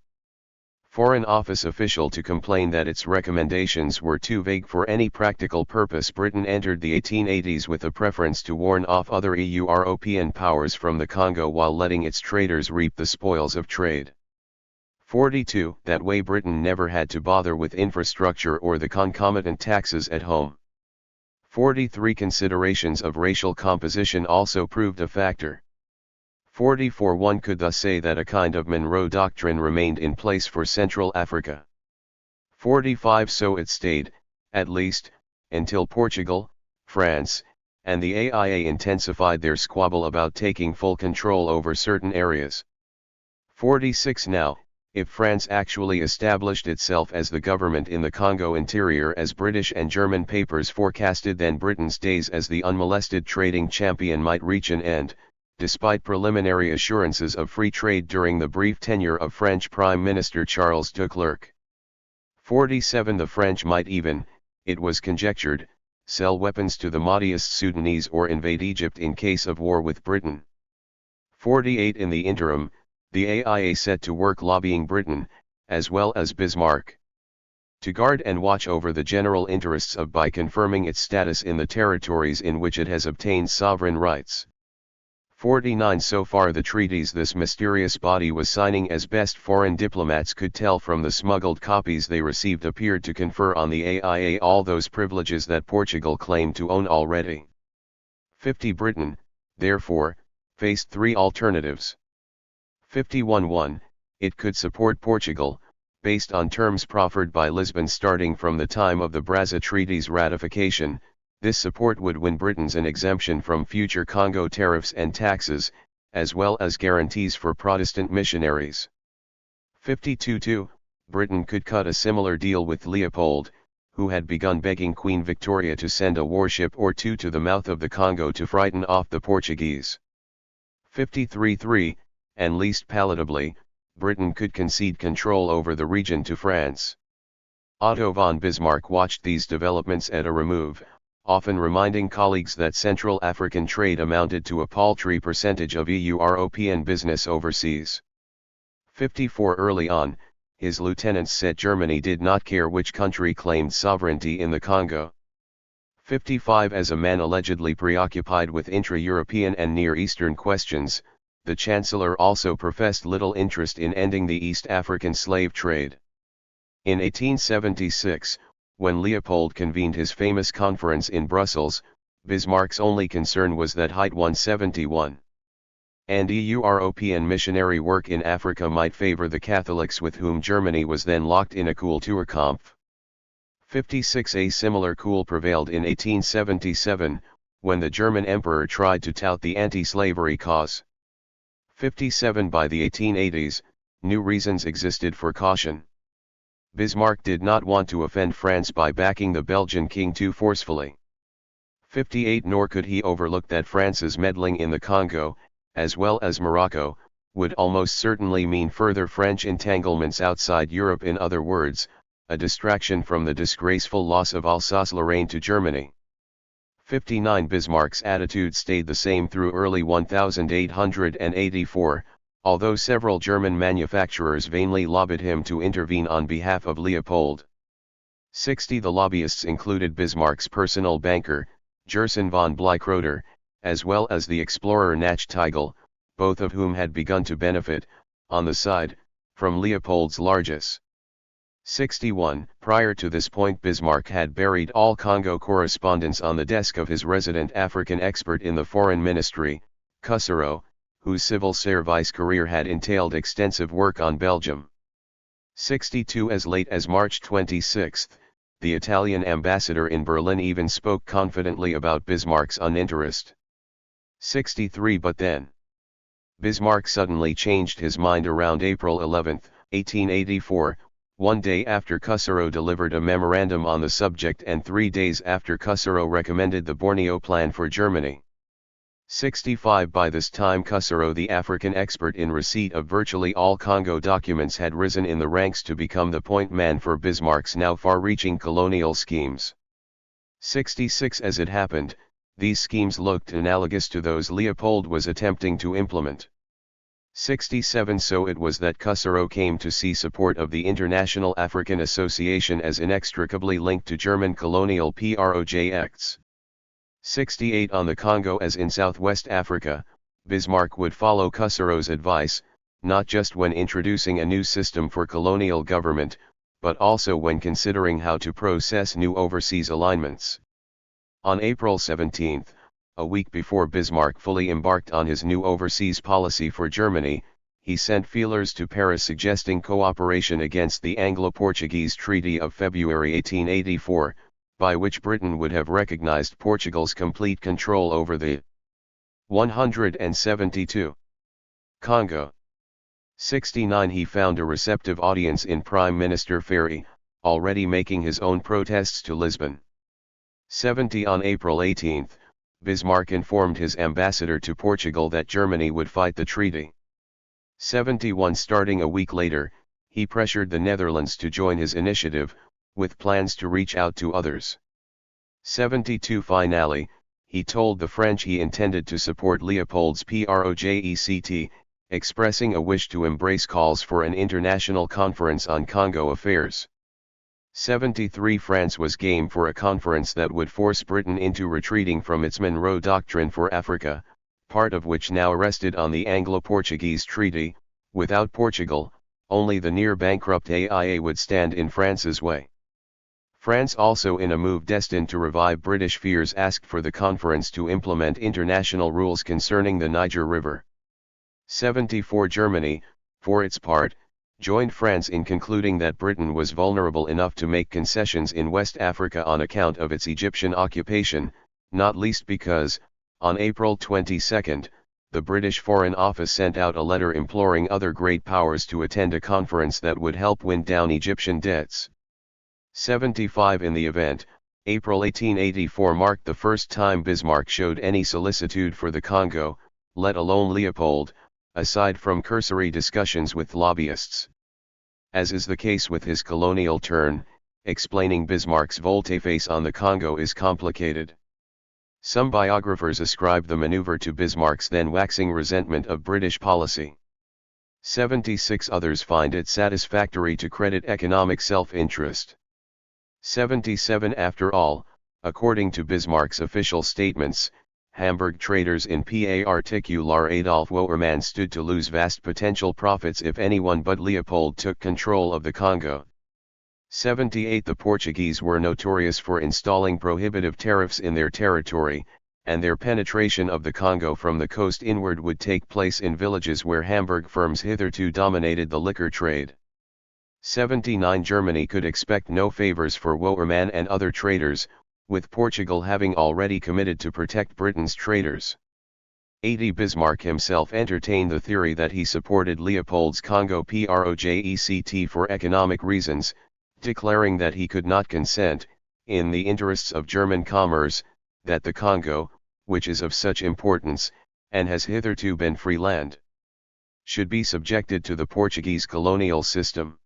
Foreign Office official to complain that its recommendations were too vague for any practical purpose. Britain entered the 1880s with a preference to warn off other European powers from the Congo while letting its traders reap the spoils of trade. 42 That way Britain never had to bother with infrastructure or the concomitant taxes at home. 43 Considerations of racial composition also proved a factor. 44 One could thus say that a kind of Monroe Doctrine remained in place for Central Africa. 45 So it stayed, at least, until Portugal, France, and the AIA intensified their squabble about taking full control over certain areas. 46 Now, if France actually established itself as the government in the Congo interior as British and German papers forecasted, then Britain's days as the unmolested trading champion might reach an end, despite preliminary assurances of free trade during the brief tenure of French Prime Minister Charles de Clercq. 47 The French might even, it was conjectured, sell weapons to the Mahdist Sudanese or invade Egypt in case of war with Britain. 48 In the interim, the AIA set to work lobbying Britain, as well as Bismarck, to guard and watch over the general interests of by confirming its status in the territories in which it has obtained sovereign rights. 49 So far the treaties this mysterious body was signing, as best foreign diplomats could tell from the smuggled copies they received, appeared to confer on the AIA all those privileges that Portugal claimed to own already. 50 Britain, therefore, faced three alternatives. 51 1. It could support Portugal, based on terms proffered by Lisbon starting from the time of the Brazza Treaty's ratification. This support would win Britain's an exemption from future Congo tariffs and taxes, as well as guarantees for Protestant missionaries. 52 2. Britain could cut a similar deal with Leopold, who had begun begging Queen Victoria to send a warship or two to the mouth of the Congo to frighten off the Portuguese. 53 3. And least palatably, Britain could concede control over the region to France. Otto von Bismarck watched these developments at a remove, often reminding colleagues that Central African trade amounted to a paltry percentage of European business overseas. 54 Early on, his lieutenants said Germany did not care which country claimed sovereignty in the Congo. 55 As a man allegedly preoccupied with intra-European and Near Eastern questions, the Chancellor also professed little interest in ending the East African slave trade. In 1876, when Leopold convened his famous conference in Brussels, Bismarck's only concern was that height 171. And European missionary work in Africa might favor the Catholics with whom Germany was then locked in a Kulturkampf. 56 A similar cool prevailed in 1877, when the German emperor tried to tout the anti-slavery cause. 57 By the 1880s, New reasons existed for caution. Bismarck did not want to offend France by backing the Belgian king too forcefully. 58 Nor could he overlook that France's meddling in the Congo, as well as Morocco, would almost certainly mean further French entanglements outside Europe, in other words, a distraction from the disgraceful loss of Alsace-Lorraine to Germany. 59 Bismarck's attitude stayed the same through early 1884, although several German manufacturers vainly lobbied him to intervene on behalf of Leopold. 60 The lobbyists included Bismarck's personal banker, Gerson von Bleichroeder, as well as the explorer Nachtigall, both of whom had begun to benefit, on the side, from Leopold's largesse. 61 Prior to this point Bismarck had buried all Congo correspondence on the desk of his resident African expert in the foreign ministry, Cussereau, whose civil service career had entailed extensive work on Belgium. 62 As late as March 26, the Italian ambassador in Berlin even spoke confidently about Bismarck's uninterest. 63 But then Bismarck suddenly changed his mind around April 11, 1884, one day after Cussereau delivered a memorandum on the subject and 3 days after Cussereau recommended the Borneo Plan for Germany. 65 By this time Cussereau, the African expert in receipt of virtually all Congo documents, had risen in the ranks to become the point man for Bismarck's now far-reaching colonial schemes. 66 As it happened, these schemes looked analogous to those Leopold was attempting to implement. 67 So it was that Cussereau came to see support of the International African Association as inextricably linked to German colonial projects. 68 On the Congo as in Southwest Africa, Bismarck would follow Cussereau's advice, not just when introducing a new system for colonial government, but also when considering how to process new overseas alignments. On April 17, a week before Bismarck fully embarked on his new overseas policy for Germany, he sent feelers to Paris suggesting cooperation against the Anglo-Portuguese Treaty of February 1884, by which Britain would have recognized Portugal's complete control over the 172 Congo. 69 He found a receptive audience in Prime Minister Ferry, already making his own protests to Lisbon. 70 On April 18, Bismarck informed his ambassador to Portugal that Germany would fight the treaty. 71 Starting a week later, he pressured the Netherlands to join his initiative, with plans to reach out to others. 72 Finally, he told the French he intended to support Leopold's project, expressing a wish to embrace calls for an international conference on Congo affairs. 73 France was game for a conference that would force Britain into retreating from its Monroe Doctrine for Africa, part of which now rested on the Anglo-Portuguese Treaty. Without Portugal, only the near-bankrupt AIA would stand in France's way. France, also in a move destined to revive British fears, asked for the conference to implement international rules concerning the Niger River. 74 Germany, for its part, joined France in concluding that Britain was vulnerable enough to make concessions in West Africa on account of its Egyptian occupation, not least because, on April 22, the British Foreign Office sent out a letter imploring other great powers to attend a conference that would help wind down Egyptian debts. 75 In the event, April 1884 marked the first time Bismarck showed any solicitude for the Congo, let alone Leopold, aside from cursory discussions with lobbyists. As is the case with his colonial turn, explaining Bismarck's volte-face on the Congo is complicated. Some biographers ascribe the maneuver to Bismarck's then waxing resentment of British policy. 76 Others find it satisfactory to credit economic self-interest. 77 After all, according to Bismarck's official statements, Hamburg traders in particular Adolf Wouwerman stood to lose vast potential profits if anyone but Leopold took control of the Congo. 78 The Portuguese were notorious for installing prohibitive tariffs in their territory, and their penetration of the Congo from the coast inward would take place in villages where Hamburg firms hitherto dominated the liquor trade. 79 Germany could expect no favors for Wouwerman and other traders, with Portugal having already committed to protect Britain's traders. AD Bismarck himself entertained the theory that he supported Leopold's Congo project for economic reasons, declaring that he could not consent, in the interests of German commerce, that the Congo, which is of such importance, and has hitherto been free land, should be subjected to the Portuguese colonial system.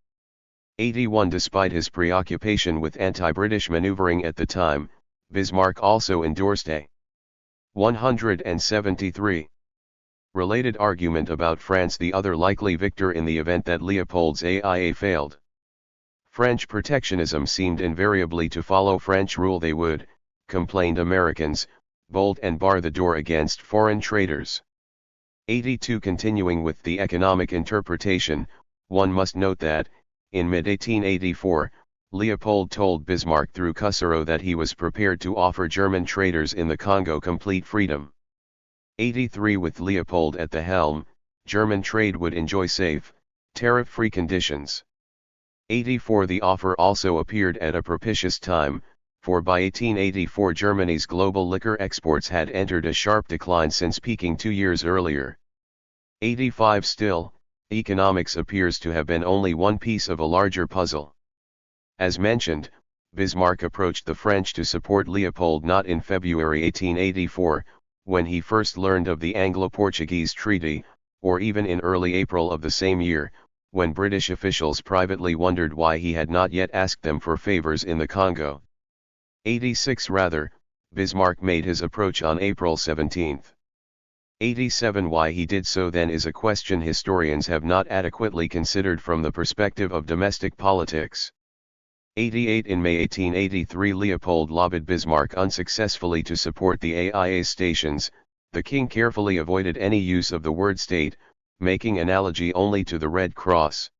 81. Despite his preoccupation with anti-British maneuvering at the time, Bismarck also endorsed a 173. Related argument about France, the other likely victor in the event that Leopold's AIA failed. French protectionism seemed invariably to follow French rule. They would, complained Americans, bolt and bar the door against foreign traders. 82. Continuing with the economic interpretation, one must note that, in mid-1884, Leopold told Bismarck through Cussereau that he was prepared to offer German traders in the Congo complete freedom. 83. With Leopold at the helm, German trade would enjoy safe, tariff-free conditions. 84. The offer also appeared at a propitious time, for by 1884 Germany's global liquor exports had entered a sharp decline since peaking 2 years earlier. 85. Still, economics appears to have been only one piece of a larger puzzle. As mentioned, Bismarck approached the French to support Leopold not in February 1884, when he first learned of the Anglo-Portuguese treaty, or even in early April of the same year, when British officials privately wondered why he had not yet asked them for favors in the Congo. 86. Rather, Bismarck made his approach on April 17. 87. Why he did so then is a question historians have not adequately considered from the perspective of domestic politics. 88. In May 1883 Leopold lobbied Bismarck unsuccessfully to support the AIA stations. The king carefully avoided any use of the word state, making analogy only to the Red Cross.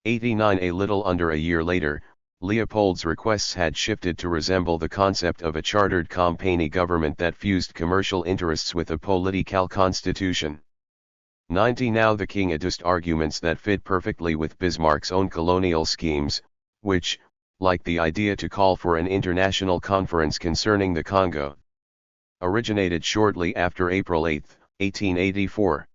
89. A little under a year later, Leopold's requests had shifted to resemble the concept of a chartered company government that fused commercial interests with a political constitution. 90. Now the king adduced arguments that fit perfectly with Bismarck's own colonial schemes, which, like the idea to call for an international conference concerning the Congo, originated shortly after April 8, 1884.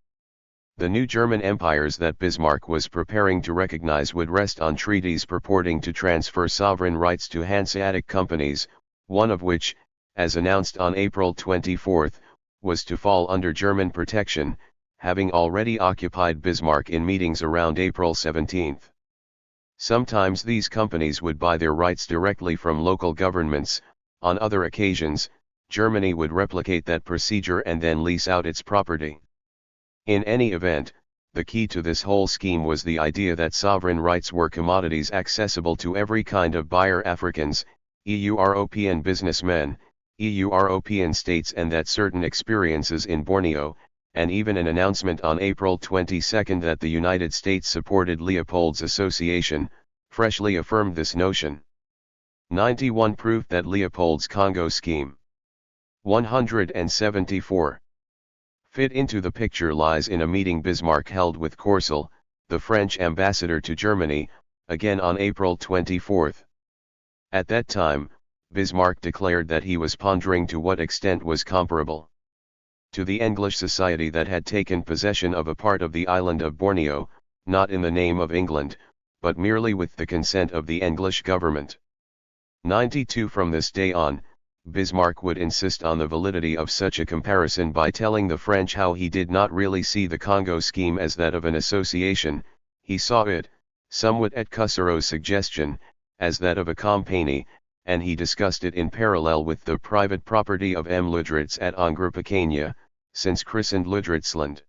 The new German empires that Bismarck was preparing to recognize would rest on treaties purporting to transfer sovereign rights to Hanseatic companies, one of which, as announced on April 24, was to fall under German protection, having already occupied Bismarck in meetings around April 17. Sometimes these companies would buy their rights directly from local governments. On other occasions, Germany would replicate that procedure and then lease out its property. In any event, the key to this whole scheme was the idea that sovereign rights were commodities accessible to every kind of buyer: Africans, EU-European businessmen, EU-European states, and that certain experiences in Borneo, and even an announcement on April 22 that the United States supported Leopold's association, freshly affirmed this notion. 91. Proof that Leopold's Congo scheme 174. Fit into the picture lies in a meeting Bismarck held with Courcelles, the French ambassador to Germany, again on April 24. At that time, Bismarck declared that he was pondering to what extent was comparable to the English society that had taken possession of a part of the island of Borneo, not in the name of England, but merely with the consent of the English government. 92. From this day on, Bismarck would insist on the validity of such a comparison by telling the French how he did not really see the Congo scheme as that of an association. He saw it, somewhat at Cussereau's suggestion, as that of a company, and he discussed it in parallel with the private property of M. Ludritz at Angropakania, since christened Ludritzland.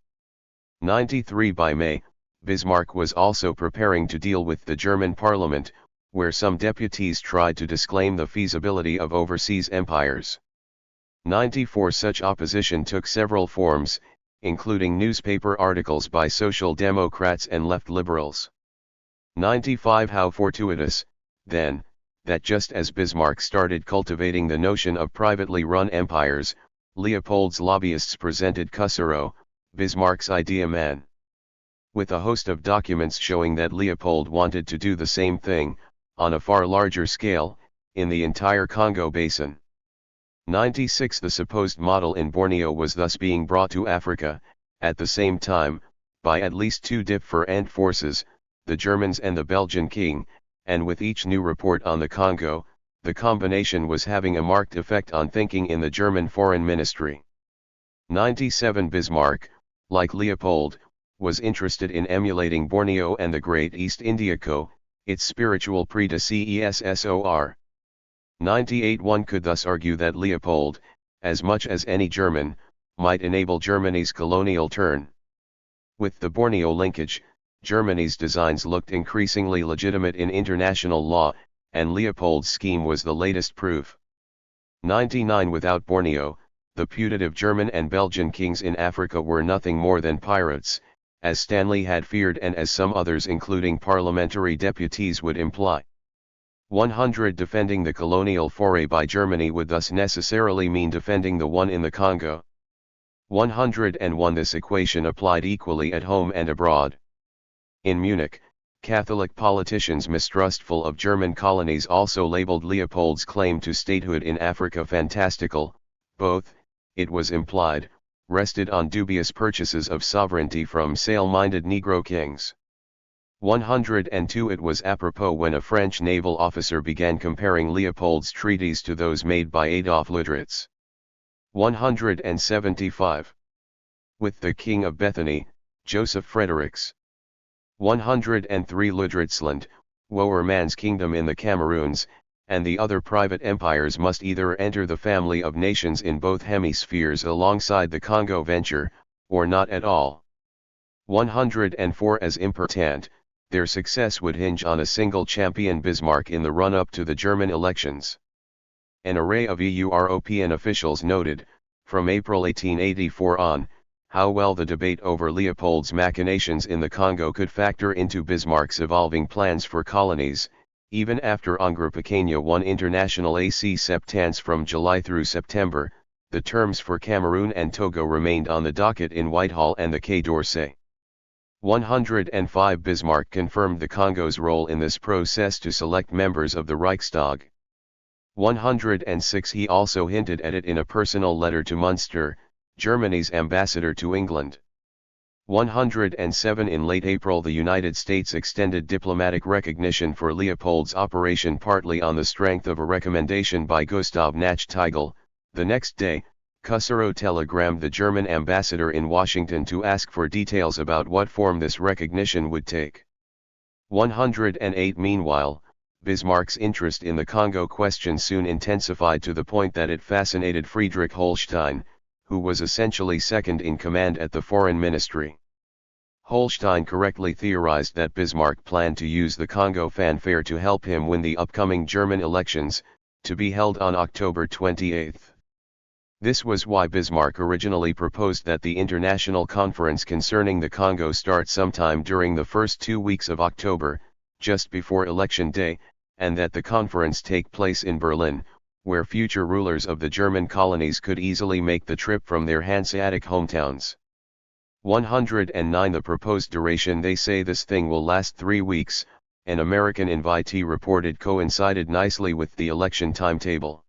93. By May, Bismarck was also preparing to deal with the German parliament, where some deputies tried to disclaim the feasibility of overseas empires. 94. Such opposition took several forms, including newspaper articles by Social Democrats and left liberals. 95. How fortuitous, then, that just as Bismarck started cultivating the notion of privately run empires, Leopold's lobbyists presented Cussereau, Bismarck's idea man, with a host of documents showing that Leopold wanted to do the same thing, on a far larger scale, in the entire Congo basin. 96 The supposed model in Borneo was thus being brought to Africa, at the same time, by at least two different forces, the Germans and the Belgian king, and with each new report on the Congo, the combination was having a marked effect on thinking in the German foreign ministry. 97 Bismarck, like Leopold, was interested in emulating Borneo and the Great East India Co., its spiritual predecessor. 98 One could thus argue that Leopold, as much as any German, might enable Germany's colonial turn. With the Borneo linkage, Germany's designs looked increasingly legitimate in international law, and Leopold's scheme was the latest proof. 99 Without Borneo, the putative German and Belgian kings in Africa were nothing more than pirates, as Stanley had feared and as some others including parliamentary deputies would imply. 100 Defending the colonial foray by Germany would thus necessarily mean defending the one in the Congo. 101 This equation applied equally at home and abroad. In Munich, Catholic politicians mistrustful of German colonies also labeled Leopold's claim to statehood in Africa fantastical. Both, it was implied, rested on dubious purchases of sovereignty from sale-minded Negro kings. 102 It was apropos when a French naval officer began comparing Leopold's treaties to those made by Adolf Lutritz. 175. With the King of Bethany, Joseph Fredericks. 103 Ludritzland, Woermann's kingdom in the Cameroons, and the other private empires must either enter the family of nations in both hemispheres alongside the Congo venture, or not at all. 104 As important, their success would hinge on a single champion Bismarck in the run-up to the German elections. An array of European officials noted, from April 1884 on, how well the debate over Leopold's machinations in the Congo could factor into Bismarck's evolving plans for colonies, even after Angre Pequeña won international acceptance from July through September. The terms for Cameroon and Togo remained on the docket in Whitehall and the Quai d'Orsay. 105 Bismarck confirmed the Congo's role in this process to select members of the Reichstag. 106 He also hinted at it in a personal letter to Munster, Germany's ambassador to England. 107 In late April the United States extended diplomatic recognition for Leopold's operation partly on the strength of a recommendation by Gustav Nachtigal. The next day, Cusero telegrammed the German ambassador in Washington to ask for details about what form this recognition would take. 108 Meanwhile, Bismarck's interest in the Congo question soon intensified to the point that it fascinated Friedrich Holstein, who was essentially second in command at the Foreign Ministry. Holstein correctly theorized that Bismarck planned to use the Congo fanfare to help him win the upcoming German elections, to be held on October 28. This was why Bismarck originally proposed that the international conference concerning the Congo start sometime during the first 2 weeks of October, just before Election Day, and that the conference take place in Berlin, where future rulers of the German colonies could easily make the trip from their Hanseatic hometowns. 109 The proposed duration They say this thing will last 3 weeks, an American invitee reported coincided nicely with the election timetable.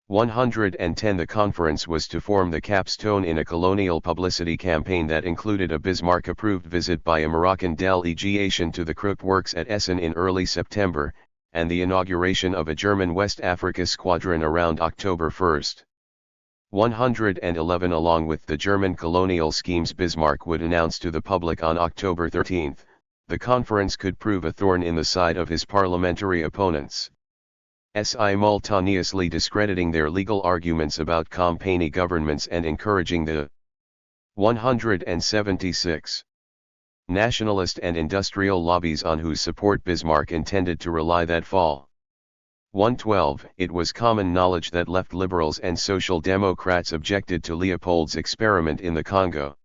110 The conference was to form the capstone in a colonial publicity campaign that included a Bismarck-approved visit by a Moroccan delegation to the Krupp Works at Essen in early September, and the inauguration of a German West Africa squadron around October 1. 111 Along with the German colonial schemes Bismarck would announce to the public on October 13, the conference could prove a thorn in the side of his parliamentary opponents, simultaneously discrediting their legal arguments about company governments and encouraging the 176 nationalist and industrial lobbies on whose support Bismarck intended to rely that fall. 112 It was common knowledge that left liberals and social democrats objected to Leopold's experiment in the Congo.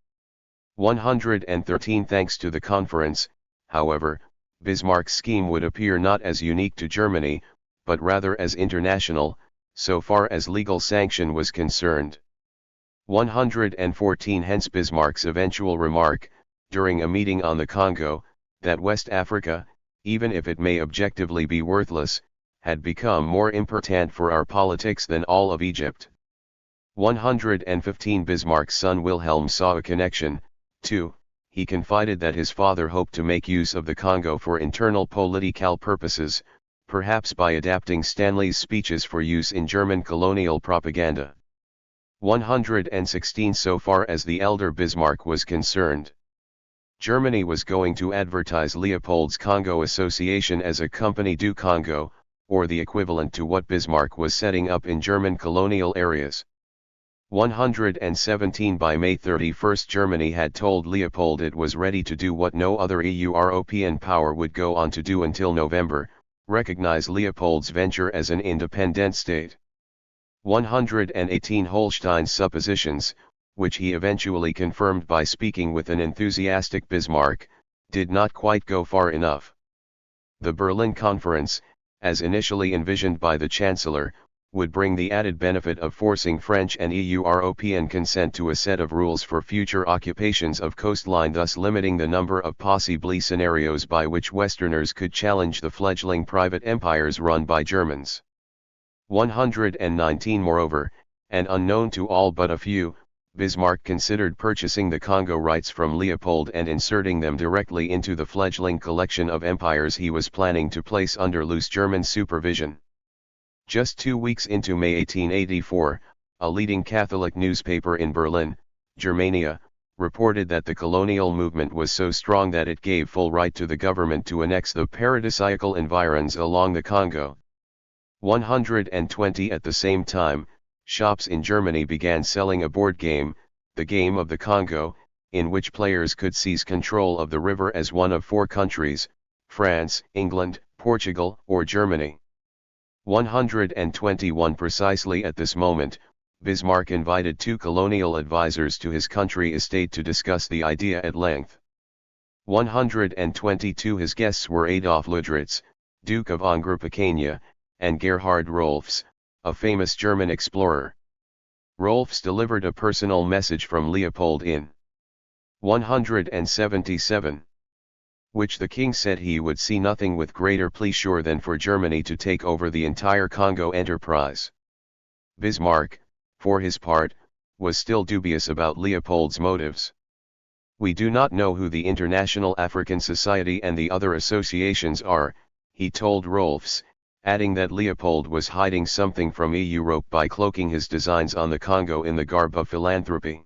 113 Thanks to the conference, however, Bismarck's scheme would appear not as unique to Germany, but rather as international, so far as legal sanction was concerned. 114 Hence Bismarck's eventual remark, during a meeting on the Congo, that West Africa, even if it may objectively be worthless, had become more important for our politics than all of Egypt. 115 Bismarck's son Wilhelm saw a connection. 2. He confided that his father hoped to make use of the Congo for internal political purposes, perhaps by adapting Stanley's speeches for use in German colonial propaganda. 116 So far as the elder Bismarck was concerned, Germany was going to advertise Leopold's Congo Association as a Compagnie du Congo, or the equivalent to what Bismarck was setting up in German colonial areas. 117 By May 31 Germany had told Leopold it was ready to do what no other European power would go on to do until November, recognize Leopold's venture as an independent state. 118 Holstein's suppositions, which he eventually confirmed by speaking with an enthusiastic Bismarck, did not quite go far enough. The Berlin Conference, as initially envisioned by the Chancellor, would bring the added benefit of forcing French and European consent to a set of rules for future occupations of coastline, thus limiting the number of possible scenarios by which Westerners could challenge the fledgling private empires run by Germans. 119 Moreover, and unknown to all but a few, Bismarck considered purchasing the Congo rights from Leopold and inserting them directly into the fledgling collection of empires he was planning to place under loose German supervision. Just 2 weeks into May 1884, a leading Catholic newspaper in Berlin, Germania, reported that the colonial movement was so strong that it gave full right to the government to annex the paradisiacal environs along the Congo. 120 At the same time, shops in Germany began selling a board game, the Game of the Congo, in which players could seize control of the river as one of 4 countries, France, England, Portugal, or Germany. 121 Precisely at this moment, Bismarck invited 2 colonial advisors to his country estate to discuss the idea at length. 122 His guests were Adolf Ludritz, Duke of Angers-Picenia, and Gerhard Rolfs, a famous German explorer. Rolfs delivered a personal message from Leopold in 177. Which the king said he would see nothing with greater pleasure than for Germany to take over the entire Congo enterprise. Bismarck, for his part, was still dubious about Leopold's motives. We do not know who the International African Society and the other associations are, he told Rolfs, adding that Leopold was hiding something from Europe by cloaking his designs on the Congo in the garb of philanthropy.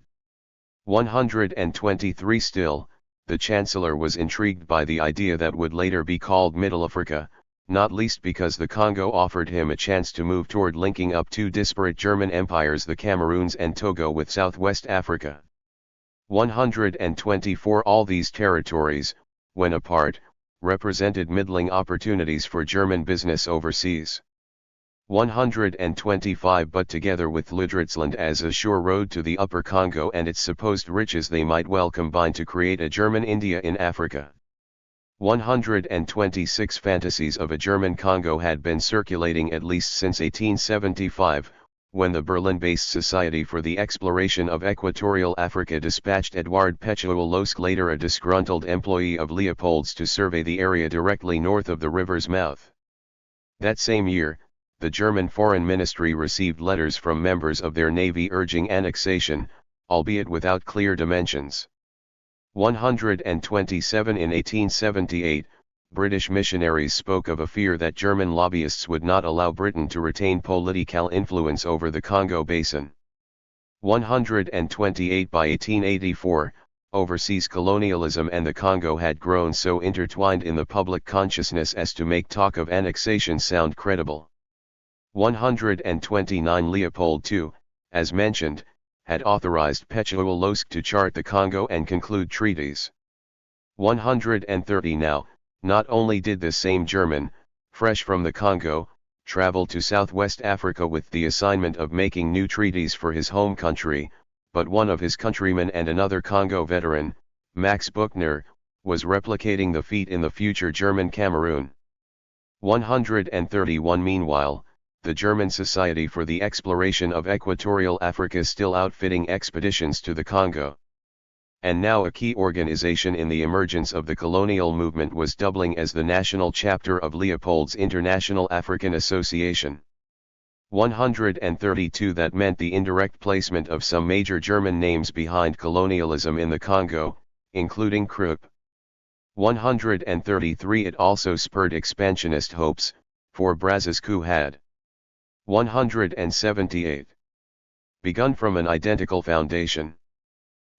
123 Still, the Chancellor was intrigued by the idea that would later be called Middle Africa, not least because the Congo offered him a chance to move toward linking up 2 disparate German empires, the Cameroons and Togo, with Southwest Africa. 124 All these territories, when apart, represented middling opportunities for German business overseas. 125 But together with Ludritzland as a sure road to the Upper Congo and its supposed riches, they might well combine to create a German India in Africa. 126 Fantasies of a German Congo had been circulating at least since 1875, when the Berlin-based Society for the Exploration of Equatorial Africa dispatched Eduard Pechuolosk, later a disgruntled employee of Leopold's, to survey the area directly north of the river's mouth. That same year, the German Foreign Ministry received letters from members of their navy urging annexation, albeit without clear dimensions. 127 In 1878, British missionaries spoke of a fear that German lobbyists would not allow Britain to retain political influence over the Congo basin. 128 By 1884, overseas colonialism and the Congo had grown so intertwined in the public consciousness as to make talk of annexation sound credible. 129 Leopold II, as mentioned, had authorized Pechuolosk to chart the Congo and conclude treaties. 130 Now, not only did this same German, fresh from the Congo, travel to Southwest Africa with the assignment of making new treaties for his home country, but one of his countrymen and another Congo veteran, Max Buchner, was replicating the feat in the future German Cameroon. 131 Meanwhile, the German Society for the Exploration of Equatorial Africa still outfitting expeditions to the Congo. and now a key organization in the emergence of the colonial movement, was doubling as the national chapter of Leopold's International African Association. 132 That meant the indirect placement of some major German names behind colonialism in the Congo, including Krupp. 133 It also spurred expansionist hopes, for Brazza's coup had 178 begun from an identical foundation.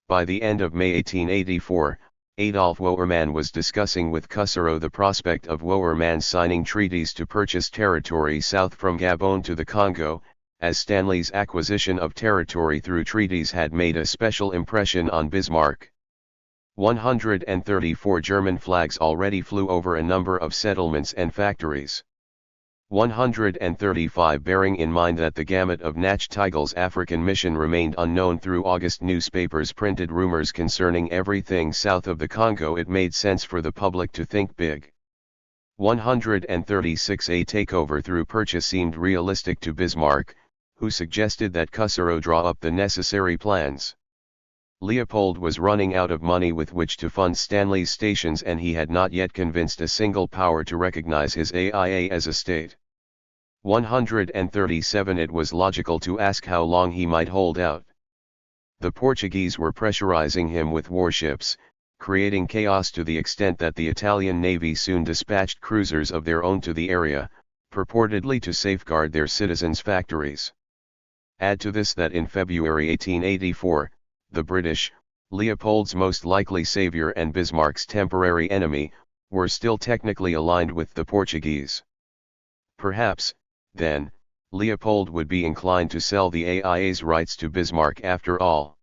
By the end of May 1884, Adolf Wouwerman was discussing with Cussereau the prospect of Wouwerman signing treaties to purchase territory south from Gabon to the Congo, as Stanley's acquisition of territory through treaties had made a special impression on Bismarck. 134 German flags already flew over a number of settlements and factories. 135 Bearing in mind that the gamut of Nachtigal's African mission remained unknown through August, newspapers printed rumors concerning everything south of the Congo. It made sense for the public to think big. 136 A takeover through purchase seemed realistic to Bismarck, who suggested that Cussereau draw up the necessary plans. Leopold was running out of money with which to fund Stanley's stations, and he had not yet convinced a single power to recognize his AIA as a state. 137 It was logical to ask how long he might hold out. The Portuguese were pressurizing him with warships, creating chaos to the extent that the Italian navy soon dispatched cruisers of their own to the area, purportedly to safeguard their citizens' factories. Add to this that in February 1884, the British, Leopold's most likely savior and Bismarck's temporary enemy, were still technically aligned with the Portuguese. Perhaps, then, Leopold would be inclined to sell the AIA's rights to Bismarck after all.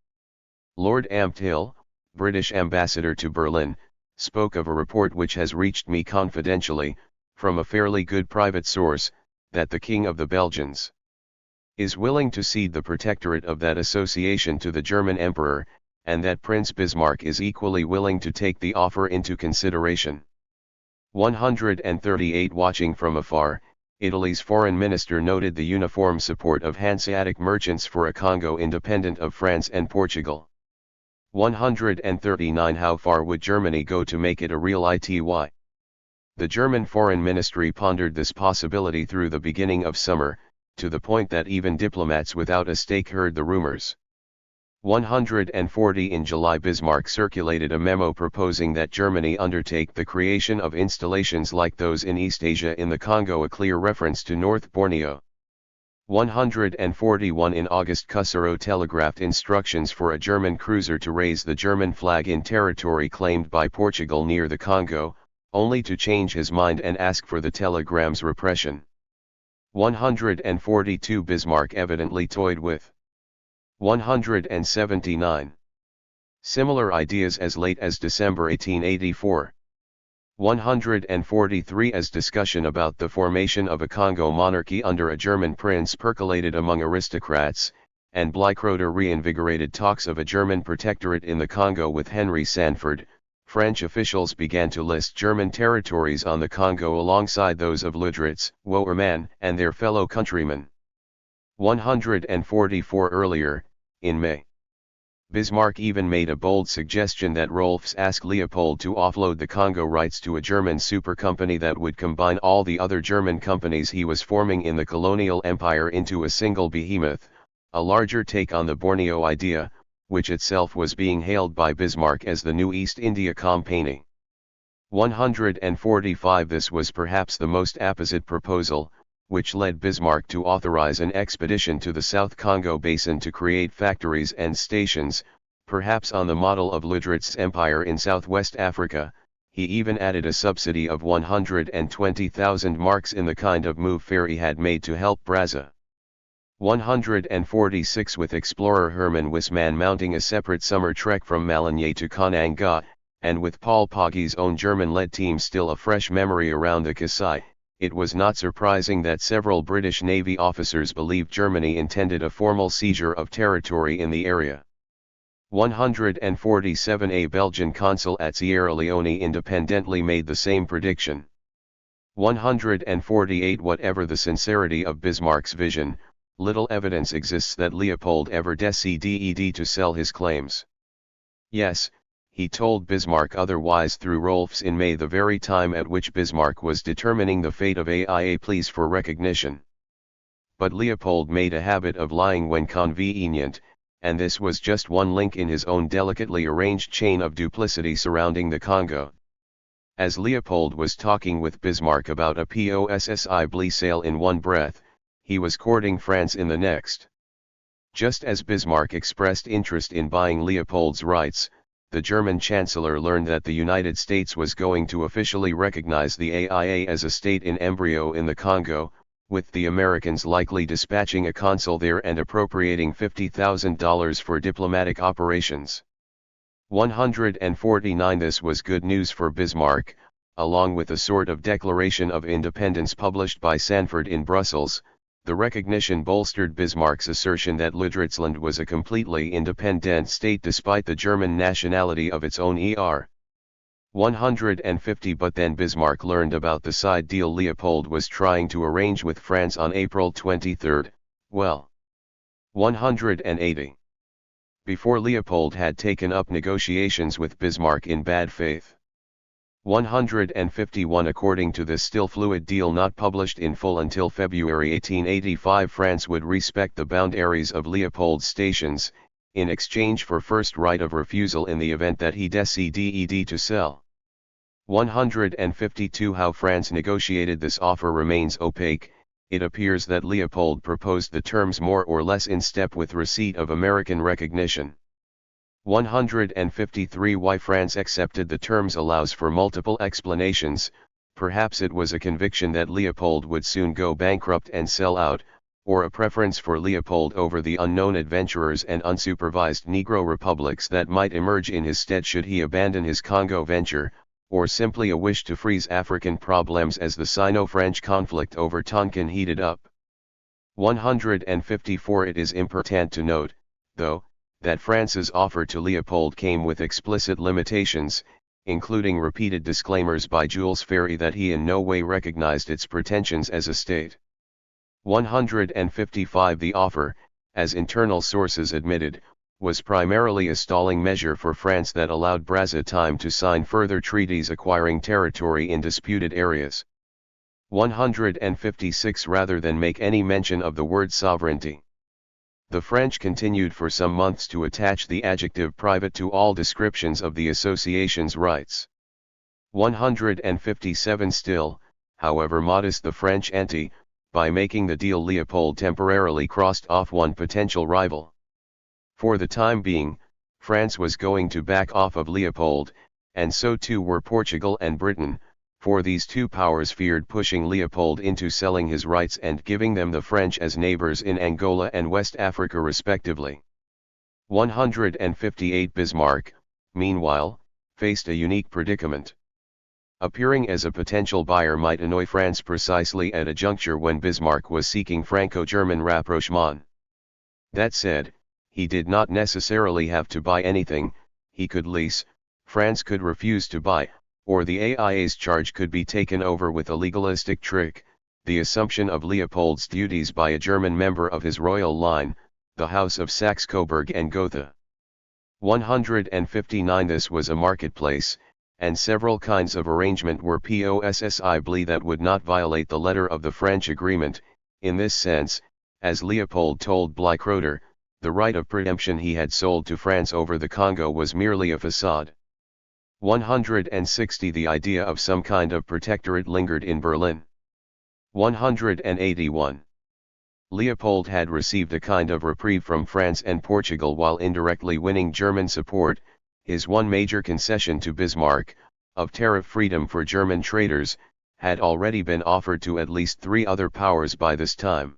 Lord Ampthill, British ambassador to Berlin, spoke of a report which has reached me confidentially, from a fairly good private source, that the King of the Belgians is willing to cede the protectorate of that association to the German Emperor, and that Prince Bismarck is equally willing to take the offer into consideration. 138 Watching from afar, Italy's foreign minister noted the uniform support of Hanseatic merchants for a Congo independent of France and Portugal. 139 How far would Germany go to make it a real ITY? The German Foreign Ministry pondered this possibility through the beginning of summer, to the point that even diplomats without a stake heard the rumors. 140 In July, Bismarck circulated a memo proposing that Germany undertake the creation of installations like those in East Asia in the Congo, a clear reference to North Borneo. 141 In August, Cussereau telegraphed instructions for a German cruiser to raise the German flag in territory claimed by Portugal near the Congo, only to change his mind and ask for the telegram's repression. 142 Bismarck evidently toyed with. 179 similar ideas as late as December 1884. 143 As discussion about the formation of a Congo monarchy under a German prince percolated among aristocrats, and Bleichroeder reinvigorated talks of a German protectorate in the Congo with Henry Sanford, French officials began to list German territories on the Congo alongside those of Ludritz, Wouwerman, and their fellow countrymen. 144 Earlier, in May, Bismarck even made a bold suggestion that Rolfs ask Leopold to offload the Congo rights to a German supercompany that would combine all the other German companies he was forming in the colonial empire into a single behemoth, a larger take on the Borneo idea, which itself was being hailed by Bismarck as the new East India Company. 145 This was perhaps the most apposite proposal, which led Bismarck to authorize an expedition to the South Congo Basin to create factories and stations, perhaps on the model of Ludritz's empire in southwest Africa. He even added a subsidy of 120,000 marks in the kind of move Ferry had made to help Brazza. 146 With explorer Herman Wissmann mounting a separate summer trek from Malinier to Kananga, and with Paul Pogge's own German-led team still a fresh memory around the Kasai, it was not surprising that several British Navy officers believed Germany intended a formal seizure of territory in the area. 147 A Belgian consul at Sierra Leone independently made the same prediction. 148 Whatever the sincerity of Bismarck's vision, little evidence exists that Leopold ever decided to sell his claims. Yes, he told Bismarck otherwise through Rolfs in May, the very time at which Bismarck was determining the fate of AIA pleas for recognition. But Leopold made a habit of lying when convenient, and this was just one link in his own delicately arranged chain of duplicity surrounding the Congo. As Leopold was talking with Bismarck about a POSSI sale in one breath, he was courting France in the next. Just as Bismarck expressed interest in buying Leopold's rights, the German Chancellor learned that the United States was going to officially recognize the AIA as a state in embryo in the Congo, with the Americans likely dispatching a consul there and appropriating $50,000 for diplomatic operations. 149 This was good news for Bismarck, along with a sort of declaration of independence published by Sanford in Brussels. The recognition bolstered Bismarck's assertion that Deutschland was a completely independent state despite the German nationality of its own 150 But then Bismarck learned about the side deal Leopold was trying to arrange with France on April 23. 180. Before Leopold had taken up negotiations with Bismarck in bad faith. 151 According to this still fluid deal not published in full until February 1885, France would respect the boundaries of Leopold's stations, in exchange for first right of refusal in the event that he decided to sell. 152 How France negotiated this offer remains opaque. It appears that Leopold proposed the terms more or less in step with receipt of American recognition. 153 Why France accepted the terms allows for multiple explanations. Perhaps it was a conviction that Leopold would soon go bankrupt and sell out, or a preference for Leopold over the unknown adventurers and unsupervised Negro republics that might emerge in his stead should he abandon his Congo venture, or simply a wish to freeze African problems as the Sino-French conflict over Tonkin heated up. 154 It is important to note, though, that France's offer to Leopold came with explicit limitations, including repeated disclaimers by Jules Ferry that he in no way recognized its pretensions as a state. 155 The offer, as internal sources admitted, was primarily a stalling measure for France that allowed Brazza time to sign further treaties acquiring territory in disputed areas. 156 Rather than make any mention of the word sovereignty, the French continued for some months to attach the adjective private to all descriptions of the association's rights. 157 Still, however modest the French ante, by making the deal Leopold temporarily crossed off one potential rival. For the time being, France was going to back off of Leopold, and so too were Portugal and Britain, for these two powers feared pushing Leopold into selling his rights and giving them the French as neighbors in Angola and West Africa respectively. 158 Bismarck, meanwhile, faced a unique predicament. Appearing as a potential buyer might annoy France precisely at a juncture when Bismarck was seeking Franco-German rapprochement. That said, he did not necessarily have to buy anything. He could lease, France could refuse to buy, or the AIA's charge could be taken over with a legalistic trick, the assumption of Leopold's duties by a German member of his royal line, the House of Saxe-Coburg and Gotha. 159 This was a marketplace, and several kinds of arrangement were possible that would not violate the letter of the French agreement. In this sense, as Leopold told Bleichroeder, the right of preemption he had sold to France over the Congo was merely a facade. 160 The idea of some kind of protectorate lingered in Berlin. 181. Leopold had received a kind of reprieve from France and Portugal while indirectly winning German support. His one major concession to Bismarck, of tariff freedom for German traders, had already been offered to at least three other powers by this time.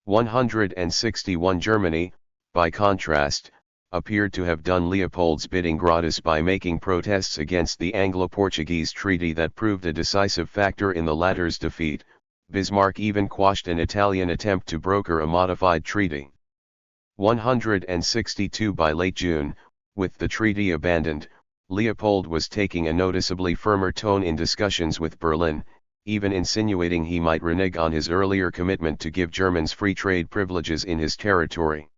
161 Germany, by contrast, appeared to have done Leopold's bidding gratis by making protests against the Anglo-Portuguese treaty that proved a decisive factor in the latter's defeat. Bismarck even quashed an Italian attempt to broker a modified treaty. 162 By late June, with the treaty abandoned, Leopold was taking a noticeably firmer tone in discussions with Berlin, even insinuating he might renege on his earlier commitment to give Germans free trade privileges in his territory.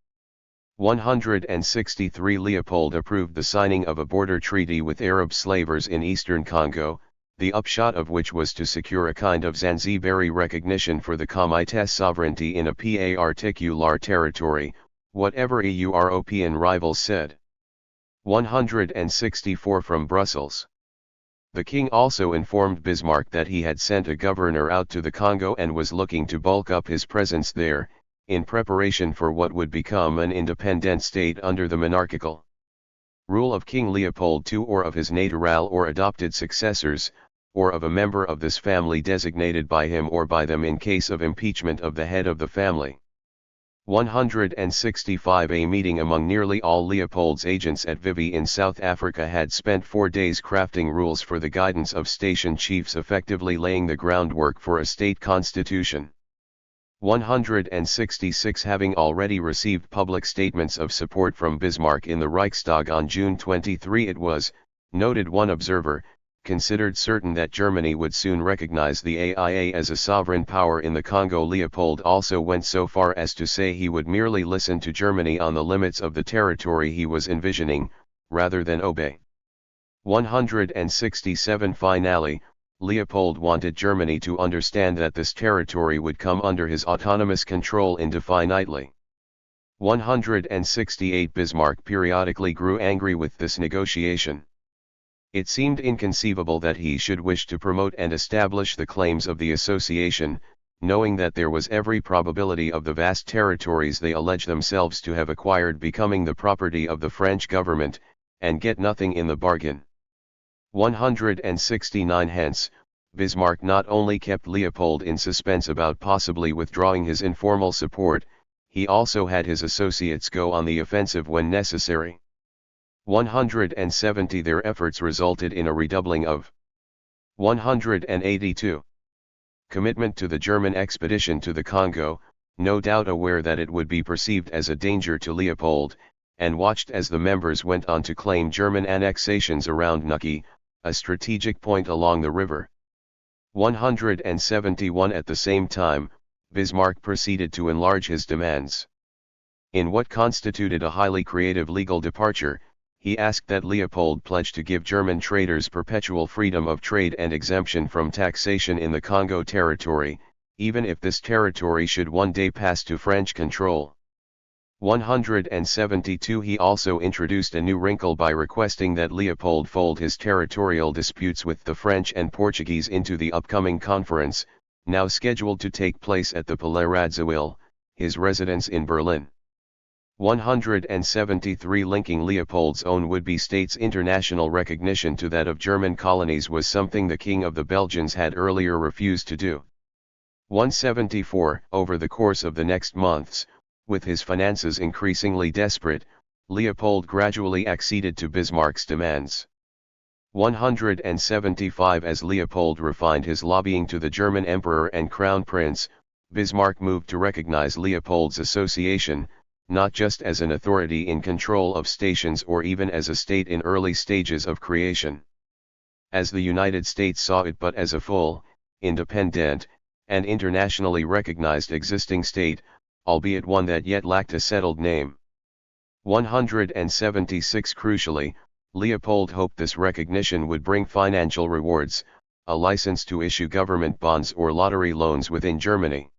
163 Leopold approved the signing of a border treaty with Arab slavers in eastern Congo, the upshot of which was to secure a kind of Zanzibari recognition for the Comite's sovereignty in a particular territory, whatever European rivals said. 164 from Brussels. The king also informed Bismarck that he had sent a governor out to the Congo and was looking to bulk up his presence there, in preparation for what would become an independent state under the monarchical rule of King Leopold II or of his natural or adopted successors, or of a member of this family designated by him or by them in case of impeachment of the head of the family. 165 A meeting among nearly all Leopold's agents at Vivi in South Africa had spent 4 days crafting rules for the guidance of station chiefs, effectively laying the groundwork for a state constitution. 166 Having already received public statements of support from Bismarck in the Reichstag on June 23, it was, noted one observer, considered certain that Germany would soon recognize the AIA as a sovereign power in the Congo. Leopold also went so far as to say he would merely listen to Germany on the limits of the territory he was envisioning, rather than obey. 167 Finally, Leopold wanted Germany to understand that this territory would come under his autonomous control indefinitely. 168 Bismarck periodically grew angry with this negotiation. It seemed inconceivable that he should wish to promote and establish the claims of the association, knowing that there was every probability of the vast territories they allege themselves to have acquired becoming the property of the French government, and get nothing in the bargain. 169 Hence, Bismarck not only kept Leopold in suspense about possibly withdrawing his informal support, he also had his associates go on the offensive when necessary. 170 Their efforts resulted in a redoubling of 182. Commitment to the German expedition to the Congo, no doubt aware that it would be perceived as a danger to Leopold, and watched as the members went on to claim German annexations around Nuki, a strategic point along the river. 171 At the same time, Bismarck proceeded to enlarge his demands. In what constituted a highly creative legal departure, he asked that Leopold pledge to give German traders perpetual freedom of trade and exemption from taxation in the Congo territory, even if this territory should one day pass to French control. 172 He also introduced a new wrinkle by requesting that Leopold fold his territorial disputes with the French and Portuguese into the upcoming conference, now scheduled to take place at the Palais Radziwill, his residence in Berlin. 173 Linking Leopold's own would-be state's international recognition to that of German colonies was something the King of the Belgians had earlier refused to do. 174 Over the course of the next months, with his finances increasingly desperate, Leopold gradually acceded to Bismarck's demands. 175 As Leopold refined his lobbying to the German Emperor and Crown Prince, Bismarck moved to recognize Leopold's association, not just as an authority in control of stations or even as a state in early stages of creation. As the United States saw it, but as a full, independent, and internationally recognized existing state, albeit one that yet lacked a settled name. 176 Crucially, Leopold hoped this recognition would bring financial rewards, a license to issue government bonds or lottery loans within Germany.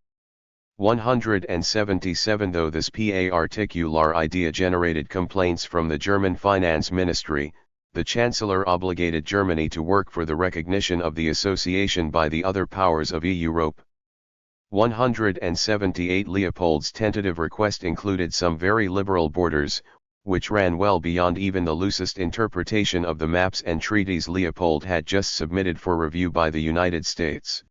177 Though this particular idea generated complaints from the German finance ministry, the Chancellor obligated Germany to work for the recognition of the association by the other powers of Europe. 178 Leopold's tentative request included some very liberal borders, which ran well beyond even the loosest interpretation of the maps and treaties Leopold had just submitted for review by the United States.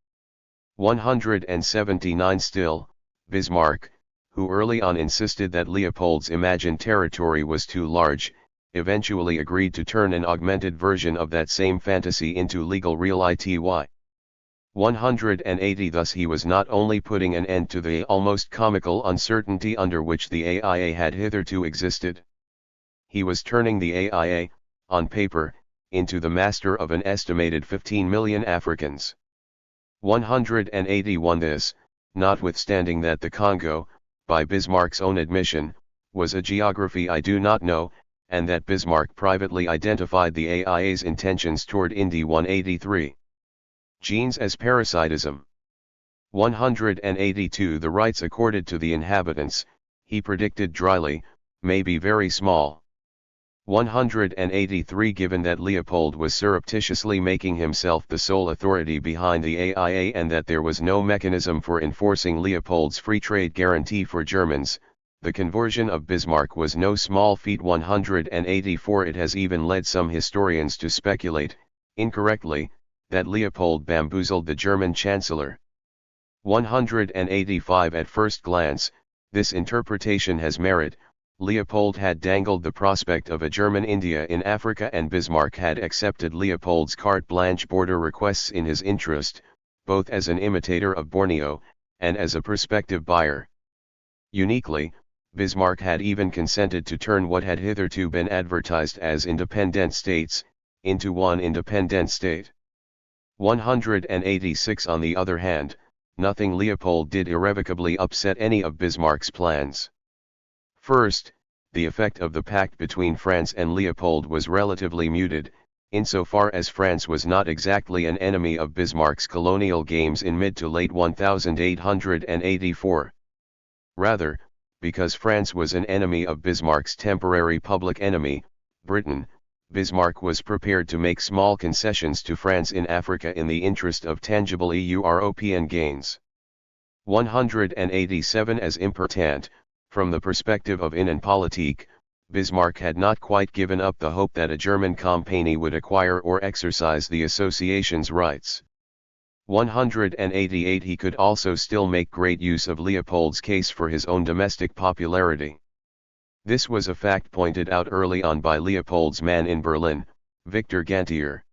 179 Still, Bismarck, who early on insisted that Leopold's imagined territory was too large, eventually agreed to turn an augmented version of that same fantasy into legal reality. 180 Thus he was not only putting an end to the almost comical uncertainty under which the AIA had hitherto existed. He was turning the AIA, on paper, into the master of an estimated 15 million Africans. 181 This, notwithstanding that the Congo, by Bismarck's own admission, was a geography I do not know, and that Bismarck privately identified the AIA's intentions toward Indy 183. Genes as parasitism. 182 The rights accorded to the inhabitants, he predicted dryly, may be very small. 183 Given that Leopold was surreptitiously making himself the sole authority behind the AIA and that there was no mechanism for enforcing Leopold's free trade guarantee for Germans, the conversion of Bismarck was no small feat. 184 It has even led some historians to speculate, incorrectly, that Leopold bamboozled the German Chancellor. 185 At first glance, this interpretation has merit. Leopold had dangled the prospect of a German India in Africa and Bismarck had accepted Leopold's carte blanche border requests in his interest, both as an imitator of Borneo, and as a prospective buyer. Uniquely, Bismarck had even consented to turn what had hitherto been advertised as independent states, into one independent state. 186 On the other hand, nothing Leopold did irrevocably upset any of Bismarck's plans. First, the effect of the pact between France and Leopold was relatively muted, insofar as France was not exactly an enemy of Bismarck's colonial games in mid to late 1884. Rather, because France was an enemy of Bismarck's temporary public enemy, Britain, Bismarck was prepared to make small concessions to France in Africa in the interest of tangible European gains. 187 As important, from the perspective of Innenpolitik, Bismarck had not quite given up the hope that a German company would acquire or exercise the association's rights. 188 He could also still make great use of Leopold's case for his own domestic popularity. This was a fact pointed out early on by Leopold's man in Berlin, Victor Gantier.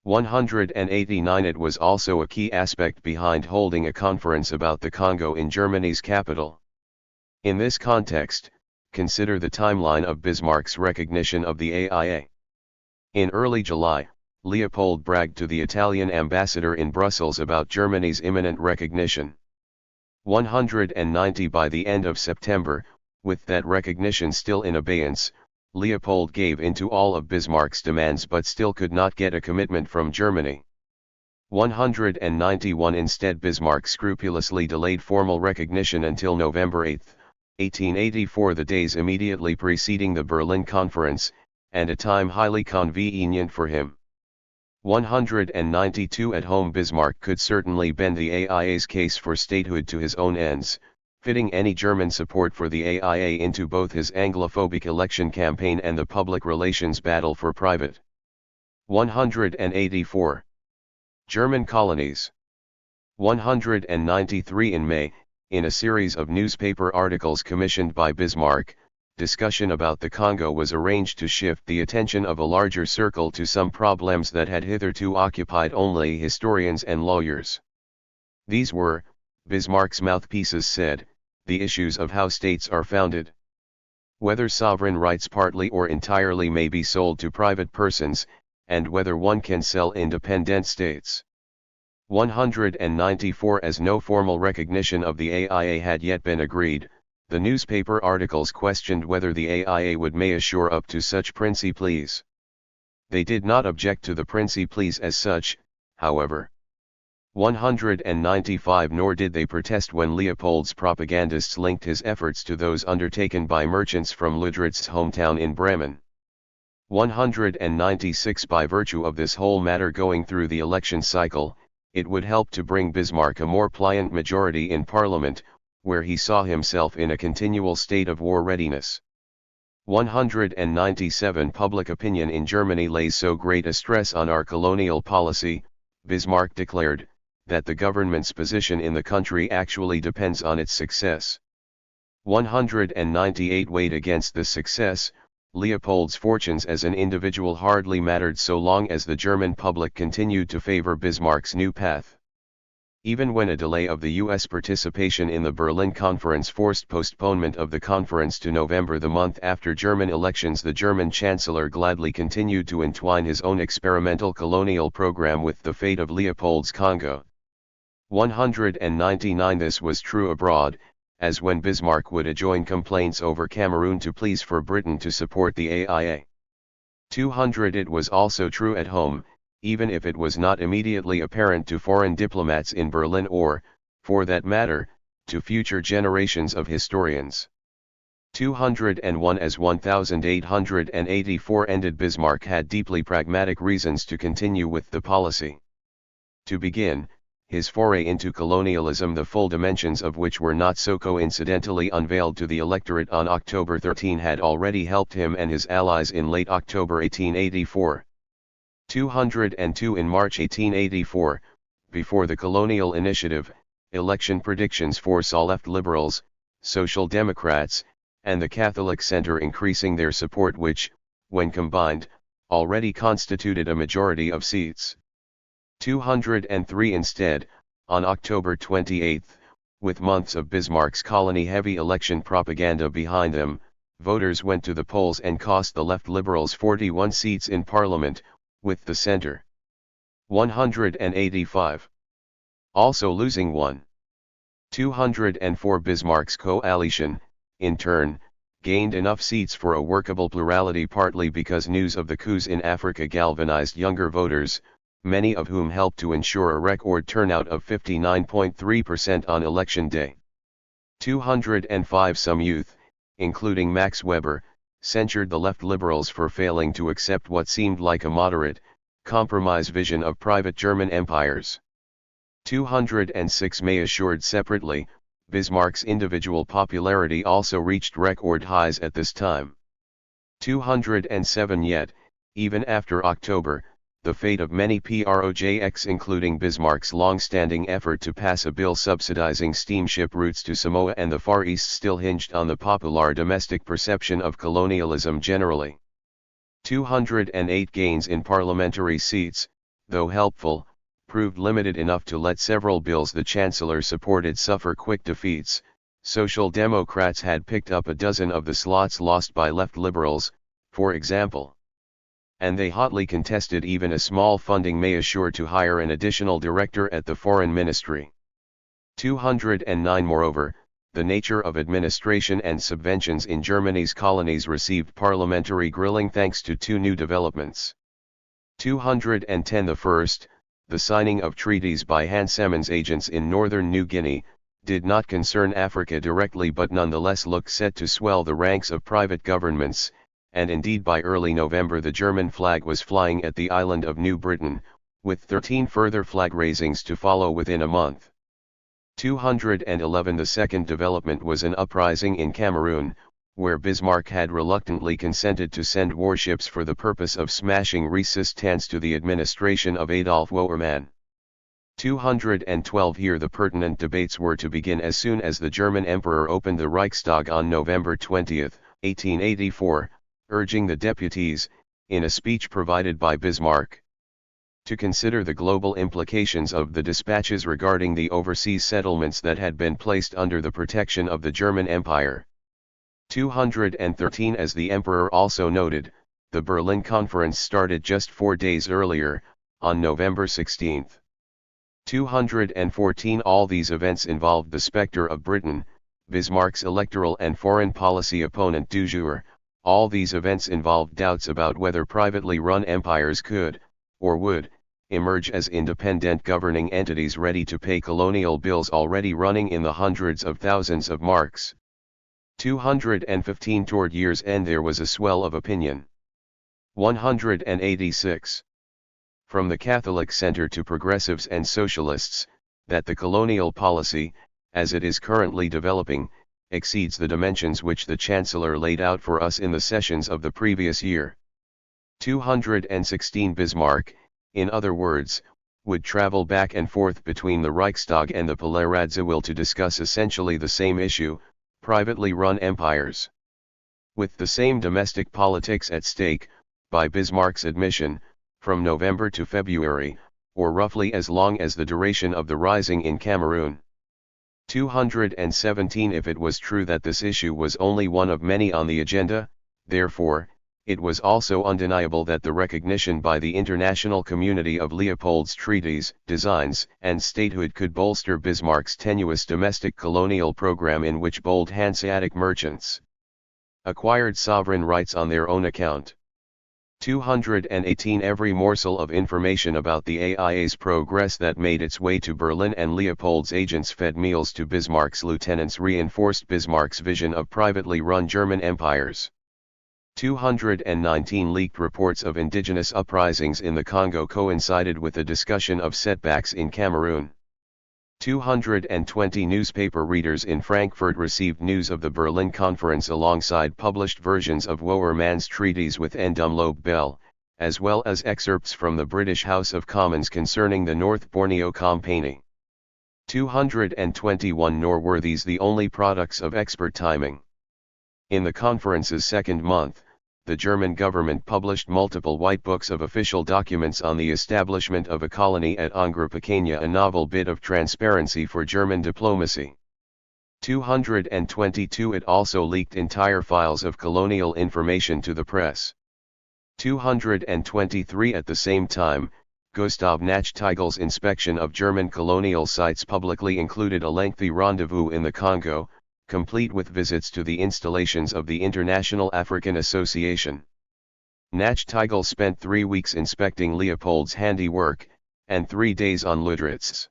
189 It was also a key aspect behind holding a conference about the Congo in Germany's capital. In this context, consider the timeline of Bismarck's recognition of the AIA. In early July, Leopold bragged to the Italian ambassador in Brussels about Germany's imminent recognition. 190 By the end of September, with that recognition still in abeyance, Leopold gave in to all of Bismarck's demands but still could not get a commitment from Germany. 191 Instead, Bismarck scrupulously delayed formal recognition until November 8, 1884, the days immediately preceding the Berlin Conference, and a time highly convenient for him. 192 At home, Bismarck could certainly bend the AIA's case for statehood to his own ends, fitting any German support for the AIA into both his Anglophobic election campaign and the public relations battle for private. 184. German colonies. 193 In May, in a series of newspaper articles commissioned by Bismarck, discussion about the Congo was arranged to shift the attention of a larger circle to some problems that had hitherto occupied only historians and lawyers. These were, Bismarck's mouthpieces said, the issues of how states are founded, whether sovereign rights partly or entirely may be sold to private persons, and whether one can sell independent states. 194 As no formal recognition of the AIA had yet been agreed, the newspaper articles questioned whether the AIA would may assure up to such principles. They did not object to the principles as such, however. 195 Nor did they protest when Leopold's propagandists linked his efforts to those undertaken by merchants from Ludritz's hometown in Bremen. 196 By virtue of this whole matter going through the election cycle, it would help to bring Bismarck a more pliant majority in Parliament, where he saw himself in a continual state of war readiness. 197 Public opinion in Germany lays so great a stress on our colonial policy, Bismarck declared, that the government's position in the country actually depends on its success. 198 Weighed against this success, Leopold's fortunes as an individual hardly mattered so long as the German public continued to favor Bismarck's new path. Even when a delay of the U.S. participation in the Berlin Conference forced postponement of the conference to November the month after German elections, the German Chancellor gladly continued to entwine his own experimental colonial program with the fate of Leopold's Congo. 199 This was true abroad, as when Bismarck would adjoin complaints over Cameroon to pleas for Britain to support the AIA. 200 It was also true at home, even if it was not immediately apparent to foreign diplomats in Berlin or, for that matter, to future generations of historians. 201 As 1884 ended, Bismarck had deeply pragmatic reasons to continue with the policy. To begin, his foray into colonialism, the full dimensions of which were not so coincidentally unveiled to the electorate on October 13, had already helped him and his allies in late October 1884. 202 In March 1884, before the colonial initiative, election predictions foresaw left liberals, social democrats, and the Catholic center increasing their support, which, when combined, already constituted a majority of seats. 203 Instead, on October 28, with months of Bismarck's colony-heavy election propaganda behind them, voters went to the polls and cost the left liberals 41 seats in parliament, with the center 185. Also losing one. 204 Bismarck's coalition, in turn, gained enough seats for a workable plurality, partly because news of the coups in Africa galvanized younger voters, many of whom helped to ensure a record turnout of 59.3% on election day. 205 Some youth, including Max Weber, censured the left liberals for failing to accept what seemed like a moderate, compromise vision of private German empires. 206 May assured separately, Bismarck's individual popularity also reached record highs at this time. 207 Yet, even after October, the fate of many projects, including Bismarck's long-standing effort to pass a bill subsidizing steamship routes to Samoa and the Far East, still hinged on the popular domestic perception of colonialism generally. 208 Gains in parliamentary seats, though helpful, proved limited enough to let several bills the Chancellor supported suffer quick defeats. Social Democrats had picked up a dozen of the slots lost by left liberals, for example. And they hotly contested even a small funding may assure to hire an additional director at the Foreign Ministry. 209 Moreover, the nature of administration and subventions in Germany's colonies received parliamentary grilling thanks to two new developments. 210 The first, the signing of treaties by Hans Semmen's agents in northern New Guinea, did not concern Africa directly but nonetheless looked set to swell the ranks of private governments, and indeed by early November the German flag was flying at the island of New Britain, with 13 further flag raisings to follow within a month. 211 The second development was an uprising in Cameroon, where Bismarck had reluctantly consented to send warships for the purpose of smashing resistance to the administration of Adolf Wouwerman. 212 Here the pertinent debates were to begin as soon as the German Emperor opened the Reichstag on November 20, 1884, urging the deputies, in a speech provided by Bismarck, to consider the global implications of the dispatches regarding the overseas settlements that had been placed under the protection of the German Empire. 213 As the Emperor also noted, the Berlin Conference started just 4 days earlier, on November 16. 214 All these events involved the specter of Britain, Bismarck's electoral and foreign policy opponent du jour. All these events involved doubts about whether privately run empires could, or would, emerge as independent governing entities ready to pay colonial bills already running in the hundreds of thousands of marks. 215 Toward year's end there was a swell of opinion. 186. From the Catholic center to progressives and socialists, that the colonial policy, as it is currently developing, exceeds the dimensions which the Chancellor laid out for us in the sessions of the previous year. 216 Bismarck, in other words, would travel back and forth between the Reichstag and the Palais Radziwill to discuss essentially the same issue, privately run empires. With the same domestic politics at stake, by Bismarck's admission, from November to February, or roughly as long as the duration of the rising in Cameroon. 217 If it was true that this issue was only one of many on the agenda, therefore, it was also undeniable that the recognition by the international community of Leopold's treaties, designs, and statehood could bolster Bismarck's tenuous domestic colonial program, in which bold Hanseatic merchants acquired sovereign rights on their own account. 218 Every morsel of information about the AIA's progress that made its way to Berlin and Leopold's agents fed meals to Bismarck's lieutenants reinforced Bismarck's vision of privately run German empires. 219 Leaked reports of indigenous uprisings in the Congo coincided with a discussion of setbacks in Cameroon. 220 Newspaper readers in Frankfurt received news of the Berlin Conference alongside published versions of Wouwerman's treaties with Ndumlob Bell, as well as excerpts from the British House of Commons concerning the North Borneo Campaign. 221 Nor were these the only products of expert timing. In the conference's second month, the German government published multiple white books of official documents on the establishment of a colony at Angra Pequena, a novel bit of transparency for German diplomacy. 222 It also leaked entire files of colonial information to the press. 223 At the same time, Gustav Nachtigal's inspection of German colonial sites publicly included a lengthy rendezvous in the Congo, complete with visits to the installations of the International African Association. Nachtigal spent 3 weeks inspecting Leopold's handiwork, and 3 days on Lüderitz.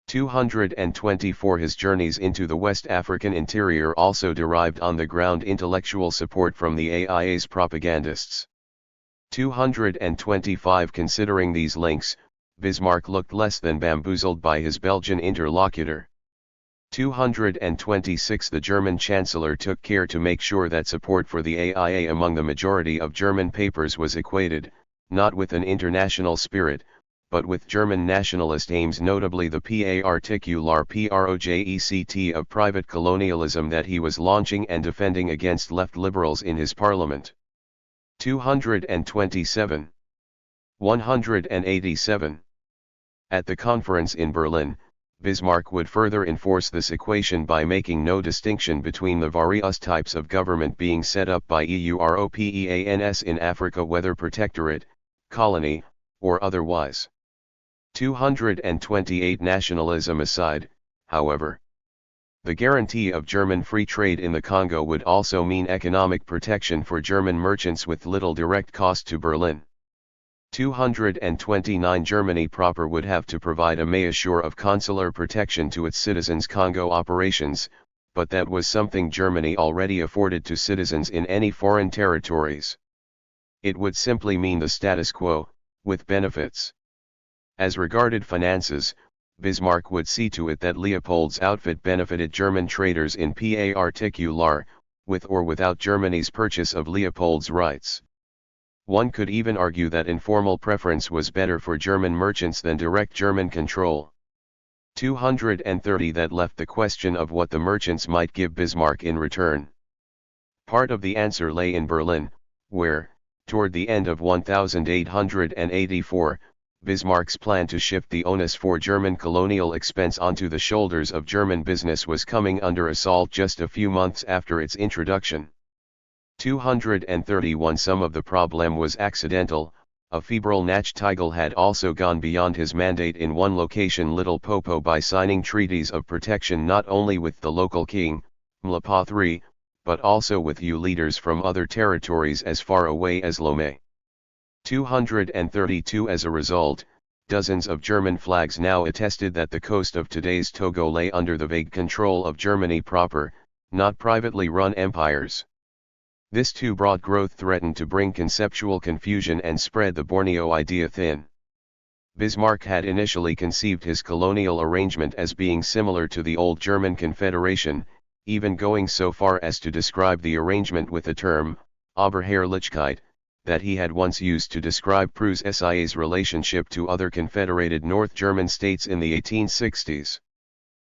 224 His journeys into the West African interior also derived on the ground intellectual support from the AIA's propagandists. 225 Considering these links, Bismarck looked less than bamboozled by his Belgian interlocutor. 226 The German Chancellor took care to make sure that support for the AIA among the majority of German papers was equated, not with an international spirit, but with German nationalist aims, notably the particular project of private colonialism that he was launching and defending against left liberals in his parliament. 227. 187. At the conference in Berlin, Bismarck would further enforce this equation by making no distinction between the various types of government being set up by Europeans in Africa, whether protectorate, colony, or otherwise. 228 Nationalism aside, however, the guarantee of German free trade in the Congo would also mean economic protection for German merchants with little direct cost to Berlin. 229 Germany proper would have to provide a measure of consular protection to its citizens' Congo operations, but that was something Germany already afforded to citizens in any foreign territories. It would simply mean the status quo, with benefits. As regarded finances, Bismarck would see to it that Leopold's outfit benefited German traders in particular, with or without Germany's purchase of Leopold's rights. One could even argue that informal preference was better for German merchants than direct German control. 230 That left the question of what the merchants might give Bismarck in return. Part of the answer lay in Berlin, where, toward the end of 1884, Bismarck's plan to shift the onus for German colonial expense onto the shoulders of German business was coming under assault just a few months after its introduction. 231 Some of the problem was accidental. A febrile Nachtigal had also gone beyond his mandate in one location, Little Popo, by signing treaties of protection not only with the local king, mp3, but also with leaders from other territories as far away as Lomé. 232 As a result, dozens of German flags now attested that the coast of today's Togo lay under the vague control of Germany proper, not privately run empires. This too broad growth threatened to bring conceptual confusion and spread the Borneo idea thin. Bismarck had initially conceived his colonial arrangement as being similar to the old German Confederation, even going so far as to describe the arrangement with the term, Oberherrlichkeit, that he had once used to describe Prussia's relationship to other confederated North German states in the 1860s.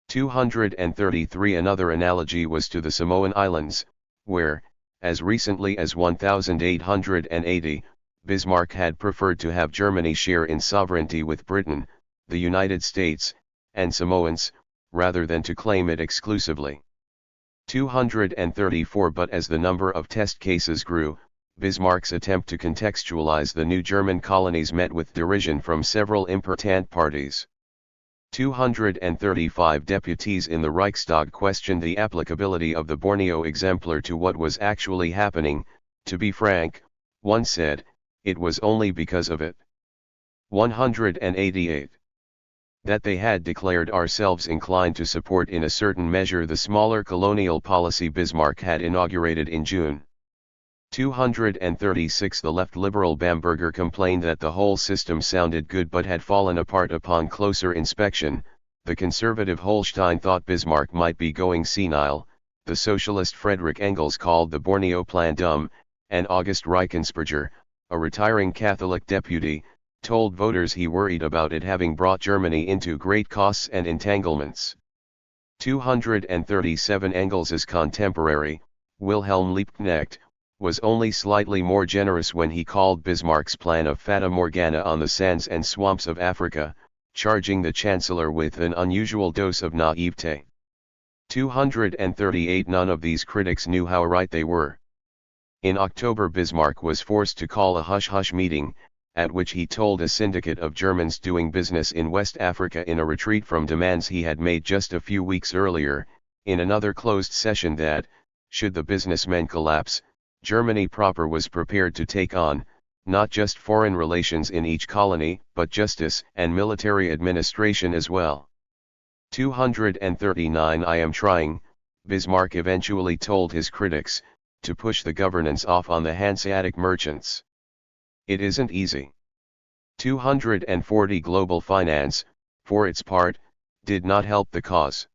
233 Another analogy was to the Samoan Islands, where, as recently as 1880, Bismarck had preferred to have Germany share in sovereignty with Britain, the United States, and Samoans, rather than to claim it exclusively. 234 But as the number of test cases grew, Bismarck's attempt to contextualize the new German colonies met with derision from several important parties. 235 deputies in the Reichstag questioned the applicability of the Borneo exemplar to what was actually happening. To be frank, one said, it was only because of it. 188. That they had declared ourselves inclined to support in a certain measure the smaller colonial policy Bismarck had inaugurated in June. 236. The left liberal Bamberger complained that the whole system sounded good but had fallen apart upon closer inspection. The conservative Holstein thought Bismarck might be going senile. The socialist Friedrich Engels called the Borneo Plan dumb, and August Reichensperger, a retiring Catholic deputy, told voters he worried about it having brought Germany into great costs and entanglements. 237. Engels's contemporary, Wilhelm Liebknecht, was only slightly more generous when he called Bismarck's plan of Fata Morgana on the sands and swamps of Africa, charging the Chancellor with an unusual dose of naivete. 238. None of these critics knew how right they were. In October Bismarck was forced to call a hush-hush meeting, at which he told a syndicate of Germans doing business in West Africa in a retreat from demands he had made just a few weeks earlier, in another closed session that, should the businessmen collapse, Germany proper was prepared to take on, not just foreign relations in each colony, but justice and military administration as well. 239. I am trying, Bismarck eventually told his critics, to push the governance off on the Hanseatic merchants. It isn't easy. 240. Global finance, for its part, did not help the cause.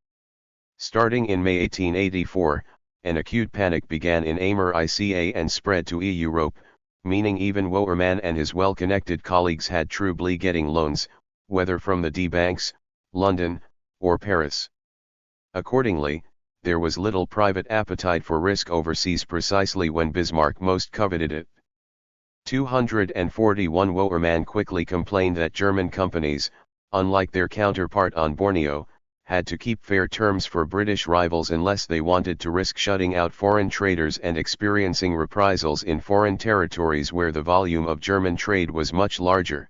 Starting in May 1884, an acute panic began in Amur-ICA and spread to Europe, meaning even Wouwerman and his well-connected colleagues had trouble getting loans, whether from the D-banks, London, or Paris. Accordingly, there was little private appetite for risk overseas precisely when Bismarck most coveted it. 241. Wouwerman quickly complained that German companies, unlike their counterpart on Borneo, had to keep fair terms for British rivals unless they wanted to risk shutting out foreign traders and experiencing reprisals in foreign territories where the volume of German trade was much larger.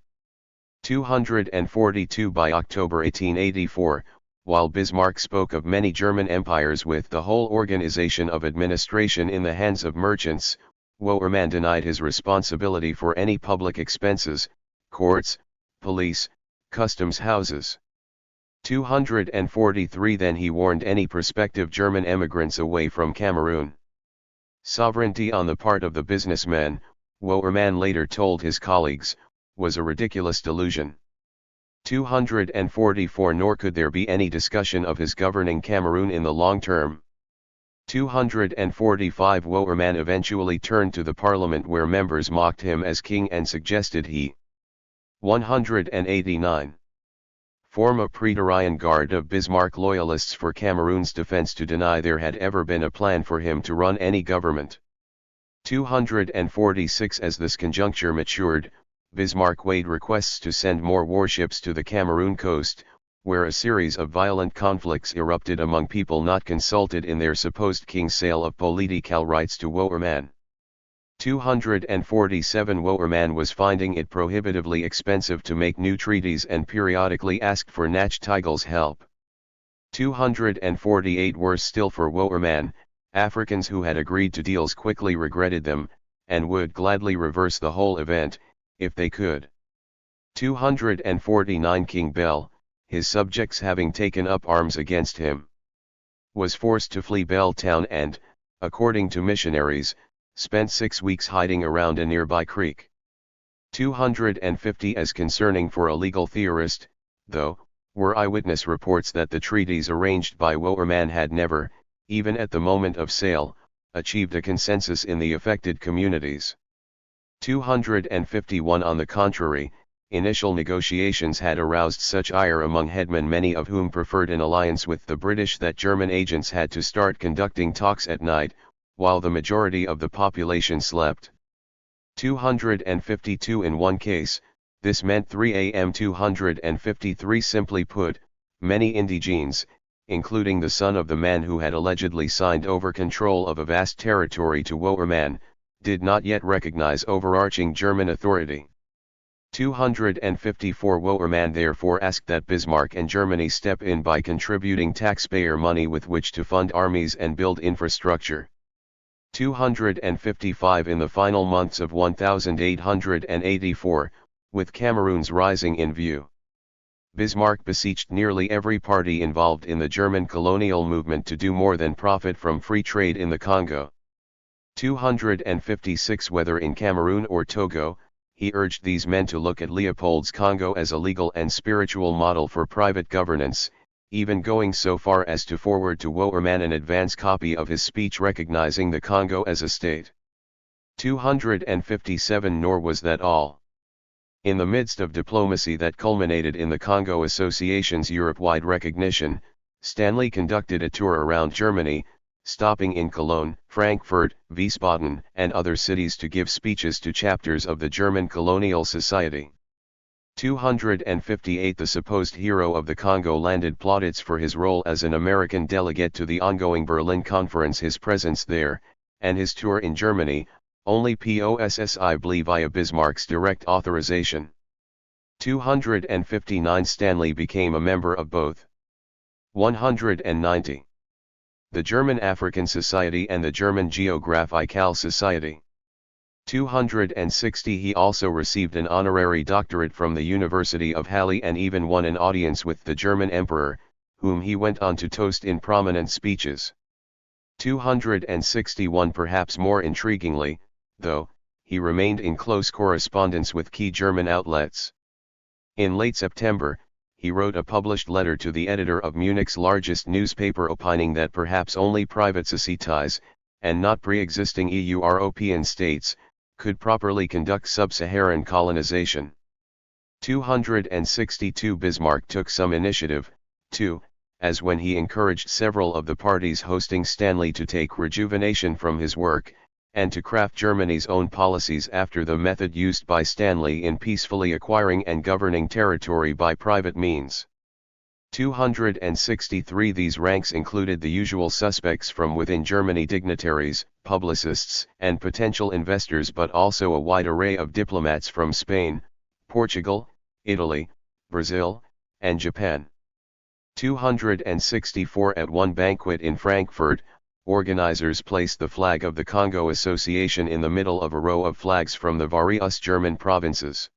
242. By October 1884, while Bismarck spoke of many German empires with the whole organization of administration in the hands of merchants, Wouwerman denied his responsibility for any public expenses, courts, police, customs houses. 243. Then he warned any prospective German emigrants away from Cameroon. Sovereignty on the part of the businessmen, Wouwerman later told his colleagues, was a ridiculous delusion. 244. Nor could there be any discussion of his governing Cameroon in the long term. 245. Wouwerman eventually turned to the parliament where members mocked him as king and suggested he 189. Form a Praetorian Guard of Bismarck loyalists for Cameroon's defense to deny there had ever been a plan for him to run any government. 246. As this conjuncture matured, Bismarck weighed requests to send more warships to the Cameroon coast, where a series of violent conflicts erupted among people not consulted in their supposed king's sale of political rights to Wouwerman. 247. Wouwerman was finding it prohibitively expensive to make new treaties and periodically asked for Nachtigal's help. 248. Worse still for Wouwerman, Africans who had agreed to deals quickly regretted them, and would gladly reverse the whole event, if they could. 249. King Bell, his subjects having taken up arms against him, was forced to flee Belltown and, according to missionaries, spent 6 weeks hiding around a nearby creek. 250. As concerning for a legal theorist, though, were eyewitness reports that the treaties arranged by Wouwerman had never, even at the moment of sale, achieved a consensus in the affected communities. 251. On the contrary, initial negotiations had aroused such ire among headmen, many of whom preferred an alliance with the British, that German agents had to start conducting talks at night, while the majority of the population slept. 252. In one case, this meant 3 a.m. 253. Simply put, many indigenes, including the son of the man who had allegedly signed over control of a vast territory to Wouwerman, did not yet recognize overarching German authority. 254 Wouwerman therefore asked that Bismarck and Germany step in by contributing taxpayer money with which to fund armies and build infrastructure. 255 In the final months of 1884, with Cameroon's rising in view, Bismarck beseeched nearly every party involved in the German colonial movement to do more than profit from free trade in the Congo. 256 Whether in Cameroon or Togo, he urged these men to look at Leopold's Congo as a legal and spiritual model for private governance, even going so far as to forward to Wouwerman an advance copy of his speech recognizing the Congo as a state. 257 Nor was that all. In the midst of diplomacy that culminated in the Congo Association's Europe-wide recognition, Stanley conducted a tour around Germany, stopping in Cologne, Frankfurt, Wiesbaden, and other cities to give speeches to chapters of the German Colonial Society. 258 The supposed hero of the Congo landed plaudits for his role as an American delegate to the ongoing Berlin Conference. His presence there, and his tour in Germany, only possibly via Bismarck's direct authorization. 259 Stanley became a member of both. 190. The German African Society and the German Geographical Society. 260 He also received an honorary doctorate from the University of Halle and even won an audience with the German Emperor, whom he went on to toast in prominent speeches. 261 Perhaps more intriguingly, though, he remained in close correspondence with key German outlets. In late September, he wrote a published letter to the editor of Munich's largest newspaper opining that perhaps only private societies, and not pre-existing EU-European states, could properly conduct sub-Saharan colonization. 262 Bismarck took some initiative, too, as when he encouraged several of the parties hosting Stanley to take rejuvenation from his work, and to craft Germany's own policies after the method used by Stanley in peacefully acquiring and governing territory by private means. 263 These ranks included the usual suspects from within Germany: dignitaries, publicists, and potential investors, but also a wide array of diplomats from Spain, Portugal, Italy, Brazil, and Japan. 264 At one banquet in Frankfurt, organizers placed the flag of the Congo Association in the middle of a row of flags from the various German provinces.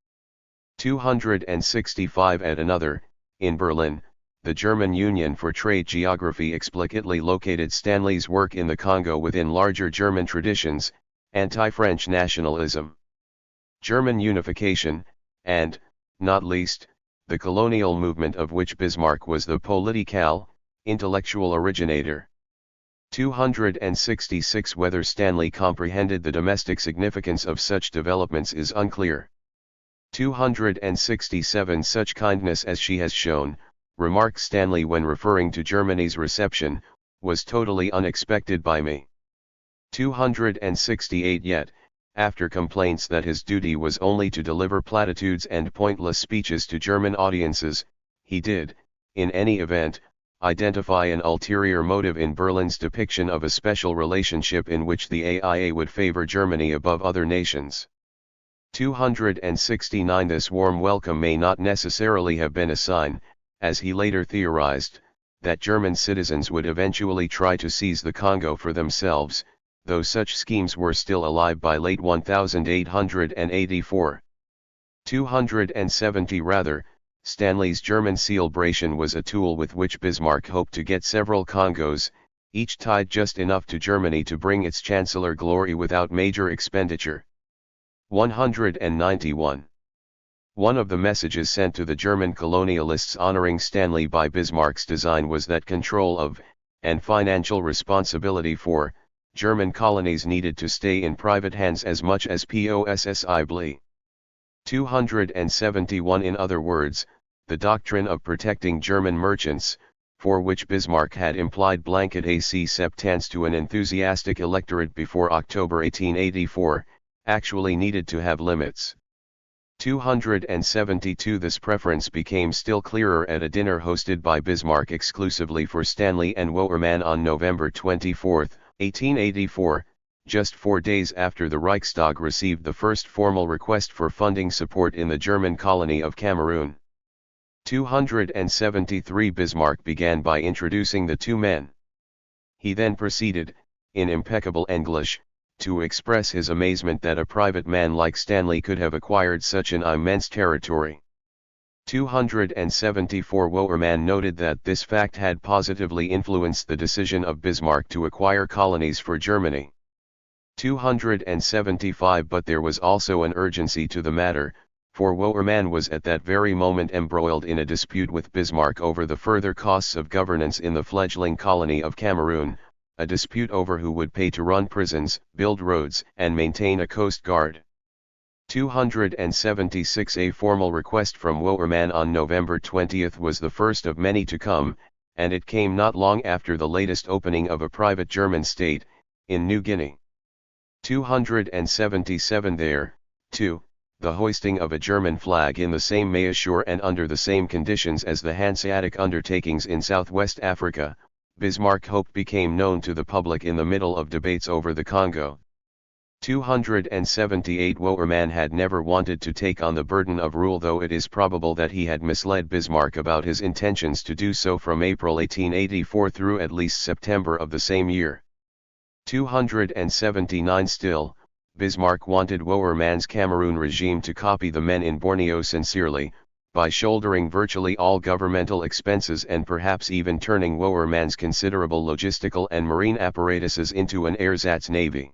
265 At another, in Berlin, the German Union for Trade Geography explicitly located Stanley's work in the Congo within larger German traditions, anti-French nationalism, German unification, and, not least, the colonial movement of which Bismarck was the political, intellectual originator. 266 Whether Stanley comprehended the domestic significance of such developments is unclear. 267 Such kindness as she has shown, remarks Stanley when referring to Germany's reception, was totally unexpected by me. 268 Yet, after complaints that his duty was only to deliver platitudes and pointless speeches to German audiences, he did, in any event, identify an ulterior motive in Berlin's depiction of a special relationship in which the AIA would favor Germany above other nations. 269 This warm welcome may not necessarily have been a sign, as he later theorized, that German citizens would eventually try to seize the Congo for themselves, though such schemes were still alive by late 1884. 270 Rather, Stanley's German celebration was a tool with which Bismarck hoped to get several Congos, each tied just enough to Germany to bring its chancellor glory without major expenditure. 191. One of the messages sent to the German colonialists honoring Stanley by Bismarck's design was that control of, and financial responsibility for, German colonies needed to stay in private hands as much as possibly. 271 In other words, the doctrine of protecting German merchants, for which Bismarck had implied blanket acceptance to an enthusiastic electorate before October 1884, actually needed to have limits. 272 This preference became still clearer at a dinner hosted by Bismarck exclusively for Stanley and Wouwerman on November 24, 1884, just 4 days after the Reichstag received the first formal request for funding support in the German colony of Cameroon. 273 Bismarck began by introducing the two men. He then proceeded, in impeccable English, to express his amazement that a private man like Stanley could have acquired such an immense territory. 274 Wouwerman noted that this fact had positively influenced the decision of Bismarck to acquire colonies for Germany. 275 But there was also an urgency to the matter, for Wouwerman was at that very moment embroiled in a dispute with Bismarck over the further costs of governance in the fledgling colony of Cameroon, a dispute over who would pay to run prisons, build roads, and maintain a coast guard. 276 A formal request from Wouwerman on November 20 was the first of many to come, and it came not long after the latest opening of a private German state, in New Guinea. 277 There, too, the hoisting of a German flag in the same measure and under the same conditions as the Hanseatic undertakings in Southwest Africa, Bismarck hoped became known to the public in the middle of debates over the Congo. 278 Wouwerman had never wanted to take on the burden of rule, though it is probable that he had misled Bismarck about his intentions to do so from April 1884 through at least September of the same year. 279 Still, Bismarck wanted Wouwerman's Cameroon regime to copy the men in Borneo sincerely, by shouldering virtually all governmental expenses and perhaps even turning Wouwerman's considerable logistical and marine apparatuses into an ersatz navy.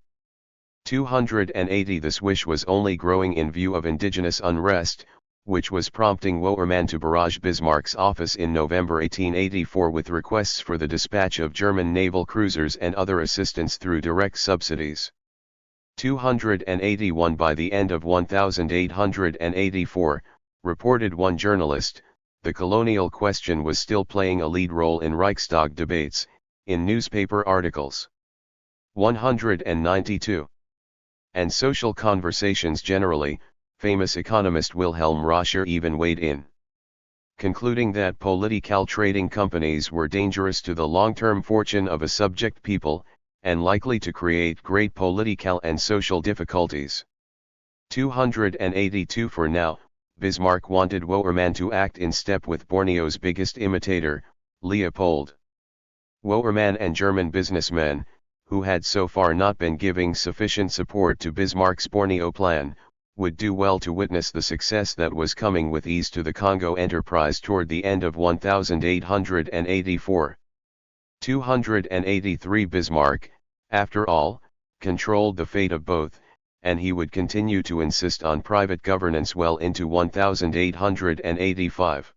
280 This wish was only growing in view of indigenous unrest, which was prompting Wouwerman to barrage Bismarck's office in November 1884 with requests for the dispatch of German naval cruisers and other assistance through direct subsidies. 281 By the end of 1884, reported one journalist, the colonial question was still playing a lead role in Reichstag debates, in newspaper articles. 192. And social conversations generally, famous economist Wilhelm Roscher even weighed in, concluding that political trading companies were dangerous to the long-term fortune of a subject people, and likely to create great political and social difficulties. 282 For now, Bismarck wanted Wouwerman to act in step with Borneo's biggest imitator, Leopold. Wouwerman and German businessmen, who had so far not been giving sufficient support to Bismarck's Borneo plan, would do well to witness the success that was coming with ease to the Congo enterprise toward the end of 1884. 283 Bismarck, after all, controlled the fate of both, and he would continue to insist on private governance well into 1885.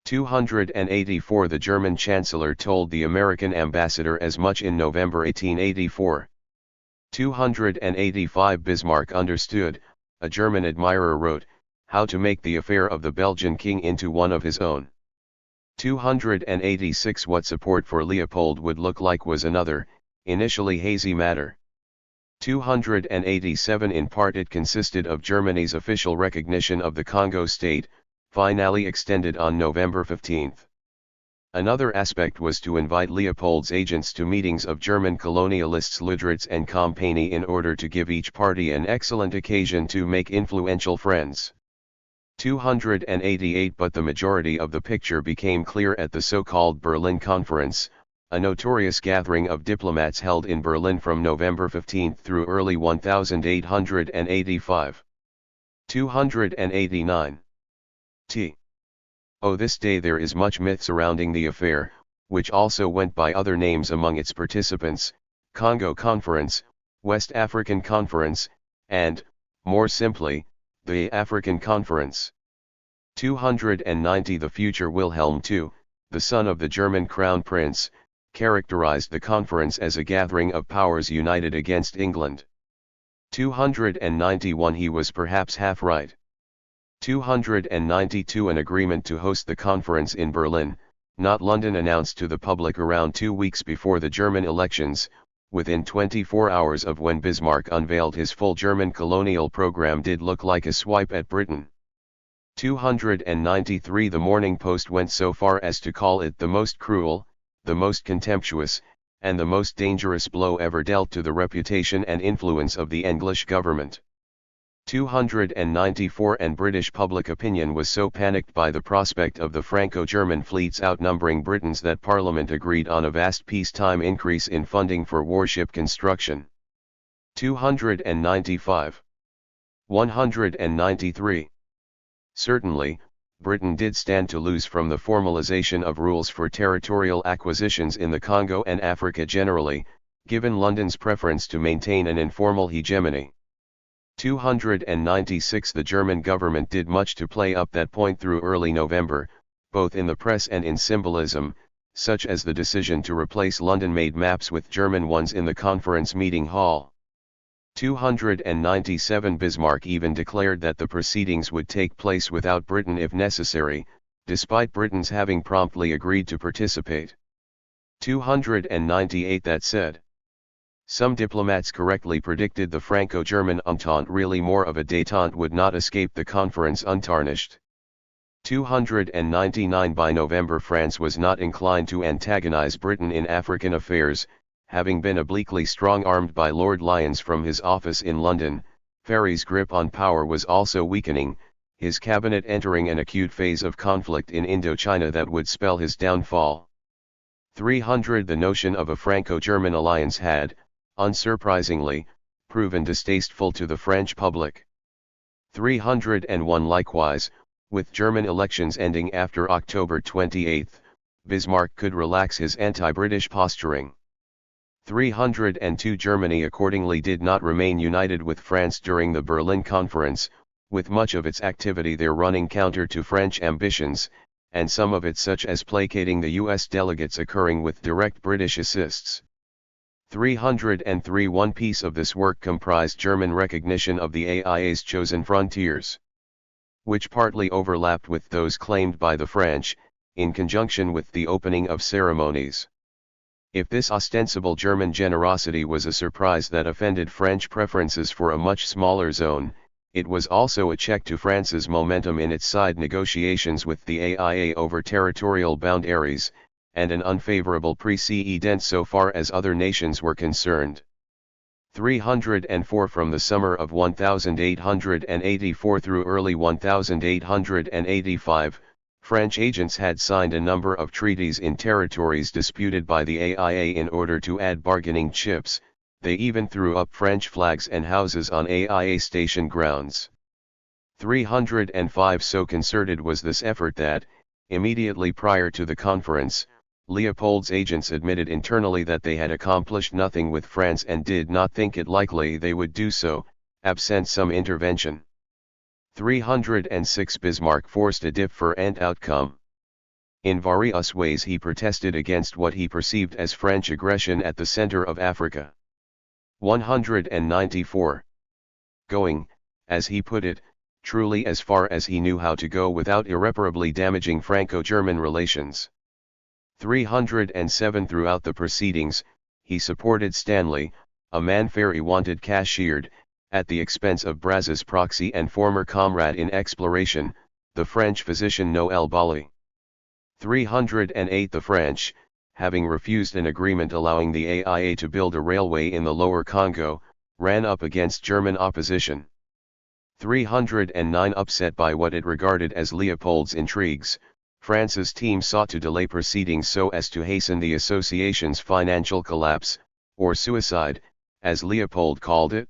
284 The German Chancellor told the American ambassador as much in November 1884. 285 Bismarck understood, a German admirer wrote, how to make the affair of the Belgian king into one of his own. 286 What support for Leopold would look like was another, initially hazy matter. 287 In part it consisted of Germany's official recognition of the Congo state, finally extended on November 15. Another aspect was to invite Leopold's agents to meetings of German colonialists Ludritz and Company in order to give each party an excellent occasion to make influential friends. 288 But the majority of the picture became clear at the so-called Berlin Conference, a notorious gathering of diplomats held in Berlin from November 15 through early 1885. 289. This day there is much myth surrounding the affair, which also went by other names among its participants, Congo Conference, West African Conference, and, more simply, the African Conference. 290 The future Wilhelm II, the son of the German Crown Prince, characterized the conference as a gathering of powers united against England. 291 He was perhaps half right. 292 An agreement to host the conference in Berlin, not London, announced to the public around 2 weeks before the German elections, within 24 hours of when Bismarck unveiled his full German colonial program, did look like a swipe at Britain. 293 The Morning Post went so far as to call it the most cruel, the most contemptuous, and the most dangerous blow ever dealt to the reputation and influence of the English government. 294 And British public opinion was so panicked by the prospect of the Franco-German fleets outnumbering Britain's that Parliament agreed on a vast peacetime increase in funding for warship construction. 295. 193. Certainly, Britain did stand to lose from the formalization of rules for territorial acquisitions in the Congo and Africa generally, given London's preference to maintain an informal hegemony. 296 The German government did much to play up that point through early November, both in the press and in symbolism, such as the decision to replace London-made maps with German ones in the conference meeting hall. 297 Bismarck even declared that the proceedings would take place without Britain if necessary, despite Britain's having promptly agreed to participate. 298 That said, some diplomats correctly predicted the Franco-German entente, really more of a détente, would not escape the conference untarnished. 299 By November France was not inclined to antagonize Britain in African affairs, having been obliquely strong-armed by Lord Lyons from his office in London. Ferry's grip on power was also weakening, his cabinet entering an acute phase of conflict in Indochina that would spell his downfall. 300 The notion of a Franco-German alliance had, unsurprisingly, proven distasteful to the French public. 301 Likewise, with German elections ending after October 28, Bismarck could relax his anti-British posturing. 302 Germany accordingly did not remain united with France during the Berlin Conference, with much of its activity there running counter to French ambitions, and some of it such as placating the U.S. delegates occurring with direct British assists. 303 One piece of this work comprised German recognition of the AIA's chosen frontiers, which partly overlapped with those claimed by the French, in conjunction with the opening of ceremonies. If this ostensible German generosity was a surprise that offended French preferences for a much smaller zone, it was also a check to France's momentum in its side negotiations with the AIA over territorial bound areas, and an unfavorable precedent so far as other nations were concerned. 304 From the summer of 1884 through early 1885, French agents had signed a number of treaties in territories disputed by the AIA in order to add bargaining chips. They even threw up French flags and houses on AIA station grounds. 305 So concerted was this effort that, immediately prior to the conference, Leopold's agents admitted internally that they had accomplished nothing with France and did not think it likely they would do so, absent some intervention. 306 Bismarck forced a different outcome. In various ways he protested against what he perceived as French aggression at the center of Africa. 194. Going, as he put it, truly as far as he knew how to go without irreparably damaging Franco-German relations. 307 Throughout the proceedings, he supported Stanley, a man Ferry wanted cashiered, at the expense of Brazza's proxy and former comrade in exploration, the French physician Noël Bollée. 308 The French, having refused an agreement allowing the AIA to build a railway in the Lower Congo, ran up against German opposition. 309 Upset by what it regarded as Leopold's intrigues, France's team sought to delay proceedings so as to hasten the association's financial collapse, or suicide, as Leopold called it.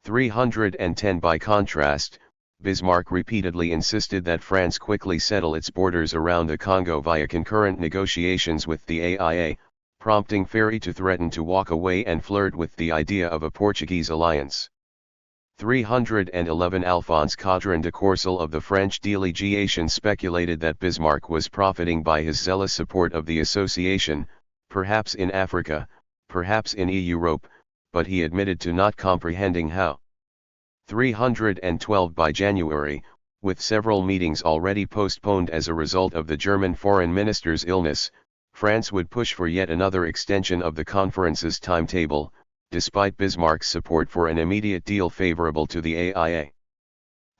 310 By contrast, Bismarck repeatedly insisted that France quickly settle its borders around the Congo via concurrent negotiations with the AIA, prompting Ferry to threaten to walk away and flirt with the idea of a Portuguese alliance. 311 Alphonse Caudron de Courcelles of the French delegation speculated that Bismarck was profiting by his zealous support of the association, perhaps in Africa, perhaps in Europe, but he admitted to not comprehending how. 312 By January, with several meetings already postponed as a result of the German foreign minister's illness, France would push for yet another extension of the conference's timetable, despite Bismarck's support for an immediate deal favorable to the AIA.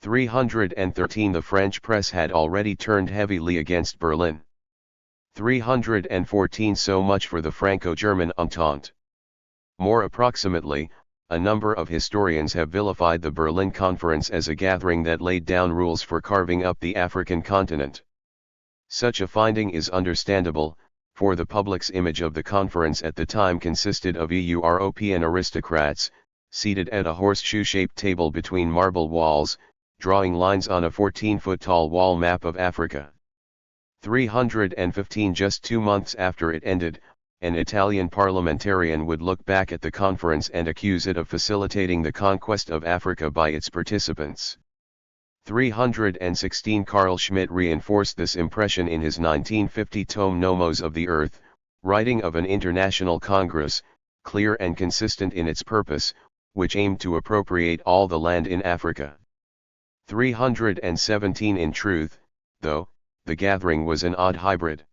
313 The French press had already turned heavily against Berlin. 314 So much for the Franco-German Entente. More approximately, a number of historians have vilified the Berlin Conference as a gathering that laid down rules for carving up the African continent. Such a finding is understandable, for the public's image of the conference at the time consisted of European aristocrats, seated at a horseshoe-shaped table between marble walls, drawing lines on a 14-foot-tall wall map of Africa. 315 Just 2 months after it ended, an Italian parliamentarian would look back at the conference and accuse it of facilitating the conquest of Africa by its participants. 316 Carl Schmitt reinforced this impression in his 1950 tome Nomos of the Earth, writing of an international congress, clear and consistent in its purpose, which aimed to appropriate all the land in Africa. 317 In truth, though, the gathering was an odd hybrid.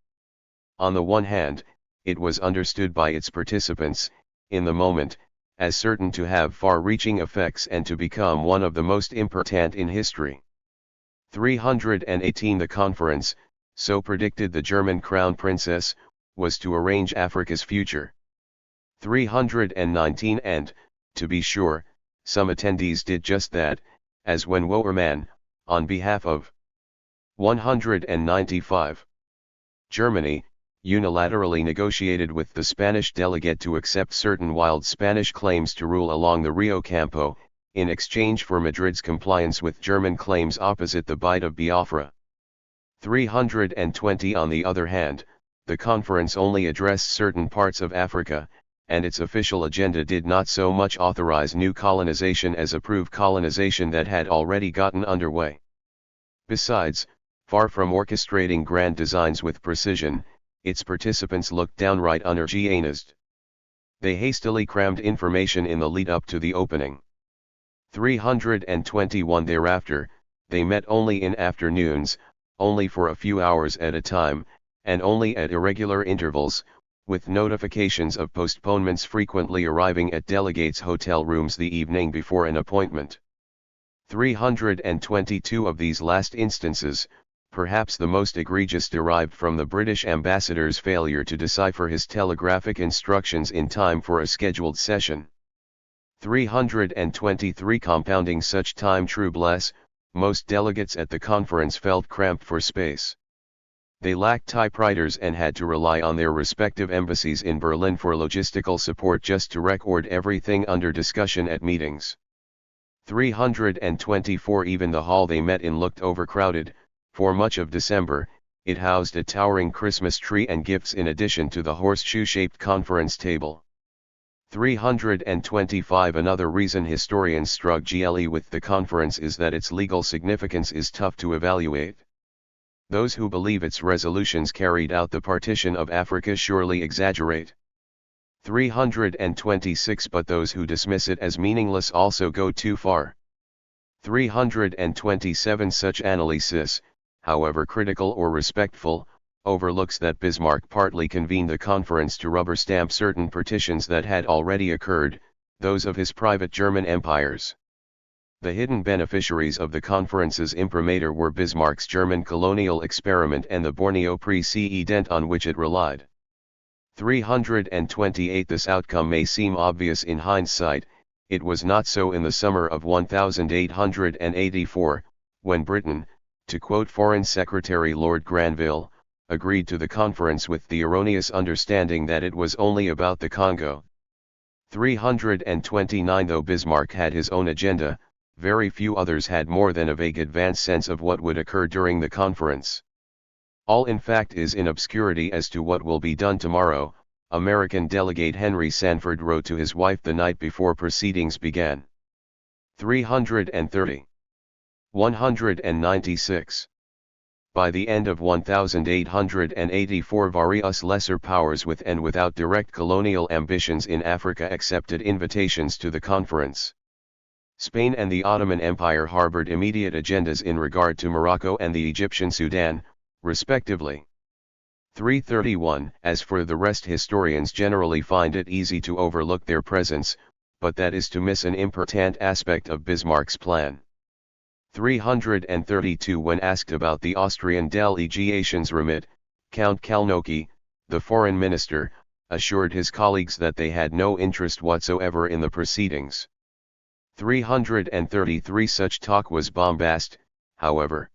On the one hand, it was understood by its participants, in the moment, as certain to have far-reaching effects and to become one of the most important in history. 318 The conference, so predicted the German crown princess, was to arrange Africa's future. 319 And, to be sure, some attendees did just that, as when Wouwerman, on behalf of 195. Germany, unilaterally negotiated with the Spanish delegate to accept certain wild Spanish claims to rule along the Rio Campo, in exchange for Madrid's compliance with German claims opposite the Bight of Biafra. 320 On the other hand, the conference only addressed certain parts of Africa, and its official agenda did not so much authorize new colonization as approve colonization that had already gotten underway. Besides, far from orchestrating grand designs with precision, its participants looked downright unorganized. They hastily crammed information in the lead-up to the opening. 321 Thereafter, they met only in afternoons, only for a few hours at a time, and only at irregular intervals, with notifications of postponements frequently arriving at delegates' hotel rooms the evening before an appointment. 322 of these last instances, perhaps the most egregious, derived from the British ambassador's failure to decipher his telegraphic instructions in time for a scheduled session. 323 Compounding such time troubles, most delegates at the conference felt cramped for space. They lacked typewriters and had to rely on their respective embassies in Berlin for logistical support just to record everything under discussion at meetings. 324 Even the hall they met in looked overcrowded. For much of December, it housed a towering Christmas tree and gifts in addition to the horseshoe-shaped conference table. 325 Another reason historians struggle with the conference is that its legal significance is tough to evaluate. Those who believe its resolutions carried out the partition of Africa surely exaggerate. 326 But those who dismiss it as meaningless also go too far. 327 Such analysis, however critical or respectful, overlooks that Bismarck partly convened the conference to rubber-stamp certain partitions that had already occurred, those of his private German empires. The hidden beneficiaries of the conference's imprimatur were Bismarck's German colonial experiment and the Borneo precedent on which it relied. 328 This outcome may seem obvious in hindsight. It was not so in the summer of 1884, when Britain, to quote Foreign Secretary Lord Granville, agreed to the conference with the erroneous understanding that it was only about the Congo. 329 Though Bismarck had his own agenda, very few others had more than a vague advance sense of what would occur during the conference. All in fact is in obscurity as to what will be done tomorrow, American delegate Henry Sanford wrote to his wife the night before proceedings began. 330. 196. By the end of 1884 various lesser powers with and without direct colonial ambitions in Africa accepted invitations to the conference. Spain and the Ottoman Empire harbored immediate agendas in regard to Morocco and the Egyptian Sudan, respectively. 331 As for the rest, historians generally find it easy to overlook their presence, but that is to miss an important aspect of Bismarck's plan. 332 When asked about the Austrian delegation's remit, Count Kalnoky, the foreign minister, assured his colleagues that they had no interest whatsoever in the proceedings. 333 Such talk was bombast, however.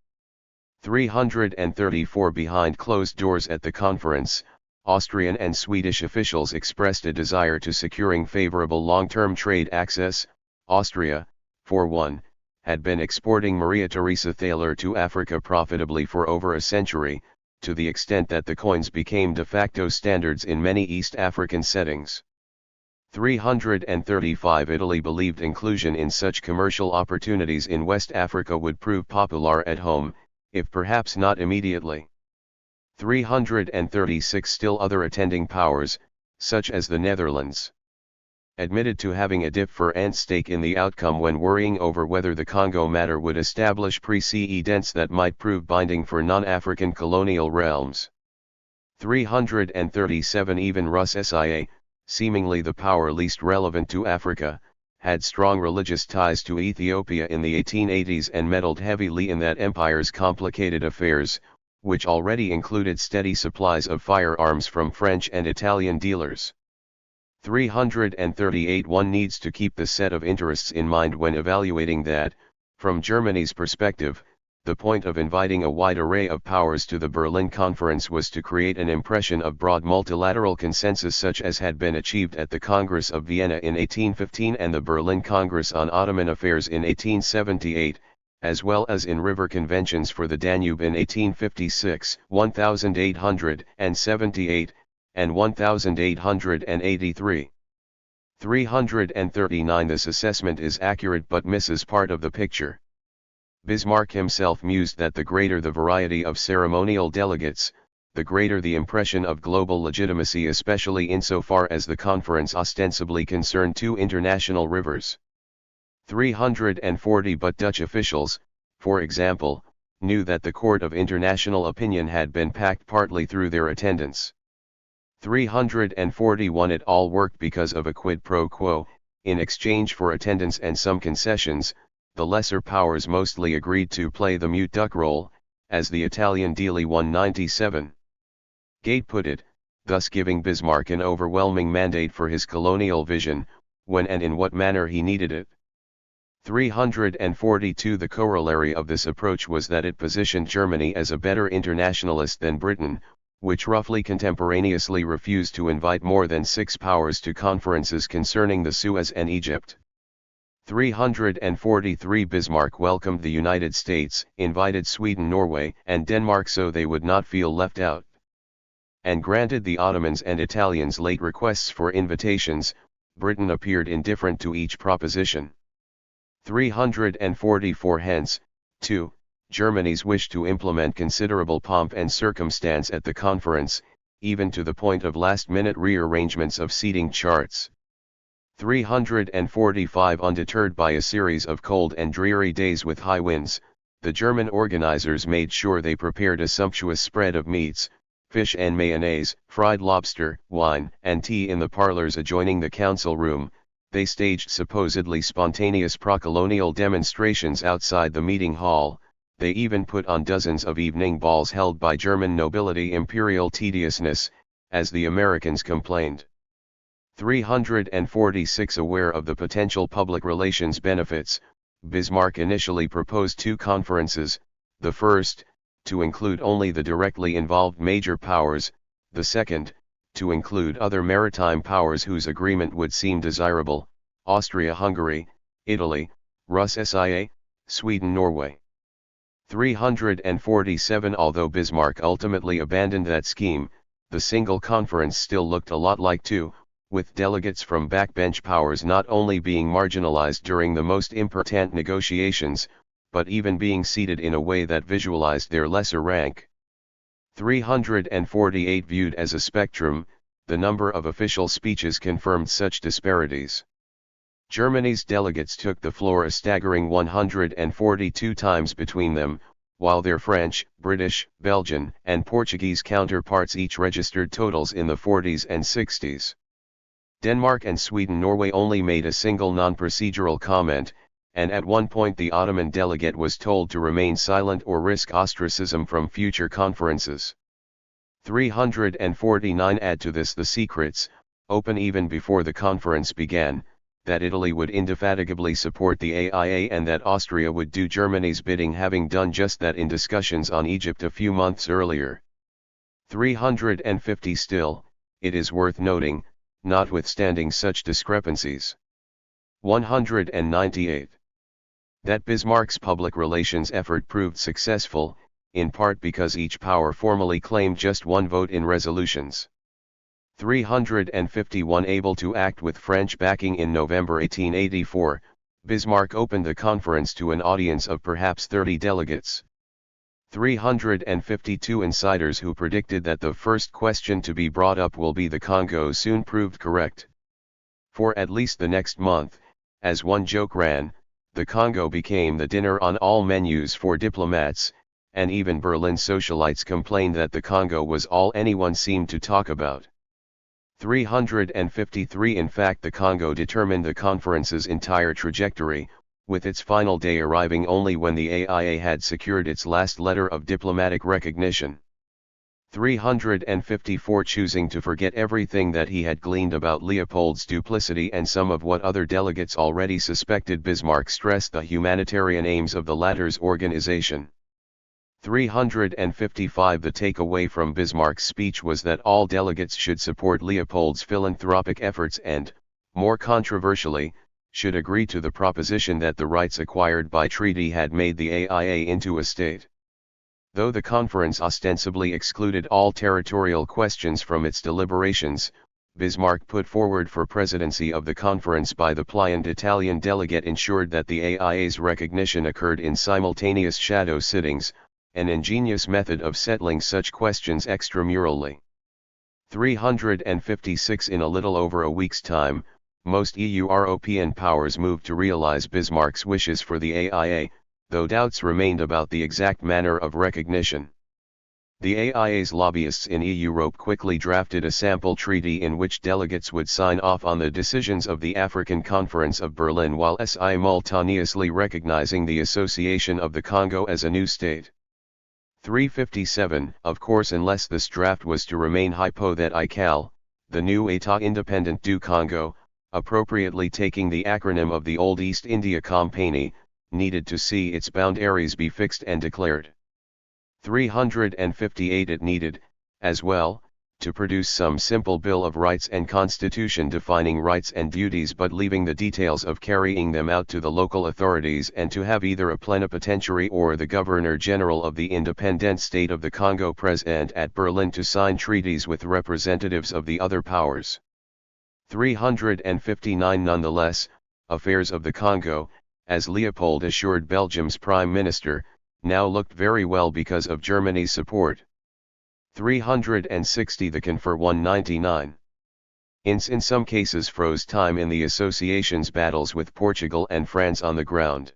334 Behind closed doors at the conference, Austrian and Swedish officials expressed a desire to securing favorable long-term trade access. Austria, for one, had been exporting Maria Theresa thaler to Africa profitably for over a century, to the extent that the coins became de facto standards in many East African settings. 335 Italy believed inclusion in such commercial opportunities in West Africa would prove popular at home, if perhaps not immediately. 336 Still other attending powers, such as the Netherlands, admitted to having a different stake in the outcome when worrying over whether the Congo matter would establish precedents that might prove binding for non-African colonial realms. 337 Even Rus-SIA, seemingly the power least relevant to Africa, had strong religious ties to Ethiopia in the 1880s and meddled heavily in that empire's complicated affairs, which already included steady supplies of firearms from French and Italian dealers. 338 One needs to keep the set of interests in mind when evaluating that, from Germany's perspective, the point of inviting a wide array of powers to the Berlin Conference was to create an impression of broad multilateral consensus such as had been achieved at the Congress of Vienna in 1815 and the Berlin Congress on Ottoman Affairs in 1878, as well as in river conventions for the Danube in 1856, 1878, and 1883. 339 This assessment is accurate but misses part of the picture. Bismarck himself mused that the greater the variety of ceremonial delegates, the greater the impression of global legitimacy, especially insofar as the conference ostensibly concerned two international rivers. 340 But Dutch officials, for example, knew that the court of international opinion had been packed partly through their attendance. 341 It all worked because of a quid pro quo. In exchange for attendance and some concessions, the lesser powers mostly agreed to play the mute duck role, as the Italian Dealey 197. Gate put it, thus giving Bismarck an overwhelming mandate for his colonial vision, when and in what manner he needed it. 342 The corollary of this approach was that it positioned Germany as a better internationalist than Britain, which roughly contemporaneously refused to invite more than 6 powers to conferences concerning the Suez and Egypt. 343 Bismarck welcomed the United States, invited Sweden, Norway, and Denmark so they would not feel left out, and granted the Ottomans and Italians late requests for invitations. Britain appeared indifferent to each proposition. 344 Hence, too, Germany's wish to implement considerable pomp and circumstance at the conference, even to the point of last-minute rearrangements of seating charts. 345 Undeterred by a series of cold and dreary days with high winds, the German organizers made sure they prepared a sumptuous spread of meats, fish and mayonnaise, fried lobster, wine, and tea in the parlors adjoining the council room. They staged supposedly spontaneous pro-colonial demonstrations outside the meeting hall. They even put on dozens of evening balls held by German nobility. Imperial tediousness, as the Americans complained. 346 Aware of the potential public relations benefits, Bismarck initially proposed 2 conferences, the first, to include only the directly involved major powers, the second, to include other maritime powers whose agreement would seem desirable, Austria-Hungary, Italy, Rus-SIA, Sweden, Norway. 347 Although Bismarck ultimately abandoned that scheme, the single conference still looked a lot like 2, with delegates from backbench powers not only being marginalized during the most important negotiations, but even being seated in a way that visualized their lesser rank. 348 Viewed as a spectrum, the number of official speeches confirmed such disparities. Germany's delegates took the floor a staggering 142 times between them, while their French, British, Belgian, and Portuguese counterparts each registered totals in the 40s and 60s. Denmark and Sweden, Norway only made a single non-procedural comment, and at one point the Ottoman delegate was told to remain silent or risk ostracism from future conferences. 349 Add to this the secrets, open even before the conference began, that Italy would indefatigably support the AIA and that Austria would do Germany's bidding, having done just that in discussions on Egypt a few months earlier. 350 Still, it is worth noting, notwithstanding such discrepancies. 198. That Bismarck's public relations effort proved successful, in part because each power formally claimed just one vote in resolutions. 351 Able to act with French backing in November 1884, Bismarck opened the conference to an audience of perhaps 30 delegates. 352 Insiders who predicted that the first question to be brought up will be the Congo soon proved correct. For at least the next month, as one joke ran, the Congo became the dinner on all menus for diplomats, and even Berlin socialites complained that the Congo was all anyone seemed to talk about. 353 In fact, the Congo determined the conference's entire trajectory, with its final day arriving only when the AIA had secured its last letter of diplomatic recognition. 354 Choosing to forget everything that he had gleaned about Leopold's duplicity and some of what other delegates already suspected, Bismarck stressed the humanitarian aims of the latter's organization. 355 The takeaway from Bismarck's speech was that all delegates should support Leopold's philanthropic efforts and, more controversially, should agree to the proposition that the rights acquired by treaty had made the AIA into a state. Though the conference ostensibly excluded all territorial questions from its deliberations, Bismarck put forward for presidency of the conference by the pliant Italian delegate ensured that the AIA's recognition occurred in simultaneous shadow sittings, an ingenious method of settling such questions extramurally. 356 In a little over a week's time, most European powers moved to realize Bismarck's wishes for the AIA, though doubts remained about the exact manner of recognition. The AIA's lobbyists in Europe quickly drafted a sample treaty in which delegates would sign off on the decisions of the African Conference of Berlin while simultaneously recognizing the association of the Congo as a new state. 357 Of course, unless this draft was to remain hypothetical, the new État independent du Congo, appropriately taking the acronym of the old East India Company, needed to see its boundaries be fixed and declared. 358 It needed, as well, to produce some simple Bill of Rights and constitution defining rights and duties but leaving the details of carrying them out to the local authorities, and to have either a plenipotentiary or the Governor-General of the independent state of the Congo present at Berlin to sign treaties with representatives of the other powers. 359 Nonetheless, affairs of the Congo, as Leopold assured Belgium's Prime Minister, now looked very well because of Germany's support. 360 The Confer 199. In some cases froze time in the association's battles with Portugal and France on the ground.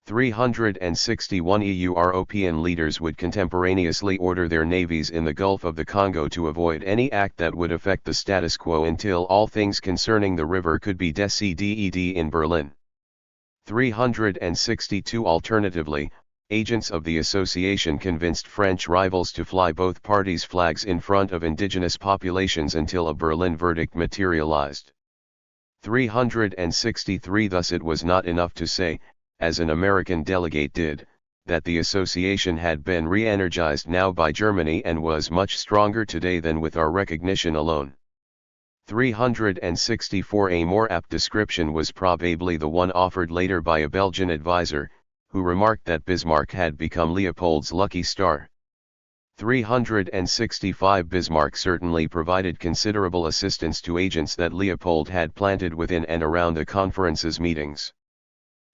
361 European leaders would contemporaneously order their navies in the Gulf of the Congo to avoid any act that would affect the status quo until all things concerning the river could be decided in Berlin. 362 Alternatively, agents of the association convinced French rivals to fly both parties' flags in front of indigenous populations until a Berlin verdict materialized. 363 Thus it was not enough to say, as an American delegate did, that the association had been re-energized now by Germany and was much stronger today than with our recognition alone. 364 A more apt description was probably the one offered later by a Belgian advisor, who remarked that Bismarck had become Leopold's lucky star. 365 Bismarck certainly provided considerable assistance to agents that Leopold had planted within and around the conference's meetings.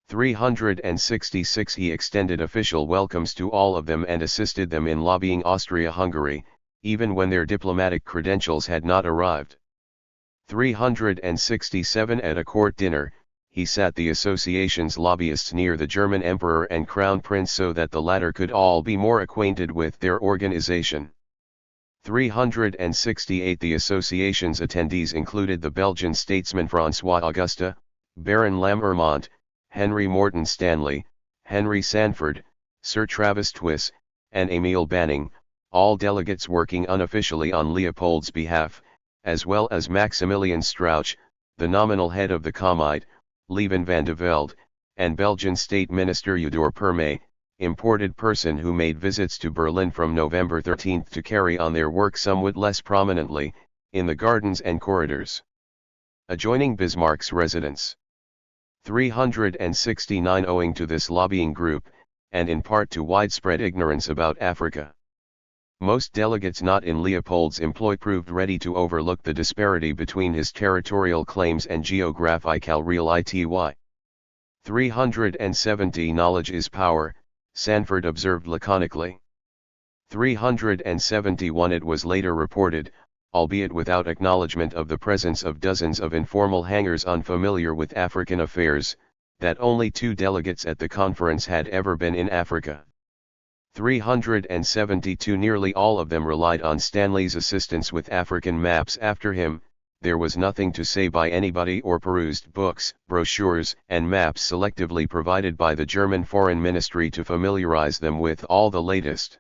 366 He extended official welcomes to all of them and assisted them in lobbying Austria-Hungary, even when their diplomatic credentials had not arrived. 367 At a court dinner, he sat the association's lobbyists near the German Emperor and Crown Prince so that the latter could all be more acquainted with their organization. 368 The association's attendees included the Belgian statesman François Auguste, Baron Lamermont, Henry Morton Stanley, Henry Sanford, Sir Travis Twiss, and Emile Banning, all delegates working unofficially on Leopold's behalf, as well as Maximilian Strauch, the nominal head of the Commite, Leven van de Velde, and Belgian State Minister Udor Perme, imported person who made visits to Berlin from November 13 to carry on their work somewhat less prominently, in the gardens and corridors adjoining Bismarck's residence. 369 owing to this lobbying group, and in part to widespread ignorance about Africa. Most delegates not in Leopold's employ proved ready to overlook the disparity between his territorial claims and geographical reality. 370 Knowledge is power, Sanford observed laconically. 371 It was later reported, albeit without acknowledgement of the presence of dozens of informal hangers unfamiliar with African affairs, that only 2 delegates at the conference had ever been in Africa. 372 Nearly all of them relied on Stanley's assistance with African maps after him. There was nothing to say by anybody or perused books, brochures, and maps selectively provided by the German Foreign Ministry to familiarize them with all the latest.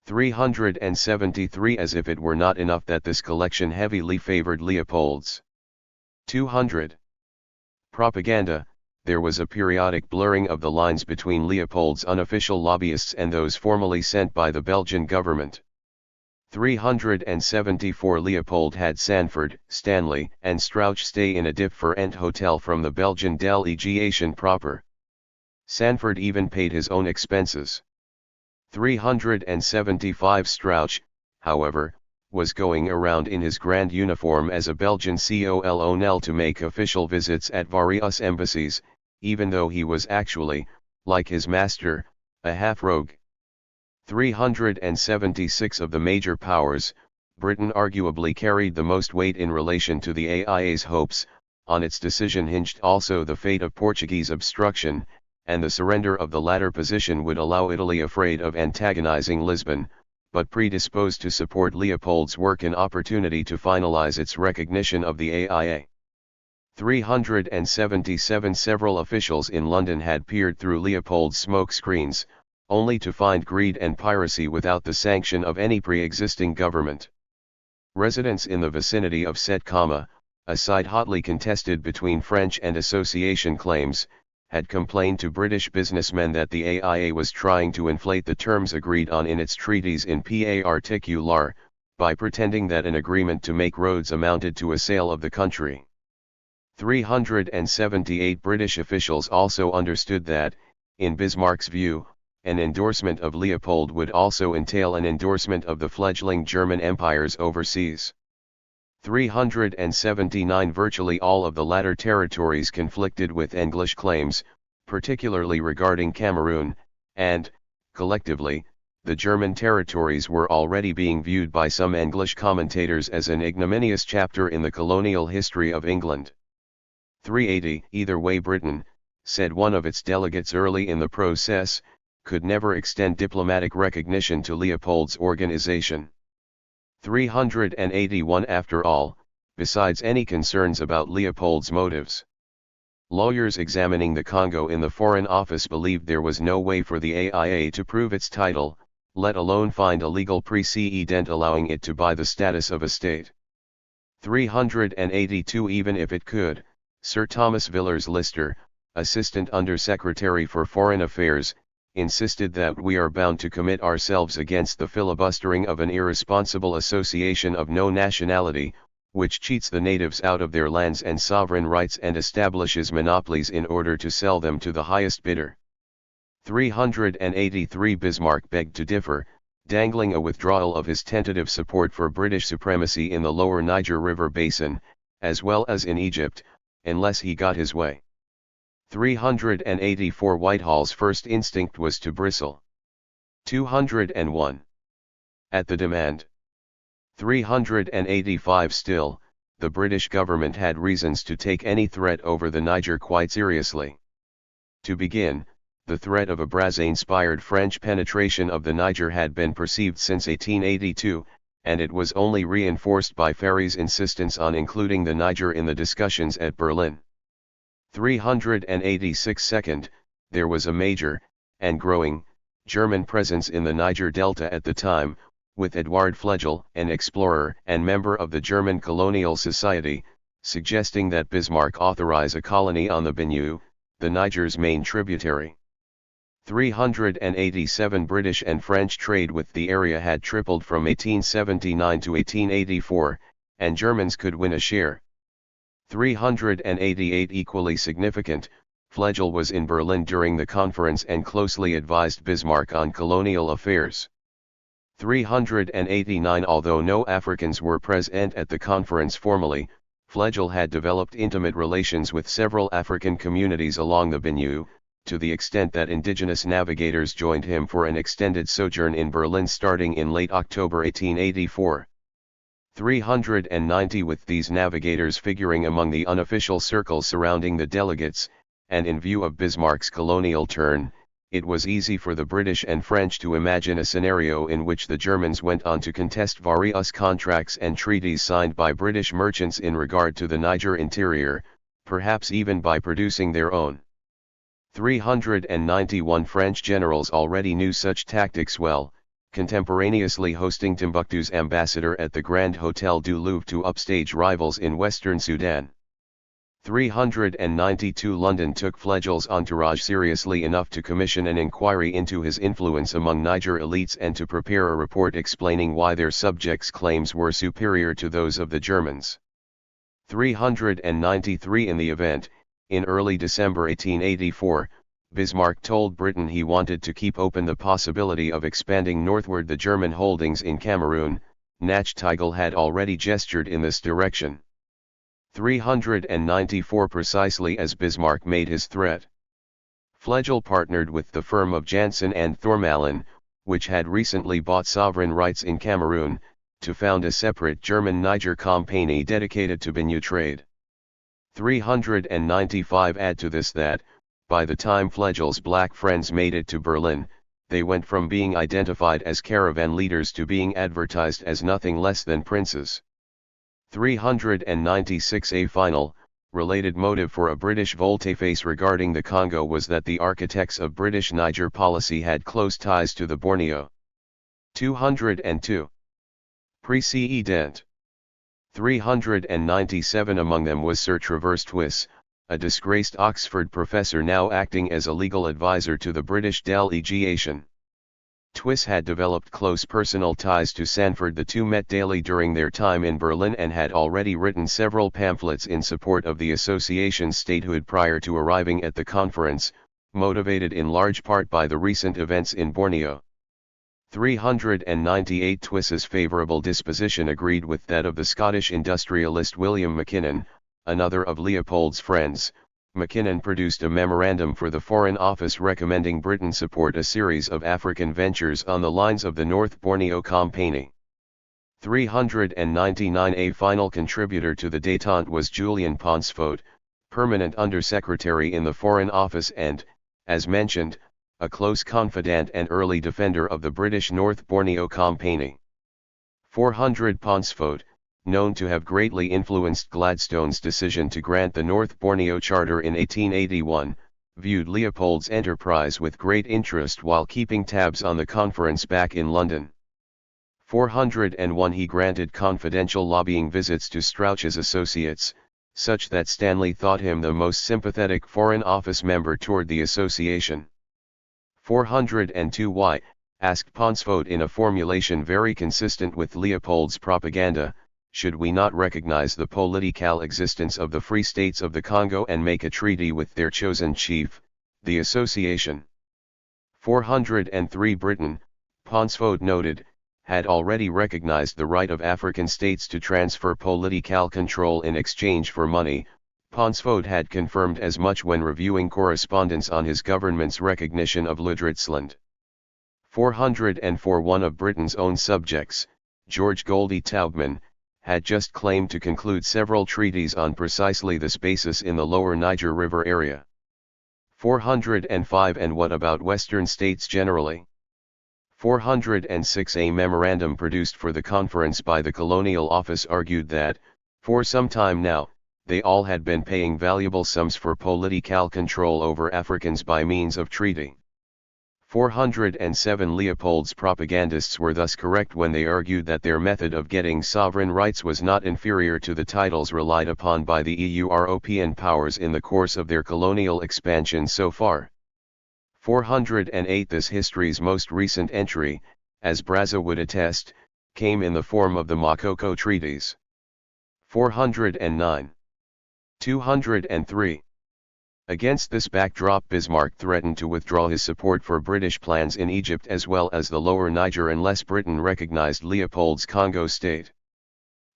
373 As if it were not enough that this collection heavily favored Leopold's. 200. Propaganda. There was a periodic blurring of the lines between Leopold's unofficial lobbyists and those formally sent by the Belgian government. 374 Leopold had Sanford, Stanley, and Strauch stay in a different hotel from the Belgian delegation proper. Sanford even paid his own expenses. 375 Strauch, however, was going around in his grand uniform as a Belgian colonel to make official visits at various embassies, even though he was actually, like his master, a half-rogue. 376 Of the major powers, Britain arguably carried the most weight in relation to the AIA's hopes. On its decision hinged also the fate of Portuguese obstruction, and the surrender of the latter position would allow Italy, afraid of antagonizing Lisbon, but predisposed to support Leopold's work, an opportunity to finalize its recognition of the AIA. 377 Several officials in London had peered through Leopold's smoke screens, only to find greed and piracy without the sanction of any pre-existing government. Residents in the vicinity of Set, a site hotly contested between French and association claims, had complained to British businessmen that the AIA was trying to inflate the terms agreed on in its treaties in particular, by pretending that an agreement to make roads amounted to a sale of the country. 378 British officials also understood that, in Bismarck's view, an endorsement of Leopold would also entail an endorsement of the fledgling German empires overseas. 379 Virtually all of the latter territories conflicted with English claims, particularly regarding Cameroon, and, collectively, the German territories were already being viewed by some English commentators as an ignominious chapter in the colonial history of England. 380 Either way, Britain, said one of its delegates early in the process, could never extend diplomatic recognition to Leopold's organization. 381 After all, besides any concerns about Leopold's motives, lawyers examining the Congo in the Foreign Office believed there was no way for the AIA to prove its title, let alone find a legal precedent allowing it to buy the status of a state. 382 Even if it could, Sir Thomas Villers-Lister, Assistant Under-Secretary for Foreign Affairs, insisted that we are bound to commit ourselves against the filibustering of an irresponsible association of no nationality, which cheats the natives out of their lands and sovereign rights and establishes monopolies in order to sell them to the highest bidder. 383 Bismarck begged to differ, dangling a withdrawal of his tentative support for British supremacy in the lower Niger River basin, as well as in Egypt, unless he got his way. 384 Whitehall's first instinct was to bristle. 201. At the demand. 385 Still, the British government had reasons to take any threat over the Niger quite seriously. To begin, the threat of a Brazil-inspired French penetration of the Niger had been perceived since 1882, and it was only reinforced by Ferry's insistence on including the Niger in the discussions at Berlin. 386 Second, there was a major, and growing, German presence in the Niger Delta at the time, with Eduard Flegel, an explorer and member of the German Colonial Society, suggesting that Bismarck authorize a colony on the Benue, the Niger's main tributary. 387 British and French trade with the area had tripled from 1879 to 1884, and Germans could win a share. 388 Equally significant, Flegel was in Berlin during the conference and closely advised Bismarck on colonial affairs. 389 Although no Africans were present at the conference formally, Flegel had developed intimate relations with several African communities along the Benue, to the extent that indigenous navigators joined him for an extended sojourn in Berlin starting in late October 1884. 390 With these navigators figuring among the unofficial circles surrounding the delegates, and in view of Bismarck's colonial turn, it was easy for the British and French to imagine a scenario in which the Germans went on to contest various contracts and treaties signed by British merchants in regard to the Niger interior, perhaps even by producing their own. 391 French generals already knew such tactics well, contemporaneously hosting Timbuktu's ambassador at the Grand Hotel du Louvre to upstage rivals in Western Sudan. 392 London took Flegel's entourage seriously enough to commission an inquiry into his influence among Niger elites and to prepare a report explaining why their subjects' claims were superior to those of the Germans. 393 In the event, in early December 1884, Bismarck told Britain he wanted to keep open the possibility of expanding northward the German holdings in Cameroon. Nachtigal had already gestured in this direction. 394 Precisely as Bismarck made his threat, Flegel partnered with the firm of Janssen and Thormalen, which had recently bought sovereign rights in Cameroon, to found a separate German Niger company dedicated to Benue trade. 395 Add to this that, by the time Flegel's black friends made it to Berlin, they went from being identified as caravan leaders to being advertised as nothing less than princes. 396 A final, related motive for a British volte-face regarding the Congo was that the architects of British Niger policy had close ties to the Borneo. 202. Precedent. 397 Among them was Sir Travers Twiss, a disgraced Oxford professor now acting as a legal advisor to the British delegation. Twiss had developed close personal ties to Sanford. The two met daily during their time in Berlin and had already written several pamphlets in support of the association's statehood prior to arriving at the conference, motivated in large part by the recent events in Borneo. 398 Twiss's favourable disposition agreed with that of the Scottish industrialist William Mackinnon, another of Leopold's friends. Mackinnon produced a memorandum for the Foreign Office recommending Britain support a series of African ventures on the lines of the North Borneo Campaign. 399 A final contributor to the détente was Julian Pansfot, permanent Under-Secretary in the Foreign Office and, as mentioned, a close confidant and early defender of the British North Borneo Campaign. 400 Pansfot, known to have greatly influenced Gladstone's decision to grant the North Borneo Charter in 1881, viewed Leopold's enterprise with great interest while keeping tabs on the conference back in London. 401 He granted confidential lobbying visits to Strauch's associates, such that Stanley thought him the most sympathetic Foreign Office member toward the association. 402 Why, asked Pansfot in a formulation very consistent with Leopold's propaganda, should we not recognize the political existence of the Free States of the Congo and make a treaty with their chosen chief, the association? 403 Britain, Pansfot noted, had already recognized the right of African states to transfer political control in exchange for money. Pansfot had confirmed as much when reviewing correspondence on his government's recognition of Ludritzland. 404 One of Britain's own subjects, George Goldie Taubman, had just claimed to conclude several treaties on precisely this basis in the lower Niger River area. 405 And what about Western states generally? 406 A memorandum produced for the conference by the Colonial Office argued that, for some time now, they all had been paying valuable sums for political control over Africans by means of treaty. 407 Leopold's propagandists were thus correct when they argued that their method of getting sovereign rights was not inferior to the titles relied upon by the European powers in the course of their colonial expansion so far. 408 This history's most recent entry, as Brazza would attest, came in the form of the Makoko Treaties. 409. 203. Against this backdrop, Bismarck threatened to withdraw his support for British plans in Egypt as well as the Lower Niger unless Britain recognized Leopold's Congo state.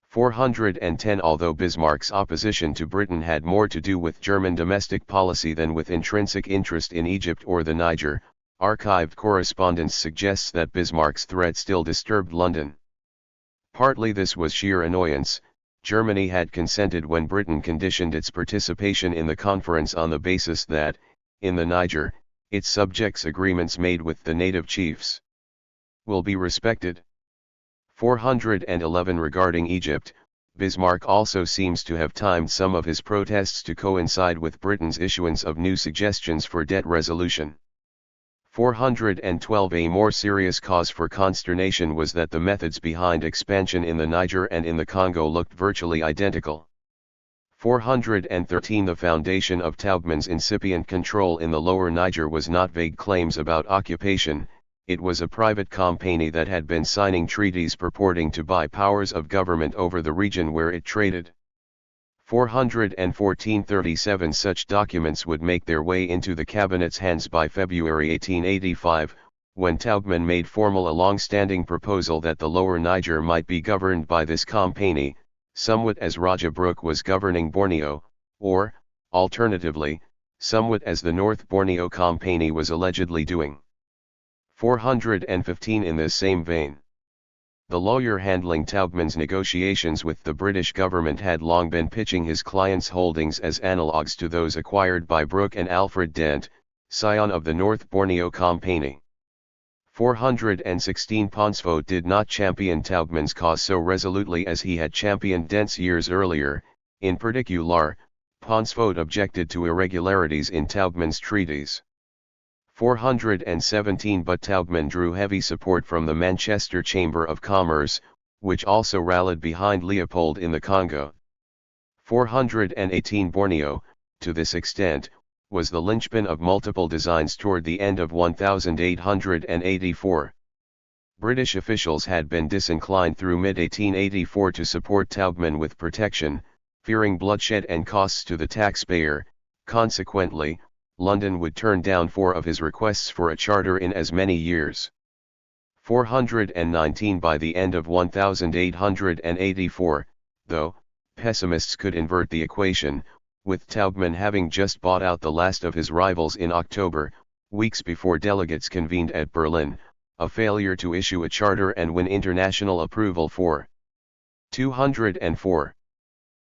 410 Although Bismarck's opposition to Britain had more to do with German domestic policy than with intrinsic interest in Egypt or the Niger, archived correspondence suggests that Bismarck's threat still disturbed London. Partly this was sheer annoyance. Germany had consented when Britain conditioned its participation in the conference on the basis that, in the Niger, its subjects' agreements made with the native chiefs will be respected. 411 Regarding Egypt, Bismarck also seems to have timed some of his protests to coincide with Britain's issuance of new suggestions for debt resolution. 412 A more serious cause for consternation was that the methods behind expansion in the Niger and in the Congo looked virtually identical. 413 The foundation of Taubman's incipient control in the lower Niger was not vague claims about occupation, it was a private company that had been signing treaties purporting to buy powers of government over the region where it traded. 414 37 Such documents would make their way into the cabinet's hands by February 1885, when Taubman made formal a long-standing proposal that the lower Niger might be governed by this company, somewhat as Raja Brooke was governing Borneo, or, alternatively, somewhat as the North Borneo Company was allegedly doing. 415 In this same vein, the lawyer handling Taubman's negotiations with the British government had long been pitching his client's holdings as analogues to those acquired by Brooke and Alfred Dent, scion of the North Borneo Company. 416 Ponsfot did not champion Taubman's cause so resolutely as he had championed Dent's years earlier. In particular, Ponsfot objected to irregularities in Taubman's treaties. 417 But Taubman drew heavy support from the Manchester Chamber of Commerce, which also rallied behind Leopold in the Congo. 418 Borneo, to this extent, was the linchpin of multiple designs toward the end of 1884. British officials had been disinclined through mid-1884 to support Taubman with protection, fearing bloodshed and costs to the taxpayer. Consequently, London would turn down 4 of his requests for a charter in as many years. 419 By the end of 1884, though, pessimists could invert the equation, with Taubman having just bought out the last of his rivals in October, weeks before delegates convened at Berlin, a failure to issue a charter and win international approval for. 204.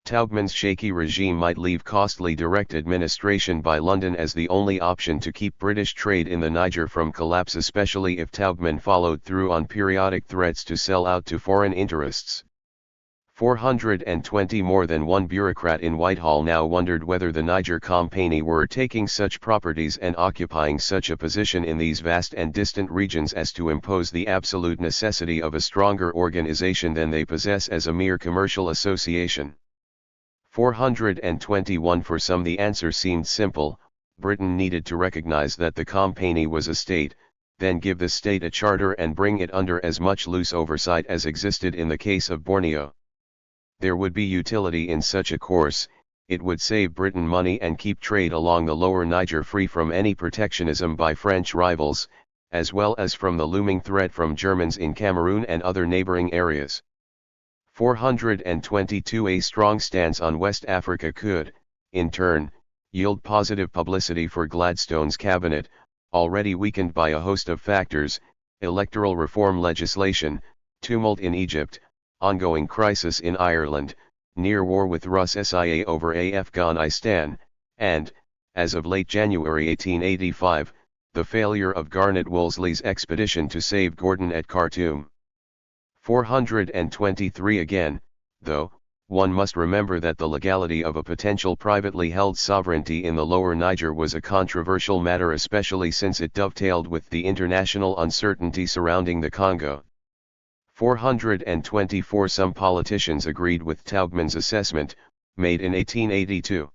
Taubman's shaky regime might leave costly direct administration by London as the only option to keep British trade in the Niger from collapse, especially if Taubman followed through on periodic threats to sell out to foreign interests. 420 More than one bureaucrat in Whitehall now wondered whether the Niger Company were taking such properties and occupying such a position in these vast and distant regions as to impose the absolute necessity of a stronger organization than they possess as a mere commercial association. 421 For some the answer seemed simple. Britain needed to recognize that the company was a state, then give the state a charter and bring it under as much loose oversight as existed in the case of Borneo. There would be utility in such a course, it would save Britain money and keep trade along the lower Niger free from any protectionism by French rivals, as well as from the looming threat from Germans in Cameroon and other neighboring areas. 422 A strong stance on West Africa could, in turn, yield positive publicity for Gladstone's cabinet, already weakened by a host of factors: electoral reform legislation, tumult in Egypt, ongoing crisis in Ireland, near war with Russia over Afghanistan, and, as of late January 1885, the failure of Garnet Wolseley's expedition to save Gordon at Khartoum. 423 Again, though, One must remember that the legality of a potential privately held sovereignty in the Lower Niger was a controversial matter, especially since it dovetailed with the international uncertainty surrounding the Congo. 424 Some politicians agreed with Taubman's assessment, made in 1882,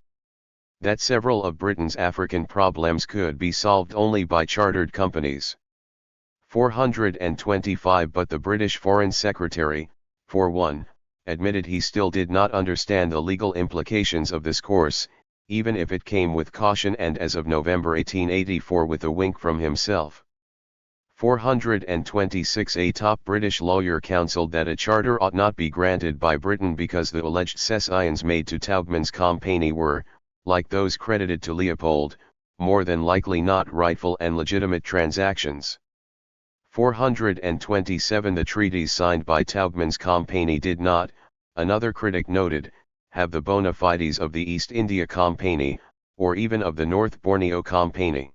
that several of Britain's African problems could be solved only by chartered companies. 425 But the British Foreign Secretary, for one, admitted he still did not understand the legal implications of this course, even if it came with caution and as of November 1884 with a wink from himself. 426 A top British lawyer counselled that a charter ought not be granted by Britain because the alleged cessions made to Taubman's company were, like those credited to Leopold, more than likely not rightful and legitimate transactions. 427 The treaties signed by Taubman's company did not, another critic noted, have the bona fides of the East India Company, or even of the North Borneo Company.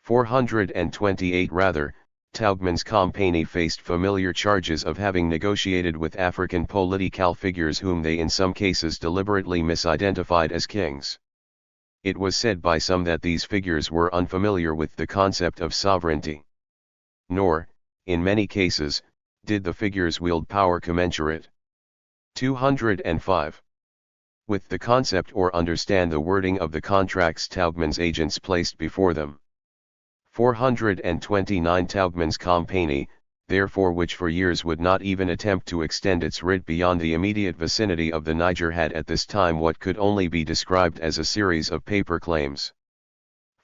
428 Rather, Taubman's company faced familiar charges of having negotiated with African political figures whom they in some cases deliberately misidentified as kings. It was said by some that these figures were unfamiliar with the concept of sovereignty. Nor, in many cases, did the figures wield power commensurate. 205. With the concept or understand the wording of the contracts Taubman's agents placed before them. 429 Taubman's company, therefore, which for years would not even attempt to extend its writ beyond the immediate vicinity of the Niger, had at this time what could only be described as a series of paper claims.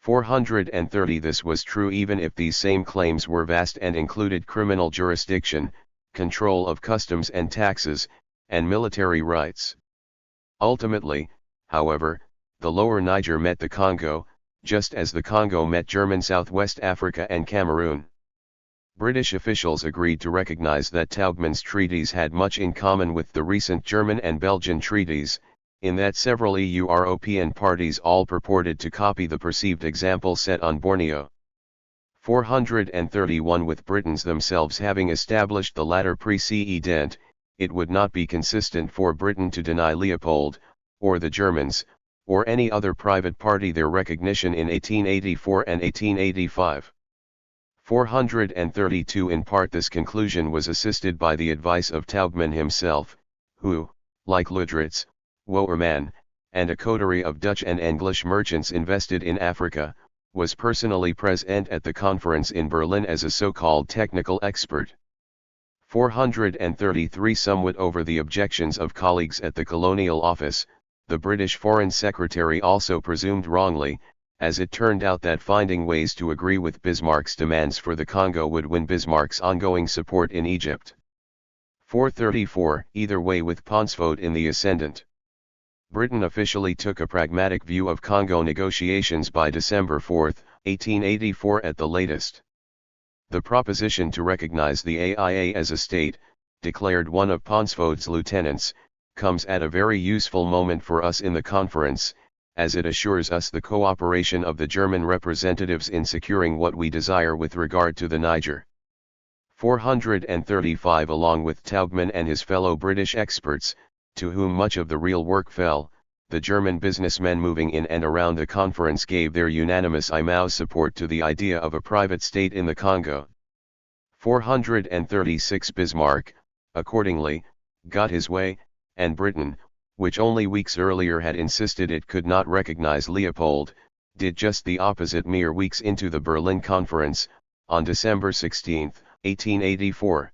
430 This was true even if these same claims were vast and included criminal jurisdiction, control of customs and taxes, and military rights. Ultimately, however, the Lower Niger met the Congo, just as the Congo met German Southwest Africa and Cameroon. British officials agreed to recognize that Taubman's treaties had much in common with the recent German and Belgian treaties, in that several European parties all purported to copy the perceived example set on Borneo. 431 With Britons themselves having established the latter precedent, it would not be consistent for Britain to deny Leopold, or the Germans, or any other private party their recognition in 1884 and 1885. 432 In part this conclusion was assisted by the advice of Taubman himself, who, like Ludritz, Wouwerman, and a coterie of Dutch and English merchants invested in Africa, was personally present at the conference in Berlin as a so-called technical expert. 433 Somewhat over the objections of colleagues at the Colonial Office, the British Foreign Secretary also presumed wrongly, as it turned out, that finding ways to agree with Bismarck's demands for the Congo would win Bismarck's ongoing support in Egypt. 434 Either way, with Pansvoet in the ascendant, Britain officially took a pragmatic view of Congo negotiations by December 4, 1884 at the latest. The proposition to recognize the AIA as a state, declared one of Pansvoet's lieutenants, comes at a very useful moment for us in the conference, as it assures us the cooperation of the German representatives in securing what we desire with regard to the Niger. 435 Along with Taubman and his fellow British experts, to whom much of the real work fell, the German businessmen moving in and around the conference gave their unanimous support to the idea of a private state in the Congo. 436 Bismarck, accordingly, got his way, and Britain, which only weeks earlier had insisted it could not recognize Leopold, did just the opposite mere weeks into the Berlin Conference, on December 16, 1884.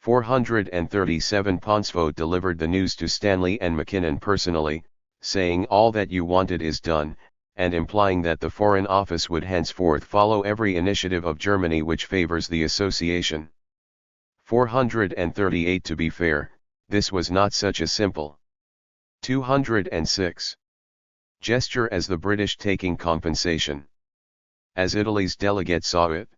437 Pansvoet delivered the news to Stanley and Mackinnon personally, saying all that you wanted is done, and implying that the Foreign Office would henceforth follow every initiative of Germany which favors the association. 438 To be fair, this was not such a simple 206 gesture as the British taking compensation, as Italy's delegate saw it.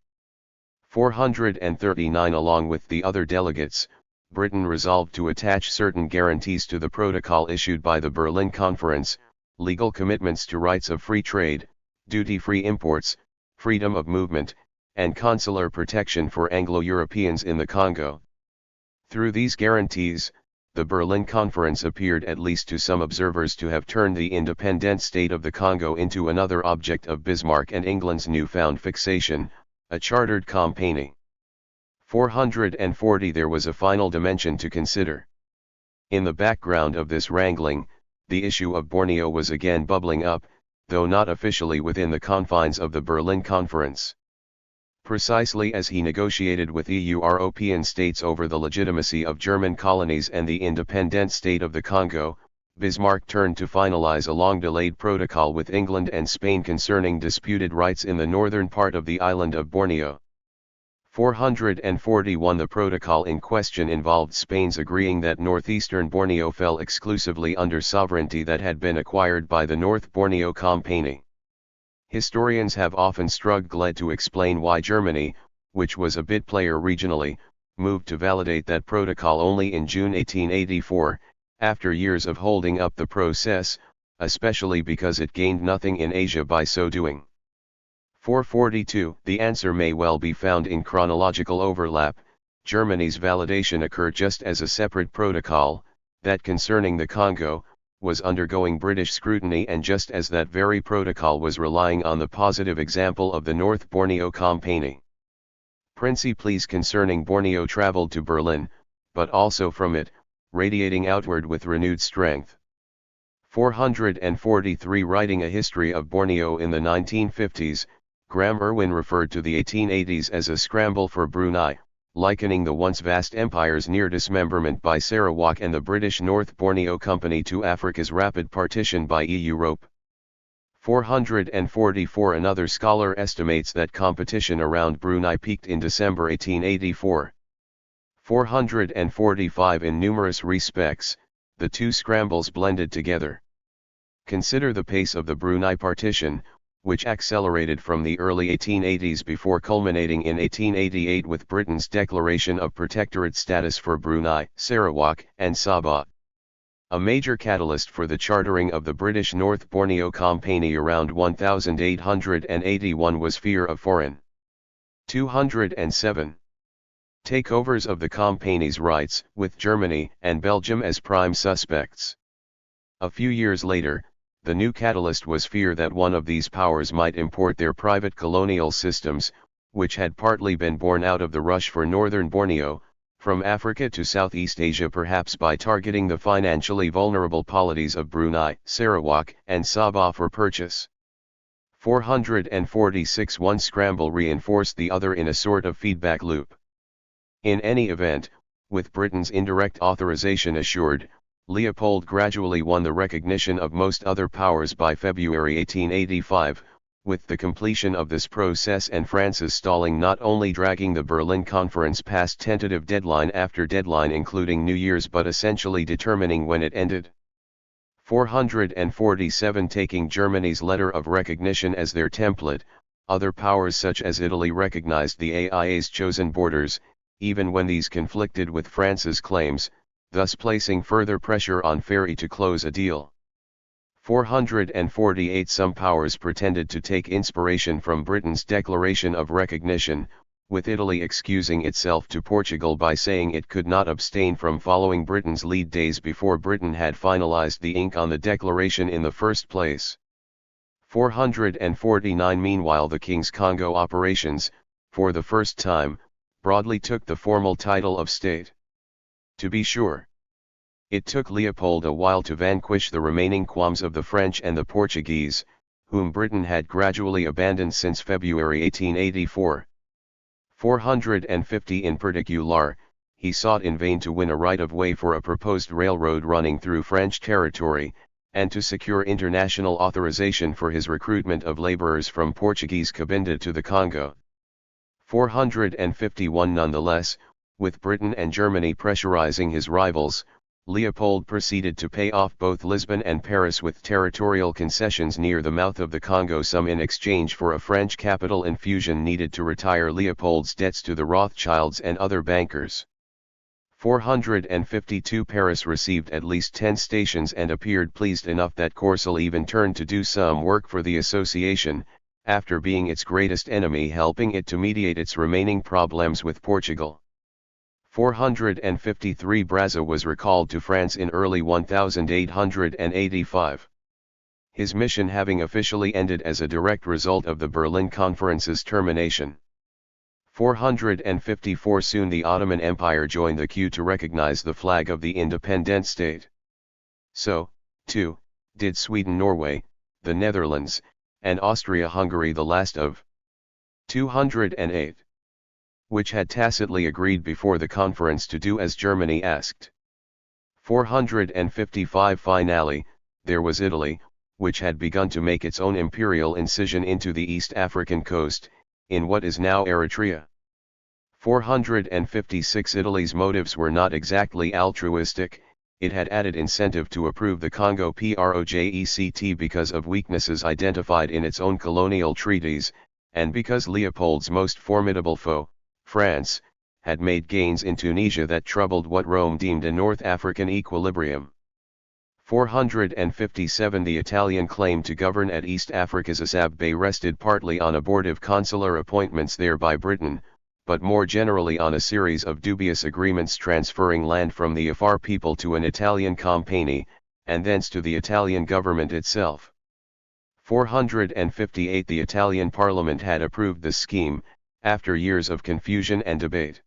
439 Along with the other delegates, Britain resolved to attach certain guarantees to the protocol issued by the Berlin Conference, legal commitments to rights of free trade, duty-free imports, freedom of movement, and consular protection for Anglo-Europeans in the Congo. Through these guarantees, the Berlin Conference appeared at least to some observers to have turned the independent state of the Congo into another object of Bismarck and England's newfound fixation, a chartered company. 440 There was a final dimension to consider. In the background of this wrangling, the issue of Borneo was again bubbling up, though not officially within the confines of the Berlin Conference. Precisely as he negotiated with European states over the legitimacy of German colonies and the independent state of the Congo, Bismarck turned to finalize a long-delayed protocol with England and Spain concerning disputed rights in the northern part of the island of Borneo. 441 The protocol in question involved Spain's agreeing that northeastern Borneo fell exclusively under sovereignty that had been acquired by the North Borneo Company. Historians have often struggled to explain why Germany, which was a bit player regionally, moved to validate that protocol only in June 1884, after years of holding up the process, especially because it gained nothing in Asia by so doing. 442 The answer may well be found in chronological overlap. Germany's validation occurred just as a separate protocol, that concerning the Congo, was undergoing British scrutiny, and just as that very protocol was relying on the positive example of the North Borneo Company. Principles concerning Borneo traveled to Berlin, but also from it, radiating outward with renewed strength. 443 Writing a history of Borneo in the 1950s, Graham Irwin referred to the 1880s as a scramble for Brunei, likening the once vast empire's near dismemberment by Sarawak and the British North Borneo Company to Africa's rapid partition by Europe. 444 Another scholar estimates that competition around Brunei peaked in December 1884. 445 In numerous respects, the two scrambles blended together. Consider the pace of the Brunei partition, which accelerated from the early 1880s before culminating in 1888 with Britain's declaration of protectorate status for Brunei, Sarawak, and Sabah. A major catalyst for the chartering of the British North Borneo Company around 1881 was fear of foreign. 207. Takeovers of the company's rights, with Germany and Belgium as prime suspects. A few years later, the new catalyst was fear that one of these powers might import their private colonial systems, which had partly been born out of the rush for northern Borneo, from Africa to Southeast Asia, perhaps by targeting the financially vulnerable polities of Brunei, Sarawak, and Sabah for purchase. 446 One scramble reinforced the other in a sort of feedback loop. In any event, with Britain's indirect authorization assured, Leopold gradually won the recognition of most other powers by February 1885, with the completion of this process and France's stalling not only dragging the Berlin Conference past tentative deadline after deadline including New Year's but essentially determining when it ended. 447 Taking Germany's letter of recognition as their template, other powers such as Italy recognized the AIA's chosen borders, even when these conflicted with France's claims, thus placing further pressure on Ferry to close a deal. 448 Some powers pretended to take inspiration from Britain's declaration of recognition, with Italy excusing itself to Portugal by saying it could not abstain from following Britain's lead days before Britain had finalized the ink on the declaration in the first place. 449 Meanwhile the King's Congo operations, for the first time, broadly took the formal title of state. To be sure, it took Leopold a while to vanquish the remaining qualms of the French and the Portuguese, whom Britain had gradually abandoned since February 1884. 450 In particular, he sought in vain to win a right-of-way for a proposed railroad running through French territory, and to secure international authorization for his recruitment of laborers from Portuguese Cabinda to the Congo. 451 Nonetheless, with Britain and Germany pressurizing his rivals, Leopold proceeded to pay off both Lisbon and Paris with territorial concessions near the mouth of the Congo, some in exchange for a French capital infusion needed to retire Leopold's debts to the Rothschilds and other bankers. 452 Paris received at least 10 stations and appeared pleased enough that Courcelles even turned to do some work for the association, after being its greatest enemy, helping it to mediate its remaining problems with Portugal. 453 Brazza was recalled to France in early 1885. His mission having officially ended as a direct result of the Berlin Conference's termination. 454 Soon the Ottoman Empire joined the queue to recognize the flag of the independent state. So, too, did Sweden, Norway, the Netherlands, and Austria-Hungary, the last of 208, which had tacitly agreed before the conference to do as Germany asked. 455 Finally, there was Italy, which had begun to make its own imperial incision into the East African coast, in what is now Eritrea. 456 Italy's motives were not exactly altruistic. It had added incentive to approve the Congo project because of weaknesses identified in its own colonial treaties, and because Leopold's most formidable foe, France, had made gains in Tunisia that troubled what Rome deemed a North African equilibrium. 457 The Italian claim to govern at East Africa's Assab Bay rested partly on abortive consular appointments there by Britain, but more generally on a series of dubious agreements transferring land from the Afar people to an Italian compagnie, and thence to the Italian government itself. 458 The Italian Parliament had approved this scheme, after years of confusion and debate.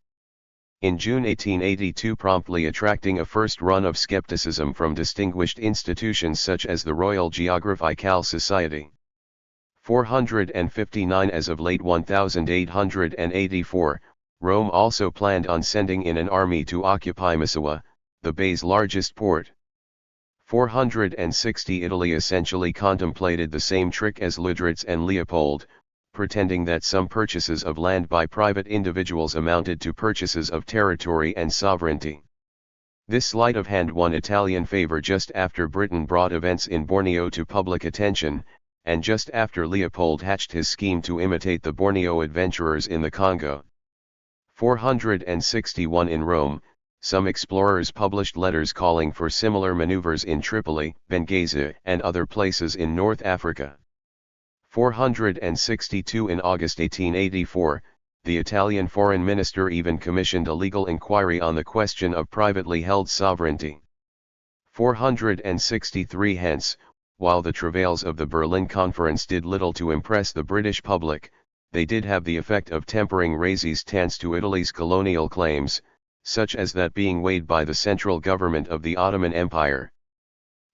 In June 1882, promptly attracting a first run of skepticism from distinguished institutions such as the Royal Geographical Society. 459 As of late 1884, Rome also planned on sending in an army to occupy Massawa, the bay's largest port. 460 Italy essentially contemplated the same trick as Ludwig and Leopold, pretending that some purchases of land by private individuals amounted to purchases of territory and sovereignty. This sleight of hand won Italian favor just after Britain brought events in Borneo to public attention, and just after Leopold hatched his scheme to imitate the Borneo adventurers in the Congo. 461 In Rome, some explorers published letters calling for similar maneuvers in Tripoli, Benghazi, and other places in North Africa. 462 In August 1884, the Italian foreign minister even commissioned a legal inquiry on the question of privately held sovereignty. 463 Hence, while the travails of the Berlin Conference did little to impress the British public, they did have the effect of tempering resistance to Italy's colonial claims, such as that being weighed by the central government of the Ottoman Empire.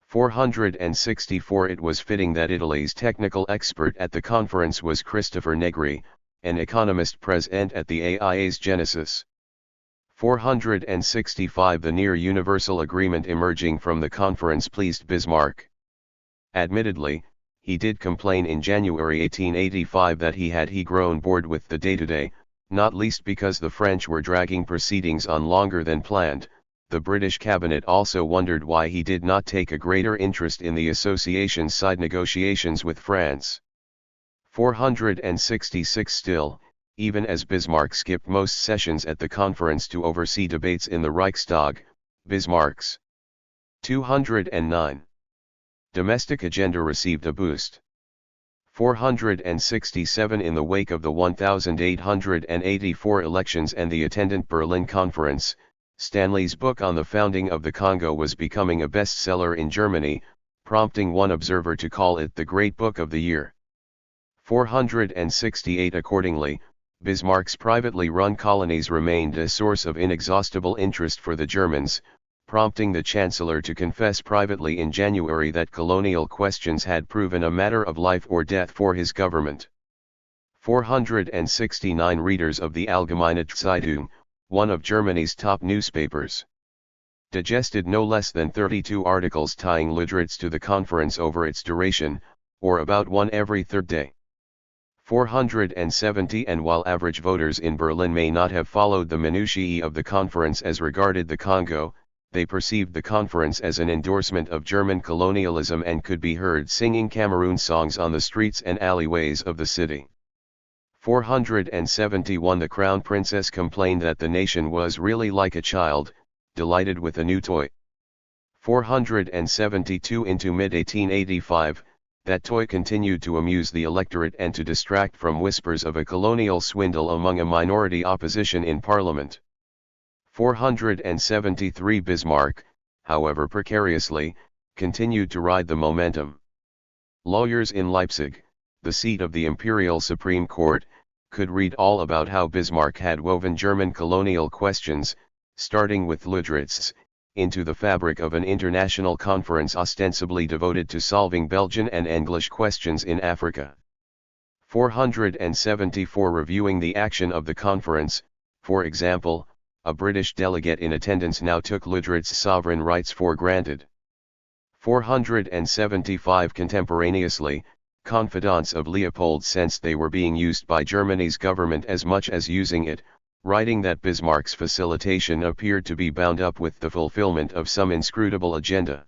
464 It was fitting that Italy's technical expert at the conference was Christopher Negri, an economist present at the AIA's genesis. 465 The near universal agreement emerging from the conference pleased Bismarck. Admittedly, he did complain in January 1885 that he had grown bored with the day-to-day, not least because the French were dragging proceedings on longer than planned. The British cabinet also wondered why he did not take a greater interest in the association's side negotiations with France. 466 Still, even as Bismarck skipped most sessions at the conference to oversee debates in the Reichstag, Bismarck's 209 domestic agenda received a boost. 467 In the wake of the 1884 elections and the attendant Berlin Conference, Stanley's book on the founding of the Congo was becoming a bestseller in Germany, prompting one observer to call it the Great Book of the Year. 468 Accordingly, Bismarck's privately run colonies remained a source of inexhaustible interest for the Germans, prompting the Chancellor to confess privately in January that colonial questions had proven a matter of life or death for his government. 469 Readers of the Allgemeine Zeitung, one of Germany's top newspapers, digested no less than 32 articles tying Ludwig to the conference over its duration, or about one every third day. 470 And while average voters in Berlin may not have followed the minutiae of the conference as regarded the Congo, they perceived the conference as an endorsement of German colonialism and could be heard singing Cameroon songs on the streets and alleyways of the city. 471 The Crown Princess complained that the nation was really like a child, delighted with a new toy. 472 Into mid-1885, that toy continued to amuse the electorate and to distract from whispers of a colonial swindle among a minority opposition in Parliament. 473 Bismarck, however precariously, continued to ride the momentum. Lawyers in Leipzig, the seat of the Imperial Supreme Court, could read all about how Bismarck had woven German colonial questions, starting with Ludritz's, into the fabric of an international conference ostensibly devoted to solving Belgian and English questions in Africa. 474 Reviewing the action of the conference, for example, a British delegate in attendance now took Ludritz's sovereign rights for granted. 475 Contemporaneously, confidants of Leopold sensed they were being used by Germany's government as much as using it, writing that Bismarck's facilitation appeared to be bound up with the fulfillment of some inscrutable agenda.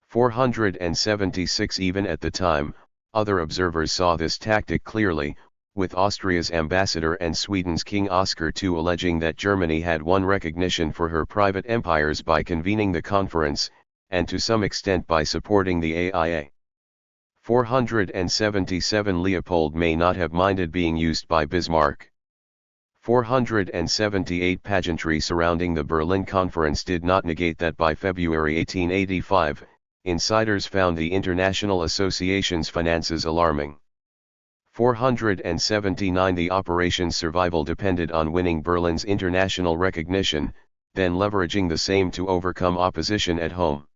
476 Even at the time, other observers saw this tactic clearly, with Austria's ambassador and Sweden's King Oscar II alleging that Germany had won recognition for her private empires by convening the conference, and to some extent by supporting the AIA. 477 Leopold may not have minded being used by Bismarck. 478 Pageantry surrounding the Berlin Conference did not negate that by February 1885, insiders found the International Association's finances alarming. 479 The operation's survival depended on winning Berlin's international recognition, then leveraging the same to overcome opposition at home.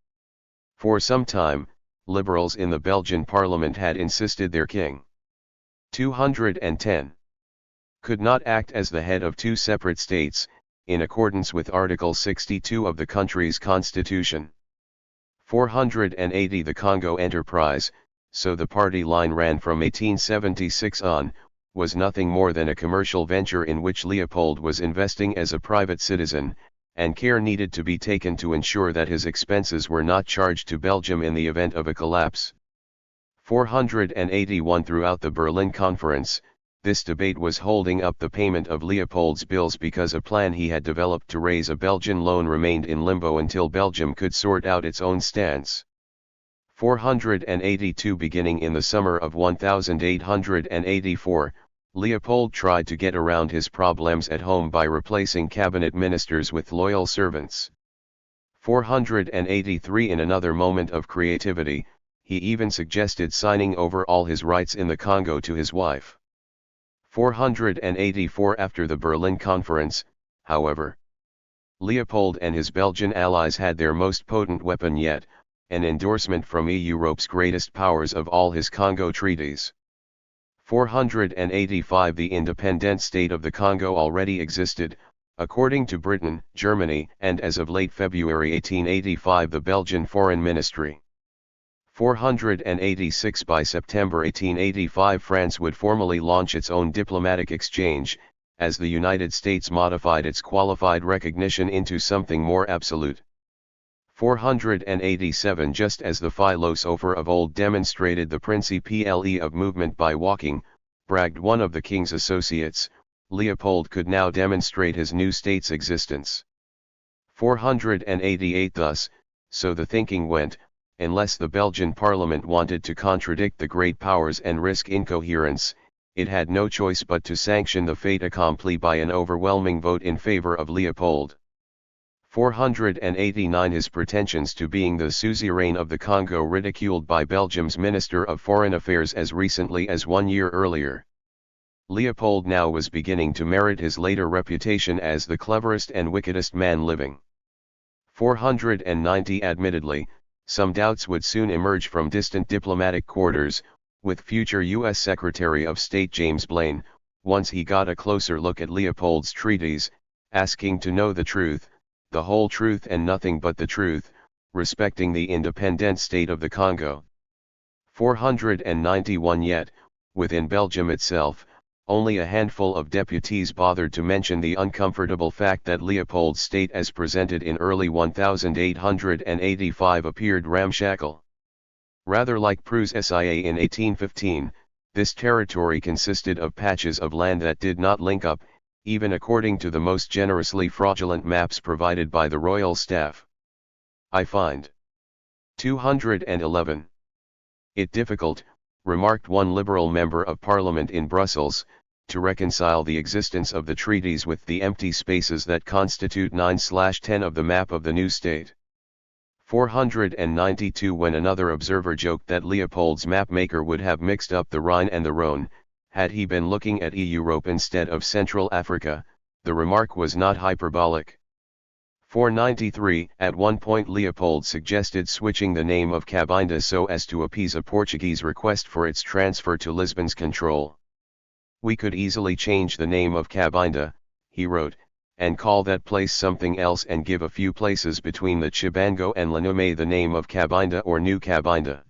For some time, liberals in the Belgian parliament had insisted their king, 210, could not act as the head of two separate states, in accordance with Article 62 of the country's constitution. 480 The Congo enterprise, so the party line ran from 1876 on, was nothing more than a commercial venture in which Leopold was investing as a private citizen, and care needed to be taken to ensure that his expenses were not charged to Belgium in the event of a collapse. 481 Throughout the Berlin Conference, this debate was holding up the payment of Leopold's bills because a plan he had developed to raise a Belgian loan remained in limbo until Belgium could sort out its own stance. 482 Beginning in the summer of 1884, Leopold tried to get around his problems at home by replacing cabinet ministers with loyal servants. 483 In another moment of creativity, he even suggested signing over all his rights in the Congo to his wife. 484 After the Berlin Conference, however, Leopold and his Belgian allies had their most potent weapon yet, an endorsement from Europe's greatest powers of all his Congo treaties. 485 The independent state of the Congo already existed, according to Britain, Germany, and as of late February 1885 the Belgian Foreign Ministry. 486 By September 1885 France would formally launch its own diplomatic exchange, as the United States modified its qualified recognition into something more absolute. 487 Just as the philosopher of old demonstrated the principle of movement by walking, bragged one of the king's associates, Leopold could now demonstrate his new state's existence. 488 Thus, so the thinking went, unless the Belgian parliament wanted to contradict the great powers and risk incoherence, it had no choice but to sanction the fait accompli by an overwhelming vote in favor of Leopold. 489 His pretensions to being the suzerain of the Congo ridiculed by Belgium's Minister of Foreign Affairs as recently as 1 year earlier. Leopold now was beginning to merit his later reputation as the cleverest and wickedest man living. 490 Admittedly, some doubts would soon emerge from distant diplomatic quarters, with future U.S. Secretary of State James Blaine, once he got a closer look at Leopold's treaties, asking to know the truth, the whole truth and nothing but the truth, respecting the independent state of the Congo. 491 Yet, within Belgium itself, only a handful of deputies bothered to mention the uncomfortable fact that Leopold's state as presented in early 1885 appeared ramshackle. Rather like Pru's SIA in 1815, this territory consisted of patches of land that did not link up, even according to the most generously fraudulent maps provided by the royal staff. I find 211 it difficult, remarked one Liberal member of Parliament in Brussels, to reconcile the existence of the treaties with the empty spaces that constitute 9/10 of the map of the new state. 492 When another observer joked that Leopold's mapmaker would have mixed up the Rhine and the Rhone, had he been looking at Europe instead of Central Africa, the remark was not hyperbolic. 493 At one point Leopold suggested switching the name of Cabinda so as to appease a Portuguese request for its transfer to Lisbon's control. "We could easily change the name of Cabinda," he wrote, "and call that place something else and give a few places between the Chibango and Lanume the name of Cabinda or New Cabinda."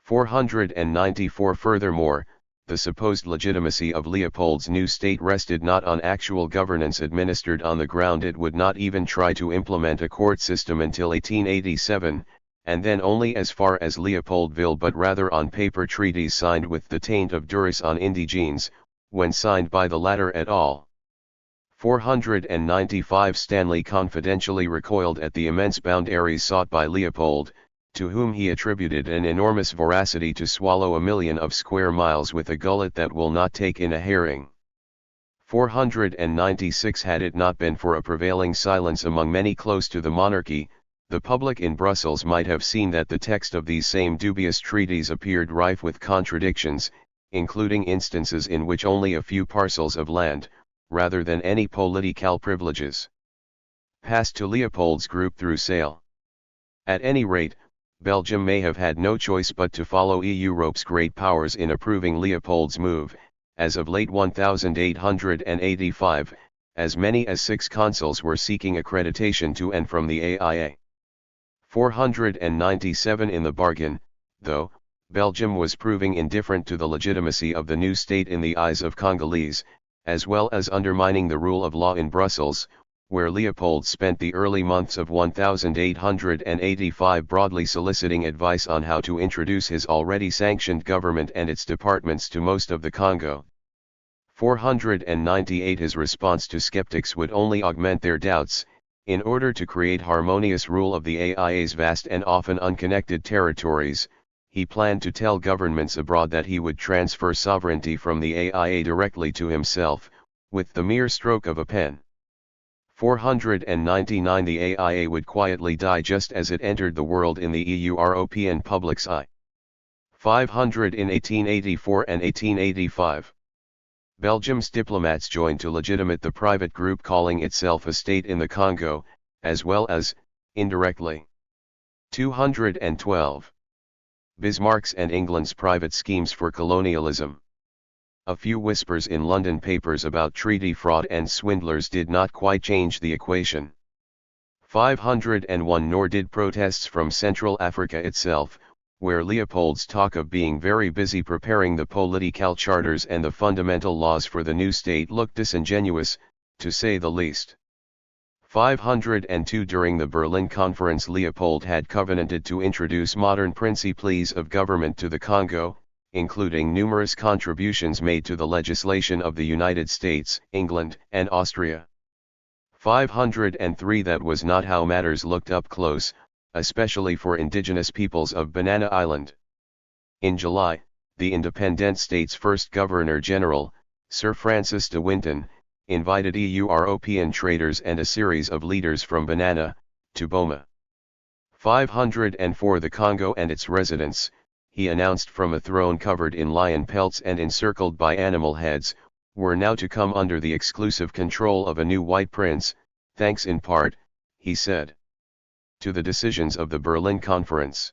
494 Furthermore, the supposed legitimacy of Leopold's new state rested not on actual governance administered on the ground. It would not even try to implement a court system until 1887, and then only as far as Leopoldville, but rather on paper treaties signed with the taint of Duris on Indigenes, when signed by the latter et al. 495 Stanley confidentially recoiled at the immense boundaries sought by Leopold, to whom he attributed an enormous voracity to swallow 1,000,000 of square miles with a gullet that will not take in a herring. 496 Had it not been for a prevailing silence among many close to the monarchy, the public in Brussels might have seen that the text of these same dubious treaties appeared rife with contradictions, including instances in which only a few parcels of land, rather than any political privileges, passed to Leopold's group through sale. At any rate, Belgium may have had no choice but to follow Europe's great powers in approving Leopold's move. As of late 1885, as many as 6 consuls were seeking accreditation to and from the AIA. 497 In the bargain, though, Belgium was proving indifferent to the legitimacy of the new state in the eyes of Congolese, as well as undermining the rule of law in Brussels, where Leopold spent the early months of 1885 broadly soliciting advice on how to introduce his already sanctioned government and its departments to most of the Congo. 498 His response to skeptics would only augment their doubts. In order to create harmonious rule of the AIA's vast and often unconnected territories, he planned to tell governments abroad that he would transfer sovereignty from the AIA directly to himself, with the mere stroke of a pen. 499 The AIA would quietly die just as it entered the world in the European public's eye. 500 In 1884 and 1885. Belgium's diplomats joined to legitimate the private group calling itself a state in the Congo, as well as, indirectly. 212. Bismarck's and England's private schemes for colonialism. A few whispers in London papers about treaty fraud and swindlers did not quite change the equation. 501 Nor did protests from Central Africa itself, where Leopold's talk of being very busy preparing the political charters and the fundamental laws for the new state looked disingenuous, to say the least. 502 During the Berlin Conference Leopold had covenanted to introduce modern principles of government to the Congo, including numerous contributions made to the legislation of the United States, England, and Austria. 503 That was not how matters looked up close, especially for indigenous peoples of Banana Island. In July, the independent state's first Governor-General, Sir Francis de Winton, invited European traders and a series of leaders from Banana, to Boma. 504 The Congo and its residents, he announced from a throne covered in lion pelts and encircled by animal heads, were now to come under the exclusive control of a new white prince, thanks in part, he said, to the decisions of the Berlin Conference.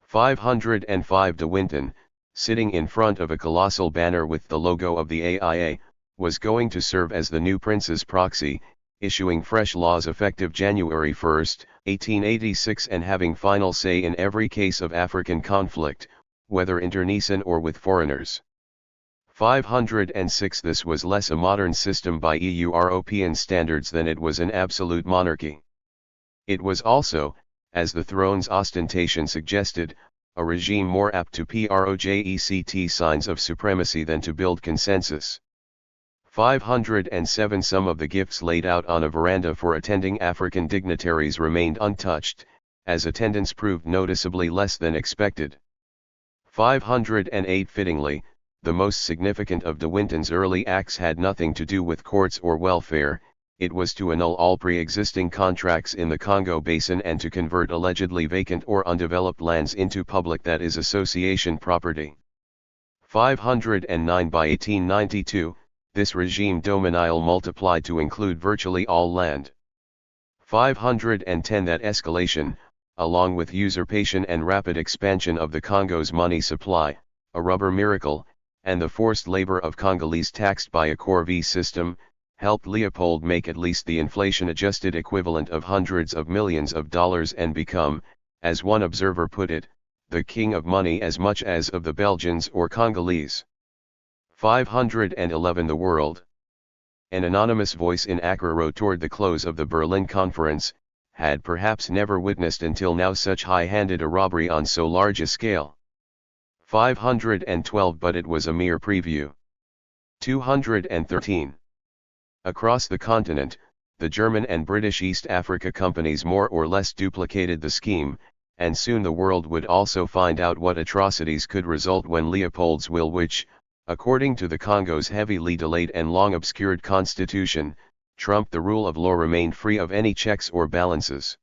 505 De Winton, sitting in front of a colossal banner with the logo of the AIA, was going to serve as the new prince's proxy, issuing fresh laws effective January 1, 1886 and having final say in every case of African conflict, whether internecine or with foreigners. 506 This was less a modern system by European standards than it was an absolute monarchy. It was also, as the throne's ostentation suggested, a regime more apt to project signs of supremacy than to build consensus. 507 Some of the gifts laid out on a veranda for attending African dignitaries remained untouched, as attendance proved noticeably less than expected. 508 Fittingly, the most significant of de Winton's early acts had nothing to do with courts or welfare. It was to annul all pre-existing contracts in the Congo Basin and to convert allegedly vacant or undeveloped lands into public, that is, association property. 509 By 1892, this regime dominial multiplied to include virtually all land. 510 That escalation, along with usurpation and rapid expansion of the Congo's money supply, a rubber miracle, and the forced labor of Congolese taxed by a corvée system, helped Leopold make at least the inflation-adjusted equivalent of hundreds of millions of dollars and become, as one observer put it, the king of money as much as of the Belgians or Congolese. 511 The World. An anonymous voice in Accra wrote toward the close of the Berlin Conference, had perhaps never witnessed until now such high-handed a robbery on so large a scale. 512 But it was a mere preview. 213. Across the continent, the German and British East Africa companies more or less duplicated the scheme, and soon the world would also find out what atrocities could result when Leopold's will, which, according to the Congo's heavily delayed and long obscured constitution, trumped the rule of law, remained free of any checks or balances.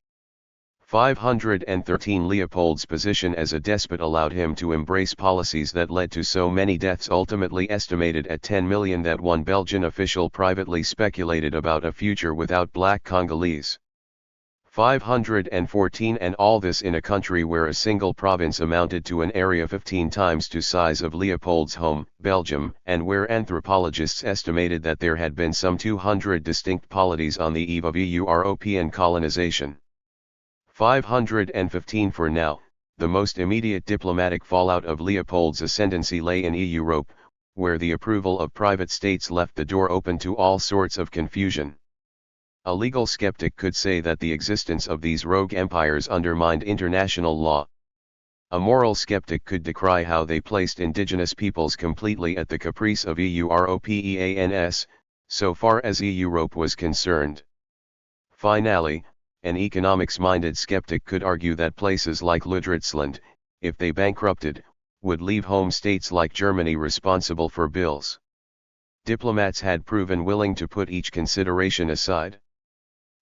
513 Leopold's position as a despot allowed him to embrace policies that led to so many deaths, ultimately estimated at 10 million, that one Belgian official privately speculated about a future without black Congolese. 514 And all this in a country where a single province amounted to an area 15 times the size of Leopold's home, Belgium, and where anthropologists estimated that there had been some 200 distinct polities on the eve of European colonization. 515 For now, the most immediate diplomatic fallout of Leopold's ascendancy lay in Europe, where the approval of private states left the door open to all sorts of confusion. A legal skeptic could say that the existence of these rogue empires undermined international law. A moral skeptic could decry how they placed indigenous peoples completely at the caprice of Europeans, so far as Europe was concerned. Finally, an economics-minded skeptic could argue that places like Ludritzland, if they bankrupted, would leave home states like Germany responsible for bills. Diplomats had proven willing to put each consideration aside.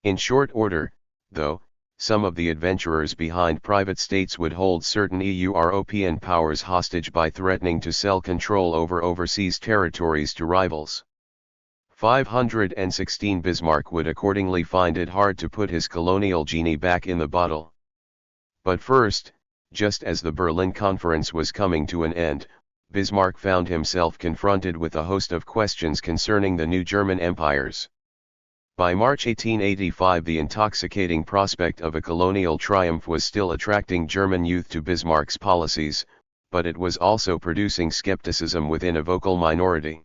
In short order, though, some of the adventurers behind private states would hold certain European powers hostage by threatening to sell control over overseas territories to rivals. 516 Bismarck would accordingly find it hard to put his colonial genie back in the bottle. But first, just as the Berlin Conference was coming to an end, Bismarck found himself confronted with a host of questions concerning the new German empires. By March 1885 the intoxicating prospect of a colonial triumph was still attracting German youth to Bismarck's policies, but it was also producing skepticism within a vocal minority.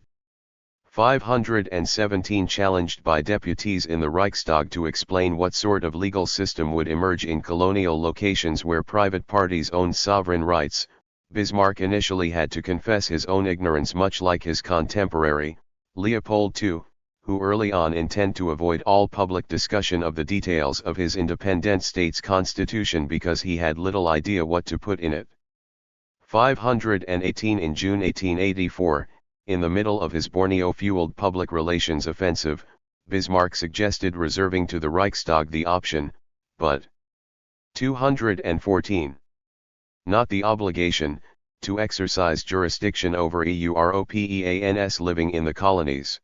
517 Challenged by deputies in the Reichstag to explain what sort of legal system would emerge in colonial locations where private parties owned sovereign rights, Bismarck initially had to confess his own ignorance, much like his contemporary, Leopold II, who early on intended to avoid all public discussion of the details of his independent state's constitution because he had little idea what to put in it. 518 In June 1884, in the middle of his Borneo-fueled public relations offensive, Bismarck suggested reserving to the Reichstag the option, but 214. Not the obligation, to exercise jurisdiction over Europeans living in the colonies.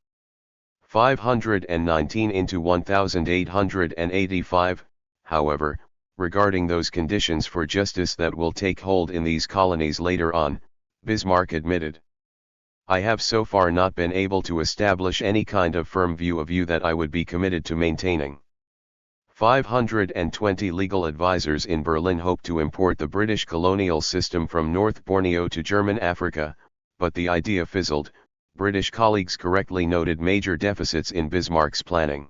519 into 1885, however, regarding those conditions for justice that will take hold in these colonies later on, Bismarck admitted, I have so far not been able to establish any kind of firm view of you that I would be committed to maintaining. 520 Legal advisers in Berlin hoped to import the British colonial system from North Borneo to German Africa, but the idea fizzled. British colleagues correctly noted major deficits in Bismarck's planning.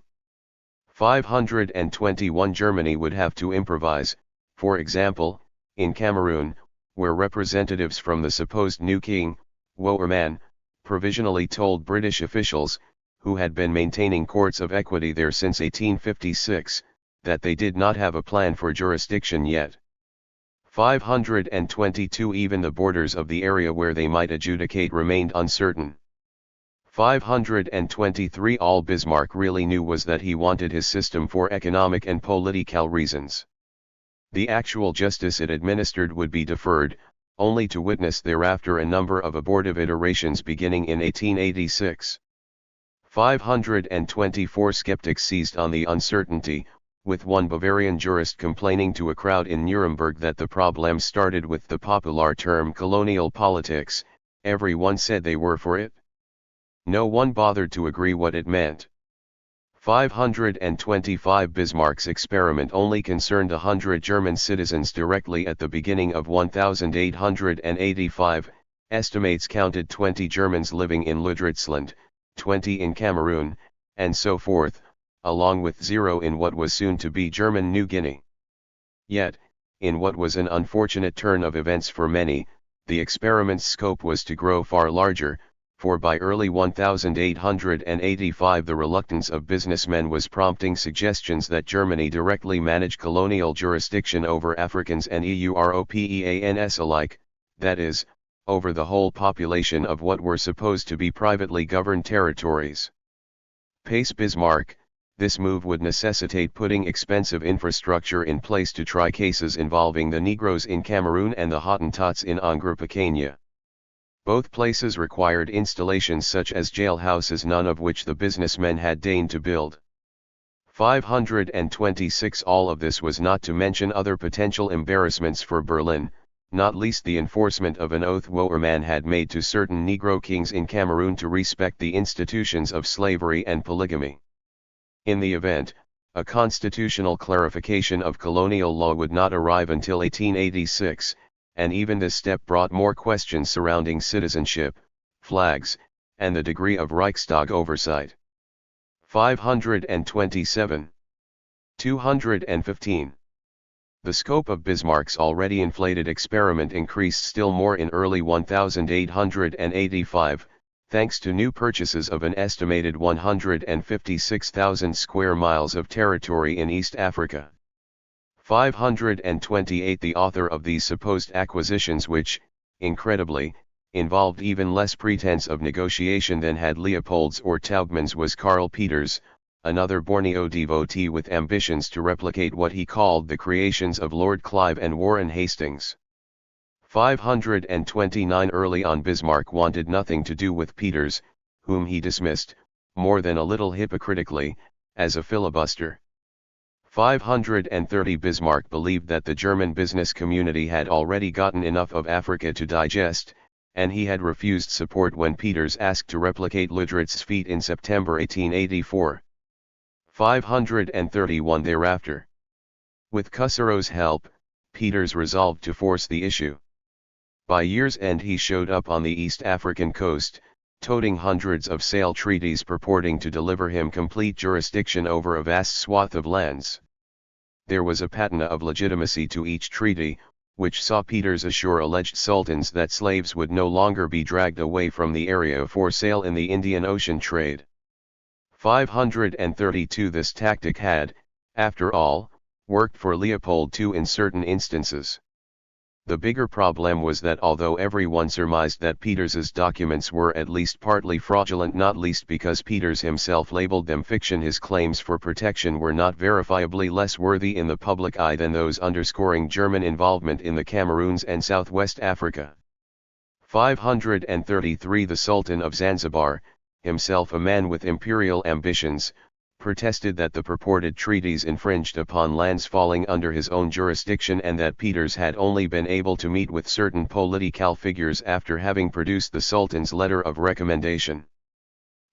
521 Germany would have to improvise, for example, in Cameroon, where representatives from the supposed new king, Wouwerman, provisionally told British officials, who had been maintaining courts of equity there since 1856, that they did not have a plan for jurisdiction yet. 522 Even the borders of the area where they might adjudicate remained uncertain. 523 All Bismarck really knew was that he wanted his system for economic and political reasons. The actual justice it administered would be deferred, only to witness thereafter a number of abortive iterations beginning in 1886. 524 Skeptics seized on the uncertainty, with one Bavarian jurist complaining to a crowd in Nuremberg that the problem started with the popular term colonial politics. Everyone said they were for it. No one bothered to agree what it meant. 525 Bismarck's experiment only concerned 100 German citizens directly at the beginning of 1885, estimates counted 20 Germans living in Ludritzland, 20 in Cameroon, and so forth, along with 0 in what was soon to be German New Guinea. Yet, in what was an unfortunate turn of events for many, the experiment's scope was to grow far larger, for by early 1885 the reluctance of businessmen was prompting suggestions that Germany directly manage colonial jurisdiction over Africans and Europeans alike, that is, over the whole population of what were supposed to be privately governed territories. Pace Bismarck, this move would necessitate putting expensive infrastructure in place to try cases involving the Negroes in Cameroon and the Hottentots in Angro-Picania. Both places required installations such as jailhouses, none of which the businessmen had deigned to build. 526 All of this was not to mention other potential embarrassments for Berlin, not least the enforcement of an oath Wouwerman had made to certain Negro kings in Cameroon to respect the institutions of slavery and polygamy. In the event, a constitutional clarification of colonial law would not arrive until 1886, and even this step brought more questions surrounding citizenship, flags, and the degree of Reichstag oversight. 527. 215. The scope of Bismarck's already inflated experiment increased still more in early 1885, thanks to new purchases of an estimated 156,000 square miles of territory in East Africa. 528 The author of these supposed acquisitions, which, incredibly, involved even less pretense of negotiation than had Leopold's or Taubman's, was Karl Peters, another Borneo devotee with ambitions to replicate what he called the creations of Lord Clive and Warren Hastings. 529 Early on Bismarck wanted nothing to do with Peters, whom he dismissed, more than a little hypocritically, as a filibuster. 530 Bismarck believed that the German business community had already gotten enough of Africa to digest, and he had refused support when Peters asked to replicate Ludritz's feat in September 1884. 531 Thereafter, with Cussero's help, Peters resolved to force the issue. By year's end he showed up on the East African coast, toting hundreds of sale treaties purporting to deliver him complete jurisdiction over a vast swath of lands. There was a patina of legitimacy to each treaty, which saw Peters assure alleged sultans that slaves would no longer be dragged away from the area for sale in the Indian Ocean trade. 532 This tactic had, after all, worked for Leopold II in certain instances. The bigger problem was that although everyone surmised that Peters's documents were at least partly fraudulent, not least because Peters himself labeled them fiction, his claims for protection were not verifiably less worthy in the public eye than those underscoring German involvement in the Cameroons and Southwest Africa. 533 The Sultan of Zanzibar, himself a man with imperial ambitions, protested that the purported treaties infringed upon lands falling under his own jurisdiction and that Peters had only been able to meet with certain political figures after having produced the Sultan's letter of recommendation.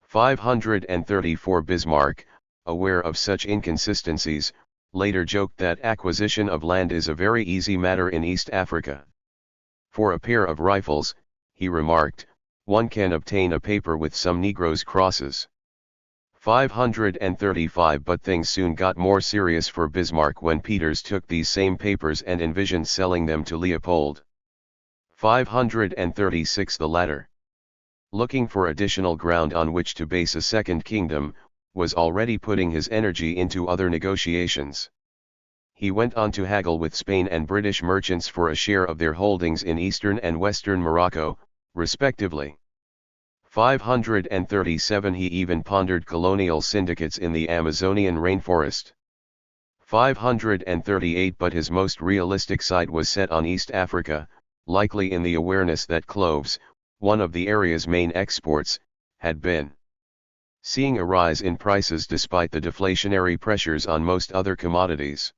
534 Bismarck, aware of such inconsistencies, later joked that acquisition of land is a very easy matter in East Africa. For a pair of rifles, he remarked, one can obtain a paper with some Negroes' crosses. 535 But things soon got more serious for Bismarck when Peters took these same papers and envisioned selling them to Leopold. 536 The latter, looking for additional ground on which to base a second kingdom, was already putting his energy into other negotiations. he went on to haggle with Spain and British merchants for a share of their holdings in eastern and western Morocco, respectively. 537 He even pondered colonial syndicates in the Amazonian rainforest. 538 But his most realistic sight was set on East Africa, likely in the awareness that cloves, one of the area's main exports, had been seeing a rise in prices despite the deflationary pressures on most other commodities.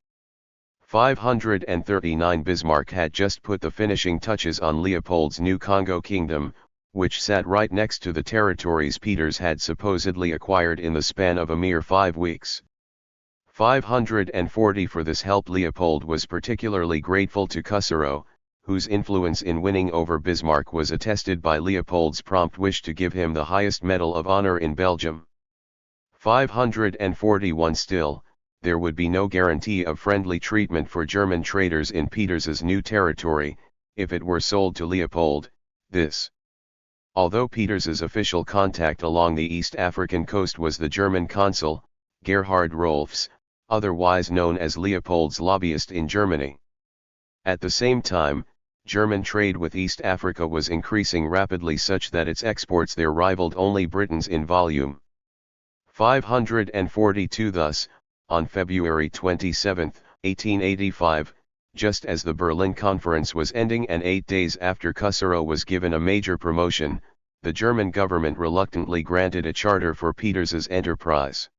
539 Bismarck had just put the finishing touches on Leopold's new Congo kingdom, which sat right next to the territories Peters had supposedly acquired in the span of a mere 5 weeks. 540 For this help Leopold was particularly grateful to Cusero, whose influence in winning over Bismarck was attested by Leopold's prompt wish to give him the highest medal of honor in Belgium. 541 Still, there would be no guarantee of friendly treatment for German traders in Peters's new territory, if it were sold to Leopold. Although Peters's official contact along the East African coast was the German consul, Gerhard Rolfs, otherwise known as Leopold's lobbyist in Germany. At the same time, German trade with East Africa was increasing rapidly such that its exports there rivaled only Britain's in volume. 542 Thus, on February 27, 1885, just as the Berlin Conference was ending and 8 days after Cusero was given a major promotion, the German government reluctantly granted a charter for Peters's enterprise.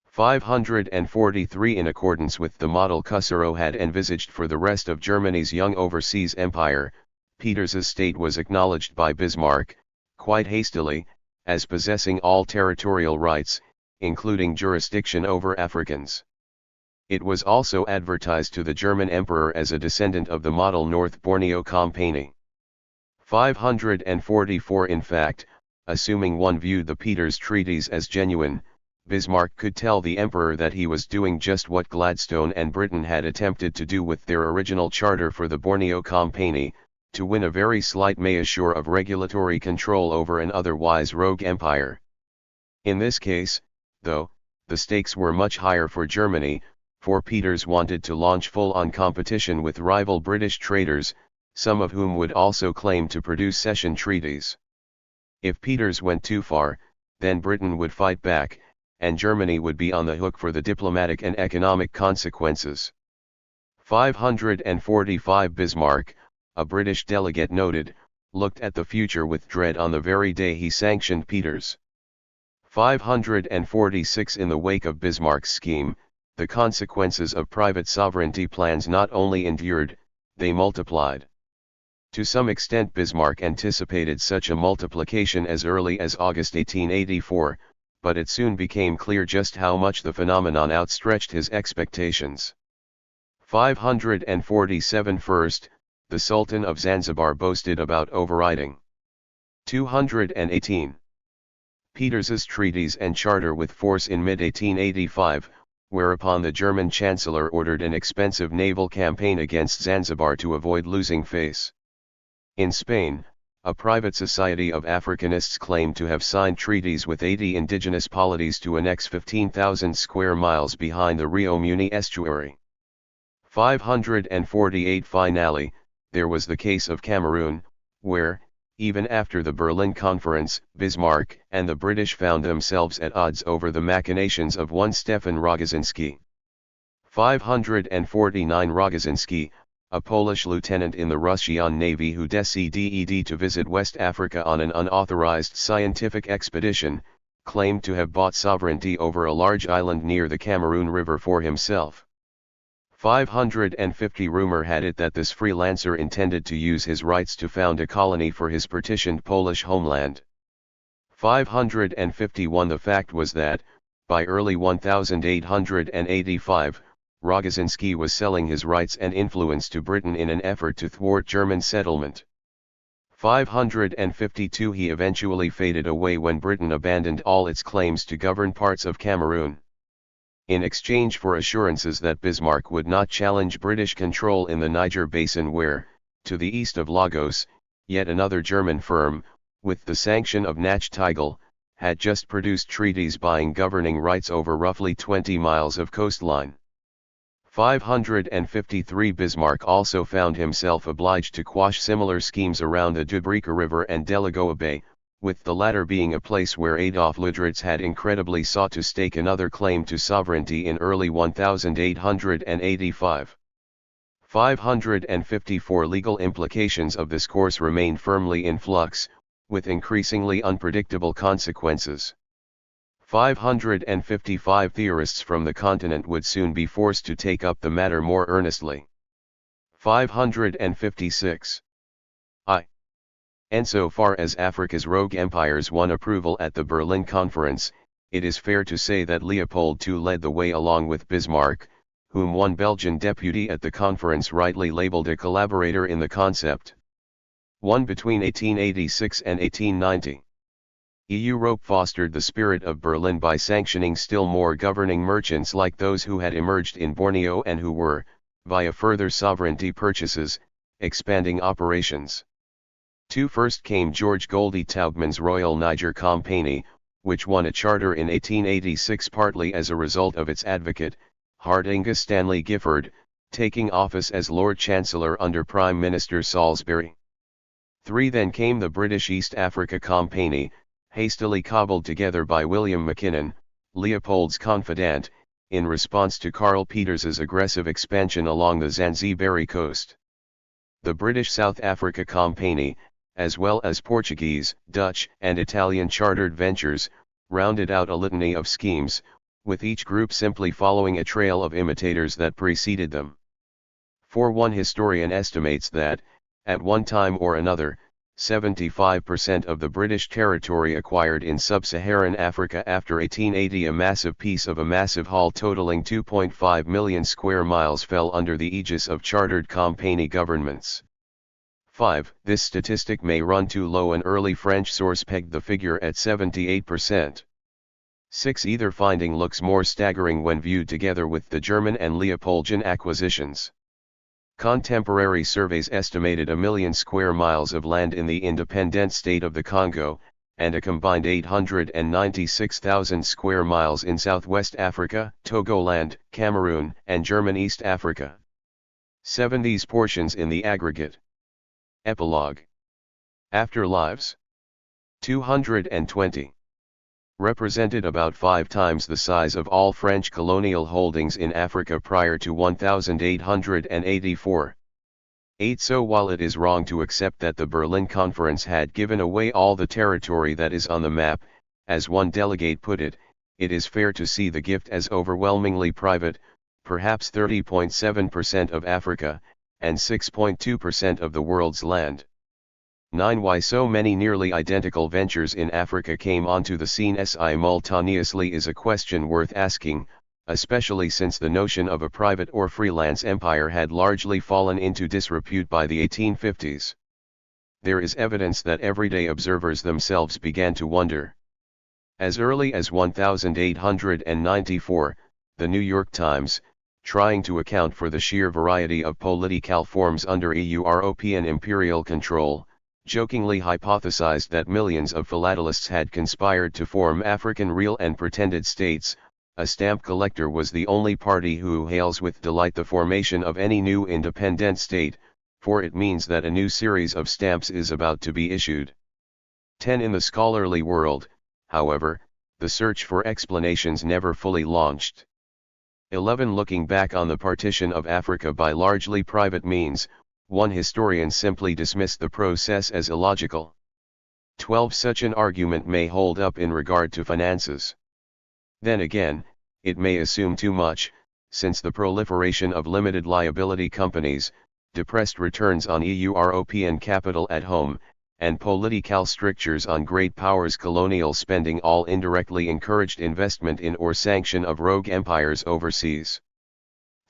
543 In accordance with the model Cusero had envisaged for the rest of Germany's young overseas empire, Peters's state was acknowledged by Bismarck, quite hastily, as possessing all territorial rights, including jurisdiction over Africans. It was also advertised to the German emperor as a descendant of the model North Borneo Company. 544 In fact, assuming one viewed the Peters treaties as genuine, Bismarck could tell the emperor that he was doing just what Gladstone and Britain had attempted to do with their original charter for the Borneo Company, to win a very slight measure of regulatory control over an otherwise rogue empire. In this case, though, the stakes were much higher for Germany, for Peters wanted to launch full-on competition with rival British traders, some of whom would also claim to produce cession treaties. If Peters went too far, then Britain would fight back, and Germany would be on the hook for the diplomatic and economic consequences. 545 Bismarck, a British delegate noted, looked at the future with dread on the very day he sanctioned Peters. 546 In the wake of Bismarck's scheme, the consequences of private sovereignty plans not only endured, they multiplied. To some extent Bismarck anticipated such a multiplication as early as August 1884, but it soon became clear just how much the phenomenon outstretched his expectations. 547 First, the Sultan of Zanzibar boasted about overriding 218 Peters's treaties and charter with force in mid-1885, whereupon the German Chancellor ordered an expensive naval campaign against Zanzibar to avoid losing face. In Spain, a private society of Africanists claimed to have signed treaties with 80 indigenous polities to annex 15,000 square miles behind the Rio Muni estuary. 548 Finally, there was the case of Cameroon, where, even after the Berlin Conference, Bismarck and the British found themselves at odds over the machinations of one Stefan Rogozinski. 549 Rogozinski, a Polish lieutenant in the Russian Navy who decided to visit West Africa on an unauthorized scientific expedition, claimed to have bought sovereignty over a large island near the Cameroon River for himself. 550 Rumor had it that this freelancer intended to use his rights to found a colony for his partitioned Polish homeland. 551 The fact was that, by early 1885, Rogozinski was selling his rights and influence to Britain in an effort to thwart German settlement. 552 He eventually faded away when Britain abandoned all its claims to govern parts of Cameroon. In exchange for assurances that Bismarck would not challenge British control in the Niger Basin where, to the east of Lagos, yet another German firm, with the sanction of Nachtigal, had just produced treaties buying governing rights over roughly 20 miles of coastline. 553 Bismarck also found himself obliged to quash similar schemes around the Dubrika River and Delagoa Bay, with the latter being a place where Adolf Lüderitz had incredibly sought to stake another claim to sovereignty in early 1885. 554 Legal implications of this course remained firmly in flux, with increasingly unpredictable consequences. 555 Theorists from the continent would soon be forced to take up the matter more earnestly. 556. And so far as Africa's rogue empires won approval at the Berlin Conference, it is fair to say that Leopold II led the way along with Bismarck, whom one Belgian deputy at the conference rightly labeled a collaborator in the concept. 1 Between 1886 and 1890. Europe fostered the spirit of Berlin by sanctioning still more governing merchants like those who had emerged in Borneo and who were, via further sovereignty purchases, expanding operations. 2 First came George Goldie Taubman's Royal Niger Company, which won a charter in 1886 partly as a result of its advocate, Hardinge Stanley Gifford, taking office as Lord Chancellor under Prime Minister Salisbury. 3 Then came the British East Africa Company, hastily cobbled together by William Mackinnon, Leopold's confidant, in response to Karl Peters's aggressive expansion along the Zanzibari coast. The British South Africa Company, as well as Portuguese, Dutch, and Italian chartered ventures, rounded out a litany of schemes, with each group simply following a trail of imitators that preceded them. For one historian estimates that, at one time or another, 75% of the British territory acquired in sub-Saharan Africa after 1880, a massive piece of a massive haul totaling 2.5 million square miles, fell under the aegis of chartered company governments. 5. This statistic may run too low. An early French source pegged the figure at 78%. 6. Either finding looks more staggering when viewed together with the German and Leopoldian acquisitions. Contemporary surveys estimated 1 million square miles of land in the independent state of the Congo, and a combined 896,000 square miles in Southwest Africa, Togoland, Cameroon, and German East Africa. 7. These portions in the aggregate. Epilogue. Afterlives. 220. Represented about 5 times the size of all French colonial holdings in Africa prior to 1884. 8. So while it is wrong to accept that the Berlin Conference had given away all the territory that is on the map, as one delegate put it, it is fair to see the gift as overwhelmingly private, perhaps 30.7% of Africa, and 6.2% of the world's land. 9. Why so many nearly identical ventures in Africa came onto the scene simultaneously is a question worth asking, especially since the notion of a private or freelance empire had largely fallen into disrepute by the 1850s. There is evidence that everyday observers themselves began to wonder. As early as 1894, the New York Times, trying to account for the sheer variety of political forms under European imperial control, jokingly hypothesized that millions of philatelists had conspired to form African real and pretended states. A stamp collector was the only party who hails with delight the formation of any new independent state, for it means that a new series of stamps is about to be issued. 10. In the scholarly world, however, the search for explanations never fully launched. 11. Looking back on the partition of Africa by largely private means, one historian simply dismissed the process as illogical. 12. Such an argument may hold up in regard to finances. Then again, it may assume too much, since the proliferation of limited liability companies, depressed returns on European capital at home, and political strictures on great powers' colonial spending all indirectly encouraged investment in or sanction of rogue empires overseas.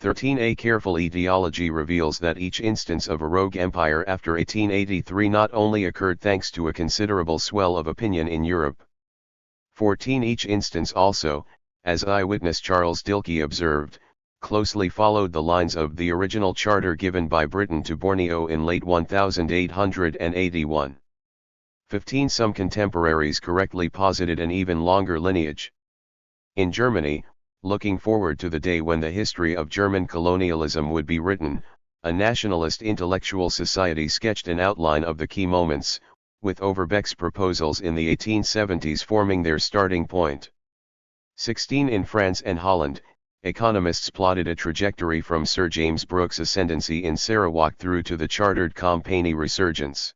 13. A careful etiology reveals that each instance of a rogue empire after 1883 not only occurred thanks to a considerable swell of opinion in Europe. 14. Each instance also, as eyewitness Charles Dilke observed, closely followed the lines of the original charter given by Britain to Borneo in late 1881. 15. Some contemporaries correctly posited an even longer lineage. In Germany, Looking forward to the day when the history of German colonialism would be written, a nationalist intellectual society sketched an outline of the key moments, with Overbeck's proposals in the 1870s forming their starting point. 16 In France and Holland, economists plotted a trajectory from Sir James Brooke's ascendancy in Sarawak through to the chartered company resurgence.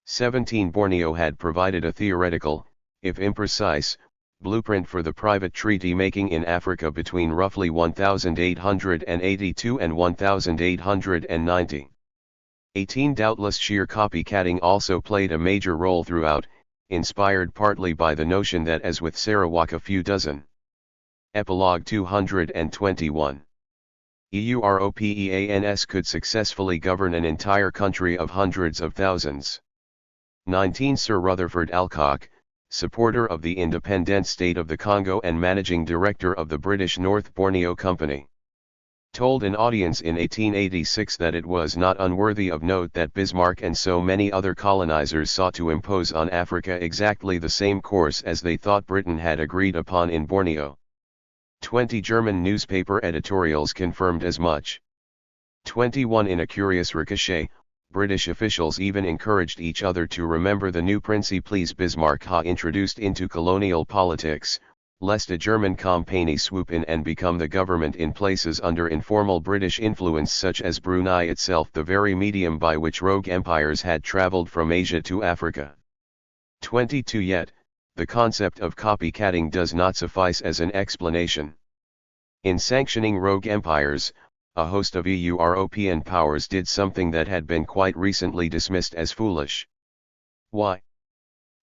17 Borneo had provided a theoretical, if imprecise, blueprint for the private treaty-making in Africa between roughly 1882 and 1890. 18 Doubtless sheer copycatting also played a major role throughout, inspired partly by the notion that as with Sarawak a few dozen. Epilogue 221. EUROPEANS could successfully govern an entire country of hundreds of thousands. 19 Sir Rutherford Alcock, supporter of the independent state of the Congo and managing director of the British North Borneo Company, told an audience in 1886 that it was not unworthy of note that Bismarck and so many other colonizers sought to impose on Africa exactly the same course as they thought Britain had agreed upon in Borneo. 20 German newspaper editorials confirmed as much. 21 In a curious ricochet, British officials even encouraged each other to remember the new principles Bismarck had introduced into colonial politics, lest a German company swoop in and become the government in places under informal British influence such as Brunei itself, the very medium by which rogue empires had travelled from Asia to Africa. 22 Yet, the concept of copycatting does not suffice as an explanation. In sanctioning rogue empires, a host of European powers did something that had been quite recently dismissed as foolish. Why?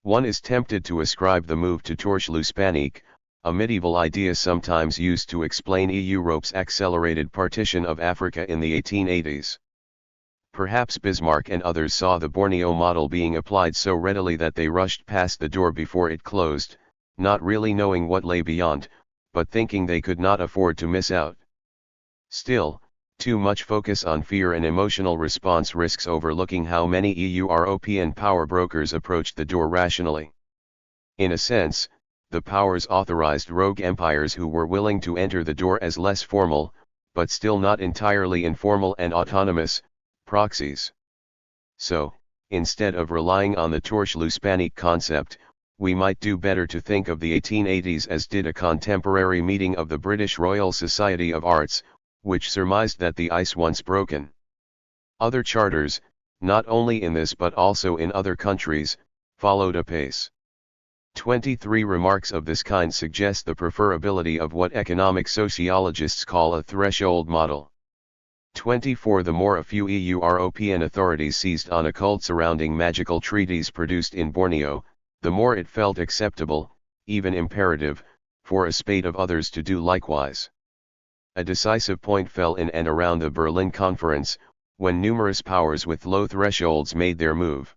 One is tempted to ascribe the move to torche l'Hispanique, a medieval idea sometimes used to explain Europe's accelerated partition of Africa in the 1880s. Perhaps Bismarck and others saw the Borneo model being applied so readily that they rushed past the door before it closed, not really knowing what lay beyond, but thinking they could not afford to miss out. Still, too much focus on fear and emotional response risks overlooking how many European power brokers approached the door rationally. In a sense, the powers authorized rogue empires who were willing to enter the door as less formal, but still not entirely informal and autonomous, proxies. So, instead of relying on the torche l'Hispanique concept, we might do better to think of the 1880s as did a contemporary meeting of the British Royal Society of Arts, which surmised that the ice once broken. Other charters, not only in this but also in other countries, followed apace. 23 Remarks of this kind suggest the preferability of what economic sociologists call a threshold model. 24 The more a few European authorities seized on a cult surrounding magical treaties produced in Borneo, the more it felt acceptable, even imperative, for a spate of others to do likewise. A decisive point fell in and around the Berlin Conference, when numerous powers with low thresholds made their move.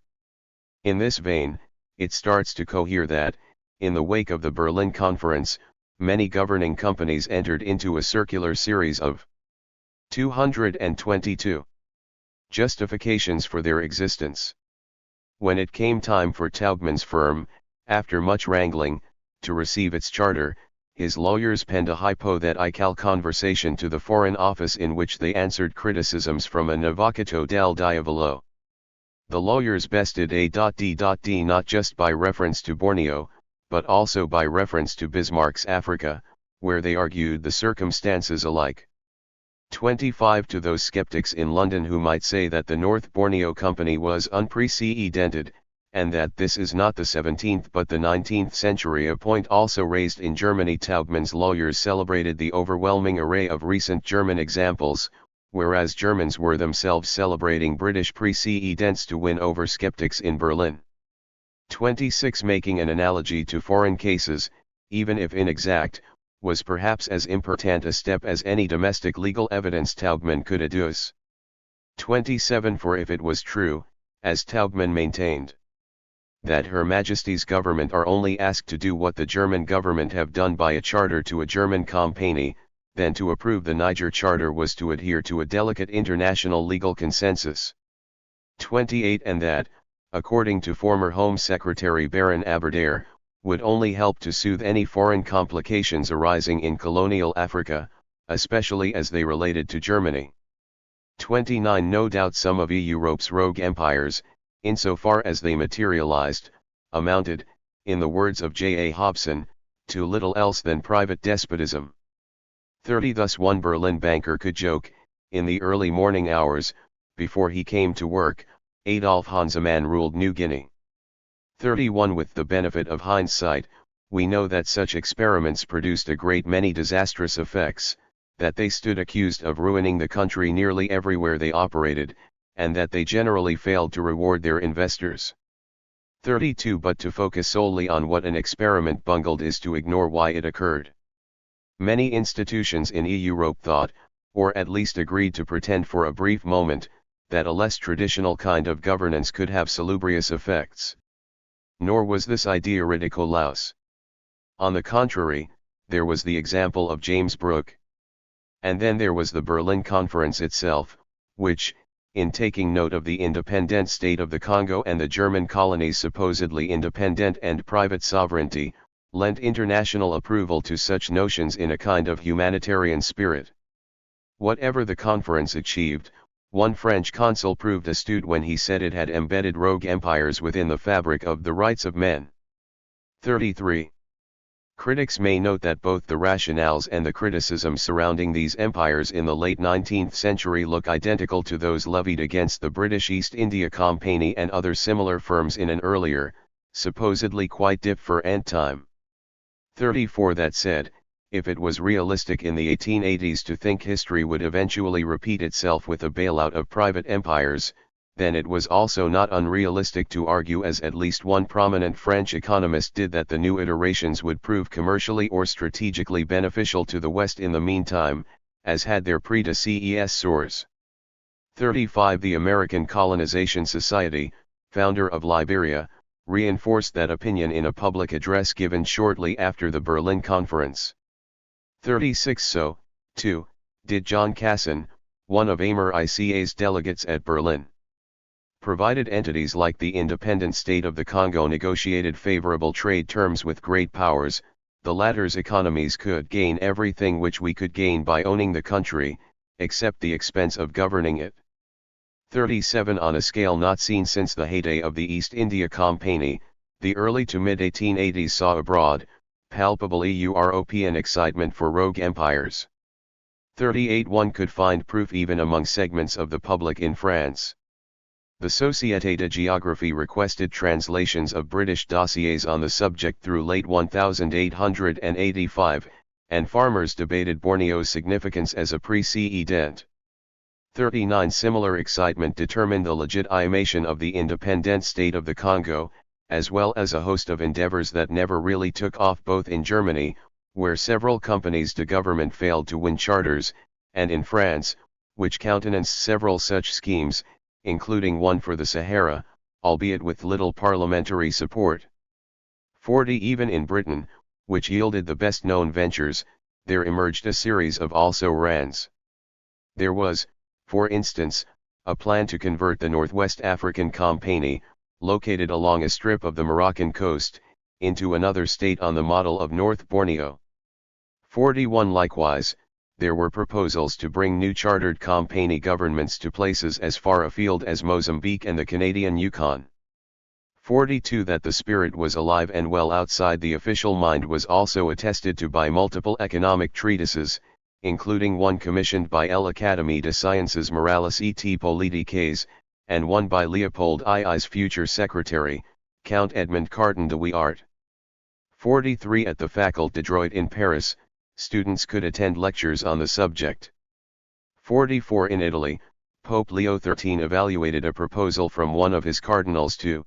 In this vein, it starts to cohere that, in the wake of the Berlin Conference, many governing companies entered into a circular series of 222 justifications for their existence. When it came time for Taubman's firm, after much wrangling, to receive its charter, his lawyers penned a hypothetical conversation to the Foreign Office in which they answered criticisms from an avvocato del diavolo. The lawyers bested A.D. not just by reference to Borneo, but also by reference to Bismarck's Africa, where they argued the circumstances alike. 25 To those skeptics in London who might say that the North Borneo Company was unprecedented, and that this is not the 17th but the 19th century, a point also raised in Germany. Taubman's lawyers celebrated the overwhelming array of recent German examples, whereas Germans were themselves celebrating British precedents to win over skeptics in Berlin. 26 Making an analogy to foreign cases, even if inexact, was perhaps as important a step as any domestic legal evidence Taubman could adduce. 27 For if it was true, as Taubman maintained, that Her Majesty's government are only asked to do what the German government have done by a charter to a German company, then to approve the Niger Charter was to adhere to a delicate international legal consensus. 28 And that, according to former Home Secretary Baron Aberdare, would only help to soothe any foreign complications arising in colonial Africa, especially as they related to Germany. 29. No doubt some of Europe's rogue empires, insofar as they materialized, amounted, in the words of J. A. Hobson, to little else than private despotism. 30. Thus one Berlin banker could joke, in the early morning hours, before he came to work, Adolf Hansemann ruled New Guinea. 31. With the benefit of hindsight, we know that such experiments produced a great many disastrous effects, that they stood accused of ruining the country nearly everywhere they operated, and that they generally failed to reward their investors. 32. But to focus solely on what an experiment bungled is to ignore why it occurred. Many institutions in Europe thought, or at least agreed to pretend for a brief moment, that a less traditional kind of governance could have salubrious effects. Nor was this idea ridiculous. On the contrary, there was the example of James Brooke. And then there was the Berlin Conference itself, which, in taking note of the independent state of the Congo and the German colonies' supposedly independent and private sovereignty, lent international approval to such notions in a kind of humanitarian spirit. Whatever the conference achieved, one French consul proved astute when he said it had embedded rogue empires within the fabric of the rights of men. 33. Critics may note that both the rationales and the criticisms surrounding these empires in the late 19th century look identical to those levied against the British East India Company and other similar firms in an earlier, supposedly quite different time. 34. That said, if it was realistic in the 1880s to think history would eventually repeat itself with a bailout of private empires, then it was also not unrealistic to argue, as at least one prominent French economist did, that the new iterations would prove commercially or strategically beneficial to the West in the meantime, as had their predecessors. 35. The American Colonization Society, founder of Liberia, reinforced that opinion in a public address given shortly after the Berlin Conference. 36. So, too, did John Casson, one of AMER-ICA's delegates at Berlin. Provided entities like the independent state of the Congo negotiated favorable trade terms with great powers, the latter's economies could gain everything which we could gain by owning the country, except the expense of governing it. 37. On a scale not seen since the heyday of the East India Company, the early to mid-1880s saw abroad, palpable European excitement for rogue empires. 38. One could find proof even among segments of the public in France. The Société de Géographie requested translations of British dossiers on the subject through late 1885, and farmers debated Borneo's significance as a precedent. 39. Similar excitement determined the legitimation of the independent state of the Congo, as well as a host of endeavors that never really took off, both in Germany, where several companies de government failed to win charters, and in France, which countenanced several such schemes, including one for the Sahara, albeit with little parliamentary support. 40. Even in Britain, which yielded the best-known ventures, there emerged a series of also-rans. There was, for instance, a plan to convert the Northwest African Company, located along a strip of the Moroccan coast, into another state on the model of North Borneo. 41. Likewise, there were proposals to bring new chartered company governments to places as far afield as Mozambique and the Canadian Yukon. 42. That the spirit was alive and well outside the official mind was also attested to by multiple economic treatises, including one commissioned by l'Académie des Sciences Morales et Politiques, and one by Leopold II's future secretary, Count Edmond Carton de Wiart. 43. At the Faculté de Droit in Paris, students could attend lectures on the subject. 44. In Italy, Pope Leo XIII evaluated a proposal from one of his cardinals to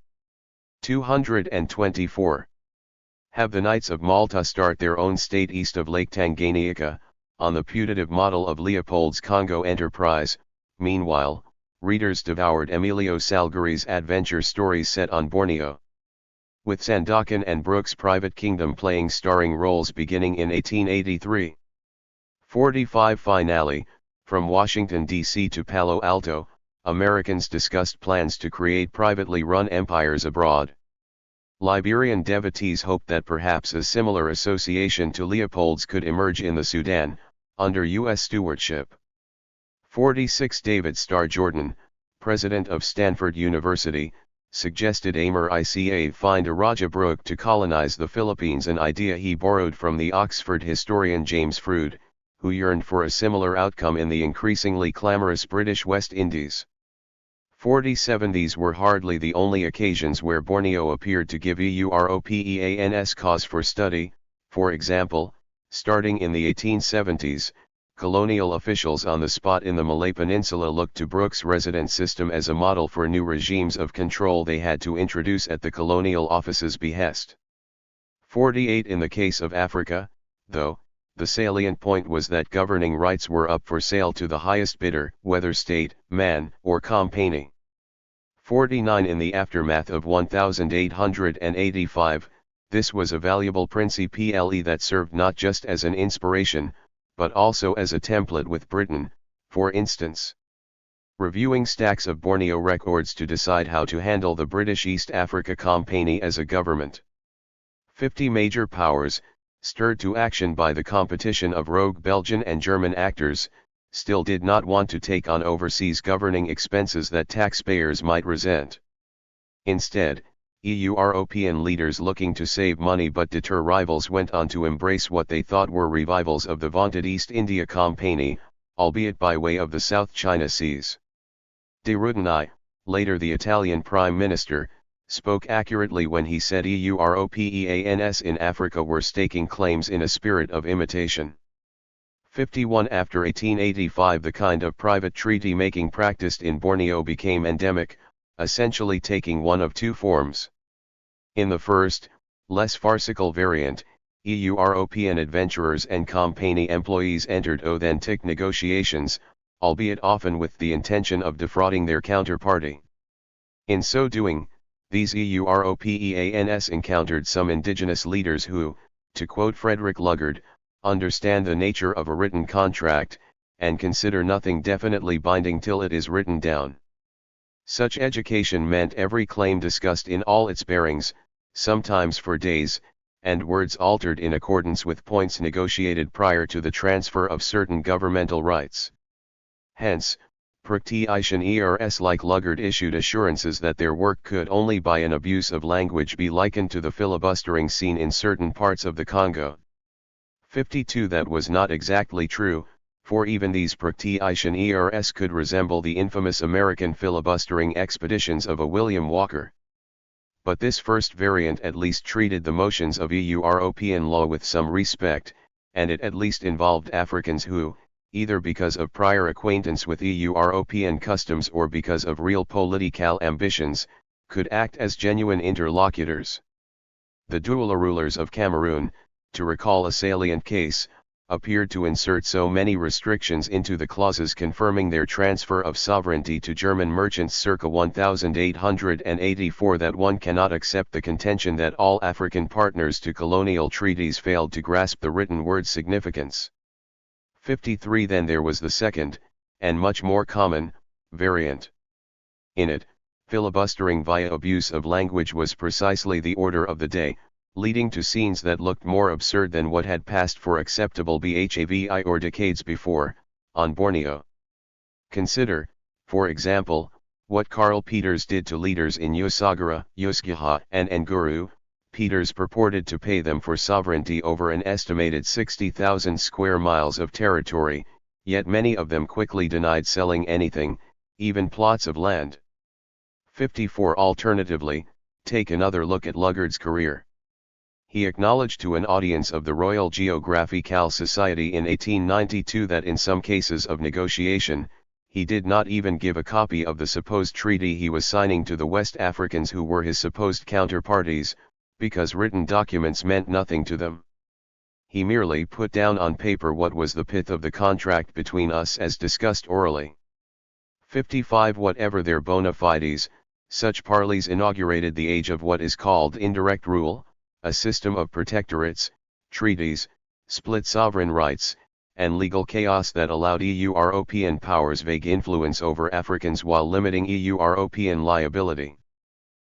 224. Have the Knights of Malta start their own state east of Lake Tanganyika, on the putative model of Leopold's Congo enterprise. Meanwhile, readers devoured Emilio Salgari's adventure stories set on Borneo, with Sandokan and Brooks' Private Kingdom playing starring roles beginning in 1883. 45. Finally, from Washington, D.C. to Palo Alto, Americans discussed plans to create privately run empires abroad. Liberian devotees hoped that perhaps a similar association to Leopold's could emerge in the Sudan, under U.S. stewardship. 46 David Starr Jordan, president of Stanford University, suggested Amir Ica find a Rajabrook to colonize the Philippines, an idea he borrowed from the Oxford historian James Froude, who yearned for a similar outcome in the increasingly clamorous British West Indies. 47 These were hardly the only occasions where Borneo appeared to give Europeans cause for study. For example, starting in the 1870s, colonial officials on the spot in the Malay Peninsula looked to Brooke's resident system as a model for new regimes of control they had to introduce at the colonial office's behest. 48 In the case of Africa, though, the salient point was that governing rights were up for sale to the highest bidder, whether state, man, or company. 49 In the aftermath of 1885, this was a valuable principle that served not just as an inspiration, but also as a template with Britain, for instance. Reviewing stacks of Borneo records to decide how to handle the British East Africa Company as a government. 50 Major powers, stirred to action by the competition of rogue Belgian and German actors, still did not want to take on overseas governing expenses that taxpayers might resent. Instead, European leaders looking to save money but deter rivals went on to embrace what they thought were revivals of the vaunted East India Company, albeit by way of the South China Seas. De Rudinai, later the Italian Prime Minister, spoke accurately when he said Europeans in Africa were staking claims in a spirit of imitation. 51 After 1885 the kind of private treaty-making practiced in Borneo became endemic, essentially taking one of two forms. In the first, less farcical variant, European adventurers and company employees entered authentic negotiations, albeit often with the intention of defrauding their counterparty. In so doing, these Europeans encountered some indigenous leaders who, to quote Frederick Luggard, understand the nature of a written contract, and consider nothing definitely binding till it is written down. Such education meant every claim discussed in all its bearings, sometimes for days, and words altered in accordance with points negotiated prior to the transfer of certain governmental rights. Hence, practitioners like Luggard issued assurances that their work could only by an abuse of language be likened to the filibustering seen in certain parts of the Congo. 52 That was not exactly true, for even these practitioners could resemble the infamous American filibustering expeditions of a William Walker. But this first variant at least treated the motions of European law with some respect, and it at least involved Africans who, either because of prior acquaintance with European customs or because of real political ambitions, could act as genuine interlocutors. The Douala rulers of Cameroon, to recall a salient case, appeared to insert so many restrictions into the clauses confirming their transfer of sovereignty to German merchants circa 1884 that one cannot accept the contention that all African partners to colonial treaties failed to grasp the written word's significance. 53 Then there was the second, and much more common, variant. In it, filibustering via abuse of language was precisely the order of the day, leading to scenes that looked more absurd than what had passed for acceptable BHAVI or decades before, on Borneo. Consider, for example, what Karl Peters did to leaders in Usagara, Usgeha, and Nguru. Peters purported to pay them for sovereignty over an estimated 60,000 square miles of territory, yet many of them quickly denied selling anything, even plots of land. 54 Alternatively, take another look at Luggard's career. He acknowledged to an audience of the Royal Geographical Society in 1892 that in some cases of negotiation, he did not even give a copy of the supposed treaty he was signing to the West Africans who were his supposed counterparties, because written documents meant nothing to them. He merely put down on paper what was the pith of the contract between us as discussed orally. 55 Whatever their bona fides, such parleys inaugurated the age of what is called indirect rule, a system of protectorates, treaties, split sovereign rights, and legal chaos that allowed European powers vague influence over Africans while limiting European liability.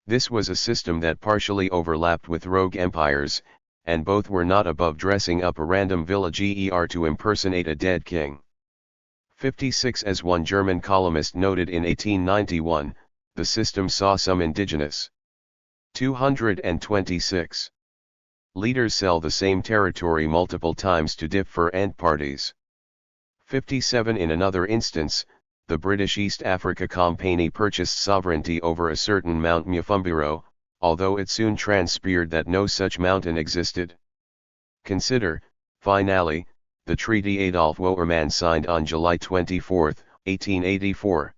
This was a system that partially overlapped with rogue empires, and both were not above dressing up a random village to impersonate a dead king. 56. As one German columnist noted in 1891, the system saw some indigenous. 226. Leaders sell the same territory multiple times to different parties. 57. In another instance, the British East Africa Company purchased sovereignty over a certain Mount Mufambiro, although it soon transpired that no such mountain existed. Consider, finally, the treaty Adolf Wouwerman signed on July 24, 1884.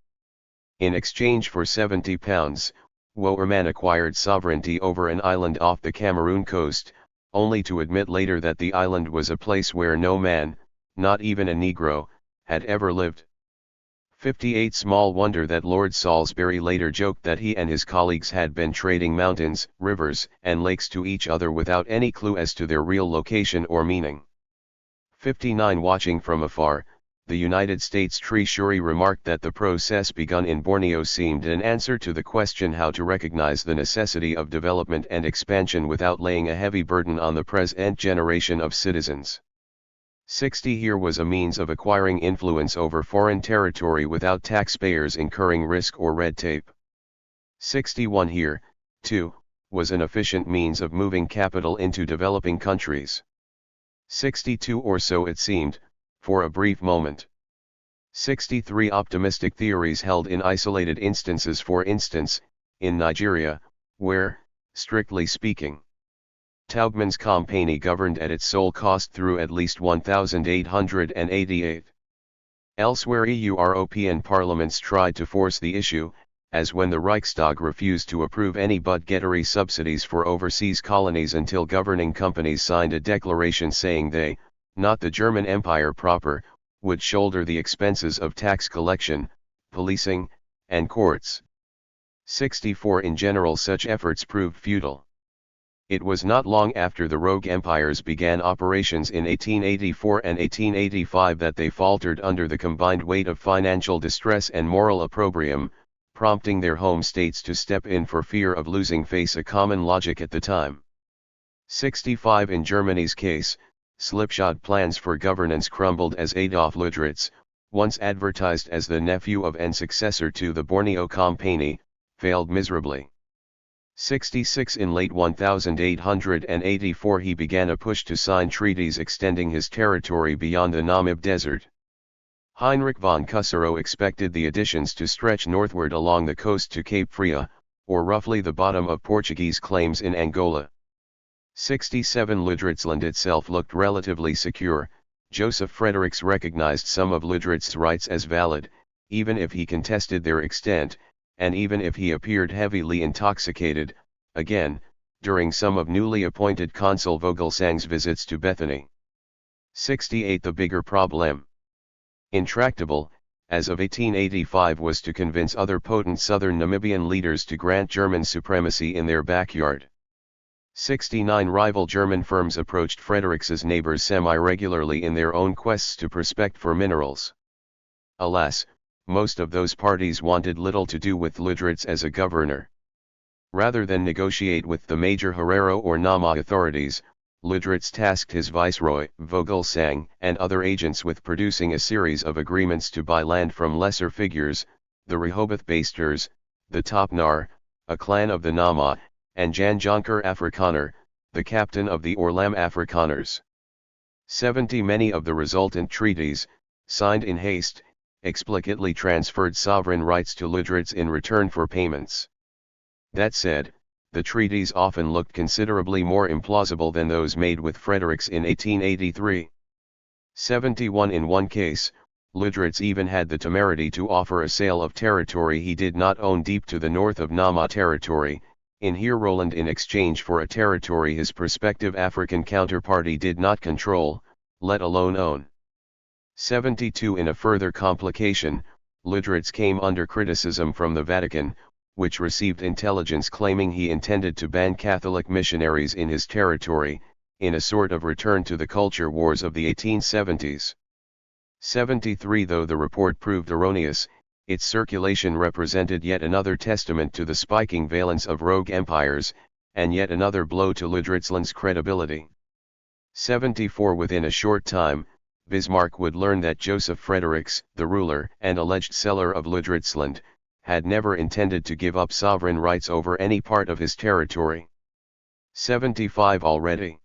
In exchange for £70, Wouwerman acquired sovereignty over an island off the Cameroon coast, only to admit later that the island was a place where no man, not even a Negro, had ever lived. 58. Small wonder that Lord Salisbury later joked that he and his colleagues had been trading mountains, rivers, and lakes to each other without any clue as to their real location or meaning. 59. Watching from afar, the United States Treasury remarked that the process begun in Borneo seemed an answer to the question how to recognize the necessity of development and expansion without laying a heavy burden on the present generation of citizens. 60. Here was a means of acquiring influence over foreign territory without taxpayers incurring risk or red tape. 61. Here, too, was an efficient means of moving capital into developing countries. 62. Or so it seemed, for a brief moment. 63. Optimistic theories held in isolated instances. For instance, in Nigeria, where, strictly speaking, Taubman's company governed at its sole cost through at least 1888. Elsewhere European parliaments tried to force the issue, as when the Reichstag refused to approve any budgetary subsidies for overseas colonies until governing companies signed a declaration saying they, not the German Empire proper, would shoulder the expenses of tax collection, policing, and courts. 64. In general such efforts proved futile. It was not long after the rogue empires began operations in 1884 and 1885 that they faltered under the combined weight of financial distress and moral opprobrium, prompting their home states to step in for fear of losing face, a common logic at the time. 65. In Germany's case, slipshod plans for governance crumbled as Adolf Lüderitz, once advertised as the nephew of and successor to the Borneo Company, failed miserably. 66. In late 1884 he began a push to sign treaties extending his territory beyond the Namib Desert. Heinrich von Cusero expected the additions to stretch northward along the coast to Cape Fria, or roughly the bottom of Portuguese claims in Angola. 67. Lüderitzland itself looked relatively secure. Joseph Fredericks recognized some of Lüderitz's rights as valid, even if he contested their extent, and even if he appeared heavily intoxicated, again, during some of newly appointed Consul Vogelsang's visits to Bethany. 68. The bigger problem, intractable, as of 1885, was to convince other potent southern Namibian leaders to grant German supremacy in their backyard. 69. Rival German firms approached Fredericks's neighbors semi-regularly in their own quests to prospect for minerals. Alas, most of those parties wanted little to do with Lüderitz as a governor. Rather than negotiate with the major Herero or Nama authorities, Lüderitz tasked his viceroy, Vogelsang, and other agents with producing a series of agreements to buy land from lesser figures, the Rehoboth Basters, the Topnar, a clan of the Nama, and Jan Jonker Afrikaner, the captain of the Orlam Afrikaners. 70. Many of the resultant treaties, signed in haste, explicitly transferred sovereign rights to Lüderitz in return for payments. That said, the treaties often looked considerably more implausible than those made with Fredericks in 1883. 71. In one case, Lüderitz even had the temerity to offer a sale of territory he did not own deep to the north of Nama territory, in Heerroland, in exchange for a territory his prospective African counterparty did not control, let alone own. 72. In a further complication, Lüderitz came under criticism from the Vatican, which received intelligence claiming he intended to ban Catholic missionaries in his territory, in a sort of return to the culture wars of the 1870s. 73. Though the report proved erroneous, Its circulation represented yet another testament to the spiking valence of rogue empires, and yet another blow to Ludritzland's credibility. 74 Within a short time, Bismarck would learn that Joseph Frederiks, the ruler and alleged seller of Ludritzland, had never intended to give up sovereign rights over any part of his territory. 75 Already,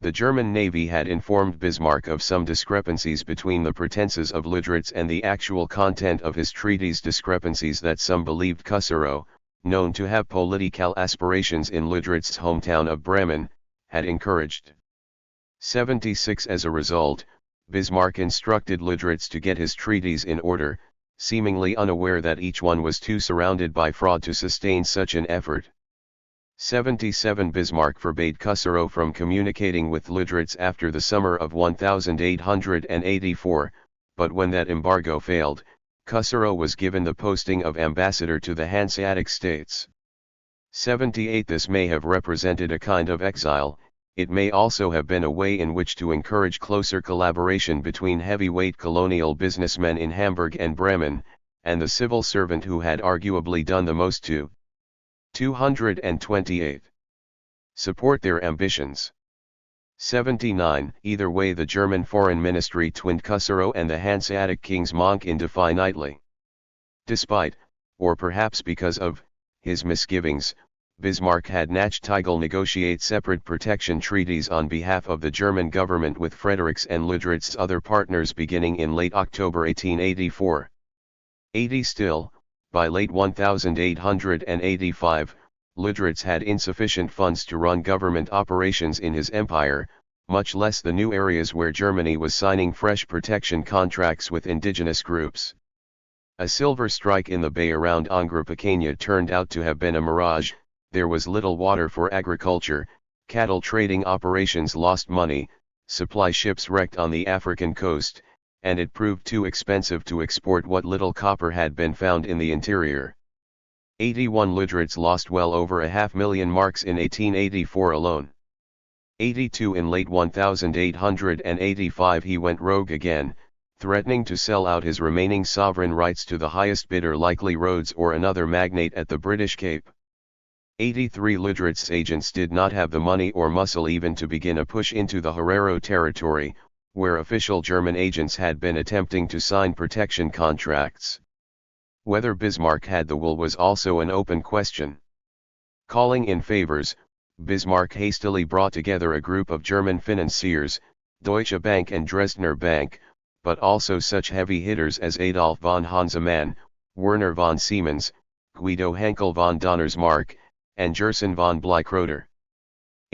the German Navy had informed Bismarck of some discrepancies between the pretenses of Ludritz and the actual content of his treaties, discrepancies that some believed Cusero, known to have political aspirations in Ludritz's hometown of Bremen, had encouraged. 76 As a result, Bismarck instructed Ludritz to get his treaties in order, seemingly unaware that each one was too surrounded by fraud to sustain such an effort. 77 Bismarck forbade Cusero from communicating with Ludritz after the summer of 1884, but when that embargo failed, Cusero was given the posting of ambassador to the Hanseatic States. 78 This may have represented a kind of exile. It may also have been a way in which to encourage closer collaboration between heavyweight colonial businessmen in Hamburg and Bremen, and the civil servant who had arguably done the most to 228. Support their ambitions. 79 Either way, the German Foreign Ministry twinned Cusero and the Hanseatic kings Monk indefinitely. Despite, or perhaps because of, his misgivings, Bismarck had Nachtigall negotiate separate protection treaties on behalf of the German government with Frederiks and Ludritz's other partners beginning in late October 1884. 80 Still, by late 1885, Ludritz had insufficient funds to run government operations in his empire, much less the new areas where Germany was signing fresh protection contracts with indigenous groups. A silver strike in the bay around Angre Pequeña turned out to have been a mirage. There was little water for agriculture, cattle trading operations lost money, supply ships wrecked on the African coast, and it proved too expensive to export what little copper had been found in the interior. 81 Ludritz lost well over 500,000 marks in 1884 alone. 82 In late 1885 he went rogue again, threatening to sell out his remaining sovereign rights to the highest bidder, likely Rhodes or another magnate at the British Cape. 83 Ludritz's agents did not have the money or muscle even to begin a push into the Herero territory, where official German agents had been attempting to sign protection contracts. Whether Bismarck had the will was also an open question. Calling in favors, Bismarck hastily brought together a group of German financiers, Deutsche Bank and Dresdner Bank, but also such heavy hitters as Adolf von Hansemann, Werner von Siemens, Guido Henkel von Donnersmarck, and Gerson von Bleichroeder.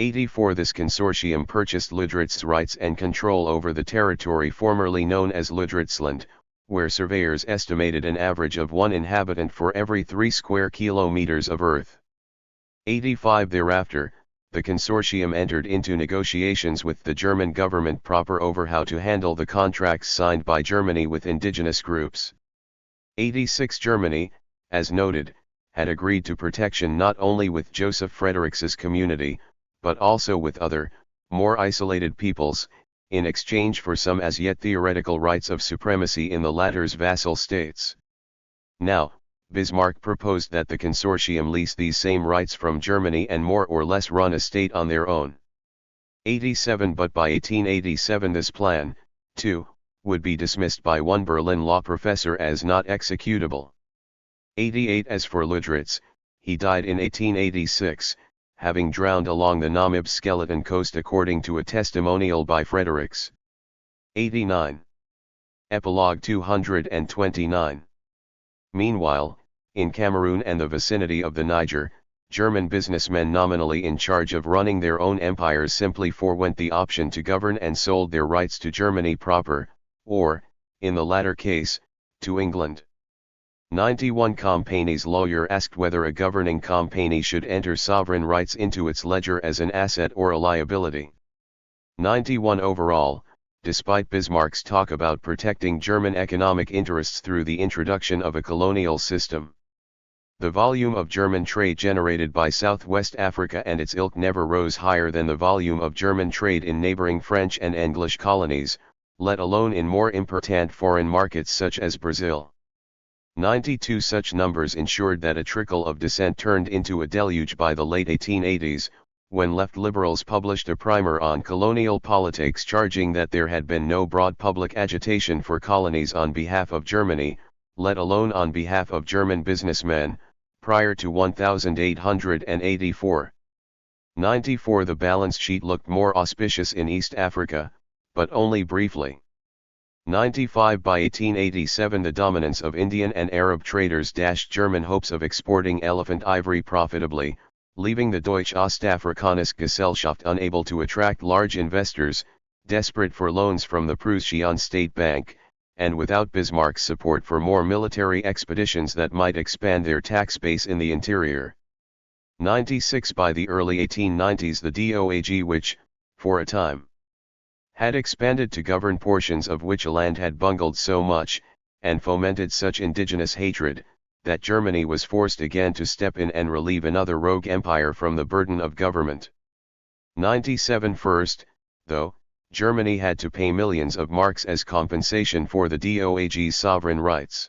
84 This consortium purchased Ludritz's rights and control over the territory formerly known as Ludritzland, where surveyors estimated an average of 1 inhabitant for every 3 square kilometers of earth. 85 Thereafter, the consortium entered into negotiations with the German government proper over how to handle the contracts signed by Germany with indigenous groups. 86 Germany, as noted, had agreed to protection not only with Joseph Frederiks's community, but also with other, more isolated peoples, in exchange for some as yet theoretical rights of supremacy in the latter's vassal states. Now, Bismarck proposed that the consortium lease these same rights from Germany and more or less run a state on their own. 87 But by 1887 this plan, too, would be dismissed by one Berlin law professor as not executable. 88 As for Ludritz, he died in 1886, having drowned along the Namib Skeleton Coast according to a testimonial by Frederiks. 89. Epilogue 229. Meanwhile, in Cameroon and the vicinity of the Niger, German businessmen nominally in charge of running their own empires simply forewent the option to govern and sold their rights to Germany proper, or, in the latter case, to England. 91 Compagnie's lawyer asked whether a governing compagnie should enter sovereign rights into its ledger as an asset or a liability. 91 Overall, despite Bismarck's talk about protecting German economic interests through the introduction of a colonial system, the volume of German trade generated by Southwest Africa and its ilk never rose higher than the volume of German trade in neighboring French and English colonies, let alone in more important foreign markets such as Brazil. 92 such numbers ensured that a trickle of dissent turned into a deluge by the late 1880s, when left liberals published a primer on colonial politics charging that there had been no broad public agitation for colonies on behalf of Germany, let alone on behalf of German businessmen, prior to 1884. 94 The balance sheet looked more auspicious in East Africa, but only briefly. 95 By 1887 the dominance of Indian and Arab traders dashed German hopes of exporting elephant ivory profitably, leaving the Deutsche Ostafrikanische Gesellschaft unable to attract large investors, desperate for loans from the Prussian State Bank, and without Bismarck's support for more military expeditions that might expand their tax base in the interior. 96 By the early 1890s the DOAG, which, for a time, had expanded to govern portions of which a land had bungled so much, and fomented such indigenous hatred, that Germany was forced again to step in and relieve another rogue empire from the burden of government. 97 First, though, Germany had to pay millions of marks as compensation for the DOAG's sovereign rights.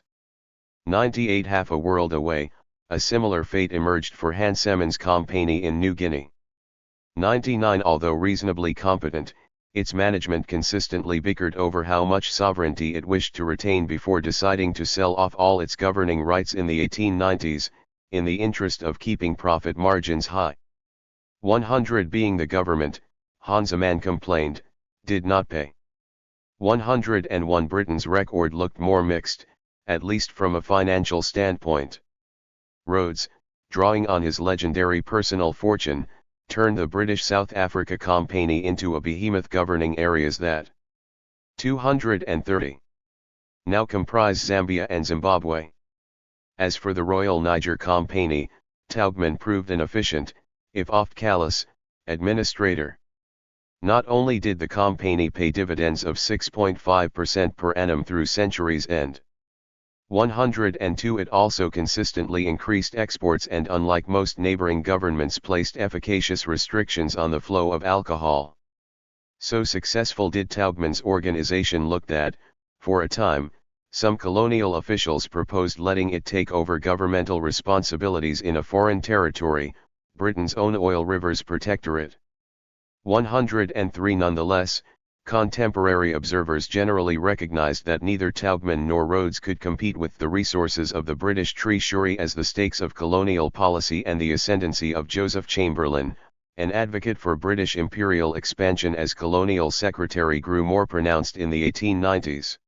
98 Half a world away, a similar fate emerged for Hans Semmen's Company in New Guinea. 99 Although reasonably competent, its management consistently bickered over how much sovereignty it wished to retain before deciding to sell off all its governing rights in the 1890s, in the interest of keeping profit margins high. 100 Being the government, Hans Semmen complained, did not pay. 101 Britain's record looked more mixed, at least from a financial standpoint. Rhodes, drawing on his legendary personal fortune, turned the British South Africa Company into a behemoth governing areas that 230 now comprise Zambia and Zimbabwe. As for the Royal Niger Company, Taubman proved an efficient, if oft callous, administrator. Not only did the company pay dividends of 6.5% per annum through century's end. 102 It also consistently increased exports and unlike most neighboring governments placed efficacious restrictions on the flow of alcohol. So successful did Taubman's organization look that, for a time, some colonial officials proposed letting it take over governmental responsibilities in a foreign territory, Britain's own Oil Rivers Protectorate. 103 Nonetheless, contemporary observers generally recognized that neither Taubman nor Rhodes could compete with the resources of the British Treasury as the stakes of colonial policy and the ascendancy of Joseph Chamberlain, an advocate for British imperial expansion as colonial secretary, grew more pronounced in the 1890s.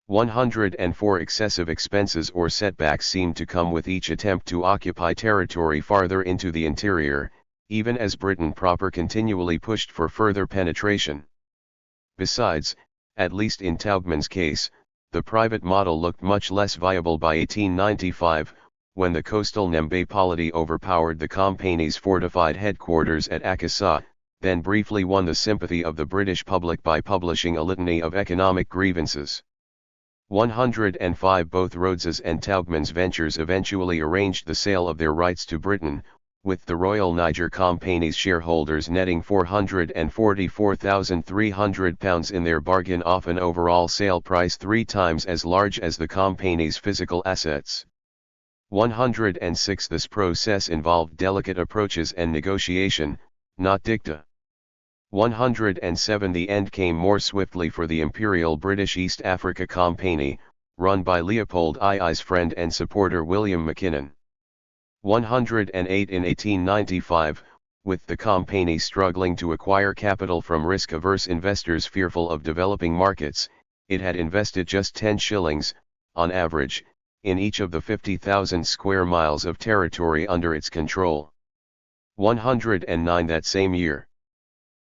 104 Excessive expenses or setbacks seemed to come with each attempt to occupy territory farther into the interior, even as Britain proper continually pushed for further penetration. Besides, at least in Taubman's case, the private model looked much less viable by 1895, when the coastal Nembe polity overpowered the company's fortified headquarters at Akassa, then briefly won the sympathy of the British public by publishing a litany of economic grievances. 105 Both Rhodes's and Taubman's ventures eventually arranged the sale of their rights to Britain, with the Royal Niger Company's shareholders netting £444,300 in their bargain, off an overall sale price 3 times as large as the company's physical assets. 106 This process involved delicate approaches and negotiation, not dicta. 107 The end came more swiftly for the Imperial British East Africa Company, run by Leopold II's friend and supporter William Mackinnon. 108 In 1895, with the company struggling to acquire capital from risk-averse investors fearful of developing markets, it had invested just 10 shillings, on average, in each of the 50,000 square miles of territory under its control. 109 That same year,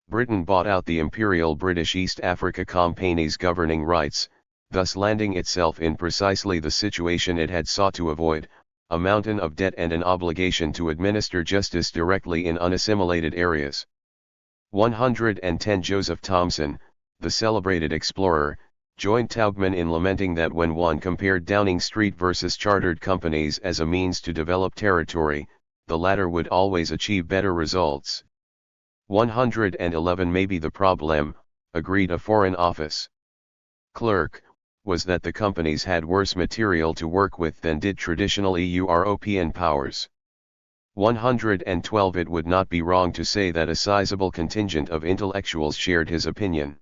Britain bought out the Imperial British East Africa Company's governing rights, thus landing itself in precisely the situation it had sought to avoid, a mountain of debt and an obligation to administer justice directly in unassimilated areas. 110 Joseph Thomson, the celebrated explorer, joined Taubman in lamenting that when one compared Downing Street versus chartered companies as a means to develop territory, the latter would always achieve better results. 111 Maybe the problem, agreed a Foreign Office clerk, was that the companies had worse material to work with than did traditional European powers. 112 It would not be wrong to say that a sizable contingent of intellectuals shared his opinion.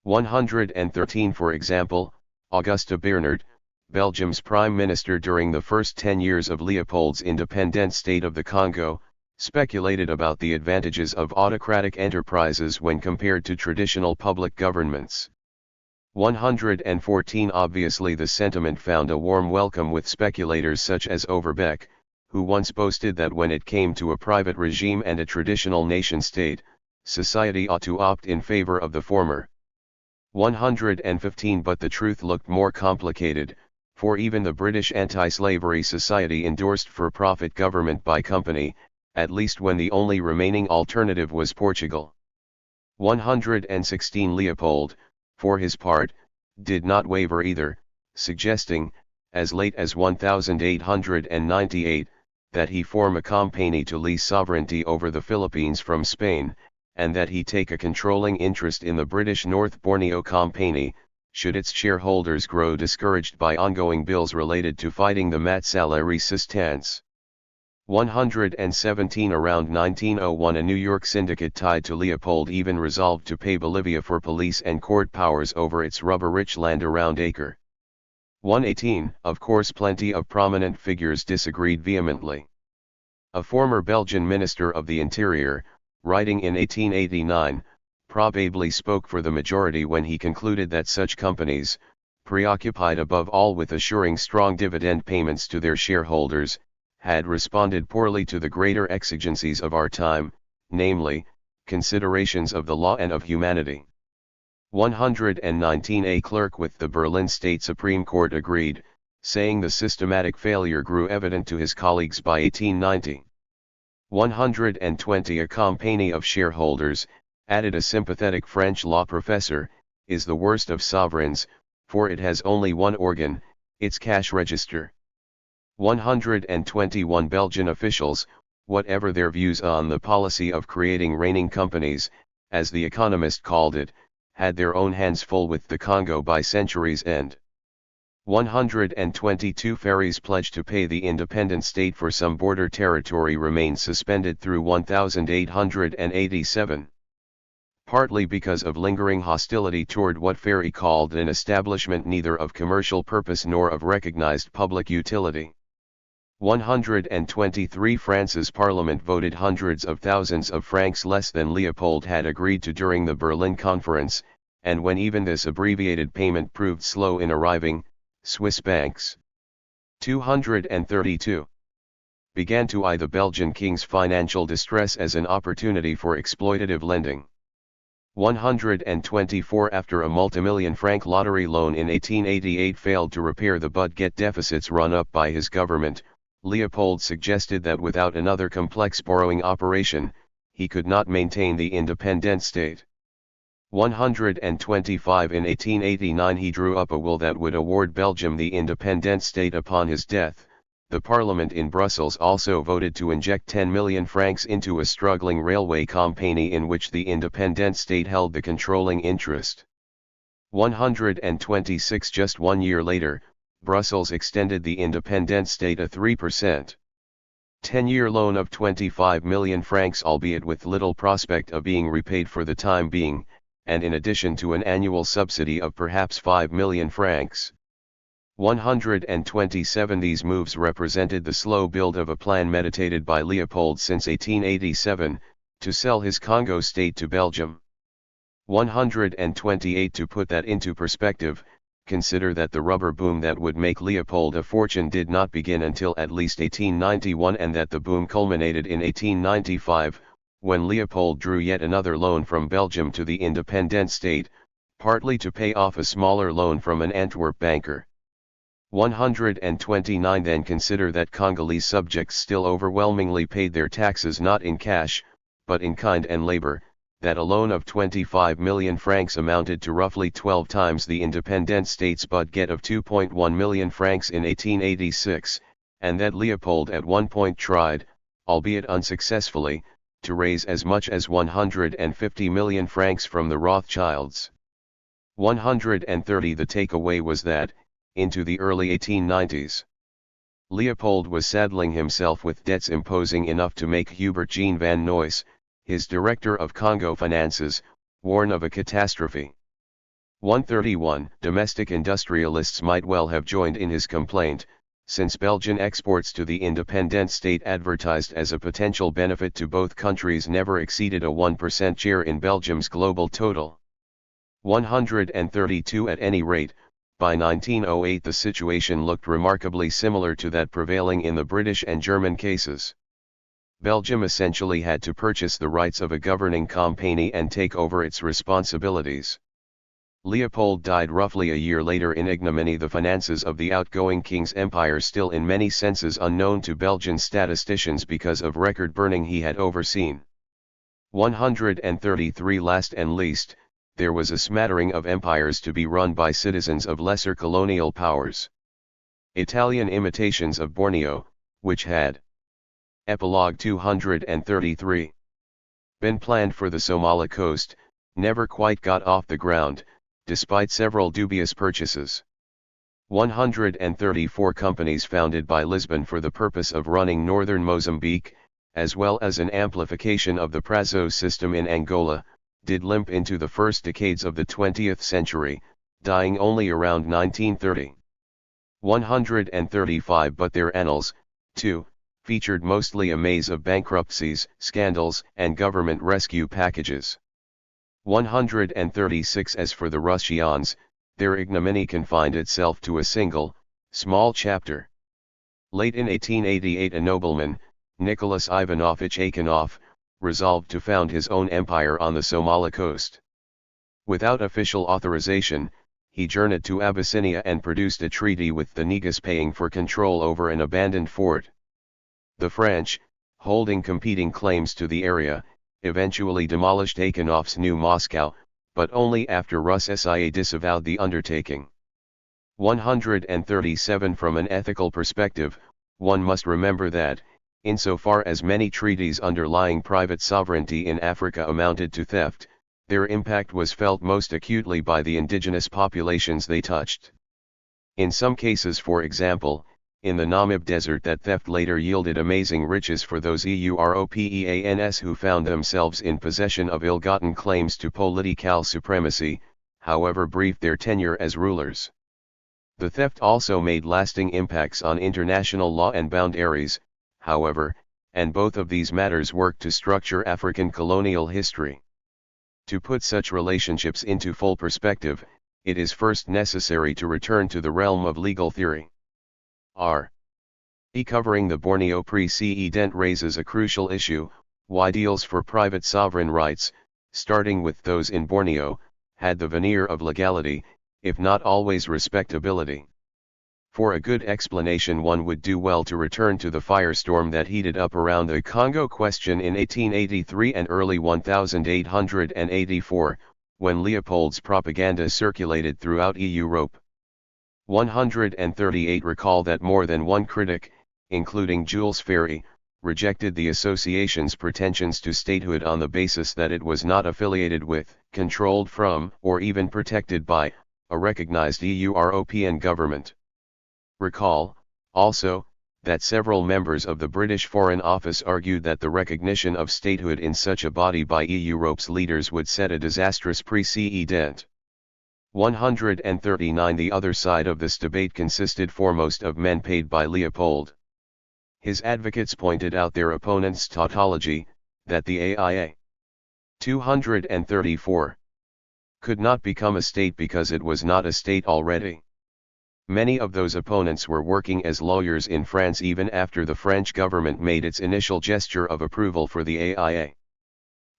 113 For example, Auguste Bernard, Belgium's prime minister during the first 10 years of Leopold's independent state of the Congo, speculated about the advantages of autocratic enterprises when compared to traditional public governments. 114 Obviously the sentiment found a warm welcome with speculators such as Overbeck, who once boasted that when it came to a private regime and a traditional nation-state, society ought to opt in favor of the former. 115 But the truth looked more complicated, for even the British Anti-Slavery Society endorsed for-profit government by company, at least when the only remaining alternative was Portugal. 116 Leopold, for his part, did not waver either, suggesting, as late as 1898, that he form a company to lease sovereignty over the Philippines from Spain, and that he take a controlling interest in the British North Borneo Company, should its shareholders grow discouraged by ongoing bills related to fighting the Matsala resistance. 117 Around 1901 a New York syndicate tied to Leopold even resolved to pay Bolivia for police and court powers over its rubber-rich land around Acre. 118 Of course plenty of prominent figures disagreed vehemently. A former Belgian Minister of the Interior, writing in 1889, probably spoke for the majority when he concluded that such companies, preoccupied above all with assuring strong dividend payments to their shareholders, had responded poorly to the greater exigencies of our time, namely, considerations of the law and of humanity. 119 A clerk with the Berlin State Supreme Court agreed, saying the systematic failure grew evident to his colleagues by 1890. 120 A company of shareholders, added a sympathetic French law professor, is the worst of sovereigns, for it has only one organ, its cash register. 121 Belgian officials, whatever their views on the policy of creating reigning companies, as the Economist called it, had their own hands full with the Congo by century's end. 122 Ferries pledged to pay the independent state for some border territory remained suspended through 1887. Partly because of lingering hostility toward what Ferry called an establishment neither of commercial purpose nor of recognized public utility. 123 France's parliament voted hundreds of thousands of francs less than Leopold had agreed to during the Berlin Conference, and when even this abbreviated payment proved slow in arriving, Swiss banks. 232. Began to eye the Belgian king's financial distress as an opportunity for exploitative lending. 124 After a multimillion-franc lottery loan in 1888 failed to repair the budget deficits run up by his government, Leopold suggested that without another complex borrowing operation, he could not maintain the independent state. 125 In 1889 he drew up a will that would award Belgium the independent state upon his death. The parliament in Brussels also voted to inject 10 million francs into a struggling railway company in which the independent state held the controlling interest. 126 Just 1 year later, Brussels extended the independent state a 3%. 10-year loan of 25 million francs albeit with little prospect of being repaid for the time being, and in addition to an annual subsidy of perhaps 5 million francs. 127 These moves represented the slow build of a plan meditated by Leopold since 1887, to sell his Congo state to Belgium. 128 To put that into perspective, consider that the rubber boom that would make Leopold a fortune did not begin until at least 1891 and that the boom culminated in 1895, when Leopold drew yet another loan from Belgium to the independent state, partly to pay off a smaller loan from an Antwerp banker. 129 Then consider that Congolese subjects still overwhelmingly paid their taxes not in cash, but in kind and labor, that a loan of 25 million francs amounted to roughly 12 times the independent state's budget of 2.1 million francs in 1886, and that Leopold at one point tried, albeit unsuccessfully, to raise as much as 150 million francs from the Rothschilds. 130. The takeaway was that, into the early 1890s, Leopold was saddling himself with debts imposing enough to make Hubert Jean van Noys, his director of Congo finances, warn of a catastrophe. 131. Domestic industrialists might well have joined in his complaint, since Belgian exports to the independent state advertised as a potential benefit to both countries never exceeded a 1% share in Belgium's global total. 132. At any rate, by 1908 the situation looked remarkably similar to that prevailing in the British and German cases. Belgium essentially had to purchase the rights of a governing company and take over its responsibilities. Leopold died roughly a year later in ignominy. The finances of the outgoing king's empire still in many senses unknown to Belgian statisticians because of record burning he had overseen. 133. Last and least, there was a smattering of empires to be run by citizens of lesser colonial powers. Italian imitations of Borneo, which had Epilogue 233 been planned for the Somali coast, never quite got off the ground, despite several dubious purchases. 134 companies founded by Lisbon for the purpose of running northern Mozambique, as well as an amplification of the Prazo system in Angola, did limp into the first decades of the 20th century, dying only around 1930. 135. But their annals, too, featured mostly a maze of bankruptcies, scandals, and government rescue packages. 136. As for the Russians, their ignominy confined itself to a single, small chapter. Late in 1888 a nobleman, Nicholas Ivanovich Akhanov, resolved to found his own empire on the Somali coast. Without official authorization, he journeyed to Abyssinia and produced a treaty with the Negus paying for control over an abandoned fort. The French, holding competing claims to the area, eventually demolished Akhanov's new Moscow, but only after Russia disavowed the undertaking. 137. From an ethical perspective, one must remember that, insofar as many treaties underlying private sovereignty in Africa amounted to theft, their impact was felt most acutely by the indigenous populations they touched. In some cases, for example, in the Namib Desert, that theft later yielded amazing riches for those Europeans who found themselves in possession of ill-gotten claims to political supremacy, however brief their tenure as rulers. The theft also made lasting impacts on international law and boundaries, however, and both of these matters work to structure African colonial history. To put such relationships into full perspective, it is first necessary to return to the realm of legal theory. Covering the Borneo precedent raises a crucial issue: why deals for private sovereign rights, starting with those in Borneo, had the veneer of legality, if not always respectability. For a good explanation one would do well to return to the firestorm that heated up around the Congo question in 1883 and early 1884, when Leopold's propaganda circulated throughout Europe. 138. Recall that more than one critic, including Jules Ferry, rejected the association's pretensions to statehood on the basis that it was not affiliated with, controlled from, or even protected by, a recognized European government. Recall, also, that several members of the British Foreign Office argued that the recognition of statehood in such a body by Europe's leaders would set a disastrous precedent. 139. The other side of this debate consisted foremost of men paid by Leopold. His advocates pointed out their opponents' tautology, that the AIA 234 could not become a state because it was not a state already. Many of those opponents were working as lawyers in France even after the French government made its initial gesture of approval for the AIA.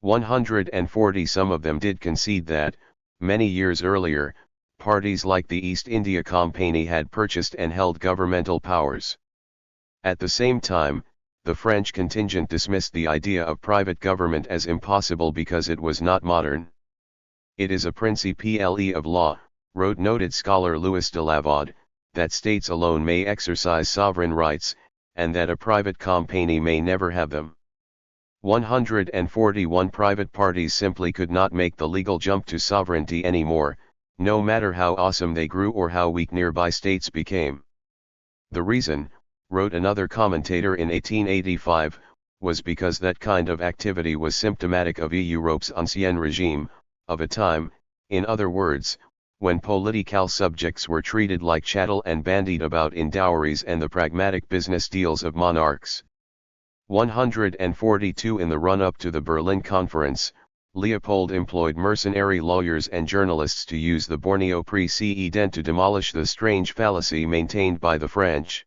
140. Some of them did concede that, many years earlier, parties like the East India Company had purchased and held governmental powers. At the same time, the French contingent dismissed the idea of private government as impossible because it was not modern. It is a principle of law, wrote noted scholar Louis de Lavaude, that states alone may exercise sovereign rights, and that a private company may never have them. 141. Private parties simply could not make the legal jump to sovereignty anymore, no matter how awesome they grew or how weak nearby states became. The reason, wrote another commentator in 1885, was because that kind of activity was symptomatic of Europe's ancien regime, of a time, in other words, when political subjects were treated like chattel and bandied about in dowries and the pragmatic business deals of monarchs. 142 In the run-up to the Berlin Conference, Leopold employed mercenary lawyers and journalists to use the Borneo precedent to demolish the strange fallacy maintained by the French.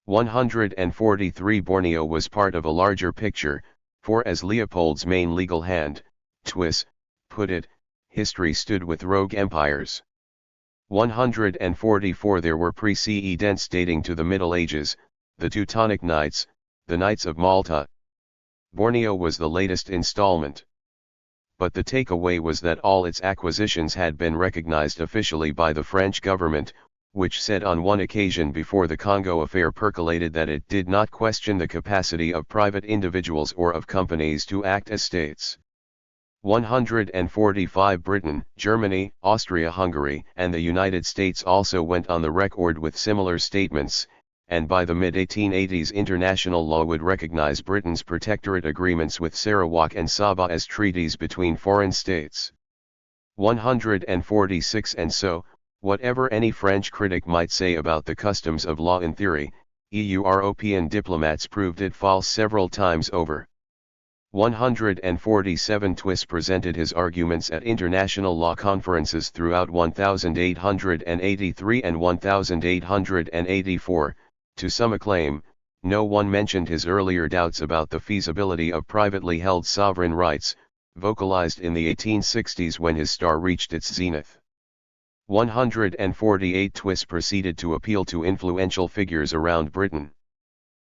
143 Borneo was part of a larger picture, for as Leopold's main legal hand, Twiss, put it, history stood with rogue empires. 144 There were precedents dating to the Middle Ages, the Teutonic Knights, the Knights of Malta. Borneo was the latest installment. But the takeaway was that all its acquisitions had been recognized officially by the French government, which said on one occasion before the Congo affair percolated that it did not question the capacity of private individuals or of companies to act as states. 145 Britain, Germany, Austria-Hungary, and the United States also went on the record with similar statements, and by the mid-1880s international law would recognize Britain's protectorate agreements with Sarawak and Sabah as treaties between foreign states. 146 And so, whatever any French critic might say about the customs of law in theory, European diplomats proved it false several times over. 147 Twiss presented his arguments at international law conferences throughout 1883 and 1884, to some acclaim. No one mentioned his earlier doubts about the feasibility of privately held sovereign rights, vocalized in the 1860s when his star reached its zenith. 148 Twiss proceeded to appeal to influential figures around Britain,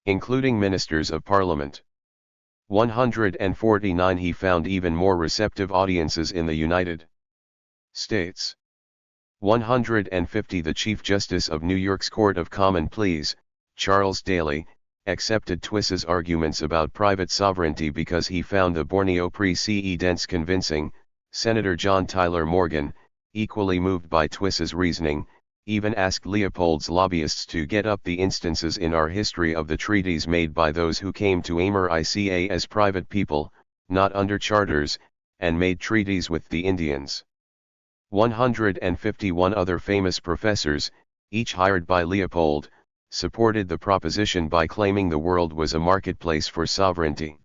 including ministers of parliament. 149 He found even more receptive audiences in the United States. 150 The Chief Justice of New York's Court of Common Pleas, Charles Daly, accepted Twiss's arguments about private sovereignty because he found the Borneo precedents convincing. Senator John Tyler Morgan, equally moved by Twiss's reasoning, even asked Leopold's lobbyists to get up the instances in our history of the treaties made by those who came to America as private people, not under charters, and made treaties with the Indians. 151 Other famous professors, each hired by Leopold, supported the proposition by claiming the world was a marketplace for sovereignty.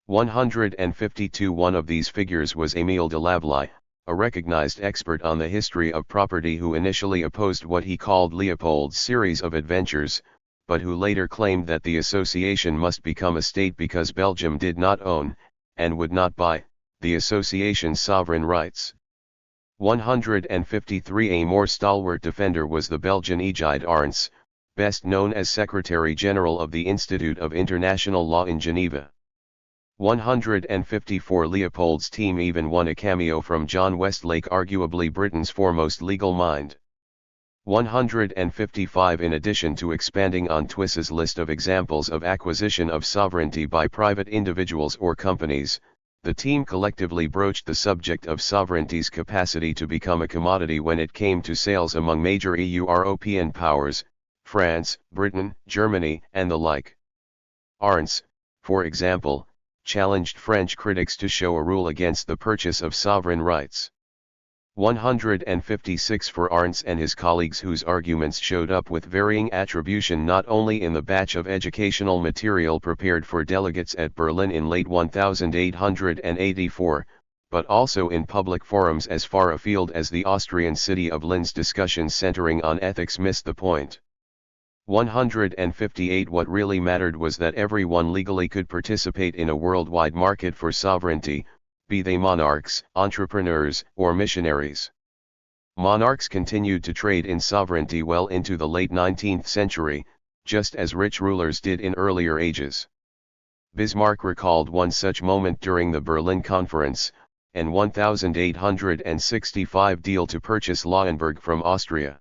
152 One of these figures was Émile de Lavallee, a recognized expert on the history of property who initially opposed what he called Leopold's series of adventures, but who later claimed that the association must become a state because Belgium did not own, and would not buy, the association's sovereign rights. 153 A more stalwart defender was the Belgian Egide Arntz, best known as Secretary General of the Institute of International Law in Geneva. 154 Leopold's team even won a cameo from John Westlake, arguably Britain's foremost legal mind. 155 In addition to expanding on Twiss's list of examples of acquisition of sovereignty by private individuals or companies, the team collectively broached the subject of sovereignty's capacity to become a commodity when it came to sales among major European powers, France, Britain, Germany, and the like. Arntz, for example, challenged French critics to show a rule against the purchase of sovereign rights. 156 For Arntz and his colleagues whose arguments showed up with varying attribution not only in the batch of educational material prepared for delegates at Berlin in late 1884, but also in public forums as far afield as the Austrian city of Linz. Discussions centering on ethics missed the point. 158 What really mattered was that everyone legally could participate in a worldwide market for sovereignty, be they monarchs, entrepreneurs, or missionaries. Monarchs continued to trade in sovereignty well into the late 19th century, just as rich rulers did in earlier ages. Bismarck recalled one such moment during the Berlin Conference, an 1865 deal to purchase Lauenburg from Austria.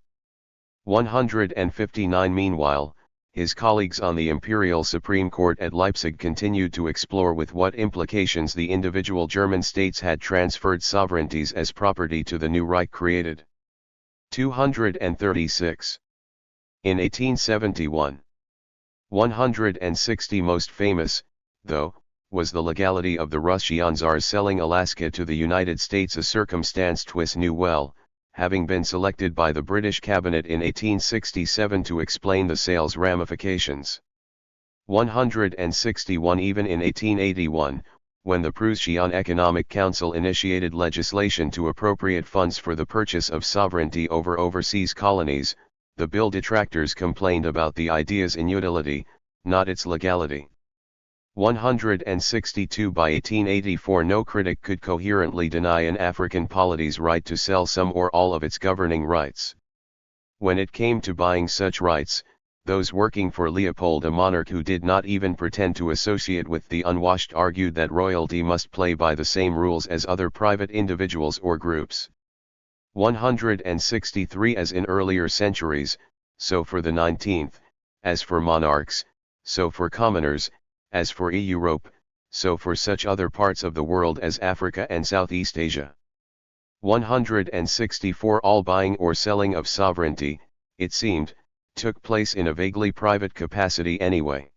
159 Meanwhile, his colleagues on the Imperial Supreme Court at Leipzig continued to explore with what implications the individual German states had transferred sovereignties as property to the new Reich created. 236. In 1871. 160. Most famous, though, was the legality of the Russian Tsars selling Alaska to the United States, a circumstance Twiss knew well, having been selected by the British cabinet in 1867 to explain the sale's ramifications. 161. Even in 1881, when the Prussian Economic Council initiated legislation to appropriate funds for the purchase of sovereignty over overseas colonies, the bill detractors complained about the idea's inutility, not its legality. 162. By 1884 no critic could coherently deny an African polity's right to sell some or all of its governing rights. When it came to buying such rights, those working for Leopold, a monarch who did not even pretend to associate with the unwashed, argued that royalty must play by the same rules as other private individuals or groups. 163. As in earlier centuries, so for the 19th, as for monarchs, so for commoners, as for Europe, so for such other parts of the world as Africa and Southeast Asia. 164. All buying or selling of sovereignty, it seemed, took place in a vaguely private capacity anyway.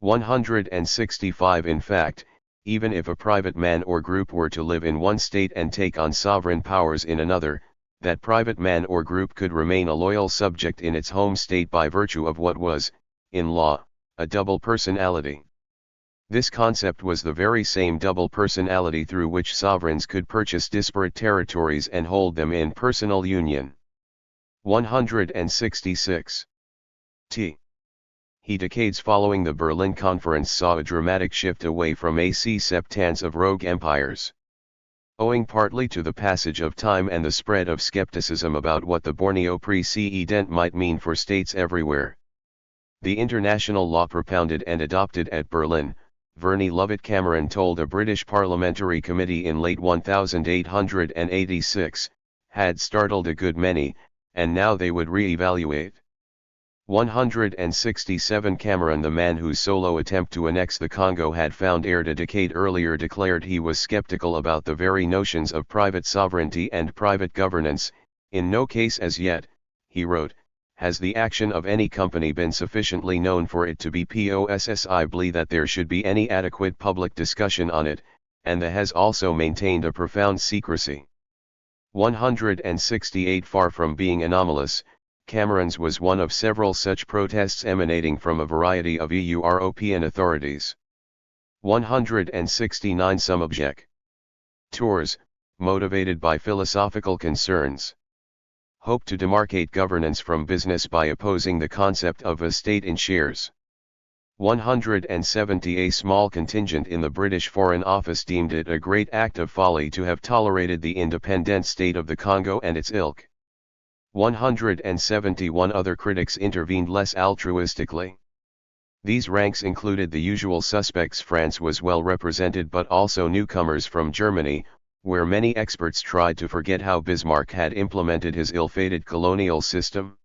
165. In fact, even if a private man or group were to live in one state and take on sovereign powers in another, that private man or group could remain a loyal subject in its home state by virtue of what was, in law, a double personality. This concept was the very same double personality through which sovereigns could purchase disparate territories and hold them in personal union. 166. The decades following the Berlin Conference saw a dramatic shift away from acceptance of rogue empires. Owing partly to the passage of time and the spread of skepticism about what the Borneo precedent might mean for states everywhere, the international law propounded and adopted at Berlin, Verney Lovett Cameron told a British parliamentary committee in late 1886, had startled a good many, and now they would re-evaluate. 167. Cameron, the man whose solo attempt to annex the Congo had found air a decade earlier, declared he was skeptical about the very notions of private sovereignty and private governance. In no case as yet, he wrote, has the action of any company been sufficiently known for it to be possibly that there should be any adequate public discussion on it, and the has also maintained a profound secrecy. 168. Far from being anomalous, Cameron's was one of several such protests emanating from a variety of European authorities. 169. Some objectors, motivated by philosophical concerns, hope to demarcate governance from business by opposing the concept of a state in shares. 170. A small contingent in the British Foreign Office deemed it a great act of folly to have tolerated the independent state of the Congo and its ilk. 171. Other critics intervened less altruistically. These ranks included the usual suspects. France was well represented, but also newcomers from Germany, where many experts tried to forget how Bismarck had implemented his ill-fated colonial system.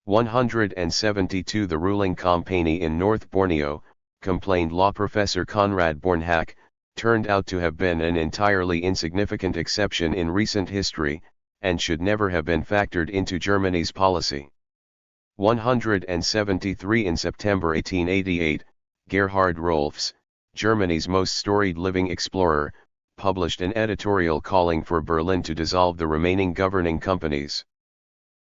172. The ruling company in North Borneo, complained law professor Conrad Bornhack, turned out to have been an entirely insignificant exception in recent history, and should never have been factored into Germany's policy. 173. In September 1888, Gerhard Rolfs, Germany's most storied living explorer, published an editorial calling for Berlin to dissolve the remaining governing companies.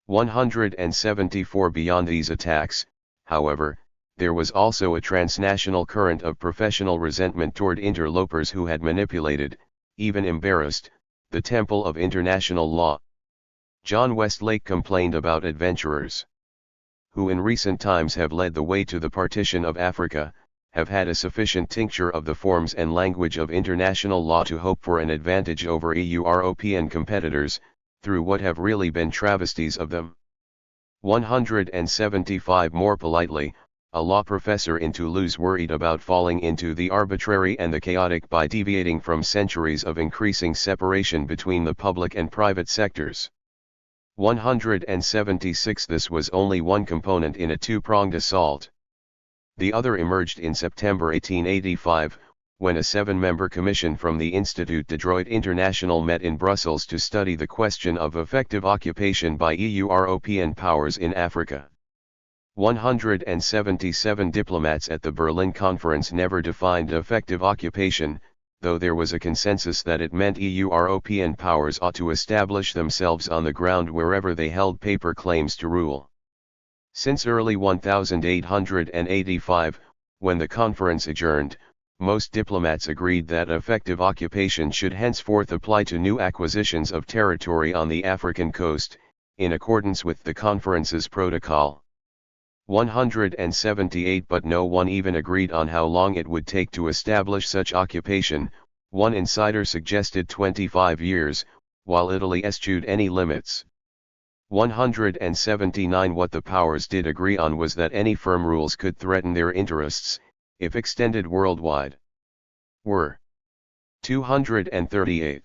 174. Beyond these attacks, however, there was also a transnational current of professional resentment toward interlopers who had manipulated, even embarrassed, the temple of international law. John Westlake complained about adventurers who in recent times have led the way to the partition of Africa, have had a sufficient tincture of the forms and language of international law to hope for an advantage over European competitors, through what have really been travesties of them. 175. More politely, a law professor in Toulouse worried about falling into the arbitrary and the chaotic by deviating from centuries of increasing separation between the public and private sectors. 176 This was only one component in a two-pronged assault. The other emerged in September 1885, when a 7-member commission from the Institut de Droit International met in Brussels to study the question of effective occupation by European powers in Africa. 177 diplomats at the Berlin Conference never defined effective occupation, though there was a consensus that it meant European powers ought to establish themselves on the ground wherever they held paper claims to rule. Since early 1885, when the conference adjourned, most diplomats agreed that effective occupation should henceforth apply to new acquisitions of territory on the African coast, in accordance with the conference's protocol. 178 But no one even agreed on how long it would take to establish such occupation. One insider suggested 25 years, while Italy eschewed any limits. 179 What the powers did agree on was that any firm rules could threaten their interests, if extended worldwide. Were 238.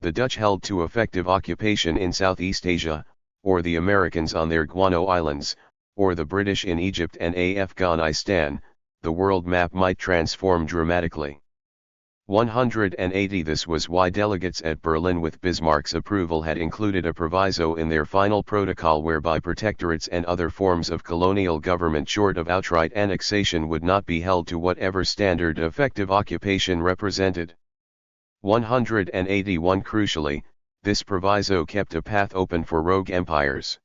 The Dutch held to effective occupation in Southeast Asia, or the Americans on their Guano Islands, or the British in Egypt and Afghanistan. The world map might transform dramatically. 180 This was why delegates at Berlin with Bismarck's approval had included a proviso in their final protocol whereby protectorates and other forms of colonial government short of outright annexation would not be held to whatever standard effective occupation represented. 181 Crucially, this proviso kept a path open for rogue empires.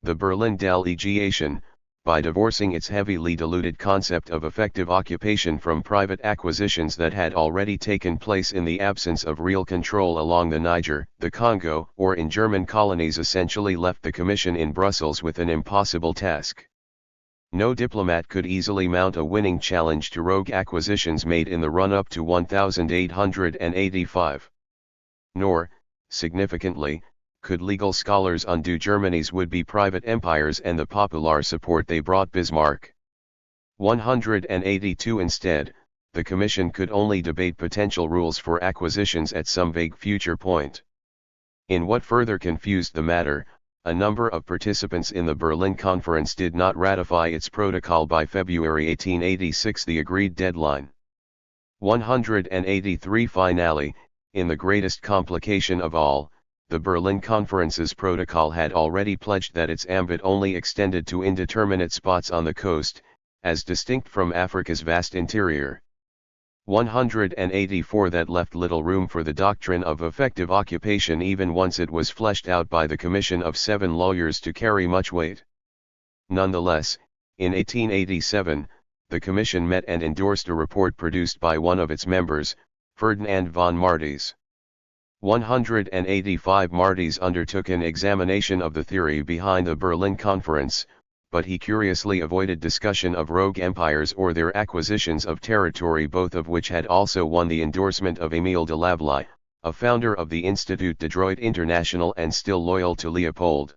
The Berlin Delegation, by divorcing its heavily diluted concept of effective occupation from private acquisitions that had already taken place in the absence of real control along the Niger, the Congo, or in German colonies, essentially left the Commission in Brussels with an impossible task. No diplomat could easily mount a winning challenge to rogue acquisitions made in the run-up to 1885. Nor, significantly, could legal scholars undo Germany's would-be private empires and the popular support they brought Bismarck. 182 Instead, the Commission could only debate potential rules for acquisitions at some vague future point. In what further confused the matter, a number of participants in the Berlin Conference did not ratify its protocol by February 1886, the agreed deadline. 183 Finally, in the greatest complication of all, the Berlin Conference's protocol had already pledged that its ambit only extended to indeterminate spots on the coast, as distinct from Africa's vast interior. 184 That left little room for the doctrine of effective occupation even once it was fleshed out by the commission of 7 lawyers to carry much weight. Nonetheless, in 1887, the commission met and endorsed a report produced by one of its members, Ferdinand von Martys. 185 Martys undertook an examination of the theory behind the Berlin Conference, but he curiously avoided discussion of rogue empires or their acquisitions of territory, both of which had also won the endorsement of Émile de Lavallee, a founder of the Institut de Droit International and still loyal to Leopold.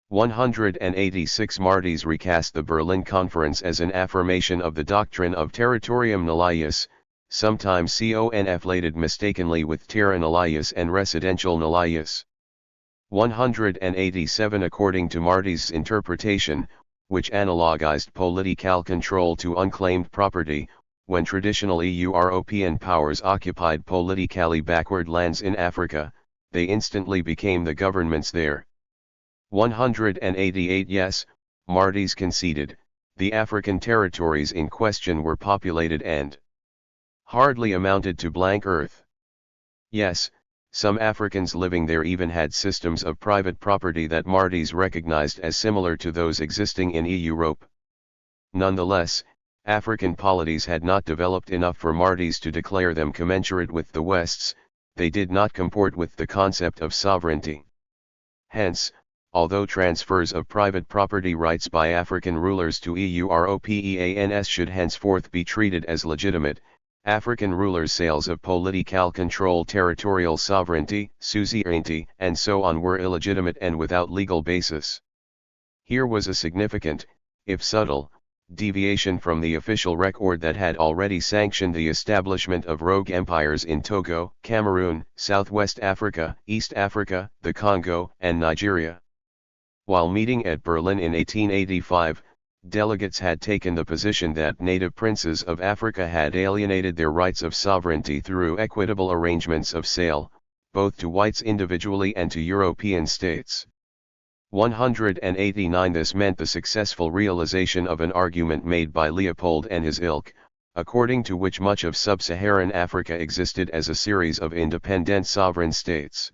186 Martys recast the Berlin Conference as an affirmation of the doctrine of territorium nullius, sometimes conflated mistakenly with terra nullius and residential nullius. 187 According to Martys' interpretation, which analogized political control to unclaimed property, when traditional European powers occupied politically backward lands in Africa, they instantly became the governments there. 188 Yes, Martys conceded, the African territories in question were populated and hardly amounted to blank earth. Yes, some Africans living there even had systems of private property that Martys recognized as similar to those existing in Europe. Nonetheless, African polities had not developed enough for Martys to declare them commensurate with the West's. They did not comport with the concept of sovereignty. Hence, although transfers of private property rights by African rulers to Europeans should henceforth be treated as legitimate, African rulers' sales of political control, territorial sovereignty, suzerainty, and so on were illegitimate and without legal basis. Here was a significant, if subtle, deviation from the official record that had already sanctioned the establishment of rogue empires in Togo, Cameroon, Southwest Africa, East Africa, the Congo, and Nigeria. While meeting at Berlin in 1885, delegates had taken the position that native princes of Africa had alienated their rights of sovereignty through equitable arrangements of sale, both to whites individually and to European states. 189 This meant the successful realization of an argument made by Leopold and his ilk, according to which much of sub-Saharan Africa existed as a series of independent sovereign states.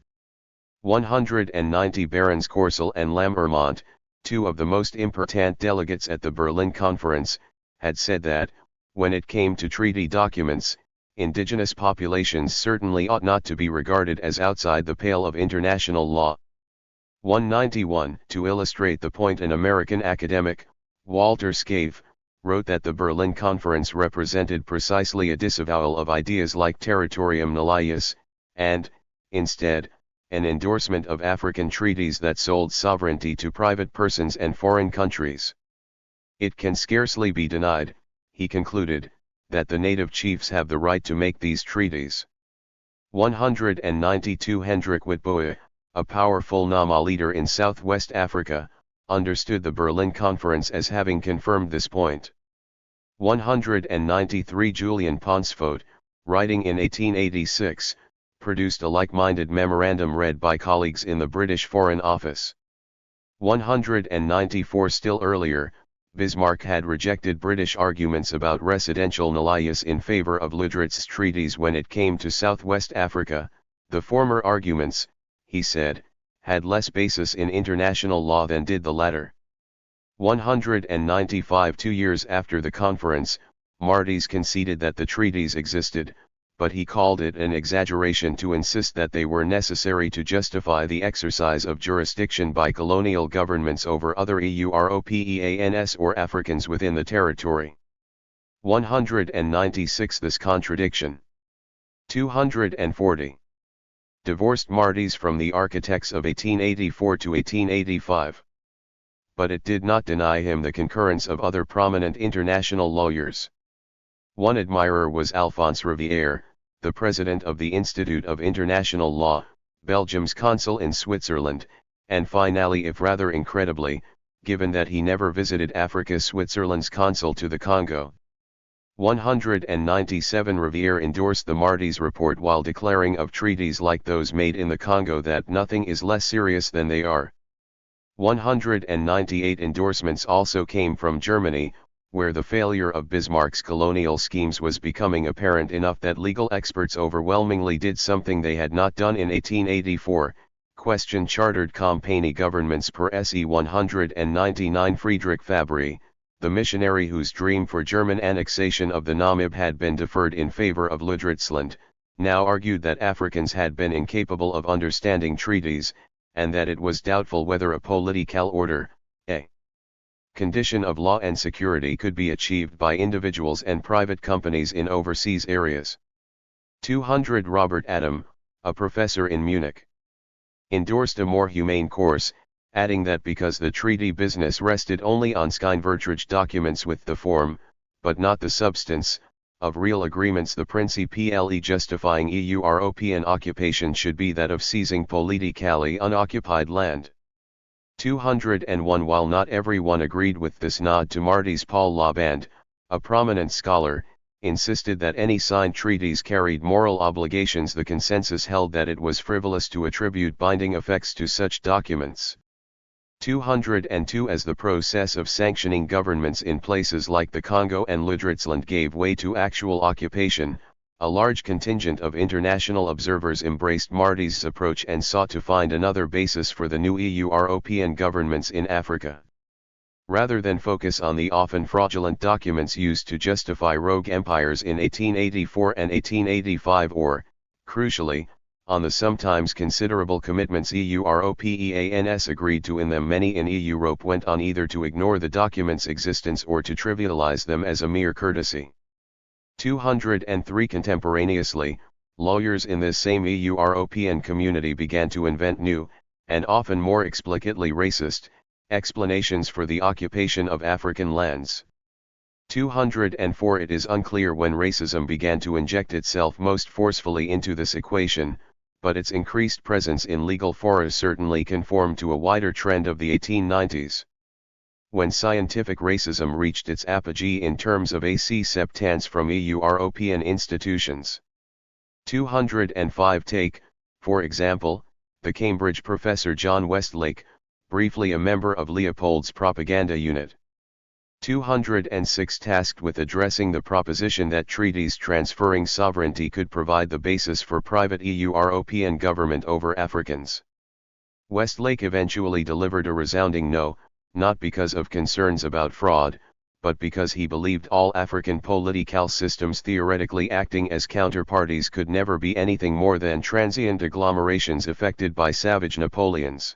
190 Barons Courcelles and Lamarmont, two of the most important delegates at the Berlin Conference, had said that, when it came to treaty documents, indigenous populations certainly ought not to be regarded as outside the pale of international law. 191 To illustrate the point, an American academic, Walter Scaife, wrote that the Berlin Conference represented precisely a disavowal of ideas like territorium nullius, and, instead, an endorsement of African treaties that sold sovereignty to private persons and foreign countries. It can scarcely be denied, he concluded, that the native chiefs have the right to make these treaties. 192 Hendrik Witbooi, a powerful Nama leader in Southwest Africa, understood the Berlin Conference as having confirmed this point. 193 Julian Pansfoot, writing in 1886, produced a like-minded memorandum read by colleagues in the British Foreign Office. 194 Still earlier, Bismarck had rejected British arguments about residential nullius in favor of Ludritz's treaties when it came to Southwest Africa. The former arguments, he said, had less basis in international law than did the latter. 195 2 years after the conference, Martys conceded that the treaties existed, but he called it an exaggeration to insist that they were necessary to justify the exercise of jurisdiction by colonial governments over other Europeans or Africans within the territory. 196 This contradiction. 240. Divorced Martys from the architects of 1884 to 1885. But it did not deny him the concurrence of other prominent international lawyers. One admirer was Alphonse Rivière, the president of the Institute of International Law, Belgium's consul in Switzerland, and finally, if rather incredibly, given that he never visited Africa, Switzerland's consul to the Congo. 197 Rivière endorsed the Martys report while declaring of treaties like those made in the Congo that nothing is less serious than they are. 198 endorsements also came from Germany, where the failure of Bismarck's colonial schemes was becoming apparent enough that legal experts overwhelmingly did something they had not done in 1884, question chartered company governments per SE 199 Friedrich Fabry, the missionary whose dream for German annexation of the Namib had been deferred in favor of Ludritzland, now argued that Africans had been incapable of understanding treaties, and that it was doubtful whether a political order, a condition of law and security, could be achieved by individuals and private companies in overseas areas. 200 Robert Adam, a professor in Munich, endorsed a more humane course, adding that because the treaty business rested only on Scheinvertrag documents with the form, but not the substance, of real agreements, the principle justifying European occupation should be that of seizing politically unoccupied land. 201 While not everyone agreed with this nod to Martys, Paul Lauband, a prominent scholar, insisted that any signed treaties carried moral obligations. The consensus held that it was frivolous to attribute binding effects to such documents. 202 As the process of sanctioning governments in places like the Congo and Ludritzland gave way to actual occupation, a large contingent of international observers embraced Martys' approach and sought to find another basis for the new European governments in Africa. Rather than focus on the often fraudulent documents used to justify rogue empires in 1884 and 1885 or, crucially, on the sometimes considerable commitments Europeans agreed to in them, many in Europe went on either to ignore the documents' existence or to trivialize them as a mere courtesy. 203 Contemporaneously, lawyers in this same European community began to invent new, and often more explicitly racist, explanations for the occupation of African lands. 204 It is unclear when racism began to inject itself most forcefully into this equation, but its increased presence in legal fora certainly conformed to a wider trend of the 1890s. When scientific racism reached its apogee in terms of acceptance from European institutions. 205 Take, for example, the Cambridge professor John Westlake, briefly a member of Leopold's propaganda unit. 206 Tasked with addressing the proposition that treaties transferring sovereignty could provide the basis for private European government over Africans. Westlake eventually delivered a resounding no, not because of concerns about fraud, but because he believed all African political systems theoretically acting as counterparties could never be anything more than transient agglomerations affected by savage Napoleons.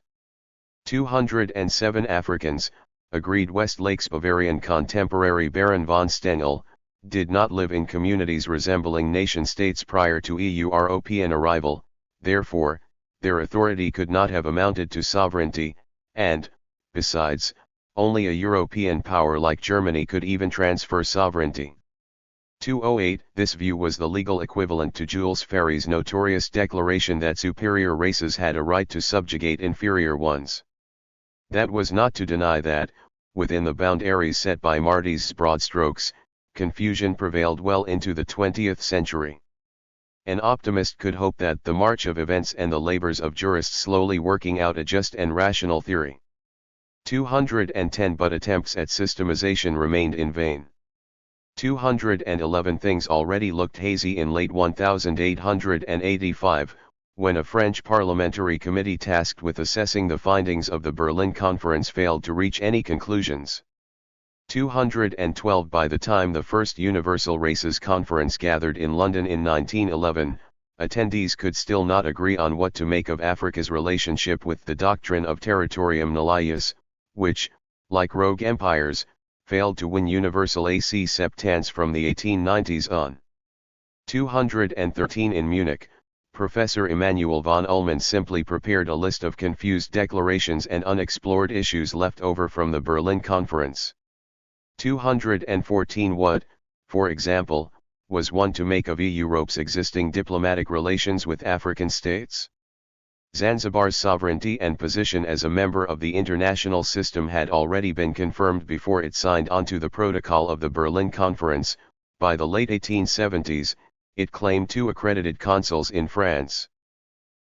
207 Africans, agreed Westlake's Bavarian contemporary Baron von Stengel, did not live in communities resembling nation-states prior to European arrival, therefore, their authority could not have amounted to sovereignty, and, besides, only a European power like Germany could even transfer sovereignty. 208 This view was the legal equivalent to Jules Ferry's notorious declaration that superior races had a right to subjugate inferior ones. That was not to deny that, within the boundaries set by Marty's broad strokes, confusion prevailed well into the 20th century. An optimist could hope that the march of events and the labors of jurists slowly working out a just and rational theory. 210 But attempts at systemization remained in vain. 211 Things already looked hazy in late 1885, when a French parliamentary committee tasked with assessing the findings of the Berlin Conference failed to reach any conclusions. 212 By the time the first Universal Races Conference gathered in London in 1911, attendees could still not agree on what to make of Africa's relationship with the doctrine of territorium nullius, which, like rogue empires, failed to win universal acceptance from the 1890s on. 213 In Munich, Professor Emanuel von Ullmann simply prepared a list of confused declarations and unexplored issues left over from the Berlin Conference. 214 What, for example, was one to make of Europe's existing diplomatic relations with African states? Zanzibar's sovereignty and position as a member of the international system had already been confirmed before it signed onto the protocol of the Berlin Conference. By the late 1870s, it claimed 2 accredited consuls in France.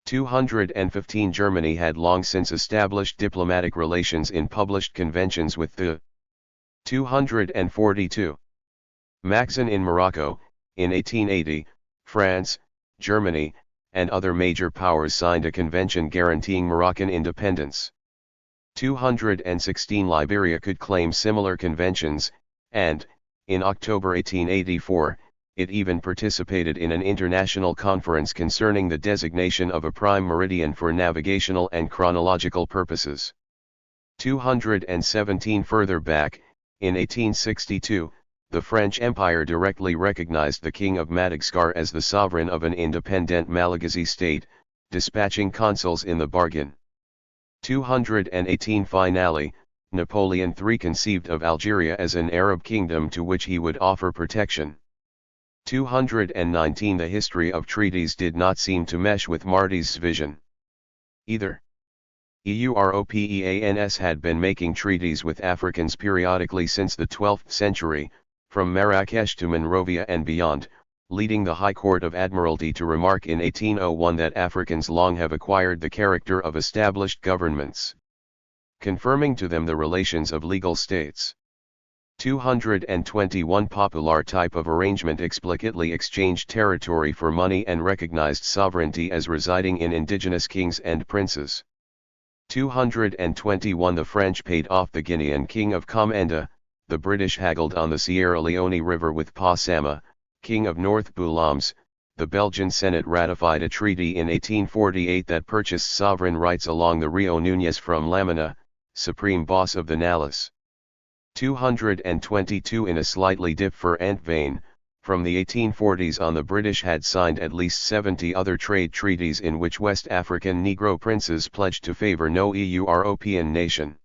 215 Germany had long since established diplomatic relations in published conventions with the 242 Maxen in Morocco. In 1880, France, Germany, and other major powers signed a convention guaranteeing Moroccan independence. 216 Liberia could claim similar conventions, and, in October 1884, it even participated in an international conference concerning the designation of a prime meridian for navigational and chronological purposes. 217 Further back, in 1862, the French Empire directly recognized the King of Madagascar as the sovereign of an independent Malagasy state, dispatching consuls in the bargain. 218 Finally, Napoleon III conceived of Algeria as an Arab kingdom to which he would offer protection. 219 The history of treaties did not seem to mesh with Marty's vision either. Europeans had been making treaties with Africans periodically since the 12th century, from Marrakesh to Monrovia and beyond, leading the High Court of Admiralty to remark in 1801 that Africans long have acquired the character of established governments, confirming to them the relations of legal states. 221 Popular type of arrangement explicitly exchanged territory for money and recognized sovereignty as residing in indigenous kings and princes. 221 The French paid off the Guinean king of Conmen, the British haggled on the Sierra Leone River with Pa Sama, king of North Boulams. The Belgian Senate ratified a treaty in 1848 that purchased sovereign rights along the Rio Núñez from Lamina, supreme boss of the Nalus. 222 In a slightly different vein, from the 1840s on the British had signed at least 70 other trade treaties in which West African Negro princes pledged to favor no European nation.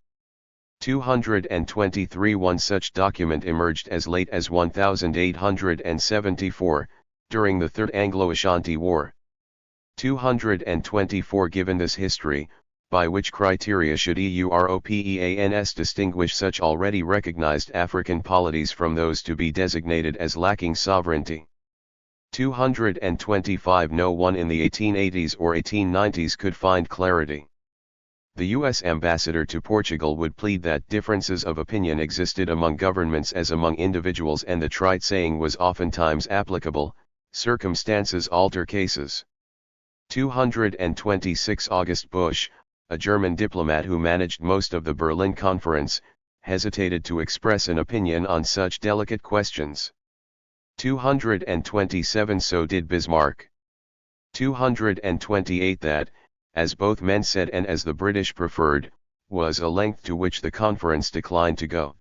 223. One such document emerged as late as 1874, during the Third Anglo-Ashanti War. 224. Given this history, by which criteria should EUROPEANS distinguish such already recognized African polities from those to be designated as lacking sovereignty? 225. No one in the 1880s or 1890s could find clarity. The U.S. ambassador to Portugal would plead that differences of opinion existed among governments as among individuals, and the trite saying was oftentimes applicable: circumstances alter cases. 226. August Busch, a German diplomat who managed most of the Berlin Conference, hesitated to express an opinion on such delicate questions. 227. So did Bismarck. 228. That, as both men said and as the British preferred, was a length to which the conference declined to go.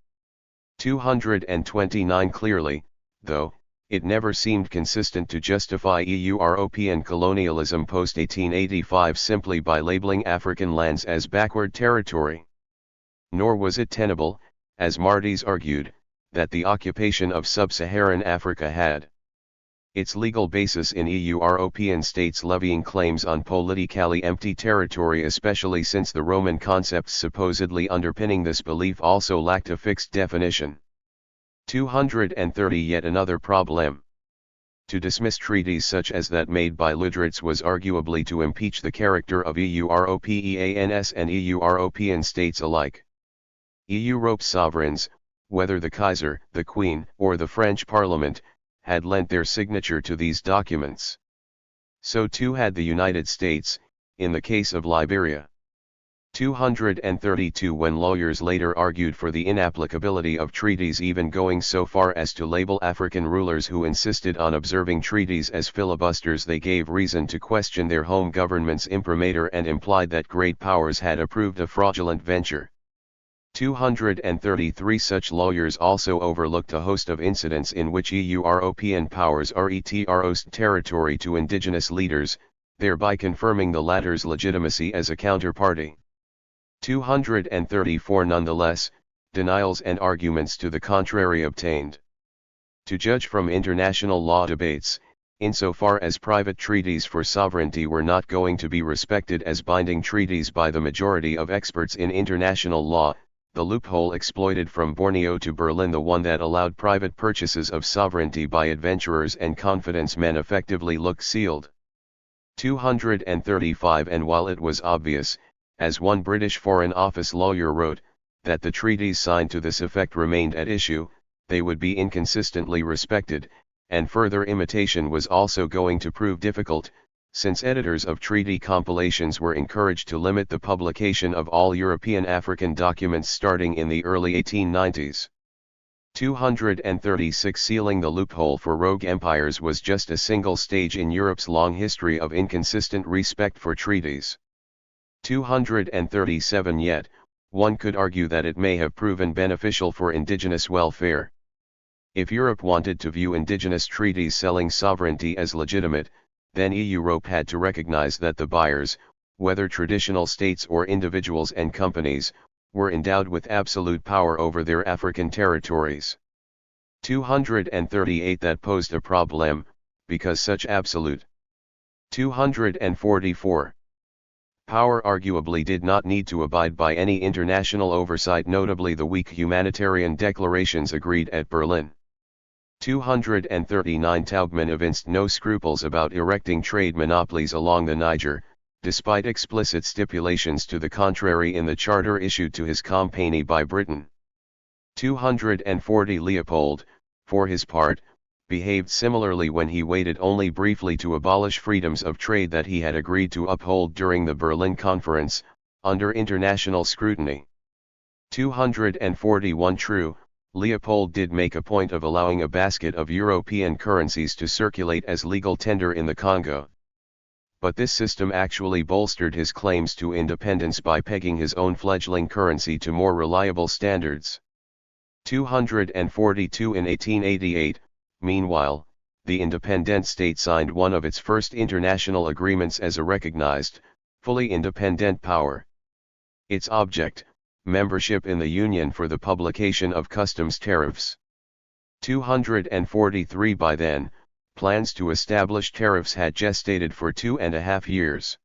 229. Clearly, though, it never seemed consistent to justify European colonialism post-1885 simply by labeling African lands as backward territory. Nor was it tenable, as Marty's argued, that the occupation of sub-Saharan Africa had its legal basis in European states levying claims on politically empty territory, especially since the Roman concepts supposedly underpinning this belief also lacked a fixed definition. 230. Yet another problem. To dismiss treaties such as that made by Ludritz was arguably to impeach the character of EUROPEANS and European states alike. Europe's sovereigns, whether the Kaiser, the Queen, or the French Parliament, had lent their signature to these documents. So too had the United States, in the case of Liberia. 232. When lawyers later argued for the inapplicability of treaties, even going so far as to label African rulers who insisted on observing treaties as filibusters, they gave reason to question their home government's imprimatur and implied that great powers had approved a fraudulent venture. 233. Such lawyers also overlooked a host of incidents in which European powers retroced territory to indigenous leaders, thereby confirming the latter's legitimacy as a counterparty. 234. Nonetheless, denials and arguments to the contrary obtained. To judge from international law debates, insofar as private treaties for sovereignty were not going to be respected as binding treaties by the majority of experts in international law, the loophole exploited from Borneo to Berlin, the one that allowed private purchases of sovereignty by adventurers and confidence men, effectively looked sealed. 235. And while it was obvious, as one British Foreign Office lawyer wrote, that the treaties signed to this effect remained at issue, they would be inconsistently respected, and further imitation was also going to prove difficult, since editors of treaty compilations were encouraged to limit the publication of all European African documents starting in the early 1890s. 236. Sealing the loophole for rogue empires was just a single stage in Europe's long history of inconsistent respect for treaties. 237. Yet, one could argue that it may have proven beneficial for indigenous welfare. If Europe wanted to view indigenous treaties selling sovereignty as legitimate, then Europe had to recognize that the buyers, whether traditional states or individuals and companies, were endowed with absolute power over their African territories. 238. That posed a problem, because such absolute 244. Power arguably did not need to abide by any international oversight, notably the weak humanitarian declarations agreed at Berlin. 239. Taubman evinced no scruples about erecting trade monopolies along the Niger, despite explicit stipulations to the contrary in the charter issued to his company by Britain. 240. Leopold, for his part, behaved similarly when he waited only briefly to abolish freedoms of trade that he had agreed to uphold during the Berlin Conference, under international scrutiny. 241. True, Leopold did make a point of allowing a basket of European currencies to circulate as legal tender in the Congo. But this system actually bolstered his claims to independence by pegging his own fledgling currency to more reliable standards. 242. In 1888, meanwhile, the independent state signed one of its first international agreements as a recognized, fully independent power. Its object, membership in the Union for the publication of customs tariffs. 243 By then, plans to establish tariffs had gestated for 2.5 years.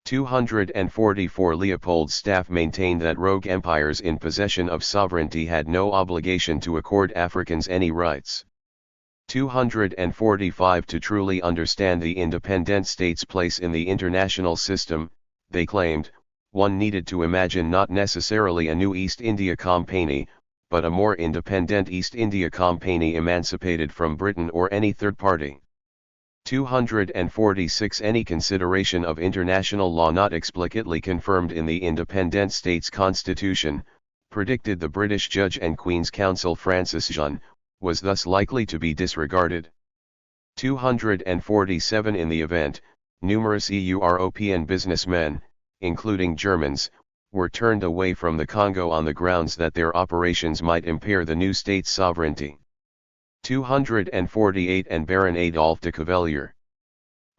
244 Leopold's staff maintained that rogue empires in possession of sovereignty had no obligation to accord Africans any rights. 245 To truly understand the independent state's place in the international system, they claimed, one needed to imagine not necessarily a new East India Company, but a more independent East India Company emancipated from Britain or any third party. 246 Any consideration of international law not explicitly confirmed in the independent state's constitution, predicted the British Judge and Queen's Counsel Francis Jeune, was thus likely to be disregarded. 247 In the event, numerous European businessmen, including Germans, were turned away from the Congo on the grounds that their operations might impair the new state's sovereignty. 248 And Baron Adolphe de Cavelier,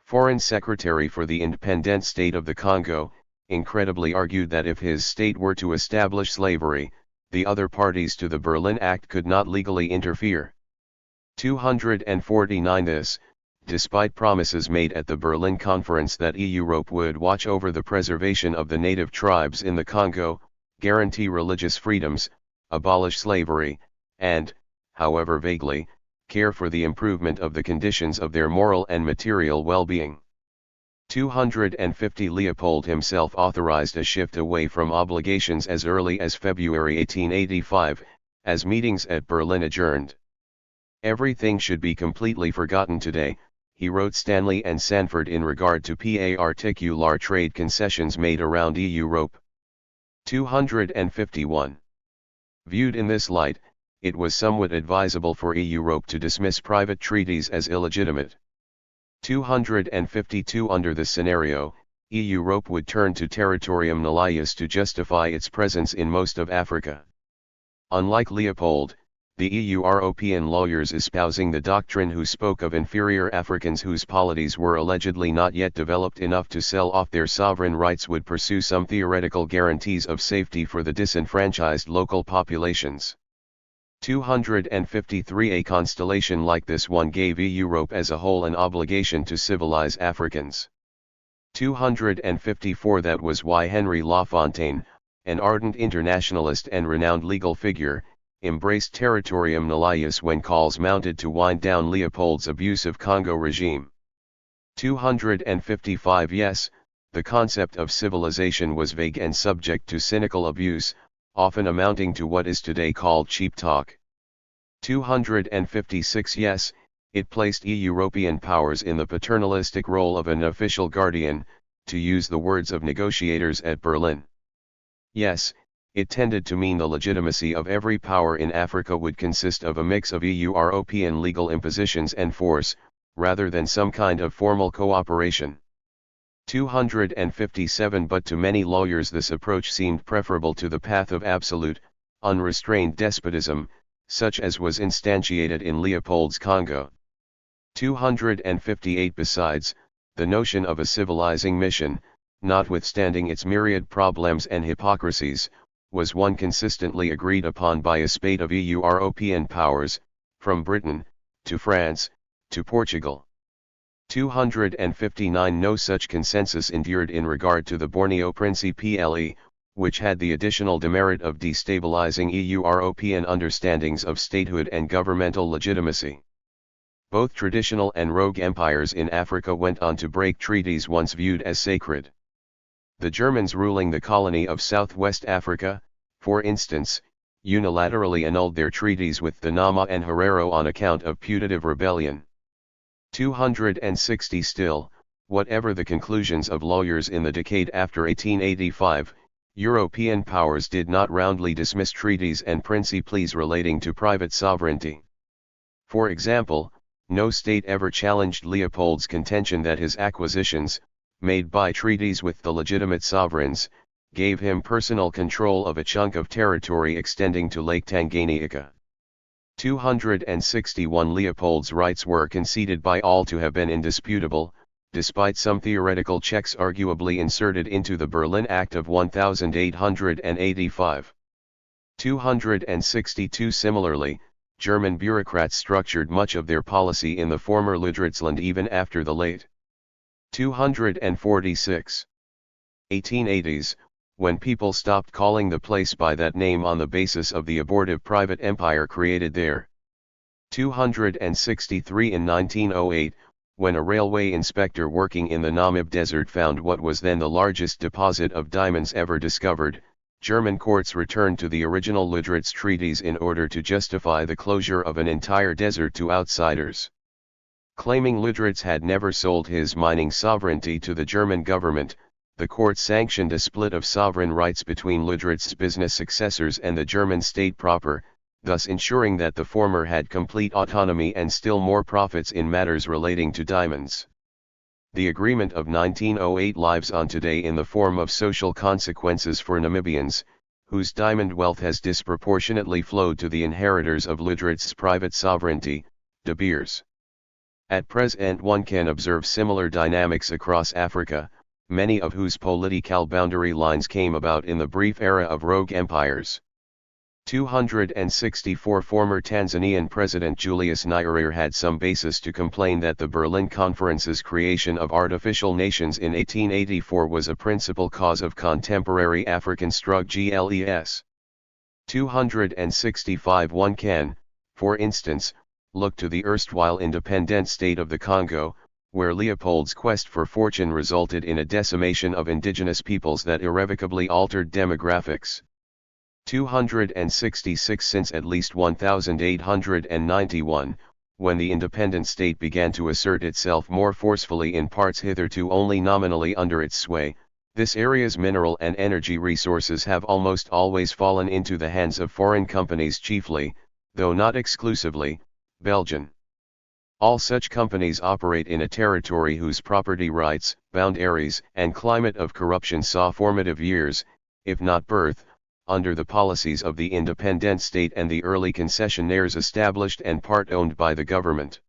Foreign Secretary for the independent state of the Congo, incredibly argued that if his state were to establish slavery, the other parties to the Berlin Act could not legally interfere. 249 This, despite promises made at the Berlin Conference that Europe would watch over the preservation of the native tribes in the Congo, guarantee religious freedoms, abolish slavery, and, however vaguely, care for the improvement of the conditions of their moral and material well-being. 250 Leopold himself authorized a shift away from obligations as early as February 1885, as meetings at Berlin adjourned. Everything should be completely forgotten today, he wrote Stanley and Sanford in regard to particular trade concessions made around Europe. 251. Viewed in this light, it was somewhat advisable for Europe to dismiss private treaties as illegitimate. 252 Under this scenario, Europe would turn to Territorium Nullius to justify its presence in most of Africa. Unlike Leopold, the European lawyers espousing the doctrine who spoke of inferior Africans whose polities were allegedly not yet developed enough to sell off their sovereign rights would pursue some theoretical guarantees of safety for the disenfranchised local populations. 253 A constellation like this one gave Europe as a whole an obligation to civilize Africans. 254 That was why Henry Lafontaine, an ardent internationalist and renowned legal figure, embraced Territorium Nullius when calls mounted to wind down Leopold's abusive Congo regime. 255 Yes, the concept of civilization was vague and subject to cynical abuse, often amounting to what is today called cheap talk. 256 Yes, it placed European powers in the paternalistic role of an official guardian, to use the words of negotiators at Berlin. Yes, it tended to mean the legitimacy of every power in Africa would consist of a mix of European legal impositions and force, rather than some kind of formal cooperation. 257 But to many lawyers this approach seemed preferable to the path of absolute, unrestrained despotism, such as was instantiated in Leopold's Congo. 258 Besides, the notion of a civilizing mission, notwithstanding its myriad problems and hypocrisies, was one consistently agreed upon by a spate of European powers, from Britain, to France, to Portugal. 259 No such consensus endured in regard to the Borneo Principle, which had the additional demerit of destabilizing European understandings of statehood and governmental legitimacy. Both traditional and rogue empires in Africa went on to break treaties once viewed as sacred. The Germans ruling the colony of Southwest Africa, for instance, unilaterally annulled their treaties with the Nama and Herero on account of putative rebellion. 260 Still, whatever the conclusions of lawyers in the decade after 1885, European powers did not roundly dismiss treaties and principles relating to private sovereignty. For example, no state ever challenged Leopold's contention that his acquisitions, made by treaties with the legitimate sovereigns, gave him personal control of a chunk of territory extending to Lake Tanganyika. 261 Leopold's rights were conceded by all to have been indisputable, despite some theoretical checks arguably inserted into the Berlin Act of 1885. 262 Similarly, German bureaucrats structured much of their policy in the former Ludwigslande even after the late 246. 1880s, when people stopped calling the place by that name on the basis of the abortive private empire created there. 263 In 1908, when a railway inspector working in the Namib Desert found what was then the largest deposit of diamonds ever discovered, German courts returned to the original Ludwig's treaties in order to justify the closure of an entire desert to outsiders. Claiming Ludwig had never sold his mining sovereignty to the German government, the court sanctioned a split of sovereign rights between Ludwig's business successors and the German state proper, thus ensuring that the former had complete autonomy and still more profits in matters relating to diamonds. The agreement of 1908 lives on today in the form of social consequences for Namibians, whose diamond wealth has disproportionately flowed to the inheritors of Ludwig's private sovereignty, De Beers. At present one can observe similar dynamics across Africa, many of whose political boundary lines came about in the brief era of rogue empires. 264 Former Tanzanian President Julius Nyerere had some basis to complain that the Berlin Conference's creation of artificial nations in 1884 was a principal cause of contemporary African struggles. 265 One can, for instance, look to the erstwhile independent state of the Congo, where Leopold's quest for fortune resulted in a decimation of indigenous peoples that irrevocably altered demographics. 266 Since at least 1891, when the independent state began to assert itself more forcefully in parts hitherto only nominally under its sway, this area's mineral and energy resources have almost always fallen into the hands of foreign companies, chiefly, though not exclusively, Belgian. All such companies operate in a territory whose property rights, boundaries, and climate of corruption saw formative years, if not birth, under the policies of the independent state and the early concessionaires established and part owned by the government.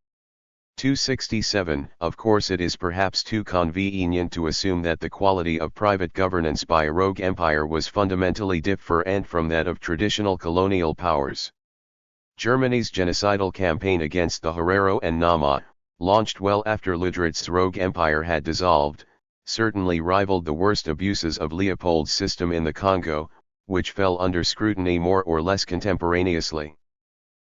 267 Of course it is perhaps too convenient to assume that the quality of private governance by a rogue empire was fundamentally different from that of traditional colonial powers. Germany's genocidal campaign against the Herero and Nama, launched well after Ludwig's rogue empire had dissolved, certainly rivaled the worst abuses of Leopold's system in the Congo, which fell under scrutiny more or less contemporaneously.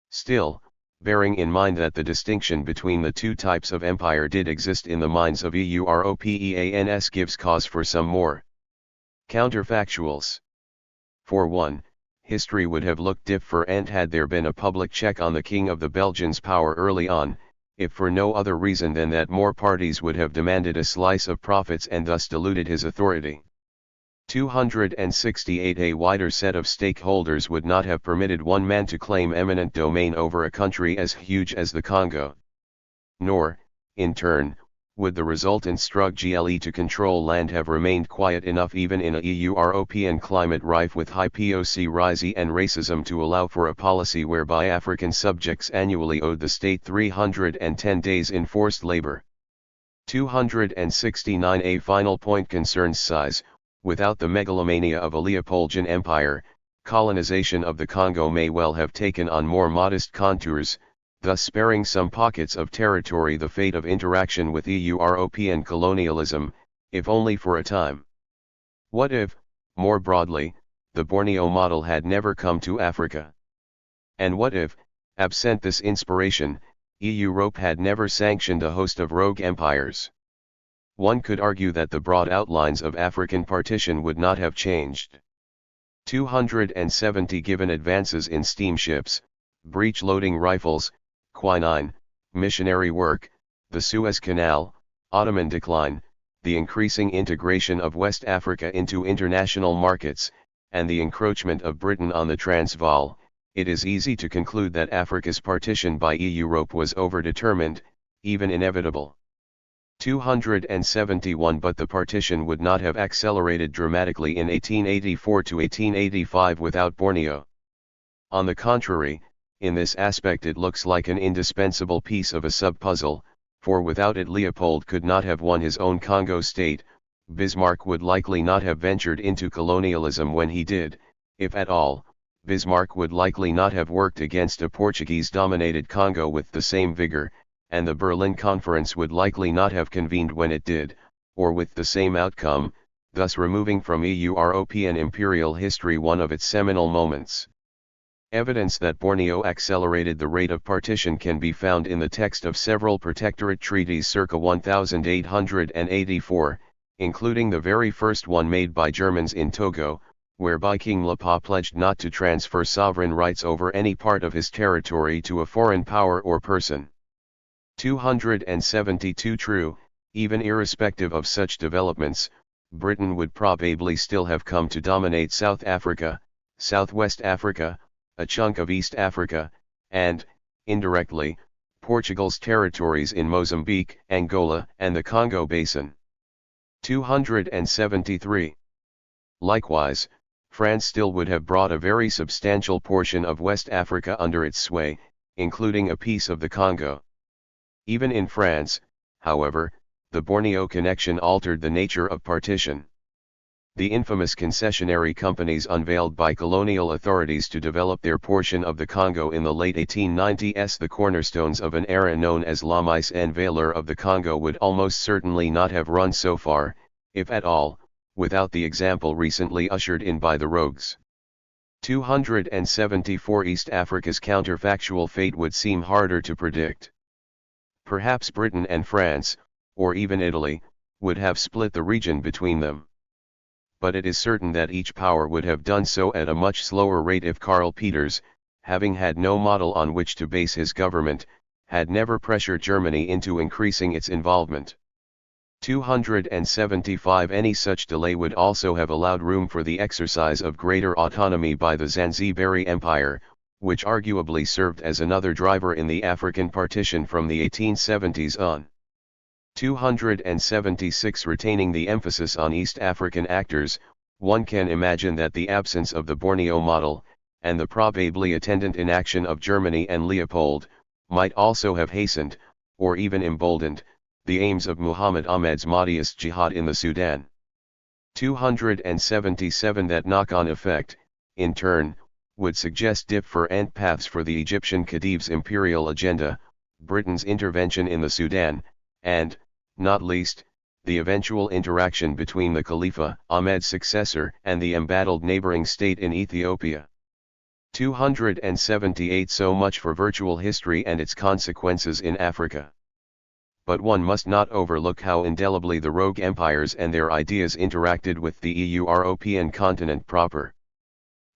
Still, bearing in mind that the distinction between the two types of empire did exist in the minds of Europeans gives cause for some more counterfactuals. For one, history would have looked different had there been a public check on the king of the Belgians' power early on, if for no other reason than that more parties would have demanded a slice of profits and thus diluted his authority. 268 A wider set of stakeholders would not have permitted one man to claim eminent domain over a country as huge as the Congo. Nor, in turn, would the resultant struggle to control land have remained quiet enough even in a European climate rife with high POC and racism to allow for a policy whereby African subjects annually owed the state 310 days in forced labor. 269 A final point concerns size. Without the megalomania of a Leopoldian empire, colonization of the Congo may well have taken on more modest contours, thus sparing some pockets of territory the fate of interaction with European colonialism, if only for a time. What if, more broadly, the Borneo model had never come to Africa? And what if, absent this inspiration, Europe had never sanctioned a host of rogue empires? One could argue that the broad outlines of African partition would not have changed. 270 Given advances in steamships, breech-loading rifles, quinine, missionary work, the Suez Canal, Ottoman decline, the increasing integration of West Africa into international markets, and the encroachment of Britain on the Transvaal, it is easy to conclude that Africa's partition by Europe was overdetermined, even inevitable. 271 But the partition would not have accelerated dramatically in 1884 to 1885 without Borneo. On the contrary, in this aspect it looks like an indispensable piece of a sub-puzzle, for without it Leopold could not have won his own Congo state. Bismarck would likely not have ventured into colonialism when he did, if at all. Bismarck would likely not have worked against a Portuguese-dominated Congo with the same vigor, and the Berlin Conference would likely not have convened when it did, or with the same outcome, thus removing from European imperial history one of its seminal moments. Evidence that Borneo accelerated the rate of partition can be found in the text of several protectorate treaties circa 1884, including the very first one made by Germans in Togo, whereby King Lapa pledged not to transfer sovereign rights over any part of his territory to a foreign power or person. 272 True, even irrespective of such developments, Britain would probably still have come to dominate South Africa, Southwest Africa, a chunk of East Africa, and, indirectly, Portugal's territories in Mozambique, Angola, and the Congo Basin. 273. Likewise, France still would have brought a very substantial portion of West Africa under its sway, including a piece of the Congo. Even in France, however, the Borneo connection altered the nature of partition. The infamous concessionary companies unveiled by colonial authorities to develop their portion of the Congo in the late 1890s, the cornerstones of an era known as La Mise en Valeur of the Congo, would almost certainly not have run so far, if at all, without the example recently ushered in by the rogues. 274 East Africa's counterfactual fate would seem harder to predict. Perhaps Britain and France, or even Italy, would have split the region between them. But it is certain that each power would have done so at a much slower rate if Karl Peters, having had no model on which to base his government, had never pressured Germany into increasing its involvement. 275 Any such delay would also have allowed room for the exercise of greater autonomy by the Zanzibari Empire, which arguably served as another driver in the African partition from the 1870s on. 276 Retaining the emphasis on East African actors, one can imagine that the absence of the Borneo model, and the probably attendant inaction of Germany and Leopold, might also have hastened, or even emboldened, the aims of Muhammad Ahmed's Mahdiist jihad in the Sudan. 277 That knock-on effect, in turn, would suggest different paths for the Egyptian Khedive's imperial agenda, Britain's intervention in the Sudan, and, not least, the eventual interaction between the Khalifa, Ahmed's successor, and the embattled neighboring state in Ethiopia. 278 So much for virtual history and its consequences in Africa. But one must not overlook how indelibly the rogue empires and their ideas interacted with the European continent proper.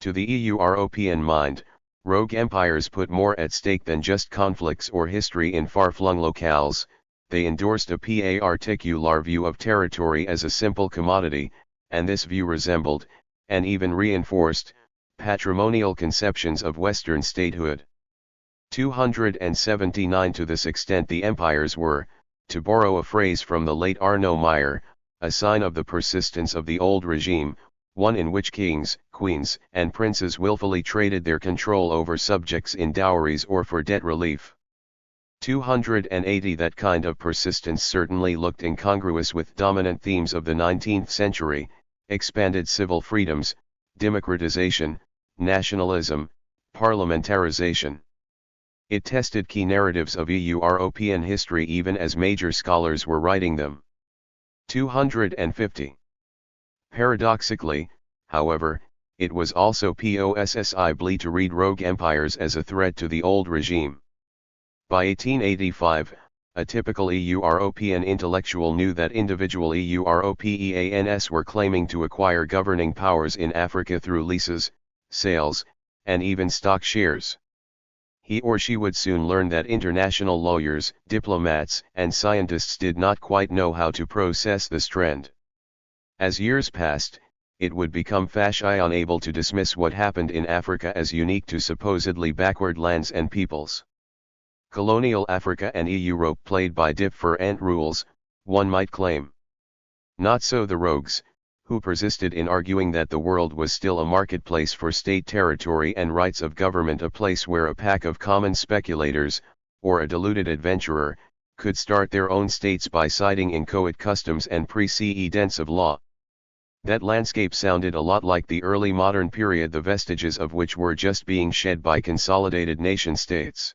To the European mind, rogue empires put more at stake than just conflicts or history in far-flung locales. They endorsed a particular view of territory as a simple commodity, and this view resembled, and even reinforced, patrimonial conceptions of Western statehood. 279 To this extent the empires were, to borrow a phrase from the late Arnaud Meyer, a sign of the persistence of the old regime, one in which kings, queens, and princes willfully traded their control over subjects in dowries or for debt relief. 280 That kind of persistence certainly looked incongruous with dominant themes of the 19th century, expanded civil freedoms, democratization, nationalism, parliamentarization. It tested key narratives of European history even as major scholars were writing them. 250. Paradoxically, however, it was also possible to read rogue empires as a threat to the old regime. By 1885, a typical European intellectual knew that individual Europeans were claiming to acquire governing powers in Africa through leases, sales, and even stock shares. He or she would soon learn that international lawyers, diplomats, and scientists did not quite know how to process this trend. As years passed, it would become fascist unable to dismiss what happened in Africa as unique to supposedly backward lands and peoples. Colonial Africa and Europe played by different rules, one might claim. Not so the rogues, who persisted in arguing that the world was still a marketplace for state territory and rights of government, a place where a pack of common speculators, or a deluded adventurer, could start their own states by siding inchoate customs and precedents of law. That landscape sounded a lot like the early modern period, the vestiges of which were just being shed by consolidated nation-states.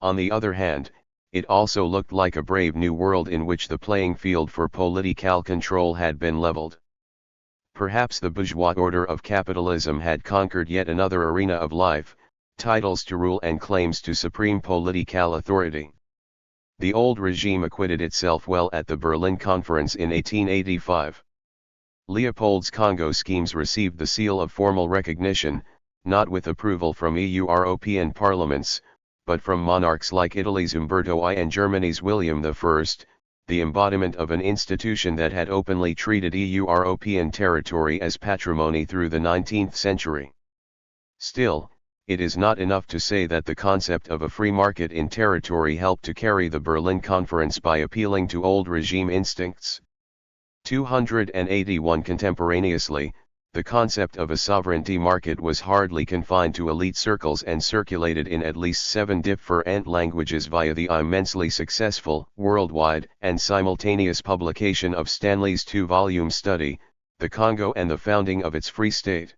On the other hand, it also looked like a brave new world in which the playing field for political control had been leveled. Perhaps the bourgeois order of capitalism had conquered yet another arena of life, titles to rule and claims to supreme political authority. The old regime acquitted itself well at the Berlin Conference in 1885. Leopold's Congo schemes received the seal of formal recognition, not with approval from European parliaments, but from monarchs like Italy's Umberto I and Germany's William I, the embodiment of an institution that had openly treated European territory as patrimony through the 19th century. Still, it is not enough to say that the concept of a free market in territory helped to carry the Berlin Conference by appealing to old regime instincts. 281 Contemporaneously, the concept of a sovereignty market was hardly confined to elite circles and circulated in at least 7 different languages via the immensely successful, worldwide, and simultaneous publication of Stanley's 2-volume study, The Congo and the Founding of its Free State.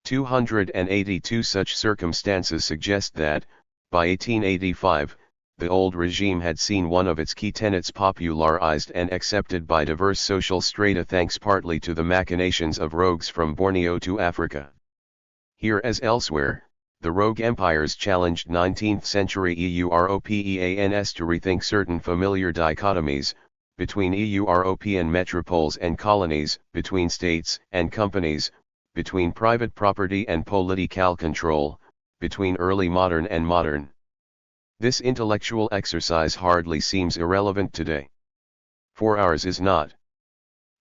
282 Such circumstances suggest that, by 1885, the old regime had seen one of its key tenets popularized and accepted by diverse social strata thanks partly to the machinations of rogues from Borneo to Africa. Here as elsewhere, the rogue empires challenged 19th-century Europeans to rethink certain familiar dichotomies, between European metropoles and colonies, between states and companies, between private property and political control, between early modern and modern. This intellectual exercise hardly seems irrelevant today. For ours is not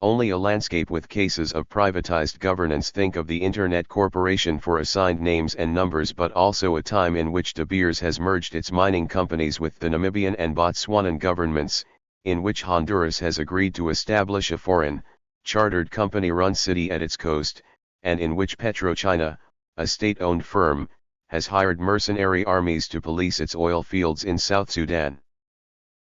only a landscape with cases of privatized governance. Think of the Internet Corporation for assigned names and numbers, but also a time in which De Beers has merged its mining companies with the Namibian and Botswanan governments, in which Honduras has agreed to establish a foreign, chartered company-run city at its coast, and in which PetroChina, a state-owned firm, has hired mercenary armies to police its oil fields in South Sudan.